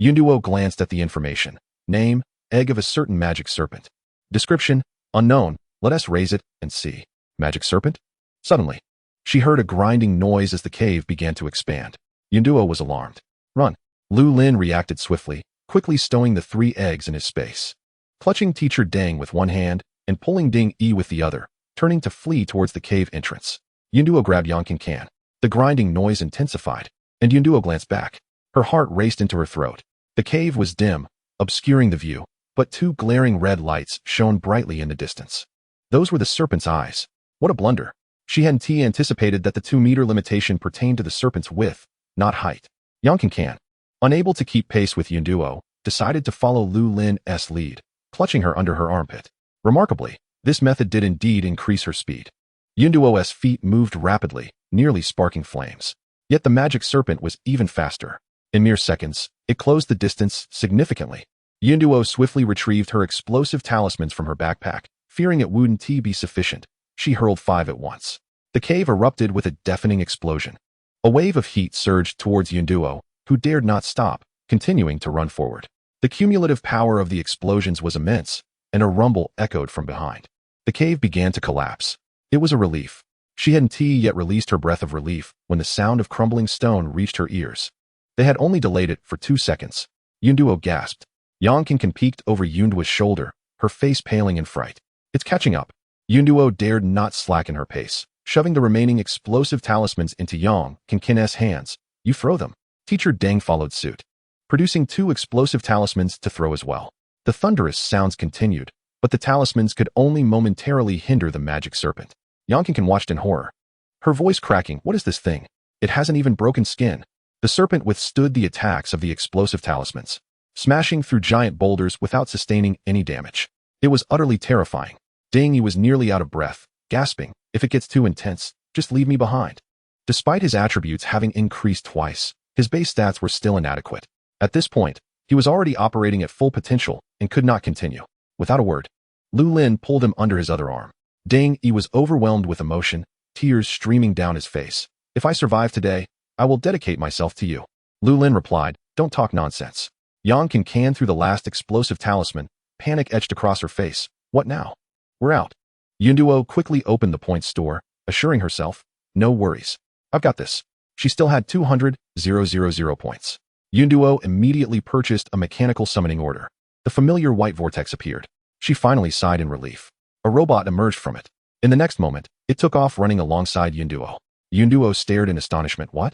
Yunduo glanced at the information. Name, egg of a certain magic serpent. Description, unknown, let us raise it and see. Magic serpent? Suddenly, she heard a grinding noise as the cave began to expand. Yunduo was alarmed. Run. Lu Lin reacted swiftly, quickly stowing the 3 eggs in his space. Clutching teacher Deng with one hand and pulling Ding Yi with the other, turning to flee towards the cave entrance. Yunduo grabbed Yang Kankan. The grinding noise intensified, and Yunduo glanced back. Her heart raced into her throat. The cave was dim, obscuring the view, but 2 glaring red lights shone brightly in the distance. Those were the serpent's eyes. What a blunder. She hadn't anticipated that the 2-meter limitation pertained to the serpent's width, not height. Yang Kankan, unable to keep pace with Yunduo, decided to follow Lu Lin's lead, clutching her under her armpit. Remarkably, this method did indeed increase her speed. Yunduo's feet moved rapidly, nearly sparking flames. Yet the magic serpent was even faster. In mere seconds, it closed the distance significantly. Yunduo swiftly retrieved her explosive talismans from her backpack, fearing it wouldn't be sufficient. She hurled 5 at once. The cave erupted with a deafening explosion. A wave of heat surged towards Yunduo, who dared not stop, continuing to run forward. The cumulative power of the explosions was immense, and a rumble echoed from behind. The cave began to collapse. It was a relief. She hadn't yet released her breath of relief when the sound of crumbling stone reached her ears. They had only delayed it for 2 seconds. Yunduo gasped. Yang Kankan peeked over Yunduo's shoulder, her face paling in fright. It's catching up. Yunduo dared not slacken her pace, shoving the remaining explosive talismans into Yang Kankan's hands. You throw them. Teacher Deng followed suit, producing 2 explosive talismans to throw as well. The thunderous sounds continued, but the talismans could only momentarily hinder the magic serpent. Yang Kankan watched in horror, her voice cracking. What is this thing? It hasn't even broken skin. The serpent withstood the attacks of the explosive talismans, smashing through giant boulders without sustaining any damage. It was utterly terrifying. Ding Yi was nearly out of breath, gasping, "If it gets too intense, just leave me behind." Despite his attributes having increased twice, his base stats were still inadequate. At this point, he was already operating at full potential and could not continue. Without a word, Lu Lin pulled him under his other arm. Ding Yi was overwhelmed with emotion, tears streaming down his face. "If I survive today, I will dedicate myself to you." Lu Lin replied, "Don't talk nonsense." Yang Kankan threw the last explosive talisman, panic etched across her face. "What now? We're out." Yunduo quickly opened the point store, assuring herself, "No worries. I've got this." She still had 200,000 points. Yunduo immediately purchased a mechanical summoning order. The familiar white vortex appeared. She finally sighed in relief. A robot emerged from it. In the next moment, it took off running alongside Yunduo. Yunduo stared in astonishment. What?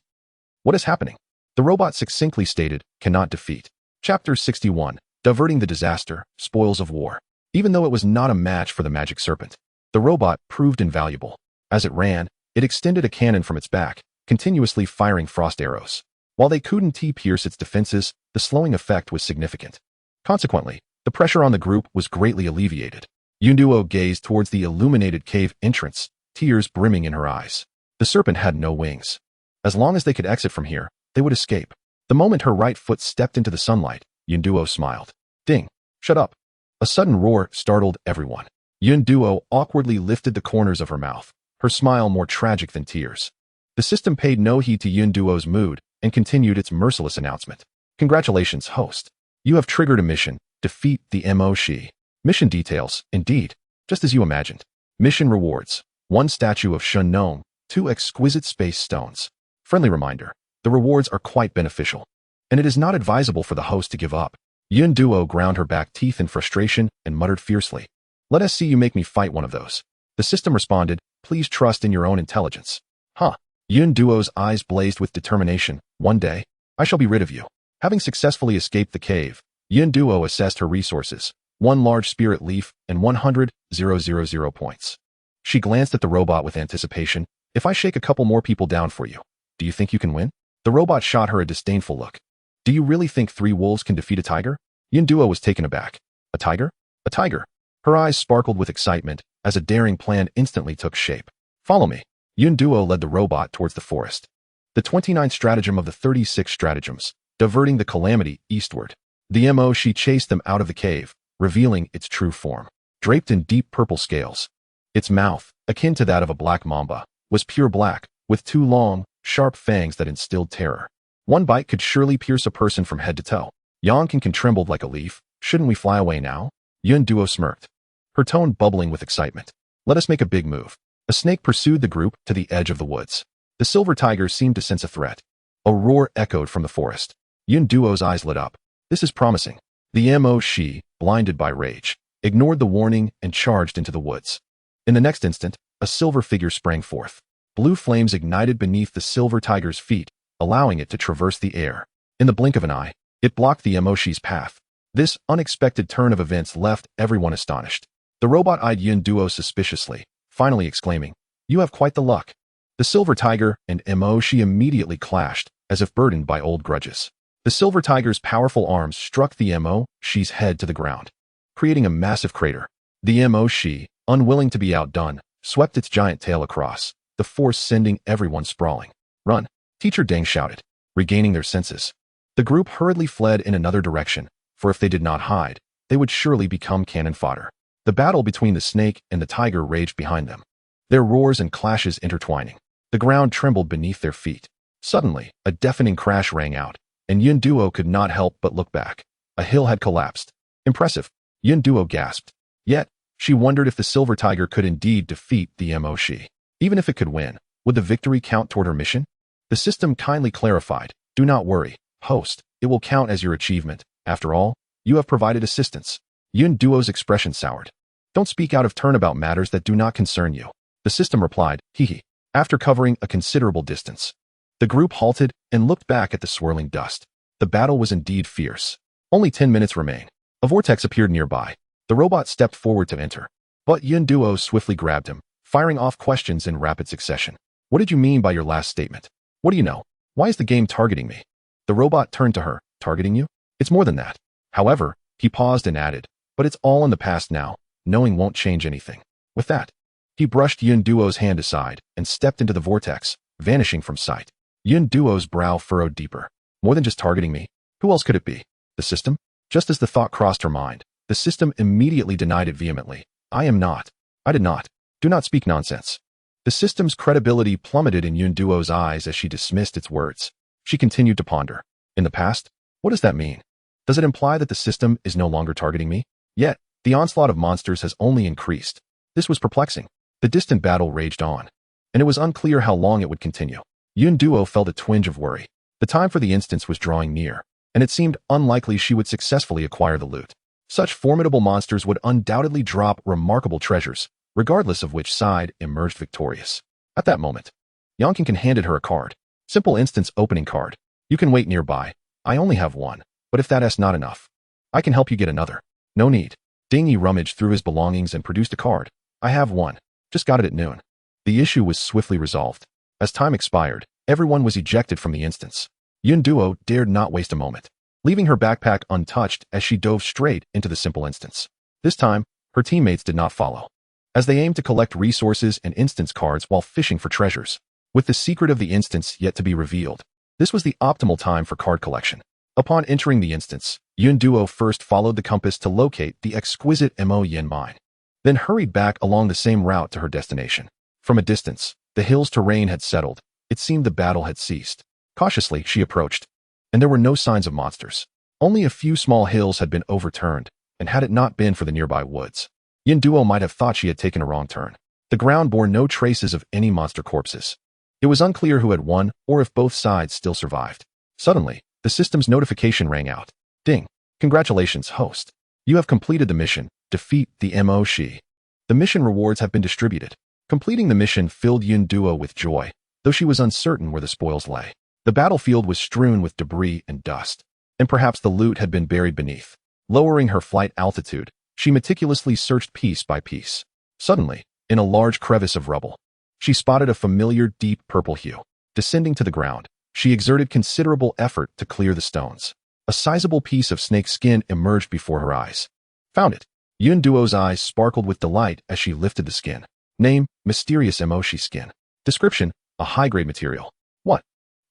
What is happening? The robot succinctly stated, "Cannot defeat." Chapter 61, Diverting the Disaster, Spoils of War. Even though it was not a match for the magic serpent, the robot proved invaluable. As it ran, it extended a cannon from its back, continuously firing frost arrows. While they couldn't pierce its defenses, the slowing effect was significant. Consequently, the pressure on the group was greatly alleviated. Yunduo gazed towards the illuminated cave entrance, tears brimming in her eyes. The serpent had no wings. As long as they could exit from here, they would escape. The moment her right foot stepped into the sunlight, Yunduo smiled. "Ding! Shut up!" A sudden roar startled everyone. Yunduo awkwardly lifted the corners of her mouth, her smile more tragic than tears. The system paid no heed to Yun Duo's mood and continued its merciless announcement. Congratulations, host. You have triggered a mission. Defeat the Mo Shi. Mission details, indeed, just as you imagined. Mission rewards. 1 statue of Shun Gnome, 2 exquisite space stones. Friendly reminder, the rewards are quite beneficial, and it is not advisable for the host to give up. Yun Duo ground her back teeth in frustration and muttered fiercely, "Let us see you make me fight one of those." The system responded, "Please trust in your own intelligence." Huh. Yun Duo's eyes blazed with determination. "One day, I shall be rid of you." Having successfully escaped the cave, Yun Duo assessed her resources, 1 large spirit leaf and 100,000 points. She glanced at the robot with anticipation. "If I shake a couple more people down for you, do you think you can win?" The robot shot her a disdainful look. "Do you really think 3 wolves can defeat a tiger?" Yun Duo was taken aback. "A tiger? A tiger?" Her eyes sparkled with excitement as a daring plan instantly took shape. "Follow me." Yun Duo led the robot towards the forest. The 29th stratagem of the 36 stratagems, diverting the calamity eastward. The Mo Shi chased them out of the cave, revealing its true form. Draped in deep purple scales. Its mouth, akin to that of a black mamba, was pure black, with 2 long, sharp fangs that instilled terror. One bite could surely pierce a person from head to toe. Yonkin trembled like a leaf. "Shouldn't we fly away now?" Yun Duo smirked, her tone bubbling with excitement. "Let us make a big move." A snake pursued the group to the edge of the woods. The silver tiger seemed to sense a threat. A roar echoed from the forest. Yun Duo's eyes lit up. This is promising. The Mo Shi, blinded by rage, ignored the warning and charged into the woods. In the next instant, a silver figure sprang forth. Blue flames ignited beneath the silver tiger's feet, allowing it to traverse the air. In the blink of an eye, it blocked the Mo Shi's path. This unexpected turn of events left everyone astonished. The robot eyed Yun Duo suspiciously, finally exclaiming, "You have quite the luck." The silver tiger and Mo Shi immediately clashed, as if burdened by old grudges. The silver tiger's powerful arms struck the Mo Shi's head to the ground, creating a massive crater. The Mo Shi, unwilling to be outdone, swept its giant tail across, the force sending everyone sprawling. "Run!" Teacher Deng shouted, regaining their senses. The group hurriedly fled in another direction, for if they did not hide, they would surely become cannon fodder. The battle between the snake and the tiger raged behind them, their roars and clashes intertwining. The ground trembled beneath their feet. Suddenly, a deafening crash rang out, and Yun Duo could not help but look back. A hill had collapsed. "Impressive," Yun Duo gasped. Yet, she wondered if the silver tiger could indeed defeat the Mo Shi. Even if it could win, would the victory count toward her mission? The system kindly clarified, "Do not worry, host, it will count as your achievement. After all, you have provided assistance." Yun Duo's expression soured. "Don't speak out of turn about matters that do not concern you." The system replied, "Hee." After covering a considerable distance, the group halted and looked back at the swirling dust. The battle was indeed fierce. Only 10 minutes remained. A vortex appeared nearby. The robot stepped forward to enter, but Yun Duo swiftly grabbed him, firing off questions in rapid succession. "What did you mean by your last statement? What do you know? Why is the game targeting me?" The robot turned to her. "Targeting you? It's more than that." However, he paused and added, "But it's all in the past now. Knowing won't change anything." With that, he brushed Yun Duo's hand aside and stepped into the vortex, vanishing from sight. Yun Duo's brow furrowed deeper. More than just targeting me. Who else could it be? The system? Just as the thought crossed her mind, the system immediately denied it vehemently. "I am not. I did not. Do not speak nonsense." The system's credibility plummeted in Yun Duo's eyes as she dismissed its words. She continued to ponder. "In the past? What does that mean? Does it imply that the system is no longer targeting me?" Yet, the onslaught of monsters has only increased. This was perplexing. The distant battle raged on, and it was unclear how long it would continue. Yun Duo felt a twinge of worry. The time for the instance was drawing near, and it seemed unlikely she would successfully acquire the loot. Such formidable monsters would undoubtedly drop remarkable treasures, regardless of which side emerged victorious. At that moment, Yonkin handed her a card. "Simple instance opening card. You can wait nearby. I only have one, but if that is not enough, I can help you get another." "No need." Dingy rummaged through his belongings and produced a card. "I have one. Just got it at noon." The issue was swiftly resolved. As time expired, everyone was ejected from the instance. Yun Duo dared not waste a moment, leaving her backpack untouched as she dove straight into the simple instance. This time, her teammates did not follow, as they aimed to collect resources and instance cards while fishing for treasures. With the secret of the instance yet to be revealed, this was the optimal time for card collection. Upon entering the instance, Yun Duo first followed the compass to locate the exquisite Mo Yin mine, then hurried back along the same route to her destination. From a distance, the hill's terrain had settled, It seemed the battle had ceased. Cautiously, she approached, and there were no signs of monsters. Only a few small hills had been overturned, and had it not been for the nearby woods, Duo might have thought she had taken a wrong turn. The ground bore no traces of any monster corpses. It was unclear who had won or if both sides still survived. Suddenly, the system's notification rang out. Ding. Congratulations, host. You have completed the mission. Defeat the Mo Shi. The mission rewards have been distributed. Completing the mission filled Duo with joy, though she was uncertain where the spoils lay. The battlefield was strewn with debris and dust, and perhaps the loot had been buried beneath. Lowering her flight altitude, she meticulously searched piece by piece. Suddenly, in a large crevice of rubble, she spotted a familiar deep purple hue. Descending to the ground, she exerted considerable effort to clear the stones. A sizable piece of snake skin emerged before her eyes. Found it. Duo's eyes sparkled with delight as she lifted the skin. Name, mysterious Emoshi skin. Description, a high-grade material. What?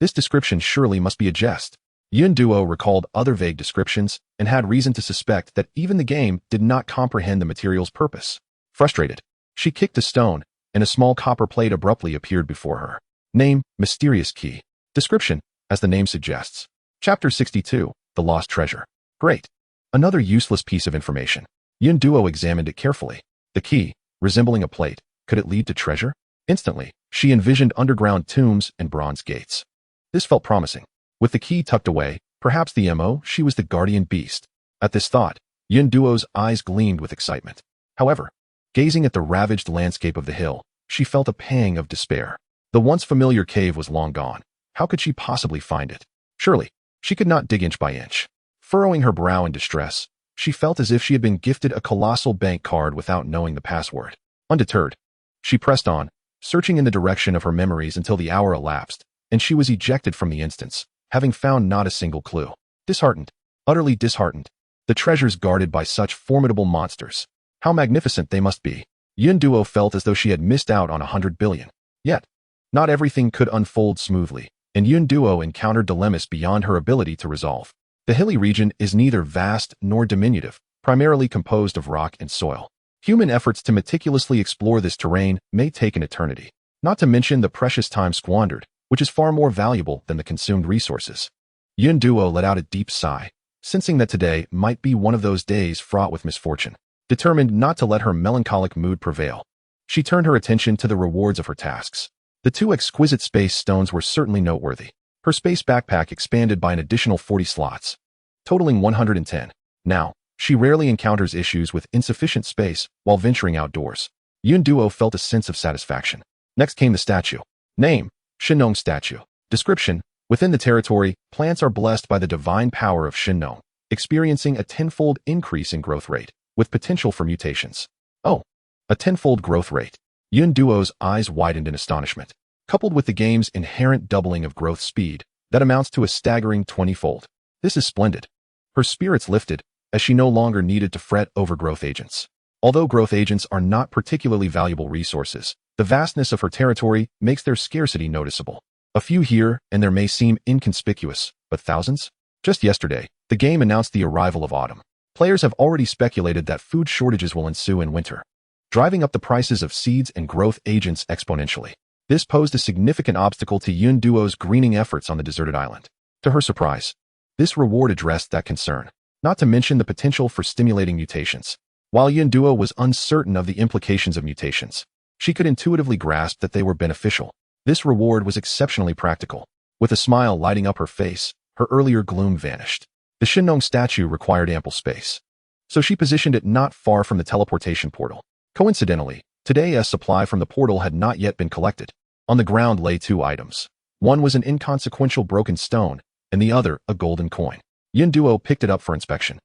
This description surely must be a jest. Duo recalled other vague descriptions and had reason to suspect that even the game did not comprehend the material's purpose. Frustrated, she kicked a stone, and a small copper plate abruptly appeared before her. Name, mysterious key. Description, as the name suggests. Chapter 62, The Lost Treasure. Great. Another useless piece of information. Duo examined it carefully. The key, resembling a plate, could it lead to treasure? Instantly, she envisioned underground tombs and bronze gates. This felt promising. With the key tucked away, perhaps the Mo Shi was the guardian beast. At this thought, Duo's eyes gleamed with excitement. However, gazing at the ravaged landscape of the hill, she felt a pang of despair. The once familiar cave was long gone. How could she possibly find it? Surely, she could not dig inch by inch. Furrowing her brow in distress, she felt as if she had been gifted a colossal bank card without knowing the password. Undeterred, she pressed on, searching in the direction of her memories until the hour elapsed, and she was ejected from the instance, having found not a single clue. Disheartened, utterly disheartened, the treasures guarded by such formidable monsters. How magnificent they must be. Duo felt as though she had missed out on 100 billion. Yet, not everything could unfold smoothly, and Duo encountered dilemmas beyond her ability to resolve. The hilly region is neither vast nor diminutive, primarily composed of rock and soil. Human efforts to meticulously explore this terrain may take an eternity, not to mention the precious time squandered, which is far more valuable than the consumed resources. Duo let out a deep sigh, sensing that today might be one of those days fraught with misfortune. Determined not to let her melancholic mood prevail, she turned her attention to the rewards of her tasks. The 2 exquisite space stones were certainly noteworthy. Her space backpack expanded by an additional 40 slots, totaling 110. Now, she rarely encounters issues with insufficient space while venturing outdoors. Duo felt a sense of satisfaction. Next came the statue. Name, Shinnong statue. Description, within the territory, plants are blessed by the divine power of Shinnong, experiencing a tenfold increase in growth rate, with potential for mutations. Oh, a tenfold growth rate. Duo's eyes widened in astonishment. Coupled with the game's inherent doubling of growth speed, that amounts to a staggering 20-fold. This is splendid. Her spirits lifted, as she no longer needed to fret over growth agents. Although growth agents are not particularly valuable resources, the vastness of her territory makes their scarcity noticeable. A few here and there may seem inconspicuous, but thousands? Just yesterday, the game announced the arrival of autumn. Players have already speculated that food shortages will ensue in winter, driving up the prices of seeds and growth agents exponentially. This posed a significant obstacle to Duo's greening efforts on the deserted island. To her surprise, this reward addressed that concern, not to mention the potential for stimulating mutations. While Duo was uncertain of the implications of mutations, she could intuitively grasp that they were beneficial. This reward was exceptionally practical. With a smile lighting up her face, her earlier gloom vanished. The Shinnong statue required ample space, so she positioned it not far from the teleportation portal. Coincidentally, today a supply from the portal had not yet been collected. On the ground lay 2 items. One was an inconsequential broken stone, and the other a golden coin. Duo picked it up for inspection.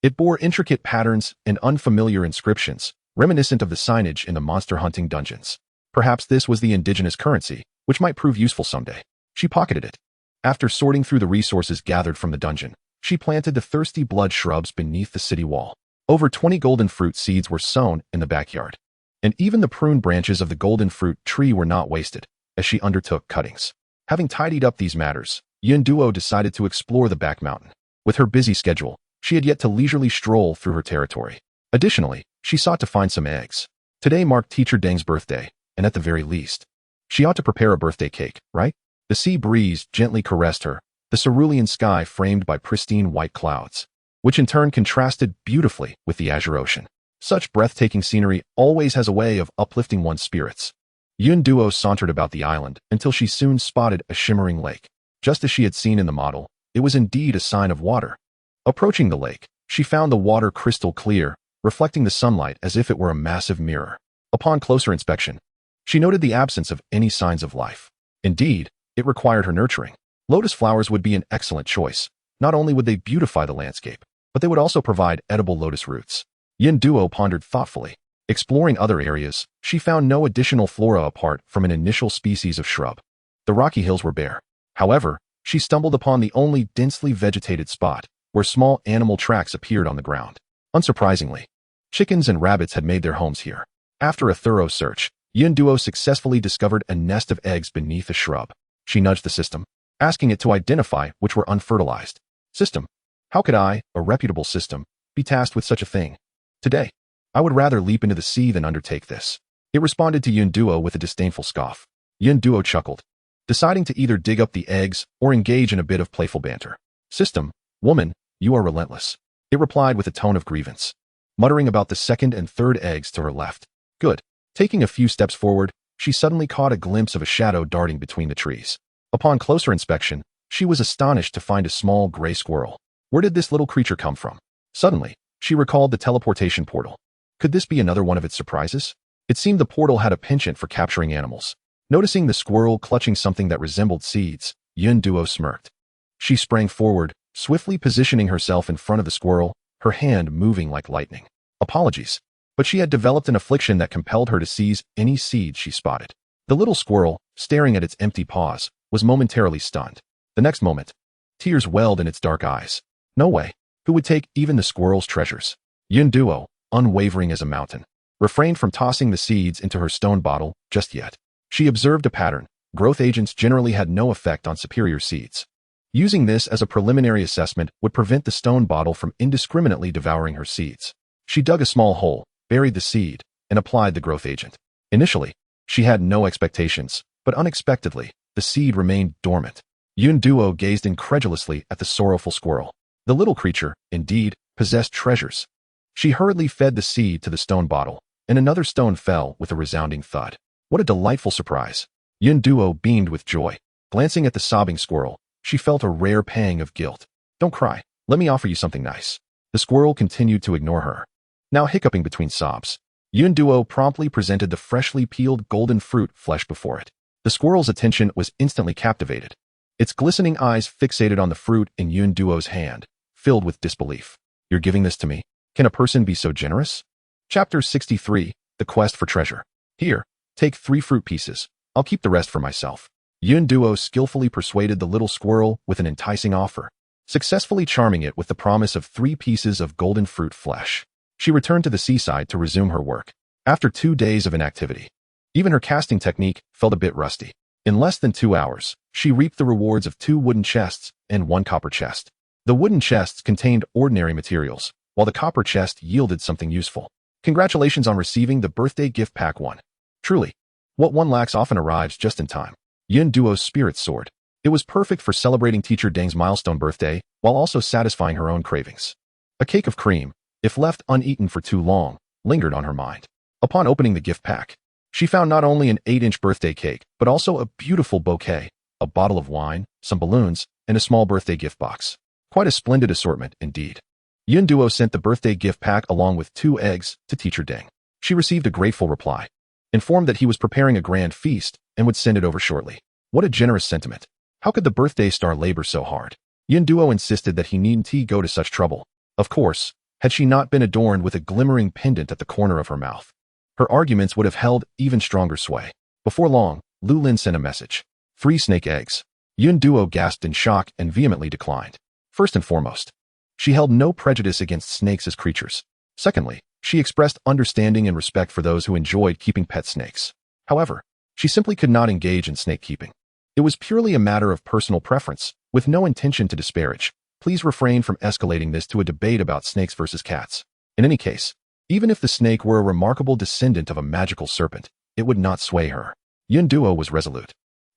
It bore intricate patterns and unfamiliar inscriptions, reminiscent of the signage in the monster hunting dungeons. Perhaps this was the indigenous currency, which might prove useful someday. She pocketed it. After sorting through the resources gathered from the dungeon, she planted the thirsty blood shrubs beneath the city wall. Over 20 golden fruit seeds were sown in the backyard, and even the prune branches of the golden fruit tree were not wasted, as she undertook cuttings. Having tidied up these matters, Duo decided to explore the back mountain. With her busy schedule, she had yet to leisurely stroll through her territory. Additionally, she sought to find some eggs. Today marked Teacher Deng's birthday, and at the very least, she ought to prepare a birthday cake, right? The sea breeze gently caressed her, the cerulean sky framed by pristine white clouds, which in turn contrasted beautifully with the azure ocean. Such breathtaking scenery always has a way of uplifting one's spirits. Yun Duo sauntered about the island until she soon spotted a shimmering lake. Just as she had seen in the model, it was indeed a sign of water. Approaching the lake, she found the water crystal clear, reflecting the sunlight as if it were a massive mirror. Upon closer inspection, she noted the absence of any signs of life. Indeed, it required her nurturing. Lotus flowers would be an excellent choice. Not only would they beautify the landscape, but they would also provide edible lotus roots. Yin Duo pondered thoughtfully. Exploring other areas, she found no additional flora apart from an initial species of shrub. The rocky hills were bare. However, she stumbled upon the only densely vegetated spot, where small animal tracks appeared on the ground. Unsurprisingly, chickens and rabbits had made their homes here. After a thorough search, Yin Duo successfully discovered a nest of eggs beneath a shrub. She nudged the system, asking it to identify which were unfertilized. System, how could I, a reputable system, be tasked with such a thing? Today, I would rather leap into the sea than undertake this. It responded to Yin Duo with a disdainful scoff. Yin Duo chuckled, deciding to either dig up the eggs or engage in a bit of playful banter. System, woman, you are relentless. It replied with a tone of grievance, muttering about the second and third eggs to her left. Good. Taking a few steps forward, she suddenly caught a glimpse of a shadow darting between the trees. Upon closer inspection, she was astonished to find a small gray squirrel. Where did this little creature come from? Suddenly, she recalled the teleportation portal. Could this be another one of its surprises? It seemed the portal had a penchant for capturing animals. Noticing the squirrel clutching something that resembled seeds, Yun Duo smirked. She sprang forward, swiftly positioning herself in front of the squirrel, her hand moving like lightning. Apologies, but she had developed an affliction that compelled her to seize any seed she spotted. The little squirrel, staring at its empty paws, was momentarily stunned. The next moment, tears welled in its dark eyes. No way. Who would take even the squirrel's treasures? Yun Duo, unwavering as a mountain, refrained from tossing the seeds into her stone bottle just yet. She observed a pattern. Growth agents generally had no effect on superior seeds. Using this as a preliminary assessment would prevent the stone bottle from indiscriminately devouring her seeds. She dug a small hole, buried the seed, and applied the growth agent. Initially, she had no expectations, but unexpectedly, the seed remained dormant. Yun Duo gazed incredulously at the sorrowful squirrel. The little creature, indeed, possessed treasures. She hurriedly fed the seed to the stone bottle, and another stone fell with a resounding thud. What a delightful surprise! Yun Duo beamed with joy. Glancing at the sobbing squirrel, she felt a rare pang of guilt. Don't cry. Let me offer you something nice. The squirrel continued to ignore her, now hiccuping between sobs. Yun Duo promptly presented the freshly peeled golden fruit flesh before it. The squirrel's attention was instantly captivated. Its glistening eyes fixated on the fruit in Yun Duo's hand, filled with disbelief. You're giving this to me? Can a person be so generous? Chapter 63, The Quest for Treasure. Here, take 3 fruit pieces. I'll keep the rest for myself. Yun Duo skillfully persuaded the little squirrel with an enticing offer, successfully charming it with the promise of 3 pieces of golden fruit flesh. She returned to the seaside to resume her work. After 2 days of inactivity, even her casting technique felt a bit rusty. In less than 2 hours, she reaped the rewards of 2 wooden chests and 1 copper chest. The wooden chests contained ordinary materials, while the copper chest yielded something useful. Congratulations on receiving the birthday gift pack 1. Truly, what one lacks often arrives just in time. Yun Duo's spirits soared. It was perfect for celebrating Teacher Deng's milestone birthday, while also satisfying her own cravings. A cake of cream, if left uneaten for too long, lingered on her mind. Upon opening the gift pack, she found not only an 8-inch birthday cake, but also a beautiful bouquet, a bottle of wine, some balloons, and a small birthday gift box. Quite a splendid assortment, indeed. Yun Duo sent the birthday gift pack along with 2 eggs to Teacher Deng. She received a grateful reply, informed that he was preparing a grand feast and would send it over shortly. What a generous sentiment. How could the birthday star labor so hard? Yun Duo insisted that he needn't go to such trouble. Of course, had she not been adorned with a glimmering pendant at the corner of her mouth, her arguments would have held even stronger sway. Before long, Lu Lin sent a message. 3 snake eggs. Yun Duo gasped in shock and vehemently declined. First and foremost, she held no prejudice against snakes as creatures. Secondly, she expressed understanding and respect for those who enjoyed keeping pet snakes. However, she simply could not engage in snake keeping. It was purely a matter of personal preference, with no intention to disparage. Please refrain from escalating this to a debate about snakes versus cats. In any case, even if the snake were a remarkable descendant of a magical serpent, it would not sway her. Yun Duo was resolute.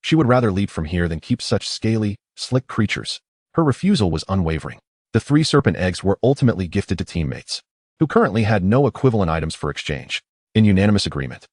She would rather leap from here than keep such scaly, slick creatures. Her refusal was unwavering. The 3 serpent eggs were ultimately gifted to teammates, who currently had no equivalent items for exchange. In unanimous agreement,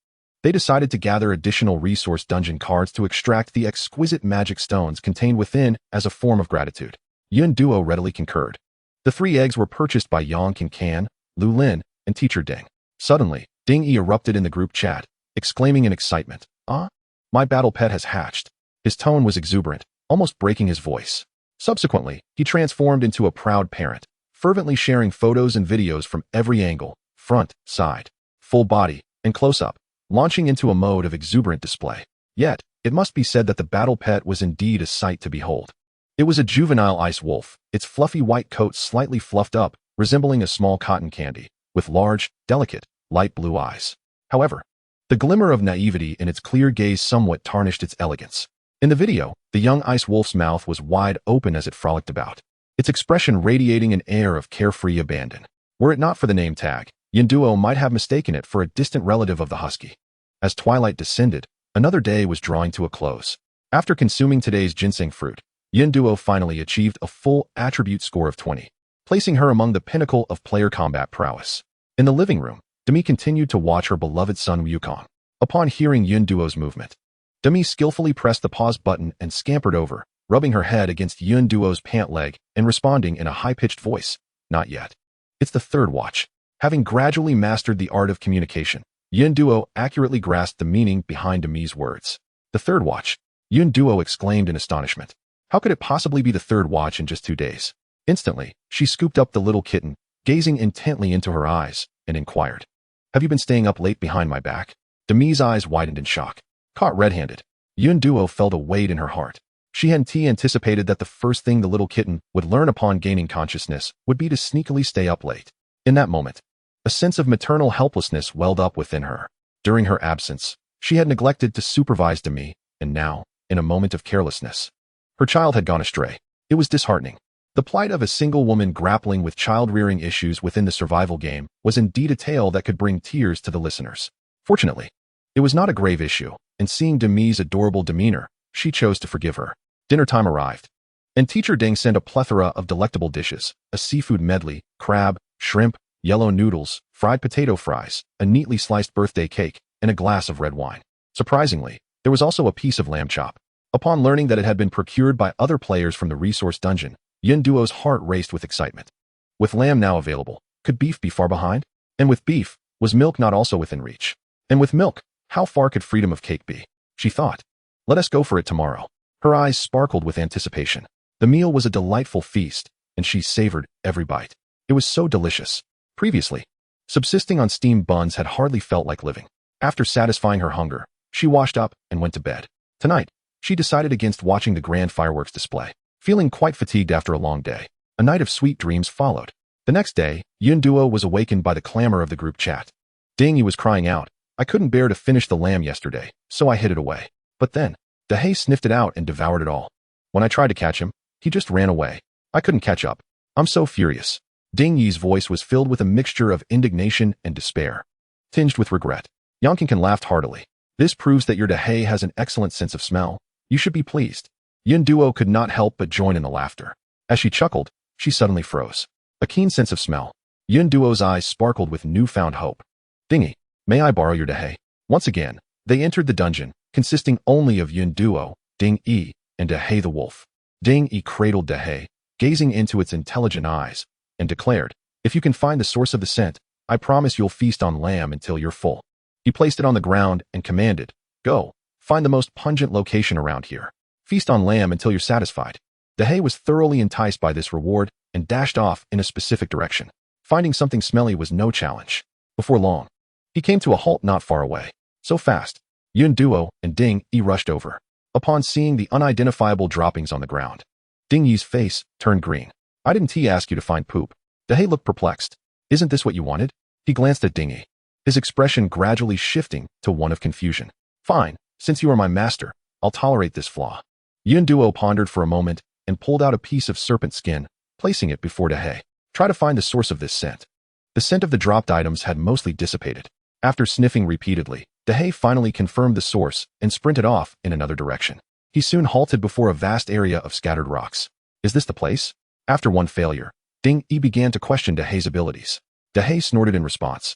they decided to gather additional resource dungeon cards to extract the exquisite magic stones contained within as a form of gratitude. Yun Duo readily concurred. The 3 eggs were purchased by Yang King Kan, Lu Lin, and Teacher Ding. Suddenly, Ding Yi erupted in the group chat, exclaiming in excitement, "Ah, my battle pet has hatched." His tone was exuberant, almost breaking his voice. Subsequently, he transformed into a proud parent, fervently sharing photos and videos from every angle, front, side, full body, and close-up, launching into a mode of exuberant display. Yet, it must be said that the battle pet was indeed a sight to behold. It was a juvenile ice wolf, its fluffy white coat slightly fluffed up, resembling a small cotton candy, with large, delicate, light blue eyes. However, the glimmer of naivety in its clear gaze somewhat tarnished its elegance. In the video, the young ice wolf's mouth was wide open as it frolicked about, its expression radiating an air of carefree abandon. Were it not for the name tag, Yinduo might have mistaken it for a distant relative of the husky. As twilight descended, another day was drawing to a close. After consuming today's ginseng fruit, Yinduo finally achieved a full attribute score of 20, placing her among the pinnacle of player combat prowess. In the living room, Demi continued to watch her beloved son Yukong. Upon hearing Yinduo's movement, Demi skillfully pressed the pause button and scampered over, rubbing her head against Yinduo's pant leg and responding in a high-pitched voice, "Not yet." It's the 3rd watch. Having gradually mastered the art of communication, Yinduo accurately grasped the meaning behind Demi's words. "The 3rd watch?" Yinduo exclaimed in astonishment. How could it possibly be the 3rd watch in just 2 days? Instantly, she scooped up the little kitten, gazing intently into her eyes, and inquired, "Have you been staying up late behind my back?" Demi's eyes widened in shock. Caught red-handed, Yinduo felt a weight in her heart. She had anticipated that the first thing the little kitten would learn upon gaining consciousness would be to sneakily stay up late. In that moment, a sense of maternal helplessness welled up within her. During her absence, she had neglected to supervise Demi, and now, in a moment of carelessness, her child had gone astray. It was disheartening. The plight of a single woman grappling with child-rearing issues within the survival game was indeed a tale that could bring tears to the listeners. Fortunately, it was not a grave issue, and seeing Demi's adorable demeanor, she chose to forgive her. Dinner time arrived, and Teacher Ding sent a plethora of delectable dishes, a seafood medley, crab, shrimp, yellow noodles, fried potato fries, a neatly sliced birthday cake, and a glass of red wine. Surprisingly, there was also a piece of lamb chop. Upon learning that it had been procured by other players from the resource dungeon, Yinduo's heart raced with excitement. With lamb now available, could beef be far behind? And with beef, was milk not also within reach? And with milk, how far could freedom of cake be? She thought. Let us go for it tomorrow. Her eyes sparkled with anticipation. The meal was a delightful feast, and she savored every bite. It was so delicious. Previously, subsisting on steamed buns had hardly felt like living. After satisfying her hunger, she washed up and went to bed. Tonight, she decided against watching the grand fireworks display. Feeling quite fatigued after a long day, a night of sweet dreams followed. The next day, Yinduo was awakened by the clamor of the group chat. Ding Yi was crying out, "I couldn't bear to finish the lamb yesterday, so I hid it away. But then, Dehei sniffed it out and devoured it all. When I tried to catch him, he just ran away. I couldn't catch up. I'm so furious." Ding Yi's voice was filled with a mixture of indignation and despair, tinged with regret. Yang King laughed heartily. "This proves that your Dehei has an excellent sense of smell. You should be pleased." Yinduo could not help but join in the laughter. As she chuckled, she suddenly froze. A keen sense of smell. Yinduo's eyes sparkled with newfound hope. "Dingy, may I borrow your Dehei?" Once again, they entered the dungeon, consisting only of Yinduo, Ding Yi, and Dehei the wolf. Ding Yi cradled Dehei, gazing into its intelligent eyes, and declared, "If you can find the source of the scent, I promise you'll feast on lamb until you're full." He placed it on the ground and commanded, "Go, find the most pungent location around here. Feast on lamb until you're satisfied." Dehei was thoroughly enticed by this reward and dashed off in a specific direction. Finding something smelly was no challenge. Before long, he came to a halt not far away. So fast, Yinduo and Ding Yi rushed over. Upon seeing the unidentifiable droppings on the ground, Ding Yi's face turned green. "I didn't ask you to find poop." Dehei looked perplexed. "Isn't this what you wanted?" He glanced at Ding Yi, his expression gradually shifting to one of confusion. "Fine, since you are my master, I'll tolerate this flaw." Yinduo pondered for a moment and pulled out a piece of serpent skin, placing it before Dehei. "Try to find the source of this scent." The scent of the dropped items had mostly dissipated. After sniffing repeatedly, Dehei finally confirmed the source and sprinted off in another direction. He soon halted before a vast area of scattered rocks. Is this the place? After one failure, Ding Yi began to question Dahei's abilities. Dahei snorted in response,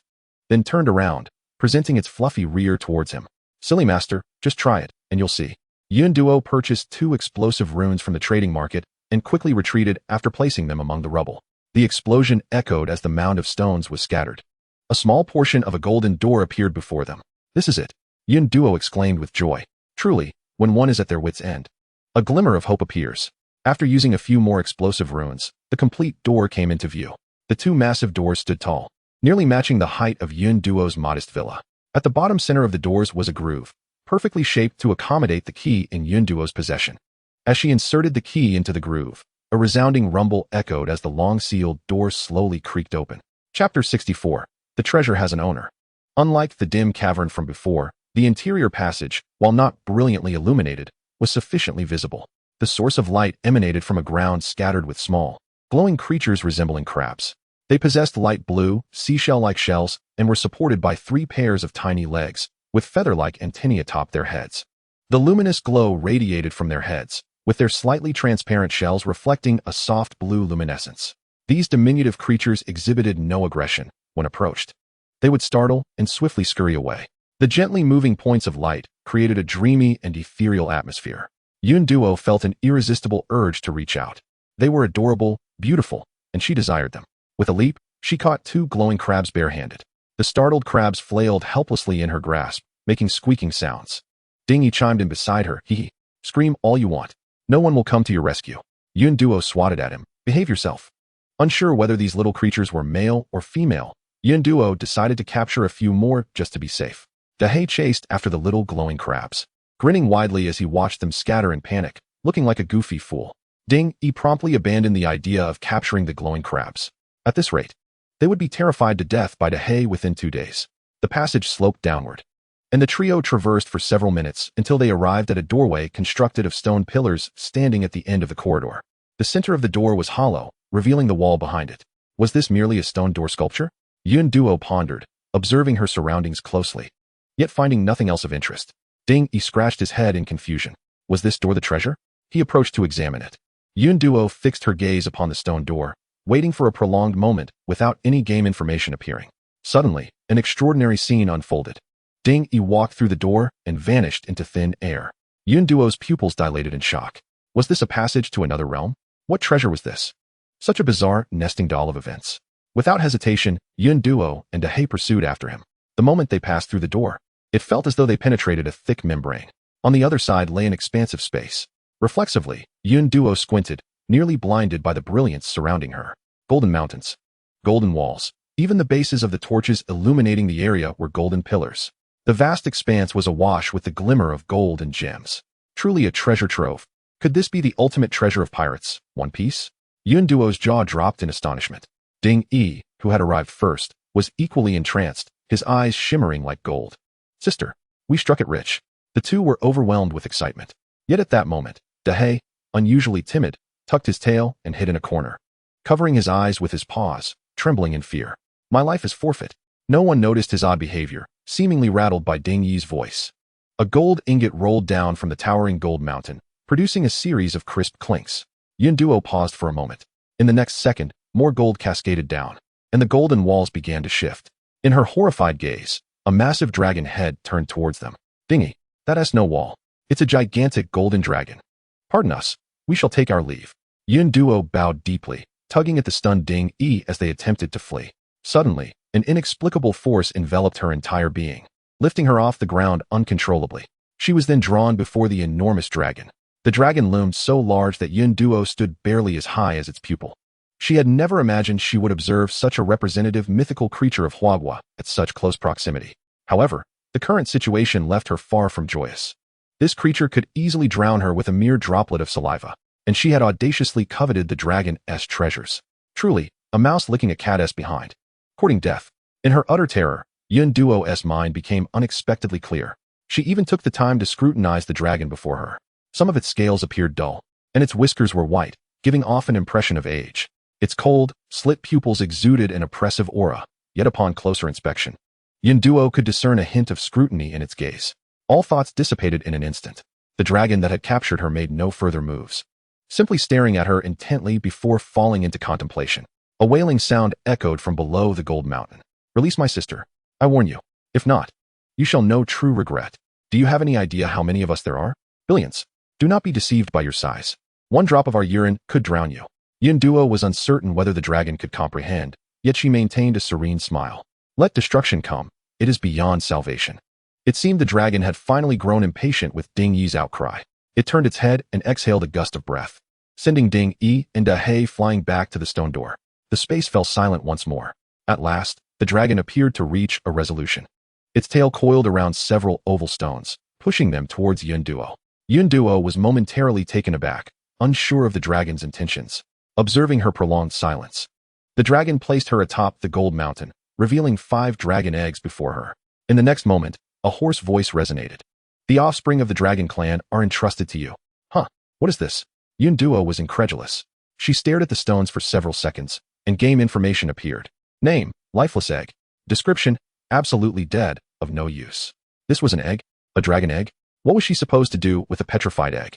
then turned around, presenting its fluffy rear towards him. Silly master, just try it, and you'll see. Yun Duo purchased 2 explosive runes from the trading market and quickly retreated after placing them among the rubble. The explosion echoed as the mound of stones was scattered. A small portion of a golden door appeared before them. This is it, Yun Duo exclaimed with joy. Truly, when one is at their wit's end, a glimmer of hope appears. After using a few more explosive runes, the complete door came into view. The 2 massive doors stood tall, nearly matching the height of Yun Duo's modest villa. At the bottom center of the doors was a groove, perfectly shaped to accommodate the key in Yun Duo's possession. As she inserted the key into the groove, a resounding rumble echoed as the long-sealed door slowly creaked open. Chapter 64. The treasure has an owner. Unlike the dim cavern from before, the interior passage, while not brilliantly illuminated, was sufficiently visible. The source of light emanated from a ground scattered with small, glowing creatures resembling crabs. They possessed light blue, seashell-like shells and were supported by 3 pairs of tiny legs, with feather-like antennae atop their heads. The luminous glow radiated from their heads, with their slightly transparent shells reflecting a soft blue luminescence. These diminutive creatures exhibited no aggression when approached. They would startle and swiftly scurry away. The gently moving points of light created a dreamy and ethereal atmosphere. Yun Duo felt an irresistible urge to reach out. They were adorable, beautiful, and she desired them. With a leap, she caught 2 glowing crabs barehanded. The startled crabs flailed helplessly in her grasp, making squeaking sounds. Ding Yi chimed in beside her. Hee. Scream all you want. No one will come to your rescue. Yun Duo swatted at him. Behave yourself. Unsure whether these little creatures were male or female, Yun Duo decided to capture a few more just to be safe. Dahei chased after the little glowing crabs, grinning widely as he watched them scatter in panic, looking like a goofy fool. Ding Yi promptly abandoned the idea of capturing the glowing crabs. At this rate, they would be terrified to death by Dahei within 2 days. The passage sloped downward, and the trio traversed for several minutes until they arrived at a doorway constructed of stone pillars standing at the end of the corridor. The center of the door was hollow, revealing the wall behind it. Was this merely a stone door sculpture? Yun Duo pondered, observing her surroundings closely, yet finding nothing else of interest. Ding Yi scratched his head in confusion. Was this door the treasure? He approached to examine it. Yun Duo fixed her gaze upon the stone door, waiting for a prolonged moment without any game information appearing. Suddenly, an extraordinary scene unfolded. Ding Yi walked through the door and vanished into thin air. Yun Duo's pupils dilated in shock. Was this a passage to another realm? What treasure was this? Such a bizarre nesting doll of events. Without hesitation, Yun Duo and Dahei pursued after him. The moment they passed through the door, it felt as though they penetrated a thick membrane. On the other side lay an expansive space. Reflexively, Yun Duo squinted, nearly blinded by the brilliance surrounding her. Golden mountains, golden walls, even the bases of the torches illuminating the area were golden pillars. The vast expanse was awash with the glimmer of gold and gems. Truly a treasure trove. Could this be the ultimate treasure of pirates, One Piece? Yun Duo's jaw dropped in astonishment. Ding Yi, who had arrived first, was equally entranced, his eyes shimmering like gold. Sister, we struck it rich. The 2 were overwhelmed with excitement. Yet at that moment, Dahei, unusually timid, tucked his tail and hid in a corner, covering his eyes with his paws, trembling in fear. My life is forfeit. No one noticed his odd behavior, seemingly rattled by Ding Yi's voice. A gold ingot rolled down from the towering gold mountain, producing a series of crisp clinks. Yun Duo paused for a moment. In the next second, more gold cascaded down, and the golden walls began to shift. In her horrified gaze, a massive dragon head turned towards them. Dingy, that has no wall. It's a gigantic golden dragon. Pardon us, we shall take our leave. Yun Duo bowed deeply, tugging at the stunned Ding Yi as they attempted to flee. Suddenly, an inexplicable force enveloped her entire being, lifting her off the ground uncontrollably. She was then drawn before the enormous dragon. The dragon loomed so large that Yun Duo stood barely as high as its pupil. She had never imagined she would observe such a representative mythical creature of Huagua at such close proximity. However, the current situation left her far from joyous. This creature could easily drown her with a mere droplet of saliva, and she had audaciously coveted the dragon's treasures. Truly, a mouse licking a cat's behind. Courting death. In her utter terror, Yun Duo's mind became unexpectedly clear. She even took the time to scrutinize the dragon before her. Some of its scales appeared dull, and its whiskers were white, giving off an impression of age. Its cold, slit pupils exuded an oppressive aura, yet upon closer inspection, Yun Duo could discern a hint of scrutiny in its gaze. All thoughts dissipated in an instant. The dragon that had captured her made no further moves, simply staring at her intently before falling into contemplation. A wailing sound echoed from below the gold mountain. Release my sister. I warn you. If not, you shall know true regret. Do you have any idea how many of us there are? Billions. Do not be deceived by your size. One drop of our urine could drown you. Yunduo was uncertain whether the dragon could comprehend, yet she maintained a serene smile. Let destruction come. It is beyond salvation. It seemed the dragon had finally grown impatient with Ding Yi's outcry. It turned its head and exhaled a gust of breath, sending Ding Yi and He flying back to the stone door. The space fell silent once more. At last, the dragon appeared to reach a resolution. Its tail coiled around several oval stones, pushing them towards Yunduo. Yunduo was momentarily taken aback, unsure of the dragon's intentions, observing her prolonged silence. The dragon placed her atop the gold mountain, revealing 5 dragon eggs before her. In the next moment, a hoarse voice resonated. The offspring of the dragon clan are entrusted to you. Huh, what is this? Yunduo was incredulous. She stared at the stones for several seconds, and game information appeared. Name, lifeless egg. Description, absolutely dead, of no use. This was an egg? A dragon egg? What was she supposed to do with a petrified egg?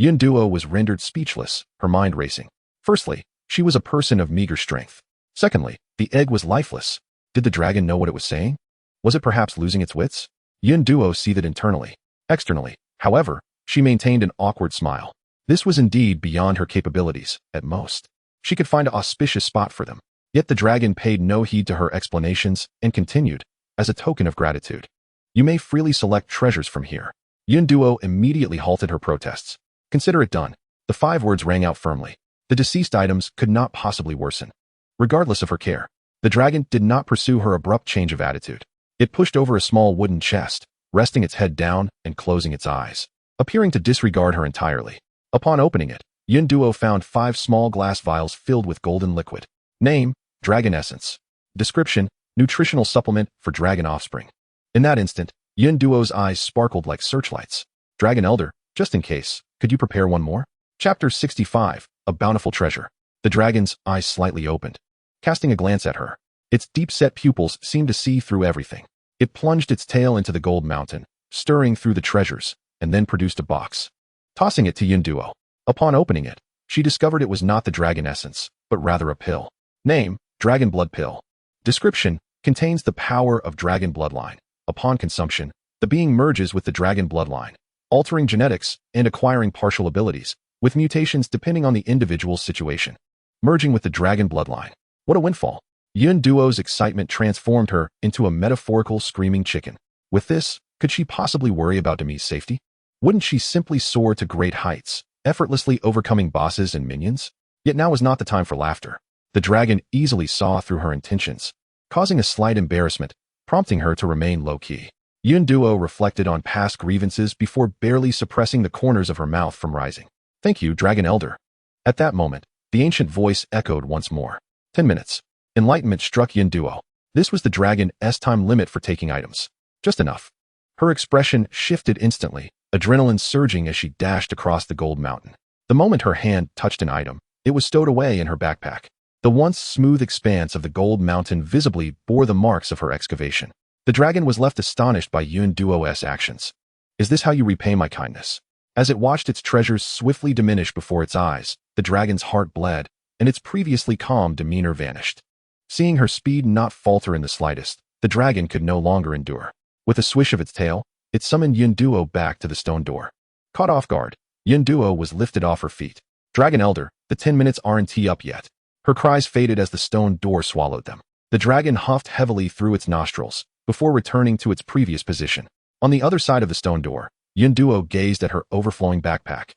Yunduo was rendered speechless, her mind racing. Firstly, she was a person of meager strength. Secondly, the egg was lifeless. Did the dragon know what it was saying? Was it perhaps losing its wits? Yunduo seethed internally. Externally, however, she maintained an awkward smile. This was indeed beyond her capabilities, at most. She could find an auspicious spot for them. Yet the dragon paid no heed to her explanations and continued, as a token of gratitude. You may freely select treasures from here. Yunduo immediately halted her protests. Consider it done. The 5 words rang out firmly. The deceased items could not possibly worsen. Regardless of her care, the dragon did not pursue her abrupt change of attitude. It pushed over a small wooden chest, resting its head down and closing its eyes, appearing to disregard her entirely. Upon opening it, Yunduo found 5 small glass vials filled with golden liquid. Name, Dragon Essence. Description, nutritional supplement for dragon offspring. In that instant, Yunduo's eyes sparkled like searchlights. Dragon Elder, just in case, could you prepare one more? Chapter 65, A Bountiful Treasure. The dragon's eyes slightly opened, casting a glance at her. Its deep-set pupils seemed to see through everything. It plunged its tail into the gold mountain, stirring through the treasures, and then produced a box. Tossing it to Yunduo. Upon opening it, she discovered it was not the dragon essence, but rather a pill. Name, Dragon Blood Pill. Description, contains the power of dragon bloodline. Upon consumption, the being merges with the dragon bloodline, altering genetics and acquiring partial abilities, with mutations depending on the individual's situation. Merging with the dragon bloodline. What a windfall. Yunduo's excitement transformed her into a metaphorical screaming chicken. With this, could she possibly worry about Demi's safety? Wouldn't she simply soar to great heights, effortlessly overcoming bosses and minions? Yet now was not the time for laughter. The dragon easily saw through her intentions, causing a slight embarrassment, prompting her to remain low-key. Yunduo reflected on past grievances before barely suppressing the corners of her mouth from rising. Thank you, Dragon Elder. At that moment, the ancient voice echoed once more. 10 minutes. Enlightenment struck Yunduo. This was the dragon's time limit for taking items. Just enough. Her expression shifted instantly, adrenaline surging as she dashed across the gold mountain. The moment her hand touched an item, it was stowed away in her backpack. The once smooth expanse of the gold mountain visibly bore the marks of her excavation. The dragon was left astonished by Yunduo's actions. Is this how you repay my kindness? As it watched its treasures swiftly diminish before its eyes, the dragon's heart bled, and its previously calm demeanor vanished. Seeing her speed not falter in the slightest, the dragon could no longer endure. With a swish of its tail, it summoned Yunduo back to the stone door. Caught off guard, Yunduo was lifted off her feet. Dragon Elder, the 10 minutes aren't up yet. Her cries faded as the stone door swallowed them. The dragon huffed heavily through its nostrils, before returning to its previous position. On the other side of the stone door, Yunduo gazed at her overflowing backpack.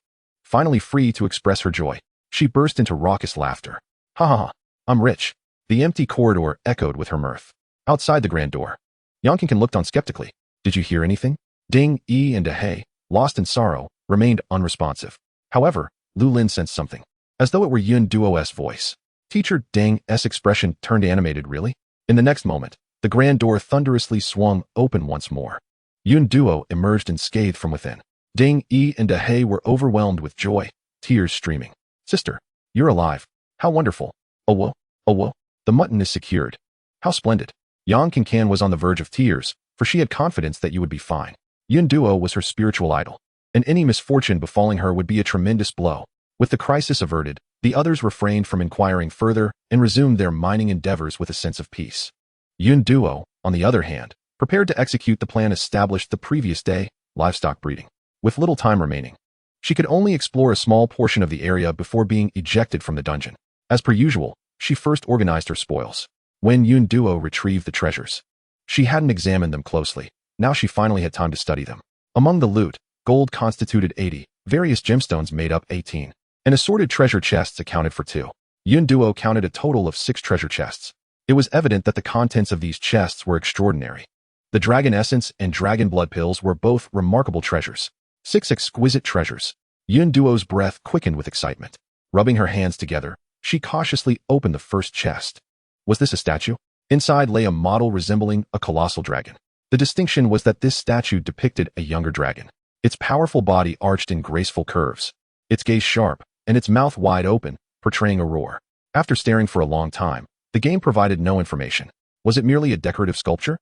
Finally free to express her joy, she burst into raucous laughter. Ha ha ha, I'm rich. The empty corridor echoed with her mirth. Outside the grand door, Yankinkin looked on skeptically. Did you hear anything? Ding, Yi, and He, lost in sorrow, remained unresponsive. However, Lu Lin sensed something, as though it were Yunduo's voice. Teacher Ding's expression turned animated. Really? In the next moment, the grand door thunderously swung open once more. Yunduo emerged unscathed from within. Ding, Yi, and He were overwhelmed with joy, tears streaming. Sister, you're alive. How wonderful. Oh whoa. The mutton is secured. How splendid. Yang Kincan was on the verge of tears, for she had confidence that you would be fine. Yunduo was her spiritual idol. and any misfortune befalling her would be a tremendous blow. With the crisis averted, the others refrained from inquiring further and resumed their mining endeavors with a sense of peace. Yun Duo, on the other hand, prepared to execute the plan established the previous day, livestock breeding. With little time remaining, she could only explore a small portion of the area before being ejected from the dungeon. As per usual, she first organized her spoils. When Yun Duo retrieved the treasures, she hadn't examined them closely. Now she finally had time to study them. Among the loot, gold constituted 80, various gemstones made up 18, and assorted treasure chests accounted for 2. Yun Duo counted a total of 6 treasure chests. It was evident that the contents of these chests were extraordinary. The dragon essence and dragon blood pills were both remarkable treasures. 6 exquisite treasures. Yun Duo's breath quickened with excitement. Rubbing her hands together, she cautiously opened the first chest. Was this a statue? Inside lay a model resembling a colossal dragon. The distinction was that this statue depicted a younger dragon. Its powerful body arched in graceful curves, its gaze sharp, and its mouth wide open, portraying a roar. After staring for a long time, the game provided no information. Was it merely a decorative sculpture?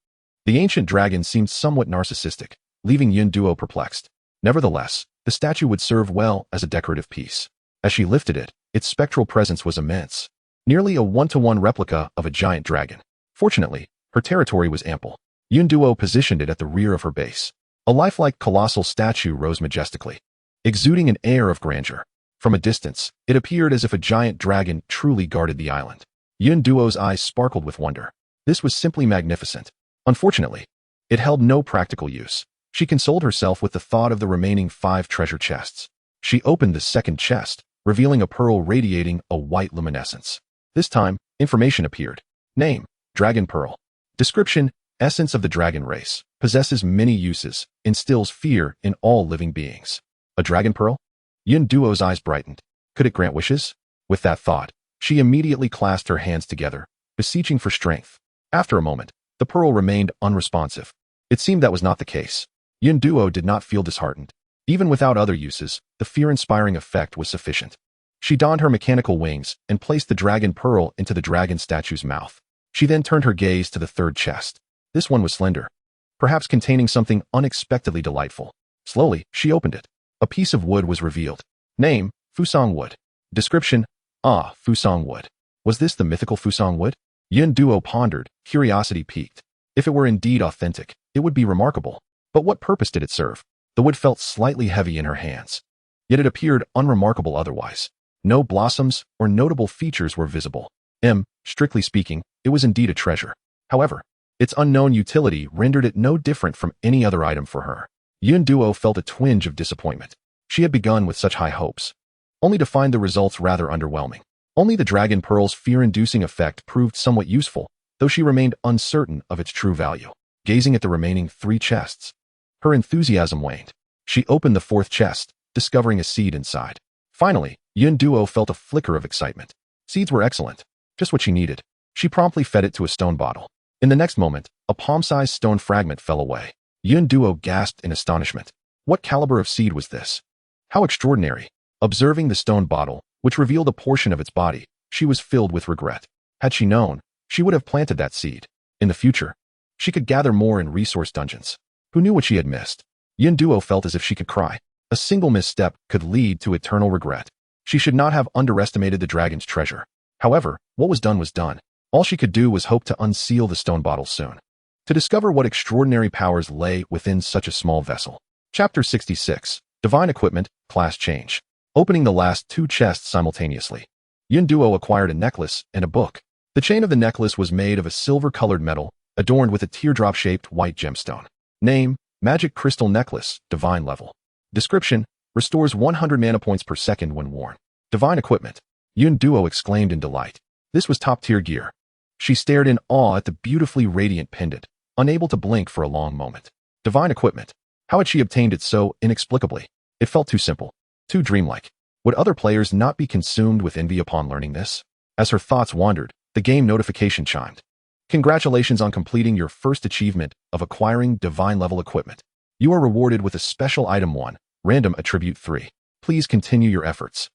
The ancient dragon seemed somewhat narcissistic, leaving Yun Duo perplexed. Nevertheless, the statue would serve well as a decorative piece. As she lifted it, its spectral presence was immense, nearly a one-to-one replica of a giant dragon. Fortunately, her territory was ample. Yun Duo positioned it at the rear of her base. A lifelike colossal statue rose majestically, exuding an air of grandeur. From a distance, it appeared as if a giant dragon truly guarded the island. Yun Duo's eyes sparkled with wonder. This was simply magnificent. Unfortunately, it held no practical use. She consoled herself with the thought of the remaining 5 treasure chests. She opened the second chest, revealing a pearl radiating a white luminescence. This time, information appeared. Name: Dragon Pearl. Description: Essence of the dragon race. Possesses many uses. Instills fear in all living beings. A dragon pearl? Yun Duo's eyes brightened. Could it grant wishes? With that thought, she immediately clasped her hands together, beseeching for strength. After a moment, the pearl remained unresponsive. It seemed that was not the case. Yun Duo did not feel disheartened. Even without other uses, the fear-inspiring effect was sufficient. She donned her mechanical wings and placed the dragon pearl into the dragon statue's mouth. She then turned her gaze to the third chest. This one was slender, perhaps containing something unexpectedly delightful. Slowly, she opened it. A piece of wood was revealed. Name: Fusong wood. Description: Fusong wood. Was this the mythical Fusong wood? Yun Duo pondered, curiosity piqued. If it were indeed authentic, it would be remarkable. But what purpose did it serve? The wood felt slightly heavy in her hands. Yet it appeared unremarkable otherwise. No blossoms or notable features were visible. Strictly speaking, it was indeed a treasure. However, its unknown utility rendered it no different from any other item for her. Yun Duo felt a twinge of disappointment. She had begun with such high hopes, only to find the results rather underwhelming. Only the dragon pearl's fear-inducing effect proved somewhat useful, though she remained uncertain of its true value. Gazing at the remaining 3 chests, her enthusiasm waned. She opened the 4th chest, discovering a seed inside. Finally, Yun Duo felt a flicker of excitement. Seeds were excellent, just what she needed. She promptly fed it to a stone bottle. In the next moment, a palm-sized stone fragment fell away. Yun Duo gasped in astonishment. What caliber of seed was this? How extraordinary! Observing the stone bottle, which revealed a portion of its body, she was filled with regret. Had she known, she would have planted that seed. In the future, she could gather more in resource dungeons. Who knew what she had missed? Yun Duo felt as if she could cry. A single misstep could lead to eternal regret. She should not have underestimated the dragon's treasure. However, what was done was done. All she could do was hope to unseal the stone bottle soon, to discover what extraordinary powers lay within such a small vessel. Chapter 66. Divine Equipment, Class Change. Opening the last 2 chests simultaneously, Yun Duo acquired a necklace and a book. The chain of the necklace was made of a silver-colored metal, adorned with a teardrop-shaped white gemstone. Name: Magic Crystal Necklace, Divine Level. Description: Restores 100 mana points per second when worn. Divine Equipment. Yun Duo exclaimed in delight. This was top-tier gear. She stared in awe at the beautifully radiant pendant, unable to blink for a long moment. Divine Equipment. How had she obtained it so inexplicably? It felt too simple, too dreamlike. Would other players not be consumed with envy upon learning this? As her thoughts wandered, the game notification chimed. Congratulations on completing your first achievement of acquiring divine level equipment. You are rewarded with a special item 1, random attribute 3. Please continue your efforts.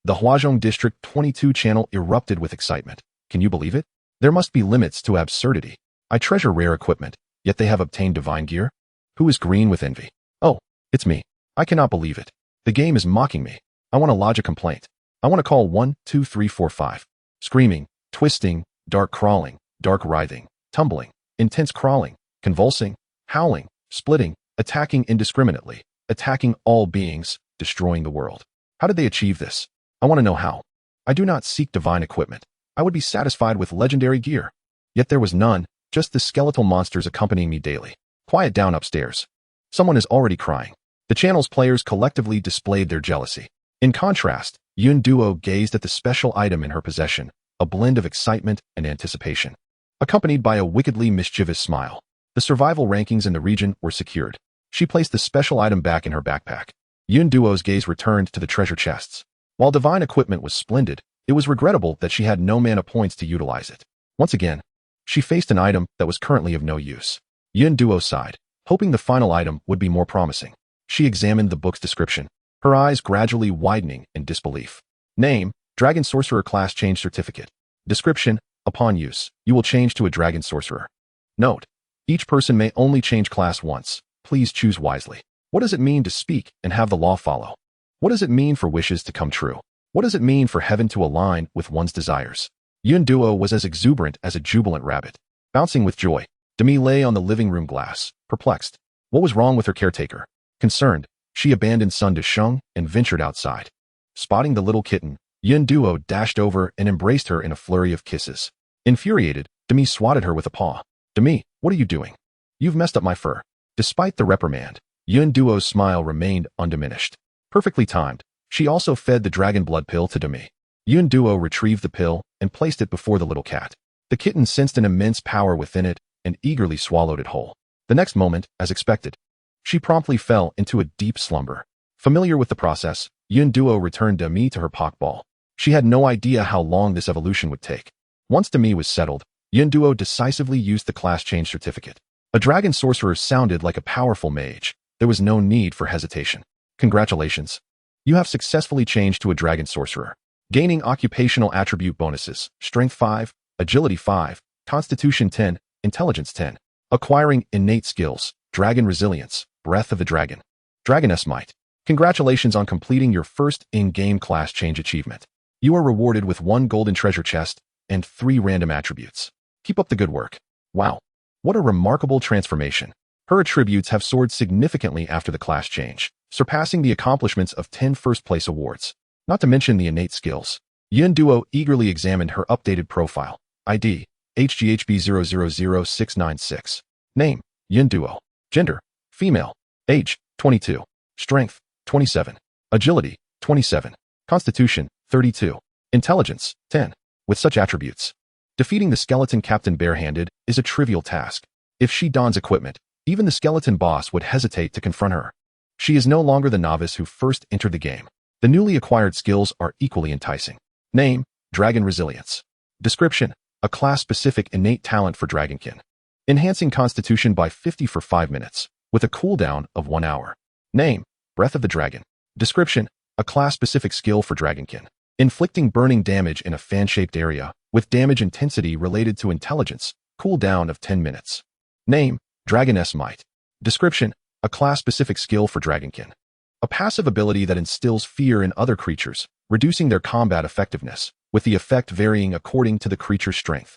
The Huazhong District 22 channel erupted with excitement. Can you believe it? There must be limits to absurdity. I treasure rare equipment, yet they have obtained divine gear? Who is green with envy? Oh, it's me. I cannot believe it. The game is mocking me. I want to lodge a complaint. I want to call 1, 2, 3, 4, 5. Screaming, twisting, dark crawling, dark writhing, tumbling, intense crawling, convulsing, howling, splitting, attacking indiscriminately, attacking all beings, destroying the world. How did they achieve this? I want to know how. I do not seek divine equipment. I would be satisfied with legendary gear. Yet there was none, just the skeletal monsters accompanying me daily. Quiet down upstairs. Someone is already crying. The channel's players collectively displayed their jealousy. In contrast, Yun Duo gazed at the special item in her possession, a blend of excitement and anticipation, accompanied by a wickedly mischievous smile. The survival rankings in the region were secured. She placed the special item back in her backpack. Yun Duo's gaze returned to the treasure chests. While divine equipment was splendid, it was regrettable that she had no mana points to utilize it. Once again, she faced an item that was currently of no use. Yun Duo sighed, hoping the final item would be more promising. She examined the book's description, her eyes gradually widening in disbelief. Name, Dragon Sorcerer Class Change Certificate. Description, upon use, you will change to a Dragon Sorcerer. Note, each person may only change class once. Please choose wisely. What does it mean to speak and have the law follow? What does it mean for wishes to come true? What does it mean for heaven to align with one's desires? Yun Duo was as exuberant as a jubilant rabbit. Bouncing with joy, Demi lay on the living room glass, perplexed. What was wrong with her caretaker? Concerned, she abandoned Sun to Sheng and ventured outside. Spotting the little kitten, Yun Duo dashed over and embraced her in a flurry of kisses. Infuriated, Demi swatted her with a paw. Demi, what are you doing? You've messed up my fur. Despite the reprimand, Yun Duo's smile remained undiminished. Perfectly timed, she also fed the dragon blood pill to Demi. Yun Duo retrieved the pill and placed it before the little cat. The kitten sensed an immense power within it and eagerly swallowed it whole. The next moment, as expected, she promptly fell into a deep slumber. Familiar with the process, Yun Duo returned Demi to her Pokeball. She had no idea how long this evolution would take. Once Demi was settled, Yun Duo decisively used the class change certificate. A dragon sorcerer sounded like a powerful mage. There was no need for hesitation. Congratulations. You have successfully changed to a dragon sorcerer. Gaining occupational attribute bonuses, Strength 5, Agility 5, Constitution 10, Intelligence 10. Acquiring innate skills, Dragon Resilience, Breath of the Dragon. Dragoness Might. Congratulations on completing your first in-game class change achievement. You are rewarded with 1 golden treasure chest and 3 random attributes. Keep up the good work. Wow. What a remarkable transformation. Her attributes have soared significantly after the class change, surpassing the accomplishments of 10 first-place awards. Not to mention the innate skills. Yun Duo eagerly examined her updated profile. ID, HGHB000696. Name, Yun Duo. Gender, female. Age, 22. Strength, 27. Agility, 27. Constitution, 32. Intelligence, 10. With such attributes, defeating the skeleton captain barehanded is a trivial task. If she dons equipment, even the skeleton boss would hesitate to confront her. She is no longer the novice who first entered the game. The newly acquired skills are equally enticing. Name, Dragon Resilience. Description, a class-specific innate talent for Dragonkin. Enhancing Constitution by 50 for 5 minutes, with a cooldown of 1 hour. Name, Breath of the Dragon. Description, a class-specific skill for Dragonkin. Inflicting burning damage in a fan-shaped area, with damage intensity related to intelligence, cooldown of 10 minutes. Name, Dragoness Might. Description, a class-specific skill for Dragonkin. A passive ability that instills fear in other creatures, reducing their combat effectiveness, with the effect varying according to the creature's strength.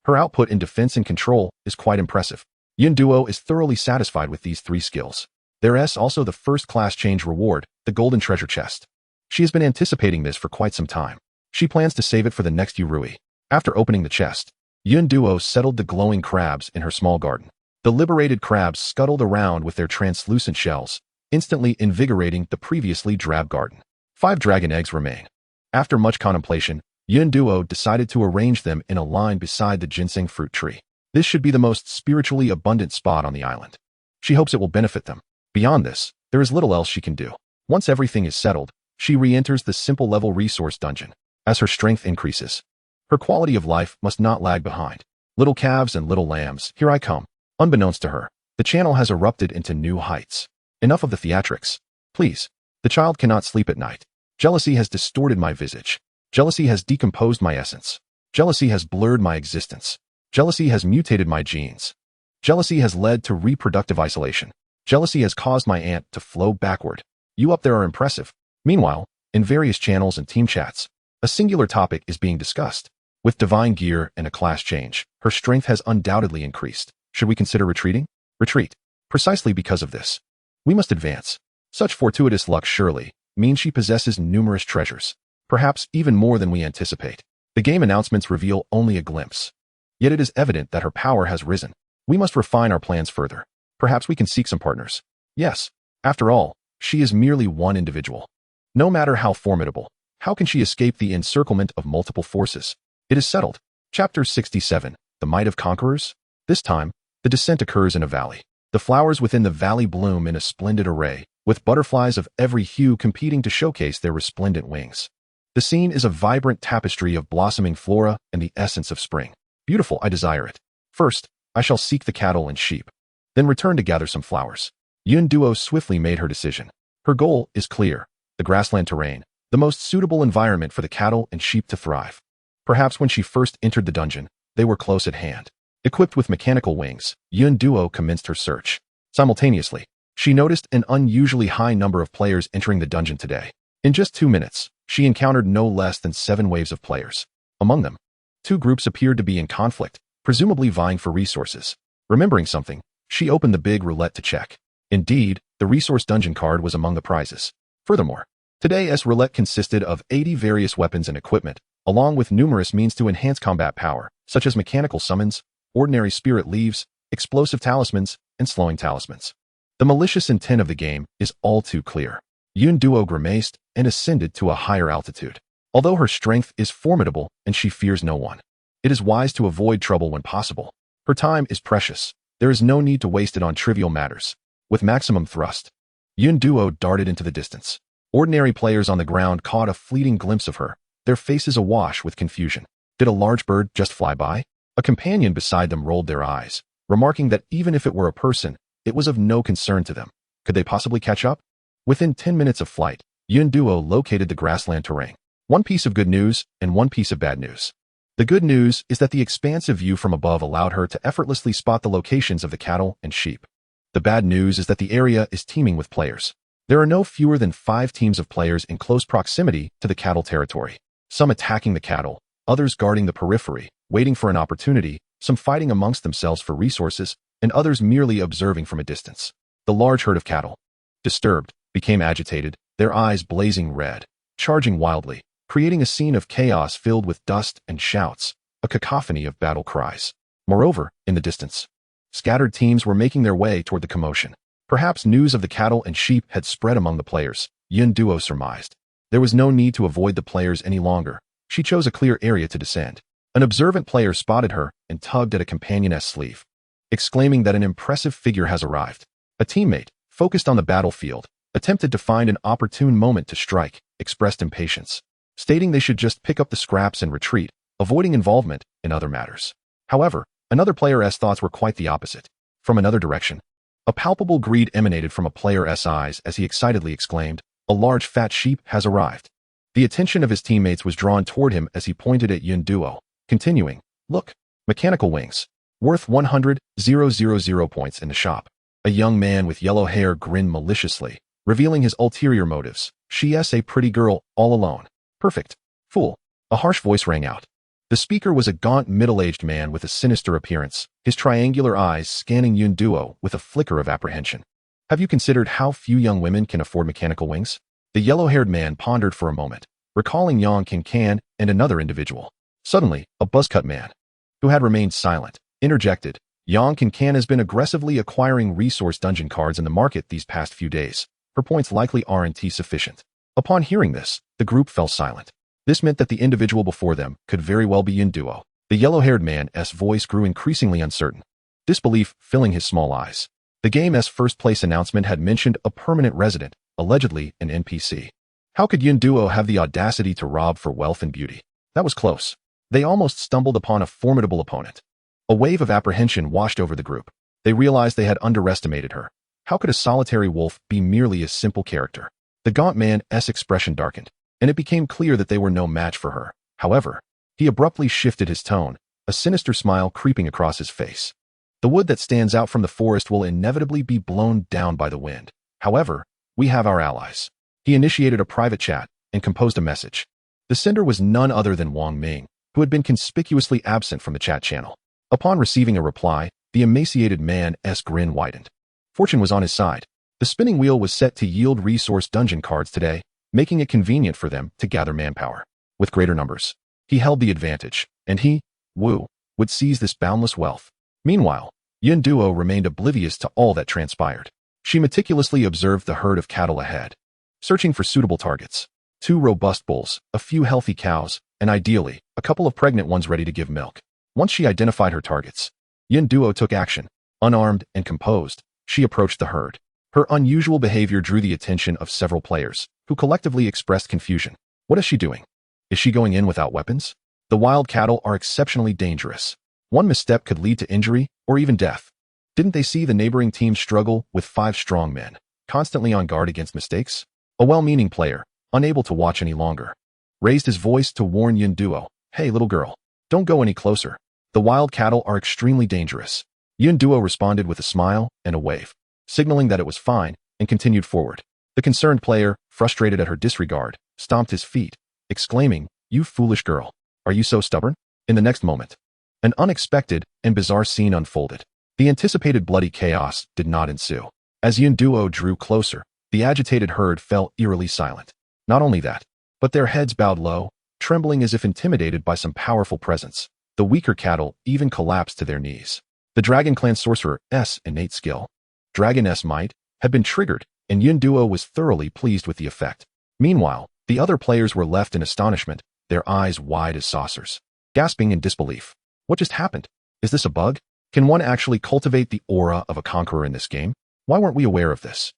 Her output in defense and control is quite impressive. Yun Duo is thoroughly satisfied with these 3 skills. There is also the first class change reward, the golden treasure chest. She has been anticipating this for quite some time. She plans to save it for the next Yurui. After opening the chest, Yun Duo settled the glowing crabs in her small garden. The liberated crabs scuttled around with their translucent shells, instantly invigorating the previously drab garden. 5 dragon eggs remain. After much contemplation, Yun Duo decided to arrange them in a line beside the ginseng fruit tree. This should be the most spiritually abundant spot on the island. She hopes it will benefit them. Beyond this, there is little else she can do. Once everything is settled, she re-enters the simple level resource dungeon. As her strength increases, her quality of life must not lag behind. Little calves and little lambs, here I come. Unbeknownst to her, the channel has erupted into new heights. Enough of the theatrics. Please. The child cannot sleep at night. Jealousy has distorted my visage. Jealousy has decomposed my essence. Jealousy has blurred my existence. Jealousy has mutated my genes. Jealousy has led to reproductive isolation. Jealousy has caused my ant to flow backward. You up there are impressive. Meanwhile, in various channels and team chats, a singular topic is being discussed. With divine gear and a class change, her strength has undoubtedly increased. Should we consider retreating? Retreat. Precisely because of this. We must advance. Such fortuitous luck surely means she possesses numerous treasures, perhaps even more than we anticipate. The game announcements reveal only a glimpse. Yet it is evident that her power has risen. We must refine our plans further. Perhaps we can seek some partners. Yes, after all, she is merely one individual. No matter how formidable, how can she escape the encirclement of multiple forces? It is settled. Chapter 67, The Might of Conquerors. This time, the descent occurs in a valley. The flowers within the valley bloom in a splendid array, with butterflies of every hue competing to showcase their resplendent wings. The scene is a vibrant tapestry of blossoming flora and the essence of spring. Beautiful, I desire it. First, I shall seek the cattle and sheep, then return to gather some flowers. Yun Duo swiftly made her decision. Her goal is clear: the grassland terrain, the most suitable environment for the cattle and sheep to thrive. Perhaps when she first entered the dungeon, they were close at hand. Equipped with mechanical wings, Yun Duo commenced her search. Simultaneously, she noticed an unusually high number of players entering the dungeon today. In just 2 minutes, she encountered no less than 7 waves of players. Among them, 2 groups appeared to be in conflict, presumably vying for resources. Remembering something, she opened the big roulette to check. Indeed, the resource dungeon card was among the prizes. Furthermore, today's roulette consisted of 80 various weapons and equipment, along with numerous means to enhance combat power, such as mechanical summons, ordinary spirit leaves, explosive talismans, and slowing talismans. The malicious intent of the game is all too clear. Yun Duo grimaced and ascended to a higher altitude. Although her strength is formidable and she fears no one, it is wise to avoid trouble when possible. Her time is precious. There is no need to waste it on trivial matters. With maximum thrust, Yun Duo darted into the distance. Ordinary players on the ground caught a fleeting glimpse of her, their faces awash with confusion. Did a large bird just fly by? A companion beside them rolled their eyes, remarking that even if it were a person, it was of no concern to them. Could they possibly catch up? Within 10 minutes of flight, Yun Duo located the grassland terrain. One piece of good news and one piece of bad news. The good news is that the expansive view from above allowed her to effortlessly spot the locations of the cattle and sheep. The bad news is that the area is teeming with players. There are no fewer than 5 teams of players in close proximity to the cattle territory. Some attacking the cattle, others guarding the periphery, waiting for an opportunity, some fighting amongst themselves for resources, and others merely observing from a distance. The large herd of cattle, disturbed, became agitated, their eyes blazing red, charging wildly, creating a scene of chaos filled with dust and shouts, a cacophony of battle cries. Moreover, in the distance, scattered teams were making their way toward the commotion. Perhaps news of the cattle and sheep had spread among the players, Yun Duo surmised. There was no need to avoid the players any longer. She chose a clear area to descend. An observant player spotted her and tugged at a companion's sleeve, exclaiming that an impressive figure has arrived. A teammate, focused on the battlefield, attempted to find an opportune moment to strike, expressed impatience, stating they should just pick up the scraps and retreat, avoiding involvement in other matters. However, another player's thoughts were quite the opposite. From another direction, a palpable greed emanated from a player's eyes as he excitedly exclaimed, "A large fat sheep has arrived." The attention of his teammates was drawn toward him as he pointed at Yun Duo, continuing, "Look, mechanical wings, worth 100,000 points in the shop." A young man with yellow hair grinned maliciously, revealing his ulterior motives. "She's a pretty girl, all alone." "Perfect. Fool." A harsh voice rang out. The speaker was a gaunt, middle-aged man with a sinister appearance, his triangular eyes scanning Yun Duo with a flicker of apprehension. "Have you considered how few young women can afford mechanical wings?" The yellow-haired man pondered for a moment, recalling Yang Can and another individual. Suddenly, a buzzcut man, who had remained silent, interjected, "Yang Can has been aggressively acquiring resource dungeon cards in the market these past few days. Her points likely aren't sufficient." Upon hearing this, the group fell silent. This meant that the individual before them could very well be Yun Duo. The yellow-haired man's voice grew increasingly uncertain, disbelief filling his small eyes. The game's first-place announcement had mentioned a permanent resident, allegedly an NPC. How could Yun Duo have the audacity to rob for wealth and beauty? That was close. They almost stumbled upon a formidable opponent. A wave of apprehension washed over the group. They realized they had underestimated her. How could a solitary wolf be merely a simple character? The gaunt man's expression darkened, and it became clear that they were no match for her. However, he abruptly shifted his tone, a sinister smile creeping across his face. The wood that stands out from the forest will inevitably be blown down by the wind. However, we have our allies. He initiated a private chat and composed a message. The sender was none other than Wang Ming, who had been conspicuously absent from the chat channel. Upon receiving a reply, the emaciated man's grin widened. Fortune was on his side. The spinning wheel was set to yield resource dungeon cards today, making it convenient for them to gather manpower. With greater numbers, he held the advantage, and he, Wu, would seize this boundless wealth. Meanwhile, Yin Duo remained oblivious to all that transpired. She meticulously observed the herd of cattle ahead, searching for suitable targets. 2 robust bulls, a few healthy cows, and ideally, a couple of pregnant ones ready to give milk. Once she identified her targets, Yin Duo took action. Unarmed and composed, she approached the herd. Her unusual behavior drew the attention of several players, who collectively expressed confusion. What is she doing? Is she going in without weapons? The wild cattle are exceptionally dangerous. One misstep could lead to injury or even death. Didn't they see the neighboring team struggle with 5 strong men, constantly on guard against mistakes? A well-meaning player, unable to watch any longer, raised his voice to warn Yin Duo. Hey, little girl, don't go any closer. The wild cattle are extremely dangerous. Yin Duo responded with a smile and a wave, signaling that it was fine, and continued forward. The concerned player, frustrated at her disregard, stomped his feet, exclaiming, "You foolish girl. Are you so stubborn?" In the next moment, an unexpected and bizarre scene unfolded. The anticipated bloody chaos did not ensue. As Yin Duo drew closer, the agitated herd fell eerily silent. Not only that, but their heads bowed low, trembling as if intimidated by some powerful presence. The weaker cattle even collapsed to their knees. The Dragon Clan sorcerer's innate skill, Dragon's might, had been triggered, and Yin Duo was thoroughly pleased with the effect. Meanwhile, the other players were left in astonishment, their eyes wide as saucers, gasping in disbelief. What just happened? Is this a bug? Can one actually cultivate the aura of a conqueror in this game? Why weren't we aware of this?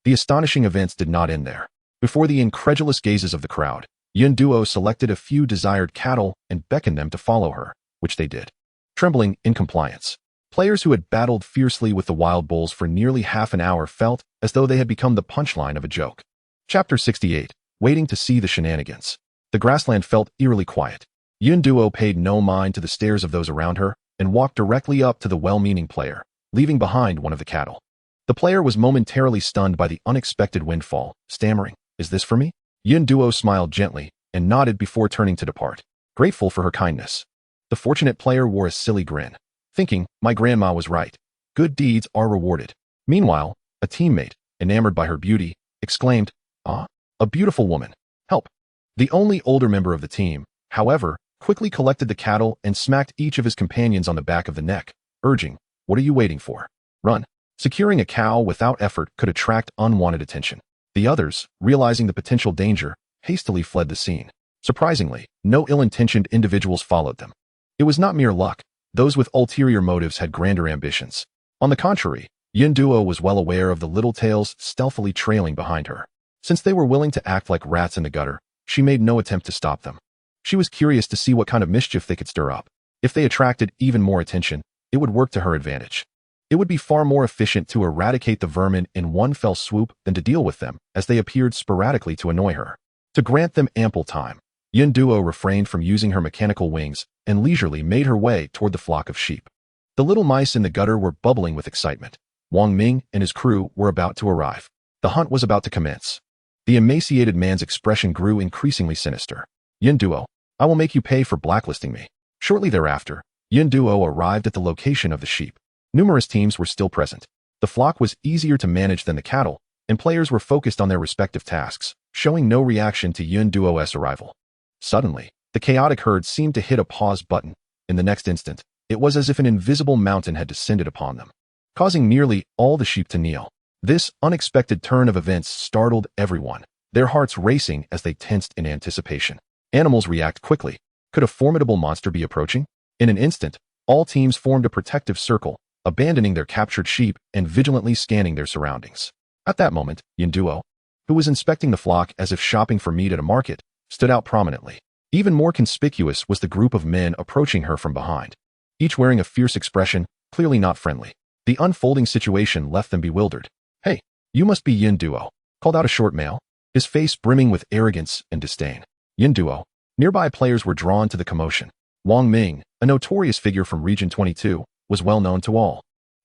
The astonishing events did not end there. Before the incredulous gazes of the crowd, Yin Duo selected a few desired cattle and beckoned them to follow her, which they did, trembling in compliance. Players who had battled fiercely with the wild bulls for nearly half an hour felt as though they had become the punchline of a joke. Chapter 68, Waiting to see the shenanigans. The grassland felt eerily quiet. Yin Duo paid no mind to the stares of those around her and walked directly up to the well-meaning player, leaving behind one of the cattle. The player was momentarily stunned by the unexpected windfall, stammering, "Is this for me?" Yin Duo smiled gently and nodded before turning to depart, grateful for her kindness. The fortunate player wore a silly grin, thinking, my grandma was right. Good deeds are rewarded. Meanwhile, a teammate, enamored by her beauty, exclaimed, "Ah, a beautiful woman. Help." The only older member of the team, however, quickly collected the cattle and smacked each of his companions on the back of the neck, urging, "What are you waiting for? Run." Securing a cow without effort could attract unwanted attention. The others, realizing the potential danger, hastily fled the scene. Surprisingly, no ill-intentioned individuals followed them. It was not mere luck. Those with ulterior motives had grander ambitions. On the contrary, Yin Duo was well aware of the little tails stealthily trailing behind her. Since they were willing to act like rats in the gutter, she made no attempt to stop them. She was curious to see what kind of mischief they could stir up. If they attracted even more attention, it would work to her advantage. It would be far more efficient to eradicate the vermin in one fell swoop than to deal with them as they appeared sporadically to annoy her. To grant them ample time, Yin Duo refrained from using her mechanical wings and leisurely made her way toward the flock of sheep. The little mice in the gutter were bubbling with excitement. Wang Ming and his crew were about to arrive. The hunt was about to commence. The emaciated man's expression grew increasingly sinister. "Yin Duo, I will make you pay for blacklisting me." Shortly thereafter, Yin Duo arrived at the location of the sheep. Numerous teams were still present. The flock was easier to manage than the cattle, and players were focused on their respective tasks, showing no reaction to Yin Duo's arrival. Suddenly, the chaotic herd seemed to hit a pause button. In the next instant, it was as if an invisible mountain had descended upon them, causing nearly all the sheep to kneel. This unexpected turn of events startled everyone, their hearts racing as they tensed in anticipation. Animals react quickly. Could a formidable monster be approaching? In an instant, all teams formed a protective circle, abandoning their captured sheep and vigilantly scanning their surroundings. At that moment, Yin Duo, who was inspecting the flock as if shopping for meat at a market, stood out prominently. Even more conspicuous was the group of men approaching her from behind, each wearing a fierce expression, clearly not friendly. The unfolding situation left them bewildered. "Hey, you must be Yin Duo," called out a short male, his face brimming with arrogance and disdain. Yin Duo. Nearby players were drawn to the commotion. Wang Ming, a notorious figure from Region 22, was well known to all.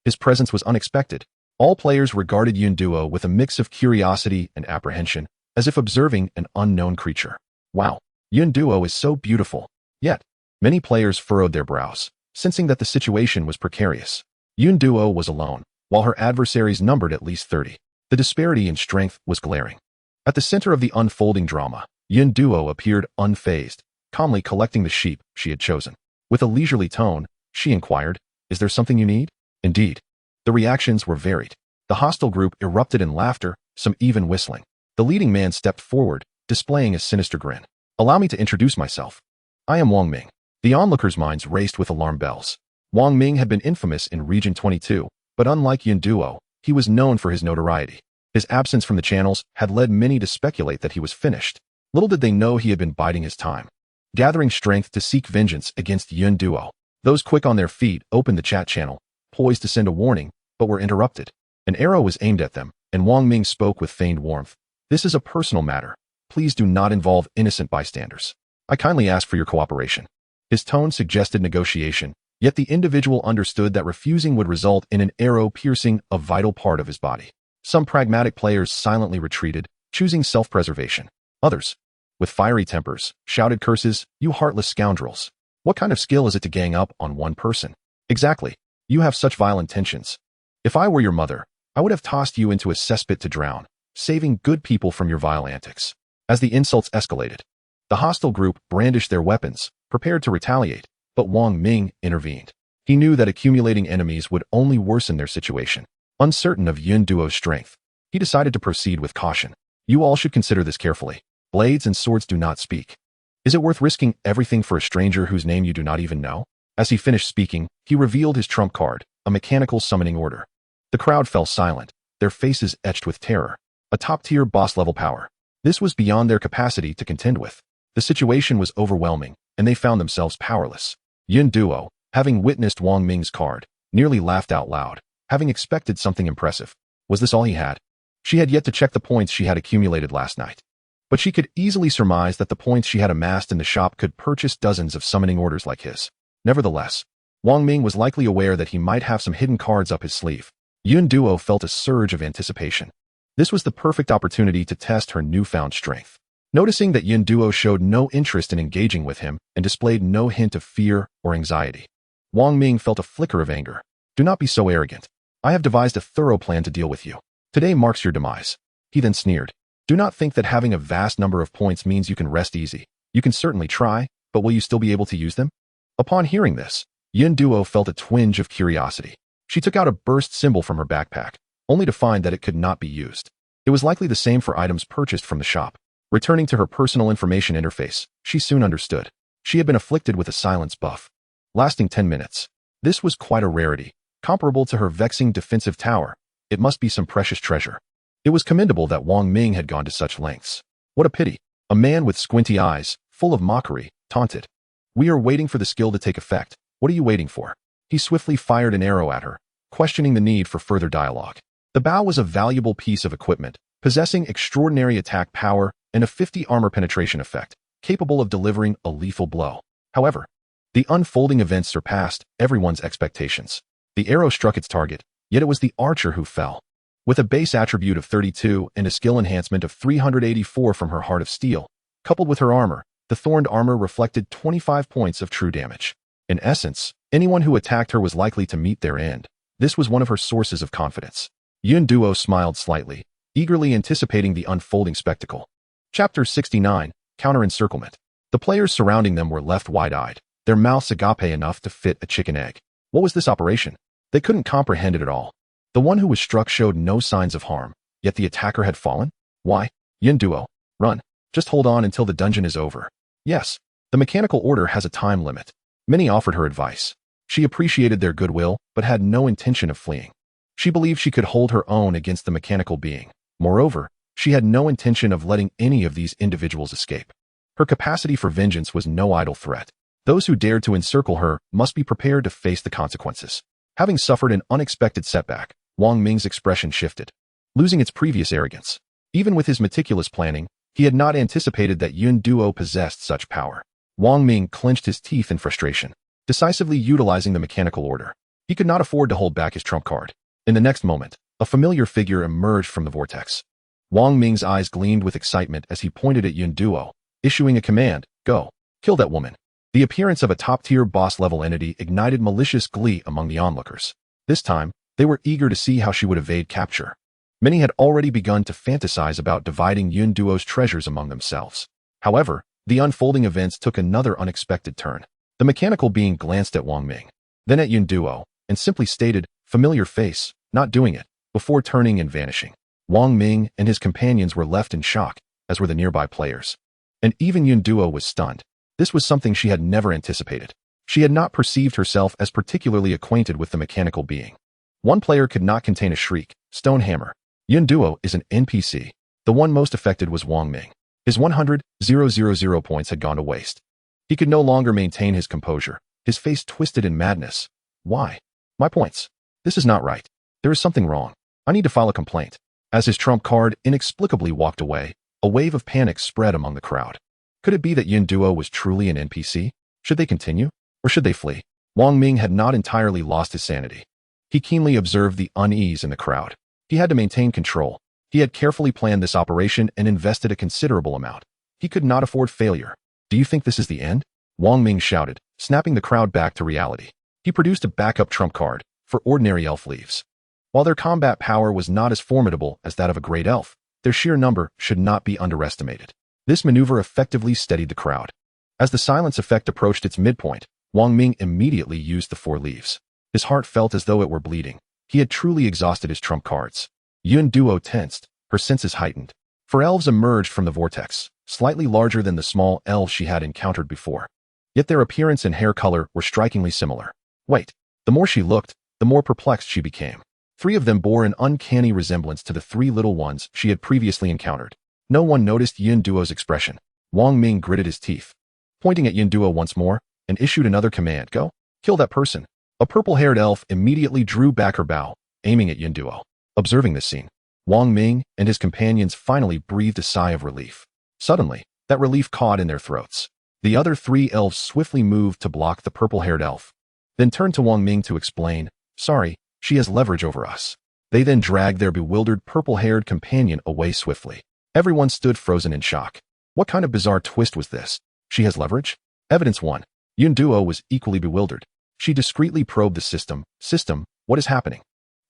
His presence was unexpected. All players regarded Yun Duo with a mix of curiosity and apprehension, as if observing an unknown creature. Wow, Yun Duo is so beautiful. Yet, many players furrowed their brows, sensing that the situation was precarious. Yun Duo was alone, while her adversaries numbered at least 30. The disparity in strength was glaring. At the center of the unfolding drama, Yun Duo appeared unfazed, calmly collecting the sheep she had chosen. With a leisurely tone, she inquired, "Is there something you need?" Indeed. The reactions were varied. The hostile group erupted in laughter, some even whistling. The leading man stepped forward, displaying a sinister grin. "Allow me to introduce myself. I am Wang Ming." The onlookers' minds raced with alarm bells. Wang Ming had been infamous in Region 22, but unlike Yun Duo, he was known for his notoriety. His absence from the channels had led many to speculate that he was finished. Little did they know he had been biding his time, gathering strength to seek vengeance against Yun Duo. Those quick on their feet opened the chat channel, poised to send a warning, but were interrupted. An arrow was aimed at them, and Wang Ming spoke with feigned warmth. "This is a personal matter. Please do not involve innocent bystanders. I kindly ask for your cooperation." His tone suggested negotiation, yet the individual understood that refusing would result in an arrow piercing a vital part of his body. Some pragmatic players silently retreated, choosing self-preservation. Others, with fiery tempers, shouted curses, "You heartless scoundrels! What kind of skill is it to gang up on one person? Exactly. You have such vile intentions. If I were your mother, I would have tossed you into a cesspit to drown, saving good people from your vile antics." As the insults escalated, the hostile group brandished their weapons, prepared to retaliate, but Wang Ming intervened. He knew that accumulating enemies would only worsen their situation. Uncertain of Yun Duo's strength, he decided to proceed with caution. "You all should consider this carefully. Blades and swords do not speak. Is it worth risking everything for a stranger whose name you do not even know?" As he finished speaking, he revealed his trump card, a mechanical summoning order. The crowd fell silent, their faces etched with terror. A top-tier boss-level power. This was beyond their capacity to contend with. The situation was overwhelming, and they found themselves powerless. Yun Duo, having witnessed Wang Ming's card, nearly laughed out loud, having expected something impressive. Was this all he had? She had yet to check the points she had accumulated last night. But she could easily surmise that the points she had amassed in the shop could purchase dozens of summoning orders like his. Nevertheless, Wang Ming was likely aware that he might have some hidden cards up his sleeve. Yun Duo felt a surge of anticipation. This was the perfect opportunity to test her newfound strength. Noticing that Yun Duo showed no interest in engaging with him and displayed no hint of fear or anxiety, Wang Ming felt a flicker of anger. "Do not be so arrogant. I have devised a thorough plan to deal with you. Today marks your demise." He then sneered. "Do not think that having a vast number of points means you can rest easy. You can certainly try, but will you still be able to use them?" Upon hearing this, Yun Duo felt a twinge of curiosity. She took out a burst symbol from her backpack, only to find that it could not be used. It was likely the same for items purchased from the shop. Returning to her personal information interface, she soon understood. She had been afflicted with a silence buff, lasting 10 minutes. This was quite a rarity, comparable to her vexing defensive tower. It must be some precious treasure. It was commendable that Wang Ming had gone to such lengths. What a pity. A man with squinty eyes, full of mockery, taunted. "We are waiting for the skill to take effect. What are you waiting for?" He swiftly fired an arrow at her, questioning the need for further dialogue. The bow was a valuable piece of equipment, possessing extraordinary attack power and a 50 armor penetration effect, capable of delivering a lethal blow. However, the unfolding events surpassed everyone's expectations. The arrow struck its target, yet it was the archer who fell. With a base attribute of 32 and a skill enhancement of 384 from her heart of steel, coupled with her armor, the thorned armor reflected 25 points of true damage. In essence, anyone who attacked her was likely to meet their end. This was one of her sources of confidence. Yun Duo smiled slightly, eagerly anticipating the unfolding spectacle. Chapter 69, Counter-Encirclement. The players surrounding them were left wide-eyed, their mouths agape enough to fit a chicken egg. What was this operation? They couldn't comprehend it at all. The one who was struck showed no signs of harm, yet the attacker had fallen? Why? Yun Duo, run. Just hold on until the dungeon is over. Yes, the mechanical order has a time limit. Many offered her advice. She appreciated their goodwill, but had no intention of fleeing. She believed she could hold her own against the mechanical being. Moreover, she had no intention of letting any of these individuals escape. Her capacity for vengeance was no idle threat. Those who dared to encircle her must be prepared to face the consequences. Having suffered an unexpected setback, Wang Ming's expression shifted, losing its previous arrogance. Even with his meticulous planning, he had not anticipated that Yun Duo possessed such power. Wang Ming clenched his teeth in frustration, decisively utilizing the mechanical order. He could not afford to hold back his trump card. In the next moment, a familiar figure emerged from the vortex. Wang Ming's eyes gleamed with excitement as he pointed at Yun Duo, issuing a command, "Go, kill that woman." The appearance of a top-tier boss-level entity ignited malicious glee among the onlookers. This time, they were eager to see how she would evade capture. Many had already begun to fantasize about dividing Yun Duo's treasures among themselves. However, the unfolding events took another unexpected turn. The mechanical being glanced at Wang Ming, then at Yun Duo, and simply stated, "Familiar face, not doing it," before turning and vanishing. Wang Ming and his companions were left in shock, as were the nearby players. And even Yun Duo was stunned. This was something she had never anticipated. She had not perceived herself as particularly acquainted with the mechanical being. One player could not contain a shriek. Stonehammer. Yun Duo is an NPC. The one most affected was Wang Ming. His 100,000 points had gone to waste. He could no longer maintain his composure, his face twisted in madness. Why? My points. This is not right. There is something wrong. I need to file a complaint. As his trump card inexplicably walked away, a wave of panic spread among the crowd. Could it be that Yun Duo was truly an NPC? Should they continue? Or should they flee? Wang Ming had not entirely lost his sanity. He keenly observed the unease in the crowd. He had to maintain control. He had carefully planned this operation and invested a considerable amount. He could not afford failure. "Do you think this is the end?" Wang Ming shouted, snapping the crowd back to reality. He produced a backup trump card for ordinary elf leaves. While their combat power was not as formidable as that of a great elf, their sheer number should not be underestimated. This maneuver effectively steadied the crowd. As the silence effect approached its midpoint, Wang Ming immediately used the 4 leaves. His heart felt as though it were bleeding. He had truly exhausted his trump cards. Yun Duo tensed, her senses heightened. 4 elves emerged from the vortex, slightly larger than the small elves she had encountered before. Yet their appearance and hair color were strikingly similar. Wait, the more she looked, the more perplexed she became. 3 of them bore an uncanny resemblance to the 3 little ones she had previously encountered. No one noticed Yun Duo's expression. Wang Ming gritted his teeth, pointing at Yun Duo once more, and issued another command, "Go, kill that person." A purple-haired elf immediately drew back her bow, aiming at Yun Duo. Observing this scene, Wang Ming and his companions finally breathed a sigh of relief. Suddenly, that relief caught in their throats. The other 3 elves swiftly moved to block the purple-haired elf, then turned to Wang Ming to explain, "Sorry, she has leverage over us." They then dragged their bewildered purple-haired companion away swiftly. Everyone stood frozen in shock. What kind of bizarre twist was this? She has leverage? Evidence 1. Yun Duo was equally bewildered. She discreetly probed the system. "System, what is happening?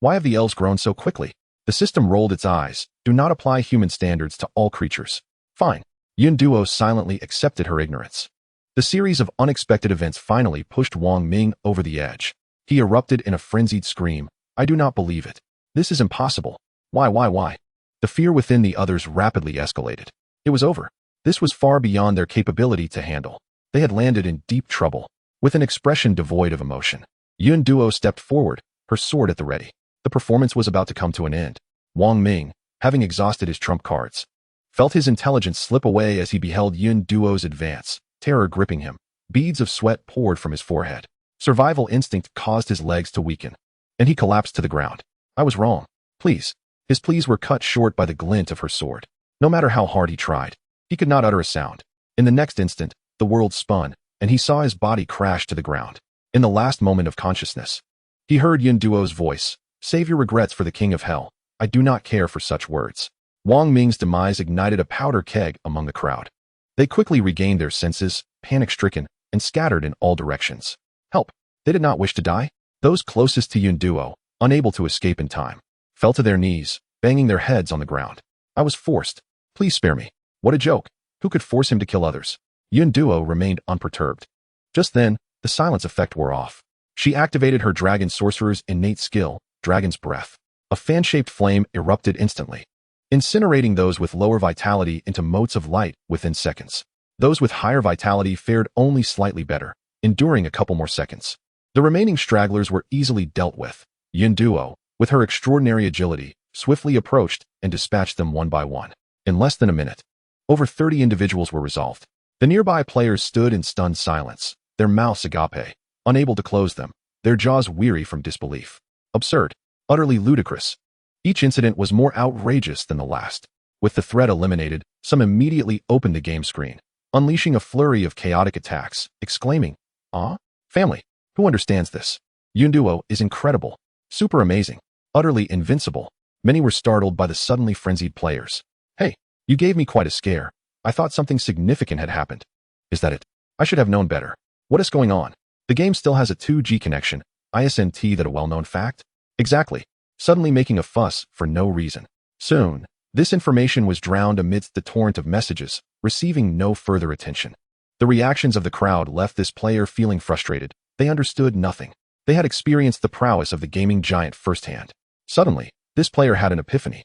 Why have the elves grown so quickly?" The system rolled its eyes. "Do not apply human standards to all creatures." "Fine." Yun Duo silently accepted her ignorance. The series of unexpected events finally pushed Wang Ming over the edge. He erupted in a frenzied scream. "I do not believe it. This is impossible. Why? The fear within the others rapidly escalated. It was over. This was far beyond their capability to handle. They had landed in deep trouble. With an expression devoid of emotion, Yun Duo stepped forward, her sword at the ready. The performance was about to come to an end. Wang Ming, having exhausted his trump cards, felt his intelligence slip away as he beheld Yun Duo's advance, terror gripping him. Beads of sweat poured from his forehead. Survival instinct caused his legs to weaken, and he collapsed to the ground. "I was wrong. Please." His pleas were cut short by the glint of her sword. No matter how hard he tried, he could not utter a sound. In the next instant, the world spun, and he saw his body crash to the ground. In the last moment of consciousness, he heard Yun Duo's voice, "Save your regrets for the King of Hell. I do not care for such words." Wang Ming's demise ignited a powder keg among the crowd. They quickly regained their senses, panic-stricken, and scattered in all directions. Help! They did not wish to die. Those closest to Yun Duo, unable to escape in time, fell to their knees, banging their heads on the ground. "I was forced. Please spare me." What a joke. Who could force him to kill others? Yun Duo remained unperturbed. Just then, the silence effect wore off. She activated her dragon sorcerer's innate skill, Dragon's Breath. A fan-shaped flame erupted instantly, incinerating those with lower vitality into motes of light within seconds. Those with higher vitality fared only slightly better, enduring a couple more seconds. The remaining stragglers were easily dealt with. Yun Duo, with her extraordinary agility, swiftly approached and dispatched them one by one. In less than a minute, over 30 individuals were resolved. The nearby players stood in stunned silence, their mouths agape, unable to close them, their jaws weary from disbelief. Absurd. Utterly ludicrous. Each incident was more outrageous than the last. With the threat eliminated, some immediately opened the game screen, unleashing a flurry of chaotic attacks, exclaiming, "Ah? Family, who understands this?" Yunduo is incredible. Super amazing. Utterly invincible. Many were startled by the suddenly frenzied players. Hey, you gave me quite a scare. I thought something significant had happened. Is that it? I should have known better. What is going on? The game still has a 2G connection. Isn't that a well-known fact? Exactly. Suddenly making a fuss for no reason. Soon, this information was drowned amidst the torrent of messages, receiving no further attention. The reactions of the crowd left this player feeling frustrated. They understood nothing. They had experienced the prowess of the gaming giant firsthand. Suddenly, this player had an epiphany.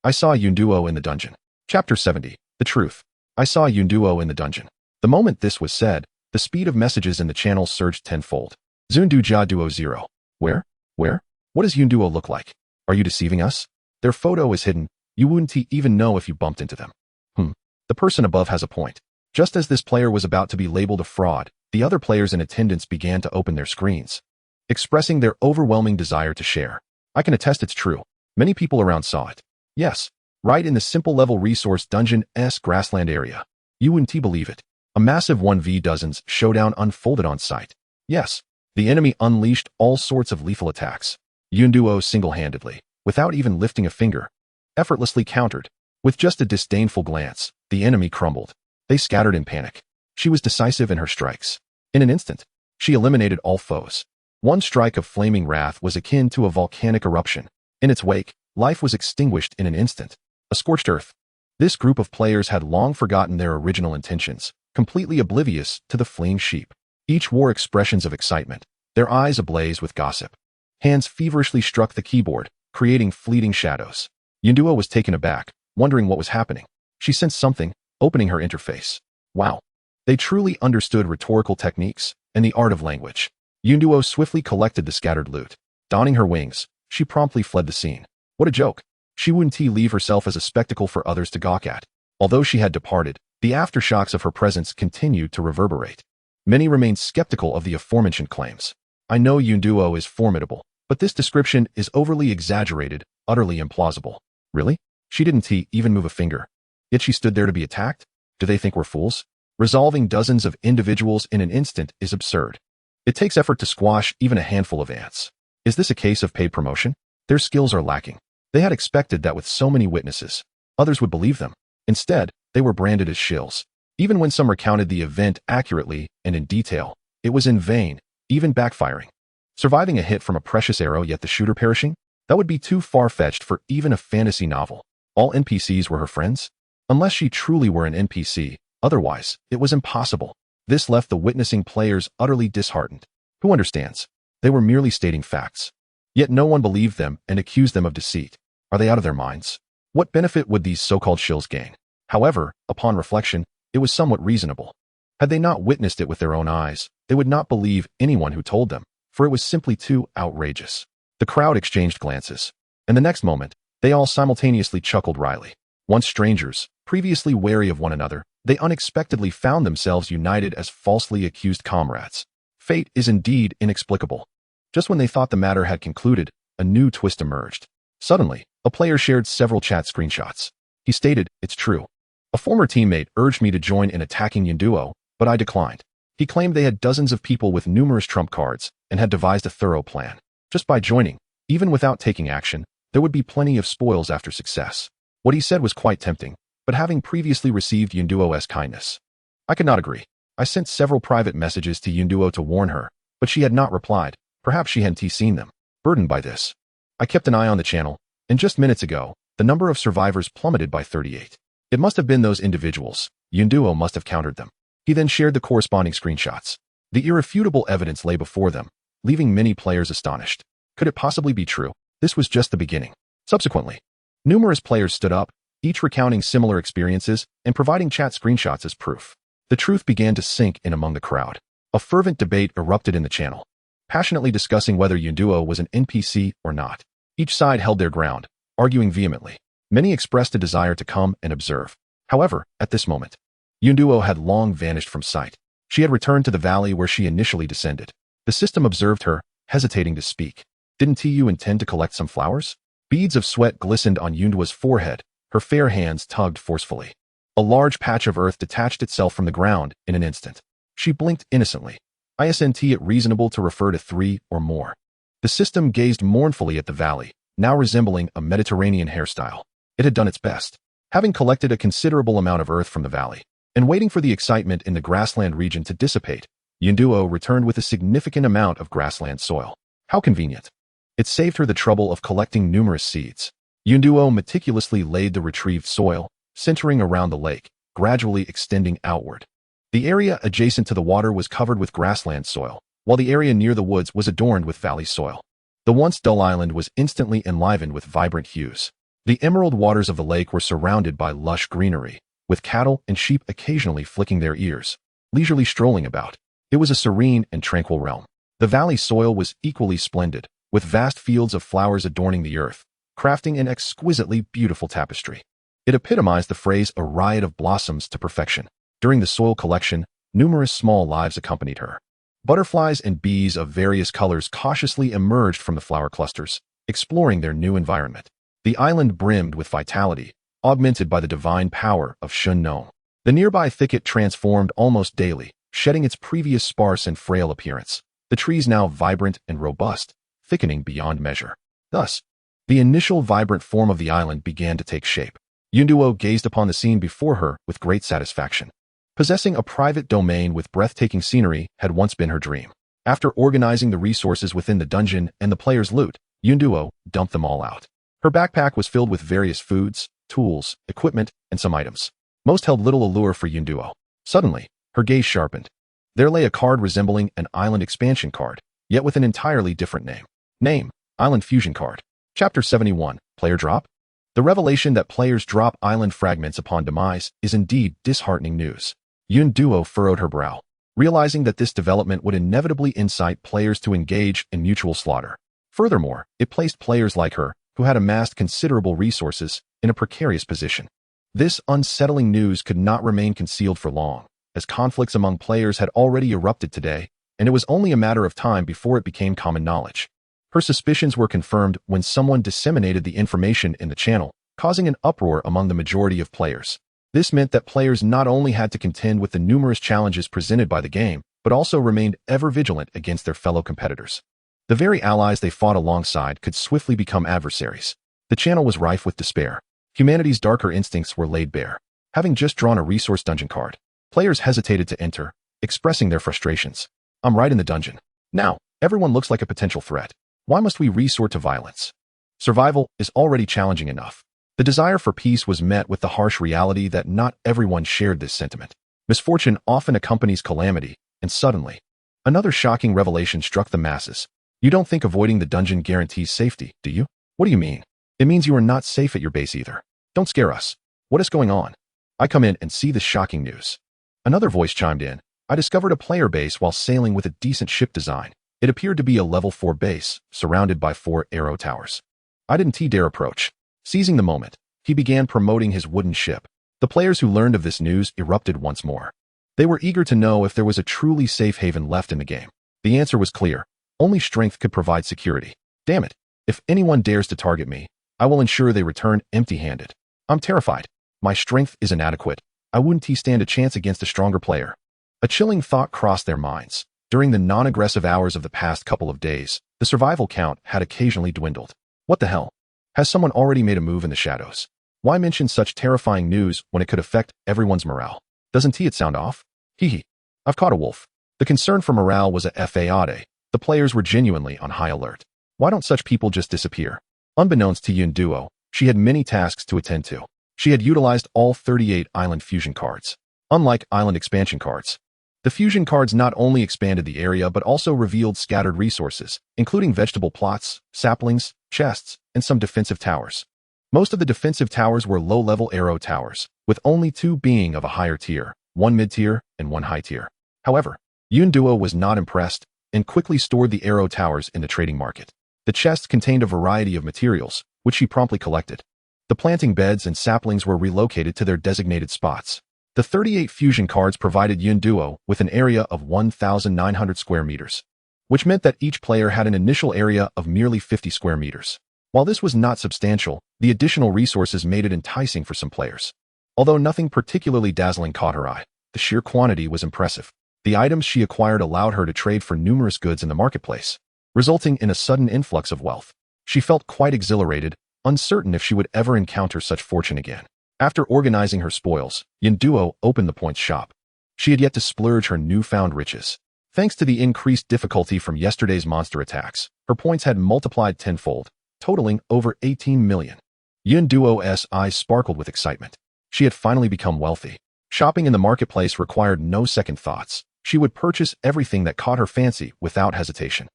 I saw Yunduo in the dungeon. Chapter 70. The Truth. I saw Yunduo in the dungeon. The moment this was said, the speed of messages in the channel surged tenfold. Zundu Duo 0. Where? What does Yunduo look like? Are you deceiving us? Their photo is hidden. You wouldn't even know if you bumped into them. The person above has a point. Just as this player was about to be labeled a fraud, the other players in attendance began to open their screens, expressing their overwhelming desire to share. I can attest it's true. Many people around saw it. Yes, right in the simple level resource dungeon-esque grassland area. You wouldn't believe it. A massive 1v dozens showdown unfolded on site. Yes, the enemy unleashed all sorts of lethal attacks. Yunduo single-handedly, without even lifting a finger, effortlessly countered. With just a disdainful glance, the enemy crumbled. They scattered in panic. She was decisive in her strikes. In an instant, she eliminated all foes. One strike of flaming wrath was akin to a volcanic eruption. In its wake, life was extinguished in an instant. A scorched earth. This group of players had long forgotten their original intentions, completely oblivious to the fleeing sheep. Each wore expressions of excitement, their eyes ablaze with gossip. Hands feverishly struck the keyboard, creating fleeting shadows. Yunduo was taken aback, wondering what was happening. She sensed something, opening her interface. Wow. They truly understood rhetorical techniques and the art of language. Yunduo swiftly collected the scattered loot. Donning her wings, she promptly fled the scene. What a joke. She wouldn't leave herself as a spectacle for others to gawk at. Although she had departed, the aftershocks of her presence continued to reverberate. Many remained skeptical of the aforementioned claims. I know Yunduo is formidable, but this description is overly exaggerated, utterly implausible. Really? She didn't even move a finger. Yet she stood there to be attacked? Do they think we're fools? Resolving dozens of individuals in an instant is absurd. It takes effort to squash even a handful of ants. Is this a case of paid promotion? Their skills are lacking. They had expected that with so many witnesses, others would believe them. Instead, they were branded as shills. Even when some recounted the event accurately and in detail, it was in vain, even backfiring. Surviving a hit from a precious arrow yet the shooter perishing? That would be too far-fetched for even a fantasy novel. All NPCs were her friends? Unless she truly were an NPC, otherwise, it was impossible. This left the witnessing players utterly disheartened. Who understands? They were merely stating facts. Yet no one believed them and accused them of deceit. Are they out of their minds? What benefit would these so-called shills gain? However, upon reflection, it was somewhat reasonable. Had they not witnessed it with their own eyes, they would not believe anyone who told them, for it was simply too outrageous. The crowd exchanged glances, and the next moment, they all simultaneously chuckled wryly. Once strangers, previously wary of one another, they unexpectedly found themselves united as falsely accused comrades. Fate is indeed inexplicable. Just when they thought the matter had concluded, a new twist emerged. Suddenly, a player shared several chat screenshots. He stated, "It's true. A former teammate urged me to join in attacking Yunduo, but I declined." He claimed they had dozens of people with numerous trump cards and had devised a thorough plan. Just by joining, even without taking action, there would be plenty of spoils after success. What he said was quite tempting, but having previously received Yunduo's kindness, I could not agree. I sent several private messages to Yunduo to warn her, but she had not replied. Perhaps she hadn't seen them. Burdened by this, I kept an eye on the channel, and just minutes ago, the number of survivors plummeted by 38. It must have been those individuals. Yunduo must have countered them. He then shared the corresponding screenshots. The irrefutable evidence lay before them, leaving many players astonished. Could it possibly be true? This was just the beginning. Subsequently, numerous players stood up, each recounting similar experiences and providing chat screenshots as proof. The truth began to sink in among the crowd. A fervent debate erupted in the channel, passionately discussing whether Yunduo was an NPC or not. Each side held their ground, arguing vehemently. Many expressed a desire to come and observe. However, at this moment, Yunduo had long vanished from sight. She had returned to the valley where she initially descended. The system observed her, hesitating to speak. Didn't you intend to collect some flowers? Beads of sweat glistened on Yunduo's forehead. Her fair hands tugged forcefully. A large patch of earth detached itself from the ground in an instant. She blinked innocently. Isn't it reasonable to refer to 3 or more? The system gazed mournfully at the valley, now resembling a Mediterranean hairstyle. It had done its best, having collected a considerable amount of earth from the valley, and waiting for the excitement in the grassland region to dissipate. Yunduo returned with a significant amount of grassland soil. How convenient. It saved her the trouble of collecting numerous seeds. Yunduo meticulously laid the retrieved soil, centering around the lake, gradually extending outward. The area adjacent to the water was covered with grassland soil, while the area near the woods was adorned with valley soil. The once dull island was instantly enlivened with vibrant hues. The emerald waters of the lake were surrounded by lush greenery, with cattle and sheep occasionally flicking their ears, leisurely strolling about. It was a serene and tranquil realm. The valley soil was equally splendid, with vast fields of flowers adorning the earth, crafting an exquisitely beautiful tapestry. It epitomized the phrase "a riot of blossoms" to perfection. During the soil collection, numerous small lives accompanied her. Butterflies and bees of various colors cautiously emerged from the flower clusters, exploring their new environment. The island brimmed with vitality, augmented by the divine power of Shun No. The nearby thicket transformed almost daily, shedding its previous sparse and frail appearance, the trees now vibrant and robust, thickening beyond measure. Thus, the initial vibrant form of the island began to take shape. Yunduo gazed upon the scene before her with great satisfaction. Possessing a private domain with breathtaking scenery had once been her dream. After organizing the resources within the dungeon and the player's loot, Yunduo dumped them all out. Her backpack was filled with various foods, tools, equipment, and some items. Most held little allure for Yunduo. Suddenly, her gaze sharpened. There lay a card resembling an island expansion card, yet with an entirely different name. Name: Island Fusion Card. Chapter 71, Player Drop? The revelation that players drop island fragments upon demise is indeed disheartening news. Yunduo furrowed her brow, realizing that this development would inevitably incite players to engage in mutual slaughter. Furthermore, it placed players like her, who had amassed considerable resources, in a precarious position. This unsettling news could not remain concealed for long, as conflicts among players had already erupted today, and it was only a matter of time before it became common knowledge. Her suspicions were confirmed when someone disseminated the information in the channel, causing an uproar among the majority of players. This meant that players not only had to contend with the numerous challenges presented by the game, but also remained ever vigilant against their fellow competitors. The very allies they fought alongside could swiftly become adversaries. The channel was rife with despair. Humanity's darker instincts were laid bare. Having just drawn a resource dungeon card, players hesitated to enter, expressing their frustrations. I'm right in the dungeon. Now, everyone looks like a potential threat. Why must we resort to violence? Survival is already challenging enough. The desire for peace was met with the harsh reality that not everyone shared this sentiment. Misfortune often accompanies calamity, and suddenly, another shocking revelation struck the masses. You don't think avoiding the dungeon guarantees safety, do you? What do you mean? It means you are not safe at your base either. Don't scare us. What is going on? I come in and see this shocking news. Another voice chimed in. I discovered a player base while sailing with a decent ship design. It appeared to be a level 4 base, surrounded by 4 arrow towers. I didn't dare approach. Seizing the moment, he began promoting his wooden ship. The players who learned of this news erupted once more. They were eager to know if there was a truly safe haven left in the game. The answer was clear. Only strength could provide security. Damn it. If anyone dares to target me, I will ensure they return empty-handed. I'm terrified. My strength is inadequate. I wouldn't stand a chance against a stronger player. A chilling thought crossed their minds. During the non-aggressive hours of the past couple of days, the survival count had occasionally dwindled. What the hell? Has someone already made a move in the shadows? Why mention such terrifying news when it could affect everyone's morale? Doesn't it sound off? Hee. I've caught a wolf. The concern for morale was a fade. The players were genuinely on high alert. Why don't such people just disappear? Unbeknownst to Yunduo, she had many tasks to attend to. She had utilized all 38 island fusion cards. Unlike island expansion cards, the fusion cards not only expanded the area but also revealed scattered resources, including vegetable plots, saplings, chests, and some defensive towers. Most of the defensive towers were low-level arrow towers, with only 2 being of a higher tier, 1 mid-tier and 1 high tier. However, Yunduo was not impressed and quickly stored the arrow towers in the trading market. The chests contained a variety of materials, which she promptly collected. The planting beds and saplings were relocated to their designated spots. The 38 fusion cards provided Yunduo with an area of 1,900 square meters, which meant that each player had an initial area of merely 50 square meters. While this was not substantial, the additional resources made it enticing for some players. Although nothing particularly dazzling caught her eye, the sheer quantity was impressive. The items she acquired allowed her to trade for numerous goods in the marketplace. resulting in a sudden influx of wealth. She felt quite exhilarated, uncertain if she would ever encounter such fortune again. After organizing her spoils, Yinduo opened the points shop. She had yet to splurge her newfound riches. Thanks to the increased difficulty from yesterday's monster attacks, her points had multiplied tenfold, totaling over 18 million. Yinduo's eyes sparkled with excitement. She had finally become wealthy. Shopping in the marketplace required no second thoughts. She would purchase everything that caught her fancy without hesitation.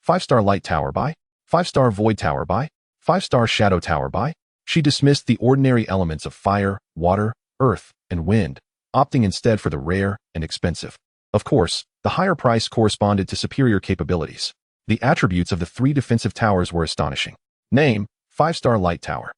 5-star light tower buy? 5-star void tower buy? 5-star shadow tower buy? She dismissed the ordinary elements of fire, water, earth, and wind, opting instead for the rare and expensive. Of course, the higher price corresponded to superior capabilities. The attributes of the 3 defensive towers were astonishing. Name: 5-star light tower.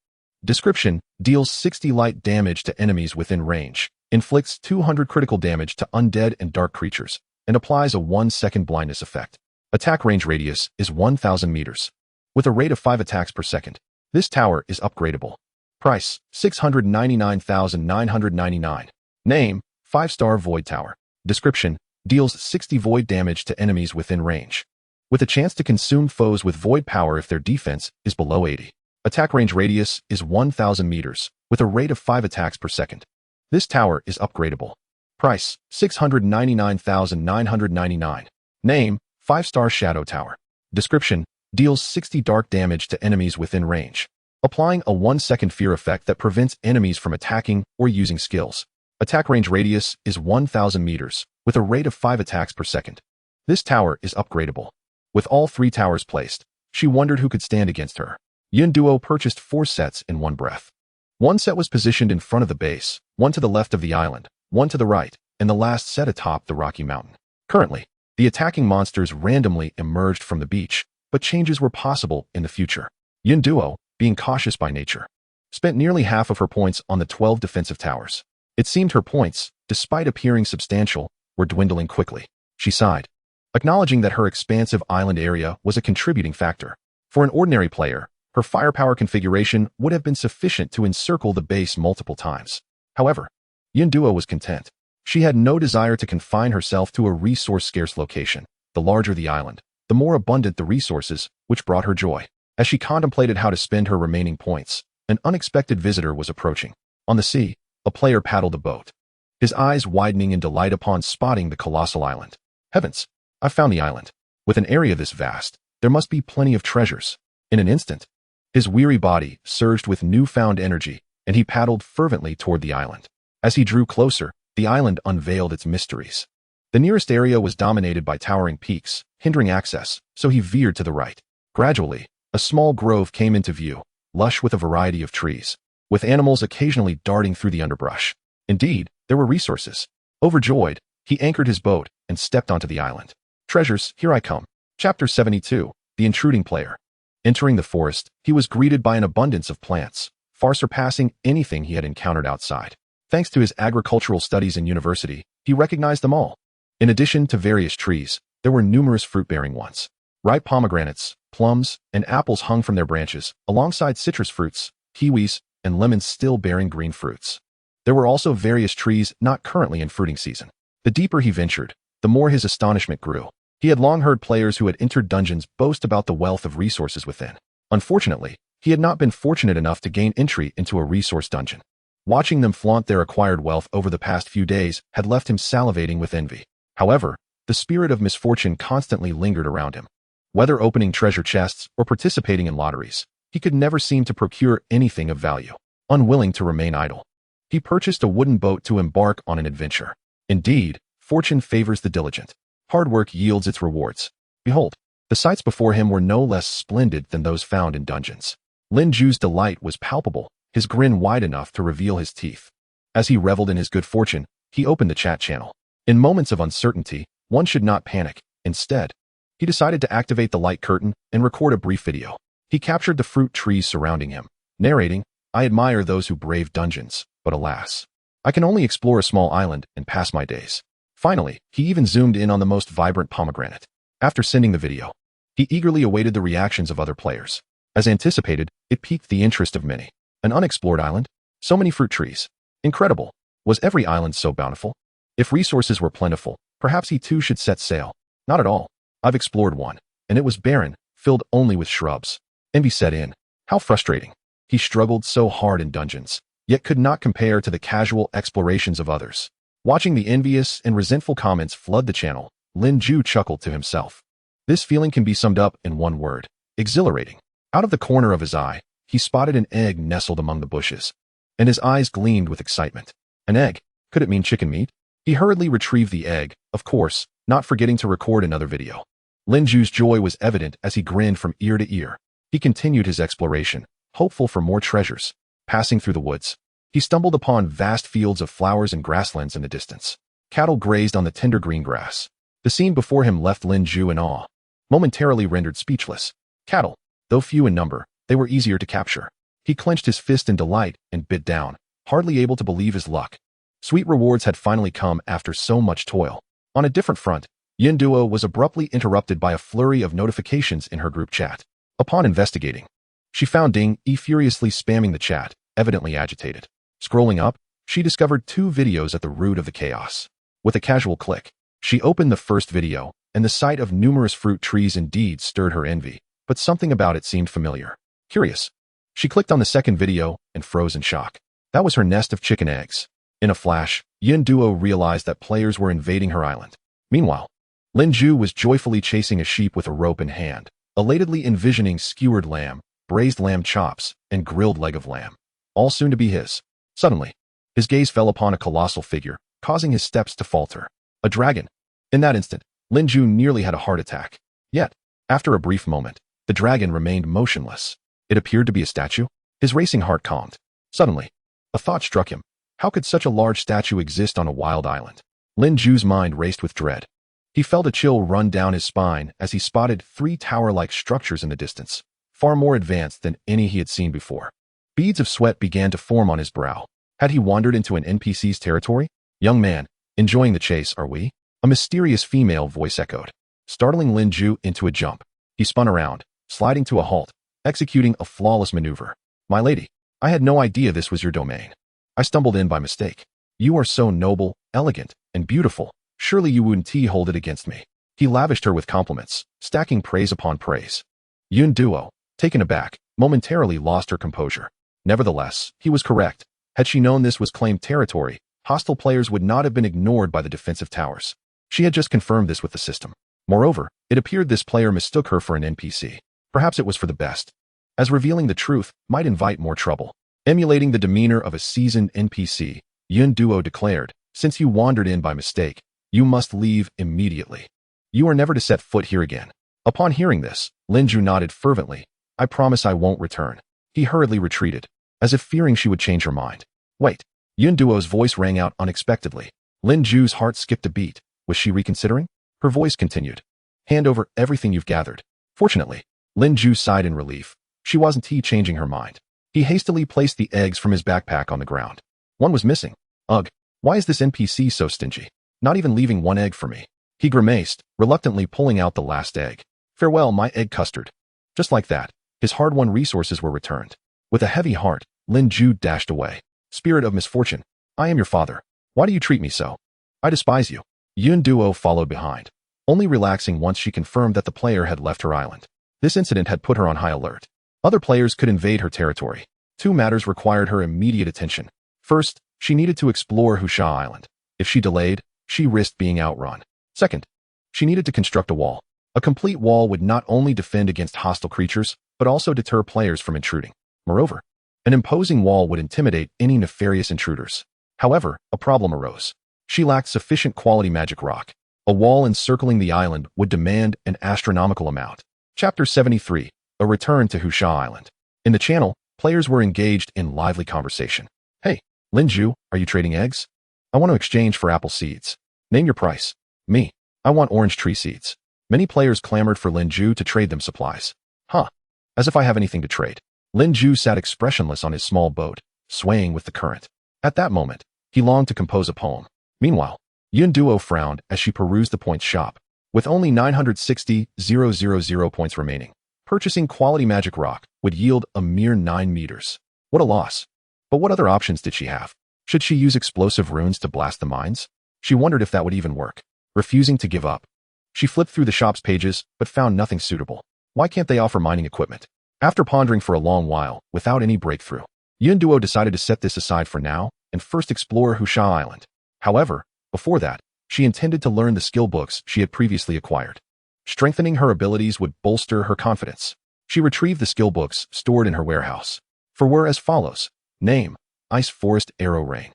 Description: deals 60 light damage to enemies within range, inflicts 200 critical damage to undead and dark creatures, and applies a 1-second blindness effect. Attack range radius is 1,000 meters. With a rate of 5 attacks per second. This tower is upgradable. Price: 699,999. Name: 5-star void tower. Description: deals 60 void damage to enemies within range, with a chance to consume foes with void power if their defense is below 80. Attack range radius is 1,000 meters, with a rate of 5 attacks per second. This tower is upgradable. Price: 699,999. Name: 5-star shadow tower. Description: deals 60 dark damage to enemies within range, applying a 1-second fear effect that prevents enemies from attacking or using skills. Attack range radius is 1,000 meters, with a rate of 5 attacks per second. This tower is upgradable. With all 3 towers placed, she wondered who could stand against her. Yinduo purchased 4 sets in one breath. One set was positioned in front of the base, one to the left of the island, one to the right, and the last set atop the rocky mountain. Currently, the attacking monsters randomly emerged from the beach, but changes were possible in the future. Yinduo, being cautious by nature, spent nearly half of her points on the 12 defensive towers. It seemed her points, despite appearing substantial, were dwindling quickly. She sighed, acknowledging that her expansive island area was a contributing factor. For an ordinary player, her firepower configuration would have been sufficient to encircle the base multiple times. However, Yinduo was content. She had no desire to confine herself to a resource-scarce location. The larger the island, the more abundant the resources, which brought her joy. As she contemplated how to spend her remaining points, an unexpected visitor was approaching. On the sea, a player paddled a boat, his eyes widening in delight upon spotting the colossal island. Heavens, I've found the island. With an area this vast, there must be plenty of treasures. In an instant, his weary body surged with newfound energy, and he paddled fervently toward the island. As he drew closer, the island unveiled its mysteries. The nearest area was dominated by towering peaks, hindering access, so he veered to the right. Gradually, a small grove came into view, lush with a variety of trees, with animals occasionally darting through the underbrush. Indeed, there were resources. Overjoyed, he anchored his boat and stepped onto the island. Treasures, here I come. Chapter 72, The Intruding Player. Entering the forest, he was greeted by an abundance of plants, far surpassing anything he had encountered outside. Thanks to his agricultural studies in university, he recognized them all. In addition to various trees, there were numerous fruit-bearing ones. Ripe pomegranates, plums, and apples hung from their branches, alongside citrus fruits, kiwis, and lemons still bearing green fruits. There were also various trees not currently in fruiting season. The deeper he ventured, the more his astonishment grew. He had long heard players who had entered dungeons boast about the wealth of resources within. Unfortunately, he had not been fortunate enough to gain entry into a resource dungeon. Watching them flaunt their acquired wealth over the past few days had left him salivating with envy. However, the spirit of misfortune constantly lingered around him. Whether opening treasure chests or participating in lotteries, he could never seem to procure anything of value. Unwilling to remain idle, he purchased a wooden boat to embark on an adventure. Indeed, fortune favors the diligent. Hard work yields its rewards. Behold, the sights before him were no less splendid than those found in dungeons. Lin Ju's delight was palpable, his grin wide enough to reveal his teeth. As he reveled in his good fortune, he opened the chat channel. In moments of uncertainty, one should not panic. Instead, he decided to activate the light curtain and record a brief video. He captured the fruit trees surrounding him, narrating, "I admire those who brave dungeons, but alas, I can only explore a small island and pass my days." Finally, he even zoomed in on the most vibrant pomegranate. After sending the video, he eagerly awaited the reactions of other players. As anticipated, it piqued the interest of many. An unexplored island? So many fruit trees. Incredible. Was every island so bountiful? If resources were plentiful, perhaps he too should set sail. Not at all. I've explored one. and it was barren, filled only with shrubs. Envy set in. How frustrating. He struggled so hard in dungeons, yet could not compare to the casual explorations of others. Watching the envious and resentful comments flood the channel, Lin Ju chuckled to himself. This feeling can be summed up in one word: exhilarating. Out of the corner of his eye, he spotted an egg nestled among the bushes, and his eyes gleamed with excitement. An egg? Could it mean chicken meat? He hurriedly retrieved the egg, of course, not forgetting to record another video. Lin Ju's joy was evident as he grinned from ear to ear. He continued his exploration, hopeful for more treasures. Passing through the woods, he stumbled upon vast fields of flowers and grasslands in the distance. Cattle grazed on the tender green grass. The scene before him left Lin Ju in awe, momentarily rendered speechless. Cattle, though few in number, they were easier to capture. He clenched his fist in delight and bit down, hardly able to believe his luck. Sweet rewards had finally come after so much toil. On a different front, Yin Duo was abruptly interrupted by a flurry of notifications in her group chat. Upon investigating, she found Ding E furiously spamming the chat, evidently agitated. Scrolling up, she discovered 2 videos at the root of the chaos. With a casual click, she opened the first video, and the sight of numerous fruit trees indeed stirred her envy, but something about it seemed familiar. Curious, she clicked on the second video and froze in shock. That was her nest of chicken eggs. In a flash, Yin Duo realized that players were invading her island. Meanwhile, Lin Ju was joyfully chasing a sheep with a rope in hand, elatedly envisioning skewered lamb, braised lamb chops, and grilled leg of lamb, all soon to be his. Suddenly, his gaze fell upon a colossal figure, causing his steps to falter. A dragon. In that instant, Lin Ju nearly had a heart attack. Yet, after a brief moment, the dragon remained motionless. It appeared to be a statue. His racing heart calmed. Suddenly, a thought struck him. How could such a large statue exist on a wild island? Lin Ju's mind raced with dread. He felt a chill run down his spine as he spotted 3 tower-like structures in the distance, far more advanced than any he had seen before. Beads of sweat began to form on his brow. Had he wandered into an NPC's territory? Young man, enjoying the chase, are we? A mysterious female voice echoed, startling Lin Ju into a jump. He spun around, sliding to a halt, executing a flawless maneuver. My lady, I had no idea this was your domain. I stumbled in by mistake. You are so noble, elegant, and beautiful. Surely you wouldn't hold it against me. He lavished her with compliments, stacking praise upon praise. Yun Duo, taken aback, momentarily lost her composure. Nevertheless, he was correct. Had she known this was claimed territory, hostile players would not have been ignored by the defensive towers. She had just confirmed this with the system. Moreover, it appeared this player mistook her for an NPC. Perhaps it was for the best, as revealing the truth might invite more trouble. Emulating the demeanor of a seasoned NPC, Yun Duo declared, since you wandered in by mistake, you must leave immediately. You are never to set foot here again. Upon hearing this, Lin Ju nodded fervently. I promise I won't return. He hurriedly retreated, as if fearing she would change her mind. Wait. Yun Duo's voice rang out unexpectedly. Lin Ju's heart skipped a beat. Was she reconsidering? Her voice continued. Hand over everything you've gathered. Fortunately, Lin Ju sighed in relief. She wasn't changing her mind. He hastily placed the eggs from his backpack on the ground. One was missing. Ugh, why is this NPC so stingy? Not even leaving one egg for me. He grimaced, reluctantly pulling out the last egg. Farewell, my egg custard. Just like that, his hard-won resources were returned. With a heavy heart, Lin Ju dashed away. Spirit of misfortune, I am your father. Why do you treat me so? I despise you. Yun Duo followed behind, only relaxing once she confirmed that the player had left her island. This incident had put her on high alert. Other players could invade her territory. 2 matters required her immediate attention. First, she needed to explore Husha Island. If she delayed, she risked being outrun. Second, she needed to construct a wall. A complete wall would not only defend against hostile creatures, but also deter players from intruding. Moreover, an imposing wall would intimidate any nefarious intruders. However, a problem arose. She lacked sufficient quality magic rock. A wall encircling the island would demand an astronomical amount. Chapter 73. A return to Husha Island. In the channel, players were engaged in lively conversation. Hey, Lin Ju, are you trading eggs? I want to exchange for apple seeds. Name your price. Me. I want orange tree seeds. Many players clamored for Lin Ju to trade them supplies. Huh. As if I have anything to trade. Lin Ju sat expressionless on his small boat, swaying with the current. At that moment, he longed to compose a poem. Meanwhile, Yun Duo frowned as she perused the points shop. With only 960,000 points remaining, purchasing quality magic rock would yield a mere 9 meters. What a loss. But what other options did she have? Should she use explosive runes to blast the mines? She wondered if that would even work. Refusing to give up, She flipped through the shop's pages, but found nothing suitable. Why can't they offer mining equipment? After pondering for a long while, without any breakthrough, Yunduo decided to set this aside for now and first explore Husha Island. However, before that, she intended to learn the skill books she had previously acquired. Strengthening her abilities would bolster her confidence. She retrieved the skill books stored in her warehouse. For were as follows. Name: Ice Forest Arrow Rain.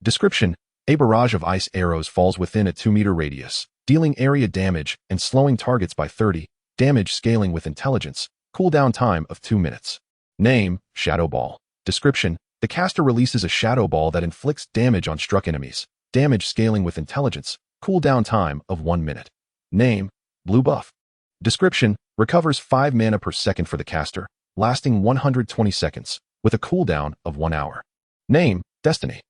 Description: a barrage of ice arrows falls within a 2-meter radius, dealing area damage and slowing targets by 30, damage scaling with intelligence, cooldown time of 2 minutes. Name: Shadow Ball. Description: the caster releases a shadow ball that inflicts damage on struck enemies, damage scaling with intelligence, cooldown time of 1 minute. Name: Blue Buff. Description: recovers 5 mana per second for the caster, lasting 120 seconds, with a cooldown of 1 hour. Name: Destiny.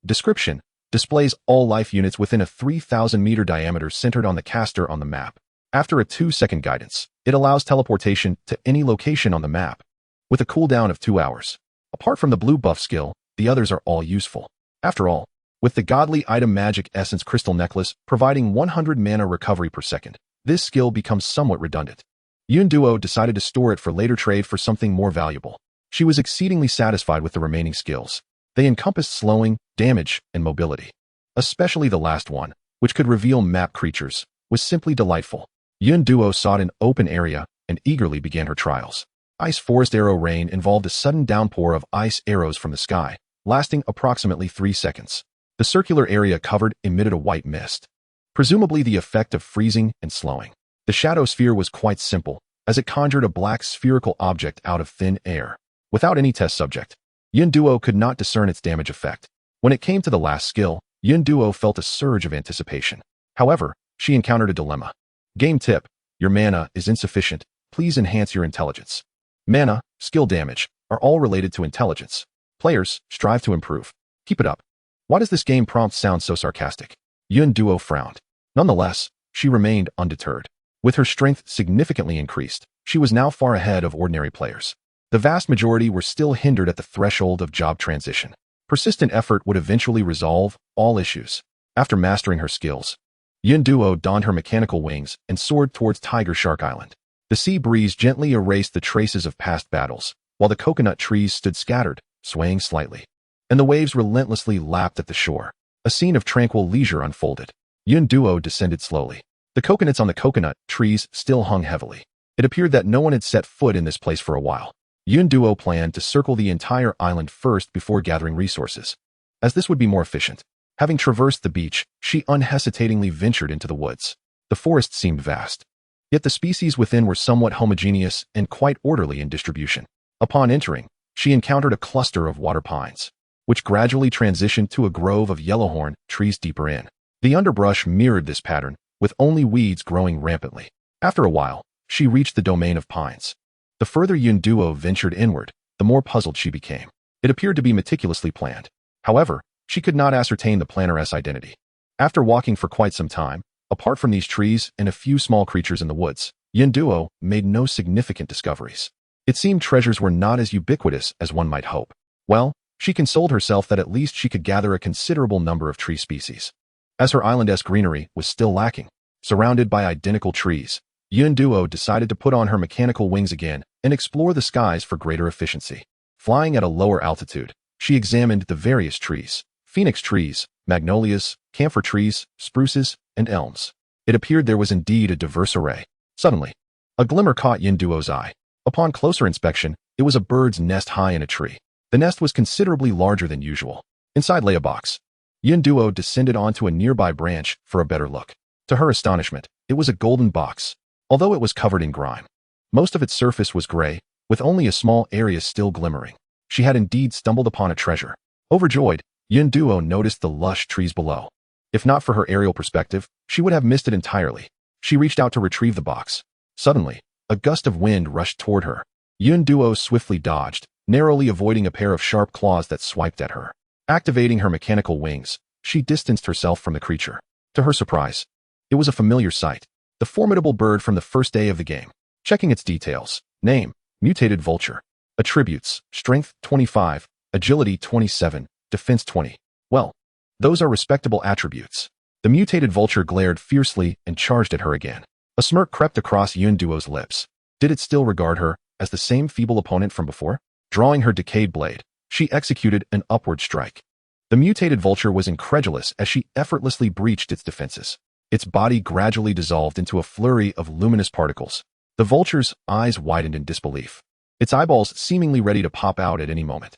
Description: displays all life units within a 3,000-meter diameter centered on the caster on the map. After a 2-second guidance, it allows teleportation to any location on the map, with a cooldown of 2 hours. Apart from the blue buff skill, the others are all useful. After all, with the godly item Magic Essence Crystal Necklace providing 100 mana recovery per second, this skill becomes somewhat redundant. Yunduo decided to store it for later trade for something more valuable. She was exceedingly satisfied with the remaining skills. They encompassed slowing, damage, and mobility. Especially the last one, which could reveal map creatures, was simply delightful. Yunduo sought an open area and eagerly began her trials. Ice Forest Arrow Rain involved a sudden downpour of ice arrows from the sky, lasting approximately 3 seconds. The circular area covered emitted a white mist, presumably the effect of freezing and slowing. The shadow sphere was quite simple, as it conjured a black spherical object out of thin air. Without any test subject, Yunduo could not discern its damage effect. When it came to the last skill, Yunduo felt a surge of anticipation. However, she encountered a dilemma. Game tip: your mana is insufficient, please enhance your intelligence. Mana, skill damage, are all related to intelligence. Players, strive to improve. Keep it up. Why does this game prompt sound so sarcastic? Yunduo frowned. Nonetheless, she remained undeterred. With her strength significantly increased, she was now far ahead of ordinary players. The vast majority were still hindered at the threshold of job transition. Persistent effort would eventually resolve all issues. After mastering her skills, Yunduo donned her mechanical wings and soared towards Tiger Shark Island. The sea breeze gently erased the traces of past battles, while the coconut trees stood scattered, swaying slightly, and the waves relentlessly lapped at the shore. A scene of tranquil leisure unfolded. Yunduo descended slowly. The coconuts on the coconut trees still hung heavily. It appeared that no one had set foot in this place for a while. Yunduo planned to circle the entire island first before gathering resources, as this would be more efficient. Having traversed the beach, she unhesitatingly ventured into the woods. The forest seemed vast, yet the species within were somewhat homogeneous and quite orderly in distribution. Upon entering, she encountered a cluster of water pines, which gradually transitioned to a grove of yellowhorn trees deeper in. The underbrush mirrored this pattern, with only weeds growing rampantly. After a while, she reached the domain of pines. The further Yunduo ventured inward, the more puzzled she became. It appeared to be meticulously planned. However, she could not ascertain the planner's identity. After walking for quite some time, apart from these trees and a few small creatures in the woods, Yunduo made no significant discoveries. It seemed treasures were not as ubiquitous as one might hope. Well, she consoled herself that at least she could gather a considerable number of tree species. As her island-esque greenery was still lacking, surrounded by identical trees, Yunduo decided to put on her mechanical wings again and explore the skies for greater efficiency. Flying at a lower altitude, she examined the various trees: phoenix trees, magnolias, camphor trees, spruces, and elms. It appeared there was indeed a diverse array. Suddenly, a glimmer caught Yunduo's eye. Upon closer inspection, it was a bird's nest high in a tree. The nest was considerably larger than usual. Inside lay a box. Yunduo descended onto a nearby branch for a better look. To her astonishment, it was a golden box, although it was covered in grime. Most of its surface was gray, with only a small area still glimmering. She had indeed stumbled upon a treasure. Overjoyed, Yunduo noticed the lush trees below. If not for her aerial perspective, she would have missed it entirely. She reached out to retrieve the box. Suddenly, a gust of wind rushed toward her. Yunduo swiftly dodged, narrowly avoiding a pair of sharp claws that swiped at her. Activating her mechanical wings, she distanced herself from the creature. To her surprise, it was a familiar sight. The formidable bird from the first day of the game. Checking its details. Name: Mutated Vulture. Attributes: Strength 25, Agility 27, Defense 20. Well, those are respectable attributes. The mutated vulture glared fiercely and charged at her again. A smirk crept across Yun Duo's lips. Did it still regard her as the same feeble opponent from before? Drawing her decayed blade, she executed an upward strike. The mutated vulture was incredulous as she effortlessly breached its defenses. Its body gradually dissolved into a flurry of luminous particles. The vulture's eyes widened in disbelief, its eyeballs seemingly ready to pop out at any moment.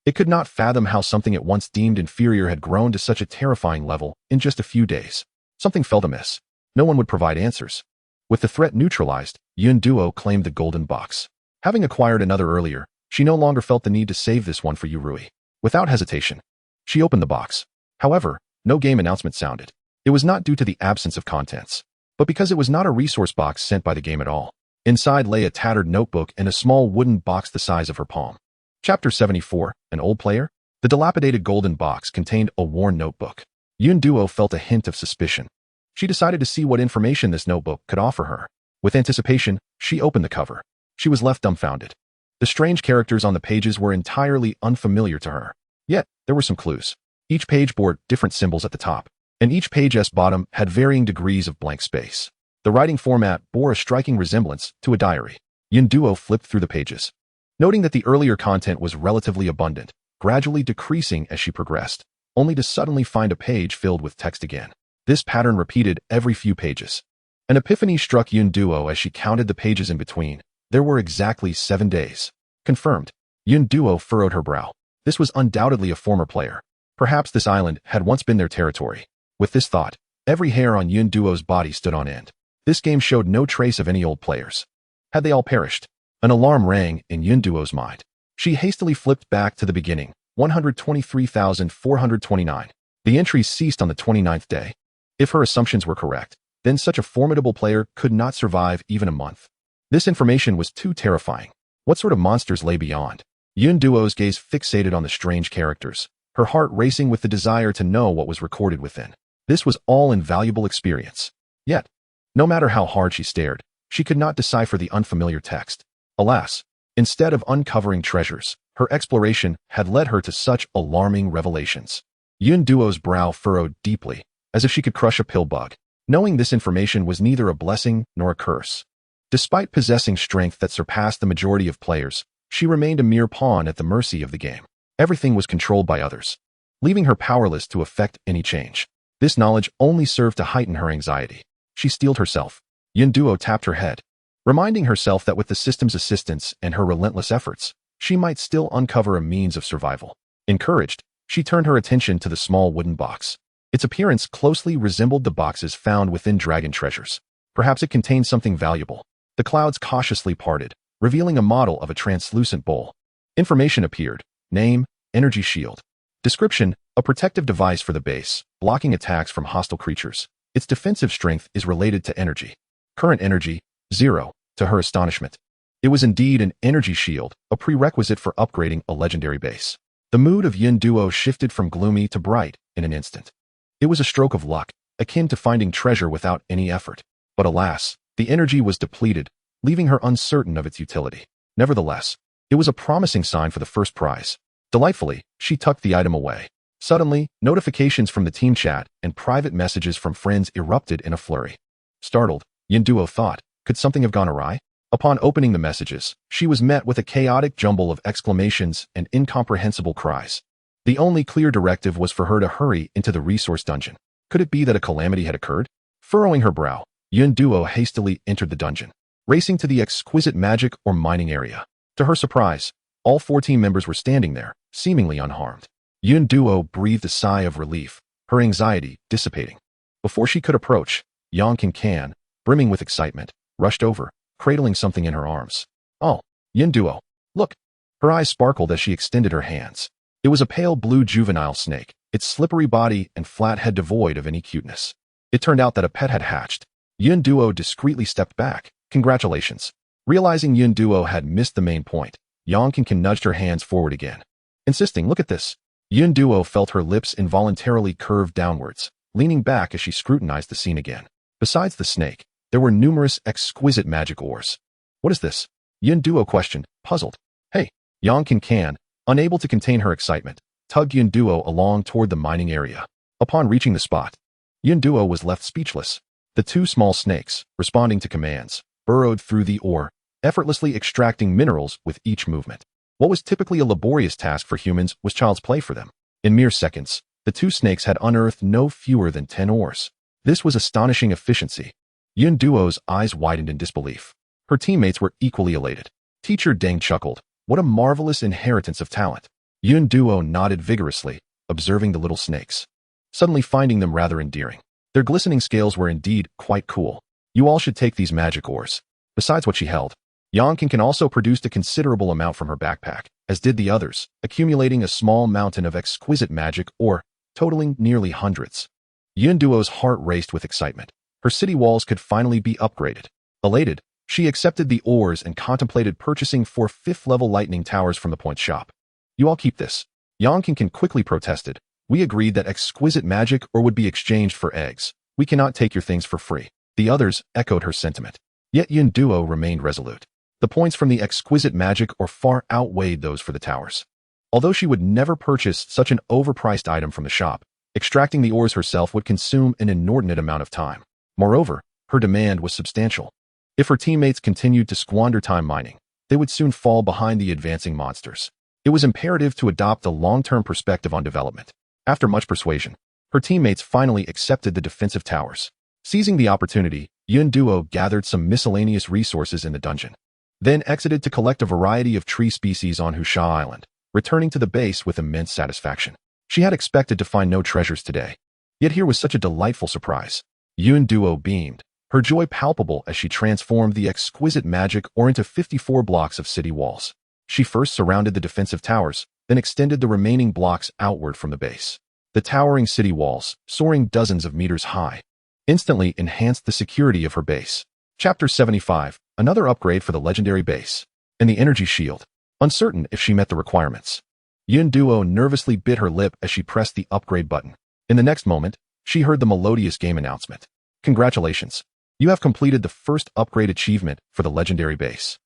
It could not fathom how something it once deemed inferior had grown to such a terrifying level in just a few days. Something felt amiss. No one would provide answers. With the threat neutralized, Yun Duo claimed the golden box. Having acquired another earlier, she no longer felt the need to save this one for Yurui. Without hesitation, she opened the box. However, no game announcement sounded. It was not due to the absence of contents, but because it was not a resource box sent by the game at all. Inside lay a tattered notebook and a small wooden box the size of her palm. Chapter 74, An Old Player? The dilapidated golden box contained a worn notebook. Yun Duo felt a hint of suspicion. She decided to see what information this notebook could offer her. With anticipation, she opened the cover. She was left dumbfounded. The strange characters on the pages were entirely unfamiliar to her. Yet, there were some clues. Each page bore different symbols at the top, and each page's bottom had varying degrees of blank space. The writing format bore a striking resemblance to a diary. Yun Duo flipped through the pages, noting that the earlier content was relatively abundant, gradually decreasing as she progressed, only to suddenly find a page filled with text again. This pattern repeated every few pages. An epiphany struck Yun Duo as she counted the pages in between. There were exactly 7 days. Confirmed. Yun Duo furrowed her brow. This was undoubtedly a former player. Perhaps this island had once been their territory. With this thought, every hair on Yun Duo's body stood on end. This game showed no trace of any old players. Had they all perished? An alarm rang in Yun Duo's mind. She hastily flipped back to the beginning. 123,429. The entries ceased on the 29th day. If her assumptions were correct, then such a formidable player could not survive even a month. This information was too terrifying. What sort of monsters lay beyond? Yun Duo's gaze fixated on the strange characters, her heart racing with the desire to know what was recorded within. This was all invaluable experience. Yet, no matter how hard she stared, she could not decipher the unfamiliar text. Alas, instead of uncovering treasures, her exploration had led her to such alarming revelations. Yun Duo's brow furrowed deeply, as if she could crush a pill bug. Knowing this information was neither a blessing nor a curse. Despite possessing strength that surpassed the majority of players, she remained a mere pawn at the mercy of the game. Everything was controlled by others, leaving her powerless to effect any change. This knowledge only served to heighten her anxiety. She steeled herself. Yun Duo tapped her head, reminding herself that with the system's assistance and her relentless efforts, she might still uncover a means of survival. Encouraged, she turned her attention to the small wooden box. Its appearance closely resembled the boxes found within dragon treasures. Perhaps it contained something valuable. The clouds cautiously parted, revealing a model of a translucent bowl. Information appeared. Name, energy shield. Description, a protective device for the base, blocking attacks from hostile creatures. Its defensive strength is related to energy. Current energy, 0, to her astonishment. It was indeed an energy shield, a prerequisite for upgrading a legendary base. The mood of Yun Duo shifted from gloomy to bright in an instant. It was a stroke of luck, akin to finding treasure without any effort. But alas, the energy was depleted, leaving her uncertain of its utility. Nevertheless, it was a promising sign for the first prize. Delightfully, she tucked the item away. Suddenly, notifications from the team chat and private messages from friends erupted in a flurry. Startled, Yun Duo thought, could something have gone awry? Upon opening the messages, she was met with a chaotic jumble of exclamations and incomprehensible cries. The only clear directive was for her to hurry into the resource dungeon. Could it be that a calamity had occurred? Furrowing her brow, Yun Duo hastily entered the dungeon, racing to the exquisite magic or mining area. To her surprise, all 4 team members were standing there, seemingly unharmed. Yun Duo breathed a sigh of relief, her anxiety dissipating. Before she could approach, Yang Can, brimming with excitement, rushed over, cradling something in her arms. Oh, Yun Duo, look! Her eyes sparkled as she extended her hands. It was a pale blue juvenile snake, its slippery body and flat head devoid of any cuteness. It turned out that a pet had hatched. Yun Duo discreetly stepped back. Congratulations. Realizing Yun Duo had missed the main point, Yang Can nudged her hands forward again, insisting, look at this. Yun Duo felt her lips involuntarily curve downwards, leaning back as she scrutinized the scene again. Besides the snake, there were numerous exquisite magic ores. What is this? Yun Duo questioned, puzzled. Hey, Yang Can, unable to contain her excitement, tugged Yun Duo along toward the mining area. Upon reaching the spot, Yun Duo was left speechless. The two small snakes, responding to commands, burrowed through the ore, effortlessly extracting minerals with each movement. What was typically a laborious task for humans was child's play for them. In mere seconds, the two snakes had unearthed no fewer than 10 ores. This was astonishing efficiency. Yun Duo's eyes widened in disbelief. Her teammates were equally elated. Teacher Deng chuckled. What a marvelous inheritance of talent. Yun Duo nodded vigorously, observing the little snakes, suddenly finding them rather endearing. Their glistening scales were indeed quite cool. You all should take these magic ores. Besides what she held, Yangqing also produced a considerable amount from her backpack, as did the others, accumulating a small mountain of exquisite magic ore, totaling nearly hundreds. Yun Duo's heart raced with excitement. Her city walls could finally be upgraded. Elated, she accepted the ores and contemplated purchasing 4 5th-level lightning towers from the point shop. You all keep this. Yangqing quickly protested. We agreed that exquisite magic ore would be exchanged for eggs. We cannot take your things for free. The others echoed her sentiment. Yet Yun Duo remained resolute. The points from the exquisite magic ore far outweighed those for the towers. Although she would never purchase such an overpriced item from the shop, extracting the ores herself would consume an inordinate amount of time. Moreover, her demand was substantial. If her teammates continued to squander time mining, they would soon fall behind the advancing monsters. It was imperative to adopt a long-term perspective on development. After much persuasion, her teammates finally accepted the defensive towers. Seizing the opportunity, Yun Duo gathered some miscellaneous resources in the dungeon, then exited to collect a variety of tree species on Husha Island, returning to the base with immense satisfaction. She had expected to find no treasures today, yet here was such a delightful surprise. Yun Duo beamed, her joy palpable as she transformed the exquisite magic ore into 54 blocks of city walls. She first surrounded the defensive towers, then extended the remaining blocks outward from the base. The towering city walls, soaring dozens of meters high, instantly enhanced the security of her base. Chapter 75, another upgrade for the legendary base, and the energy shield. Uncertain if she met the requirements, Yun Duo nervously bit her lip as she pressed the upgrade button. In the next moment, she heard the melodious game announcement. Congratulations! You have completed the first upgrade achievement for the legendary base.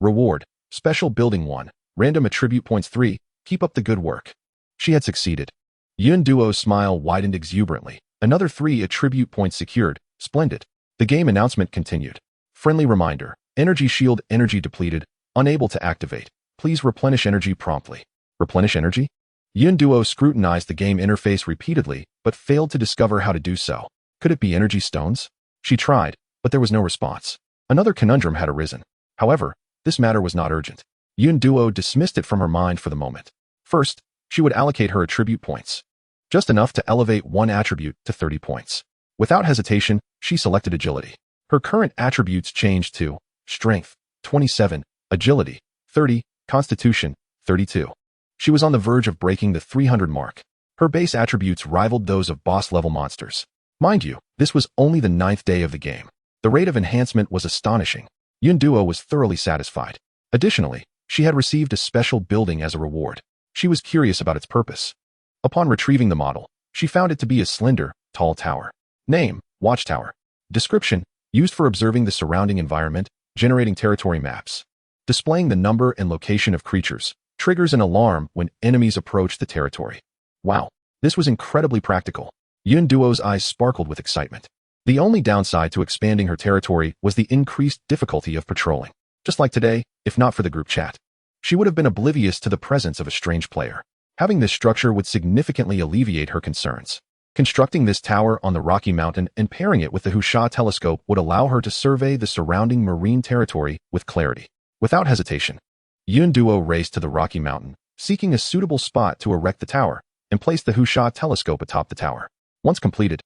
Reward, Special Building 1, Random Attribute Points 3, keep up the good work. She had succeeded. Yun Duo's smile widened exuberantly. Another 3 attribute points secured. Splendid. The game announcement continued. Friendly reminder, energy shield energy depleted, unable to activate. Please replenish energy promptly. Replenish energy? Yun Duo scrutinized the game interface repeatedly, but failed to discover how to do so. Could it be energy stones? She tried, but there was no response. Another conundrum had arisen. However, this matter was not urgent. Yun Duo dismissed it from her mind for the moment. First, she would allocate her attribute points. Just enough to elevate one attribute to 30 points. Without hesitation, she selected agility. Her current attributes changed to strength, 27, agility, 30, constitution, 32. She was on the verge of breaking the 300 mark. Her base attributes rivaled those of boss-level monsters. Mind you, this was only the 9th day of the game. The rate of enhancement was astonishing. Yun Duo was thoroughly satisfied. Additionally, she had received a special building as a reward. She was curious about its purpose. Upon retrieving the model, she found it to be a slender, tall tower. Name, Watchtower. Description, used for observing the surrounding environment, generating territory maps. Displaying the number and location of creatures, triggers an alarm when enemies approach the territory. Wow, this was incredibly practical. Yun Duo's eyes sparkled with excitement. The only downside to expanding her territory was the increased difficulty of patrolling. Just like today, if not for the group chat, she would have been oblivious to the presence of a strange player. Having this structure would significantly alleviate her concerns. Constructing this tower on the Rocky Mountain and pairing it with the Husha telescope would allow her to survey the surrounding marine territory with clarity. Without hesitation, Yun Duo raced to the Rocky Mountain, seeking a suitable spot to erect the tower, and placed the Husha telescope atop the tower. Once completed,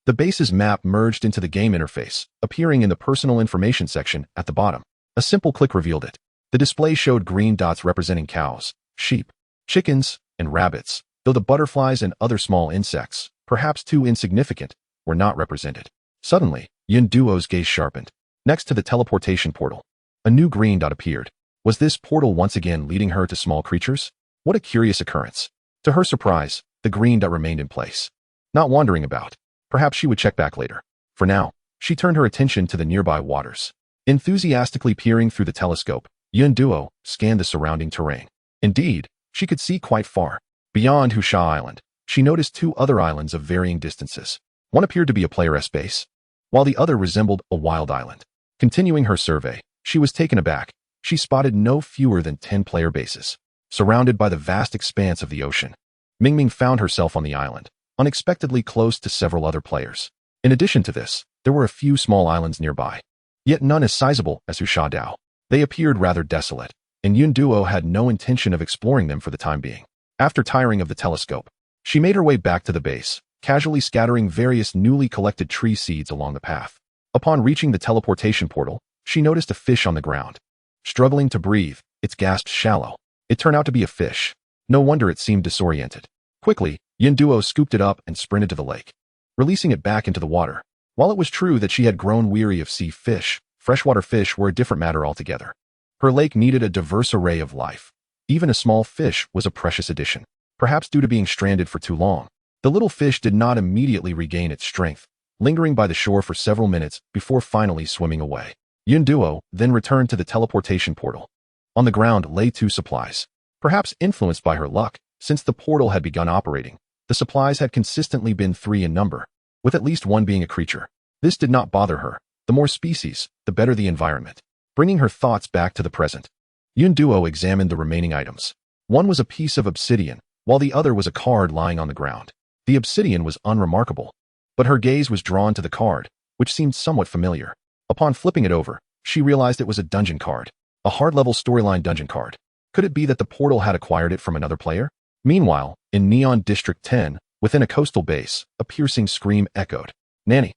the base's map merged into the game interface, appearing in the personal information section at the bottom. A simple click revealed it. The display showed green dots representing cows, sheep, chickens, and rabbits, though the butterflies and other small insects, perhaps too insignificant, were not represented. Suddenly, Yun Duo's gaze sharpened. Next to the teleportation portal, a new green dot appeared. Was this portal once again leading her to small creatures? What a curious occurrence. To her surprise, the green dot remained in place. Not wandering about. Perhaps she would check back later. For now, she turned her attention to the nearby waters. Enthusiastically peering through the telescope, Yun Duo scanned the surrounding terrain. Indeed, she could see quite far. Beyond Husha Island, she noticed 2 other islands of varying distances. One appeared to be a player's base. while the other resembled a wild island. Continuing her survey, she was taken aback. She spotted no fewer than 10 player bases, surrounded by the vast expanse of the ocean. Mingming found herself on the island, unexpectedly close to several other players. In addition to this, there were a few small islands nearby, yet none as sizable as Dao. They appeared rather desolate, and Yunduo had no intention of exploring them for the time being. After tiring of the telescope, she made her way back to the base, casually scattering various newly collected tree seeds along the path. Upon reaching the teleportation portal, she noticed a fish on the ground. Struggling to breathe, its gasp shallow. It turned out to be a fish. No wonder it seemed disoriented. Quickly, Yunduo scooped it up and sprinted to the lake, releasing it back into the water. While it was true that she had grown weary of sea fish, freshwater fish were a different matter altogether. Her lake needed a diverse array of life. Even a small fish was a precious addition. Perhaps due to being stranded for too long, the little fish did not immediately regain its strength, lingering by the shore for several minutes before finally swimming away. Yunduo then returned to the teleportation portal. On the ground lay 2 supplies. Perhaps influenced by her luck, since the portal had begun operating, the supplies had consistently been 3 in number, with at least one being a creature. This did not bother her. The more species, the better the environment. Bringing her thoughts back to the present, Yunduo examined the remaining items. One was a piece of obsidian, while the other was a card lying on the ground. The obsidian was unremarkable, but her gaze was drawn to the card, which seemed somewhat familiar. Upon flipping it over, she realized it was a dungeon card, a hard-level storyline dungeon card. Could it be that the portal had acquired it from another player? Meanwhile, in Neon District 10, within a coastal base, a piercing scream echoed. Nani?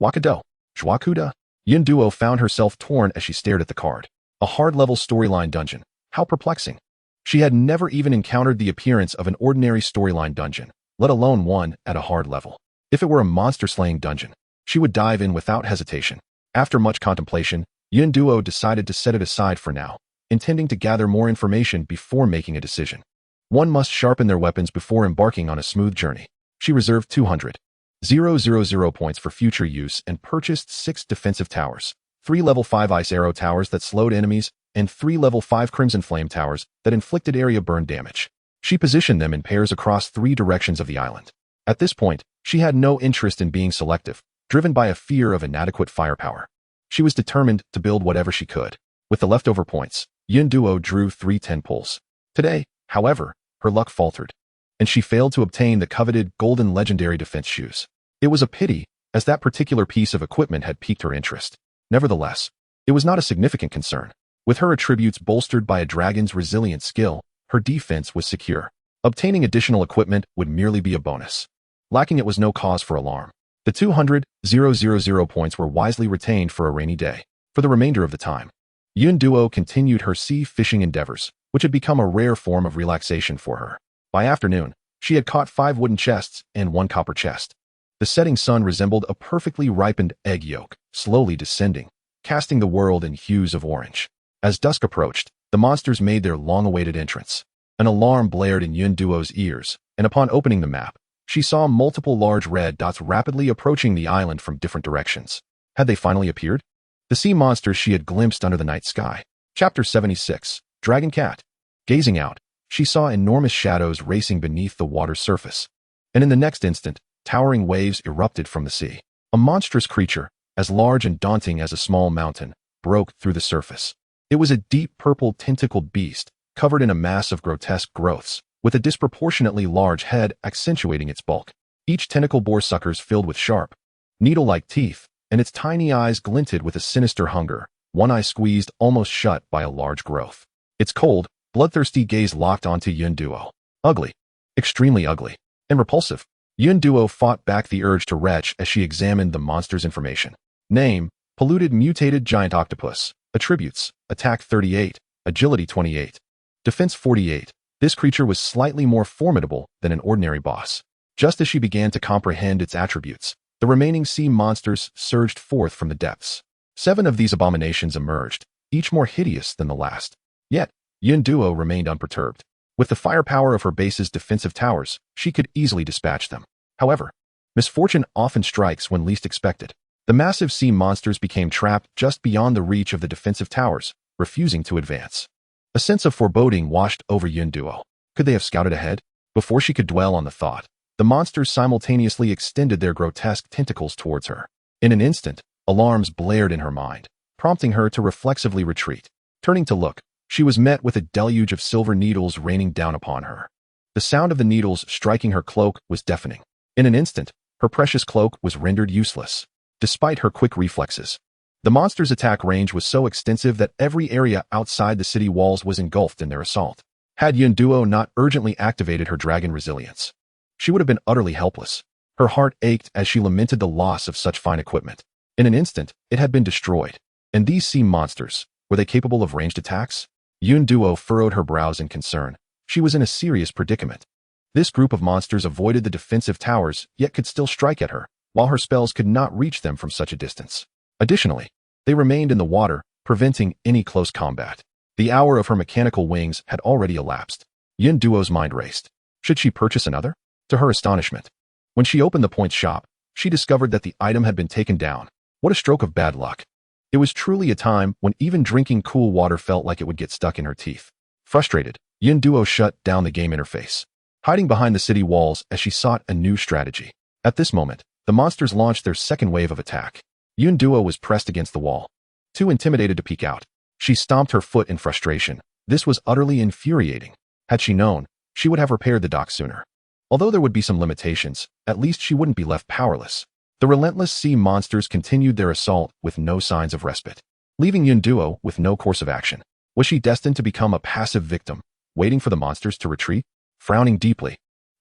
Wakado? Jwakuda? Yunduo found herself torn as she stared at the card. A hard-level storyline dungeon. How perplexing. She had never even encountered the appearance of an ordinary storyline dungeon, let alone one at a hard level. If it were a monster-slaying dungeon, she would dive in without hesitation. After much contemplation, Yunduo decided to set it aside for now, intending to gather more information before making a decision. One must sharpen their weapons before embarking on a smooth journey. She reserved 200,000 points for future use and purchased 6 defensive towers, 3 level 5 ice arrow towers that slowed enemies, and 3 level 5 crimson flame towers that inflicted area burn damage. She positioned them in pairs across 3 directions of the island. At this point, she had no interest in being selective, driven by a fear of inadequate firepower. She was determined to build whatever she could. With the leftover points, Yunduo drew 3 10 pulls. Today, however, her luck faltered, and she failed to obtain the coveted golden legendary defense shoes. It was a pity, as that particular piece of equipment had piqued her interest. Nevertheless, it was not a significant concern. With her attributes bolstered by a dragon's resilient skill, her defense was secure. Obtaining additional equipment would merely be a bonus. Lacking it was no cause for alarm. The 200,000 points were wisely retained for a rainy day. For the remainder of the time, Yunduo continued her sea fishing endeavors, which had become a rare form of relaxation for her. By afternoon, she had caught 5 wooden chests and 1 copper chest. The setting sun resembled a perfectly ripened egg yolk, slowly descending, casting the world in hues of orange. As dusk approached, the monsters made their long-awaited entrance. An alarm blared in Yunduo's ears, and upon opening the map, she saw multiple large red dots rapidly approaching the island from different directions. Had they finally appeared? The sea monsters she had glimpsed under the night sky. Chapter 76, Dragon Cat. Gazing out, she saw enormous shadows racing beneath the water's surface. And in the next instant, towering waves erupted from the sea. A monstrous creature, as large and daunting as a small mountain, broke through the surface. It was a deep purple tentacled beast, covered in a mass of grotesque growths, with a disproportionately large head accentuating its bulk. Each tentacle bore suckers filled with sharp, needle-like teeth, and its tiny eyes glinted with a sinister hunger, one eye squeezed almost shut by a large growth. Its cold, bloodthirsty gaze locked onto Yunduo. Ugly. Extremely ugly. And repulsive. Yunduo fought back the urge to retch as she examined the monster's information. Name: polluted mutated giant octopus. Attributes: attack 38, agility 28, defense 48. This creature was slightly more formidable than an ordinary boss. Just as she began to comprehend its attributes, the remaining sea monsters surged forth from the depths. 7 of these abominations emerged, each more hideous than the last. Yet, Yunduo remained unperturbed. With the firepower of her base's defensive towers, she could easily dispatch them. However, misfortune often strikes when least expected. The massive sea monsters became trapped just beyond the reach of the defensive towers, refusing to advance. A sense of foreboding washed over Yunduo. Could they have scouted ahead? Before she could dwell on the thought, the monsters simultaneously extended their grotesque tentacles towards her. In an instant, alarms blared in her mind, prompting her to reflexively retreat. Turning to look, she was met with a deluge of silver needles raining down upon her. The sound of the needles striking her cloak was deafening. In an instant, her precious cloak was rendered useless. Despite her quick reflexes, the monster's attack range was so extensive that every area outside the city walls was engulfed in their assault. Had Yunduo not urgently activated her dragon resilience, she would have been utterly helpless. Her heart ached as she lamented the loss of such fine equipment. In an instant, it had been destroyed. And these sea monsters, were they capable of ranged attacks? Yunduo furrowed her brows in concern. She was in a serious predicament. This group of monsters avoided the defensive towers, yet could still strike at her, while her spells could not reach them from such a distance. Additionally, they remained in the water, preventing any close combat. The hour of her mechanical wings had already elapsed. Yunduo's mind raced. Should she purchase another? To her astonishment, when she opened the point shop, she discovered that the item had been taken down. What a stroke of bad luck. It was truly a time when even drinking cool water felt like it would get stuck in her teeth. Frustrated, Yunduo shut down the game interface, hiding behind the city walls as she sought a new strategy. At this moment, the monsters launched their second wave of attack. Yunduo was pressed against the wall, too intimidated to peek out. She stomped her foot in frustration. This was utterly infuriating. Had she known, she would have repaired the dock sooner. Although there would be some limitations, at least she wouldn't be left powerless. The relentless sea monsters continued their assault with no signs of respite, leaving Yunduo with no course of action. Was she destined to become a passive victim, waiting for the monsters to retreat? Frowning deeply,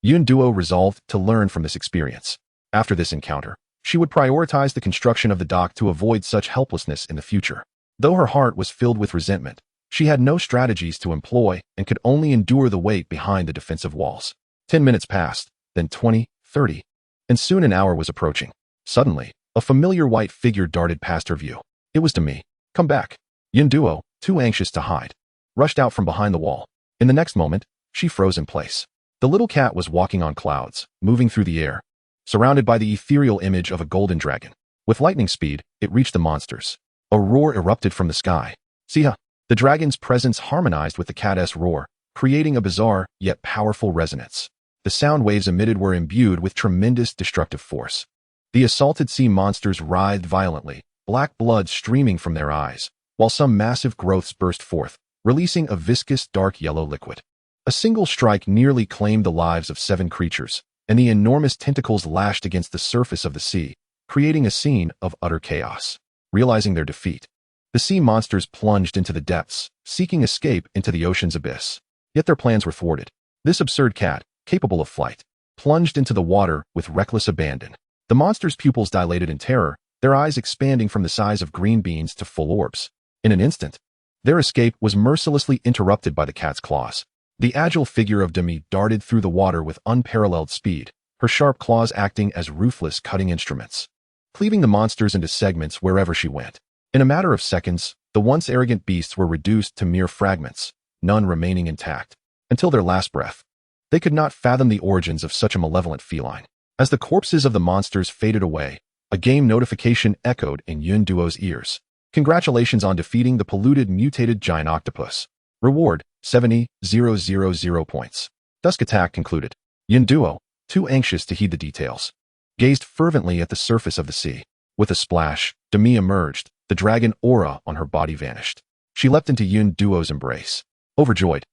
Yunduo resolved to learn from this experience. After this encounter, she would prioritize the construction of the dock to avoid such helplessness in the future. Though her heart was filled with resentment, she had no strategies to employ and could only endure the weight behind the defensive walls. 10 minutes passed, then 20, 30, and soon an hour was approaching. Suddenly, a familiar white figure darted past her view. It was Demi. Come back. Yunduo, too anxious to hide, rushed out from behind the wall. In the next moment, she froze in place. The little cat was walking on clouds, moving through the air, surrounded by the ethereal image of a golden dragon. With lightning speed, it reached the monsters. A roar erupted from the sky. See-ha! The dragon's presence harmonized with the cat's roar, creating a bizarre yet powerful resonance. The sound waves emitted were imbued with tremendous destructive force. The assaulted sea monsters writhed violently, black blood streaming from their eyes, while some massive growths burst forth, releasing a viscous dark yellow liquid. A single strike nearly claimed the lives of 7 creatures, and the enormous tentacles lashed against the surface of the sea, creating a scene of utter chaos. Realizing their defeat, the sea monsters plunged into the depths, seeking escape into the ocean's abyss. Yet their plans were thwarted. This absurd cat, capable of flight, plunged into the water with reckless abandon. The monster's pupils dilated in terror, their eyes expanding from the size of green beans to full orbs. In an instant, their escape was mercilessly interrupted by the cat's claws. The agile figure of Demi darted through the water with unparalleled speed, her sharp claws acting as ruthless cutting instruments, cleaving the monsters into segments wherever she went. In a matter of seconds, the once arrogant beasts were reduced to mere fragments, none remaining intact. Until their last breath, they could not fathom the origins of such a malevolent feline. As the corpses of the monsters faded away, a game notification echoed in Yunduo's ears. Congratulations on defeating the polluted mutated giant octopus. Reward, 70,000 points. Dusk attack concluded. Yunduo, too anxious to heed the details, gazed fervently at the surface of the sea. With a splash, Demi emerged, the dragon aura on her body vanished. She leapt into Yunduo's embrace. Overjoyed,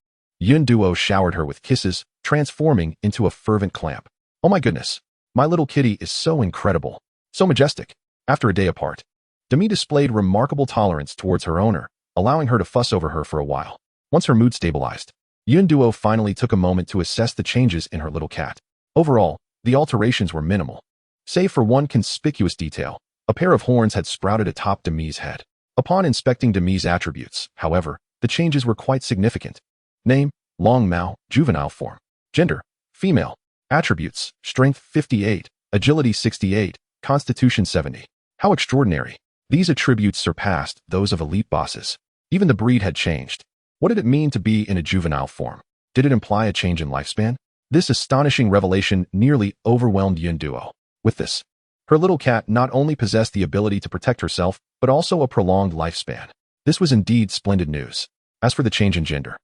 Yunduo showered her with kisses, transforming into a fervent clamp. Oh my goodness, my little kitty is so incredible, so majestic. After a day apart, Demi displayed remarkable tolerance towards her owner, allowing her to fuss over her for a while. Once her mood stabilized, Yunduo finally took a moment to assess the changes in her little cat. Overall, the alterations were minimal, save for one conspicuous detail. A pair of horns had sprouted atop Demi's head. Upon inspecting Demi's attributes, however, the changes were quite significant. Name, Long Mao, juvenile form. Gender, female. Attributes, strength 58, agility 68, constitution 70. How extraordinary. These attributes surpassed those of elite bosses. Even the breed had changed. What did it mean to be in a juvenile form? Did it imply a change in lifespan? This astonishing revelation nearly overwhelmed Yunduo. With this, her little cat not only possessed the ability to protect herself, but also a prolonged lifespan. This was indeed splendid news. As for the change in gender,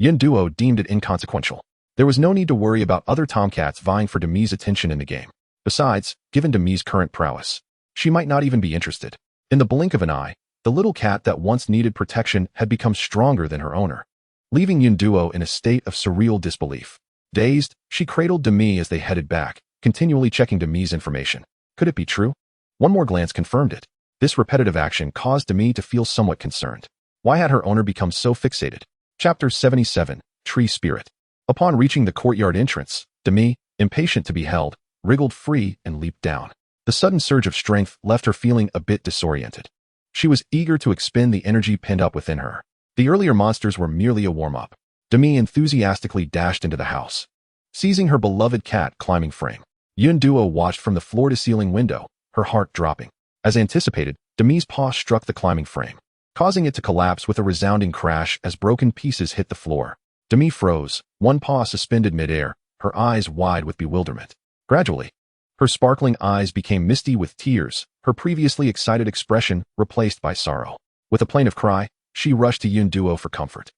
Yunduo deemed it inconsequential. There was no need to worry about other tomcats vying for Demi's attention in the game. Besides, given Demi's current prowess, She might not even be interested. In the blink of an eye, the little cat that once needed protection had become stronger than her owner, leaving Yunduo in a state of surreal disbelief. Dazed, she cradled Demi as they headed back, continually checking Demi's information. Could it be true? One more glance confirmed it. This repetitive action caused Demi to feel somewhat concerned. Why had her owner become so fixated? Chapter 77, Tree Spirit. Upon reaching the courtyard entrance, Demi, impatient to be held, wriggled free and leaped down. The sudden surge of strength left her feeling a bit disoriented. She was eager to expend the energy pent up within her. The earlier monsters were merely a warm-up. Demi enthusiastically dashed into the house, seizing her beloved cat climbing frame. Yunduo watched from the floor-to-ceiling window, her heart dropping. As anticipated, Demi's paw struck the climbing frame, causing it to collapse with a resounding crash as broken pieces hit the floor. Demi froze, one paw suspended midair, her eyes wide with bewilderment. Gradually, her sparkling eyes became misty with tears, her previously excited expression replaced by sorrow. With a plaintive cry, she rushed to Yunduo for comfort.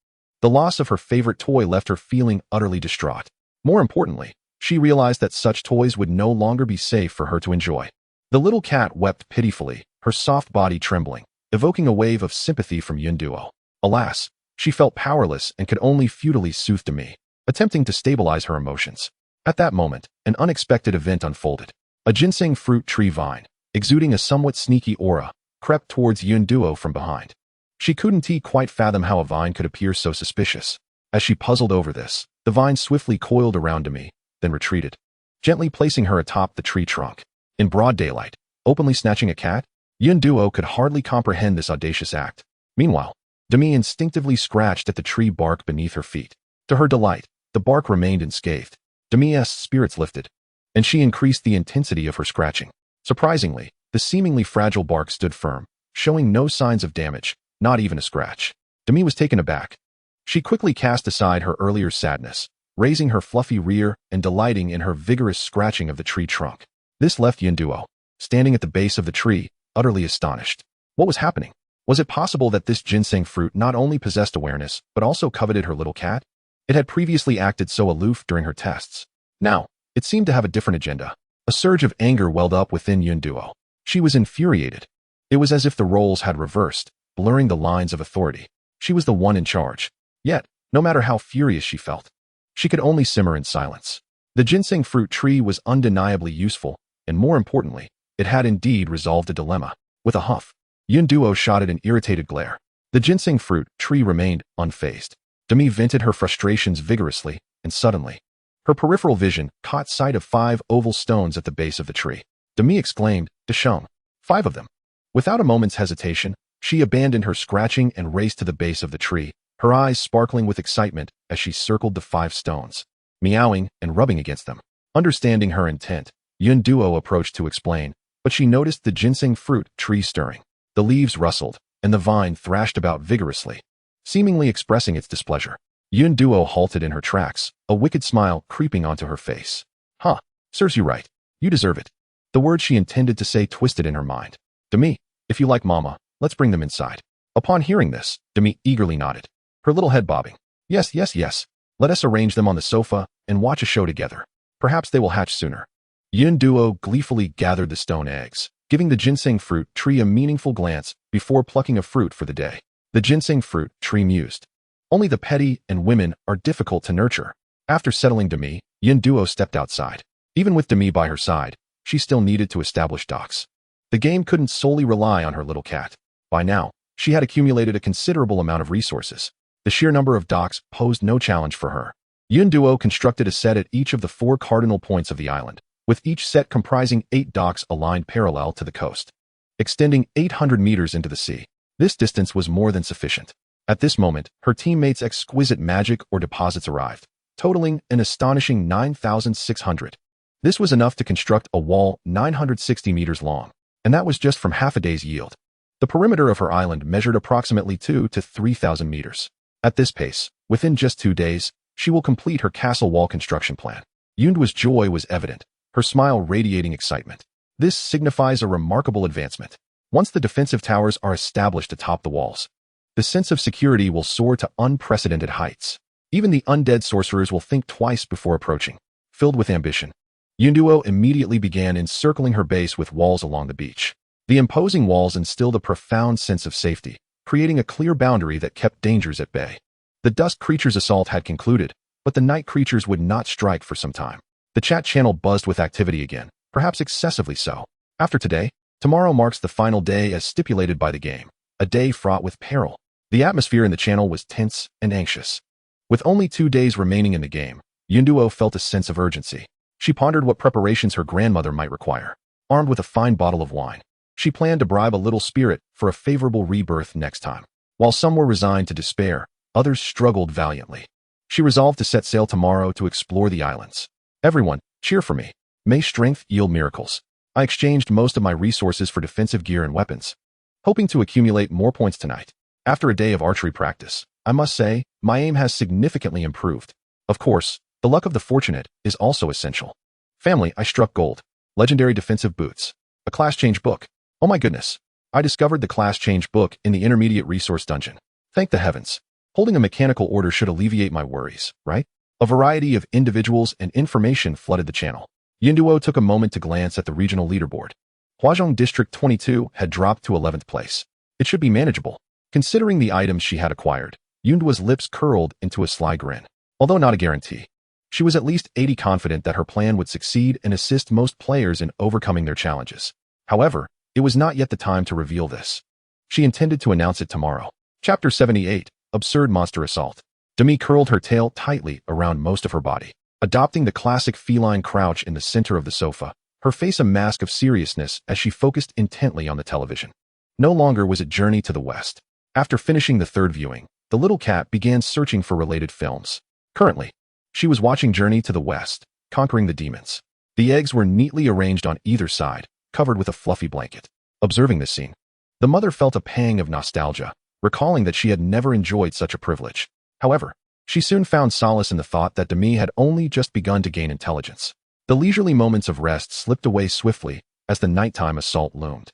The loss of her favorite toy left her feeling utterly distraught. More importantly, she realized that such toys would no longer be safe for her to enjoy. The little cat wept pitifully, her soft body trembling, evoking a wave of sympathy from Yunduo. Alas, she felt powerless and could only futilely soothe Demi, attempting to stabilize her emotions. At that moment, an unexpected event unfolded. A ginseng fruit tree vine, exuding a somewhat sneaky aura, crept towards Yunduo from behind. She couldn't quite fathom how a vine could appear so suspicious. As she puzzled over this, the vine swiftly coiled around Demi, then retreated, gently placing her atop the tree trunk. In broad daylight, openly snatching a cat, Yunduo could hardly comprehend this audacious act. Meanwhile, Demi instinctively scratched at the tree bark beneath her feet. To her delight, the bark remained unscathed. Demi's spirits lifted, and she increased the intensity of her scratching. Surprisingly, the seemingly fragile bark stood firm, showing no signs of damage, not even a scratch. Demi was taken aback. She quickly cast aside her earlier sadness, raising her fluffy rear and delighting in her vigorous scratching of the tree trunk. This left Yunduo, standing at the base of the tree, utterly astonished. What was happening? Was it possible that this ginseng fruit not only possessed awareness, but also coveted her little cat? It had previously acted so aloof during her tests. Now, it seemed to have a different agenda. A surge of anger welled up within Yunduo. She was infuriated. It was as if the roles had reversed, blurring the lines of authority. She was the one in charge. Yet, no matter how furious she felt, she could only simmer in silence. The ginseng fruit tree was undeniably useful, and more importantly, it had indeed resolved a dilemma. With a huff, Yunduo shot at an irritated glare. The ginseng fruit tree remained unfazed. Demi vented her frustrations vigorously, and suddenly, her peripheral vision caught sight of 5 oval stones at the base of the tree. Demi exclaimed, "Deshung, 5 of them." Without a moment's hesitation, she abandoned her scratching and raced to the base of the tree, her eyes sparkling with excitement as she circled the 5 stones, meowing and rubbing against them. Understanding her intent, Yunduo approached to explain, but she noticed the ginseng fruit tree stirring. The leaves rustled, and the vine thrashed about vigorously, seemingly expressing its displeasure. Yunduo halted in her tracks, a wicked smile creeping onto her face. "Huh, serves you right. You deserve it." The words she intended to say twisted in her mind. "Demi, if you like mama, let's bring them inside." Upon hearing this, Demi eagerly nodded, her little head bobbing. Yes, yes, yes. Let us arrange them on the sofa and watch a show together. Perhaps they will hatch sooner." Yunduo gleefully gathered the stone eggs, giving the ginseng fruit tree a meaningful glance before plucking a fruit for the day. The ginseng fruit tree mused. Only the petty and women are difficult to nurture. After settling Demi, Yunduo stepped outside. Even with Demi by her side, she still needed to establish docks. The game couldn't solely rely on her little cat. By now, she had accumulated a considerable amount of resources. The sheer number of docks posed no challenge for her. Yunduo constructed a set at each of the 4 cardinal points of the island, with each set comprising 8 docks aligned parallel to the coast, extending 800 meters into the sea. This distance was more than sufficient. At this moment, her teammates' exquisite magic or deposits arrived, totaling an astonishing 9,600. This was enough to construct a wall 960 meters long, and that was just from half a day's yield. The perimeter of her island measured approximately 2 to 3,000 meters. At this pace, within just 2 days, she will complete her castle wall construction plan. Yunduo's joy was evident, her smile radiating excitement. This signifies a remarkable advancement. Once the defensive towers are established atop the walls, the sense of security will soar to unprecedented heights. Even the undead sorcerers will think twice before approaching. Filled with ambition, Yunduo immediately began encircling her base with walls along the beach. The imposing walls instilled a profound sense of safety, creating a clear boundary that kept dangers at bay. The dusk creature's assault had concluded, but the night creatures would not strike for some time. The chat channel buzzed with activity again, perhaps excessively so. After today, tomorrow marks the final day as stipulated by the game, a day fraught with peril. The atmosphere in the channel was tense and anxious. With only 2 days remaining in the game, Yunduo felt a sense of urgency. She pondered what preparations her grandmother might require. Armed with a fine bottle of wine, she planned to bribe a little spirit for a favorable rebirth next time. While some were resigned to despair, others struggled valiantly. She resolved to set sail tomorrow to explore the islands. Everyone, cheer for me. May strength yield miracles. I exchanged most of my resources for defensive gear and weapons, hoping to accumulate more points tonight. After a day of archery practice, I must say, my aim has significantly improved. Of course, the luck of the fortunate is also essential. Family, I struck gold. Legendary defensive boots. A class change book. Oh my goodness. I discovered the class change book in the intermediate resource dungeon. Thank the heavens. Holding a mechanical order should alleviate my worries, right? A variety of individuals and information flooded the channel. Yunduo took a moment to glance at the regional leaderboard. Huazhong District 22 had dropped to 11th place. It should be manageable. Considering the items she had acquired, Yunduo's lips curled into a sly grin. Although not a guarantee, she was at least 80 confident that her plan would succeed and assist most players in overcoming their challenges. However, it was not yet the time to reveal this. She intended to announce it tomorrow. Chapter 78, Absurd Monster Assault. Demi curled her tail tightly around most of her body. Adopting the classic feline crouch in the center of the sofa, her face a mask of seriousness as she focused intently on the television. No longer was it Journey to the West. After finishing the third viewing, the little cat began searching for related films. Currently, she was watching Journey to the West, Conquering the Demons. The eggs were neatly arranged on either side, covered with a fluffy blanket. Observing this scene, the mother felt a pang of nostalgia, recalling that she had never enjoyed such a privilege. However, she soon found solace in the thought that Demi had only just begun to gain intelligence. The leisurely moments of rest slipped away swiftly as the nighttime assault loomed.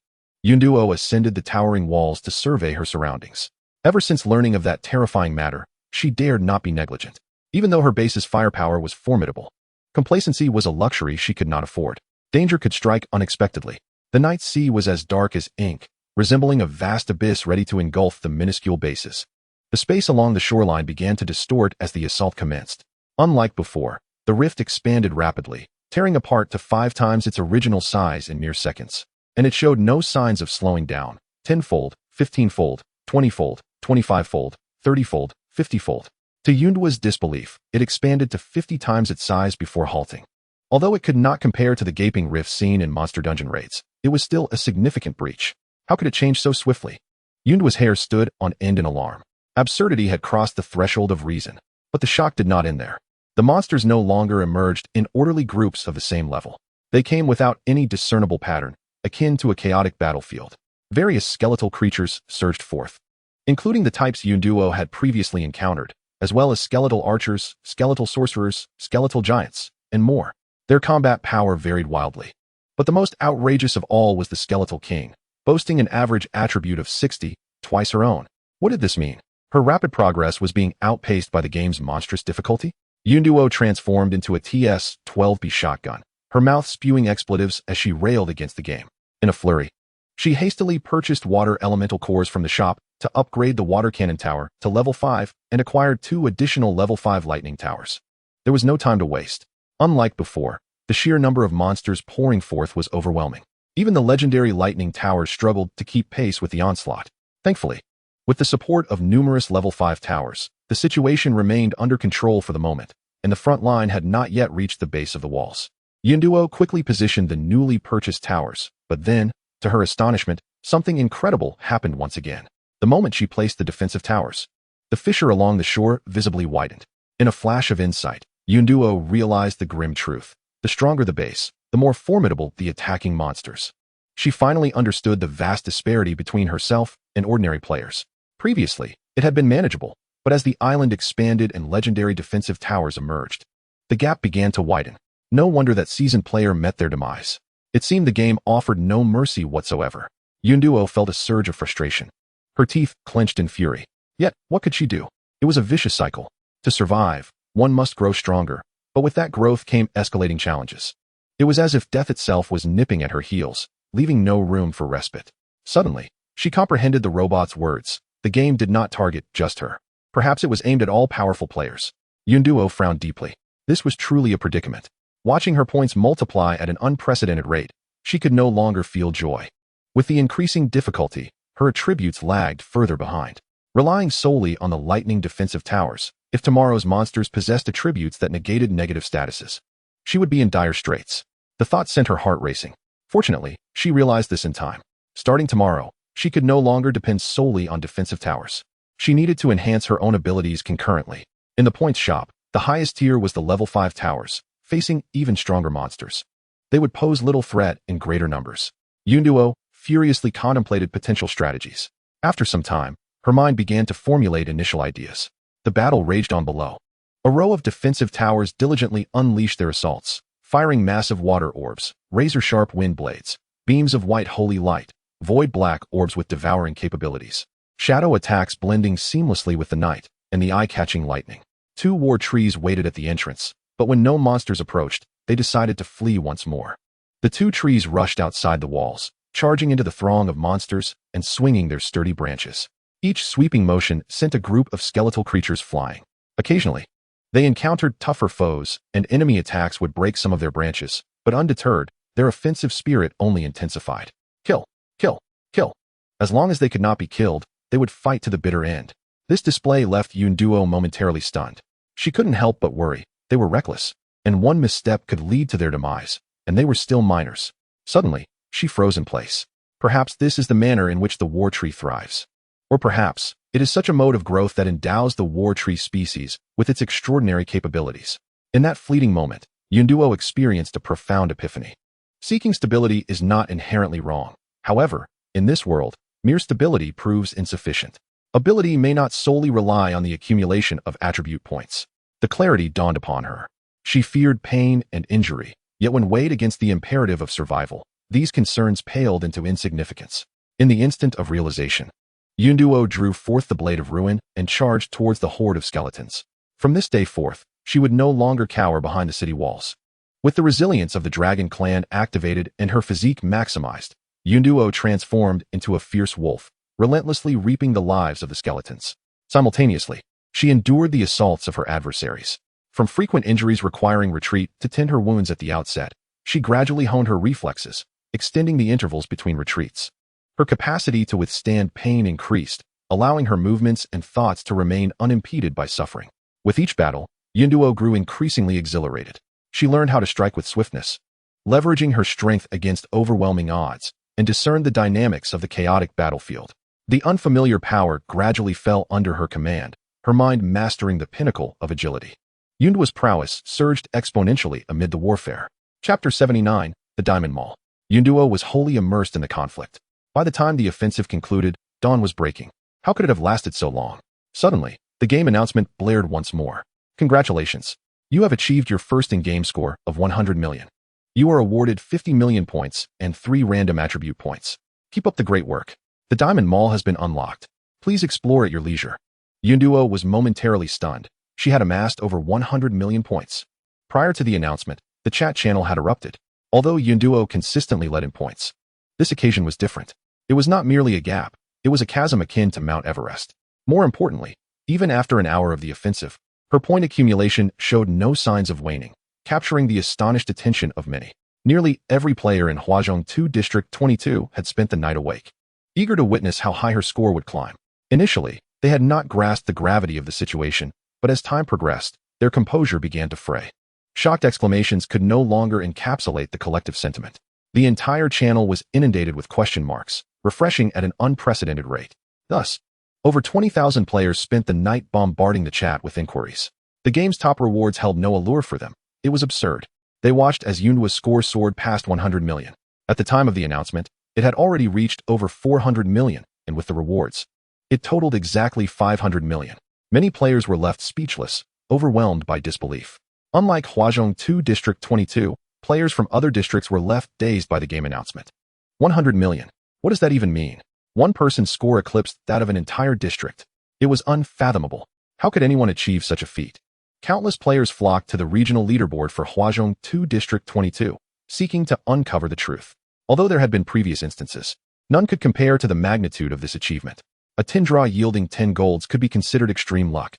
Yunduo ascended the towering walls to survey her surroundings. Ever since learning of that terrifying matter, she dared not be negligent. Even though her base's firepower was formidable, complacency was a luxury she could not afford. Danger could strike unexpectedly. The night sea was as dark as ink, resembling a vast abyss ready to engulf the minuscule bases. The space along the shoreline began to distort as the assault commenced. Unlike before, the rift expanded rapidly, tearing apart to 5 times its original size in mere seconds. And it showed no signs of slowing down. 10-fold, 15-fold, 20-fold, 25-fold, 30-fold, 50-fold. To Yunduo's disbelief, it expanded to 50 times its size before halting. Although it could not compare to the gaping rift seen in monster dungeon raids, it was still a significant breach. How could it change so swiftly? Yunduo's hair stood on end in alarm. Absurdity had crossed the threshold of reason, but the shock did not end there. The monsters no longer emerged in orderly groups of the same level. They came without any discernible pattern, akin to a chaotic battlefield. Various skeletal creatures surged forth, including the types Yunduo had previously encountered, as well as skeletal archers, skeletal sorcerers, skeletal giants, and more. Their combat power varied wildly. But the most outrageous of all was the skeletal king, boasting an average attribute of 60, twice her own. What did this mean? Her rapid progress was being outpaced by the game's monstrous difficulty? Yunduo transformed into a TS-12B shotgun, her mouth spewing expletives as she railed against the game. In a flurry, she hastily purchased water elemental cores from the shop to upgrade the water cannon tower to level 5 and acquired 2 additional level 5 lightning towers. There was no time to waste. Unlike before, the sheer number of monsters pouring forth was overwhelming. Even the legendary lightning towers struggled to keep pace with the onslaught. Thankfully, with the support of numerous level 5 towers, the situation remained under control for the moment, and the front line had not yet reached the base of the walls. Yunduo quickly positioned the newly purchased towers, but then, to her astonishment, something incredible happened once again. The moment she placed the defensive towers, the fissure along the shore visibly widened. In a flash of insight, Yunduo realized the grim truth. The stronger the base, the more formidable the attacking monsters. She finally understood the vast disparity between herself and ordinary players. Previously, it had been manageable, but as the island expanded and legendary defensive towers emerged, the gap began to widen. No wonder that seasoned players met their demise. It seemed the game offered no mercy whatsoever. Yunduo felt a surge of frustration. Her teeth clenched in fury. Yet, what could she do? It was a vicious cycle. To survive, one must grow stronger, but with that growth came escalating challenges. It was as if death itself was nipping at her heels, leaving no room for respite. Suddenly, she comprehended the robot's words. The game did not target just her. Perhaps it was aimed at all powerful players. Yunduo frowned deeply. This was truly a predicament. Watching her points multiply at an unprecedented rate, she could no longer feel joy. With the increasing difficulty, her attributes lagged further behind. Relying solely on the lightning defensive towers, if tomorrow's monsters possessed attributes that negated negative statuses, she would be in dire straits. The thought sent her heart racing. Fortunately, she realized this in time. Starting tomorrow, she could no longer depend solely on defensive towers. She needed to enhance her own abilities concurrently. In the points shop, the highest tier was the level 5 towers, facing even stronger monsters. They would pose little threat in greater numbers. Yunduo furiously contemplated potential strategies. After some time, her mind began to formulate initial ideas. The battle raged on below. A row of defensive towers diligently unleashed their assaults, firing massive water orbs, razor-sharp wind blades, beams of white holy light, void-black orbs with devouring capabilities, shadow attacks blending seamlessly with the night, and the eye-catching lightning. 2 war trees waited at the entrance, but when no monsters approached, they decided to flee once more. The 2 trees rushed outside the walls, charging into the throng of monsters and swinging their sturdy branches. Each sweeping motion sent a group of skeletal creatures flying. Occasionally, they encountered tougher foes, and enemy attacks would break some of their branches, but undeterred, their offensive spirit only intensified. Kill, kill, kill. As long as they could not be killed, they would fight to the bitter end. This display left Yunduo momentarily stunned. She couldn't help but worry. They were reckless, and one misstep could lead to their demise, and they were still minors. Suddenly, she froze in place. Perhaps this is the manner in which the war tree thrives. Or perhaps, it is such a mode of growth that endows the war tree species with its extraordinary capabilities. In that fleeting moment, Yunduo experienced a profound epiphany. Seeking stability is not inherently wrong. However, in this world, mere stability proves insufficient. Ability may not solely rely on the accumulation of attribute points. The clarity dawned upon her. She feared pain and injury, yet when weighed against the imperative of survival, these concerns paled into insignificance. In the instant of realization, Yunduo drew forth the blade of ruin and charged towards the horde of skeletons. From this day forth, she would no longer cower behind the city walls. With the resilience of the dragon clan activated and her physique maximized, Yunduo transformed into a fierce wolf, relentlessly reaping the lives of the skeletons. Simultaneously, she endured the assaults of her adversaries. From frequent injuries requiring retreat to tend her wounds at the outset, she gradually honed her reflexes, extending the intervals between retreats. Her capacity to withstand pain increased, allowing her movements and thoughts to remain unimpeded by suffering. With each battle, Yunduo grew increasingly exhilarated. She learned how to strike with swiftness, leveraging her strength against overwhelming odds, and discerned the dynamics of the chaotic battlefield. The unfamiliar power gradually fell under her command, her mind mastering the pinnacle of agility. Yunduo's prowess surged exponentially amid the warfare. Chapter 79, The Diamond Mall. Yunduo was wholly immersed in the conflict. By the time the offensive concluded, dawn was breaking. How could it have lasted so long? Suddenly, the game announcement blared once more. Congratulations. You have achieved your first in-game score of 100 million. You are awarded 50 million points and 3 random attribute points. Keep up the great work. The Diamond Mall has been unlocked. Please explore at your leisure. Yunduo was momentarily stunned. She had amassed over 100 million points. Prior to the announcement, the chat channel had erupted. Although Yunduo consistently led in points, this occasion was different. It was not merely a gap, it was a chasm akin to Mount Everest. More importantly, even after an hour of the offensive, her point accumulation showed no signs of waning, capturing the astonished attention of many. Nearly every player in Huazhong 2 District 22 had spent the night awake, eager to witness how high her score would climb. Initially, they had not grasped the gravity of the situation, but as time progressed, their composure began to fray. Shocked exclamations could no longer encapsulate the collective sentiment. The entire channel was inundated with question marks, refreshing at an unprecedented rate. Thus, over 20,000 players spent the night bombarding the chat with inquiries. The game's top rewards held no allure for them. It was absurd. They watched as Yunduo's score soared past 100 million. At the time of the announcement, it had already reached over 400 million, and with the rewards, it totaled exactly 500 million. Many players were left speechless, overwhelmed by disbelief. Unlike Huazhong 2 District 22, players from other districts were left dazed by the game announcement. 100 million. What does that even mean? One person's score eclipsed that of an entire district. It was unfathomable. How could anyone achieve such a feat? Countless players flocked to the regional leaderboard for Huazhong 2 District 22, seeking to uncover the truth. Although there had been previous instances, none could compare to the magnitude of this achievement. A 10 draw yielding 10 golds could be considered extreme luck.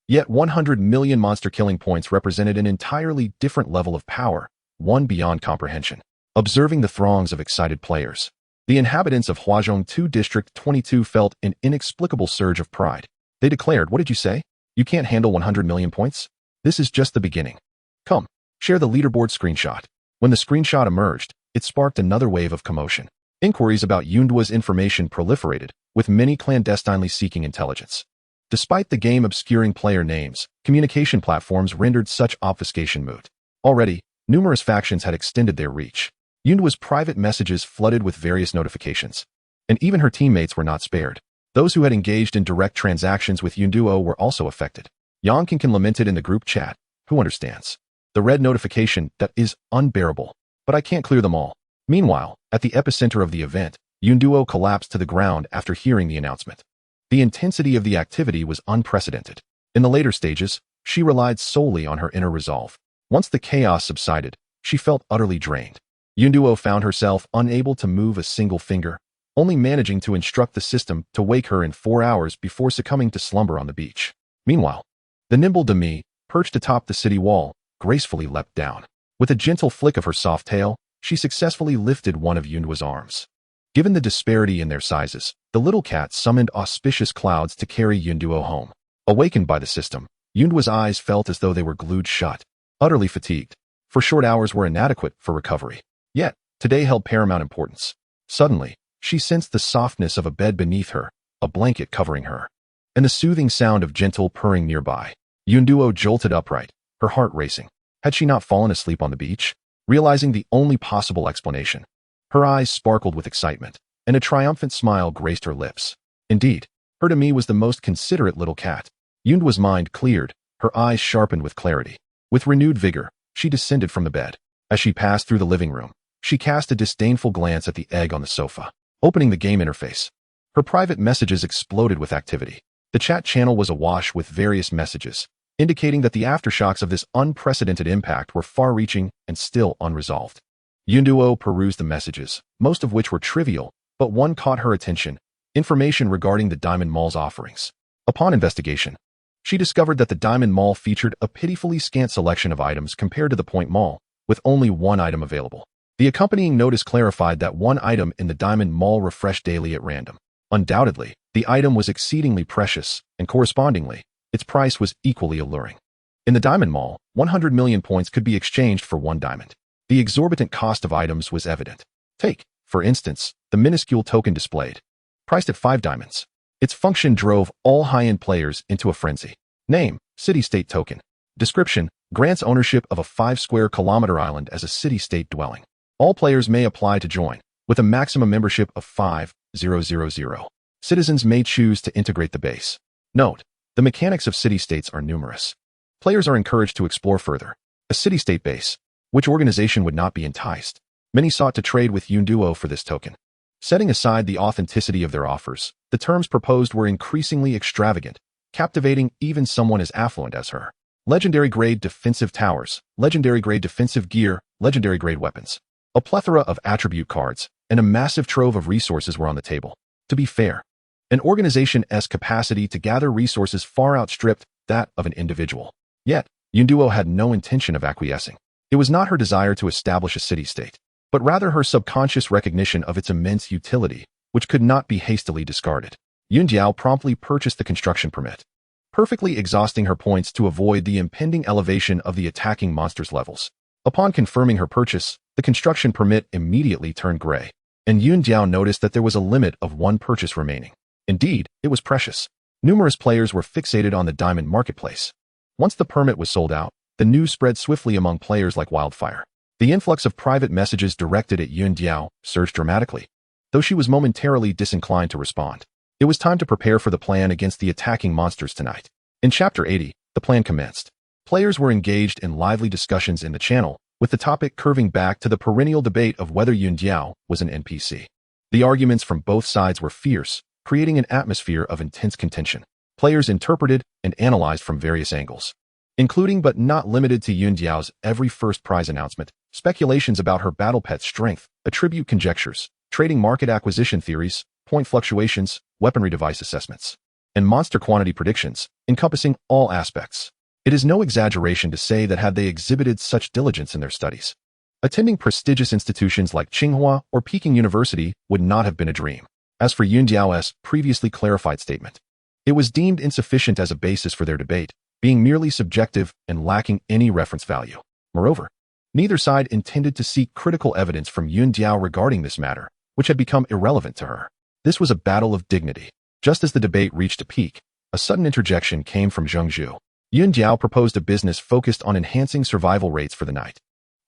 Yet 100 million monster killing points represented an entirely different level of power, one beyond comprehension. Observing the throngs of excited players, the inhabitants of Huazhong 2 District 22 felt an inexplicable surge of pride. They declared, "What did you say? You can't handle 100 million points? This is just the beginning. Come, share the leaderboard screenshot." When the screenshot emerged, it sparked another wave of commotion. Inquiries about Yunduo's information proliferated, with many clandestinely seeking intelligence. Despite the game obscuring player names, communication platforms rendered such obfuscation moot. Already, numerous factions had extended their reach. Yunduo's private messages flooded with various notifications. And even her teammates were not spared. Those who had engaged in direct transactions with Yunduo were also affected. Yang Qingqin lamented in the group chat, "Who understands? The red notification, that is unbearable. But I can't clear them all." Meanwhile, at the epicenter of the event, Yunduo collapsed to the ground after hearing the announcement. The intensity of the activity was unprecedented. In the later stages, she relied solely on her inner resolve. Once the chaos subsided, she felt utterly drained. Yunduo found herself unable to move a single finger, only managing to instruct the system to wake her in 4 hours before succumbing to slumber on the beach. Meanwhile, the nimble Demi, perched atop the city wall, gracefully leapt down. With a gentle flick of her soft tail, she successfully lifted one of Yunduo's arms. Given the disparity in their sizes, the little cat summoned auspicious clouds to carry Yunduo home. Awakened by the system, Yunduo's eyes felt as though they were glued shut. Utterly fatigued, for short hours were inadequate for recovery. Yet, today held paramount importance. Suddenly, she sensed the softness of a bed beneath her, a blanket covering her, and the soothing sound of gentle purring nearby. Yunduo jolted upright, her heart racing. Had she not fallen asleep on the beach? Realizing the only possible explanation, her eyes sparkled with excitement, and a triumphant smile graced her lips. Indeed, her Demi was the most considerate little cat. Yunduo's mind cleared, her eyes sharpened with clarity. With renewed vigor, she descended from the bed. As she passed through the living room, she cast a disdainful glance at the egg on the sofa. Opening the game interface, her private messages exploded with activity. The chat channel was awash with various messages, indicating that the aftershocks of this unprecedented impact were far-reaching and still unresolved. Yunduo perused the messages, most of which were trivial, but one caught her attention: information regarding the Diamond Mall's offerings. Upon investigation, she discovered that the Diamond Mall featured a pitifully scant selection of items compared to the Point Mall, with only one item available. The accompanying notice clarified that one item in the Diamond Mall refreshed daily at random. Undoubtedly, the item was exceedingly precious, and correspondingly, its price was equally alluring. In the Diamond Mall, 100 million points could be exchanged for 1 diamond. The exorbitant cost of items was evident. Take, for instance, the minuscule token displayed. Priced at 5 diamonds. Its function drove all high-end players into a frenzy. Name, city-state token. Description, grants ownership of a 5-square-kilometer island as a city-state dwelling. All players may apply to join, with a maximum membership of 5,000. Citizens may choose to integrate the base. Note, the mechanics of city-states are numerous. Players are encouraged to explore further. A city-state base. Which organization would not be enticed? Many sought to trade with Yunduo for this token. Setting aside the authenticity of their offers, the terms proposed were increasingly extravagant, captivating even someone as affluent as her. Legendary-grade defensive towers, legendary-grade defensive gear, legendary-grade weapons. A plethora of attribute cards, and a massive trove of resources were on the table. To be fair, an organization's capacity to gather resources far outstripped that of an individual. Yet, Yunduo had no intention of acquiescing. It was not her desire to establish a city-state, but rather her subconscious recognition of its immense utility, which could not be hastily discarded. Yundiao promptly purchased the construction permit, perfectly exhausting her points to avoid the impending elevation of the attacking monster's levels. Upon confirming her purchase, the construction permit immediately turned gray, and Yundiao noticed that there was a limit of 1 purchase remaining. Indeed, it was precious. Numerous players were fixated on the diamond marketplace. Once the permit was sold out, the news spread swiftly among players like wildfire. The influx of private messages directed at Yundiao surged dramatically. Though she was momentarily disinclined to respond, it was time to prepare for the plan against the attacking monsters tonight. In Chapter 80, the plan commenced. Players were engaged in lively discussions in the channel, with the topic curving back to the perennial debate of whether Yundiao was an NPC. The arguments from both sides were fierce, creating an atmosphere of intense contention. Players interpreted and analyzed from various angles. including but not limited to Yun Diao's every first prize announcement, speculations about her battle pet's strength, attribute conjectures, trading market acquisition theories, point fluctuations, weaponry device assessments, and monster quantity predictions, encompassing all aspects. It is no exaggeration to say that had they exhibited such diligence in their studies, attending prestigious institutions like Tsinghua or Peking University would not have been a dream. As for Yun Diao's previously clarified statement, it was deemed insufficient as a basis for their debate, being merely subjective and lacking any reference value. Moreover, neither side intended to seek critical evidence from Yun Diao regarding this matter, which had become irrelevant to her. This was a battle of dignity. Just as the debate reached a peak, a sudden interjection came from Zheng Zhu. Yun Diao proposed a business focused on enhancing survival rates for the night.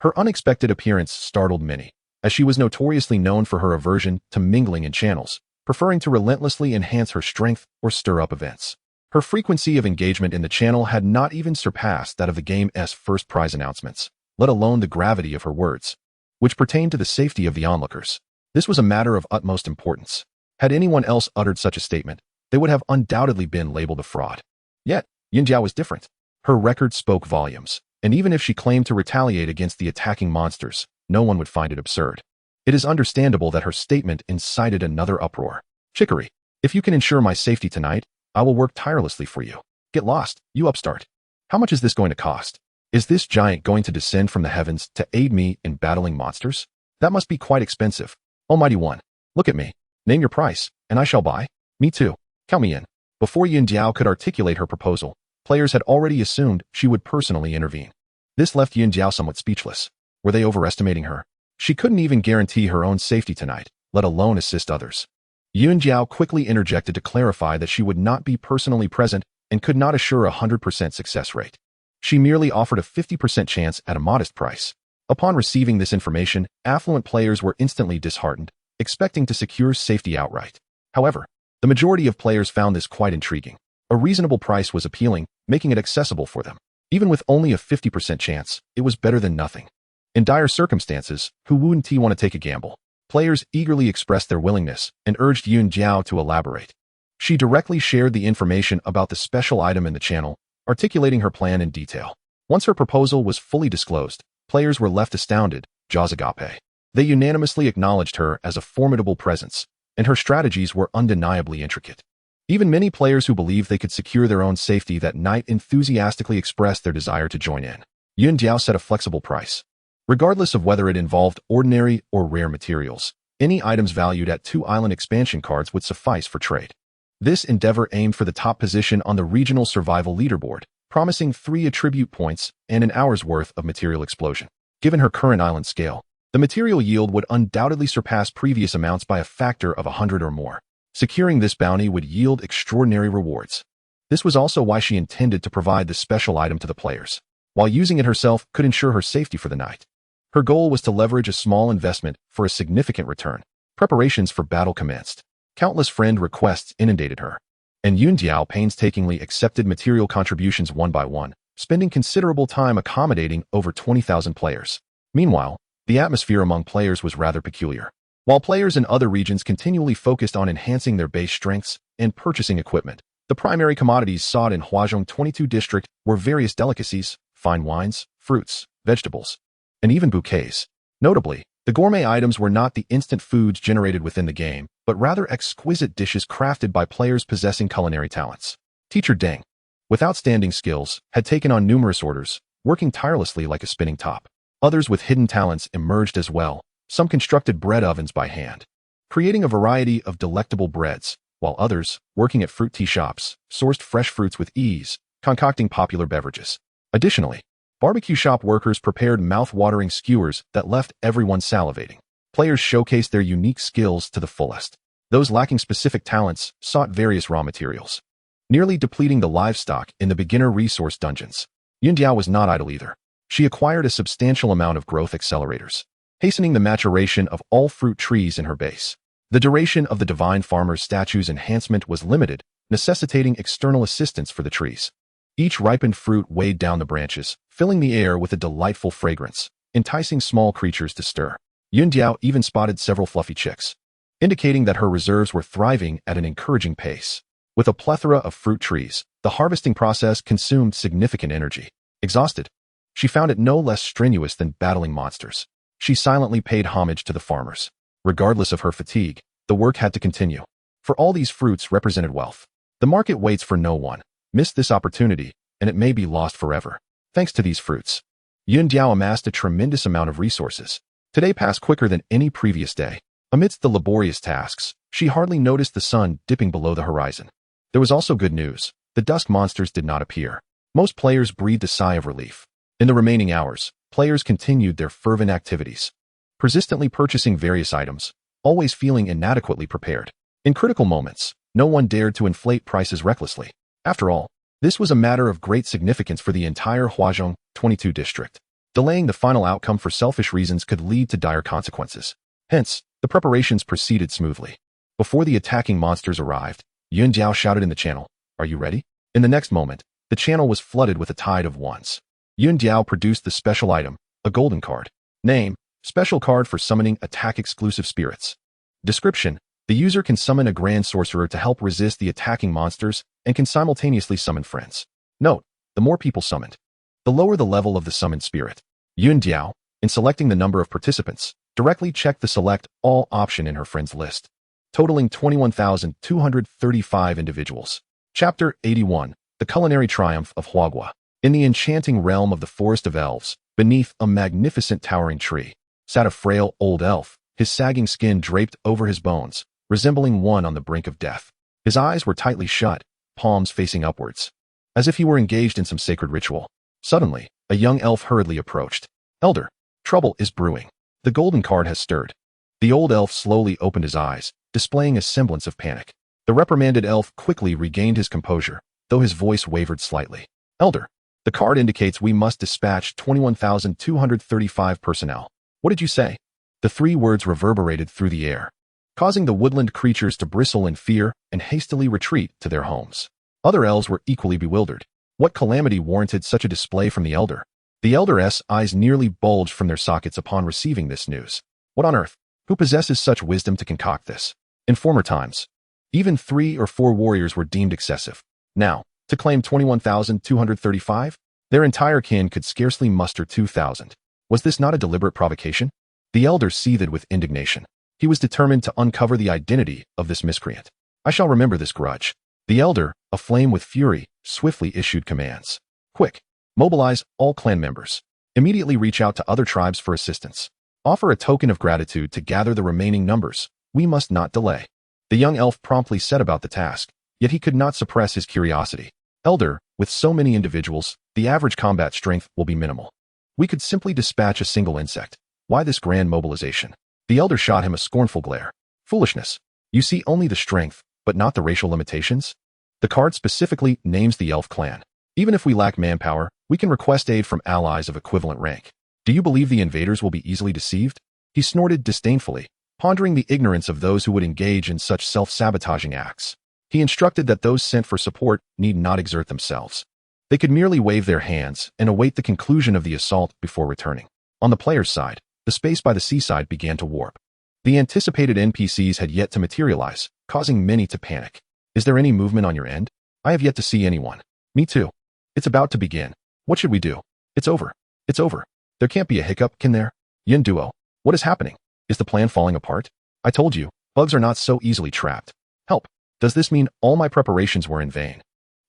Her unexpected appearance startled many, as she was notoriously known for her aversion to mingling in channels, preferring to relentlessly enhance her strength or stir up events. Her frequency of engagement in the channel had not even surpassed that of the game's first prize announcements, let alone the gravity of her words, which pertained to the safety of the onlookers. This was a matter of utmost importance. Had anyone else uttered such a statement, they would have undoubtedly been labeled a fraud. Yet, Yun Diao was different. Her record spoke volumes, and even if she claimed to retaliate against the attacking monsters, no one would find it absurd. It is understandable that her statement incited another uproar. Chicory, if you can ensure my safety tonight, I will work tirelessly for you. Get lost, you upstart. How much is this going to cost? Is this giant going to descend from the heavens to aid me in battling monsters? That must be quite expensive. Almighty One, look at me. Name your price, and I shall buy. Me too. Count me in. Before Yun Diao could articulate her proposal, players had already assumed she would personally intervene. This left Yun Diao somewhat speechless. Were they overestimating her? She couldn't even guarantee her own safety tonight, let alone assist others. Yun Diao quickly interjected to clarify that she would not be personally present and could not assure a 100% success rate. She merely offered a 50% chance at a modest price. Upon receiving this information, affluent players were instantly disheartened, expecting to secure safety outright. However, the majority of players found this quite intriguing. A reasonable price was appealing, making it accessible for them. Even with only a 50% chance, it was better than nothing. In dire circumstances, who wouldn't want to take a gamble? Players eagerly expressed their willingness and urged Yun Diao to elaborate. She directly shared the information about the special item in the channel, articulating her plan in detail. Once her proposal was fully disclosed, players were left astounded, jaws agape. They unanimously acknowledged her as a formidable presence, and her strategies were undeniably intricate. Even many players who believed they could secure their own safety that night enthusiastically expressed their desire to join in. Yun Diao set a flexible price. Regardless of whether it involved ordinary or rare materials, any items valued at 2 island expansion cards would suffice for trade. This endeavor aimed for the top position on the regional survival leaderboard, promising 3 attribute points and an hour's worth of material explosion. Given her current island scale, the material yield would undoubtedly surpass previous amounts by a factor of 100 or more. Securing this bounty would yield extraordinary rewards. This was also why she intended to provide the special item to the players, while using it herself could ensure her safety for the night. Her goal was to leverage a small investment for a significant return. Preparations for battle commenced. Countless friend requests inundated her, and Yun Diao painstakingly accepted material contributions one by one, spending considerable time accommodating over 20,000 players. Meanwhile, the atmosphere among players was rather peculiar. While players in other regions continually focused on enhancing their base strengths and purchasing equipment, the primary commodities sought in Huazhong 22 district were various delicacies, fine wines, fruits, vegetables, and even bouquets. Notably, the gourmet items were not the instant foods generated within the game, but rather exquisite dishes crafted by players possessing culinary talents. Teacher Deng, with outstanding skills, had taken on numerous orders, working tirelessly like a spinning top. Others with hidden talents emerged as well. Some constructed bread ovens by hand, creating a variety of delectable breads, while others, working at fruit tea shops, sourced fresh fruits with ease, concocting popular beverages. Additionally, barbecue shop workers prepared mouth-watering skewers that left everyone salivating. Players showcased their unique skills to the fullest. Those lacking specific talents sought various raw materials, nearly depleting the livestock in the beginner resource dungeons. Yun Diao was not idle either. She acquired a substantial amount of growth accelerators, hastening the maturation of all fruit trees in her base. The duration of the Divine Farmer's statue's enhancement was limited, necessitating external assistance for the trees. Each ripened fruit weighed down the branches, filling the air with a delightful fragrance, enticing small creatures to stir. Yun Diao even spotted several fluffy chicks, indicating that her reserves were thriving at an encouraging pace. With a plethora of fruit trees, the harvesting process consumed significant energy. Exhausted, she found it no less strenuous than battling monsters. She silently paid homage to the farmers. Regardless of her fatigue, the work had to continue. For all these fruits represented wealth. The market waits for no one. Miss this opportunity, and it may be lost forever. Thanks to these fruits, Yun Diao amassed a tremendous amount of resources. Today passed quicker than any previous day. Amidst the laborious tasks, she hardly noticed the sun dipping below the horizon. There was also good news. The dusk monsters did not appear. Most players breathed a sigh of relief. In the remaining hours, players continued their fervent activities, persistently purchasing various items, always feeling inadequately prepared. In critical moments, no one dared to inflate prices recklessly. After all, this was a matter of great significance for the entire Huazhong 22 district. Delaying the final outcome for selfish reasons could lead to dire consequences. Hence, the preparations proceeded smoothly. Before the attacking monsters arrived, Yun Jiao shouted in the channel, "Are you ready?" In the next moment, the channel was flooded with a tide of ones. Yun Jiao produced the special item, a golden card. Name, special card for summoning attack-exclusive spirits. Description, the user can summon a grand sorcerer to help resist the attacking monsters and can simultaneously summon friends. Note, the more people summoned, the lower the level of the summoned spirit. Yun Jiao, in selecting the number of participants, directly checked the Select All option in her friends list, totaling 21,235 individuals. Chapter 81, The Culinary Triumph of Huagua. In the enchanting realm of the Forest of Elves, beneath a magnificent towering tree, sat a frail old elf, his sagging skin draped over his bones, resembling one on the brink of death. His eyes were tightly shut, palms facing upwards, as if he were engaged in some sacred ritual. Suddenly, a young elf hurriedly approached. "Elder, trouble is brewing. The golden card has stirred." The old elf slowly opened his eyes, displaying a semblance of panic. The reprimanded elf quickly regained his composure, though his voice wavered slightly. "Elder, the card indicates we must dispatch 21,235 personnel. What did you say?" The three words reverberated through the air, causing the woodland creatures to bristle in fear and hastily retreat to their homes. Other elves were equally bewildered. What calamity warranted such a display from the elder? The elder's eyes nearly bulged from their sockets upon receiving this news. What on earth? Who possesses such wisdom to concoct this? In former times, even 3 or 4 warriors were deemed excessive. Now, to claim 21,235? Their entire kin could scarcely muster 2,000. Was this not a deliberate provocation? The elder seethed with indignation. He was determined to uncover the identity of this miscreant. "I shall remember this grudge." The elder, aflame with fury, swiftly issued commands. "Quick! Mobilize all clan members. Immediately reach out to other tribes for assistance. Offer a token of gratitude to gather the remaining numbers. We must not delay." The young elf promptly set about the task, yet he could not suppress his curiosity. "Elder, with so many individuals, the average combat strength will be minimal. We could simply dispatch a single insect. Why this grand mobilization?" The elder shot him a scornful glare. "Foolishness. You see only the strength, but not the racial limitations? The card specifically names the elf clan. Even if we lack manpower, we can request aid from allies of equivalent rank. Do you believe the invaders will be easily deceived?" He snorted disdainfully, pondering the ignorance of those who would engage in such self-sabotaging acts. He instructed that those sent for support need not exert themselves. They could merely wave their hands and await the conclusion of the assault before returning. On the player's side, the space by the seaside began to warp. The anticipated NPCs had yet to materialize, causing many to panic. "Is there any movement on your end?" "I have yet to see anyone." "Me too. It's about to begin. What should we do?" "It's over. It's over. There can't be a hiccup, can there?" "Yin Duo, what is happening? Is the plan falling apart?" "I told you, bugs are not so easily trapped. Help. Does this mean all my preparations were in vain?"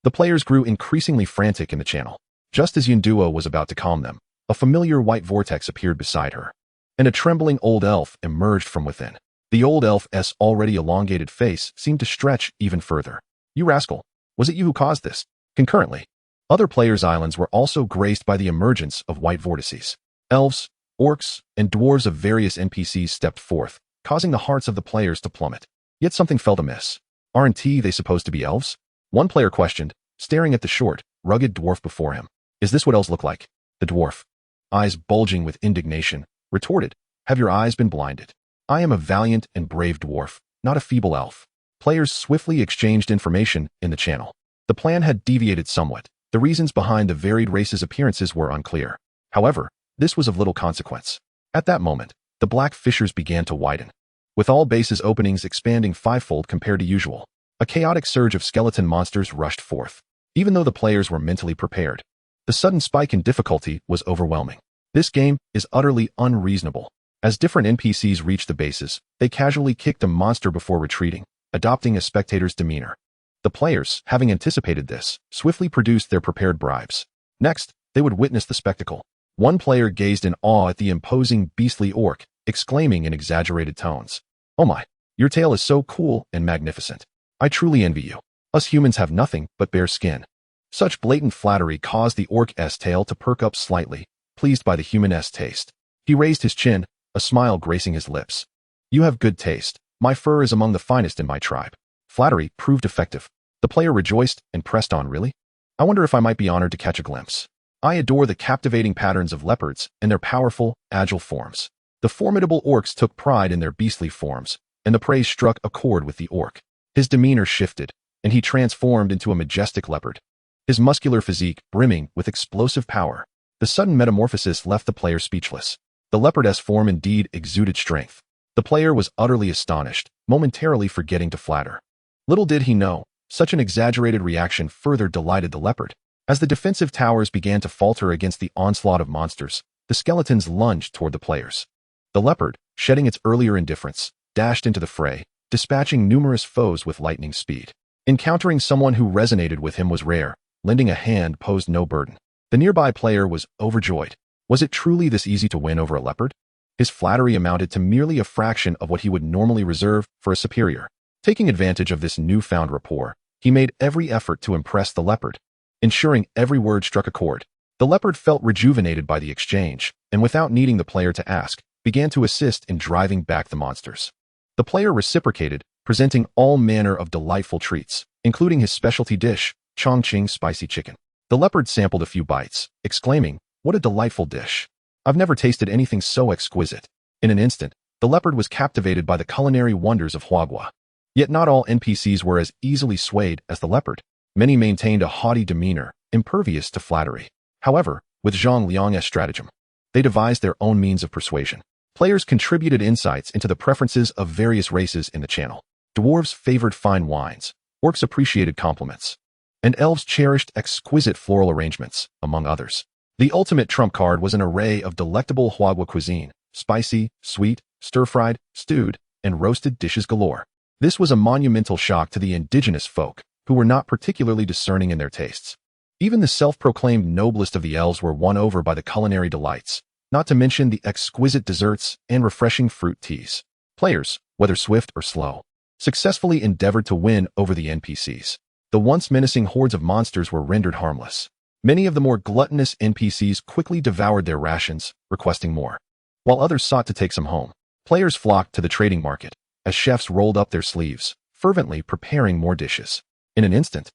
The players grew increasingly frantic in the channel. Just as Yin Duo was about to calm them, a familiar white vortex appeared beside her, and a trembling old elf emerged from within. The old elf's already elongated face seemed to stretch even further. "You rascal, was it you who caused this?" Concurrently, other players' islands were also graced by the emergence of white vortices. Elves, orcs, and dwarves of various NPCs stepped forth, causing the hearts of the players to plummet. Yet something felt amiss. Aren't they supposed to be elves? One player questioned, staring at the short, rugged dwarf before him. "Is this what elves look like?" The dwarf, eyes bulging with indignation, retorted, "Have your eyes been blinded? I am a valiant and brave dwarf, not a feeble elf." Players swiftly exchanged information in the channel. The plan had deviated somewhat. The reasons behind the varied races' appearances were unclear. However, this was of little consequence. At that moment, the black fissures began to widen, with all bases openings expanding fivefold compared to usual. A chaotic surge of skeleton monsters rushed forth. Even though the players were mentally prepared, The sudden spike in difficulty was overwhelming. This game is utterly unreasonable. As different NPCs reach the bases, they casually kicked a monster before retreating, adopting a spectator's demeanor. The players, having anticipated this, swiftly produced their prepared bribes. Next, they would witness the spectacle. One player gazed in awe at the imposing beastly orc, exclaiming in exaggerated tones, "Oh my, your tail is so cool and magnificent. I truly envy you. Us humans have nothing but bare skin." Such blatant flattery caused the orc's tail to perk up slightly, pleased by the human's taste. He raised his chin, a smile gracing his lips. "You have good taste. My fur is among the finest in my tribe." Flattery proved effective. The player rejoiced and pressed on. "Really? I wonder if I might be honored to catch a glimpse. I adore the captivating patterns of leopards and their powerful, agile forms." The formidable orcs took pride in their beastly forms, and the praise struck a chord with the orc. His demeanor shifted, and he transformed into a majestic leopard. His muscular physique brimming with explosive power. The sudden metamorphosis left the player speechless. The leopardess form indeed exuded strength. The player was utterly astonished, momentarily forgetting to flatter. Little did he know, such an exaggerated reaction further delighted the leopard. As the defensive towers began to falter against the onslaught of monsters, the skeletons lunged toward the players. The leopard, shedding its earlier indifference, dashed into the fray, dispatching numerous foes with lightning speed. Encountering someone who resonated with him was rare. Lending a hand posed no burden. The nearby player was overjoyed. Was it truly this easy to win over a leopard? His flattery amounted to merely a fraction of what he would normally reserve for a superior. Taking advantage of this newfound rapport, he made every effort to impress the leopard. Ensuring every word struck a chord, the leopard felt rejuvenated by the exchange, and without needing the player to ask, began to assist in driving back the monsters. The player reciprocated, presenting all manner of delightful treats, including his specialty dish, Chongqing spicy chicken. The leopard sampled a few bites, exclaiming, "What a delightful dish. I've never tasted anything so exquisite." In an instant, the leopard was captivated by the culinary wonders of Huagua. Yet not all NPCs were as easily swayed as the leopard. Many maintained a haughty demeanor, impervious to flattery. However, with Zhang Liang's stratagem, they devised their own means of persuasion. Players contributed insights into the preferences of various races in the channel. Dwarves favored fine wines, orcs appreciated compliments, and elves cherished exquisite floral arrangements, among others. The ultimate trump card was an array of delectable Huagua cuisine, spicy, sweet, stir-fried, stewed, and roasted dishes galore. This was a monumental shock to the indigenous folk, who were not particularly discerning in their tastes. Even the self-proclaimed noblest of the elves were won over by the culinary delights, not to mention the exquisite desserts and refreshing fruit teas. Players, whether swift or slow, successfully endeavored to win over the NPCs. The once menacing hordes of monsters were rendered harmless. Many of the more gluttonous NPCs quickly devoured their rations, requesting more. While others sought to take some home, players flocked to the trading market, as chefs rolled up their sleeves, fervently preparing more dishes. In an instant,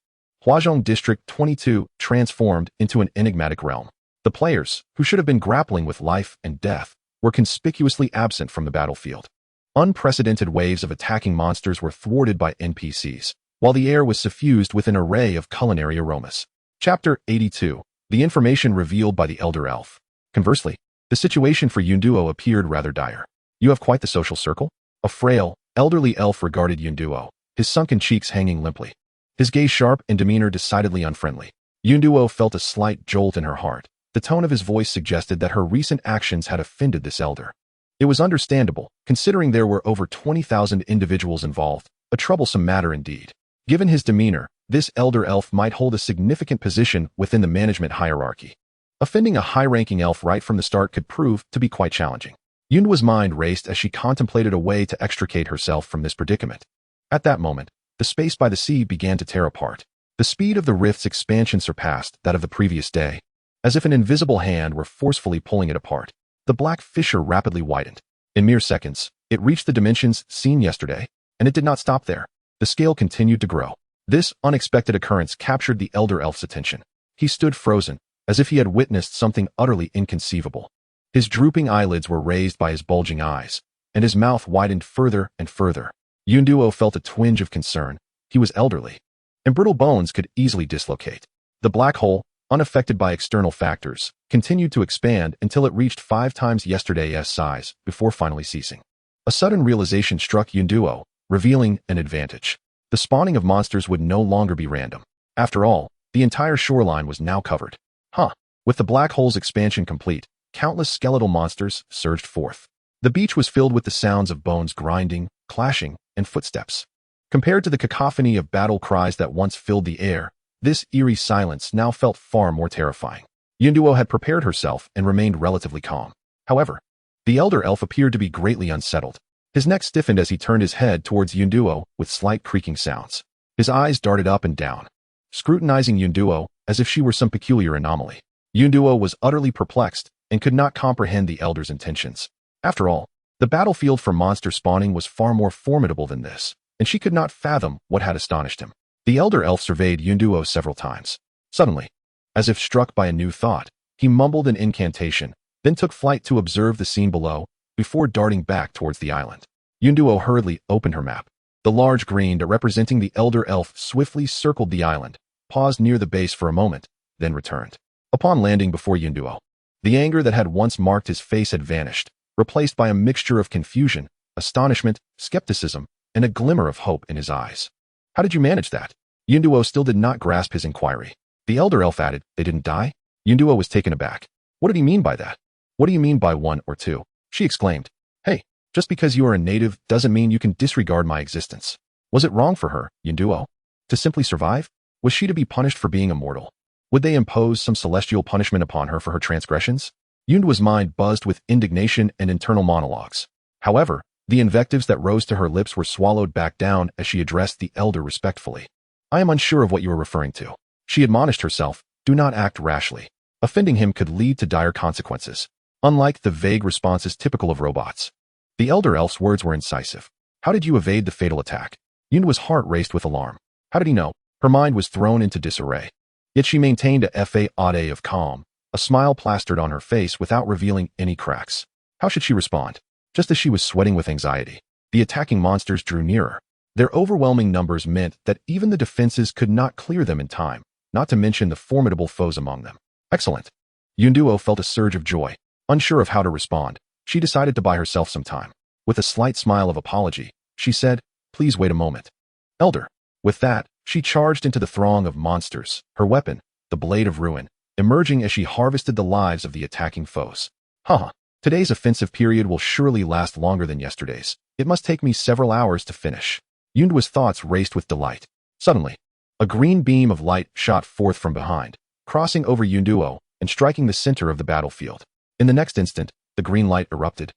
Huazhong District 22 transformed into an enigmatic realm. The players, who should have been grappling with life and death, were conspicuously absent from the battlefield. Unprecedented waves of attacking monsters were thwarted by NPCs, while the air was suffused with an array of culinary aromas. Chapter 82. The information revealed by the Elder Elf. Conversely, the situation for Yunduo appeared rather dire. "You have quite the social circle?" A frail, elderly elf regarded Yunduo, his sunken cheeks hanging limply. His gaze sharp and demeanor decidedly unfriendly. Yunduo felt a slight jolt in her heart. The tone of his voice suggested that her recent actions had offended this elder. It was understandable, considering there were over 20,000 individuals involved, a troublesome matter indeed. Given his demeanor, this elder elf might hold a significant position within the management hierarchy. Offending a high-ranking elf right from the start could prove to be quite challenging. Yunduo's mind raced as she contemplated a way to extricate herself from this predicament. At that moment, the space by the sea began to tear apart. The speed of the rift's expansion surpassed that of the previous day, as if an invisible hand were forcefully pulling it apart. The black fissure rapidly widened. In mere seconds, it reached the dimensions seen yesterday, and it did not stop there. The scale continued to grow. This unexpected occurrence captured the elder elf's attention. He stood frozen, as if he had witnessed something utterly inconceivable. His drooping eyelids were raised by his bulging eyes, and his mouth widened further and further. Yunduo felt a twinge of concern. He was elderly, and brittle bones could easily dislocate. The black hole, unaffected by external factors, continued to expand until it reached 5 times yesterday's size before finally ceasing. A sudden realization struck Yunduo, revealing an advantage. The spawning of monsters would no longer be random. After all, the entire shoreline was now covered. With the black hole's expansion complete, countless skeletal monsters surged forth. The beach was filled with the sounds of bones grinding, clashing, and footsteps. Compared to the cacophony of battle cries that once filled the air, this eerie silence now felt far more terrifying. Yunduo had prepared herself and remained relatively calm. However, the elder elf appeared to be greatly unsettled. His neck stiffened as he turned his head towards Yunduo with slight creaking sounds. His eyes darted up and down, scrutinizing Yunduo as if she were some peculiar anomaly. Yunduo was utterly perplexed and could not comprehend the elder's intentions. After all, the battlefield for monster spawning was far more formidable than this, and she could not fathom what had astonished him. The elder elf surveyed Yunduo several times. Suddenly, as if struck by a new thought, he mumbled an incantation, then took flight to observe the scene below, before darting back towards the island. Yunduo hurriedly opened her map. The large green dot representing the elder elf swiftly circled the island, paused near the base for a moment, then returned. Upon landing before Yunduo, the anger that had once marked his face had vanished, replaced by a mixture of confusion, astonishment, skepticism, and a glimmer of hope in his eyes. How did you manage that? Yunduo still did not grasp his inquiry. The elder elf added, they didn't die? Yunduo was taken aback. What did he mean by that? What do you mean by one or two? She exclaimed. Hey, just because you are a native doesn't mean you can disregard my existence. Was it wrong for her, Yunduo, to simply survive? Was she to be punished for being immortal? Would they impose some celestial punishment upon her for her transgressions? Yunduo's mind buzzed with indignation and internal monologues. However, the invectives that rose to her lips were swallowed back down as she addressed the elder respectfully. I am unsure of what you are referring to. She admonished herself, do not act rashly. Offending him could lead to dire consequences, unlike the vague responses typical of robots. The elder elf's words were incisive. How did you evade the fatal attack? Yunduo's heart raced with alarm. How did he know? Her mind was thrown into disarray. Yet she maintained a facade of calm, a smile plastered on her face without revealing any cracks. How should she respond? Just as she was sweating with anxiety, the attacking monsters drew nearer. Their overwhelming numbers meant that even the defenses could not clear them in time, not to mention the formidable foes among them. Excellent. Yunduo felt a surge of joy. Unsure of how to respond, she decided to buy herself some time. With a slight smile of apology, she said, please wait a moment. Elder. With that, she charged into the throng of monsters, her weapon, the Blade of Ruin, emerging as she harvested the lives of the attacking foes. Haha, today's offensive period will surely last longer than yesterday's. It must take me several hours to finish. Yunduo's thoughts raced with delight. Suddenly, a green beam of light shot forth from behind, crossing over Yunduo and striking the center of the battlefield. In the next instant, the green light erupted,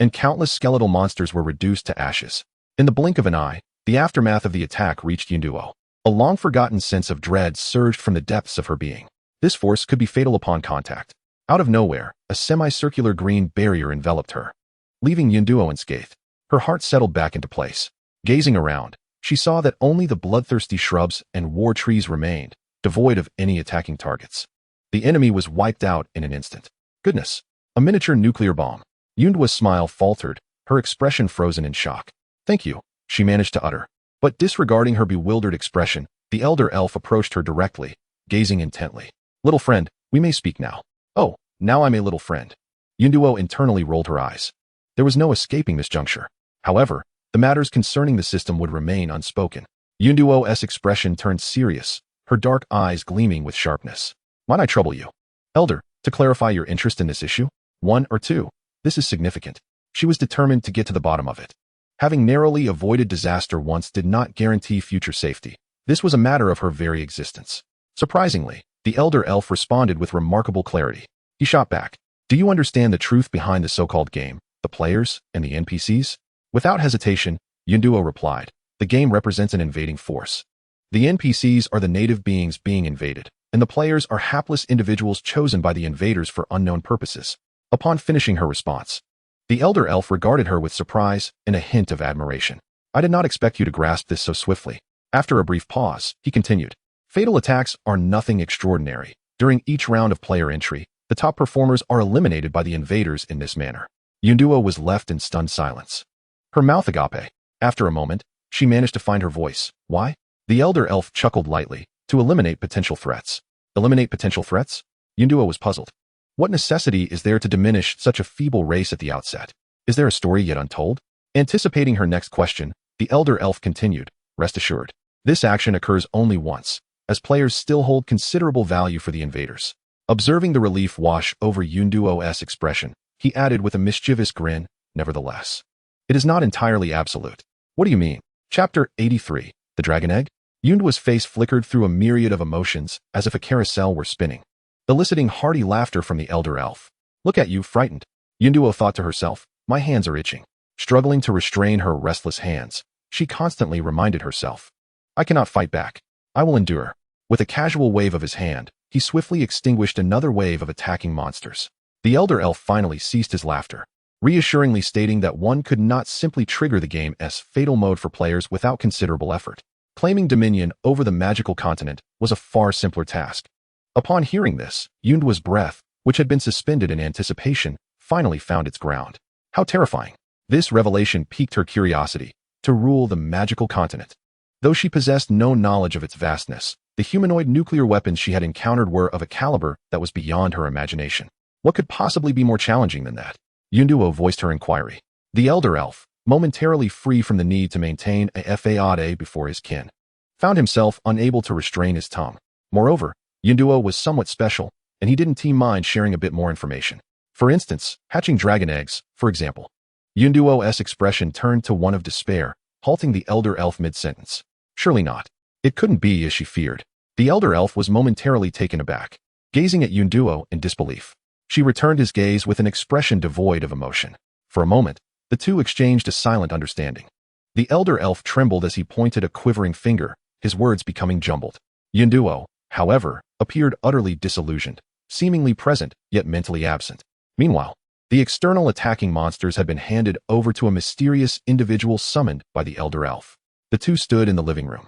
and countless skeletal monsters were reduced to ashes. In the blink of an eye, the aftermath of the attack reached Yunduo. A long-forgotten sense of dread surged from the depths of her being. This force could be fatal upon contact. Out of nowhere, a semicircular green barrier enveloped her, leaving Yunduo unscathed. Her heart settled back into place. Gazing around, she saw that only the bloodthirsty shrubs and war trees remained, devoid of any attacking targets. The enemy was wiped out in an instant. Goodness, a miniature nuclear bomb. Yunduo's smile faltered, her expression frozen in shock. Thank you, she managed to utter. But disregarding her bewildered expression, the elder elf approached her directly, gazing intently. Little friend, we may speak now. Oh, now I'm a little friend. Yunduo internally rolled her eyes. There was no escaping this juncture. However, the matters concerning the system would remain unspoken. Yunduo's expression turned serious, her dark eyes gleaming with sharpness. Might I trouble you, Elder, to clarify your interest in this issue? One or two? This is significant. She was determined to get to the bottom of it. Having narrowly avoided disaster once did not guarantee future safety. This was a matter of her very existence. Surprisingly, the elder elf responded with remarkable clarity. He shot back. Do you understand the truth behind the so-called game, the players, and the NPCs? Without hesitation, Yunduo replied, the game represents an invading force. The NPCs are the native beings being invaded, and the players are hapless individuals chosen by the invaders for unknown purposes. Upon finishing her response, the elder elf regarded her with surprise and a hint of admiration. I did not expect you to grasp this so swiftly. After a brief pause, he continued, fatal attacks are nothing extraordinary. During each round of player entry, the top performers are eliminated by the invaders in this manner. Yunduo was left in stunned silence. Her mouth agape. After a moment, she managed to find her voice. Why? The elder elf chuckled lightly. To eliminate potential threats. Eliminate potential threats? Yunduo was puzzled. What necessity is there to diminish such a feeble race at the outset? Is there a story yet untold? Anticipating her next question, the elder elf continued, rest assured. This action occurs only once, as players still hold considerable value for the invaders. Observing the relief wash over Yunduo's expression, he added with a mischievous grin, nevertheless. It is not entirely absolute. What do you mean? Chapter 83. The Dragon Egg? Yunduo's face flickered through a myriad of emotions, as if a carousel were spinning, eliciting hearty laughter from the elder elf. Look at you, frightened. Yunduo thought to herself, my hands are itching. Struggling to restrain her restless hands, she constantly reminded herself, I cannot fight back. I will endure. With a casual wave of his hand, he swiftly extinguished another wave of attacking monsters. The elder elf finally ceased his laughter, reassuringly stating that one could not simply trigger the game's fatal mode for players without considerable effort. Claiming dominion over the magical continent was a far simpler task. Upon hearing this, Yunduo's breath, which had been suspended in anticipation, finally found its ground. How terrifying! This revelation piqued her curiosity, to rule the magical continent. Though she possessed no knowledge of its vastness, the humanoid nuclear weapons she had encountered were of a caliber that was beyond her imagination. What could possibly be more challenging than that? Yunduo voiced her inquiry. The elder elf, momentarily free from the need to maintain a faade before his kin, found himself unable to restrain his tongue. Moreover, Yunduo was somewhat special, and he didn't mind sharing a bit more information. For instance, hatching dragon eggs, for example. Yunduo's expression turned to one of despair, halting the elder elf mid-sentence. Surely not. It couldn't be as she feared. The elder elf was momentarily taken aback, gazing at Yunduo in disbelief. She returned his gaze with an expression devoid of emotion. For a moment, the two exchanged a silent understanding. The elder elf trembled as he pointed a quivering finger, his words becoming jumbled. Yunduo, however, appeared utterly disillusioned, seemingly present, yet mentally absent. Meanwhile, the external attacking monsters had been handed over to a mysterious individual summoned by the elder elf. The two stood in the living room,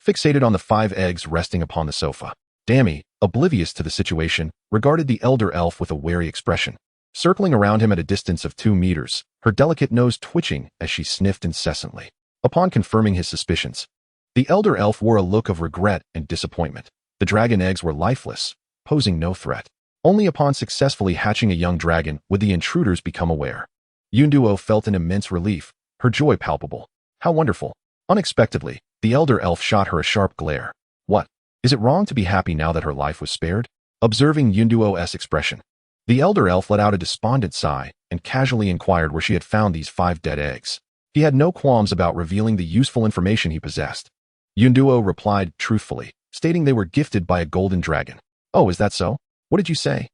fixated on the 5 eggs resting upon the sofa. Dammy, oblivious to the situation, regarded the elder elf with a wary expression, circling around him at a distance of 2 meters, her delicate nose twitching as she sniffed incessantly. Upon confirming his suspicions, the elder elf wore a look of regret and disappointment. The dragon eggs were lifeless, posing no threat. Only upon successfully hatching a young dragon would the intruders become aware. Yunduo felt an immense relief, her joy palpable. How wonderful! Unexpectedly, the elder elf shot her a sharp glare. What? Is it wrong to be happy now that her life was spared? Observing Yunduo's expression, the elder elf let out a despondent sigh and casually inquired where she had found these 5 dead eggs. He had no qualms about revealing the useful information he possessed. Yunduo replied truthfully, stating they were gifted by a golden dragon. Oh, is that so? What did you say?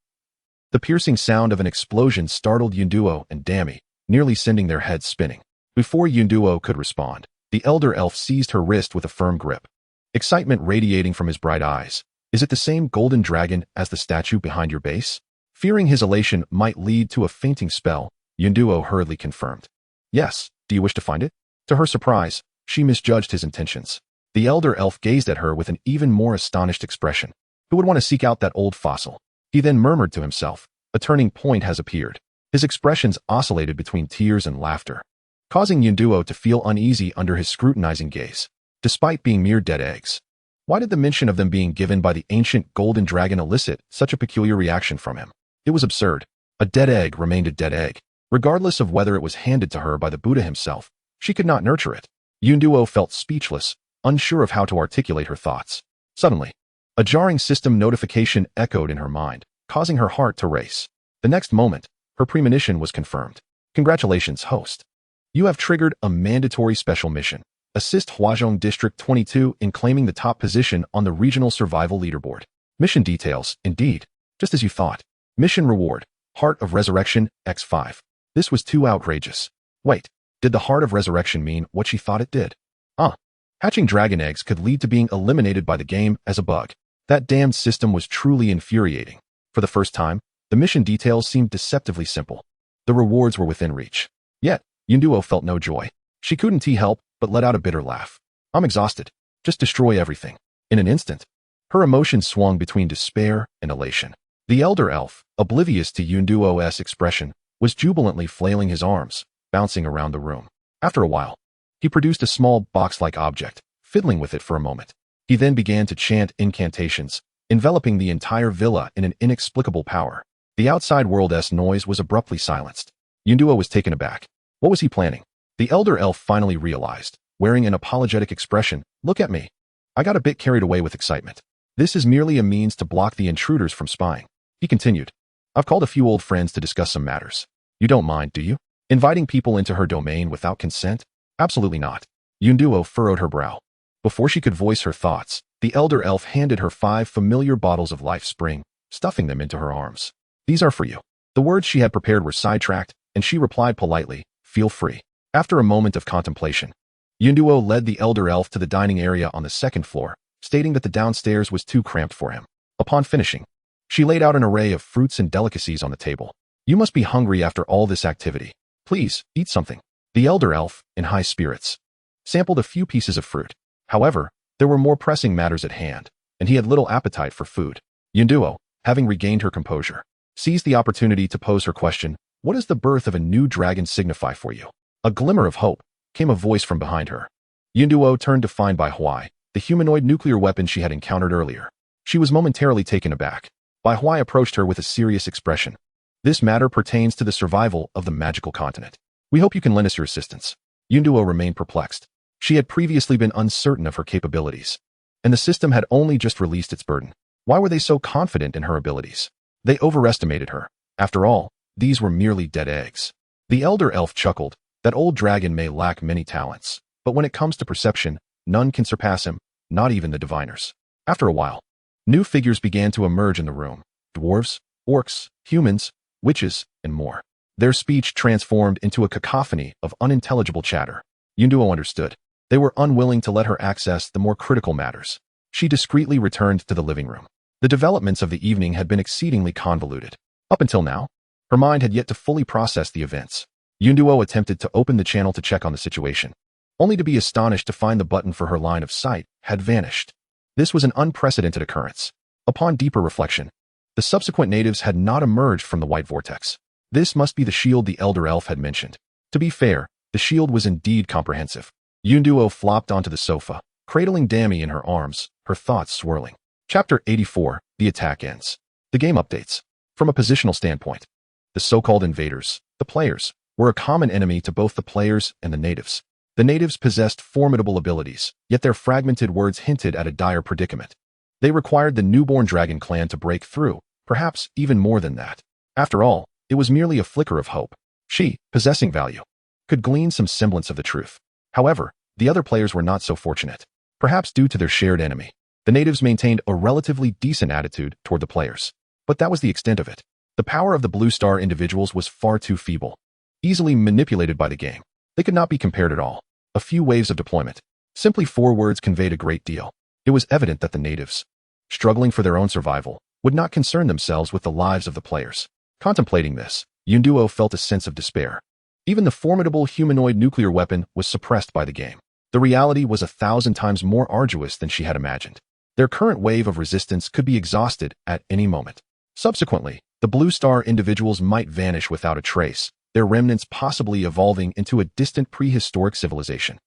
The piercing sound of an explosion startled Yunduo and Dammy, nearly sending their heads spinning. Before Yunduo could respond, the elder elf seized her wrist with a firm grip, excitement radiating from his bright eyes. Is it the same golden dragon as the statue behind your base? Fearing his elation might lead to a fainting spell, Yunduo hurriedly confirmed. Yes, do you wish to find it? To her surprise, she misjudged his intentions. The elder elf gazed at her with an even more astonished expression. Who would want to seek out that old fossil? He then murmured to himself, a turning point has appeared. His expressions oscillated between tears and laughter, causing Yunduo to feel uneasy under his scrutinizing gaze. Despite being mere dead eggs, why did the mention of them being given by the ancient golden dragon elicit such a peculiar reaction from him? It was absurd. A dead egg remained a dead egg. Regardless of whether it was handed to her by the Buddha himself, she could not nurture it. Yunduo felt speechless, unsure of how to articulate her thoughts. Suddenly, a jarring system notification echoed in her mind, causing her heart to race. The next moment, her premonition was confirmed. Congratulations, host. You have triggered a mandatory special mission. Assist Huazhong District 22 in claiming the top position on the regional survival leaderboard. Mission details, indeed. Just as you thought. Mission reward, Heart of Resurrection, X5. This was too outrageous. Wait, did the Heart of Resurrection mean what she thought it did? Hatching dragon eggs could lead to being eliminated by the game as a bug. That damned system was truly infuriating. For the first time, the mission details seemed deceptively simple. The rewards were within reach. Yet, Yunduo felt no joy. She couldn't help but let out a bitter laugh. I'm exhausted. Just destroy everything. In an instant, her emotions swung between despair and elation. The elder elf, oblivious to Yunduo's expression, was jubilantly flailing his arms, bouncing around the room. After a while, he produced a small box-like object, fiddling with it for a moment. He then began to chant incantations, enveloping the entire villa in an inexplicable power. The outside world's noise was abruptly silenced. Yunduo was taken aback. What was he planning? The elder elf finally realized, wearing an apologetic expression, look at me. I got a bit carried away with excitement. This is merely a means to block the intruders from spying. He continued, I've called a few old friends to discuss some matters. You don't mind, do you? Inviting people into her domain without consent? Absolutely not. Yunduo furrowed her brow. Before she could voice her thoughts, the elder elf handed her 5 familiar bottles of life spring, stuffing them into her arms. These are for you. The words she had prepared were sidetracked, and she replied politely, feel free. After a moment of contemplation, Yunduo led the elder elf to the dining area on the 2nd floor, stating that the downstairs was too cramped for him. Upon finishing, she laid out an array of fruits and delicacies on the table. You must be hungry after all this activity. Please, eat something. The elder elf, in high spirits, sampled a few pieces of fruit. However, there were more pressing matters at hand, and he had little appetite for food. Yunduo, having regained her composure, seized the opportunity to pose her question, what does the birth of a new dragon signify for you? A glimmer of hope, came a voice from behind her. Yunduo turned to find Bai Huai, the humanoid nuclear weapon she had encountered earlier. She was momentarily taken aback. Bai Huai approached her with a serious expression. This matter pertains to the survival of the magical continent. We hope you can lend us your assistance. Yunduo remained perplexed. She had previously been uncertain of her capabilities, and the system had only just released its burden. Why were they so confident in her abilities? They overestimated her. After all, these were merely dead eggs. The elder elf chuckled. That old dragon may lack many talents, but when it comes to perception, none can surpass him, not even the diviners. After a while, new figures began to emerge in the room. Dwarves, orcs, humans, witches, and more. Their speech transformed into a cacophony of unintelligible chatter. Yunduo understood. They were unwilling to let her access the more critical matters. She discreetly returned to the living room. The developments of the evening had been exceedingly convoluted. Up until now, her mind had yet to fully process the events. Yunduo attempted to open the channel to check on the situation, only to be astonished to find the button for her line of sight had vanished. This was an unprecedented occurrence. Upon deeper reflection, the subsequent natives had not emerged from the white vortex. This must be the shield the elder elf had mentioned. To be fair, the shield was indeed comprehensive. Yunduo flopped onto the sofa, cradling Dami in her arms, her thoughts swirling. Chapter 84, The Attack Ends. The game updates. From a positional standpoint, the so-called invaders, the players, were a common enemy to both the players and the natives. The natives possessed formidable abilities, yet their fragmented words hinted at a dire predicament. They required the newborn dragon clan to break through, perhaps even more than that. After all, it was merely a flicker of hope. She, possessing value, could glean some semblance of the truth. However, the other players were not so fortunate. Perhaps due to their shared enemy, the natives maintained a relatively decent attitude toward the players. But that was the extent of it. The power of the Blue Star individuals was far too feeble, easily manipulated by the game. They could not be compared at all. A few waves of deployment. Simply 4 words conveyed a great deal. It was evident that the natives, struggling for their own survival, would not concern themselves with the lives of the players. Contemplating this, Yunduo felt a sense of despair. Even the formidable humanoid nuclear weapon was suppressed by the game. The reality was 1,000 times more arduous than she had imagined. Their current wave of resistance could be exhausted at any moment. Subsequently, the Blue Star individuals might vanish without a trace, their remnants possibly evolving into a distant prehistoric civilization.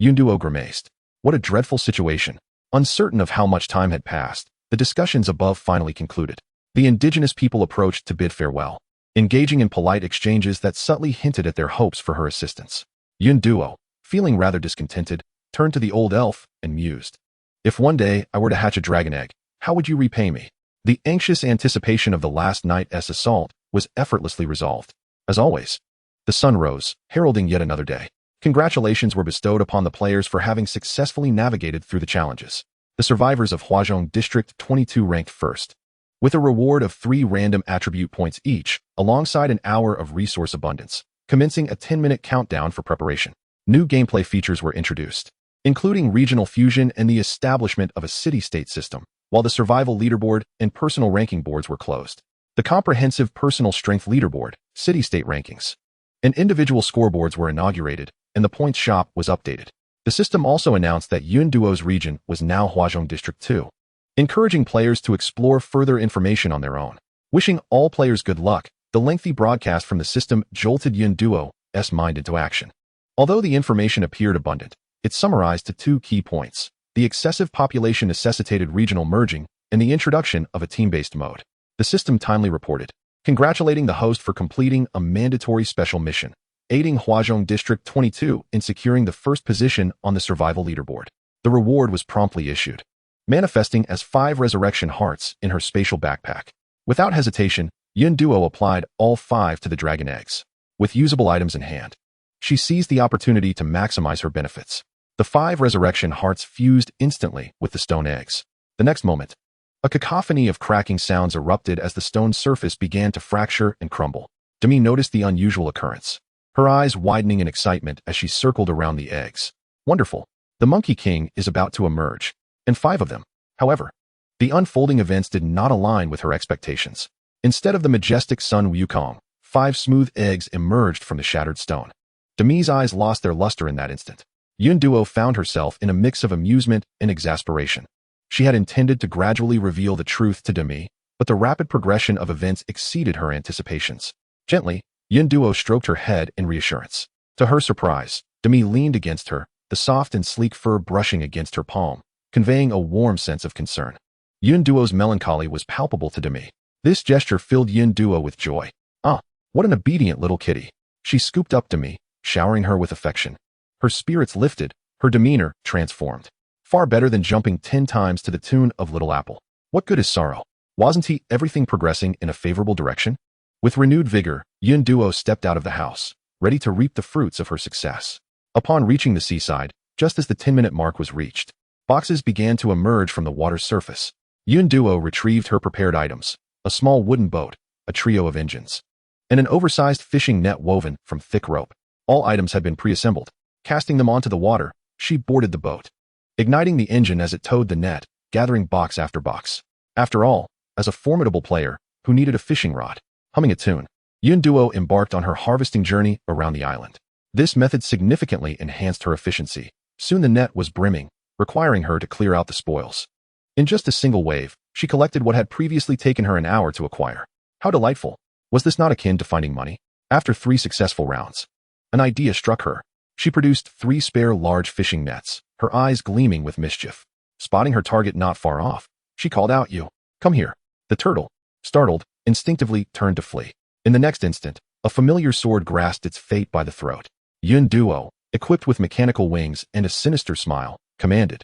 Yunduo grimaced. What a dreadful situation. Uncertain of how much time had passed, the discussions above finally concluded. The indigenous people approached to bid farewell, engaging in polite exchanges that subtly hinted at their hopes for her assistance. Yunduo, feeling rather discontented, turned to the old elf and mused. If one day I were to hatch a dragon egg, how would you repay me? The anxious anticipation of the last night's assault was effortlessly resolved. As always, the sun rose, heralding yet another day. Congratulations were bestowed upon the players for having successfully navigated through the challenges. The survivors of Huazhong District 22 ranked first, with a reward of 3 random attribute points each, alongside an hour of resource abundance, commencing a 10-minute countdown for preparation. New gameplay features were introduced, including regional fusion and the establishment of a city-state system, while the survival leaderboard and personal ranking boards were closed. The comprehensive personal strength leaderboard, city-state rankings, and individual scoreboards were inaugurated, and the points shop was updated. The system also announced that Yunduo's region was now Huazhong District 2, encouraging players to explore further information on their own. Wishing all players good luck, the lengthy broadcast from the system jolted Yunduo's mind into action. Although the information appeared abundant, it summarized to 2 key points: the excessive population necessitated regional merging, and the introduction of a team-based mode. The system timely reported, congratulating the host for completing a mandatory special mission, aiding Huazhong District 22 in securing the first position on the survival leaderboard. The reward was promptly issued, manifesting as 5 resurrection hearts in her spatial backpack. Without hesitation, Yun Duo applied all 5 to the dragon eggs. With usable items in hand, she seized the opportunity to maximize her benefits. The 5 resurrection hearts fused instantly with the stone eggs. The next moment, a cacophony of cracking sounds erupted as the stone surface began to fracture and crumble. Demi noticed the unusual occurrence, her eyes widening in excitement as she circled around the eggs. Wonderful! The Monkey King is about to emerge, and 5 of them. However, the unfolding events did not align with her expectations. Instead of the majestic Sun Wukong, 5 smooth eggs emerged from the shattered stone. Demi's eyes lost their luster in that instant. Yun Duo found herself in a mix of amusement and exasperation. She had intended to gradually reveal the truth to Demi, but the rapid progression of events exceeded her anticipations. Gently, Yun Duo stroked her head in reassurance. To her surprise, Demi leaned against her, the soft and sleek fur brushing against her palm, conveying a warm sense of concern. Yun Duo's melancholy was palpable to Demi. This gesture filled Yun Duo with joy. Ah, what an obedient little kitty. She scooped up Demi, showering her with affection. Her spirits lifted, her demeanor transformed. Far better than jumping 10 times to the tune of Little Apple. What good is sorrow? Wasn't everything progressing in a favorable direction? With renewed vigor, Yun Duo stepped out of the house, ready to reap the fruits of her success. Upon reaching the seaside, just as the 10-minute mark was reached, boxes began to emerge from the water's surface. Yun Duo retrieved her prepared items, a small wooden boat, a trio of engines, and an oversized fishing net woven from thick rope. All items had been pre-assembled. Casting them onto the water, she boarded the boat, igniting the engine as it towed the net, gathering box after box. After all, as a formidable player who needed a fishing rod, humming a tune, Yun Duo embarked on her harvesting journey around the island. This method significantly enhanced her efficiency. Soon the net was brimming, requiring her to clear out the spoils. In just a single wave, she collected what had previously taken her an hour to acquire. How delightful! Was this not akin to finding money? After 3 successful rounds, an idea struck her. She produced 3 spare large fishing nets, her eyes gleaming with mischief. Spotting her target not far off, she called out, "You, come here." The turtle, startled, instinctively turned to flee. In the next instant, a familiar sword grasped its fate by the throat. Yun Duo, equipped with mechanical wings and a sinister smile, commanded,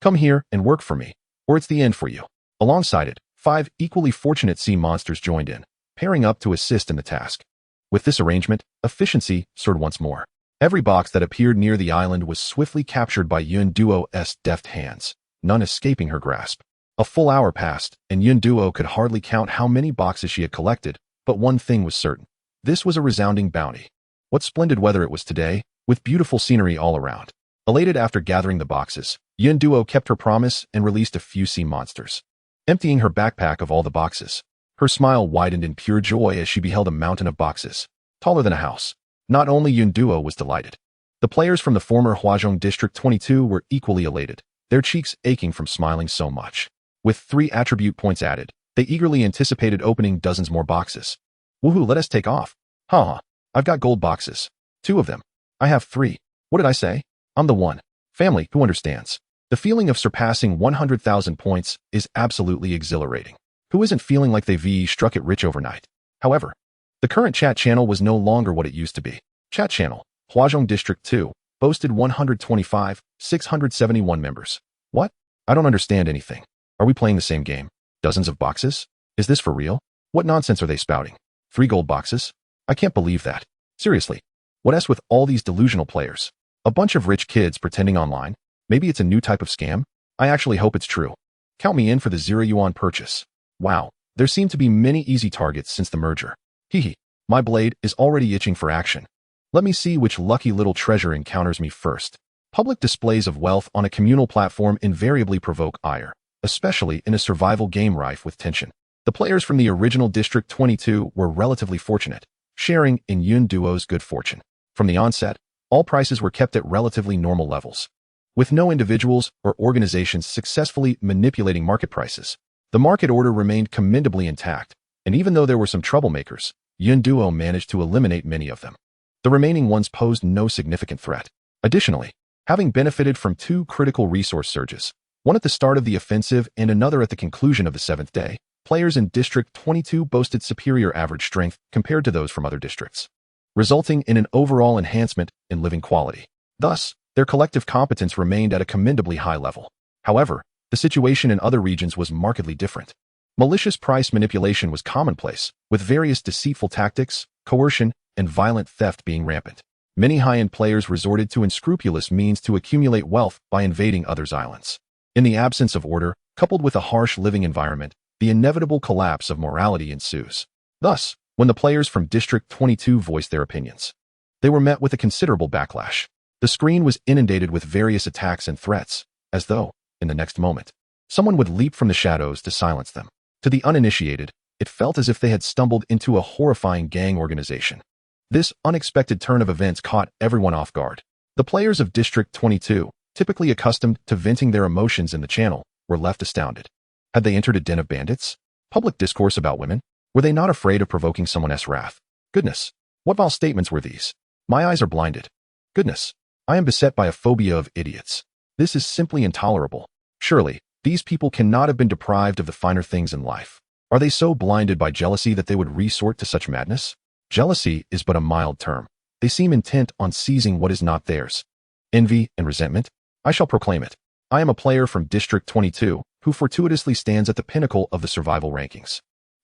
"Come here and work for me, or it's the end for you." Alongside it, 5 equally fortunate sea monsters joined in, pairing up to assist in the task. With this arrangement, efficiency soared once more. Every box that appeared near the island was swiftly captured by Yun Duo's deft hands, none escaping her grasp. A full hour passed, and Yun Duo could hardly count how many boxes she had collected, but one thing was certain. This was a resounding bounty. What splendid weather it was today, with beautiful scenery all around. Elated after gathering the boxes, Yun Duo kept her promise and released a few sea monsters. Emptying her backpack of all the boxes, her smile widened in pure joy as she beheld a mountain of boxes, taller than a house. Not only Yun Duo was delighted. The players from the former Huazhong District 22 were equally elated, their cheeks aching from smiling so much. With 3 attribute points added, they eagerly anticipated opening dozens more boxes. Woohoo, let us take off. Haha, I've got gold boxes. 2 of them. I have 3. What did I say? I'm the one. Family who understands. The feeling of surpassing 100,000 points is absolutely exhilarating. Who isn't feeling like they've struck it rich overnight? However, the current chat channel was no longer what it used to be. Chat channel, Huazhong District 2, boasted 125,671 members. What? I don't understand anything. Are we playing the same game? Dozens of boxes? Is this for real? What nonsense are they spouting? 3 gold boxes? I can't believe that. Seriously. What else with all these delusional players? A bunch of rich kids pretending online? Maybe it's a new type of scam? I actually hope it's true. Count me in for the 0 yuan purchase. Wow, there seem to be many easy targets since the merger. Hehe, my blade is already itching for action. Let me see which lucky little treasure encounters me first. Public displays of wealth on a communal platform invariably provoke ire, especially in a survival game rife with tension. The players from the original District 22 were relatively fortunate, sharing in Yun Duo's good fortune. From the onset, all prices were kept at relatively normal levels, with no individuals or organizations successfully manipulating market prices. The market order remained commendably intact, and even though there were some troublemakers, Yun Duo managed to eliminate many of them. The remaining ones posed no significant threat. Additionally, having benefited from 2 critical resource surges, one at the start of the offensive and another at the conclusion of the 7th day, players in District 22 boasted superior average strength compared to those from other districts, resulting in an overall enhancement in living quality. Thus, their collective competence remained at a commendably high level. However, the situation in other regions was markedly different. Malicious price manipulation was commonplace, with various deceitful tactics, coercion, and violent theft being rampant. Many high-end players resorted to unscrupulous means to accumulate wealth by invading others' islands. In the absence of order, coupled with a harsh living environment, the inevitable collapse of morality ensues. Thus, when the players from District 22 voiced their opinions, they were met with a considerable backlash. The screen was inundated with various attacks and threats, as though, in the next moment, someone would leap from the shadows to silence them. To the uninitiated, it felt as if they had stumbled into a horrifying gang organization. This unexpected turn of events caught everyone off guard. The players of District 22, typically accustomed to venting their emotions in the channel, were left astounded. Had they entered a den of bandits? Public discourse about women? Were they not afraid of provoking someone's wrath? Goodness, what vile statements were these? My eyes are blinded. Goodness, I am beset by a phobia of idiots. This is simply intolerable. Surely, these people cannot have been deprived of the finer things in life. Are they so blinded by jealousy that they would resort to such madness? Jealousy is but a mild term. They seem intent on seizing what is not theirs. Envy and resentment? I shall proclaim it. I am a player from District 22 who fortuitously stands at the pinnacle of the survival rankings.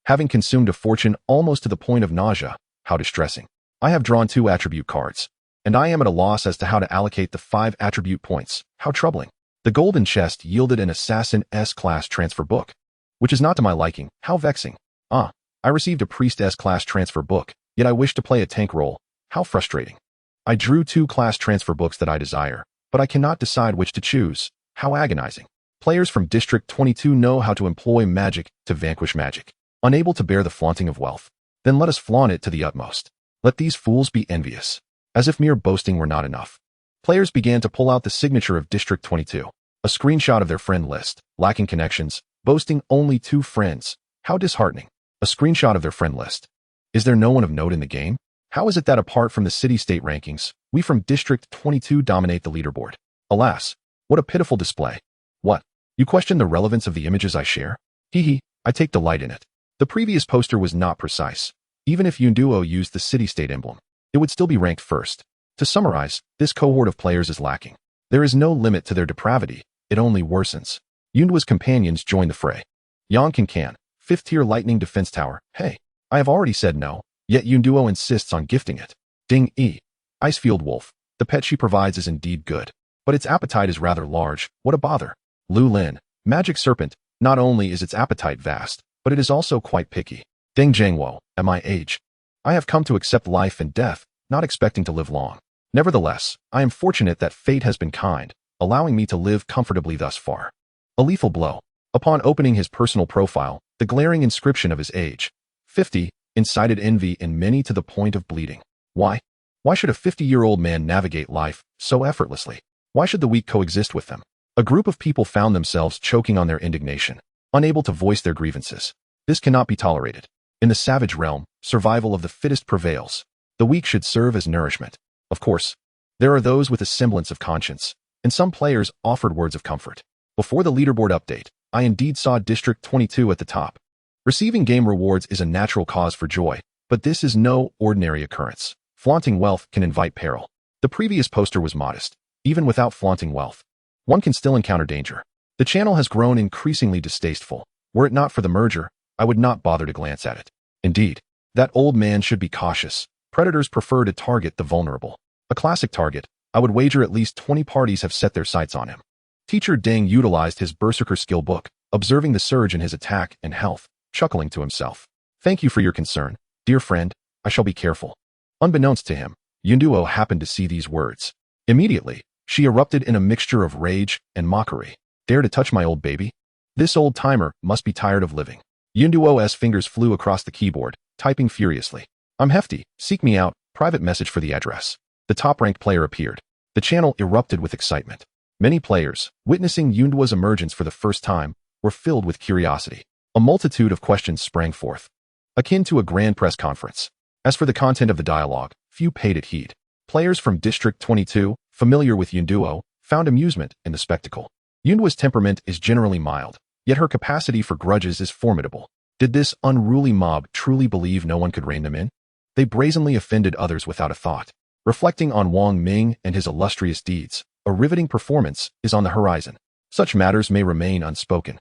Having consumed a fortune almost to the point of nausea, how distressing. I have drawn 2 attribute cards, and I am at a loss as to how to allocate the 5 attribute points. How troubling. The golden chest yielded an Assassin S-Class transfer book, which is not to my liking. How vexing. I received a Priest S-Class transfer book, yet I wish to play a tank role. How frustrating. I drew 2 class transfer books that I desire, but I cannot decide which to choose. How agonizing. Players from District 22 know how to employ magic to vanquish magic. Unable to bear the flaunting of wealth? Then let us flaunt it to the utmost. Let these fools be envious. As if mere boasting were not enough, players began to pull out the signature of District 22, a screenshot of their friend list, lacking connections, boasting only 2 friends. How disheartening. A screenshot of their friend list. Is there no one of note in the game? How is it that apart from the city-state rankings, we from District 22 dominate the leaderboard? Alas, what a pitiful display. What? You question the relevance of the images I share? Hee, I take delight in it. The previous poster was not precise. Even if Yunduo used the city-state emblem, it would still be ranked first. To summarize, this cohort of players is lacking. There is no limit to their depravity, it only worsens. Yunduo's companions join the fray. Yang Can, 5th tier lightning defense tower. Hey, I have already said no, yet Yunduo insists on gifting it. Ding E. Icefield Wolf, the pet she provides is indeed good, but its appetite is rather large. What a bother. Lu Lin, Magic Serpent, not only is its appetite vast, but it is also quite picky. Deng Zhangwo, at my age, I have come to accept life and death, not expecting to live long. Nevertheless, I am fortunate that fate has been kind, allowing me to live comfortably thus far. A lethal blow. Upon opening his personal profile, the glaring inscription of his age, 50, incited envy in many to the point of bleeding. Why? Why should a 50-year-old man navigate life so effortlessly? Why should the weak coexist with them? A group of people found themselves choking on their indignation, unable to voice their grievances. This cannot be tolerated. In the savage realm, survival of the fittest prevails. The weak should serve as nourishment. Of course, there are those with a semblance of conscience, and some players offered words of comfort. Before the leaderboard update, I indeed saw District 22 at the top. Receiving game rewards is a natural cause for joy, but this is no ordinary occurrence. Flaunting wealth can invite peril. The previous poster was modest. Even without flaunting wealth, one can still encounter danger. The channel has grown increasingly distasteful. Were it not for the merger, I would not bother to glance at it. Indeed, that old man should be cautious. Predators prefer to target the vulnerable. A classic target, I would wager at least 20 parties have set their sights on him. Teacher Deng utilized his Berserker skill book, observing the surge in his attack and health, chuckling to himself. Thank you for your concern, dear friend, I shall be careful. Unbeknownst to him, Yunduo happened to see these words. Immediately, she erupted in a mixture of rage and mockery. Dare to touch my old baby? This old timer must be tired of living. Yunduo's fingers flew across the keyboard, typing furiously. I'm hefty, seek me out, private message for the address. The top-ranked player appeared. The channel erupted with excitement. Many players, witnessing Yunduo's emergence for the first time, were filled with curiosity. A multitude of questions sprang forth, akin to a grand press conference. As for the content of the dialogue, few paid it heed. Players from District 22, familiar with Yunduo, found amusement in the spectacle. Yunduo's temperament is generally mild, yet her capacity for grudges is formidable. Did this unruly mob truly believe no one could rein them in? They brazenly offended others without a thought. Reflecting on Wang Ming and his illustrious deeds, a riveting performance is on the horizon. Such matters may remain unspoken,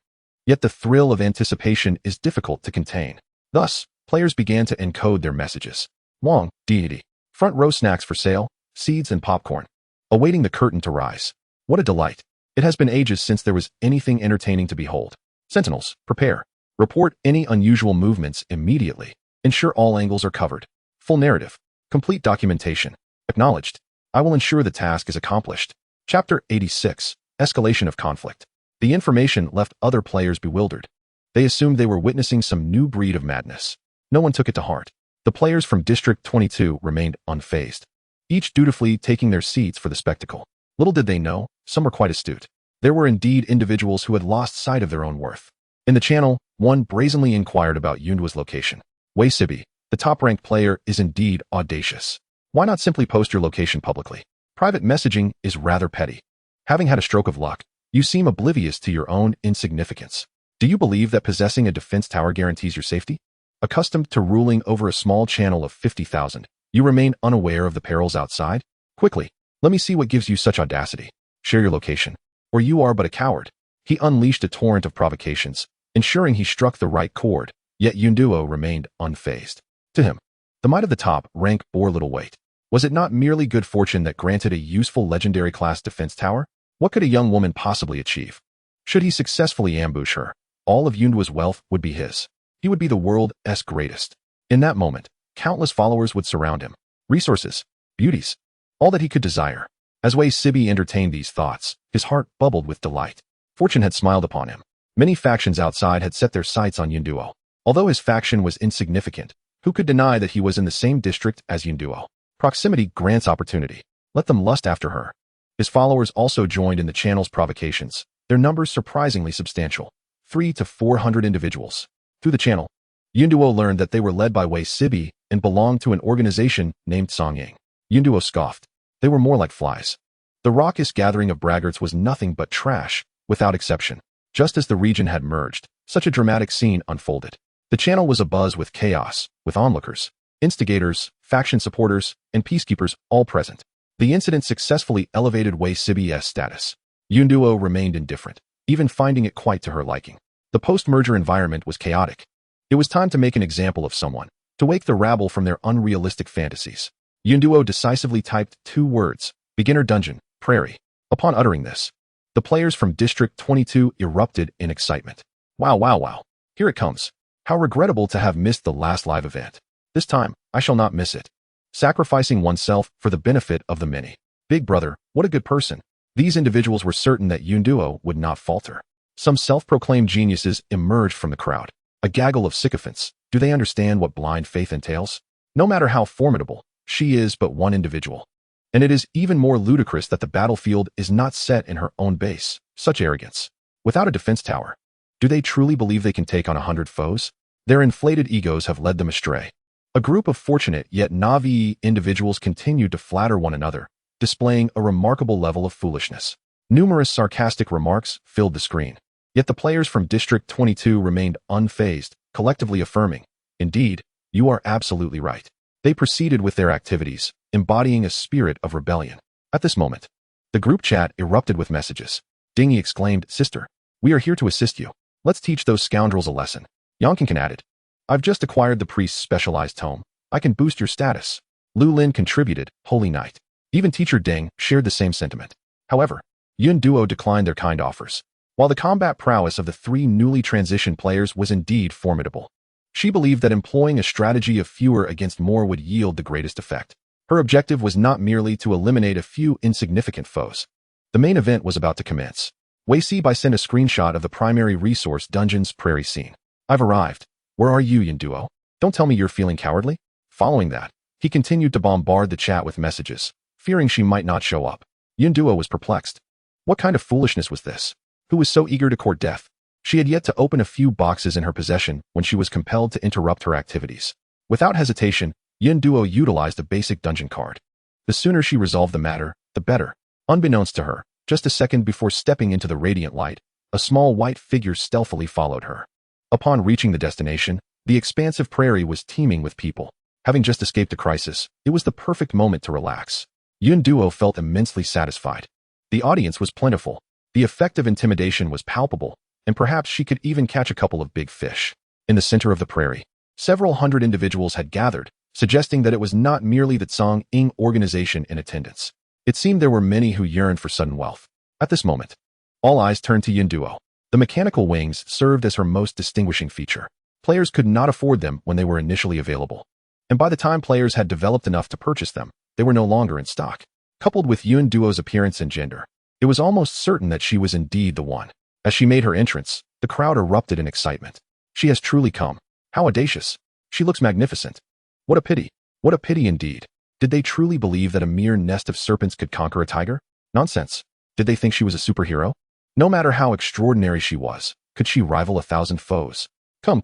Yet the thrill of anticipation is difficult to contain. Thus, players began to encode their messages. Wong, deity. Front row snacks for sale, seeds and popcorn. Awaiting the curtain to rise. What a delight. It has been ages since there was anything entertaining to behold. Sentinels, prepare. Report any unusual movements immediately. Ensure all angles are covered. Full narrative. Complete documentation. Acknowledged. I will ensure the task is accomplished. Chapter 86. Escalation of conflict. The information left other players bewildered. They assumed they were witnessing some new breed of madness. No one took it to heart. The players from District 22 remained unfazed, each dutifully taking their seats for the spectacle. Little did they know, some were quite astute. There were indeed individuals who had lost sight of their own worth. In the channel, one brazenly inquired about Yunduo's location. Wei Sibi, the top-ranked player, is indeed audacious. Why not simply post your location publicly? Private messaging is rather petty. Having had a stroke of luck, you seem oblivious to your own insignificance. Do you believe that possessing a defense tower guarantees your safety? Accustomed to ruling over a small channel of 50,000, you remain unaware of the perils outside? Quickly, let me see what gives you such audacity. Share your location, or you are but a coward. He unleashed a torrent of provocations, ensuring he struck the right chord, yet Yunduo remained unfazed. To him, the might of the top rank bore little weight. Was it not merely good fortune that granted a useful legendary class defense tower? What could a young woman possibly achieve? Should he successfully ambush her, all of Yunduo's wealth would be his. He would be the world's greatest. In that moment, countless followers would surround him. Resources, beauties, all that he could desire. As Wei Sibi entertained these thoughts, his heart bubbled with delight. Fortune had smiled upon him. Many factions outside had set their sights on Yunduo. Although his faction was insignificant, who could deny that he was in the same district as Yunduo? Proximity grants opportunity. Let them lust after her. His followers also joined in the channel's provocations, their numbers surprisingly substantial. 300 to 400 individuals. Through the channel, Yunduo learned that they were led by Wei Sibi and belonged to an organization named Songyang. Yunduo scoffed. They were more like flies. The raucous gathering of braggarts was nothing but trash, without exception. Just as the region had merged, such a dramatic scene unfolded. The channel was abuzz with chaos, with onlookers, instigators, faction supporters, and peacekeepers all present. The incident successfully elevated Wei Sibi's status. Yunduo remained indifferent, even finding it quite to her liking. The post-merger environment was chaotic. It was time to make an example of someone, to wake the rabble from their unrealistic fantasies. Yunduo decisively typed 2 words, beginner dungeon, prairie. Upon uttering this, the players from District 22 erupted in excitement. Wow, wow, wow. Here it comes. How regrettable to have missed the last live event. This time, I shall not miss it. Sacrificing oneself for the benefit of the many. Big brother, what a good person. These individuals were certain that Yunduo would not falter. Some self-proclaimed geniuses emerged from the crowd. A gaggle of sycophants. Do they understand what blind faith entails? No matter how formidable, she is but one individual. And it is even more ludicrous that the battlefield is not set in her own base. Such arrogance. Without a defense tower, do they truly believe they can take on 100 foes? Their inflated egos have led them astray. A group of fortunate yet naive individuals continued to flatter one another, displaying a remarkable level of foolishness. Numerous sarcastic remarks filled the screen. Yet the players from District 22 remained unfazed, collectively affirming, "Indeed, you are absolutely right." They proceeded with their activities, embodying a spirit of rebellion. At this moment, the group chat erupted with messages. Dingy exclaimed, "Sister, we are here to assist you. Let's teach those scoundrels a lesson." Yongkinkan added, "I've just acquired the priest's specialized tome. I can boost your status." Lu Lin contributed, "Holy Night." Even teacher Deng shared the same sentiment. However, Yunduo declined their kind offers. While the combat prowess of the 3 newly transitioned players was indeed formidable, she believed that employing a strategy of fewer against more would yield the greatest effect. Her objective was not merely to eliminate a few insignificant foes. The main event was about to commence. Wei Sibi sent a screenshot of the primary resource dungeon's prairie scene. "I've arrived. Where are you, Yunduo? Don't tell me you're feeling cowardly." Following that, he continued to bombard the chat with messages, fearing she might not show up. Yunduo was perplexed. What kind of foolishness was this? Who was so eager to court death? She had yet to open a few boxes in her possession when she was compelled to interrupt her activities. Without hesitation, Yunduo utilized a basic dungeon card. The sooner she resolved the matter, the better. Unbeknownst to her, just a second before stepping into the radiant light, a small white figure stealthily followed her. Upon reaching the destination, the expansive prairie was teeming with people. Having just escaped a crisis, it was the perfect moment to relax. Yunduo felt immensely satisfied. The audience was plentiful. The effect of intimidation was palpable, and perhaps she could even catch a couple of big fish. In the center of the prairie, several hundred individuals had gathered, suggesting that it was not merely the Tsang Ing organization in attendance. It seemed there were many who yearned for sudden wealth. At this moment, all eyes turned to Yunduo. The mechanical wings served as her most distinguishing feature. Players could not afford them when they were initially available, and by the time players had developed enough to purchase them, they were no longer in stock. Coupled with Yunduo's appearance and gender, it was almost certain that she was indeed the one. As she made her entrance, the crowd erupted in excitement. She has truly come. How audacious. She looks magnificent. What a pity. What a pity indeed. Did they truly believe that a mere nest of serpents could conquer a tiger? Nonsense. Did they think she was a superhero? No matter how extraordinary she was, could she rival 1,000 foes? Come.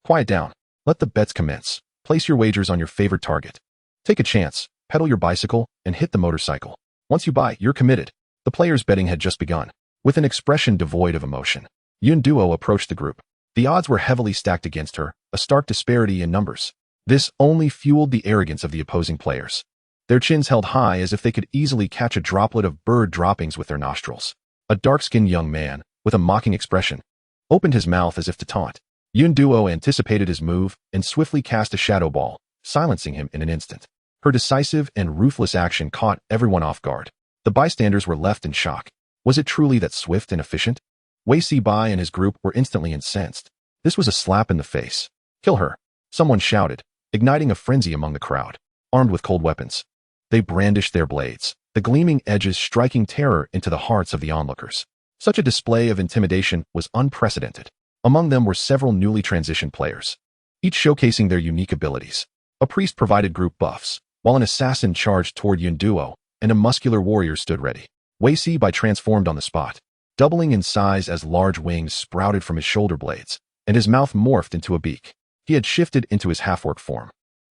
Quiet down. Let the bets commence. Place your wagers on your favorite target. Take a chance, pedal your bicycle, and hit the motorcycle. Once you buy, you're committed. The players' betting had just begun. With an expression devoid of emotion, Yunduo approached the group. The odds were heavily stacked against her, a stark disparity in numbers. This only fueled the arrogance of the opposing players. Their chins held high as if they could easily catch a droplet of bird droppings with their nostrils. A dark-skinned young man, with a mocking expression, opened his mouth as if to taunt. Yunduo anticipated his move and swiftly cast a shadow ball, silencing him in an instant. Her decisive and ruthless action caught everyone off guard. The bystanders were left in shock. Was it truly that swift and efficient? Wei Sibai and his group were instantly incensed. This was a slap in the face. Kill her, someone shouted, igniting a frenzy among the crowd. Armed with cold weapons, they brandished their blades, the gleaming edges striking terror into the hearts of the onlookers. Such a display of intimidation was unprecedented. Among them were several newly transitioned players, each showcasing their unique abilities. A priest provided group buffs, while an assassin charged toward Yunduo, and a muscular warrior stood ready. Wei Sibai transformed on the spot, doubling in size as large wings sprouted from his shoulder blades, and his mouth morphed into a beak. He had shifted into his half-orc form.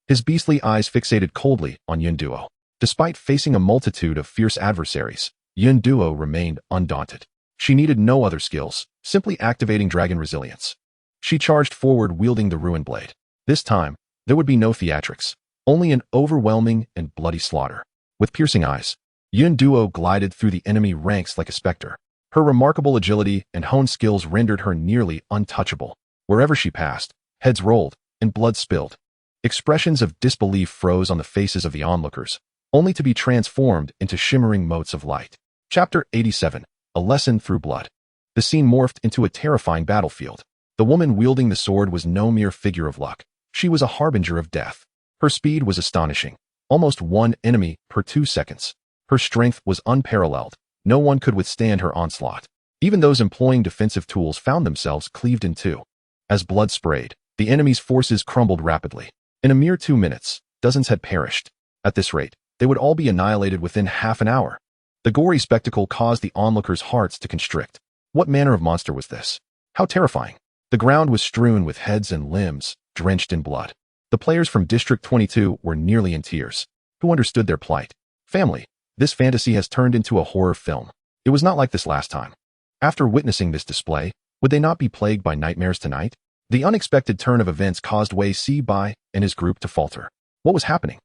His beastly eyes fixated coldly on Yunduo. Despite facing a multitude of fierce adversaries, Yunduo remained undaunted. She needed no other skills, simply activating dragon resilience. She charged forward wielding the ruin blade. This time, there would be no theatrics, only an overwhelming and bloody slaughter. With piercing eyes, Yunduo glided through the enemy ranks like a specter. Her remarkable agility and honed skills rendered her nearly untouchable. Wherever she passed, heads rolled and blood spilled. Expressions of disbelief froze on the faces of the onlookers, only to be transformed into shimmering motes of light. Chapter 87. A Lesson Through Blood. The scene morphed into a terrifying battlefield. The woman wielding the sword was no mere figure of luck. She was a harbinger of death. Her speed was astonishing, almost one enemy per 2 seconds. Her strength was unparalleled. No one could withstand her onslaught. Even those employing defensive tools found themselves cleaved in two. As blood sprayed, the enemy's forces crumbled rapidly. In a mere 2 minutes, dozens had perished. At this rate, they would all be annihilated within half an hour. The gory spectacle caused the onlookers' hearts to constrict. What manner of monster was this? How terrifying! The ground was strewn with heads and limbs, drenched in blood. The players from District 22 were nearly in tears. Who understood their plight? Family, this fantasy has turned into a horror film. It was not like this last time. After witnessing this display, would they not be plagued by nightmares tonight? The unexpected turn of events caused Wei Sibai and his group to falter. What was happening?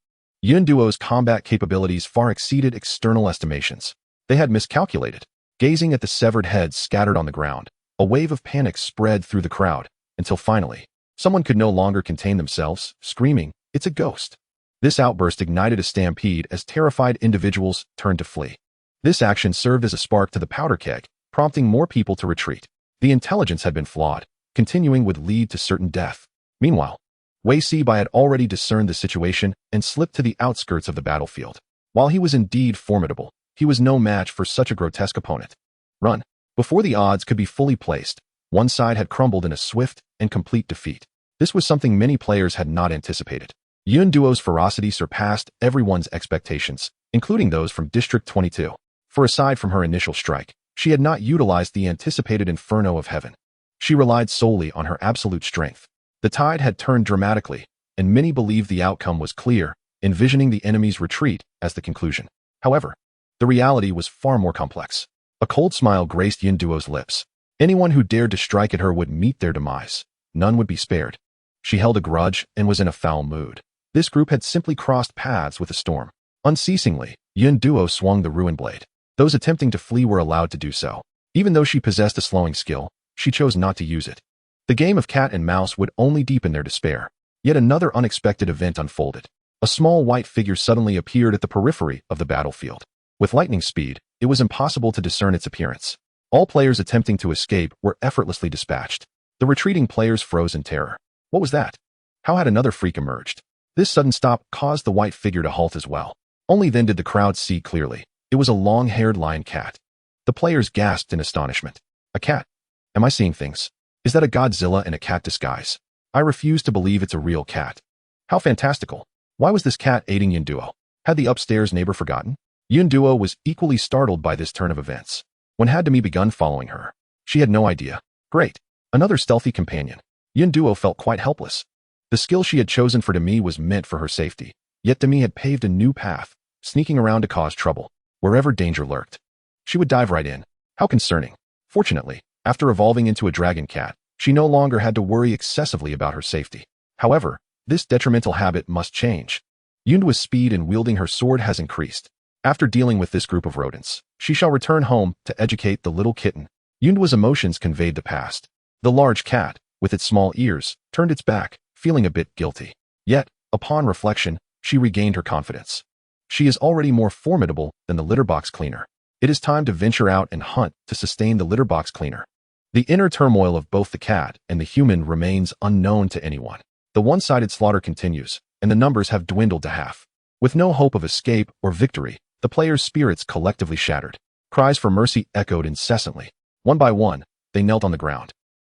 Yunduo's combat capabilities far exceeded external estimations. They had miscalculated. Gazing at the severed heads scattered on the ground, a wave of panic spread through the crowd, until finally, someone could no longer contain themselves, screaming, "It's a ghost!" This outburst ignited a stampede as terrified individuals turned to flee. This action served as a spark to the powder keg, prompting more people to retreat. The intelligence had been flawed, continuing would lead to certain death. Meanwhile, Wei Sibai had already discerned the situation and slipped to the outskirts of the battlefield. While he was indeed formidable, he was no match for such a grotesque opponent. Run. Before the odds could be fully placed, one side had crumbled in a swift and complete defeat. This was something many players had not anticipated. Yunduo's ferocity surpassed everyone's expectations, including those from District 22. For aside from her initial strike, she had not utilized the anticipated inferno of heaven. She relied solely on her absolute strength. The tide had turned dramatically, and many believed the outcome was clear, envisioning the enemy's retreat as the conclusion. However, the reality was far more complex. A cold smile graced Yunduo's lips. Anyone who dared to strike at her would meet their demise. None would be spared. She held a grudge and was in a foul mood. This group had simply crossed paths with the storm. Unceasingly, Yunduo swung the ruin blade. Those attempting to flee were allowed to do so. Even though she possessed a slowing skill, she chose not to use it. The game of cat and mouse would only deepen their despair. Yet another unexpected event unfolded. A small white figure suddenly appeared at the periphery of the battlefield. With lightning speed, it was impossible to discern its appearance. All players attempting to escape were effortlessly dispatched. The retreating players froze in terror. What was that? How had another freak emerged? This sudden stop caused the white figure to halt as well. Only then did the crowd see clearly. It was a long-haired lion cat. The players gasped in astonishment. A cat? Am I seeing things? Is that a Godzilla in a cat disguise? I refuse to believe it's a real cat. How fantastical. Why was this cat aiding Yunduo? Had the upstairs neighbor forgotten? Yunduo was equally startled by this turn of events. When had Demi begun following her? She had no idea. Great. Another stealthy companion. Yunduo felt quite helpless. The skill she had chosen for Demi was meant for her safety. Yet Demi had paved a new path, sneaking around to cause trouble, wherever danger lurked. She would dive right in. How concerning. Fortunately, after evolving into a dragon cat, she no longer had to worry excessively about her safety. However, this detrimental habit must change. Yunduo's speed in wielding her sword has increased. After dealing with this group of rodents, she shall return home to educate the little kitten. Yunduo's emotions conveyed the past. The large cat, with its small ears, turned its back, feeling a bit guilty. Yet, upon reflection, she regained her confidence. She is already more formidable than the litter box cleaner. It is time to venture out and hunt to sustain the litter box cleaner. The inner turmoil of both the cat and the human remains unknown to anyone. The one-sided slaughter continues, and the numbers have dwindled to half. With no hope of escape or victory, the players' spirits collectively shattered. Cries for mercy echoed incessantly. One by one, they knelt on the ground,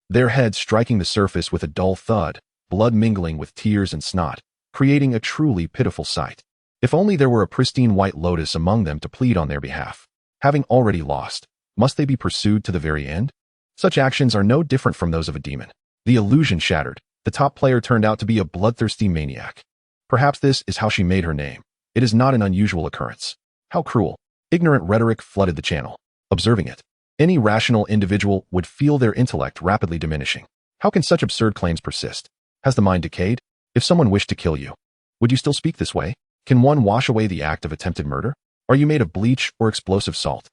their heads striking the surface with a dull thud, blood mingling with tears and snot, creating a truly pitiful sight. If only there were a pristine white lotus among them to plead on their behalf. Having already lost, must they be pursued to the very end? Such actions are no different from those of a demon. The illusion shattered. The top player turned out to be a bloodthirsty maniac. Perhaps this is how she made her name. It is not an unusual occurrence. How cruel. Ignorant rhetoric flooded the channel. Observing it, any rational individual would feel their intellect rapidly diminishing. How can such absurd claims persist? Has the mind decayed? If someone wished to kill you, would you still speak this way? Can one wash away the act of attempted murder? Are you made of bleach or explosive salt?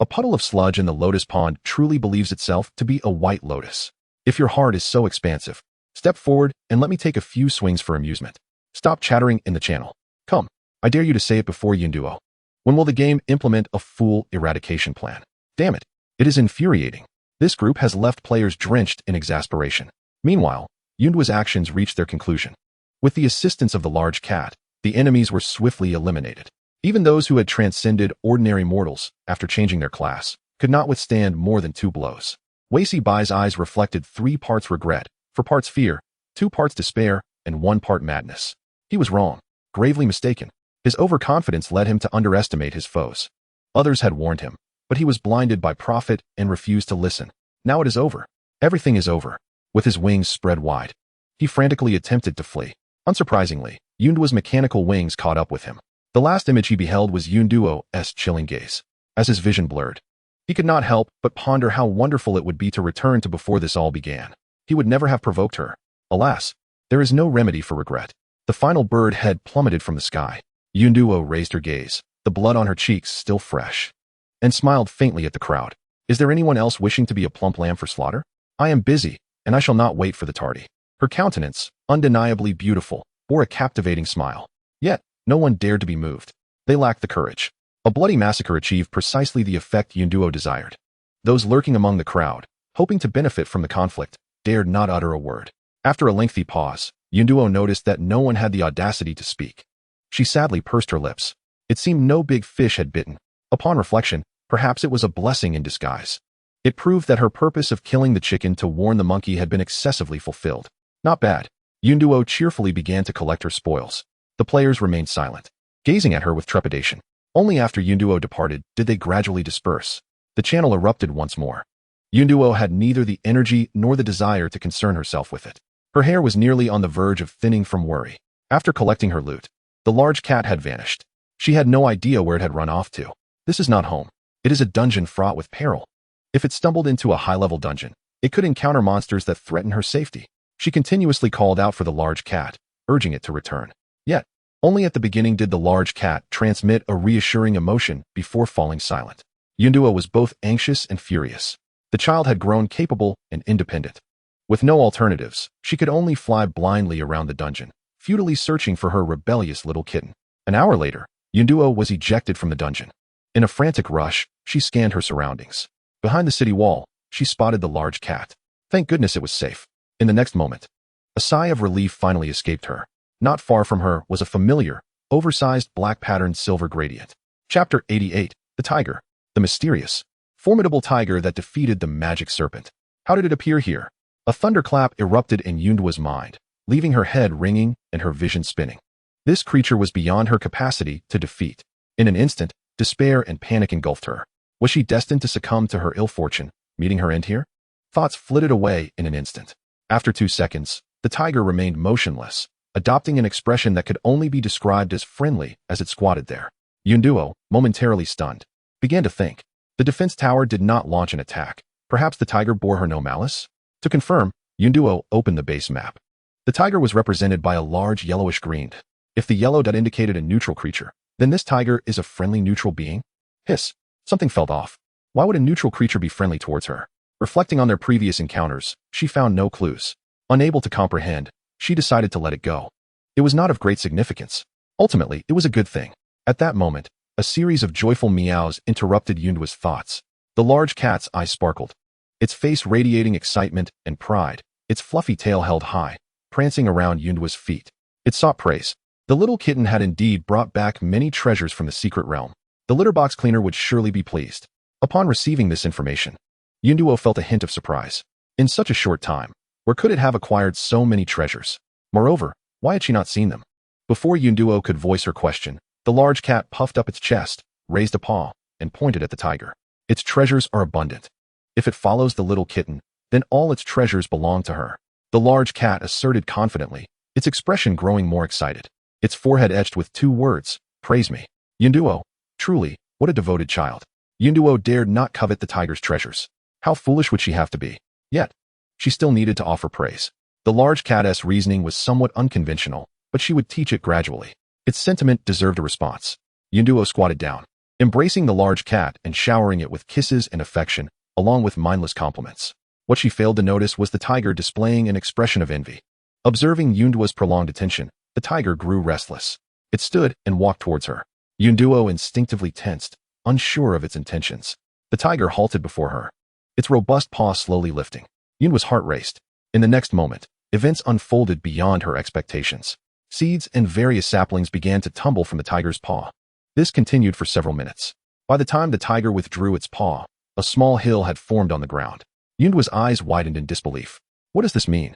A puddle of sludge in the lotus pond truly believes itself to be a white lotus. If your heart is so expansive, step forward and let me take a few swings for amusement. Stop chattering in the channel. Come, I dare you to say it before Yunduo. When will the game implement a full eradication plan? Damn it, it is infuriating. This group has left players drenched in exasperation. Meanwhile, Yunduo's actions reached their conclusion. With the assistance of the large cat, the enemies were swiftly eliminated. Even those who had transcended ordinary mortals, after changing their class, could not withstand more than 2 blows. Wei Bai's eyes reflected 3 parts regret, 4 parts fear, 2 parts despair, and 1 part madness. He was wrong, gravely mistaken. His overconfidence led him to underestimate his foes. Others had warned him, but he was blinded by profit and refused to listen. Now it is over. Everything is over. With his wings spread wide, he frantically attempted to flee. Unsurprisingly, Yunduo's mechanical wings caught up with him. The last image he beheld was Yunduo's chilling gaze. As his vision blurred, he could not help but ponder how wonderful it would be to return to before this all began. He would never have provoked her. Alas, there is no remedy for regret. The final bird head plummeted from the sky. Yunduo raised her gaze, the blood on her cheeks still fresh, and smiled faintly at the crowd. Is there anyone else wishing to be a plump lamb for slaughter? I am busy, and I shall not wait for the tardy. Her countenance, undeniably beautiful, bore a captivating smile. Yet, no one dared to be moved. They lacked the courage. A bloody massacre achieved precisely the effect Yunduo desired. Those lurking among the crowd, hoping to benefit from the conflict, dared not utter a word. After a lengthy pause, Yunduo noticed that no one had the audacity to speak. She sadly pursed her lips. It seemed no big fish had bitten. Upon reflection, perhaps it was a blessing in disguise. It proved that her purpose of killing the chicken to warn the monkey had been excessively fulfilled. Not bad. Yunduo cheerfully began to collect her spoils. The players remained silent, gazing at her with trepidation. Only after Yunduo departed did they gradually disperse. The channel erupted once more. Yunduo had neither the energy nor the desire to concern herself with it. Her hair was nearly on the verge of thinning from worry. After collecting her loot, the large cat had vanished. She had no idea where it had run off to. This is not home. It is a dungeon fraught with peril. If it stumbled into a high-level dungeon, it could encounter monsters that threaten her safety. She continuously called out for the large cat, urging it to return. Yet, only at the beginning did the large cat transmit a reassuring emotion before falling silent. Yunduo was both anxious and furious. The child had grown capable and independent. With no alternatives, she could only fly blindly around the dungeon, futilely searching for her rebellious little kitten. An hour later, Yunduo was ejected from the dungeon. In a frantic rush, she scanned her surroundings. Behind the city wall, she spotted the large cat. Thank goodness it was safe. In the next moment, a sigh of relief finally escaped her. Not far from her was a familiar, oversized black-patterned silver gradient. Chapter 88, The Tiger. The mysterious, formidable tiger that defeated the magic serpent. How did it appear here? A thunderclap erupted in Yunduo's mind, leaving her head ringing and her vision spinning. This creature was beyond her capacity to defeat. In an instant, despair and panic engulfed her. Was she destined to succumb to her ill fortune, meeting her end here? Thoughts flitted away in an instant. After 2 seconds, the tiger remained motionless, adopting an expression that could only be described as friendly as it squatted there. Yunduo, momentarily stunned, began to think. The defense tower did not launch an attack. Perhaps the tiger bore her no malice? To confirm, Yunduo opened the base map. The tiger was represented by a large yellowish green. If the yellow dot indicated a neutral creature, then this tiger is a friendly neutral being? Hiss. Something felt off. Why would a neutral creature be friendly towards her? Reflecting on their previous encounters, she found no clues. Unable to comprehend, she decided to let it go. It was not of great significance. Ultimately, it was a good thing. At that moment, a series of joyful meows interrupted Yunduo's thoughts. The large cat's eyes sparkled, its face radiating excitement and pride, its fluffy tail held high, prancing around Yunduo's feet. It sought praise. The little kitten had indeed brought back many treasures from the secret realm. The litter box cleaner would surely be pleased. Upon receiving this information, Yunduo felt a hint of surprise. In such a short time, where could it have acquired so many treasures? Moreover, why had she not seen them? Before Yunduo could voice her question, the large cat puffed up its chest, raised a paw, and pointed at the tiger. Its treasures are abundant. If it follows the little kitten, then all its treasures belong to her. The large cat asserted confidently, its expression growing more excited. Its forehead etched with 2 words, praise me. Yunduo, truly, what a devoted child. Yunduo dared not covet the tiger's treasures. How foolish would she have to be? Yet, she still needed to offer praise. The large cat's reasoning was somewhat unconventional, but she would teach it gradually. Its sentiment deserved a response. Yunduo squatted down, embracing the large cat and showering it with kisses and affection, along with mindless compliments. What she failed to notice was the tiger displaying an expression of envy. Observing Yunduo's prolonged attention, the tiger grew restless. It stood and walked towards her. Yunduo instinctively tensed, unsure of its intentions. The tiger halted before her, its robust paw slowly lifting. Yunduo's heart raced. In the next moment, events unfolded beyond her expectations. Seeds and various saplings began to tumble from the tiger's paw. This continued for several minutes. By the time the tiger withdrew its paw, a small hill had formed on the ground. Yunduo's eyes widened in disbelief. What does this mean?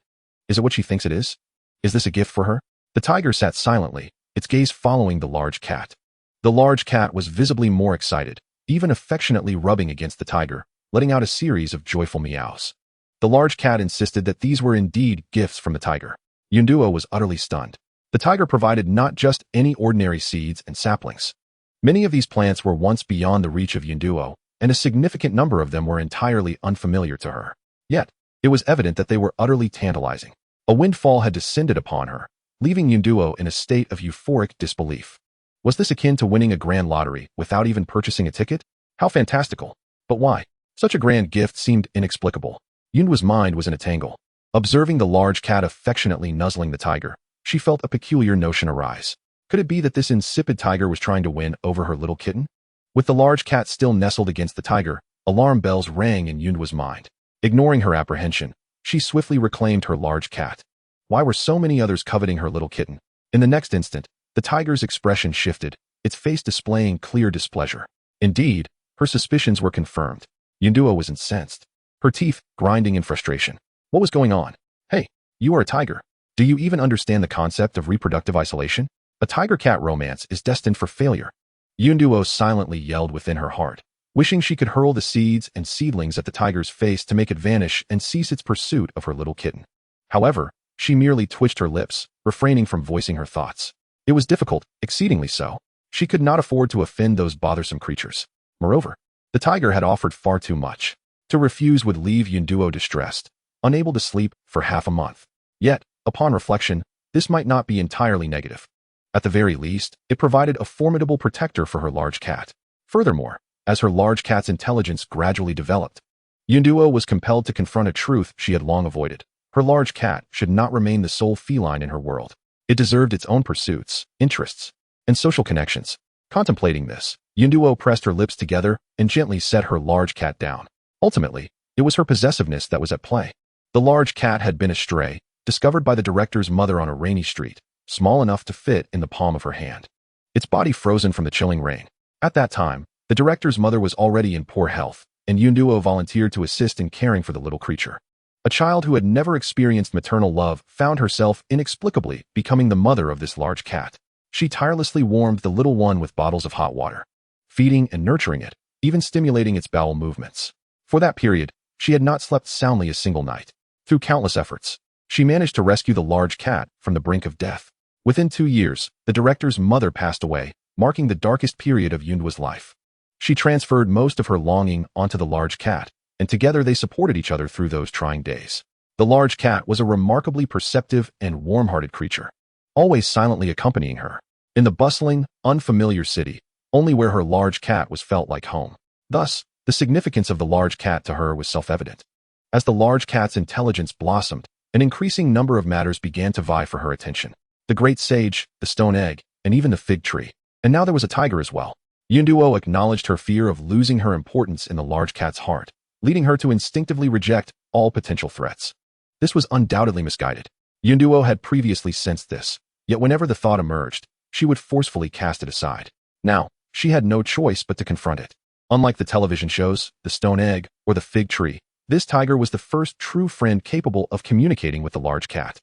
Is it what she thinks it is? Is this a gift for her? The tiger sat silently, its gaze following the large cat. The large cat was visibly more excited, even affectionately rubbing against the tiger, letting out a series of joyful meows. The large cat insisted that these were indeed gifts from the tiger. Yunduo was utterly stunned. The tiger provided not just any ordinary seeds and saplings. Many of these plants were once beyond the reach of Yunduo, and a significant number of them were entirely unfamiliar to her. Yet, it was evident that they were utterly tantalizing. A windfall had descended upon her, leaving Yunduo in a state of euphoric disbelief. Was this akin to winning a grand lottery without even purchasing a ticket? How fantastical! But why? Such a grand gift seemed inexplicable. Yunduo's mind was in a tangle. Observing the large cat affectionately nuzzling the tiger, she felt a peculiar notion arise. Could it be that this insipid tiger was trying to win over her little kitten? With the large cat still nestled against the tiger, alarm bells rang in Yunduo's mind. Ignoring her apprehension, she swiftly reclaimed her large cat. Why were so many others coveting her little kitten? In the next instant, the tiger's expression shifted, its face displaying clear displeasure. Indeed, her suspicions were confirmed. Yunduo was incensed, her teeth grinding in frustration. What was going on? Hey, you are a tiger. Do you even understand the concept of reproductive isolation? A tiger-cat romance is destined for failure. Yunduo silently yelled within her heart, wishing she could hurl the seeds and seedlings at the tiger's face to make it vanish and cease its pursuit of her little kitten. However, she merely twitched her lips, refraining from voicing her thoughts. It was difficult, exceedingly so. She could not afford to offend those bothersome creatures. Moreover, the tiger had offered far too much. To refuse would leave Yunduo distressed, unable to sleep for half a month. Yet, upon reflection, this might not be entirely negative. At the very least, it provided a formidable protector for her large cat. Furthermore, as her large cat's intelligence gradually developed, Yunduo was compelled to confront a truth she had long avoided. Her large cat should not remain the sole feline in her world. It deserved its own pursuits, interests, and social connections. Contemplating this, Yunduo pressed her lips together and gently set her large cat down. Ultimately, it was her possessiveness that was at play. The large cat had been a stray, discovered by the director's mother on a rainy street, small enough to fit in the palm of her hand. Its body frozen from the chilling rain. At that time, the director's mother was already in poor health, and Yunduo volunteered to assist in caring for the little creature. A child who had never experienced maternal love found herself inexplicably becoming the mother of this large cat. She tirelessly warmed the little one with bottles of hot water, feeding and nurturing it, even stimulating its bowel movements. For that period, she had not slept soundly a single night. Through countless efforts, she managed to rescue the large cat from the brink of death. Within 2 years, the director's mother passed away, marking the darkest period of Yunduo's life. She transferred most of her longing onto the large cat, and together they supported each other through those trying days. The large cat was a remarkably perceptive and warm-hearted creature, always silently accompanying her. In the bustling, unfamiliar city, only where her large cat was felt like home. Thus, the significance of the large cat to her was self-evident. As the large cat's intelligence blossomed, an increasing number of matters began to vie for her attention. The great sage, the stone egg, and even the fig tree. And now there was a tiger as well. Yunduo acknowledged her fear of losing her importance in the large cat's heart, leading her to instinctively reject all potential threats. This was undoubtedly misguided. Yunduo had previously sensed this, yet whenever the thought emerged, she would forcefully cast it aside. Now, she had no choice but to confront it. Unlike the television shows, the stone egg, or the fig tree, this tiger was the first true friend capable of communicating with the large cat.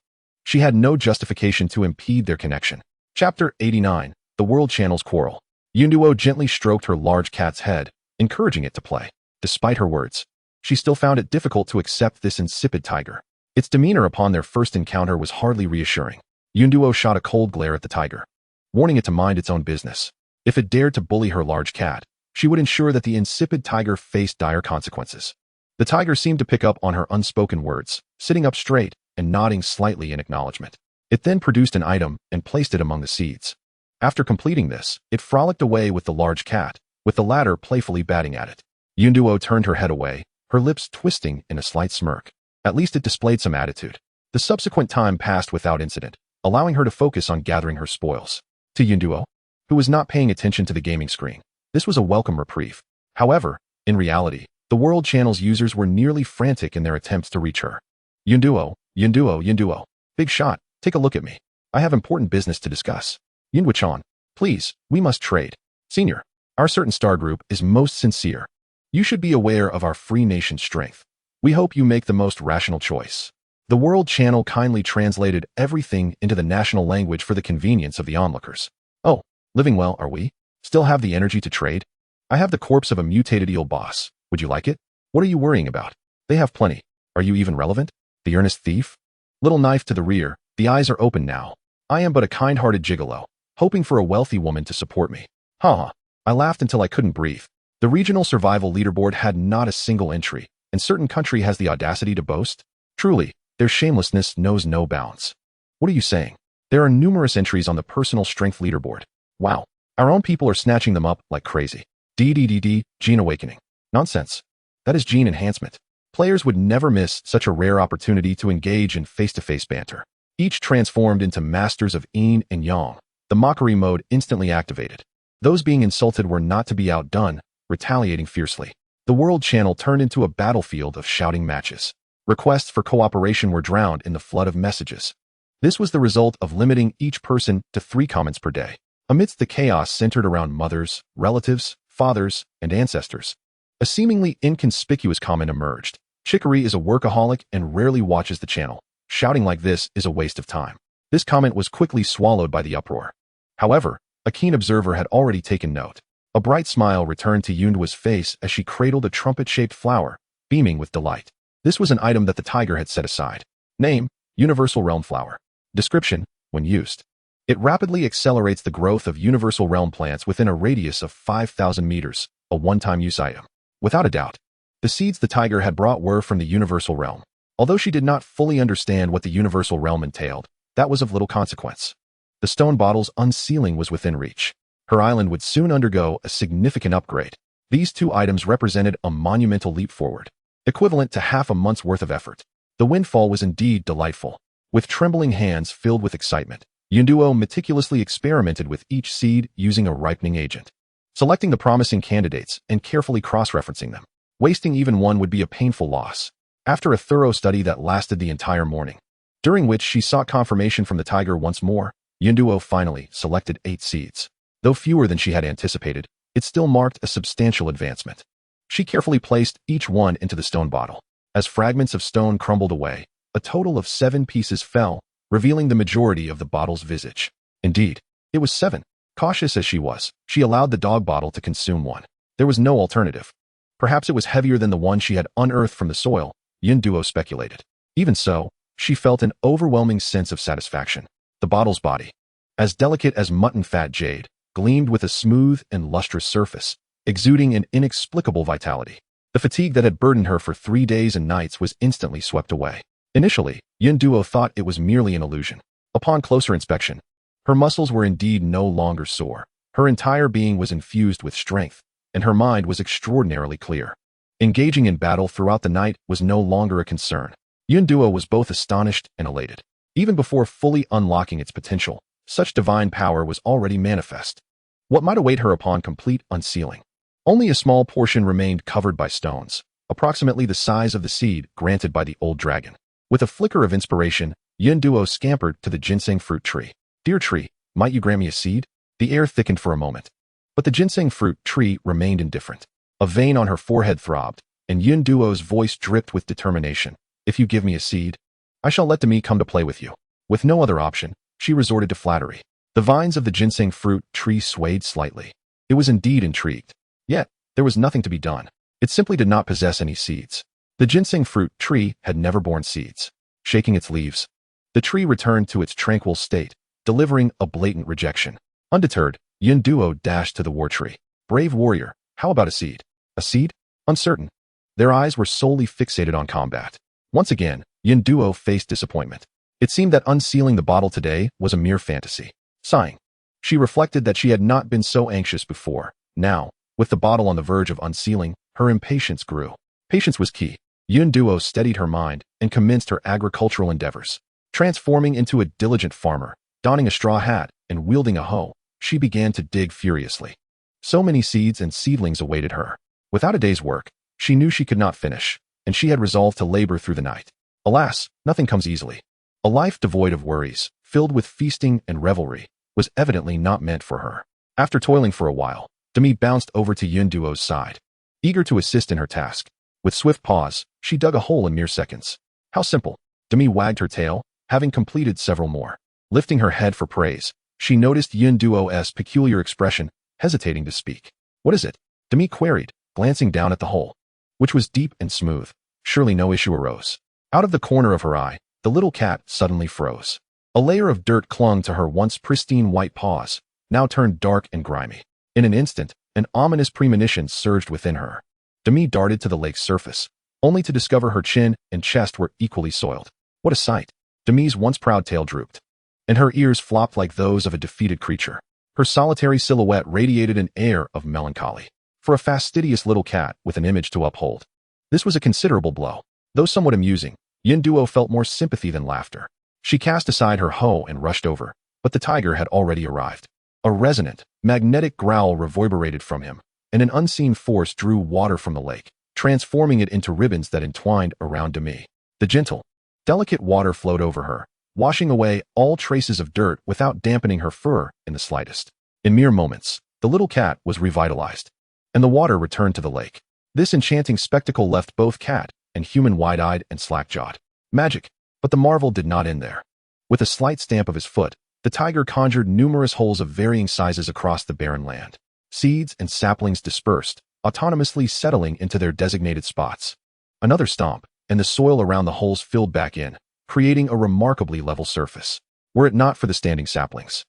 She had no justification to impede their connection. Chapter 89, The World Channel's Quarrel. Yunduo gently stroked her large cat's head, encouraging it to play. Despite her words, she still found it difficult to accept this insipid tiger. Its demeanor upon their first encounter was hardly reassuring. Yunduo shot a cold glare at the tiger, warning it to mind its own business. If it dared to bully her large cat, she would ensure that the insipid tiger faced dire consequences. The tiger seemed to pick up on her unspoken words, sitting up straight and nodding slightly in acknowledgement. It then produced an item and placed it among the seeds. After completing this, it frolicked away with the large cat, with the latter playfully batting at it. Yunduo turned her head away, her lips twisting in a slight smirk. At least it displayed some attitude. The subsequent time passed without incident, allowing her to focus on gathering her spoils. To Yunduo, who was not paying attention to the gaming screen, this was a welcome reprieve. However, in reality, the World Channel's users were nearly frantic in their attempts to reach her. Yunduo, Yunduo. Big shot, take a look at me. I have important business to discuss. Yunduo-chan, please, we must trade. Senior, our certain star group is most sincere. You should be aware of our free nation's strength. We hope you make the most rational choice. The World Channel kindly translated everything into the national language for the convenience of the onlookers. Oh, living well, are we? Still have the energy to trade? I have the corpse of a mutated eel boss. Would you like it? What are you worrying about? They have plenty. Are you even relevant? The earnest thief? Little knife to the rear, the eyes are open now. I am but a kind-hearted gigolo, hoping for a wealthy woman to support me. Ha! I laughed until I couldn't breathe. The regional survival leaderboard had not a single entry, and certain country has the audacity to boast? Truly, their shamelessness knows no bounds. What are you saying? There are numerous entries on the personal strength leaderboard. Wow, our own people are snatching them up like crazy. Gene awakening. Nonsense. That is gene enhancement. Players would never miss such a rare opportunity to engage in face-to-face banter. Each transformed into masters of yin and yang. The mockery mode instantly activated. Those being insulted were not to be outdone, retaliating fiercely. The World Channel turned into a battlefield of shouting matches. Requests for cooperation were drowned in the flood of messages. This was the result of limiting each person to 3 comments per day. Amidst the chaos centered around mothers, relatives, fathers, and ancestors, a seemingly inconspicuous comment emerged. Chicory is a workaholic and rarely watches the channel. Shouting like this is a waste of time. This comment was quickly swallowed by the uproar. However, a keen observer had already taken note. A bright smile returned to Yunduo's face as she cradled a trumpet-shaped flower, beaming with delight. This was an item that the tiger had set aside. Name, Universal Realm Flower. Description, when used, it rapidly accelerates the growth of Universal Realm plants within a radius of 5,000 meters, a one-time use item. Without a doubt, the seeds the tiger had brought were from the Universal Realm. Although she did not fully understand what the Universal Realm entailed, that was of little consequence. The stone bottle's unsealing was within reach. Her island would soon undergo a significant upgrade. These 2 items represented a monumental leap forward. equivalent to half a month's worth of effort. The windfall was indeed delightful. With trembling hands filled with excitement, Yunduo meticulously experimented with each seed using a ripening agent, selecting the promising candidates and carefully cross-referencing them. Wasting even one would be a painful loss. After a thorough study that lasted the entire morning, during which she sought confirmation from the tiger once more, Yunduo finally selected 8 seeds. Though fewer than she had anticipated, it still marked a substantial advancement. She carefully placed each one into the stone bottle. As fragments of stone crumbled away, a total of 7 pieces fell, revealing the majority of the bottle's visage. Indeed, it was 7. Cautious as she was, she allowed the dog bottle to consume one. There was no alternative. Perhaps it was heavier than the one she had unearthed from the soil, Yunduo speculated. Even so, she felt an overwhelming sense of satisfaction. The bottle's body, as delicate as mutton fat jade, gleamed with a smooth and lustrous surface, exuding an inexplicable vitality. The fatigue that had burdened her for 3 days and nights was instantly swept away. Initially, Yunduo thought it was merely an illusion. Upon closer inspection, her muscles were indeed no longer sore. Her entire being was infused with strength, and her mind was extraordinarily clear. Engaging in battle throughout the night was no longer a concern. Yunduo was both astonished and elated. Even before fully unlocking its potential, such divine power was already manifest. What might await her upon complete unsealing? Only a small portion remained covered by stones, approximately the size of the seed granted by the old dragon. With a flicker of inspiration, Yunduo scampered to the ginseng fruit tree. "Dear tree, might you grant me a seed?" The air thickened for a moment, but the ginseng fruit tree remained indifferent. A vein on her forehead throbbed, and Yunduo's voice dripped with determination. "If you give me a seed, I shall let Demi come to play with you." With no other option, she resorted to flattery. The vines of the ginseng fruit tree swayed slightly. It was indeed intrigued. Yet, there was nothing to be done. It simply did not possess any seeds. The ginseng fruit tree had never borne seeds. Shaking its leaves, the tree returned to its tranquil state, delivering a blatant rejection. Undeterred, Yunduo dashed to the war tree. "Brave warrior, how about a seed?" "A seed?" Uncertain. Their eyes were solely fixated on combat. Once again, Yunduo faced disappointment. It seemed that unsealing the bottle today was a mere fantasy. Sighing, she reflected that she had not been so anxious before. Now, with the bottle on the verge of unsealing, her impatience grew. Patience was key. Yunduo steadied her mind and commenced her agricultural endeavors. Transforming into a diligent farmer, donning a straw hat and wielding a hoe, she began to dig furiously. So many seeds and seedlings awaited her. Without a day's work, she knew she could not finish, and she had resolved to labor through the night. Alas, nothing comes easily. A life devoid of worries, filled with feasting and revelry, was evidently not meant for her. After toiling for a while, Demi bounced over to Yunduo's side, eager to assist in her task. With swift paws, she dug a hole in mere seconds. How simple. Demi wagged her tail, having completed several more. Lifting her head for praise, she noticed Yunduo's peculiar expression, hesitating to speak. "What is it?" Demi queried, glancing down at the hole, which was deep and smooth. Surely no issue arose. Out of the corner of her eye, the little cat suddenly froze. A layer of dirt clung to her once pristine white paws, now turned dark and grimy. In an instant, an ominous premonition surged within her. Demi darted to the lake's surface, only to discover her chin and chest were equally soiled. What a sight! Demi's once proud tail drooped, and her ears flopped like those of a defeated creature. Her solitary silhouette radiated an air of melancholy. For a fastidious little cat with an image to uphold, this was a considerable blow. Though somewhat amusing, Yunduo felt more sympathy than laughter. She cast aside her hoe and rushed over, but the tiger had already arrived. A resonant, magnetic growl reverberated from him, and an unseen force drew water from the lake, transforming it into ribbons that entwined around Demi. The gentle, delicate water flowed over her, washing away all traces of dirt without dampening her fur in the slightest. In mere moments, the little cat was revitalized, and the water returned to the lake. This enchanting spectacle left both cat and human wide-eyed and slack-jawed. Magic! But the marvel did not end there. With a slight stamp of his foot, the tiger conjured numerous holes of varying sizes across the barren land. Seeds and saplings dispersed, autonomously settling into their designated spots. Another stomp, and the soil around the holes filled back in, creating a remarkably level surface. Were it not for the standing saplings,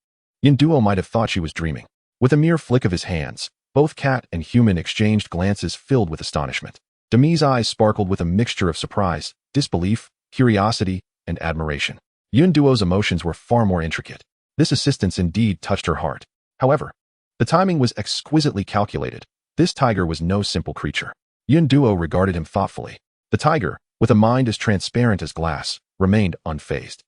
Yunduo might have thought she was dreaming. With a mere flick of his hands, both cat and human exchanged glances filled with astonishment. Demi's eyes sparkled with a mixture of surprise, disbelief, curiosity, and admiration. Yunduo's emotions were far more intricate. This assistance indeed touched her heart. However, the timing was exquisitely calculated. This tiger was no simple creature. Yunduo regarded him thoughtfully. The tiger, with a mind as transparent as glass, remained unfazed.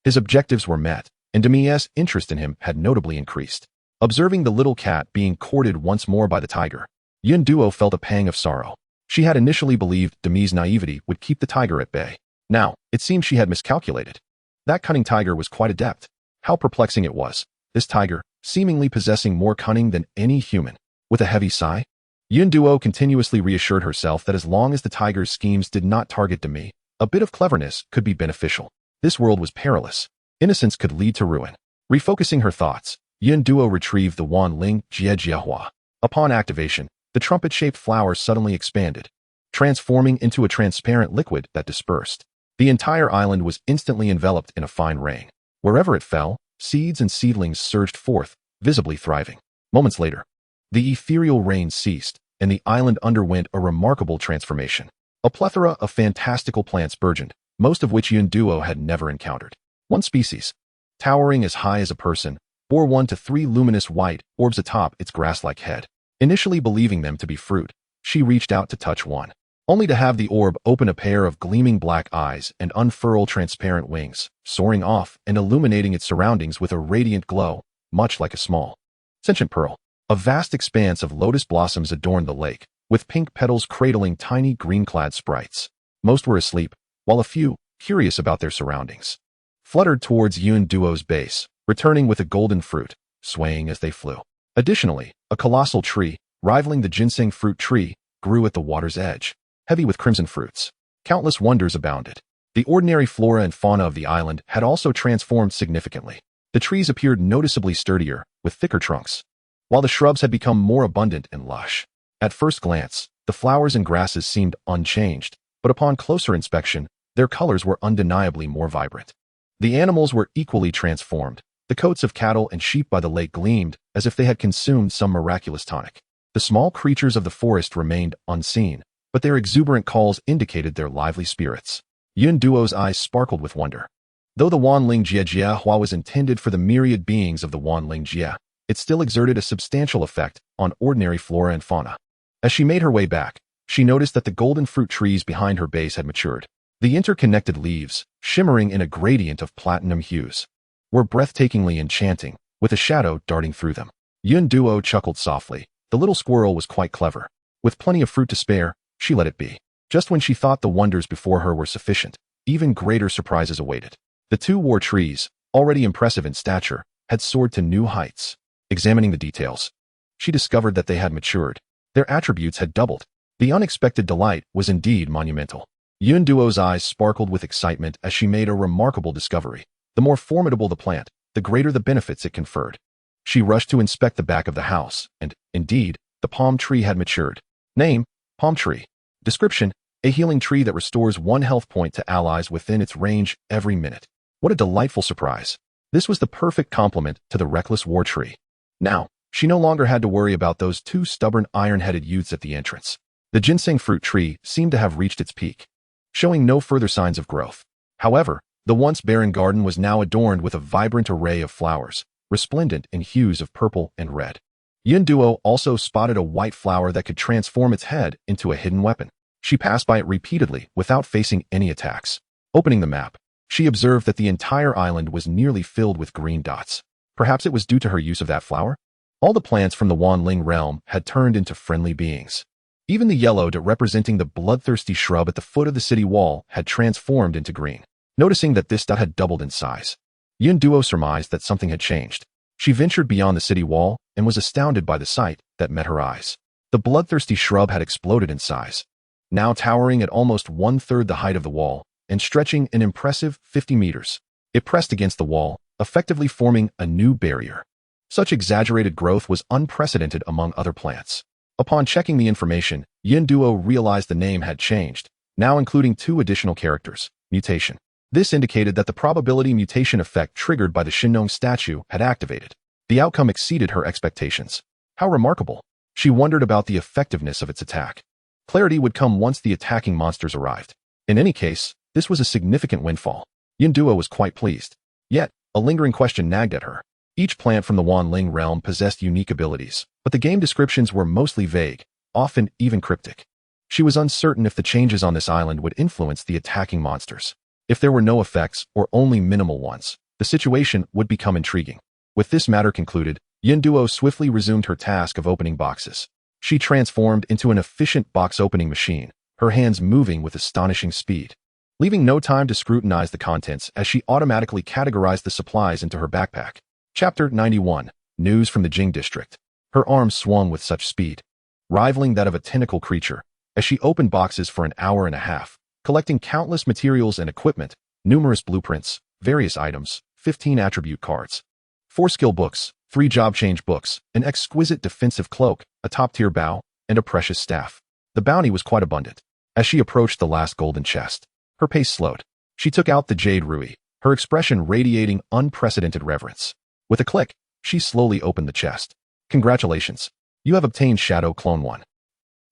His objectives were met, and Demi's interest in him had notably increased. Observing the little cat being courted once more by the tiger, Yun Duo felt a pang of sorrow. She had initially believed Demi's naivety would keep the tiger at bay. Now, it seemed she had miscalculated. That cunning tiger was quite adept. How perplexing it was. This tiger, seemingly possessing more cunning than any human. With a heavy sigh, Yun Duo continuously reassured herself that as long as the tiger's schemes did not target Demi, a bit of cleverness could be beneficial. This world was perilous. Innocence could lead to ruin. Refocusing her thoughts, Yun Duo retrieved the Wan Ling Jie Jiehua. Upon activation, the trumpet-shaped flower suddenly expanded, transforming into a transparent liquid that dispersed. The entire island was instantly enveloped in a fine rain. Wherever it fell, seeds and seedlings surged forth, visibly thriving. Moments later, the ethereal rain ceased, and the island underwent a remarkable transformation. A plethora of fantastical plants burgeoned, most of which Yun Duo had never encountered. One species, towering as high as a person, bore 1 to 3 luminous white orbs atop its grass-like head. Initially believing them to be fruit, she reached out to touch one, only to have the orb open a pair of gleaming black eyes and unfurl transparent wings, soaring off and illuminating its surroundings with a radiant glow, much like a small, sentient pearl. A vast expanse of lotus blossoms adorned the lake, with pink petals cradling tiny green-clad sprites. Most were asleep, while a few, curious about their surroundings, fluttered towards Yun Duo's base, returning with a golden fruit, swaying as they flew. Additionally, a colossal tree, rivaling the ginseng fruit tree, grew at the water's edge, heavy with crimson fruits. Countless wonders abounded. The ordinary flora and fauna of the island had also transformed significantly. The trees appeared noticeably sturdier, with thicker trunks, while the shrubs had become more abundant and lush. At first glance, the flowers and grasses seemed unchanged, but upon closer inspection, their colors were undeniably more vibrant. The animals were equally transformed. The coats of cattle and sheep by the lake gleamed as if they had consumed some miraculous tonic. The small creatures of the forest remained unseen, but their exuberant calls indicated their lively spirits. Yun Duo's eyes sparkled with wonder. Though the Wan Ling Jie Jiehua was intended for the myriad beings of the Wan Ling Jie, it still exerted a substantial effect on ordinary flora and fauna. As she made her way back, she noticed that the golden fruit trees behind her base had matured. The interconnected leaves, shimmering in a gradient of platinum hues, were breathtakingly enchanting, with a shadow darting through them. Yun Duo chuckled softly. The little squirrel was quite clever. With plenty of fruit to spare, she let it be. Just when she thought the wonders before her were sufficient, even greater surprises awaited. The two war trees, already impressive in stature, had soared to new heights. Examining the details, she discovered that they had matured. Their attributes had doubled. The unexpected delight was indeed monumental. Yun Duo's eyes sparkled with excitement as she made a remarkable discovery. The more formidable the plant, the greater the benefits it conferred. She rushed to inspect the back of the house, and, indeed, the palm tree had matured. Name: palm tree. Description: a healing tree that restores 1 health point to allies within its range every minute. What a delightful surprise. This was the perfect complement to the reckless war tree. Now, she no longer had to worry about those 2 stubborn iron-headed youths at the entrance. The ginseng fruit tree seemed to have reached its peak, showing no further signs of growth. However, the once barren garden was now adorned with a vibrant array of flowers, resplendent in hues of purple and red. Yun Duo also spotted a white flower that could transform its head into a hidden weapon. She passed by it repeatedly without facing any attacks. Opening the map, she observed that the entire island was nearly filled with green dots. Perhaps it was due to her use of that flower? All the plants from the Wan Ling realm had turned into friendly beings. Even the yellow dot representing the bloodthirsty shrub at the foot of the city wall had transformed into green. Noticing that this dot had doubled in size, Yun Duo surmised that something had changed. She ventured beyond the city wall and was astounded by the sight that met her eyes. The bloodthirsty shrub had exploded in size, now towering at almost 1/3 the height of the wall and stretching an impressive 50 meters. It pressed against the wall, effectively forming a new barrier. Such exaggerated growth was unprecedented among other plants. Upon checking the information, Yun Duo realized the name had changed, now including 2 additional characters: mutation. This indicated that the probability mutation effect triggered by the Shinnong statue had activated. The outcome exceeded her expectations. How remarkable! She wondered about the effectiveness of its attack. Clarity would come once the attacking monsters arrived. In any case, this was a significant windfall. Yun Duo was quite pleased. Yet, a lingering question nagged at her. Each plant from the Wan Ling realm possessed unique abilities, but the game descriptions were mostly vague, often even cryptic. She was uncertain if the changes on this island would influence the attacking monsters. If there were no effects or only minimal ones, the situation would become intriguing. With this matter concluded, Yinduo swiftly resumed her task of opening boxes. She transformed into an efficient box-opening machine, her hands moving with astonishing speed, leaving no time to scrutinize the contents as she automatically categorized the supplies into her backpack. Chapter 91. News from the Jing District. Her arms swung with such speed, rivaling that of a tentacle creature, as she opened boxes for an hour and a half, collecting countless materials and equipment, numerous blueprints, various items, 15 attribute cards, 4 skill books, 3 job change books, an exquisite defensive cloak, a top-tier bow, and a precious staff. The bounty was quite abundant. As she approached the last golden chest, her pace slowed. She took out the jade ruby, her expression radiating unprecedented reverence. With a click, she slowly opened the chest. Congratulations. You have obtained Shadow Clone 1.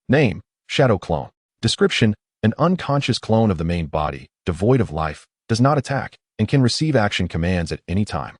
Name: Shadow Clone. Description: an unconscious clone of the main body, devoid of life, does not attack, and can receive action commands at any time.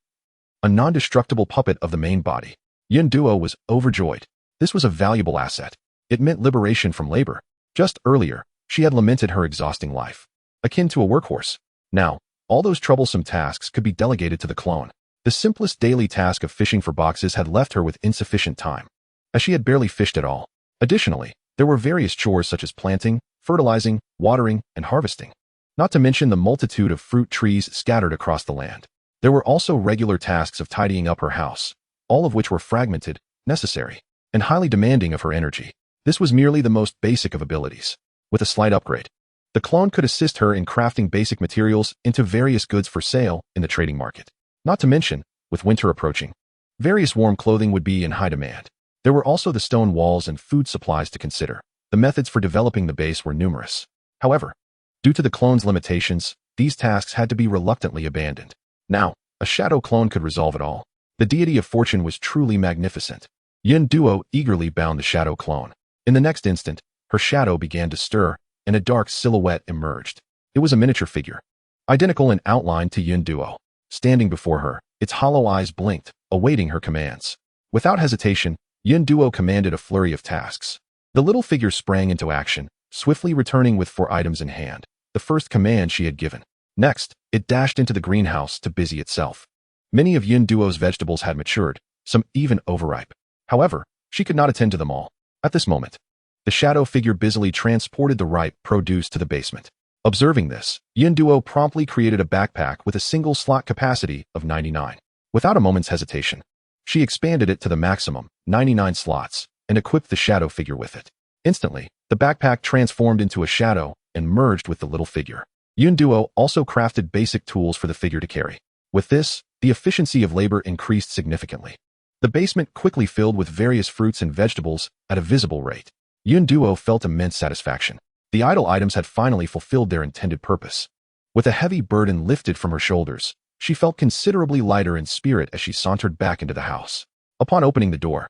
A non-destructible puppet of the main body. Yinduo was overjoyed. This was a valuable asset. It meant liberation from labor. Just earlier, she had lamented her exhausting life, akin to a workhorse. Now, all those troublesome tasks could be delegated to the clone. The simplest daily task of fishing for boxes had left her with insufficient time, as she had barely fished at all. Additionally, there were various chores such as planting, fertilizing, watering, and harvesting, not to mention the multitude of fruit trees scattered across the land. There were also regular tasks of tidying up her house, all of which were fragmented, necessary, and highly demanding of her energy. This was merely the most basic of abilities. With a slight upgrade, the clone could assist her in crafting basic materials into various goods for sale in the trading market. Not to mention, with winter approaching, various warm clothing would be in high demand. There were also the stone walls and food supplies to consider. The methods for developing the base were numerous. However, due to the clone's limitations, these tasks had to be reluctantly abandoned. Now, a shadow clone could resolve it all. The deity of fortune was truly magnificent. Yinduo eagerly bound the shadow clone. In the next instant, her shadow began to stir, and a dark silhouette emerged. It was a miniature figure, identical in outline to Yinduo. Standing before her, its hollow eyes blinked, awaiting her commands. Without hesitation, Yinduo commanded a flurry of tasks. The little figure sprang into action, swiftly returning with 4 items in hand, the first command she had given. Next, it dashed into the greenhouse to busy itself. Many of Yinduo's vegetables had matured, some even overripe. However, she could not attend to them all. At this moment, the shadow figure busily transported the ripe produce to the basement. Observing this, Yinduo promptly created a backpack with a single slot capacity of 99. Without a moment's hesitation, she expanded it to the maximum, 99 slots, and equipped the shadow figure with it. Instantly, the backpack transformed into a shadow and merged with the little figure. Yinduo also crafted basic tools for the figure to carry. With this, the efficiency of labor increased significantly. The basement quickly filled with various fruits and vegetables at a visible rate. Yinduo felt immense satisfaction. The idle items had finally fulfilled their intended purpose. With a heavy burden lifted from her shoulders, she felt considerably lighter in spirit as she sauntered back into the house. Upon opening the door,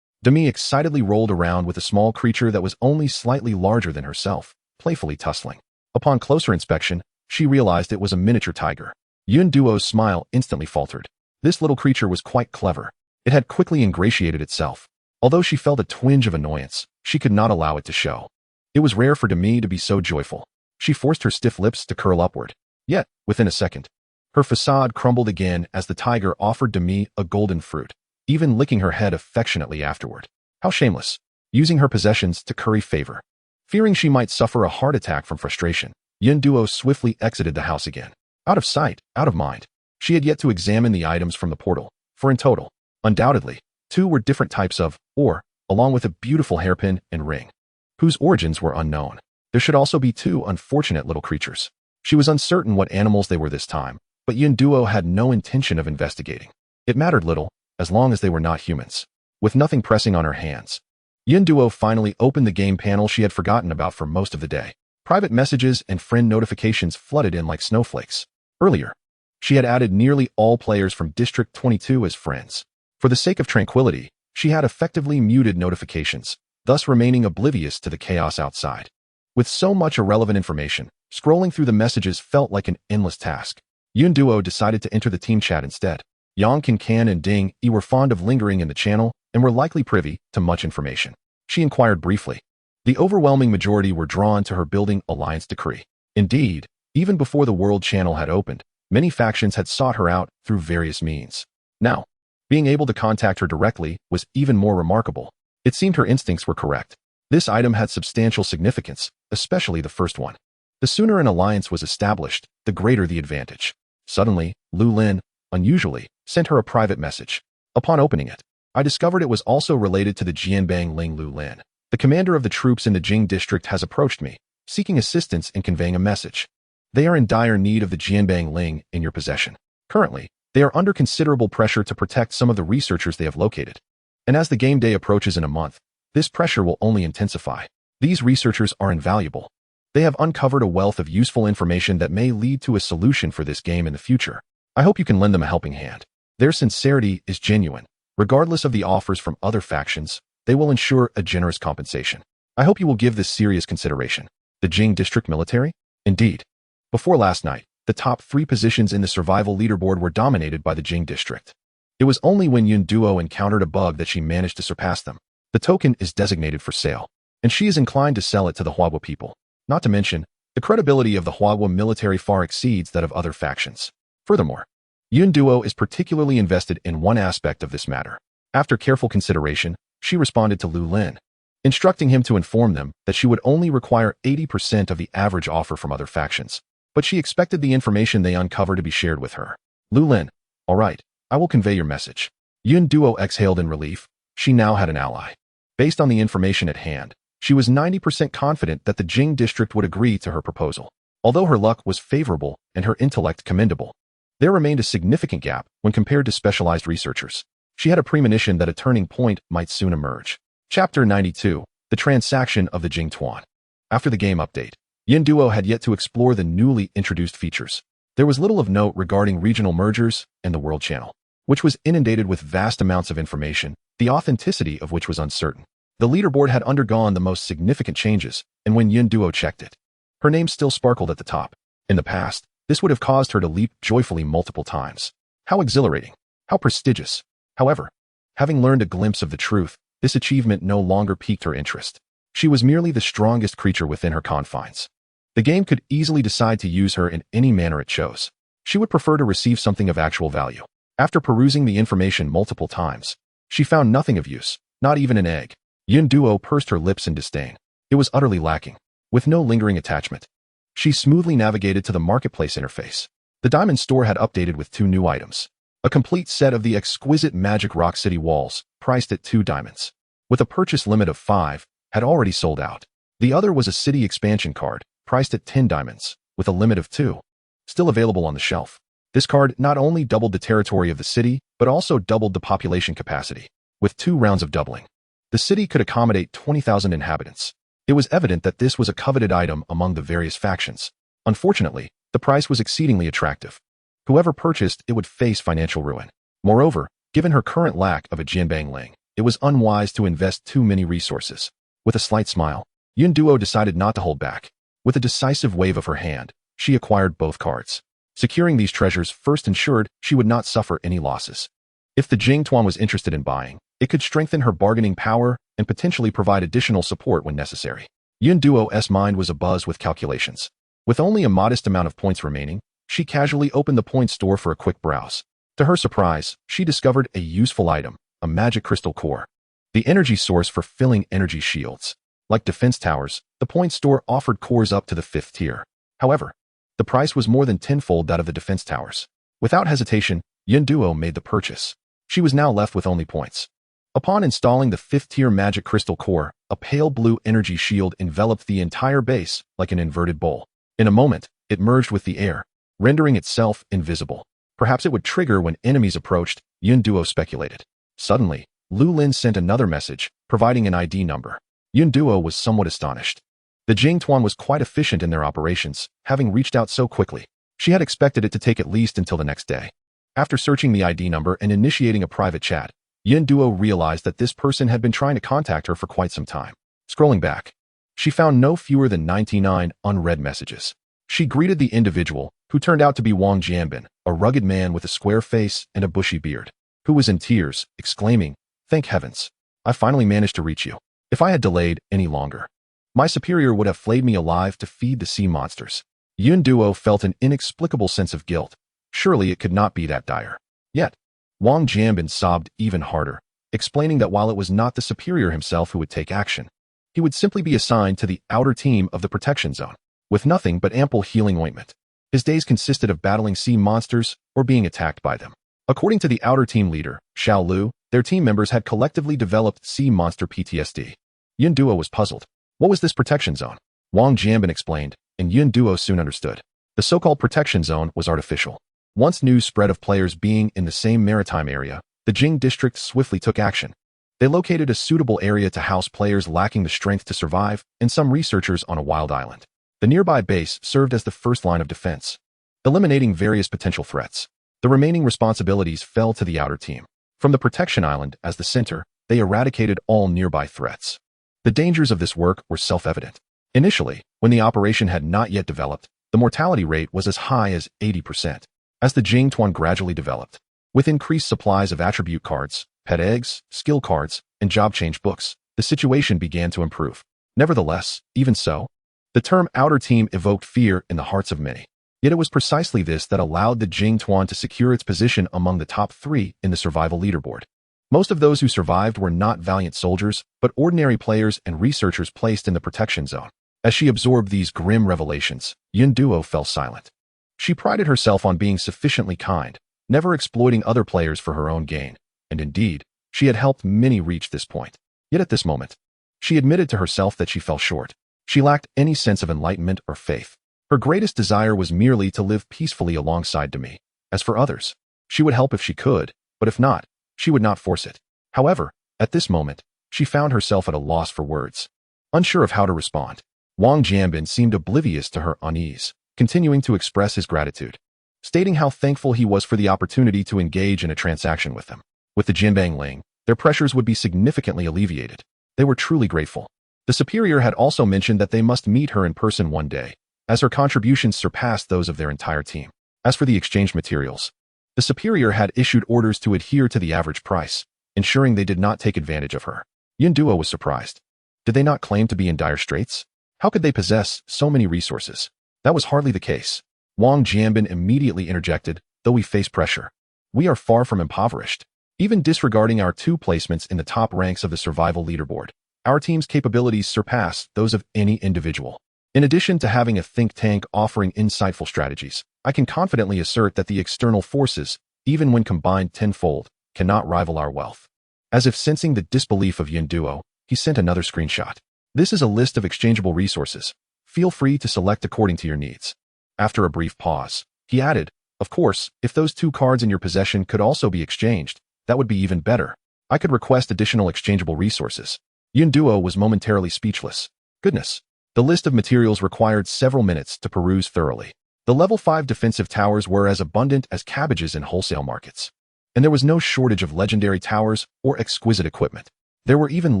Demi excitedly rolled around with a small creature that was only slightly larger than herself, playfully tussling. Upon closer inspection, she realized it was a miniature tiger. Yinduo's smile instantly faltered. This little creature was quite clever. It had quickly ingratiated itself. Although she felt a twinge of annoyance, she could not allow it to show. It was rare for Demi to be so joyful. She forced her stiff lips to curl upward. Yet, within a second, her facade crumbled again as the tiger offered Demi a golden fruit, even licking her head affectionately afterward. How shameless, using her possessions to curry favor. Fearing she might suffer a heart attack from frustration, Yinduo swiftly exited the house again. Out of sight, out of mind. She had yet to examine the items from the portal, for in total, undoubtedly, 2 were different types of ore, along with a beautiful hairpin and ring, whose origins were unknown. There should also be 2 unfortunate little creatures. She was uncertain what animals they were this time, but Yinduo had no intention of investigating. It mattered little, as long as they were not humans. With nothing pressing on her hands, Yinduo finally opened the game panel she had forgotten about for most of the day. Private messages and friend notifications flooded in like snowflakes. Earlier, she had added nearly all players from District 22 as friends. For the sake of tranquility, she had effectively muted notifications, thus remaining oblivious to the chaos outside. With so much irrelevant information, scrolling through the messages felt like an endless task. Yinduo decided to enter the team chat instead. Yang Kan and Ding Yi were fond of lingering in the channel and were likely privy to much information. She inquired briefly, The overwhelming majority were drawn to her building alliance decree. Indeed, even before the World Channel had opened, many factions had sought her out through various means. Now, being able to contact her directly was even more remarkable. It seemed her instincts were correct. This item had substantial significance, especially the first one. The sooner an alliance was established, the greater the advantage. Suddenly, Lu Lin, unusually, sent her a private message. Upon opening it, I discovered it was also related to the Jianbang Ling Lu Lin. The commander of the troops in the Jing district has approached me, seeking assistance in conveying a message. They are in dire need of the Jianbang Ling in your possession. Currently, they are under considerable pressure to protect some of the researchers they have located. And as the game day approaches in a month, this pressure will only intensify. These researchers are invaluable. They have uncovered a wealth of useful information that may lead to a solution for this game in the future. I hope you can lend them a helping hand. Their sincerity is genuine. Regardless of the offers from other factions, they will ensure a generous compensation. I hope you will give this serious consideration. The Jing District Military? Indeed. Before last night, the top 3 positions in the survival leaderboard were dominated by the Jing District. It was only when Yun Duo encountered a bug that she managed to surpass them. The token is designated for sale, and she is inclined to sell it to the Huagua people. Not to mention, the credibility of the Huagua military far exceeds that of other factions. Furthermore, Yun Duo is particularly invested in one aspect of this matter. After careful consideration, she responded to Lu Lin, instructing him to inform them that she would only require 80% of the average offer from other factions, but she expected the information they uncover to be shared with her. Lu Lin, all right, I will convey your message. Yun Duo exhaled in relief. She now had an ally. Based on the information at hand, she was 90% confident that the Jing district would agree to her proposal. Although her luck was favorable and her intellect commendable, there remained a significant gap when compared to specialized researchers. She had a premonition that a turning point might soon emerge. Chapter 92, The Transaction of the Jing Tuan. After the game update, Yun Duo had yet to explore the newly introduced features. There was little of note regarding regional mergers and the World Channel, which was inundated with vast amounts of information, the authenticity of which was uncertain. The leaderboard had undergone the most significant changes, and when Yun Duo checked it, her name still sparkled at the top. In the past, this would have caused her to leap joyfully multiple times. How exhilarating! How prestigious! However, having learned a glimpse of the truth, this achievement no longer piqued her interest. She was merely the strongest creature within her confines. The game could easily decide to use her in any manner it chose. She would prefer to receive something of actual value. After perusing the information multiple times, she found nothing of use, not even an egg. Yun Duo pursed her lips in disdain. It was utterly lacking, with no lingering attachment. She smoothly navigated to the marketplace interface. The diamond store had updated with 2 new items. A complete set of the exquisite Magic Rock City walls, priced at 2 diamonds, with a purchase limit of 5, had already sold out. The other was a city expansion card, priced at 10 diamonds, with a limit of 2, still available on the shelf. This card not only doubled the territory of the city, but also doubled the population capacity. With 2 rounds of doubling, the city could accommodate 20,000 inhabitants. It was evident that this was a coveted item among the various factions. Unfortunately, the price was exceedingly attractive. Whoever purchased it would face financial ruin. Moreover, given her current lack of a Jianbang Ling, it was unwise to invest too many resources. With a slight smile, Yun Duo decided not to hold back. With a decisive wave of her hand, she acquired both cards. Securing these treasures first ensured she would not suffer any losses. If the Jing Tuan was interested in buying, it could strengthen her bargaining power and potentially provide additional support when necessary. Yun Duo's mind was abuzz with calculations. With only a modest amount of points remaining, she casually opened the point store for a quick browse. To her surprise, she discovered a useful item, a magic crystal core, the energy source for filling energy shields. Like defense towers, the point store offered cores up to the 5th tier. However, the price was more than tenfold that of the defense towers. Without hesitation, Yun Duo made the purchase. She was now left with only points. Upon installing the 5th tier magic crystal core, a pale blue energy shield enveloped the entire base like an inverted bowl. In a moment, it merged with the air, rendering itself invisible. Perhaps it would trigger when enemies approached, Yun Duo speculated. Suddenly, Lu Lin sent another message, providing an ID number. Yun Duo was somewhat astonished. The Jing Tuan was quite efficient in their operations, having reached out so quickly. She had expected it to take at least until the next day. After searching the ID number and initiating a private chat, Yun Duo realized that this person had been trying to contact her for quite some time. Scrolling back, she found no fewer than 99 unread messages. She greeted the individual, who turned out to be Wang Jianbin, a rugged man with a square face and a bushy beard, who was in tears, exclaiming, "Thank heavens! I finally managed to reach you. If I had delayed any longer, My superior would have flayed me alive to feed the sea monsters. Yun Duo felt an inexplicable sense of guilt. Surely it could not be that dire. Yet, Wang Jianbin sobbed even harder, explaining that while it was not the superior himself who would take action, he would simply be assigned to the outer team of the protection zone, with nothing but ample healing ointment. His days consisted of battling sea monsters or being attacked by them. According to the outer team leader, Xiao Lu, their team members had collectively developed sea monster PTSD. Yun Duo was puzzled. What was this protection zone? Wang Jianbin explained, and Yun Duo soon understood. The so-called protection zone was artificial. Once news spread of players being in the same maritime area, the Jing district swiftly took action. They located a suitable area to house players lacking the strength to survive and some researchers on a wild island. The nearby base served as the first line of defense, eliminating various potential threats. The remaining responsibilities fell to the outer team. From the protection island as the center, they eradicated all nearby threats. The dangers of this work were self-evident. Initially, when the operation had not yet developed, the mortality rate was as high as 80%. As the Jing Tuan gradually developed, with increased supplies of attribute cards, pet eggs, skill cards, and job change books, the situation began to improve. Nevertheless, even so, the term outer team evoked fear in the hearts of many. Yet it was precisely this that allowed the Jing Tuan to secure its position among the top 3 in the survival leaderboard. Most of those who survived were not valiant soldiers, but ordinary players and researchers placed in the protection zone. As she absorbed these grim revelations, Yun Duo fell silent. She prided herself on being sufficiently kind, never exploiting other players for her own gain, and indeed, she had helped many reach this point. Yet at this moment, she admitted to herself that she fell short. She lacked any sense of enlightenment or faith. Her greatest desire was merely to live peacefully alongside Demi. As for others, she would help if she could, but if not, she would not force it. However, at this moment, she found herself at a loss for words, unsure of how to respond. Wang Jianbin seemed oblivious to her unease, continuing to express his gratitude, stating how thankful he was for the opportunity to engage in a transaction with them. With the Jinbang Ling, their pressures would be significantly alleviated. They were truly grateful. The superior had also mentioned that they must meet her in person one day, as her contributions surpassed those of their entire team. As for the exchange materials, the superior had issued orders to adhere to the average price, ensuring they did not take advantage of her. Yun Duo was surprised. Did they not claim to be in dire straits? How could they possess so many resources? That was hardly the case. Wang Jianbin immediately interjected, though we face pressure. We are far from impoverished. Even disregarding our 2 placements in the top ranks of the survival leaderboard, our team's capabilities surpass those of any individual. In addition to having a think tank offering insightful strategies, I can confidently assert that the external forces, even when combined tenfold, cannot rival our wealth. As if sensing the disbelief of Yun Duo, he sent another screenshot. This is a list of exchangeable resources. Feel free to select according to your needs. After a brief pause, he added, of course, if those 2 cards in your possession could also be exchanged, that would be even better. I could request additional exchangeable resources. Yun Duo was momentarily speechless. Goodness. The list of materials required several minutes to peruse thoroughly. The level 5 defensive towers were as abundant as cabbages in wholesale markets. And there was no shortage of legendary towers or exquisite equipment. There were even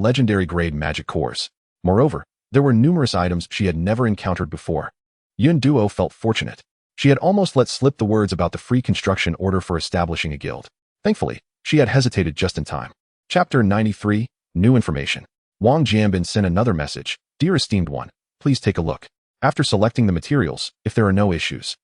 legendary-grade magic cores. Moreover, there were numerous items she had never encountered before. Yun Duo felt fortunate. She had almost let slip the words about the free construction order for establishing a guild. Thankfully, she had hesitated just in time. Chapter 93, New Information. Wang Jianbin sent another message. Dear esteemed one, please take a look. After selecting the materials, if there are no issues,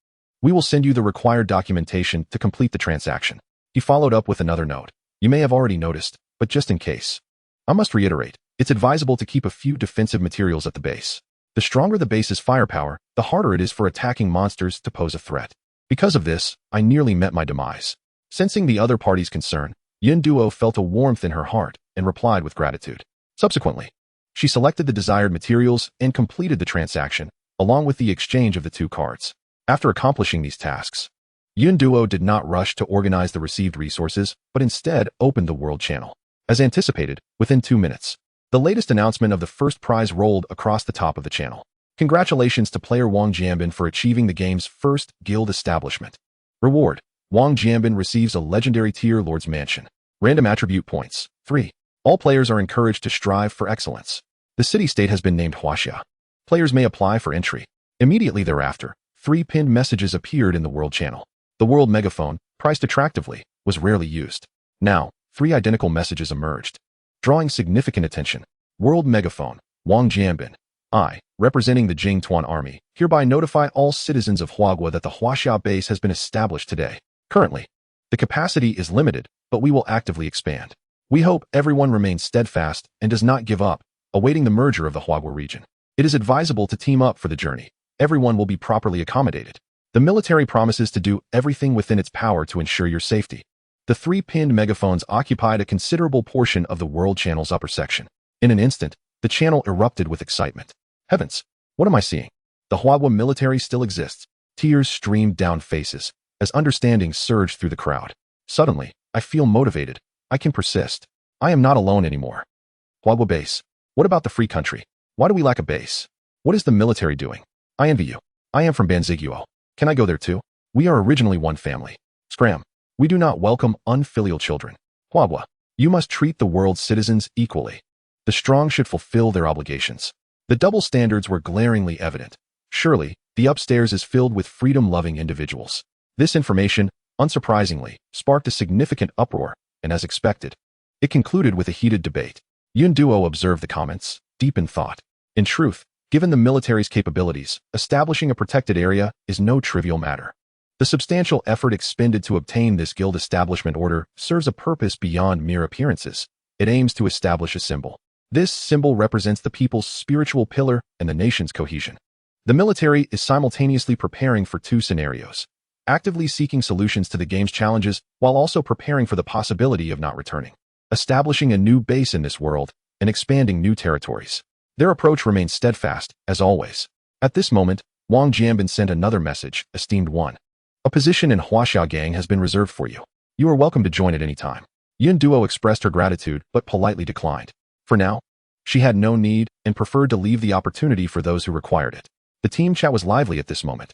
we will send you the required documentation to complete the transaction. He followed up with another note. You may have already noticed, but just in case, I must reiterate, it's advisable to keep a few defensive materials at the base. The stronger the base's firepower, the harder it is for attacking monsters to pose a threat. Because of this, I nearly met my demise. Sensing the other party's concern, Yun Duo felt a warmth in her heart and replied with gratitude. Subsequently, she selected the desired materials and completed the transaction, along with the exchange of the 2 cards. After accomplishing these tasks, Yun Duo did not rush to organize the received resources, but instead opened the world channel. As anticipated, within 2 minutes, the latest announcement of the first prize rolled across the top of the channel. Congratulations to player Wang Jianbin for achieving the game's first guild establishment. Reward: Wang Jianbin receives a legendary tier Lord's Mansion. Random attribute points: 3. All players are encouraged to strive for excellence. The city-state has been named Huaxia. Players may apply for entry. Immediately thereafter, 3 pinned messages appeared in the world channel. The world megaphone, priced attractively, was rarely used. Now, 3 identical messages emerged, drawing significant attention. World megaphone, Wang Jianbin. I, representing the Jingtuan Army, hereby notify all citizens of Huagua that the Huaxia base has been established today. Currently, the capacity is limited, but we will actively expand. We hope everyone remains steadfast and does not give up, awaiting the merger of the Huagua region. It is advisable to team up for the journey. Everyone will be properly accommodated. The military promises to do everything within its power to ensure your safety. The three pinned megaphones occupied a considerable portion of the world channel's upper section. In an instant, the channel erupted with excitement. Heavens, what am I seeing? The Huagua military still exists. Tears streamed down faces as understanding surged through the crowd. Suddenly, I feel motivated. I can persist. I am not alone anymore. Huagua base. What about the free country? Why do we lack a base? What is the military doing? I envy you. I am from Banziguo. Can I go there too? We are originally one family. Scram. We do not welcome unfilial children. Huagua, you must treat the world's citizens equally. The strong should fulfill their obligations. The double standards were glaringly evident. Surely, the upstairs is filled with freedom-loving individuals. This information, unsurprisingly, sparked a significant uproar, and as expected, it concluded with a heated debate. Yun Duo observed the comments, deep in thought. In truth, given the military's capabilities, establishing a protected area is no trivial matter. The substantial effort expended to obtain this guild establishment order serves a purpose beyond mere appearances. It aims to establish a symbol. This symbol represents the people's spiritual pillar and the nation's cohesion. The military is simultaneously preparing for two scenarios, actively seeking solutions to the game's challenges while also preparing for the possibility of not returning, establishing a new base in this world, and expanding new territories. Their approach remains steadfast, as always. At this moment, Wang Jianbin sent another message, Esteemed One. A position in Huaxia Gang has been reserved for you. You are welcome to join at any time. Yun Duo expressed her gratitude but politely declined. For now, she had no need and preferred to leave the opportunity for those who required it. The team chat was lively at this moment.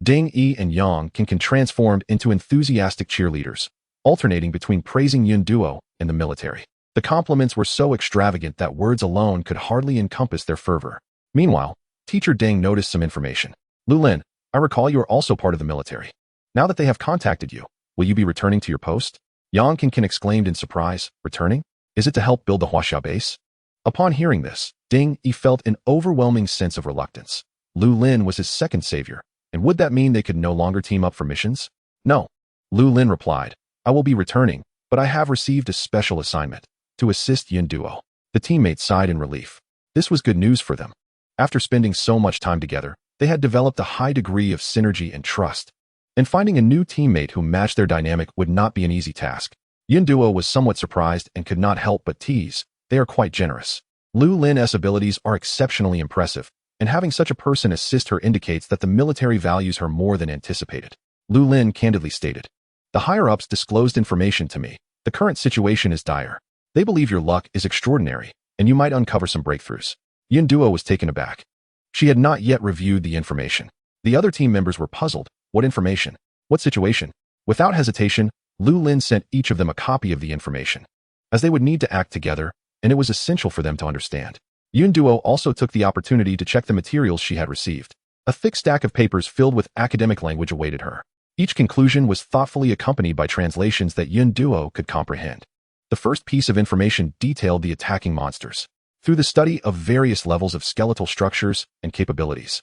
Ding Yi and Yang can transformed into enthusiastic cheerleaders, alternating between praising Yun Duo and the military. The compliments were so extravagant that words alone could hardly encompass their fervor. Meanwhile, Teacher Ding noticed some information. Lu Lin, I recall you are also part of the military. Now that they have contacted you, will you be returning to your post? Yang Can exclaimed in surprise. Returning? Is it to help build the Huaxia base? Upon hearing this, Ding Yi felt an overwhelming sense of reluctance. Lu Lin was his second savior, and would that mean they could no longer team up for missions? No. Lu Lin replied, I will be returning, but I have received a special assignment, to assist Yun Duo. The teammates sighed in relief. This was good news for them. After spending so much time together, they had developed a high degree of synergy and trust. And finding a new teammate who matched their dynamic would not be an easy task. Yun Duo was somewhat surprised and could not help but tease. They are quite generous. Lu Lin's abilities are exceptionally impressive, and having such a person assist her indicates that the military values her more than anticipated. Lu Lin candidly stated, The higher-ups disclosed information to me. The current situation is dire. They believe your luck is extraordinary, and you might uncover some breakthroughs. Yun Duo was taken aback. She had not yet reviewed the information. The other team members were puzzled. What information? What situation? Without hesitation, Lu Lin sent each of them a copy of the information, as they would need to act together, and it was essential for them to understand. Yun Duo also took the opportunity to check the materials she had received. A thick stack of papers filled with academic language awaited her. Each conclusion was thoughtfully accompanied by translations that Yun Duo could comprehend. The first piece of information detailed the attacking monsters. Through the study of various levels of skeletal structures and capabilities,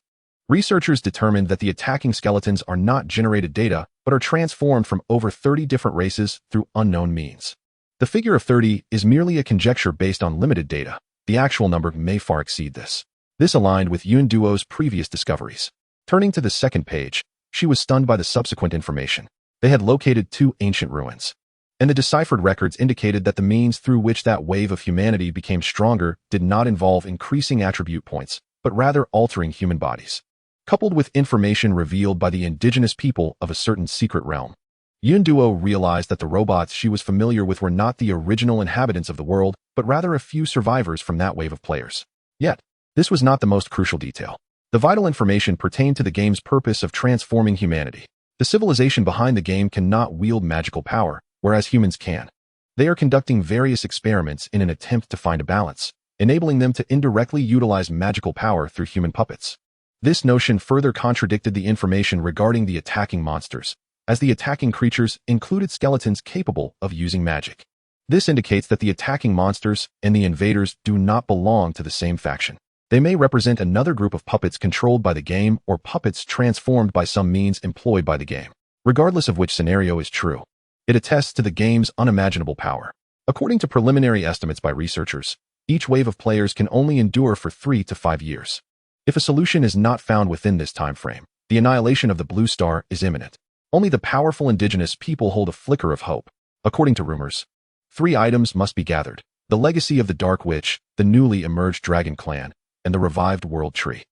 researchers determined that the attacking skeletons are not generated data, but are transformed from over 30 different races through unknown means. The figure of 30 is merely a conjecture based on limited data. The actual number may far exceed this. This aligned with Yun Duo's previous discoveries. Turning to the second page, she was stunned by the subsequent information. They had located 2 ancient ruins, and the deciphered records indicated that the means through which that wave of humanity became stronger did not involve increasing attribute points, but rather altering human bodies. Coupled with information revealed by the indigenous people of a certain secret realm, Yun Duo realized that the robots she was familiar with were not the original inhabitants of the world, but rather a few survivors from that wave of players. Yet, this was not the most crucial detail. The vital information pertained to the game's purpose of transforming humanity. The civilization behind the game cannot wield magical power, whereas humans can. They are conducting various experiments in an attempt to find a balance, enabling them to indirectly utilize magical power through human puppets. This notion further contradicted the information regarding the attacking monsters, as the attacking creatures included skeletons capable of using magic. This indicates that the attacking monsters and the invaders do not belong to the same faction. They may represent another group of puppets controlled by the game or puppets transformed by some means employed by the game. Regardless of which scenario is true, it attests to the game's unimaginable power. According to preliminary estimates by researchers, each wave of players can only endure for 3 to 5 years. If a solution is not found within this time frame, the annihilation of the blue star is imminent. Only the powerful indigenous people hold a flicker of hope. According to rumors, 3 items must be gathered: the legacy of the Dark Witch, the newly emerged Dragon Clan, and the revived World Tree.